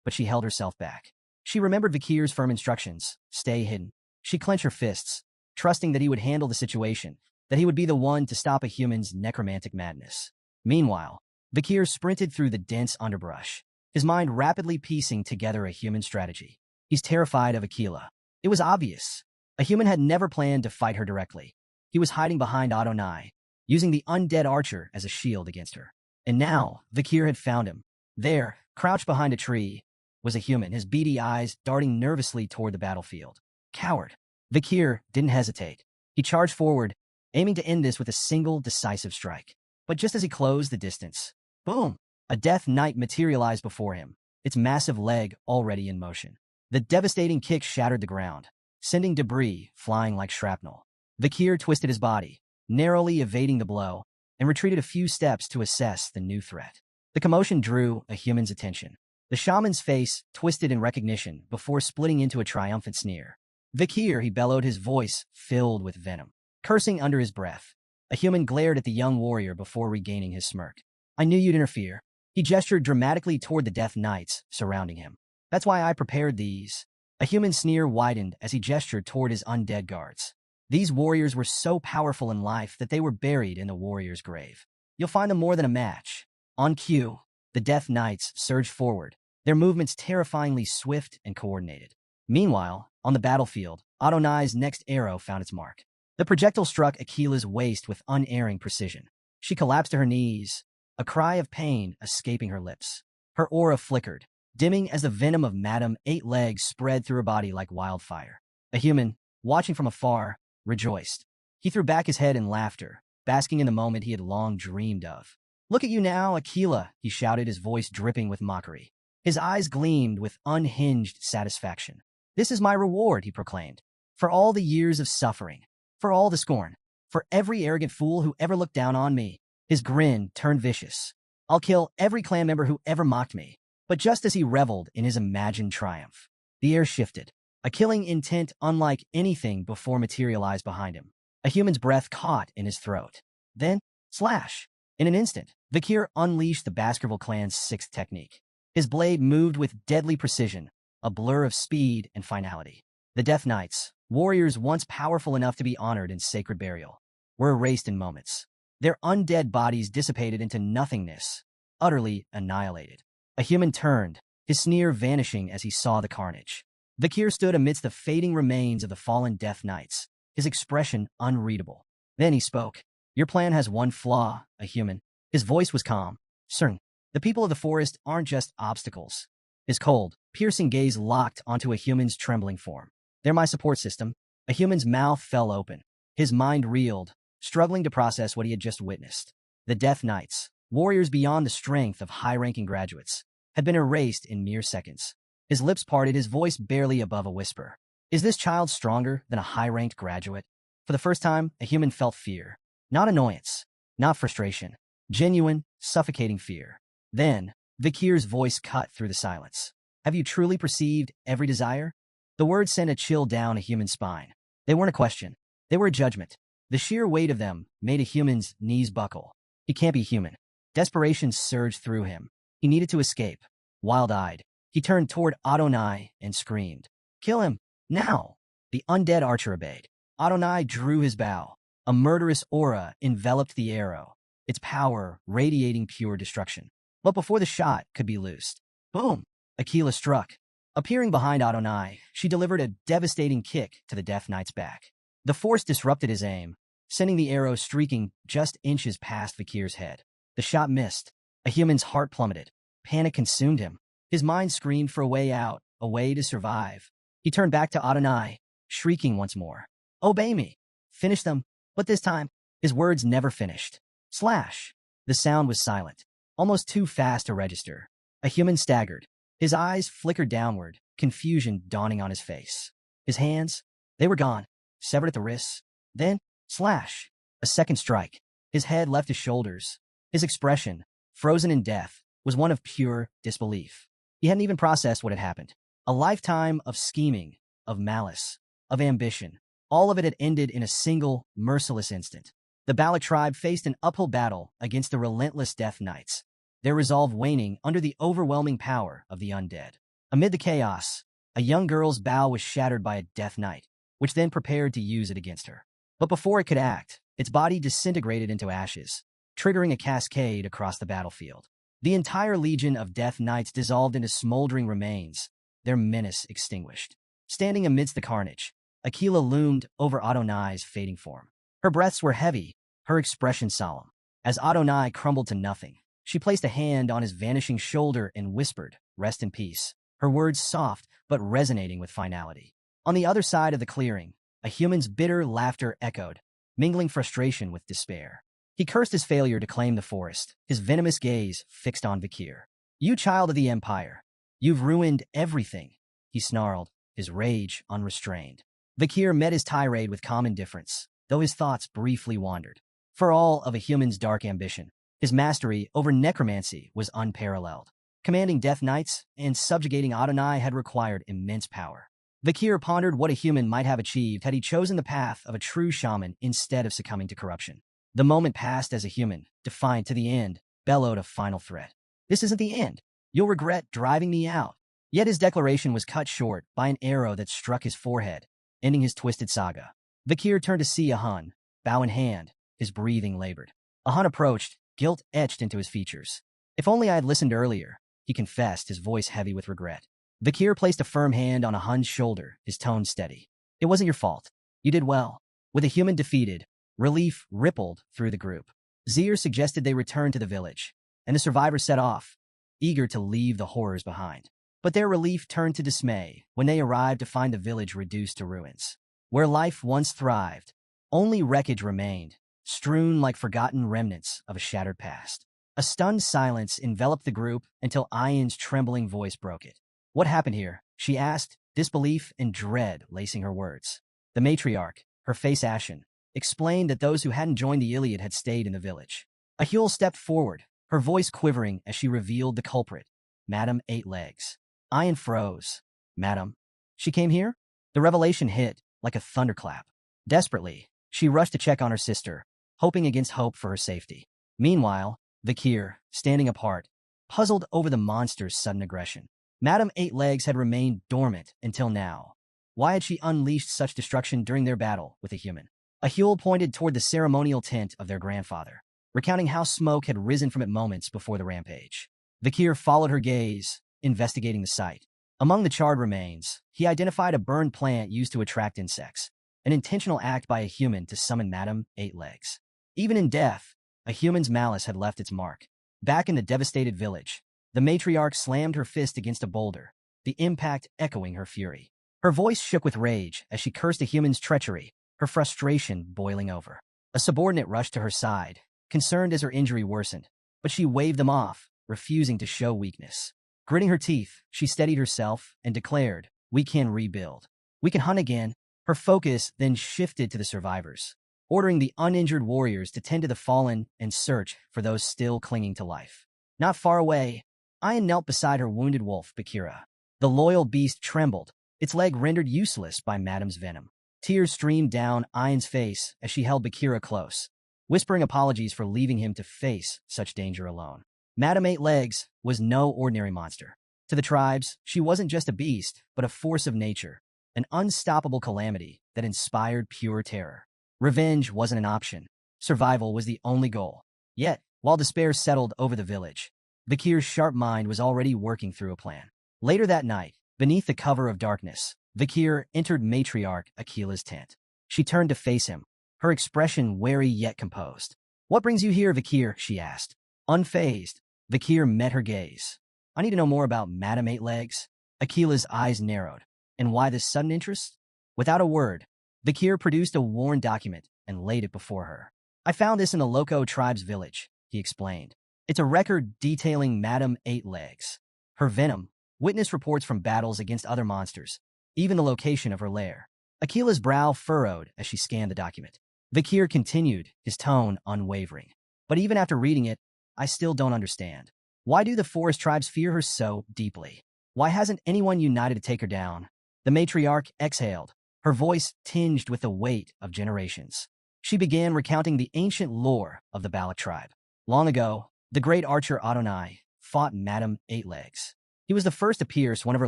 but she held herself back. She remembered Vikir's firm instructions: stay hidden. She clenched her fists, trusting that he would handle the situation, that he would be the one to stop a human's necromantic madness. Meanwhile, Vikir sprinted through the dense underbrush, his mind rapidly piecing together a human strategy. He's terrified of Akila. It was obvious. A human had never planned to fight her directly. He was hiding behind Adonai, using the undead archer as a shield against her. And now, Vikir had found him. There, crouched behind a tree, was a human, his beady eyes darting nervously toward the battlefield. Coward. Vikir didn't hesitate. He charged forward, aiming to end this with a single decisive strike. But just as he closed the distance, boom! A Death Knight materialized before him, its massive leg already in motion. The devastating kick shattered the ground, sending debris flying like shrapnel. Vikir twisted his body, narrowly evading the blow, and retreated a few steps to assess the new threat. The commotion drew a human's attention. The shaman's face twisted in recognition before splitting into a triumphant sneer. "Vikir," he bellowed, his voice filled with venom. Cursing under his breath, a human glared at the young warrior before regaining his smirk. "I knew you'd interfere." He gestured dramatically toward the Death Knights surrounding him. "That's why I prepared these." A human sneer widened as he gestured toward his undead guards. These warriors were so powerful in life that they were buried in the warrior's grave. "You'll find them more than a match." On cue, the Death Knights surged forward, their movements terrifyingly swift and coordinated. Meanwhile, on the battlefield, Adonai's next arrow found its mark. The projectile struck Akila's waist with unerring precision. She collapsed to her knees, a cry of pain escaping her lips. Her aura flickered, dimming as the venom of Madame Eight Legs spread through her body like wildfire. A human, watching from afar, rejoiced. He threw back his head in laughter, basking in the moment he had long dreamed of. "Look at you now, Akila," he shouted, his voice dripping with mockery. His eyes gleamed with unhinged satisfaction. "This is my reward," he proclaimed, "for all the years of suffering, for all the scorn, for every arrogant fool who ever looked down on me." His grin turned vicious. "I'll kill every clan member who ever mocked me." But just as he reveled in his imagined triumph, the air shifted. A killing intent unlike anything before materialized behind him. A human's breath caught in his throat. Then, slash! In an instant, Vikir unleashed the Baskerville clan's sixth technique. His blade moved with deadly precision, a blur of speed and finality. The Death Knights, warriors once powerful enough to be honored in sacred burial, were erased in moments. Their undead bodies dissipated into nothingness, utterly annihilated. A human turned, his sneer vanishing as he saw the carnage. Vikir stood amidst the fading remains of the fallen Death Knights, his expression unreadable. Then he spoke. "Your plan has one flaw, a human." His voice was calm. "Certain. The people of the forest aren't just obstacles." His cold, piercing gaze locked onto a human's trembling form. "They're my support system." A human's mouth fell open. His mind reeled, struggling to process what he had just witnessed. The Death Knights, warriors beyond the strength of high-ranking graduates, had been erased in mere seconds. His lips parted, his voice barely above a whisper. "Is this child stronger than a high-ranked graduate?" For the first time, a human felt fear. Not annoyance, not frustration. Genuine, suffocating fear. Then, Vikir's voice cut through the silence. "Have you truly perceived every desire?" The words sent a chill down a human's spine. They weren't a question. They were a judgment. The sheer weight of them made a human's knees buckle. He can't be human. Desperation surged through him. He needed to escape. Wild-eyed, he turned toward Adonai and screamed, "Kill him, now!" The undead archer obeyed. Adonai drew his bow. A murderous aura enveloped the arrow, its power radiating pure destruction. But before the shot could be loosed, boom! Akila struck. Appearing behind Adonai, she delivered a devastating kick to the Death Knight's back. The force disrupted his aim, sending the arrow streaking just inches past Vikir's head. The shot missed. A human's heart plummeted. Panic consumed him. His mind screamed for a way out, a way to survive. He turned back to Adonai, shrieking once more. Obey me. Finish them. But this time, his words never finished. Slash. The sound was silent, almost too fast to register. A human staggered. His eyes flickered downward, confusion dawning on his face. His hands, they were gone, severed at the wrists. Then, slash. A second strike. His head left his shoulders. His expression, frozen in death, was one of pure disbelief. He hadn't even processed what had happened. A lifetime of scheming, of malice, of ambition. All of it had ended in a single, merciless instant. The Balak tribe faced an uphill battle against the relentless Death Knights, their resolve waning under the overwhelming power of the undead. Amid the chaos, a young girl's bow was shattered by a Death Knight, which then prepared to use it against her. But before it could act, its body disintegrated into ashes, triggering a cascade across the battlefield. The entire legion of Death Knights dissolved into smoldering remains, their menace extinguished. Standing amidst the carnage, Aquila loomed over Adonai's fading form. Her breaths were heavy, her expression solemn. As Adonai crumbled to nothing, she placed a hand on his vanishing shoulder and whispered, "Rest in peace," her words soft but resonating with finality. On the other side of the clearing, a human's bitter laughter echoed, mingling frustration with despair. He cursed his failure to claim the forest, his venomous gaze fixed on Vakir. "You child of the Empire, you've ruined everything," he snarled, his rage unrestrained. Vakir met his tirade with calm indifference, though his thoughts briefly wandered. For all of a human's dark ambition, his mastery over necromancy was unparalleled. Commanding Death Knights and subjugating Adonai had required immense power. Vakir pondered what a human might have achieved had he chosen the path of a true shaman instead of succumbing to corruption. The moment passed as a human, defiant to the end, bellowed a final threat. "This isn't the end. You'll regret driving me out." Yet his declaration was cut short by an arrow that struck his forehead, ending his twisted saga. Vakir turned to see Ahun, bow in hand, his breathing labored. Ahun approached, guilt etched into his features. "If only I had listened earlier," he confessed, his voice heavy with regret. Vakir placed a firm hand on Ahun's shoulder, his tone steady. "It wasn't your fault. You did well." With a human defeated, relief rippled through the group. Zir suggested they return to the village, and the survivors set off, eager to leave the horrors behind. But their relief turned to dismay when they arrived to find the village reduced to ruins. Where life once thrived, only wreckage remained, strewn like forgotten remnants of a shattered past. A stunned silence enveloped the group until Ayan's trembling voice broke it. "What happened here?" she asked, disbelief and dread lacing her words. The matriarch, her face ashen, explained that those who hadn't joined the Iliad had stayed in the village. Ahul stepped forward, her voice quivering as she revealed the culprit, Madame Eight Legs. Ayan froze. "Madam? She came here?" The revelation hit like a thunderclap. Desperately, she rushed to check on her sister, hoping against hope for her safety. Meanwhile, Vakir, standing apart, puzzled over the monster's sudden aggression. Madame Eight Legs had remained dormant until now. Why had she unleashed such destruction during their battle with a human? Ahul pointed toward the ceremonial tent of their grandfather, recounting how smoke had risen from it moments before the rampage. Vakir followed her gaze, investigating the site. Among the charred remains, he identified a burned plant used to attract insects, an intentional act by a human to summon Madame Eight Legs. Even in death, a human's malice had left its mark. Back in the devastated village, the matriarch slammed her fist against a boulder, the impact echoing her fury. Her voice shook with rage as she cursed a human's treachery, her frustration boiling over. A subordinate rushed to her side, concerned as her injury worsened, but she waved them off, refusing to show weakness. Gritting her teeth, she steadied herself and declared, "We can rebuild. We can hunt again." Her focus then shifted to the survivors, ordering the uninjured warriors to tend to the fallen and search for those still clinging to life. Not far away, Ayan knelt beside her wounded wolf, Bakira. The loyal beast trembled, its leg rendered useless by Madame's venom. Tears streamed down Ayan's face as she held Bakira close, whispering apologies for leaving him to face such danger alone. Madame Eight Legs was no ordinary monster. To the tribes, she wasn't just a beast, but a force of nature, an unstoppable calamity that inspired pure terror. Revenge wasn't an option. Survival was the only goal. Yet, while despair settled over the village, Vakir's sharp mind was already working through a plan. Later that night, beneath the cover of darkness, Vakir entered matriarch Aquila's tent. She turned to face him, her expression wary yet composed. "What brings you here, Vakir?" she asked. Unfazed, Vakir met her gaze. I need to know more about Madam Eight Legs. Akila's eyes narrowed. And why this sudden interest? Without a word, Vakir produced a worn document and laid it before her. I found this in the Loco tribe's village, he explained. It's a record detailing Madam Eight Legs. Her venom, witness reports from battles against other monsters, even the location of her lair. Akila's brow furrowed as she scanned the document. Vakir continued, his tone unwavering. But even after reading it, I still don't understand. Why do the forest tribes fear her so deeply? Why hasn't anyone united to take her down? The matriarch exhaled, her voice tinged with the weight of generations. She began recounting the ancient lore of the Balak tribe. Long ago, the great archer Adonai fought Madam Eight Legs. He was the first to pierce one of her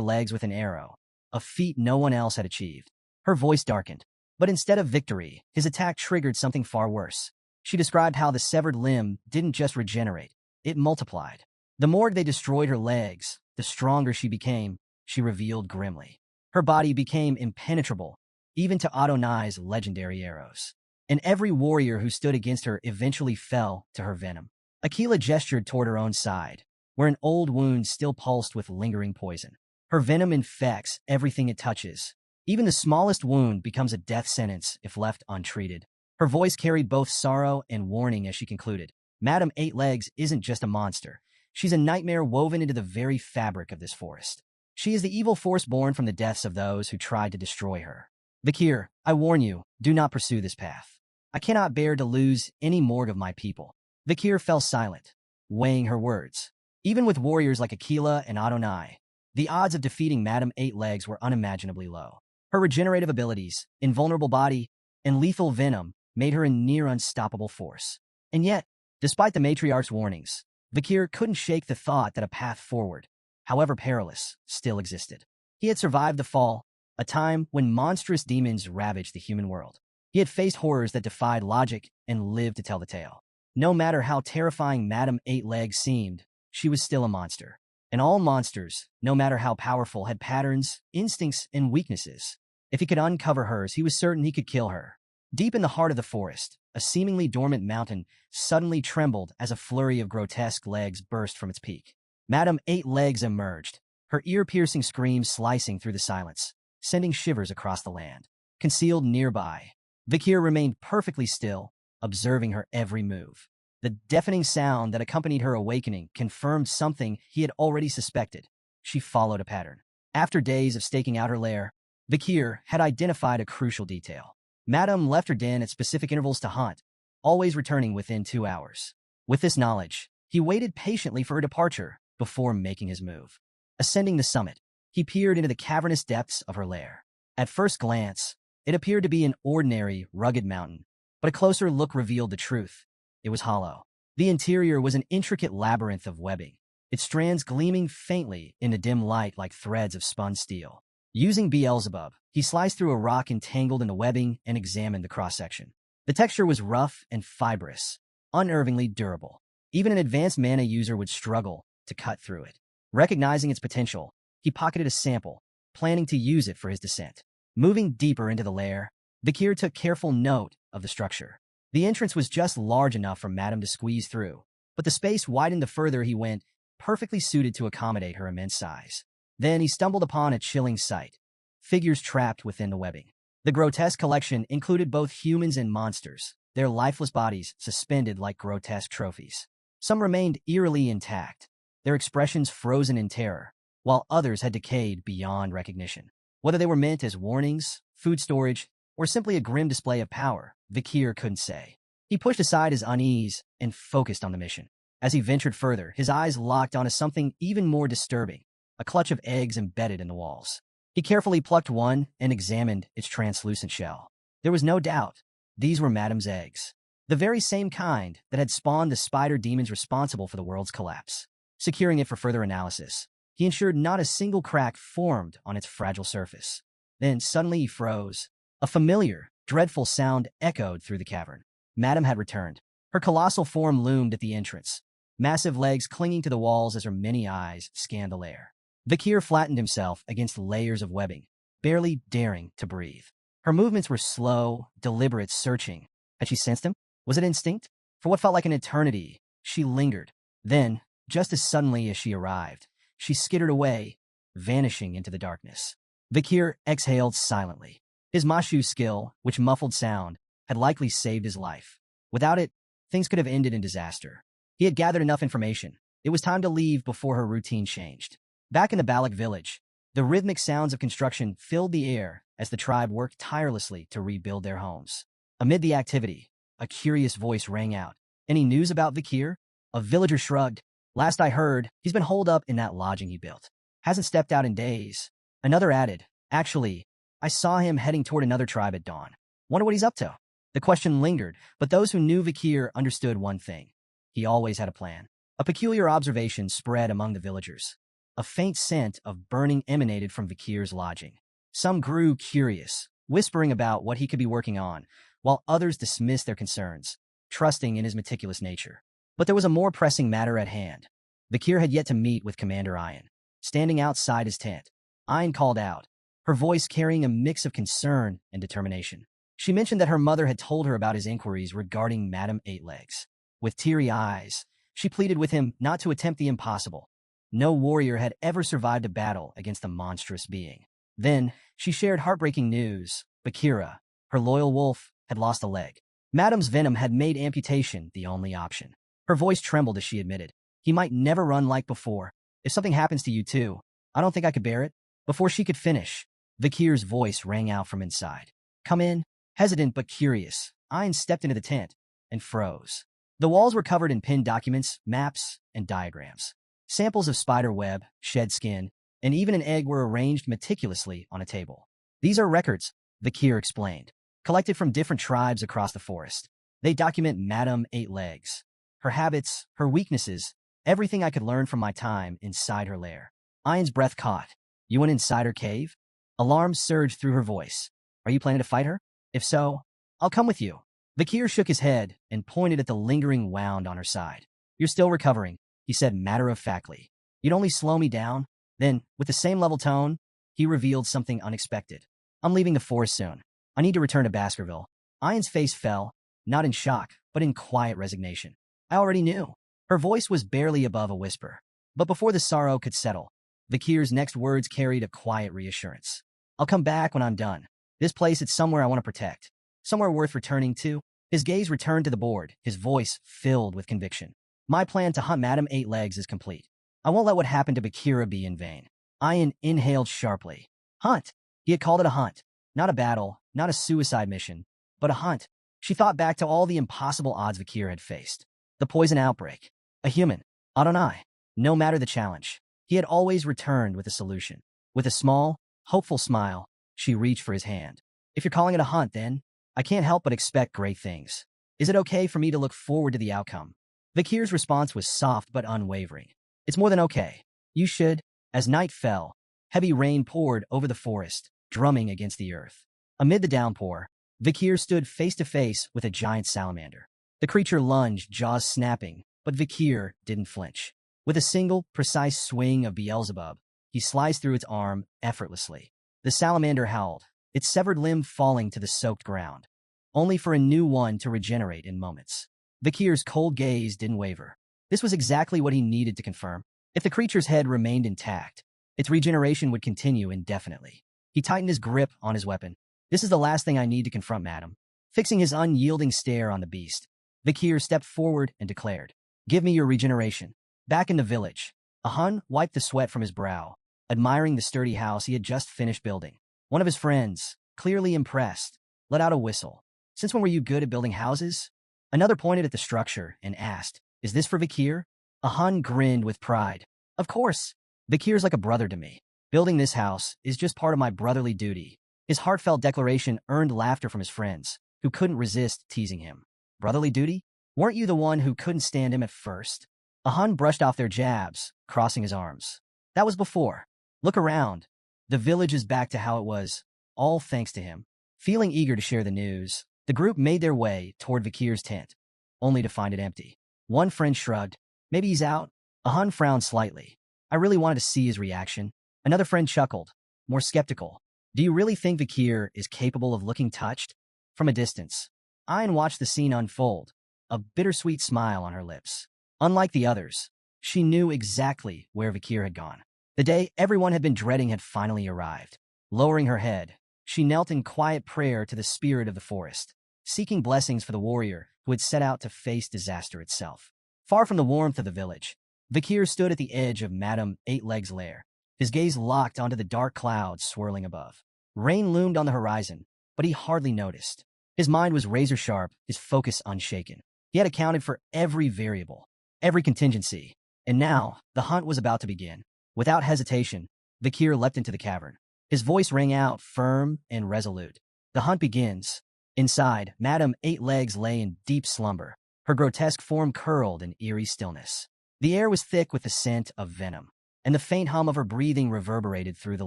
legs with an arrow, a feat no one else had achieved. Her voice darkened, but instead of victory, his attack triggered something far worse. She described how the severed limb didn't just regenerate, it multiplied. The more they destroyed her legs, the stronger she became, she revealed grimly. Her body became impenetrable, even to Adonai's legendary arrows. And every warrior who stood against her eventually fell to her venom. Akila gestured toward her own side, where an old wound still pulsed with lingering poison. Her venom infects everything it touches. Even the smallest wound becomes a death sentence if left untreated. Her voice carried both sorrow and warning as she concluded. Madam Eight Legs isn't just a monster. She's a nightmare woven into the very fabric of this forest. She is the evil force born from the deaths of those who tried to destroy her. Vakir, I warn you, do not pursue this path. I cannot bear to lose any more of my people. Vakir fell silent, weighing her words. Even with warriors like Akila and Adonai, the odds of defeating Madam Eight Legs were unimaginably low. Her regenerative abilities, invulnerable body, and lethal venom made her a near unstoppable force. And yet, despite the matriarch's warnings, Vakir couldn't shake the thought that a path forward, however perilous, still existed. He had survived the fall, a time when monstrous demons ravaged the human world. He had faced horrors that defied logic and lived to tell the tale. No matter how terrifying Madam Eight Legs seemed, she was still a monster. And all monsters, no matter how powerful, had patterns, instincts, and weaknesses. If he could uncover hers, he was certain he could kill her. Deep in the heart of the forest, a seemingly dormant mountain suddenly trembled as a flurry of grotesque legs burst from its peak. Madam Eight Legs emerged, her ear-piercing screams slicing through the silence, sending shivers across the land. Concealed nearby, Vakir remained perfectly still, observing her every move. The deafening sound that accompanied her awakening confirmed something he had already suspected. She followed a pattern. After days of staking out her lair, Vakir had identified a crucial detail. Madam left her den at specific intervals to hunt, always returning within 2 hours. With this knowledge, he waited patiently for her departure before making his move. Ascending the summit, he peered into the cavernous depths of her lair. At first glance, it appeared to be an ordinary, rugged mountain, but a closer look revealed the truth. It was hollow. The interior was an intricate labyrinth of webbing, its strands gleaming faintly in the dim light like threads of spun steel. Using Beelzebub, he sliced through a rock entangled in the webbing and examined the cross-section. The texture was rough and fibrous, unnervingly durable. Even an advanced mana user would struggle to cut through it. Recognizing its potential, he pocketed a sample, planning to use it for his descent. Moving deeper into the lair, Vakir took careful note of the structure. The entrance was just large enough for Madame to squeeze through, but the space widened the further he went, perfectly suited to accommodate her immense size. Then he stumbled upon a chilling sight. Figures trapped within the webbing. The grotesque collection included both humans and monsters, their lifeless bodies suspended like grotesque trophies. Some remained eerily intact, their expressions frozen in terror, while others had decayed beyond recognition. Whether they were meant as warnings, food storage, or simply a grim display of power, Vakir couldn't say. He pushed aside his unease and focused on the mission. As he ventured further, his eyes locked onto something even more disturbing, a clutch of eggs embedded in the walls. He carefully plucked one and examined its translucent shell. There was no doubt, these were Madame's eggs, the very same kind that had spawned the spider demons responsible for the world's collapse. Securing it for further analysis, he ensured not a single crack formed on its fragile surface. Then suddenly he froze. A familiar, dreadful sound echoed through the cavern. Madame had returned. Her colossal form loomed at the entrance, massive legs clinging to the walls as her many eyes scanned the lair. Vakir flattened himself against layers of webbing, barely daring to breathe. Her movements were slow, deliberate, searching. Had she sensed him? Was it instinct? For what felt like an eternity, she lingered, Then, just as suddenly as she arrived, she skittered away, vanishing into the darkness. Vikir exhaled silently. His Mashu skill, which muffled sound, had likely saved his life. Without it, things could have ended in disaster. He had gathered enough information. It was time to leave before her routine changed. Back in the Balak village, the rhythmic sounds of construction filled the air as the tribe worked tirelessly to rebuild their homes. Amid the activity, a curious voice rang out. "Any news about Vikir?" A villager shrugged. "Last I heard, he's been holed up in that lodging he built. Hasn't stepped out in days." Another added, "Actually, I saw him heading toward another tribe at dawn. Wonder what he's up to." The question lingered, but those who knew Vikir understood one thing. He always had a plan. A peculiar observation spread among the villagers. A faint scent of burning emanated from Vikir's lodging. Some grew curious, whispering about what he could be working on, while others dismissed their concerns, trusting in his meticulous nature. But there was a more pressing matter at hand. Vikir had yet to meet with Commander Ayan. Standing outside his tent, Ayan called out, her voice carrying a mix of concern and determination. She mentioned that her mother had told her about his inquiries regarding Madame Eightlegs. With teary eyes, she pleaded with him not to attempt the impossible. No warrior had ever survived a battle against a monstrous being. Then, she shared heartbreaking news. Bakira, her loyal wolf, had lost a leg. Madame's venom had made amputation the only option. Her voice trembled as she admitted, "He might never run like before. If something happens to you too, I don't think I could bear it." Before she could finish, Vikir's voice rang out from inside. "Come in." Hesitant but curious, Ayan stepped into the tent and froze. The walls were covered in pinned documents, maps, and diagrams. Samples of spider web, shed skin, and even an egg were arranged meticulously on a table. "These are records," Vikir explained, "collected from different tribes across the forest. They document Madame Eightlegs, her habits, her weaknesses, everything I could learn from my time inside her lair." Ayan's breath caught. "You went inside her cave?" Alarm surged through her voice. "Are you planning to fight her? If so, I'll come with you." Vikir shook his head and pointed at the lingering wound on her side. "You're still recovering," he said matter-of-factly. "You'd only slow me down." Then, with the same level tone, he revealed something unexpected. "I'm leaving the forest soon. I need to return to Baskerville." Ayan's face fell, not in shock, but in quiet resignation. "I already knew." Her voice was barely above a whisper. But before the sorrow could settle, Vikir's next words carried a quiet reassurance. "I'll come back when I'm done. This place is somewhere I want to protect. Somewhere worth returning to." His gaze returned to the board, his voice filled with conviction. "My plan to hunt Madame Eightlegs is complete. I won't let what happened to Bakira be in vain." Ayan inhaled sharply. Hunt. He had called it a hunt. Not a battle, not a suicide mission, but a hunt. She thought back to all the impossible odds Vikir had faced. The poison outbreak. A human. Adonai. No matter the challenge, he had always returned with a solution. With a small, hopeful smile, she reached for his hand. "If you're calling it a hunt, then I can't help but expect great things. Is it okay for me to look forward to the outcome?" Vikir's response was soft but unwavering. "It's more than okay. You should." As night fell, heavy rain poured over the forest, drumming against the earth. Amid the downpour, Vikir stood face to face with a giant salamander. The creature lunged, jaws snapping, but Vikir didn't flinch. With a single, precise swing of Beelzebub, he sliced through its arm effortlessly. The salamander howled, its severed limb falling to the soaked ground, only for a new one to regenerate in moments. Vikir's cold gaze didn't waver. This was exactly what he needed to confirm. If the creature's head remained intact, its regeneration would continue indefinitely. He tightened his grip on his weapon. "This is the last thing I need to confront, madam." Fixing his unyielding stare on the beast, Vikir stepped forward and declared, "Give me your regeneration." Back in the village, Ahun wiped the sweat from his brow, admiring the sturdy house he had just finished building. One of his friends, clearly impressed, let out a whistle. "Since when were you good at building houses?" Another pointed at the structure and asked, "Is this for Vikir?" Ahun grinned with pride. "Of course. Vikir's like a brother to me. Building this house is just part of my brotherly duty." His heartfelt declaration earned laughter from his friends, who couldn't resist teasing him. "Brotherly duty? Weren't you the one who couldn't stand him at first?" Ahun brushed off their jabs, crossing his arms. "That was before. Look around. The village is back to how it was, all thanks to him." Feeling eager to share the news, the group made their way toward Vikir's tent, only to find it empty. One friend shrugged. "Maybe he's out." Ahun frowned slightly. "I really wanted to see his reaction." Another friend chuckled, more skeptical. "Do you really think Vikir is capable of looking touched?" From a distance, Ayan watched the scene unfold, a bittersweet smile on her lips. Unlike the others, She knew exactly where Vakir had gone. The day everyone had been dreading had finally arrived. Lowering her head, she knelt in quiet prayer to the spirit of the forest, seeking blessings for the warrior who had set out to face disaster itself. Far from the warmth of the village, Vakir stood at the edge of Madame Eight-Legs' lair, his gaze locked onto the dark clouds swirling above. Rain loomed on the horizon, but he hardly noticed. His mind was razor-sharp, his focus unshaken. He had accounted for every variable, every contingency, and now the hunt was about to begin. Without hesitation, Vakir leapt into the cavern. His voice rang out, firm and resolute. The hunt begins. Inside, Madame Eight-Legs lay in deep slumber, her grotesque form curled in eerie stillness. The air was thick with the scent of venom, and the faint hum of her breathing reverberated through the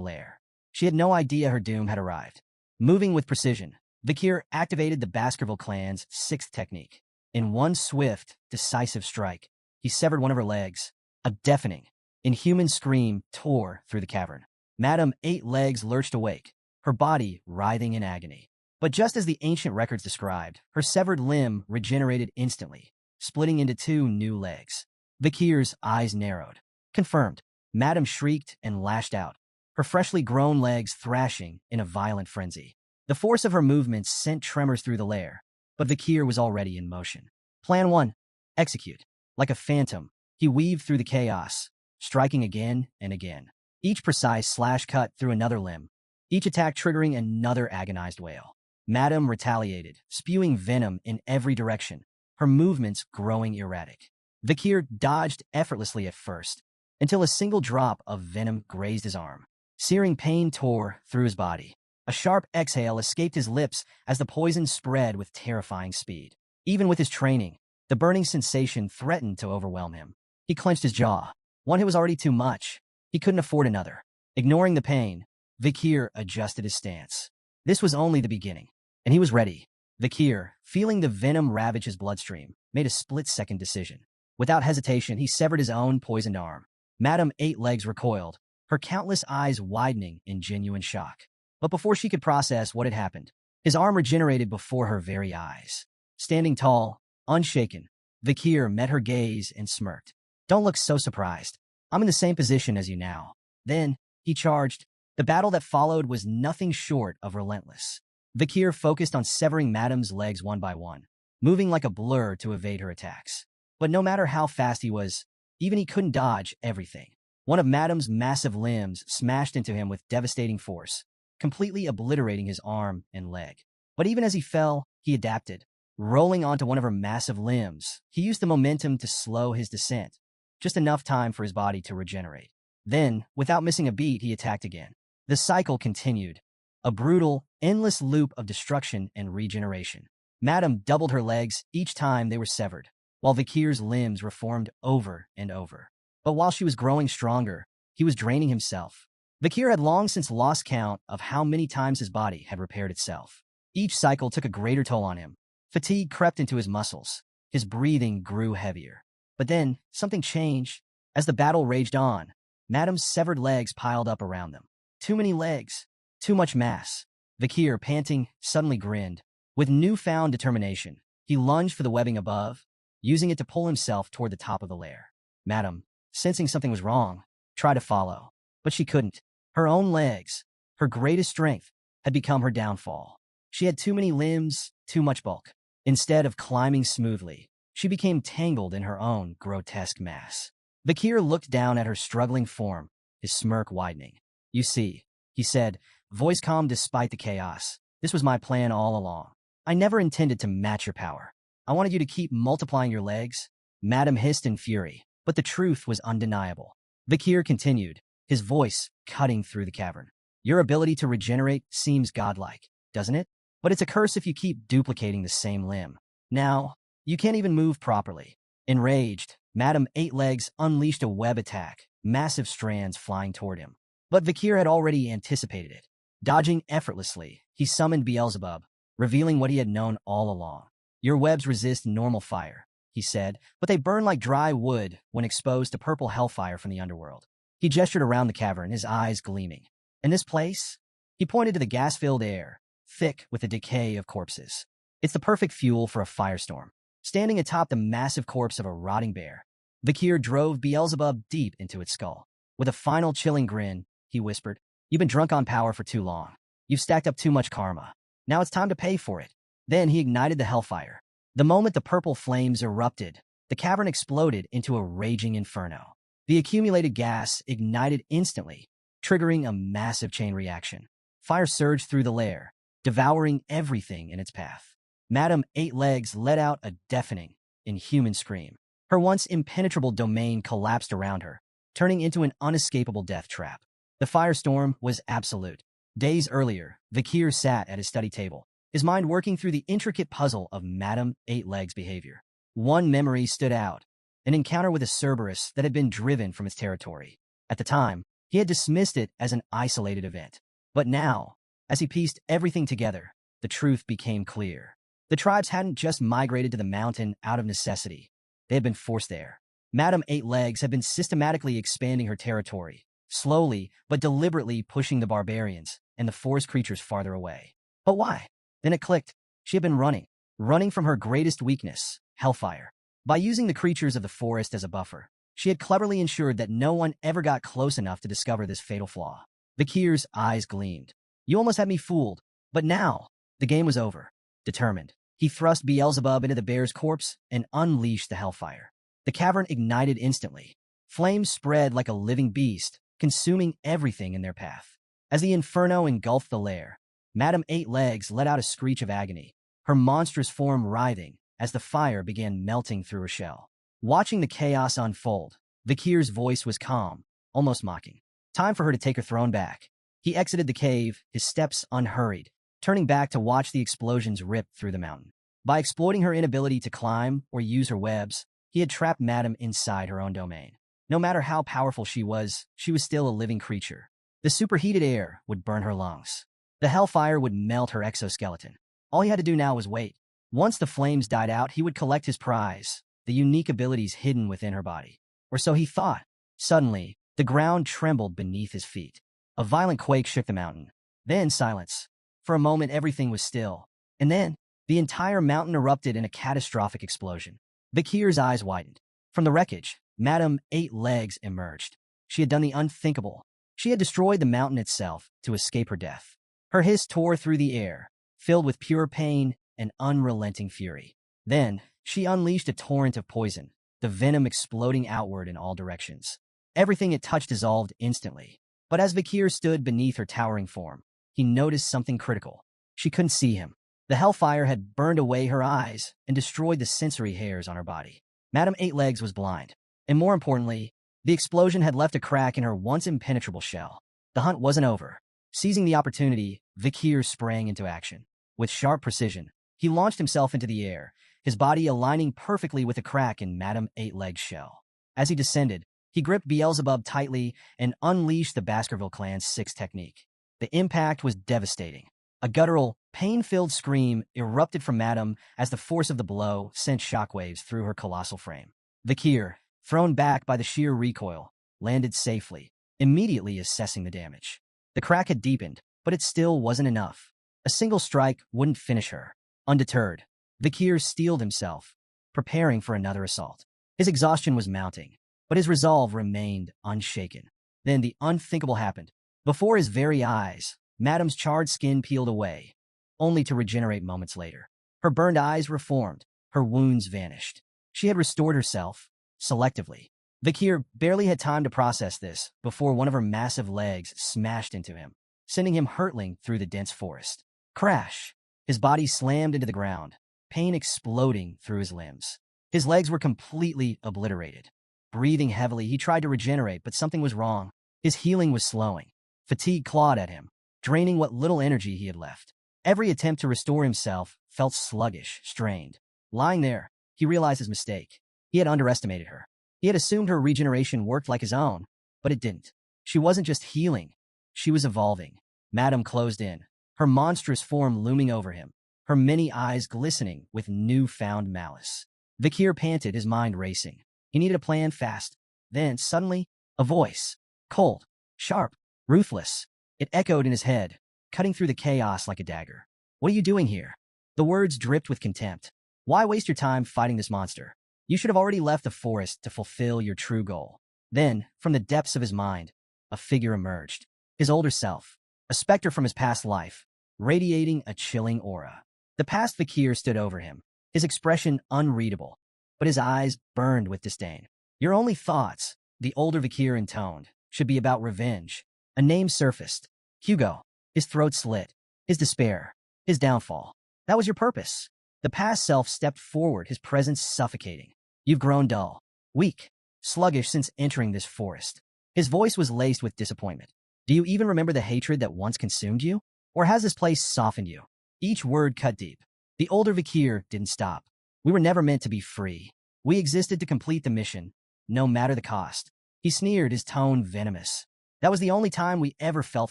lair. She had no idea her doom had arrived. Moving with precision, Vakir activated the Baskerville clan's sixth technique. In one swift, decisive strike, he severed one of her legs. A deafening, inhuman scream tore through the cavern. Madame Eight-Legs lurched awake, her body writhing in agony. But just as the ancient records described, her severed limb regenerated instantly, splitting into two new legs. Vakir's eyes narrowed. Confirmed. Madame shrieked and lashed out, her freshly grown legs thrashing in a violent frenzy. The force of her movements sent tremors through the lair, but Vakir was already in motion. Plan 1. Execute. Like a phantom, he weaved through the chaos, striking again and again. Each precise slash cut through another limb, each attack triggering another agonized wail. Madame retaliated, spewing venom in every direction, her movements growing erratic. Vakir dodged effortlessly at first, until a single drop of venom grazed his arm. Searing pain tore through his body. A sharp exhale escaped his lips as the poison spread with terrifying speed. Even with his training, the burning sensation threatened to overwhelm him. He clenched his jaw. One hit was already too much. He couldn't afford another. Ignoring the pain, Vakir adjusted his stance. This was only the beginning, and he was ready. Vakir, feeling the venom ravage his bloodstream, made a split-second decision. Without hesitation, he severed his own poisoned arm. Madame Eight-Legs recoiled, her countless eyes widening in genuine shock. But before she could process what had happened, his arm regenerated before her very eyes. Standing tall, unshaken, Vakir met her gaze and smirked. Don't look so surprised. I'm in the same position as you now. Then, he charged. The battle that followed was nothing short of relentless. Vakir focused on severing Madame's legs one by one, moving like a blur to evade her attacks. But no matter how fast he was, even he couldn't dodge everything. One of Madame's massive limbs smashed into him with devastating force, completely obliterating his arm and leg. But even as he fell, he adapted. Rolling onto one of her massive limbs, he used the momentum to slow his descent, just enough time for his body to regenerate. Then, without missing a beat, he attacked again. The cycle continued, a brutal, endless loop of destruction and regeneration. Madame doubled her legs each time they were severed, while Vakir's limbs reformed over and over. But while she was growing stronger, he was draining himself. Vakir had long since lost count of how many times his body had repaired itself. Each cycle took a greater toll on him. Fatigue crept into his muscles. His breathing grew heavier. But then, something changed. As the battle raged on, Madame's severed legs piled up around them. Too many legs. Too much mass. Vakir, panting, suddenly grinned. With newfound determination, he lunged for the webbing above, using it to pull himself toward the top of the lair. Madame, sensing something was wrong, tried to follow. But she couldn't. Her own legs, her greatest strength, had become her downfall. She had too many limbs, too much bulk. Instead of climbing smoothly, she became tangled in her own grotesque mass. Vakir looked down at her struggling form, his smirk widening. You see, he said, voice calm despite the chaos. This was my plan all along. I never intended to match your power. I wanted you to keep multiplying your legs. Madame hissed in fury, but the truth was undeniable. Vakir continued, his voice cutting through the cavern. Your ability to regenerate seems godlike, doesn't it? But it's a curse if you keep duplicating the same limb. Now, you can't even move properly. Enraged, Madame Eight-Legs unleashed a web attack, massive strands flying toward him. But Vakir had already anticipated it. Dodging effortlessly, he summoned Beelzebub, revealing what he had known all along. Your webs resist normal fire, he said, but they burn like dry wood when exposed to purple hellfire from the underworld. He gestured around the cavern, his eyes gleaming. In this place, he pointed to the gas-filled air, thick with the decay of corpses. It's the perfect fuel for a firestorm. Standing atop the massive corpse of a rotting bear, Vakir drove Beelzebub deep into its skull. With a final chilling grin, he whispered, "You've been drunk on power for too long. You've stacked up too much karma. Now it's time to pay for it." Then he ignited the hellfire. The moment the purple flames erupted, the cavern exploded into a raging inferno. The accumulated gas ignited instantly, triggering a massive chain reaction. Fire surged through the lair, devouring everything in its path. Madame Eight Legs let out a deafening, inhuman scream. Her once impenetrable domain collapsed around her, turning into an unescapable death trap. The firestorm was absolute. Days earlier, Vakir sat at his study table, his mind working through the intricate puzzle of Madame Eight Legs' behavior. One memory stood out, an encounter with a Cerberus that had been driven from its territory. At the time, he had dismissed it as an isolated event. But now, as he pieced everything together, the truth became clear. The tribes hadn't just migrated to the mountain out of necessity. They had been forced there. Madame Eight Legs had been systematically expanding her territory, slowly but deliberately pushing the barbarians and the forest creatures farther away. But why? Then it clicked. She had been running from her greatest weakness, hellfire. By using the creatures of the forest as a buffer, she had cleverly ensured that no one ever got close enough to discover this fatal flaw. Vakir's eyes gleamed. "You almost had me fooled, but now the game was over." Determined, he thrust Beelzebub into the bear's corpse and unleashed the hellfire. The cavern ignited instantly. Flames spread like a living beast, consuming everything in their path. As the inferno engulfed the lair, Madame Eight Legs let out a screech of agony, her monstrous form writhing as the fire began melting through her shell. Watching the chaos unfold, Vakir's voice was calm, almost mocking. Time for her to take her throne back. He exited the cave, his steps unhurried, turning back to watch the explosions rip through the mountain. By exploiting her inability to climb or use her webs, he had trapped Madame inside her own domain. No matter how powerful she was still a living creature. The superheated air would burn her lungs. The hellfire would melt her exoskeleton. All he had to do now was wait. Once the flames died out, he would collect his prize, the unique abilities hidden within her body. Or so he thought. Suddenly, the ground trembled beneath his feet. A violent quake shook the mountain. Then silence. For a moment, everything was still. And then, the entire mountain erupted in a catastrophic explosion. Vakir's eyes widened. From the wreckage, Madame Eight Legs emerged. She had done the unthinkable. She had destroyed the mountain itself to escape her death. Her hiss tore through the air, filled with pure pain and unrelenting fury. Then, she unleashed a torrent of poison, the venom exploding outward in all directions. Everything it touched dissolved instantly. But as Vakir stood beneath her towering form, he noticed something critical. She couldn't see him. The hellfire had burned away her eyes and destroyed the sensory hairs on her body. Madame Eight Legs was blind. And more importantly, the explosion had left a crack in her once impenetrable shell. The hunt wasn't over. Seizing the opportunity, Vakir sprang into action. With sharp precision, he launched himself into the air, his body aligning perfectly with a crack in Madame Eight Legs' shell. As he descended, he gripped Beelzebub tightly and unleashed the Baskerville clan's sixth technique. The impact was devastating. A guttural, pain-filled scream erupted from Madame as the force of the blow sent shockwaves through her colossal frame. Vakir, thrown back by the sheer recoil, landed safely, immediately assessing the damage. The crack had deepened, but it still wasn't enough. A single strike wouldn't finish her. Undeterred, Vakir steeled himself, preparing for another assault. His exhaustion was mounting, but his resolve remained unshaken. Then the unthinkable happened. Before his very eyes, Madame's charred skin peeled away, only to regenerate moments later. Her burned eyes reformed, her wounds vanished. She had restored herself, selectively. Vakir barely had time to process this before one of her massive legs smashed into him, sending him hurtling through the dense forest. Crash! His body slammed into the ground, pain exploding through his limbs. His legs were completely obliterated. Breathing heavily, he tried to regenerate, but something was wrong. His healing was slowing. Fatigue clawed at him, draining what little energy he had left. Every attempt to restore himself felt sluggish, strained. Lying there, he realized his mistake. He had underestimated her. He had assumed her regeneration worked like his own, but it didn't. She wasn't just healing. She was evolving. Madame closed in, her monstrous form looming over him, her many eyes glistening with newfound malice. Vakir panted, his mind racing. He needed a plan fast. Then, suddenly, a voice. Cold, sharp, ruthless. It echoed in his head, cutting through the chaos like a dagger. "What are you doing here?" The words dripped with contempt. "Why waste your time fighting this monster? You should have already left the forest to fulfill your true goal. Then, from the depths of his mind, a figure emerged. His older self, a specter from his past life, radiating a chilling aura. The past Fakir stood over him, his expression unreadable, but his eyes burned with disdain. Your only thoughts, the older Fakir intoned, should be about revenge. A name surfaced. Hugo. His throat slit. His despair. His downfall. That was your purpose. The past self stepped forward, his presence suffocating. You've grown dull, weak, sluggish since entering this forest. His voice was laced with disappointment. Do you even remember the hatred that once consumed you? Or has this place softened you? Each word cut deep. The older Fakir didn't stop. We were never meant to be free. We existed to complete the mission, no matter the cost. He sneered, his tone venomous. That was the only time we ever felt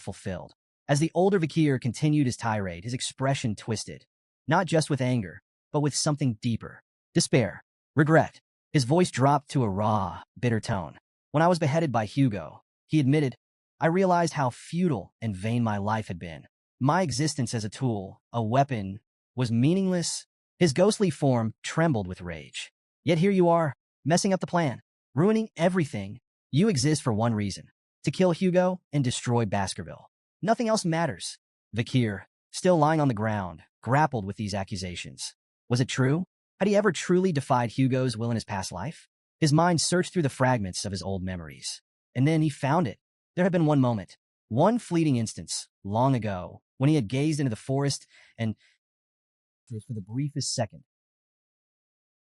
fulfilled. As the older Fakir continued his tirade, his expression twisted. Not just with anger, but with something deeper. Despair. Regret. His voice dropped to a raw, bitter tone. When I was beheaded by Hugo, he admitted, I realized how futile and vain my life had been. My existence as a tool, a weapon, was meaningless. His ghostly form trembled with rage. Yet here you are, messing up the plan, ruining everything. You exist for one reason, to kill Hugo and destroy Baskerville. Nothing else matters. Fakir, still lying on the ground, grappled with these accusations. Was it true? Had he ever truly defied Hugo's will in his past life? His mind searched through the fragments of his old memories. And then he found it. There had been one moment, one fleeting instance, long ago, when he had gazed into the forest and, for the briefest second,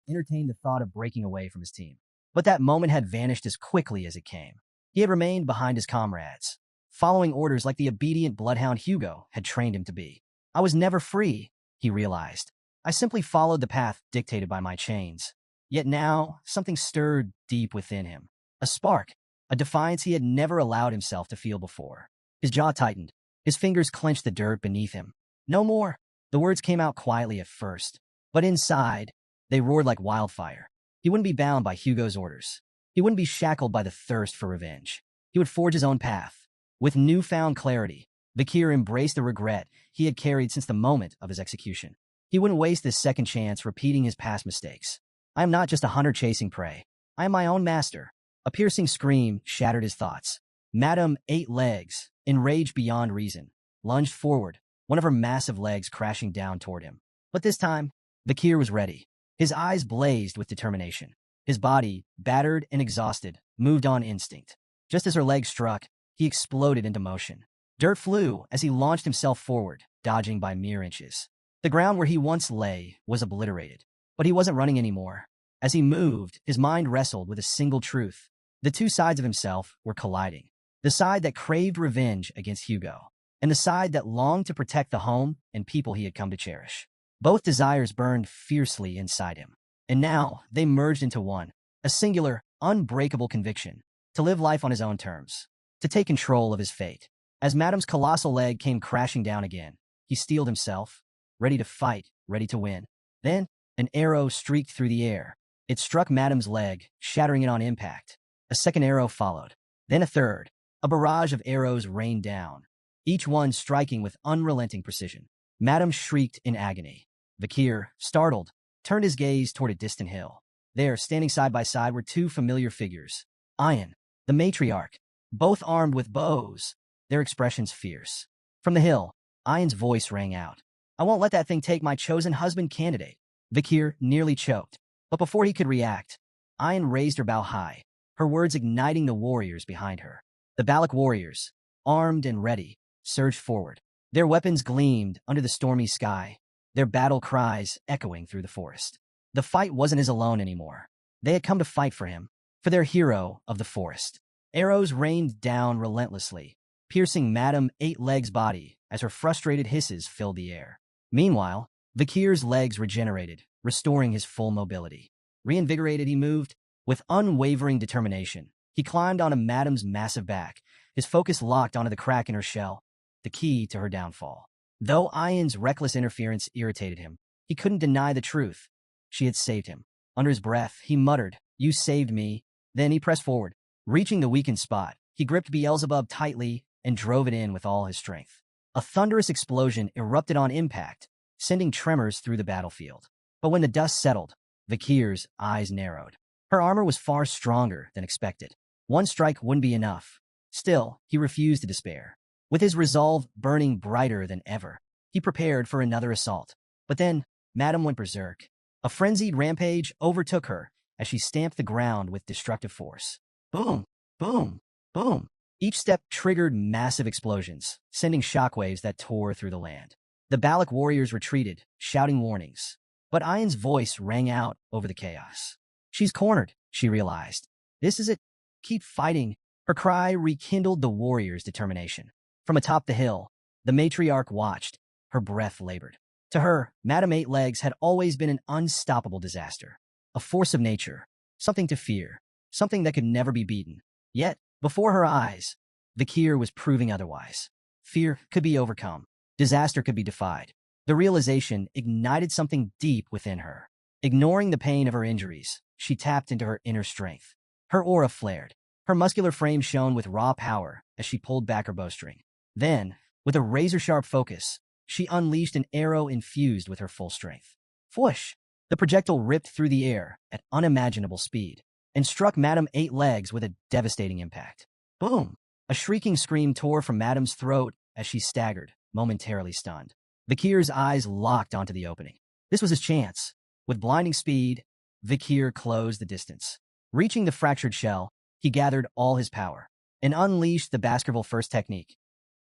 entertained the thought of breaking away from his team. But that moment had vanished as quickly as it came. He had remained behind his comrades, following orders like the obedient bloodhound Hugo had trained him to be. I was never free, he realized. I simply followed the path dictated by my chains. Yet now, something stirred deep within him. A spark, a defiance he had never allowed himself to feel before. His jaw tightened. His fingers clenched the dirt beneath him. No more. The words came out quietly at first, but inside, they roared like wildfire. He wouldn't be bound by Hugo's orders. He wouldn't be shackled by the thirst for revenge. He would forge his own path. With newfound clarity, Fakir embraced the regret he had carried since the moment of his execution. He wouldn't waste this second chance repeating his past mistakes. I am not just a hunter chasing prey. I am my own master. A piercing scream shattered his thoughts. Madame Eight Legs, enraged beyond reason, lunged forward, one of her massive legs crashing down toward him. But this time, Fakir was ready. His eyes blazed with determination. His body, battered and exhausted, moved on instinct. Just as her legs struck, he exploded into motion. Dirt flew as he launched himself forward, dodging by mere inches. The ground where he once lay was obliterated, but he wasn't running anymore. As he moved, his mind wrestled with a single truth. The two sides of himself were colliding. The side that craved revenge against Hugo, and the side that longed to protect the home and people he had come to cherish. Both desires burned fiercely inside him, and now they merged into one, a singular, unbreakable conviction, to live life on his own terms, to take control of his fate. As Madame's colossal leg came crashing down again, he steeled himself, ready to fight, ready to win. Then, an arrow streaked through the air. It struck Madame's leg, shattering it on impact. A second arrow followed, then a third. A barrage of arrows rained down, each one striking with unrelenting precision. Madame shrieked in agony. Fakir, startled, turned his gaze toward a distant hill. There, standing side by side, were two familiar figures. Ian, the matriarch, both armed with bows, their expressions fierce. From the hill, Ian's voice rang out. I won't let that thing take my chosen husband candidate. Fakir nearly choked, but before he could react, Ian raised her bow high, her words igniting the warriors behind her. The Balak warriors, armed and ready, surged forward. Their weapons gleamed under the stormy sky, their battle cries echoing through the forest. The fight wasn't his alone anymore. They had come to fight for him, for their hero of the forest. Arrows rained down relentlessly, piercing Madame Eight Legs' body as her frustrated hisses filled the air. Meanwhile, Fakir's legs regenerated, restoring his full mobility. Reinvigorated, he moved with unwavering determination. He climbed onto Madame's massive back, his focus locked onto the crack in her shell, the key to her downfall. Though Ian's reckless interference irritated him, he couldn't deny the truth. She had saved him. Under his breath, he muttered, "You saved me." Then he pressed forward. Reaching the weakened spot, he gripped Beelzebub tightly and drove it in with all his strength. A thunderous explosion erupted on impact, sending tremors through the battlefield. But when the dust settled, Vikir's eyes narrowed. Her armor was far stronger than expected. One strike wouldn't be enough. Still, he refused to despair. With his resolve burning brighter than ever, he prepared for another assault. But then, Madame went berserk. A frenzied rampage overtook her as she stamped the ground with destructive force. Boom, boom, boom. Each step triggered massive explosions, sending shockwaves that tore through the land. The Balak warriors retreated, shouting warnings. But Ayan's voice rang out over the chaos. She's cornered, she realized. This is it. Keep fighting. Her cry rekindled the warriors' determination. From atop the hill, the matriarch watched, her breath labored. To her, Madame Eight Legs had always been an unstoppable disaster. A force of nature, something to fear, something that could never be beaten. Yet, before her eyes, Vikir was proving otherwise. Fear could be overcome. Disaster could be defied. The realization ignited something deep within her. Ignoring the pain of her injuries, she tapped into her inner strength. Her aura flared. Her muscular frame shone with raw power as she pulled back her bowstring. Then, with a razor-sharp focus, she unleashed an arrow infused with her full strength. Whoosh! The projectile ripped through the air at unimaginable speed and struck Madame Eight Legs with a devastating impact. Boom! A shrieking scream tore from Madame's throat as she staggered, momentarily stunned. Vikir's eyes locked onto the opening. This was his chance. With blinding speed, Vikir closed the distance. Reaching the fractured shell, he gathered all his power and unleashed the Baskerville First technique.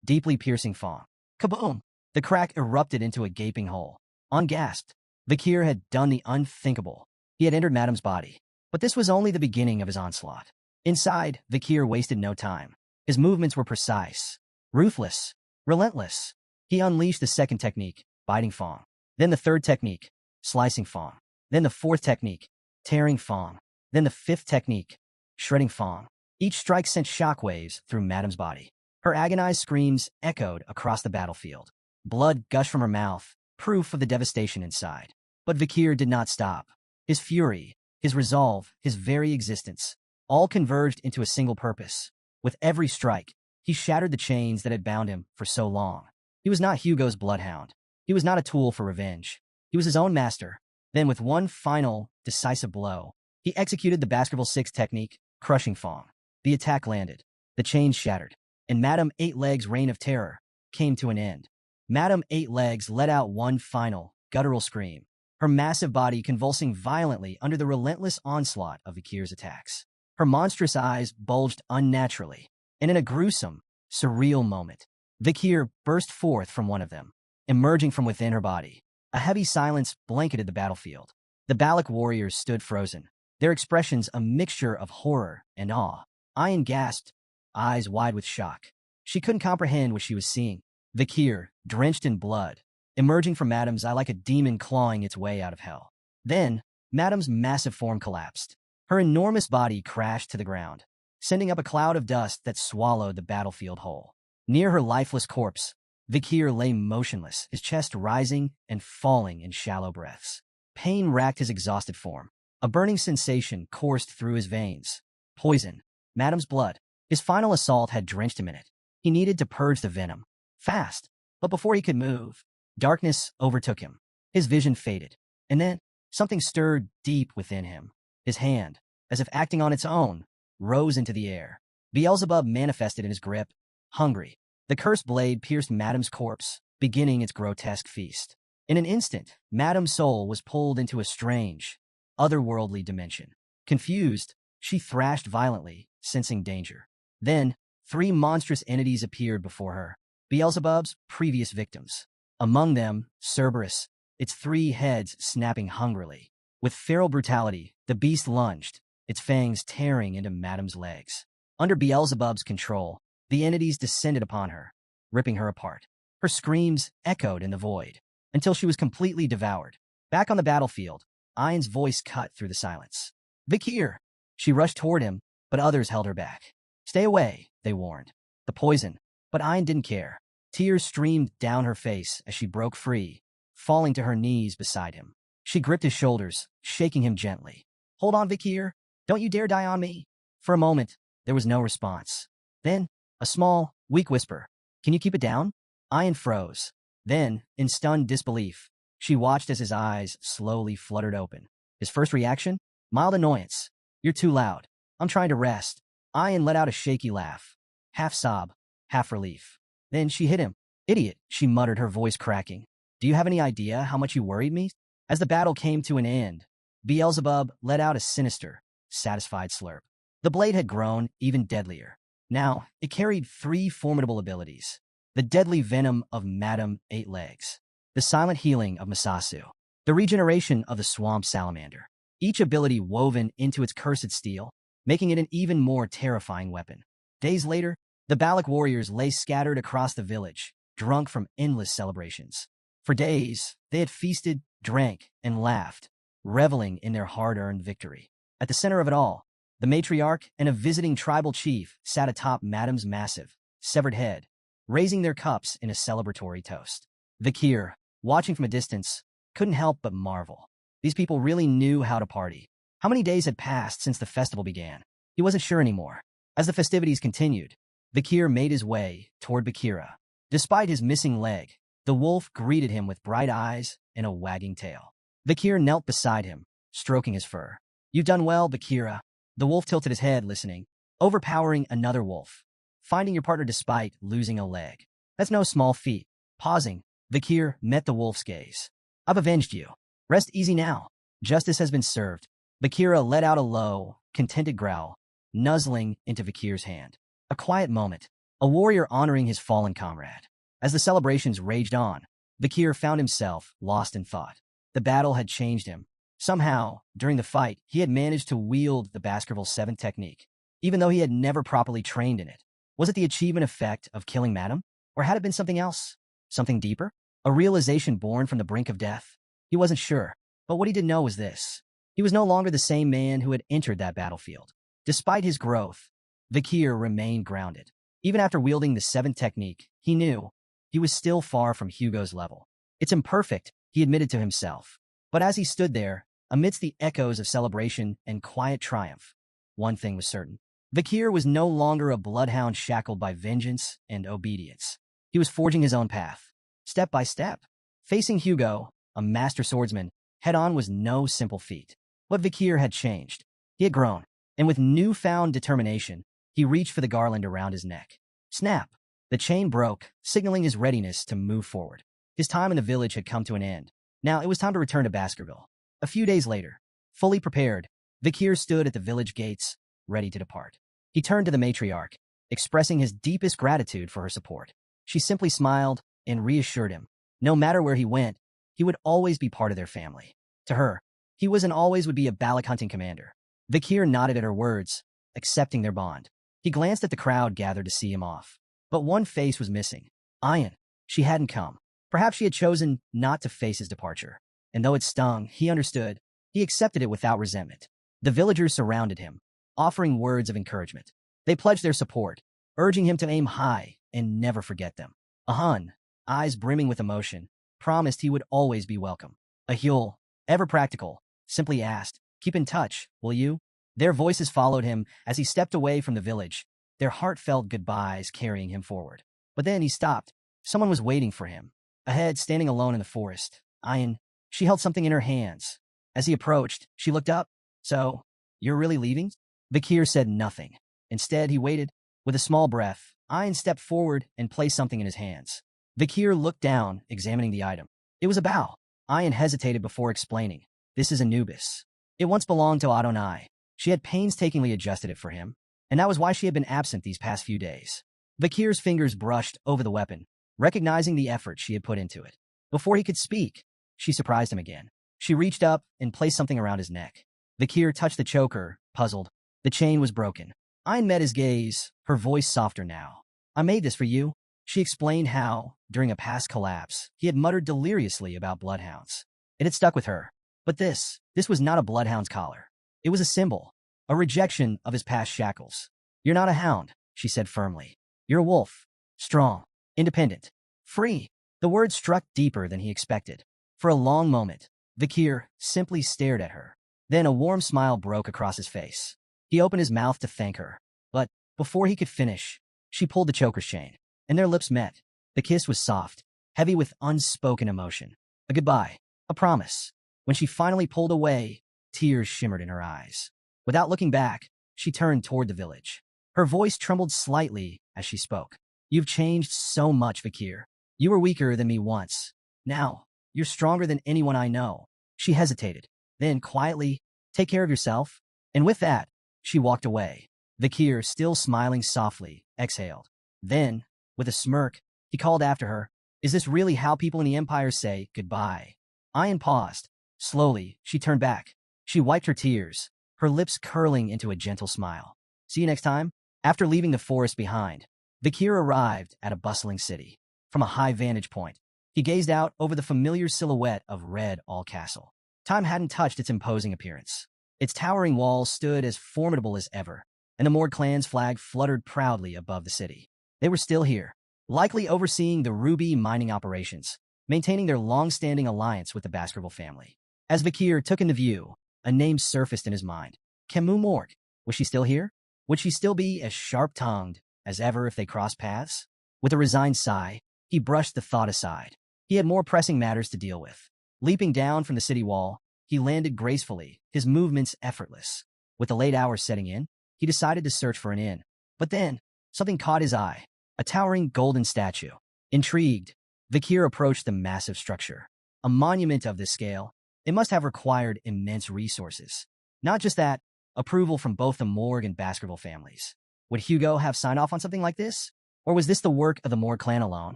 Deeply piercing Fong. Kaboom! The crack erupted into a gaping hole. Ungasped, Vikir had done the unthinkable. He had entered Madame's body. But this was only the beginning of his onslaught. Inside, Vikir wasted no time. His movements were precise, ruthless, relentless. He unleashed the second technique, biting Fong. Then the third technique, slicing Fong. Then the fourth technique, tearing Fong. Then the fifth technique, shredding Fong. Each strike sent shockwaves through Madame's body. Her agonized screams echoed across the battlefield. Blood gushed from her mouth, proof of the devastation inside. But Vikir did not stop. His fury, his resolve, his very existence, all converged into a single purpose. With every strike, he shattered the chains that had bound him for so long. He was not Hugo's bloodhound. He was not a tool for revenge. He was his own master. Then with one final, decisive blow, he executed the Baskerville Six technique, crushing Fong. The attack landed. The chains shattered. And Madame Eight Legs' reign of terror came to an end. Madame Eight Legs let out one final, guttural scream, her massive body convulsing violently under the relentless onslaught of Vikir's attacks. Her monstrous eyes bulged unnaturally, and in a gruesome, surreal moment, Vikir burst forth from one of them, emerging from within her body. A heavy silence blanketed the battlefield. The Balak warriors stood frozen, their expressions a mixture of horror and awe. Ayan gasped, eyes wide with shock. She couldn't comprehend what she was seeing. Vikir, drenched in blood, emerging from Madame's eye like a demon clawing its way out of hell. Then, Madame's massive form collapsed. Her enormous body crashed to the ground, sending up a cloud of dust that swallowed the battlefield whole. Near her lifeless corpse, Vikir lay motionless, his chest rising and falling in shallow breaths. Pain racked his exhausted form. A burning sensation coursed through his veins. Poison. Madame's blood. His final assault had drenched him in it. He needed to purge the venom. Fast. But before he could move, darkness overtook him. His vision faded. And then, something stirred deep within him. His hand, as if acting on its own, rose into the air. Beelzebub manifested in his grip, hungry. The cursed blade pierced Madame's corpse, beginning its grotesque feast. In an instant, Madame's soul was pulled into a strange, otherworldly dimension. Confused, she thrashed violently, sensing danger. Then, three monstrous entities appeared before her, Beelzebub's previous victims. Among them, Cerberus, its three heads snapping hungrily. With feral brutality, the beast lunged, its fangs tearing into Madame's legs. Under Beelzebub's control, the entities descended upon her, ripping her apart. Her screams echoed in the void, until she was completely devoured. Back on the battlefield, Ayan's voice cut through the silence. Vikir! She rushed toward him, but others held her back. Stay away, they warned. The poison. But Ayan didn't care. Tears streamed down her face as she broke free, falling to her knees beside him. She gripped his shoulders, shaking him gently. Hold on, Vikir. Don't you dare die on me. For a moment, there was no response. Then, a small, weak whisper. Can you keep it down? Ayan froze. Then, in stunned disbelief, she watched as his eyes slowly fluttered open. His first reaction? Mild annoyance. You're too loud. I'm trying to rest. Ian let out a shaky laugh. Half sob, half relief. Then she hit him. Idiot, she muttered, her voice cracking. Do you have any idea how much you worried me? As the battle came to an end, Beelzebub let out a sinister, satisfied slurp. The blade had grown even deadlier. Now, it carried 3 formidable abilities. The deadly venom of Madam Eight Legs, the silent healing of Masasu, the regeneration of the swamp salamander, each ability woven into its cursed steel, making it an even more terrifying weapon. Days later, the Balak warriors lay scattered across the village, drunk from endless celebrations. For days, they had feasted, drank, and laughed, reveling in their hard-earned victory. At the center of it all, the matriarch and a visiting tribal chief sat atop Madam's massive, severed head, raising their cups in a celebratory toast. Vikir, watching from a distance, couldn't help but marvel. These people really knew how to party. How many days had passed since the festival began? He wasn't sure anymore. As the festivities continued, Vikir made his way toward Bakira. Despite his missing leg, the wolf greeted him with bright eyes and a wagging tail. Vikir knelt beside him, stroking his fur. You've done well, Bakira. The wolf tilted his head, listening, overpowering another wolf. Finding your partner despite losing a leg. That's no small feat. Pausing, Vikir met the wolf's gaze. I've avenged you. Rest easy now. Justice has been served. Bakira let out a low, contented growl, nuzzling into Vikir's hand. A quiet moment, a warrior honoring his fallen comrade. As the celebrations raged on, Vikir found himself lost in thought. The battle had changed him. Somehow, during the fight, he had managed to wield the Baskerville 7 technique, even though he had never properly trained in it. Was it the achievement effect of killing Madam? Or had it been something else? Something deeper? A realization born from the brink of death? He wasn't sure, but what he did know was this. He was no longer the same man who had entered that battlefield. Despite his growth, Vikir remained grounded. Even after wielding the 7 technique, he knew he was still far from Hugo's level. It's imperfect, he admitted to himself. But as he stood there, amidst the echoes of celebration and quiet triumph, one thing was certain. Vikir was no longer a bloodhound shackled by vengeance and obedience. He was forging his own path, step by step. Facing Hugo, a master swordsman, head-on was no simple feat. But Vikir had changed. He had grown, and with newfound determination, he reached for the garland around his neck. Snap! The chain broke, signaling his readiness to move forward. His time in the village had come to an end. Now it was time to return to Baskerville. A few days later, fully prepared, Vikir stood at the village gates, ready to depart. He turned to the matriarch, expressing his deepest gratitude for her support. She simply smiled and reassured him. No matter where he went, he would always be part of their family. To her, he was and always would be a Balak hunting commander. Vikir nodded at her words, accepting their bond. He glanced at the crowd gathered to see him off. But one face was missing. Ian. She hadn't come. Perhaps she had chosen not to face his departure. And though it stung, he understood. He accepted it without resentment. The villagers surrounded him, offering words of encouragement. They pledged their support, urging him to aim high and never forget them. Ahun, eyes brimming with emotion, promised he would always be welcome. Ahul, ever practical, simply asked, keep in touch, will you? Their voices followed him as he stepped away from the village, their heartfelt goodbyes carrying him forward. But then he stopped. Someone was waiting for him. Ahead, standing alone in the forest. Ian, she held something in her hands. As he approached, she looked up. So, you're really leaving? Vikir said nothing. Instead, he waited. With a small breath, Ian stepped forward and placed something in his hands. Vikir looked down, examining the item. It was a bow. Ian hesitated before explaining. This is Anubis. It once belonged to Adonai. She had painstakingly adjusted it for him, and that was why she had been absent these past few days. Vikir's fingers brushed over the weapon, recognizing the effort she had put into it. Before he could speak, she surprised him again. She reached up and placed something around his neck. Vikir touched the choker, puzzled. The chain was broken. Ian met his gaze, her voice softer now. I made this for you. She explained how, during a past collapse, he had muttered deliriously about bloodhounds. It had stuck with her. But this was not a bloodhound's collar. It was a symbol, a rejection of his past shackles. You're not a hound, she said firmly. You're a wolf. Strong, independent, free. The words struck deeper than he expected. For a long moment, Vikir simply stared at her. Then a warm smile broke across his face. He opened his mouth to thank her. But before he could finish, she pulled the choker's chain, and their lips met. The kiss was soft, heavy with unspoken emotion. A goodbye, a promise. When she finally pulled away, Tears shimmered in her eyes. Without looking back, she turned toward the village. Her voice trembled slightly as she spoke. You've changed so much, Vakir. You were weaker than me once. Now, you're stronger than anyone I know. She hesitated. Then, quietly, take care of yourself. And with that, she walked away. Vakir, still smiling softly, exhaled. Then, with a smirk, he called after her, is this really how people in the Empire say goodbye? Ayan paused. Slowly, she turned back. She wiped her tears, her lips curling into a gentle smile. See you next time? After leaving the forest behind, Vakir arrived at a bustling city. From a high vantage point, he gazed out over the familiar silhouette of Red All Castle. Time hadn't touched its imposing appearance. Its towering walls stood as formidable as ever, and the Morg clan's flag fluttered proudly above the city. They were still here, likely overseeing the ruby mining operations, maintaining their long-standing alliance with the Baskerville family. As Vakir took in the view, a name surfaced in his mind. Camus Morg. Was she still here? Would she still be as sharp-tongued as ever if they crossed paths? With a resigned sigh, he brushed the thought aside. He had more pressing matters to deal with. Leaping down from the city wall, he landed gracefully, his movements effortless. With the late hours setting in, he decided to search for an inn. But then, something caught his eye. A towering golden statue. Intrigued, Vakir approached the massive structure. A monument of this scale, it must have required immense resources. Not just that, approval from both the Morg and Baskerville families. Would Hugo have signed off on something like this? Or was this the work of the Morg clan alone?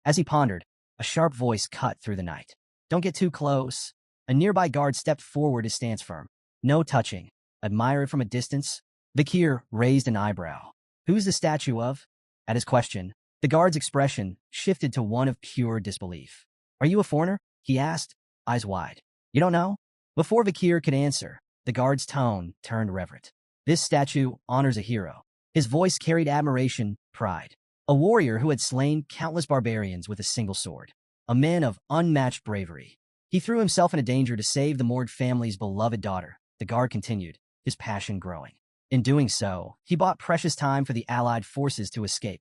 As he pondered, a sharp voice cut through the night. Don't get too close. A nearby guard stepped forward, his stance firm. No touching. Admire it from a distance. Vakir raised an eyebrow. Who's the statue of? At his question, the guard's expression shifted to one of pure disbelief. Are you a foreigner? He asked, eyes wide. You don't know? Before Vakir could answer, the guard's tone turned reverent. This statue honors a hero. His voice carried admiration, pride. A warrior who had slain countless barbarians with a single sword. A man of unmatched bravery. He threw himself into danger to save the Morg family's beloved daughter. The guard continued, his passion growing. In doing so, he bought precious time for the Allied forces to escape,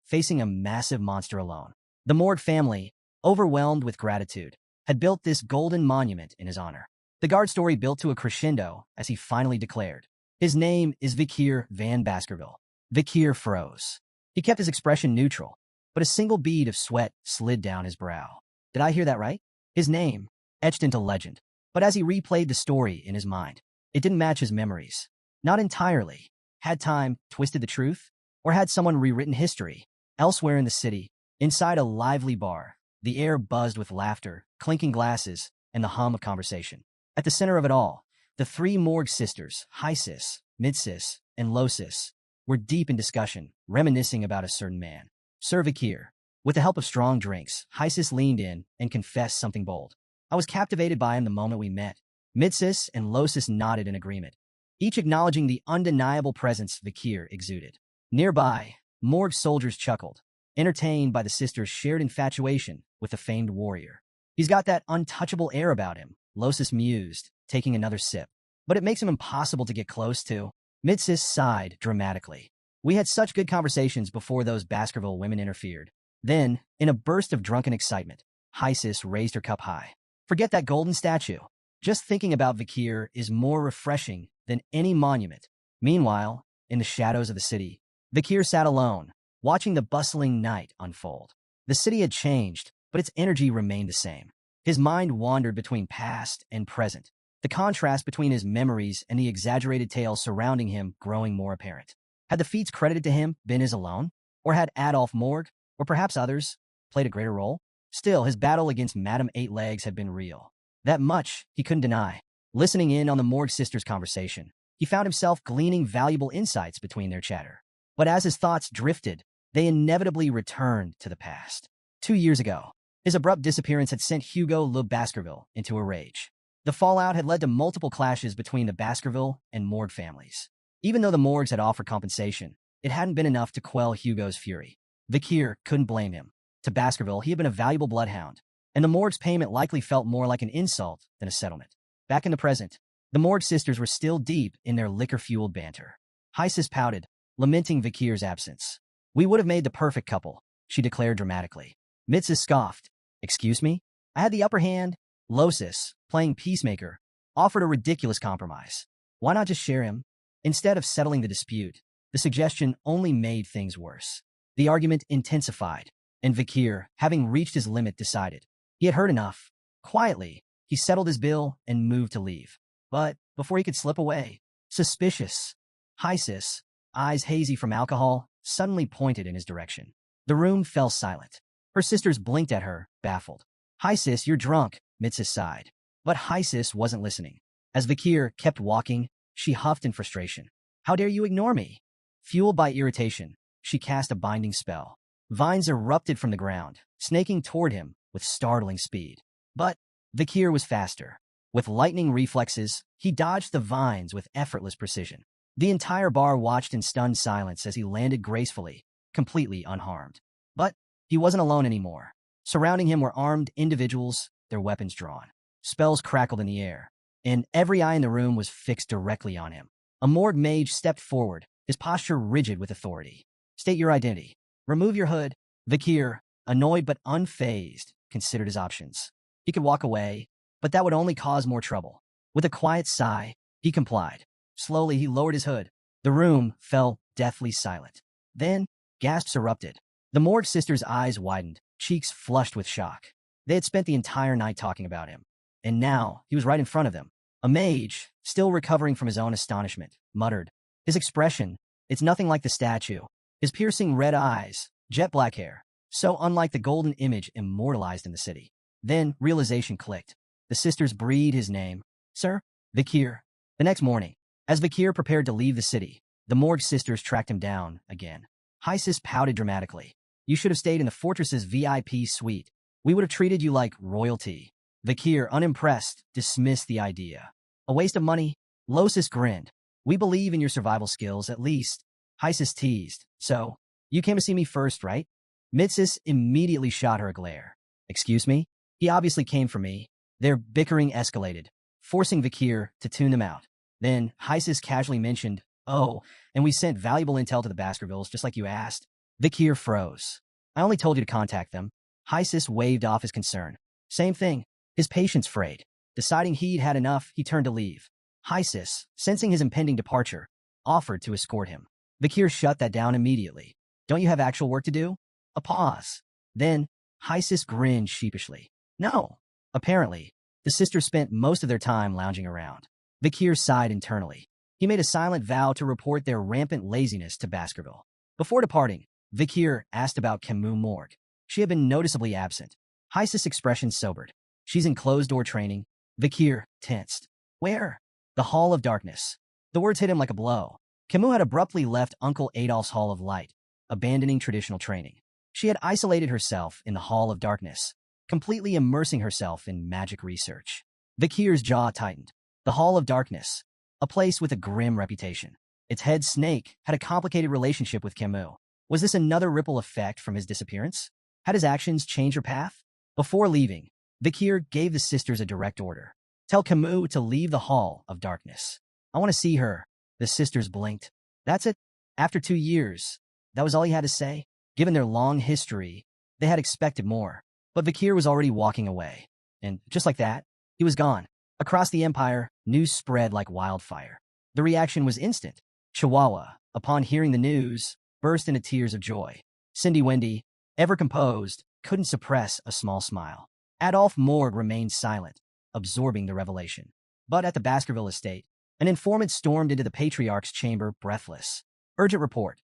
facing a massive monster alone. The Morg family, overwhelmed with gratitude, had built this golden monument in his honor. The guard story built to a crescendo as he finally declared, his name is Vakir van Baskerville. Vakir froze. He kept his expression neutral, but a single bead of sweat slid down his brow. Did I hear that right? His name, etched into legend. But as he replayed the story in his mind, it didn't match his memories. Not entirely. Had time twisted the truth? Or had someone rewritten history? Elsewhere in the city, inside a lively bar, the air buzzed with laughter, clinking glasses, and the hum of conversation. At the center of it all, the three Morg sisters, High Sis, Mid Sis, and Low Sis, were deep in discussion, reminiscing about a certain man, Sir Vakir. With the help of strong drinks, High Sis leaned in and confessed something bold. I was captivated by him the moment we met. Mid Sis and Low Sis nodded in agreement, each acknowledging the undeniable presence Vakir exuded. Nearby, Morg soldiers chuckled, entertained by the sisters' shared infatuation with the famed warrior. He's got that untouchable air about him, Low Sis mused, taking another sip. But it makes him impossible to get close to. Mid Sis sighed dramatically. We had such good conversations before those Baskerville women interfered. Then, in a burst of drunken excitement, High Sis raised her cup high. Forget that golden statue. Just thinking about Vakir is more refreshing than any monument. Meanwhile, in the shadows of the city, Vakir sat alone, watching the bustling night unfold. The city had changed, but its energy remained the same. His mind wandered between past and present, the contrast between his memories and the exaggerated tales surrounding him growing more apparent. Had the feats credited to him been his alone? Or had Adolf Morg, or perhaps others, played a greater role? Still, his battle against Madame Eight Legs had been real. That much he couldn't deny. Listening in on the Morg sisters' conversation, he found himself gleaning valuable insights between their chatter. But as his thoughts drifted, they inevitably returned to the past. 2 years ago, his abrupt disappearance had sent Hugo Le Baskerville into a rage. The fallout had led to multiple clashes between the Baskerville and Morg families. Even though the Morgs had offered compensation, it hadn't been enough to quell Hugo's fury. Vakir couldn't blame him. To Baskerville, he had been a valuable bloodhound, and the Morg's payment likely felt more like an insult than a settlement. Back in the present, the Morg sisters were still deep in their liquor-fueled banter. High Sis pouted, lamenting Vakir's absence. We would have made the perfect couple, she declared dramatically. Mid Sis scoffed. Excuse me? I had the upper hand. Low Sis, playing peacemaker, offered a ridiculous compromise. Why not just share him? Instead of settling the dispute, the suggestion only made things worse. The argument intensified, and Vakir, having reached his limit, decided he had heard enough. Quietly, he settled his bill and moved to leave. But before he could slip away, suspicious, Hysis, eyes hazy from alcohol, suddenly pointed in his direction. The room fell silent. Her sisters blinked at her, baffled. Hysis, you're drunk, Mitsis sighed. But Hysis wasn't listening. As Vakir kept walking, she huffed in frustration. How dare you ignore me? Fueled by irritation, she cast a binding spell. Vines erupted from the ground, snaking toward him with startling speed. But Vakir was faster. With lightning reflexes, he dodged the vines with effortless precision. The entire bar watched in stunned silence as he landed gracefully, completely unharmed. But he wasn't alone anymore. Surrounding him were armed individuals, their weapons drawn. Spells crackled in the air, and every eye in the room was fixed directly on him. A Morg mage stepped forward, his posture rigid with authority. State your identity. Remove your hood. Vakir, annoyed but unfazed, considered his options. He could walk away, but that would only cause more trouble. With a quiet sigh, he complied. Slowly, he lowered his hood. The room fell deathly silent. Then, gasps erupted. The Morg sisters' eyes widened, cheeks flushed with shock. They had spent the entire night talking about him, and now he was right in front of them. A mage, still recovering from his own astonishment, muttered. His expression, it's nothing like the statue. His piercing red eyes, jet black hair, so unlike the golden image immortalized in the city. Then realization clicked. The sisters breathed his name. Sir? Vakir. The next morning, as Vakir prepared to leave the city, the Morg sisters tracked him down again. Hysis pouted dramatically. You should have stayed in the fortress's VIP suite. We would have treated you like royalty. Vakir, unimpressed, dismissed the idea. A waste of money? Losis grinned. We believe in your survival skills, at least. Hysis teased. So, you came to see me first, right? Mitsis immediately shot her a glare. Excuse me? He obviously came for me. Their bickering escalated, forcing Vakir to tune them out. Then, Hysis casually mentioned, oh, and we sent valuable intel to the Baskervilles, just like you asked. Vakir froze. I only told you to contact them. Hysis waved off his concern. Same thing. His patience frayed. Deciding he'd had enough, he turned to leave. Hysis, sensing his impending departure, offered to escort him. Vakir shut that down immediately. Don't you have actual work to do? A pause. Then, Hysis grinned sheepishly. No. Apparently, the sisters spent most of their time lounging around. Vakir sighed internally. He made a silent vow to report their rampant laziness to Baskerville. Before departing, Vakir asked about Camus Morg. She had been noticeably absent. Hysis' expression sobered. She's in closed-door training. Vakir tensed. Where? The Hall of Darkness. The words hit him like a blow. Camus had abruptly left Uncle Adolph's Hall of Light, abandoning traditional training. She had isolated herself in the Hall of Darkness, completely immersing herself in magic research. Vakir's jaw tightened. The Hall of Darkness, a place with a grim reputation. Its head snake had a complicated relationship with Camus. Was this another ripple effect from his disappearance? Had his actions changed her path? Before leaving, Vakir gave the sisters a direct order. Tell Camus to leave the Hall of Darkness. I want to see her. The sisters blinked. That's it. After 2 years, that was all he had to say. Given their long history, they had expected more. But Vakir was already walking away. And just like that, he was gone. Across the empire, news spread like wildfire. The reaction was instant. Chihuahua, upon hearing the news, burst into tears of joy. Cindy Wendy, ever composed, couldn't suppress a small smile. Adolphe Morg remained silent, absorbing the revelation. But at the Baskerville estate, an informant stormed into the Patriarch's chamber, breathless. Urgent report.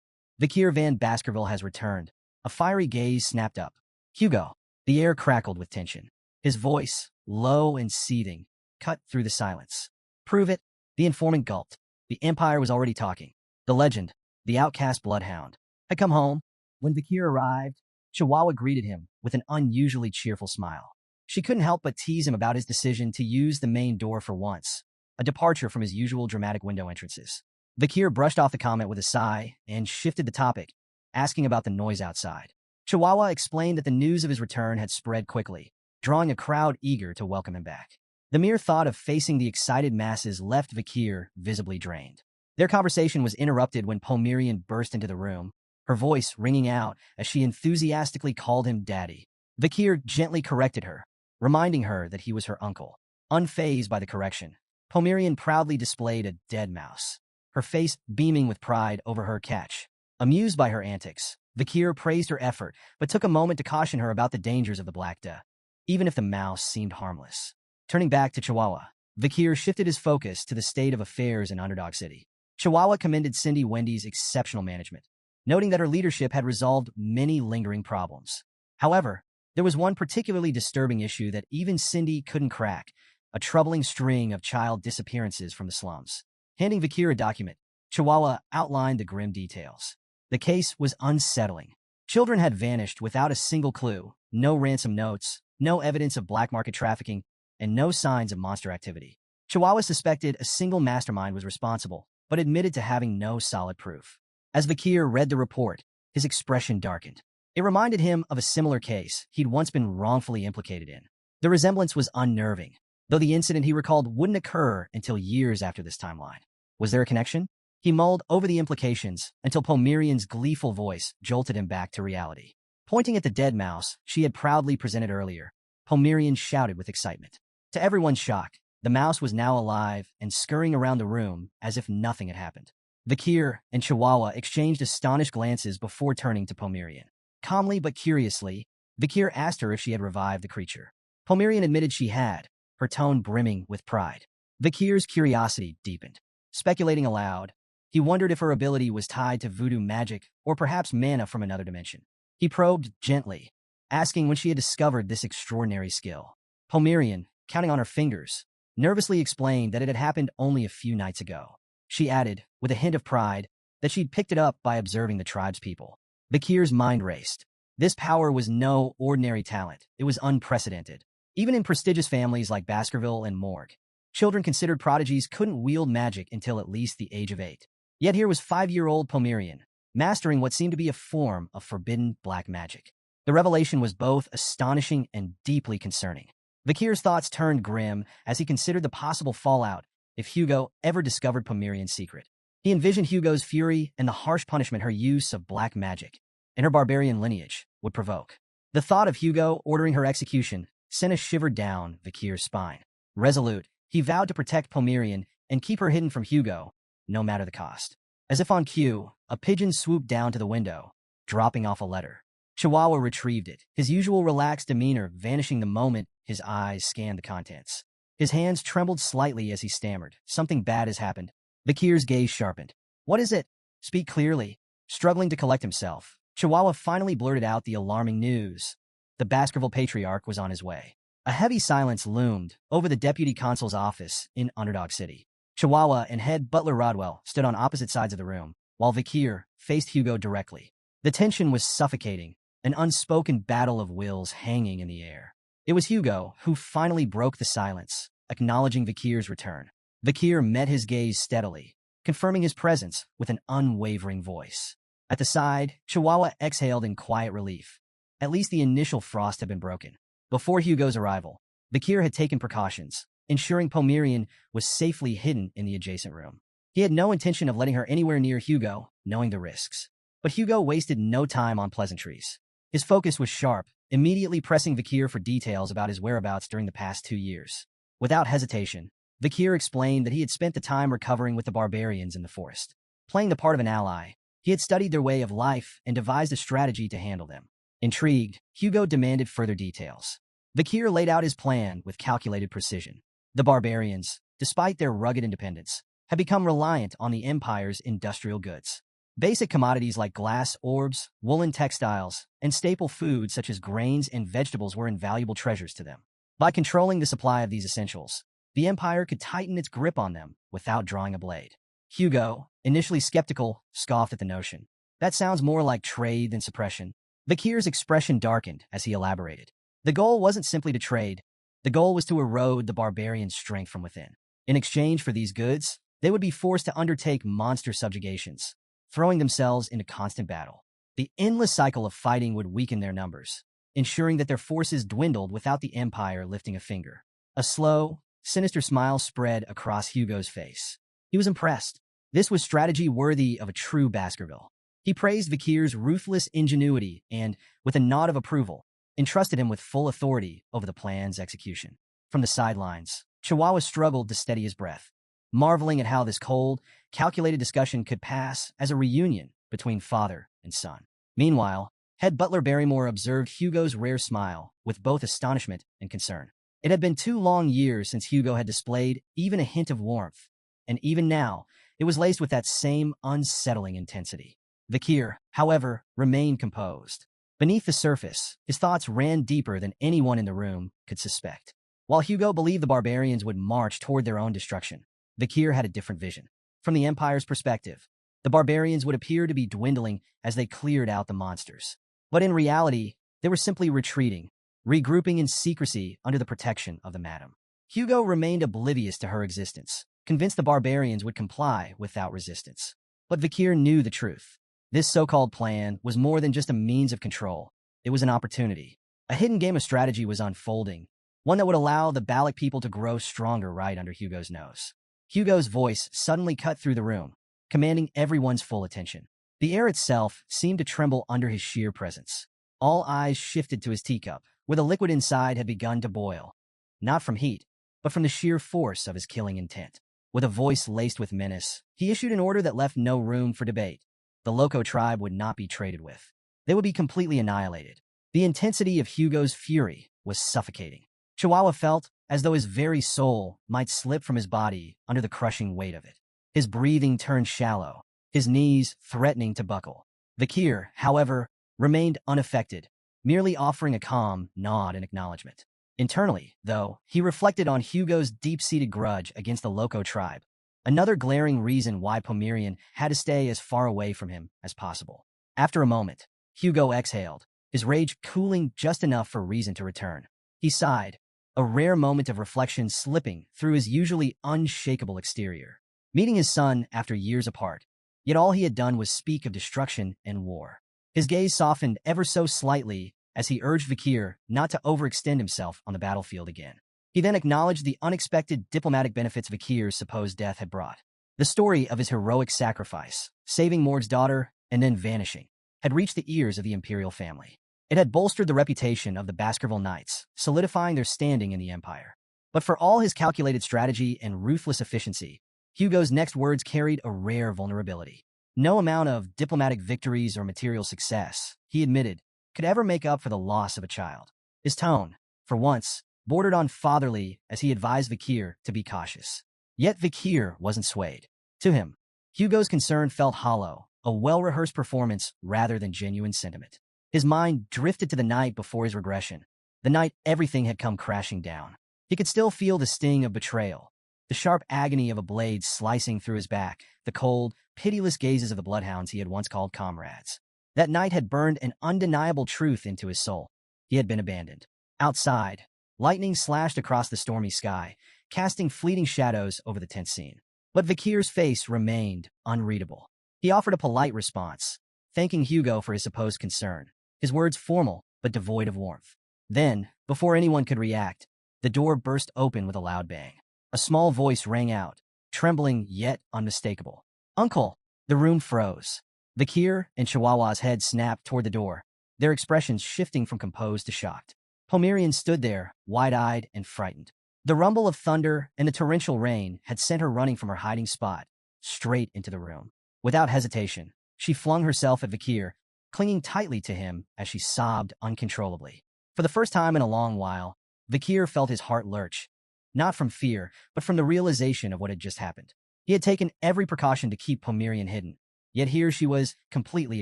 Vakir Van Baskerville has returned. A fiery gaze snapped up. Hugo. The air crackled with tension. His voice, low and seething, cut through the silence. Prove it. The informant gulped. The Empire was already talking. The legend, the outcast bloodhound, had come home. When Vakir arrived, Chihuahua greeted him with an unusually cheerful smile. She couldn't help but tease him about his decision to use the main door for once, a departure from his usual dramatic window entrances. Vakir brushed off the comment with a sigh and shifted the topic, asking about the noise outside. Chihuahua explained that the news of his return had spread quickly, drawing a crowd eager to welcome him back. The mere thought of facing the excited masses left Vakir visibly drained. Their conversation was interrupted when Pomerian burst into the room, her voice ringing out as she enthusiastically called him daddy. Vakir gently corrected her, reminding her that he was her uncle. Unfazed by the correction, Pomerian proudly displayed a dead mouse, her face beaming with pride over her catch. Amused by her antics, Vikir praised her effort, but took a moment to caution her about the dangers of the black death, even if the mouse seemed harmless. Turning back to Chihuahua, Vikir shifted his focus to the state of affairs in Underdog City. Chihuahua commended Cindy Wendy's exceptional management, noting that her leadership had resolved many lingering problems. However, there was one particularly disturbing issue that even Cindy couldn't crack: a troubling string of child disappearances from the slums. Handing Vikir a document, Chihuahua outlined the grim details. The case was unsettling. Children had vanished without a single clue, no ransom notes, no evidence of black market trafficking, and no signs of monster activity. Chihuahua suspected a single mastermind was responsible, but admitted to having no solid proof. As Vikir read the report, his expression darkened. It reminded him of a similar case he'd once been wrongfully implicated in. The resemblance was unnerving, though the incident he recalled wouldn't occur until years after this timeline. Was there a connection? He mulled over the implications until Pomerian's gleeful voice jolted him back to reality. Pointing at the dead mouse she had proudly presented earlier, Pomerian shouted with excitement. To everyone's shock, the mouse was now alive and scurrying around the room as if nothing had happened. Vikir and Chihuahua exchanged astonished glances before turning to Pomerian. Calmly but curiously, Vikir asked her if she had revived the creature. Pomerian admitted she had, her tone brimming with pride. Vikir's curiosity deepened. Speculating aloud, he wondered if her ability was tied to voodoo magic or perhaps mana from another dimension. He probed gently, asking when she had discovered this extraordinary skill. Pomerian, counting on her fingers, nervously explained that it had happened only a few nights ago. She added, with a hint of pride, that she'd picked it up by observing the tribe's people. Vikir's mind raced. This power was no ordinary talent. It was unprecedented. Even in prestigious families like Baskerville and Morgue, children considered prodigies couldn't wield magic until at least the age of 8. Yet here was 5-year-old Pomerian, mastering what seemed to be a form of forbidden black magic. The revelation was both astonishing and deeply concerning. Vikir's thoughts turned grim as he considered the possible fallout if Hugo ever discovered Pomerian's secret. He envisioned Hugo's fury and the harsh punishment her use of black magic and her barbarian lineage would provoke. The thought of Hugo ordering her execution sent a shiver down Vikir's spine. Resolute, he vowed to protect Pomerian and keep her hidden from Hugo, no matter the cost. As if on cue, a pigeon swooped down to the window, dropping off a letter. Chihuahua retrieved it, his usual relaxed demeanor vanishing the moment his eyes scanned the contents. His hands trembled slightly as he stammered. Something bad has happened. Vikir's gaze sharpened. What is it? Speak clearly. Struggling to collect himself, Chihuahua finally blurted out the alarming news. The Baskerville Patriarch was on his way. A heavy silence loomed over the deputy consul's office in Underdog City. Chihuahua and head butler Rodwell stood on opposite sides of the room, while Vikir faced Hugo directly. The tension was suffocating, an unspoken battle of wills hanging in the air. It was Hugo who finally broke the silence, acknowledging Vikir's return. Vikir met his gaze steadily, confirming his presence with an unwavering voice. At the side, Chihuahua exhaled in quiet relief. At least the initial frost had been broken. Before Hugo's arrival, Vikir had taken precautions, ensuring Pomerian was safely hidden in the adjacent room. He had no intention of letting her anywhere near Hugo, knowing the risks. But Hugo wasted no time on pleasantries. His focus was sharp, immediately pressing Vikir for details about his whereabouts during the past 2 years. Without hesitation, Vikir explained that he had spent the time recovering with the barbarians in the forest. Playing the part of an ally, he had studied their way of life and devised a strategy to handle them. Intrigued, Hugo demanded further details. Vikir laid out his plan with calculated precision. The barbarians, despite their rugged independence, had become reliant on the Empire's industrial goods. Basic commodities like glass orbs, woolen textiles, and staple foods such as grains and vegetables were invaluable treasures to them. By controlling the supply of these essentials, the Empire could tighten its grip on them without drawing a blade. Hugo, initially skeptical, scoffed at the notion. That sounds more like trade than suppression. Vikir's expression darkened as he elaborated. The goal wasn't simply to trade. The goal was to erode the barbarians' strength from within. In exchange for these goods, they would be forced to undertake monster subjugations, throwing themselves into constant battle. The endless cycle of fighting would weaken their numbers, ensuring that their forces dwindled without the Empire lifting a finger. A slow, sinister smile spread across Hugo's face. He was impressed. This was strategy worthy of a true Baskerville. He praised Vikir's ruthless ingenuity and, with a nod of approval, entrusted him with full authority over the plan's execution. From the sidelines, Chihuahua struggled to steady his breath, marveling at how this cold, calculated discussion could pass as a reunion between father and son. Meanwhile, head butler Barrymore observed Hugo's rare smile with both astonishment and concern. It had been 2 long years since Hugo had displayed even a hint of warmth, and even now, it was laced with that same unsettling intensity. Vakir, however, remained composed. Beneath the surface, his thoughts ran deeper than anyone in the room could suspect. While Hugo believed the barbarians would march toward their own destruction, Vakir had a different vision. From the Empire's perspective, the barbarians would appear to be dwindling as they cleared out the monsters. But in reality, they were simply retreating, regrouping in secrecy under the protection of the Madam. Hugo remained oblivious to her existence, convinced the barbarians would comply without resistance. But Vakir knew the truth. This so-called plan was more than just a means of control. It was an opportunity. A hidden game of strategy was unfolding, one that would allow the Balak people to grow stronger right under Hugo's nose. Hugo's voice suddenly cut through the room, commanding everyone's full attention. The air itself seemed to tremble under his sheer presence. All eyes shifted to his teacup, where the liquid inside had begun to boil. Not from heat, but from the sheer force of his killing intent. With a voice laced with menace, he issued an order that left no room for debate. The Loco tribe would not be traded with. They would be completely annihilated. The intensity of Hugo's fury was suffocating. Chihuahua felt as though his very soul might slip from his body under the crushing weight of it. His breathing turned shallow, his knees threatening to buckle. Vakir, however, remained unaffected, merely offering a calm nod in acknowledgement. Internally, though, he reflected on Hugo's deep-seated grudge against the Loco tribe, another glaring reason why Pomerian had to stay as far away from him as possible. After a moment, Hugo exhaled, his rage cooling just enough for reason to return. He sighed, a rare moment of reflection slipping through his usually unshakable exterior. Meeting his son after years apart, yet all he had done was speak of destruction and war. His gaze softened ever so slightly as he urged Vakir not to overextend himself on the battlefield again. He then acknowledged the unexpected diplomatic benefits Vakir's supposed death had brought. The story of his heroic sacrifice, saving Mord's daughter and then vanishing, had reached the ears of the imperial family. It had bolstered the reputation of the Baskerville Knights, solidifying their standing in the Empire. But for all his calculated strategy and ruthless efficiency, Hugo's next words carried a rare vulnerability. No amount of diplomatic victories or material success, he admitted, could ever make up for the loss of a child. His tone, for once, bordered on fatherly as he advised Vakir to be cautious. Yet Vakir wasn't swayed. To him, Hugo's concern felt hollow, a well-rehearsed performance rather than genuine sentiment. His mind drifted to the night before his regression, the night everything had come crashing down. He could still feel the sting of betrayal, the sharp agony of a blade slicing through his back, the cold, pitiless gazes of the bloodhounds he had once called comrades. That night had burned an undeniable truth into his soul. He had been abandoned. Outside, lightning slashed across the stormy sky, casting fleeting shadows over the tense scene. But Vakir's face remained unreadable. He offered a polite response, thanking Hugo for his supposed concern, his words formal but devoid of warmth. Then, before anyone could react, the door burst open with a loud bang. A small voice rang out, trembling yet unmistakable. "Uncle!" The room froze. Vakir and Chihuahua's heads snapped toward the door, their expressions shifting from composed to shocked. Pomerian stood there, wide-eyed and frightened. The rumble of thunder and the torrential rain had sent her running from her hiding spot, straight into the room. Without hesitation, she flung herself at Vakir, clinging tightly to him as she sobbed uncontrollably. For the first time in a long while, Vakir felt his heart lurch, not from fear, but from the realization of what had just happened. He had taken every precaution to keep Pomerian hidden, yet here she was completely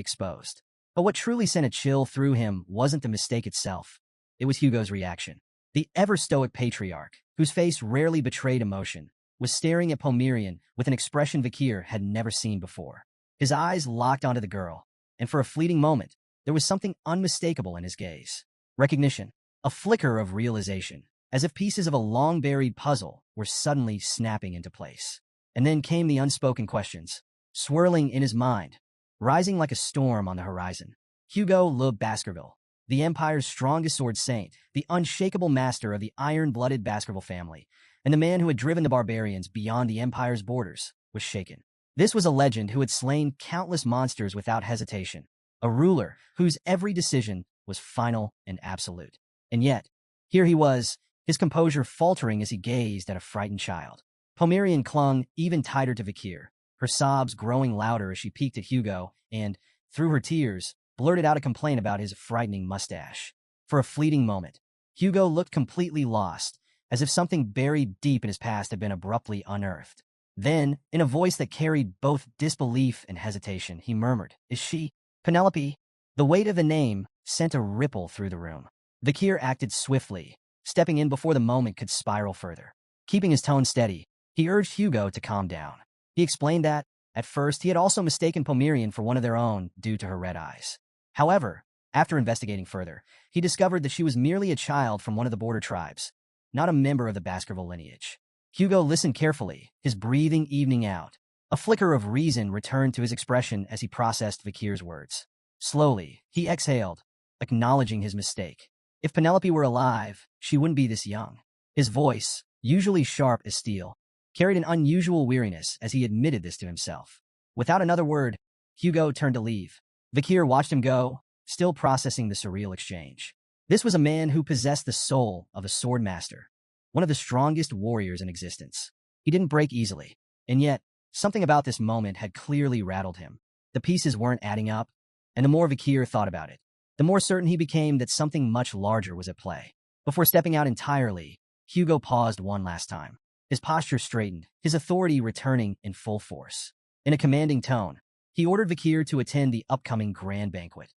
exposed. But what truly sent a chill through him wasn't the mistake itself. It was Hugo's reaction. The ever-stoic patriarch, whose face rarely betrayed emotion, was staring at Pomerian with an expression Vakir had never seen before. His eyes locked onto the girl, and for a fleeting moment, there was something unmistakable in his gaze. Recognition, a flicker of realization, as if pieces of a long-buried puzzle were suddenly snapping into place. And then came the unspoken questions, swirling in his mind, rising like a storm on the horizon. Hugo Le Baskerville, the Empire's strongest sword saint, the unshakable master of the iron-blooded Baskerville family, and the man who had driven the barbarians beyond the Empire's borders, was shaken. This was a legend who had slain countless monsters without hesitation, a ruler whose every decision was final and absolute. And yet, here he was, his composure faltering as he gazed at a frightened child. Pomerian clung even tighter to Vikir, her sobs growing louder as she peeked at Hugo and, through her tears, blurted out a complaint about his frightening mustache. For a fleeting moment, Hugo looked completely lost, as if something buried deep in his past had been abruptly unearthed. Then, in a voice that carried both disbelief and hesitation, he murmured, "Is she Penelope?" The weight of the name sent a ripple through the room. Vikir acted swiftly, stepping in before the moment could spiral further. Keeping his tone steady, he urged Hugo to calm down. He explained that, at first, he had also mistaken Pomerian for one of their own due to her red eyes. However, after investigating further, he discovered that she was merely a child from one of the border tribes, not a member of the Baskerville lineage. Hugo listened carefully, his breathing evening out. A flicker of reason returned to his expression as he processed Vikir's words. Slowly, he exhaled, acknowledging his mistake. If Penelope were alive, she wouldn't be this young. His voice, usually sharp as steel, carried an unusual weariness as he admitted this to himself. Without another word, Hugo turned to leave. Vikir watched him go, still processing the surreal exchange. This was a man who possessed the soul of a sword master, one of the strongest warriors in existence. He didn't break easily, and yet, something about this moment had clearly rattled him. The pieces weren't adding up, and the more Vikir thought about it, the more certain he became that something much larger was at play. Before stepping out entirely, Hugo paused one last time. His posture straightened, his authority returning in full force. In a commanding tone, he ordered Vikir to attend the upcoming grand banquet.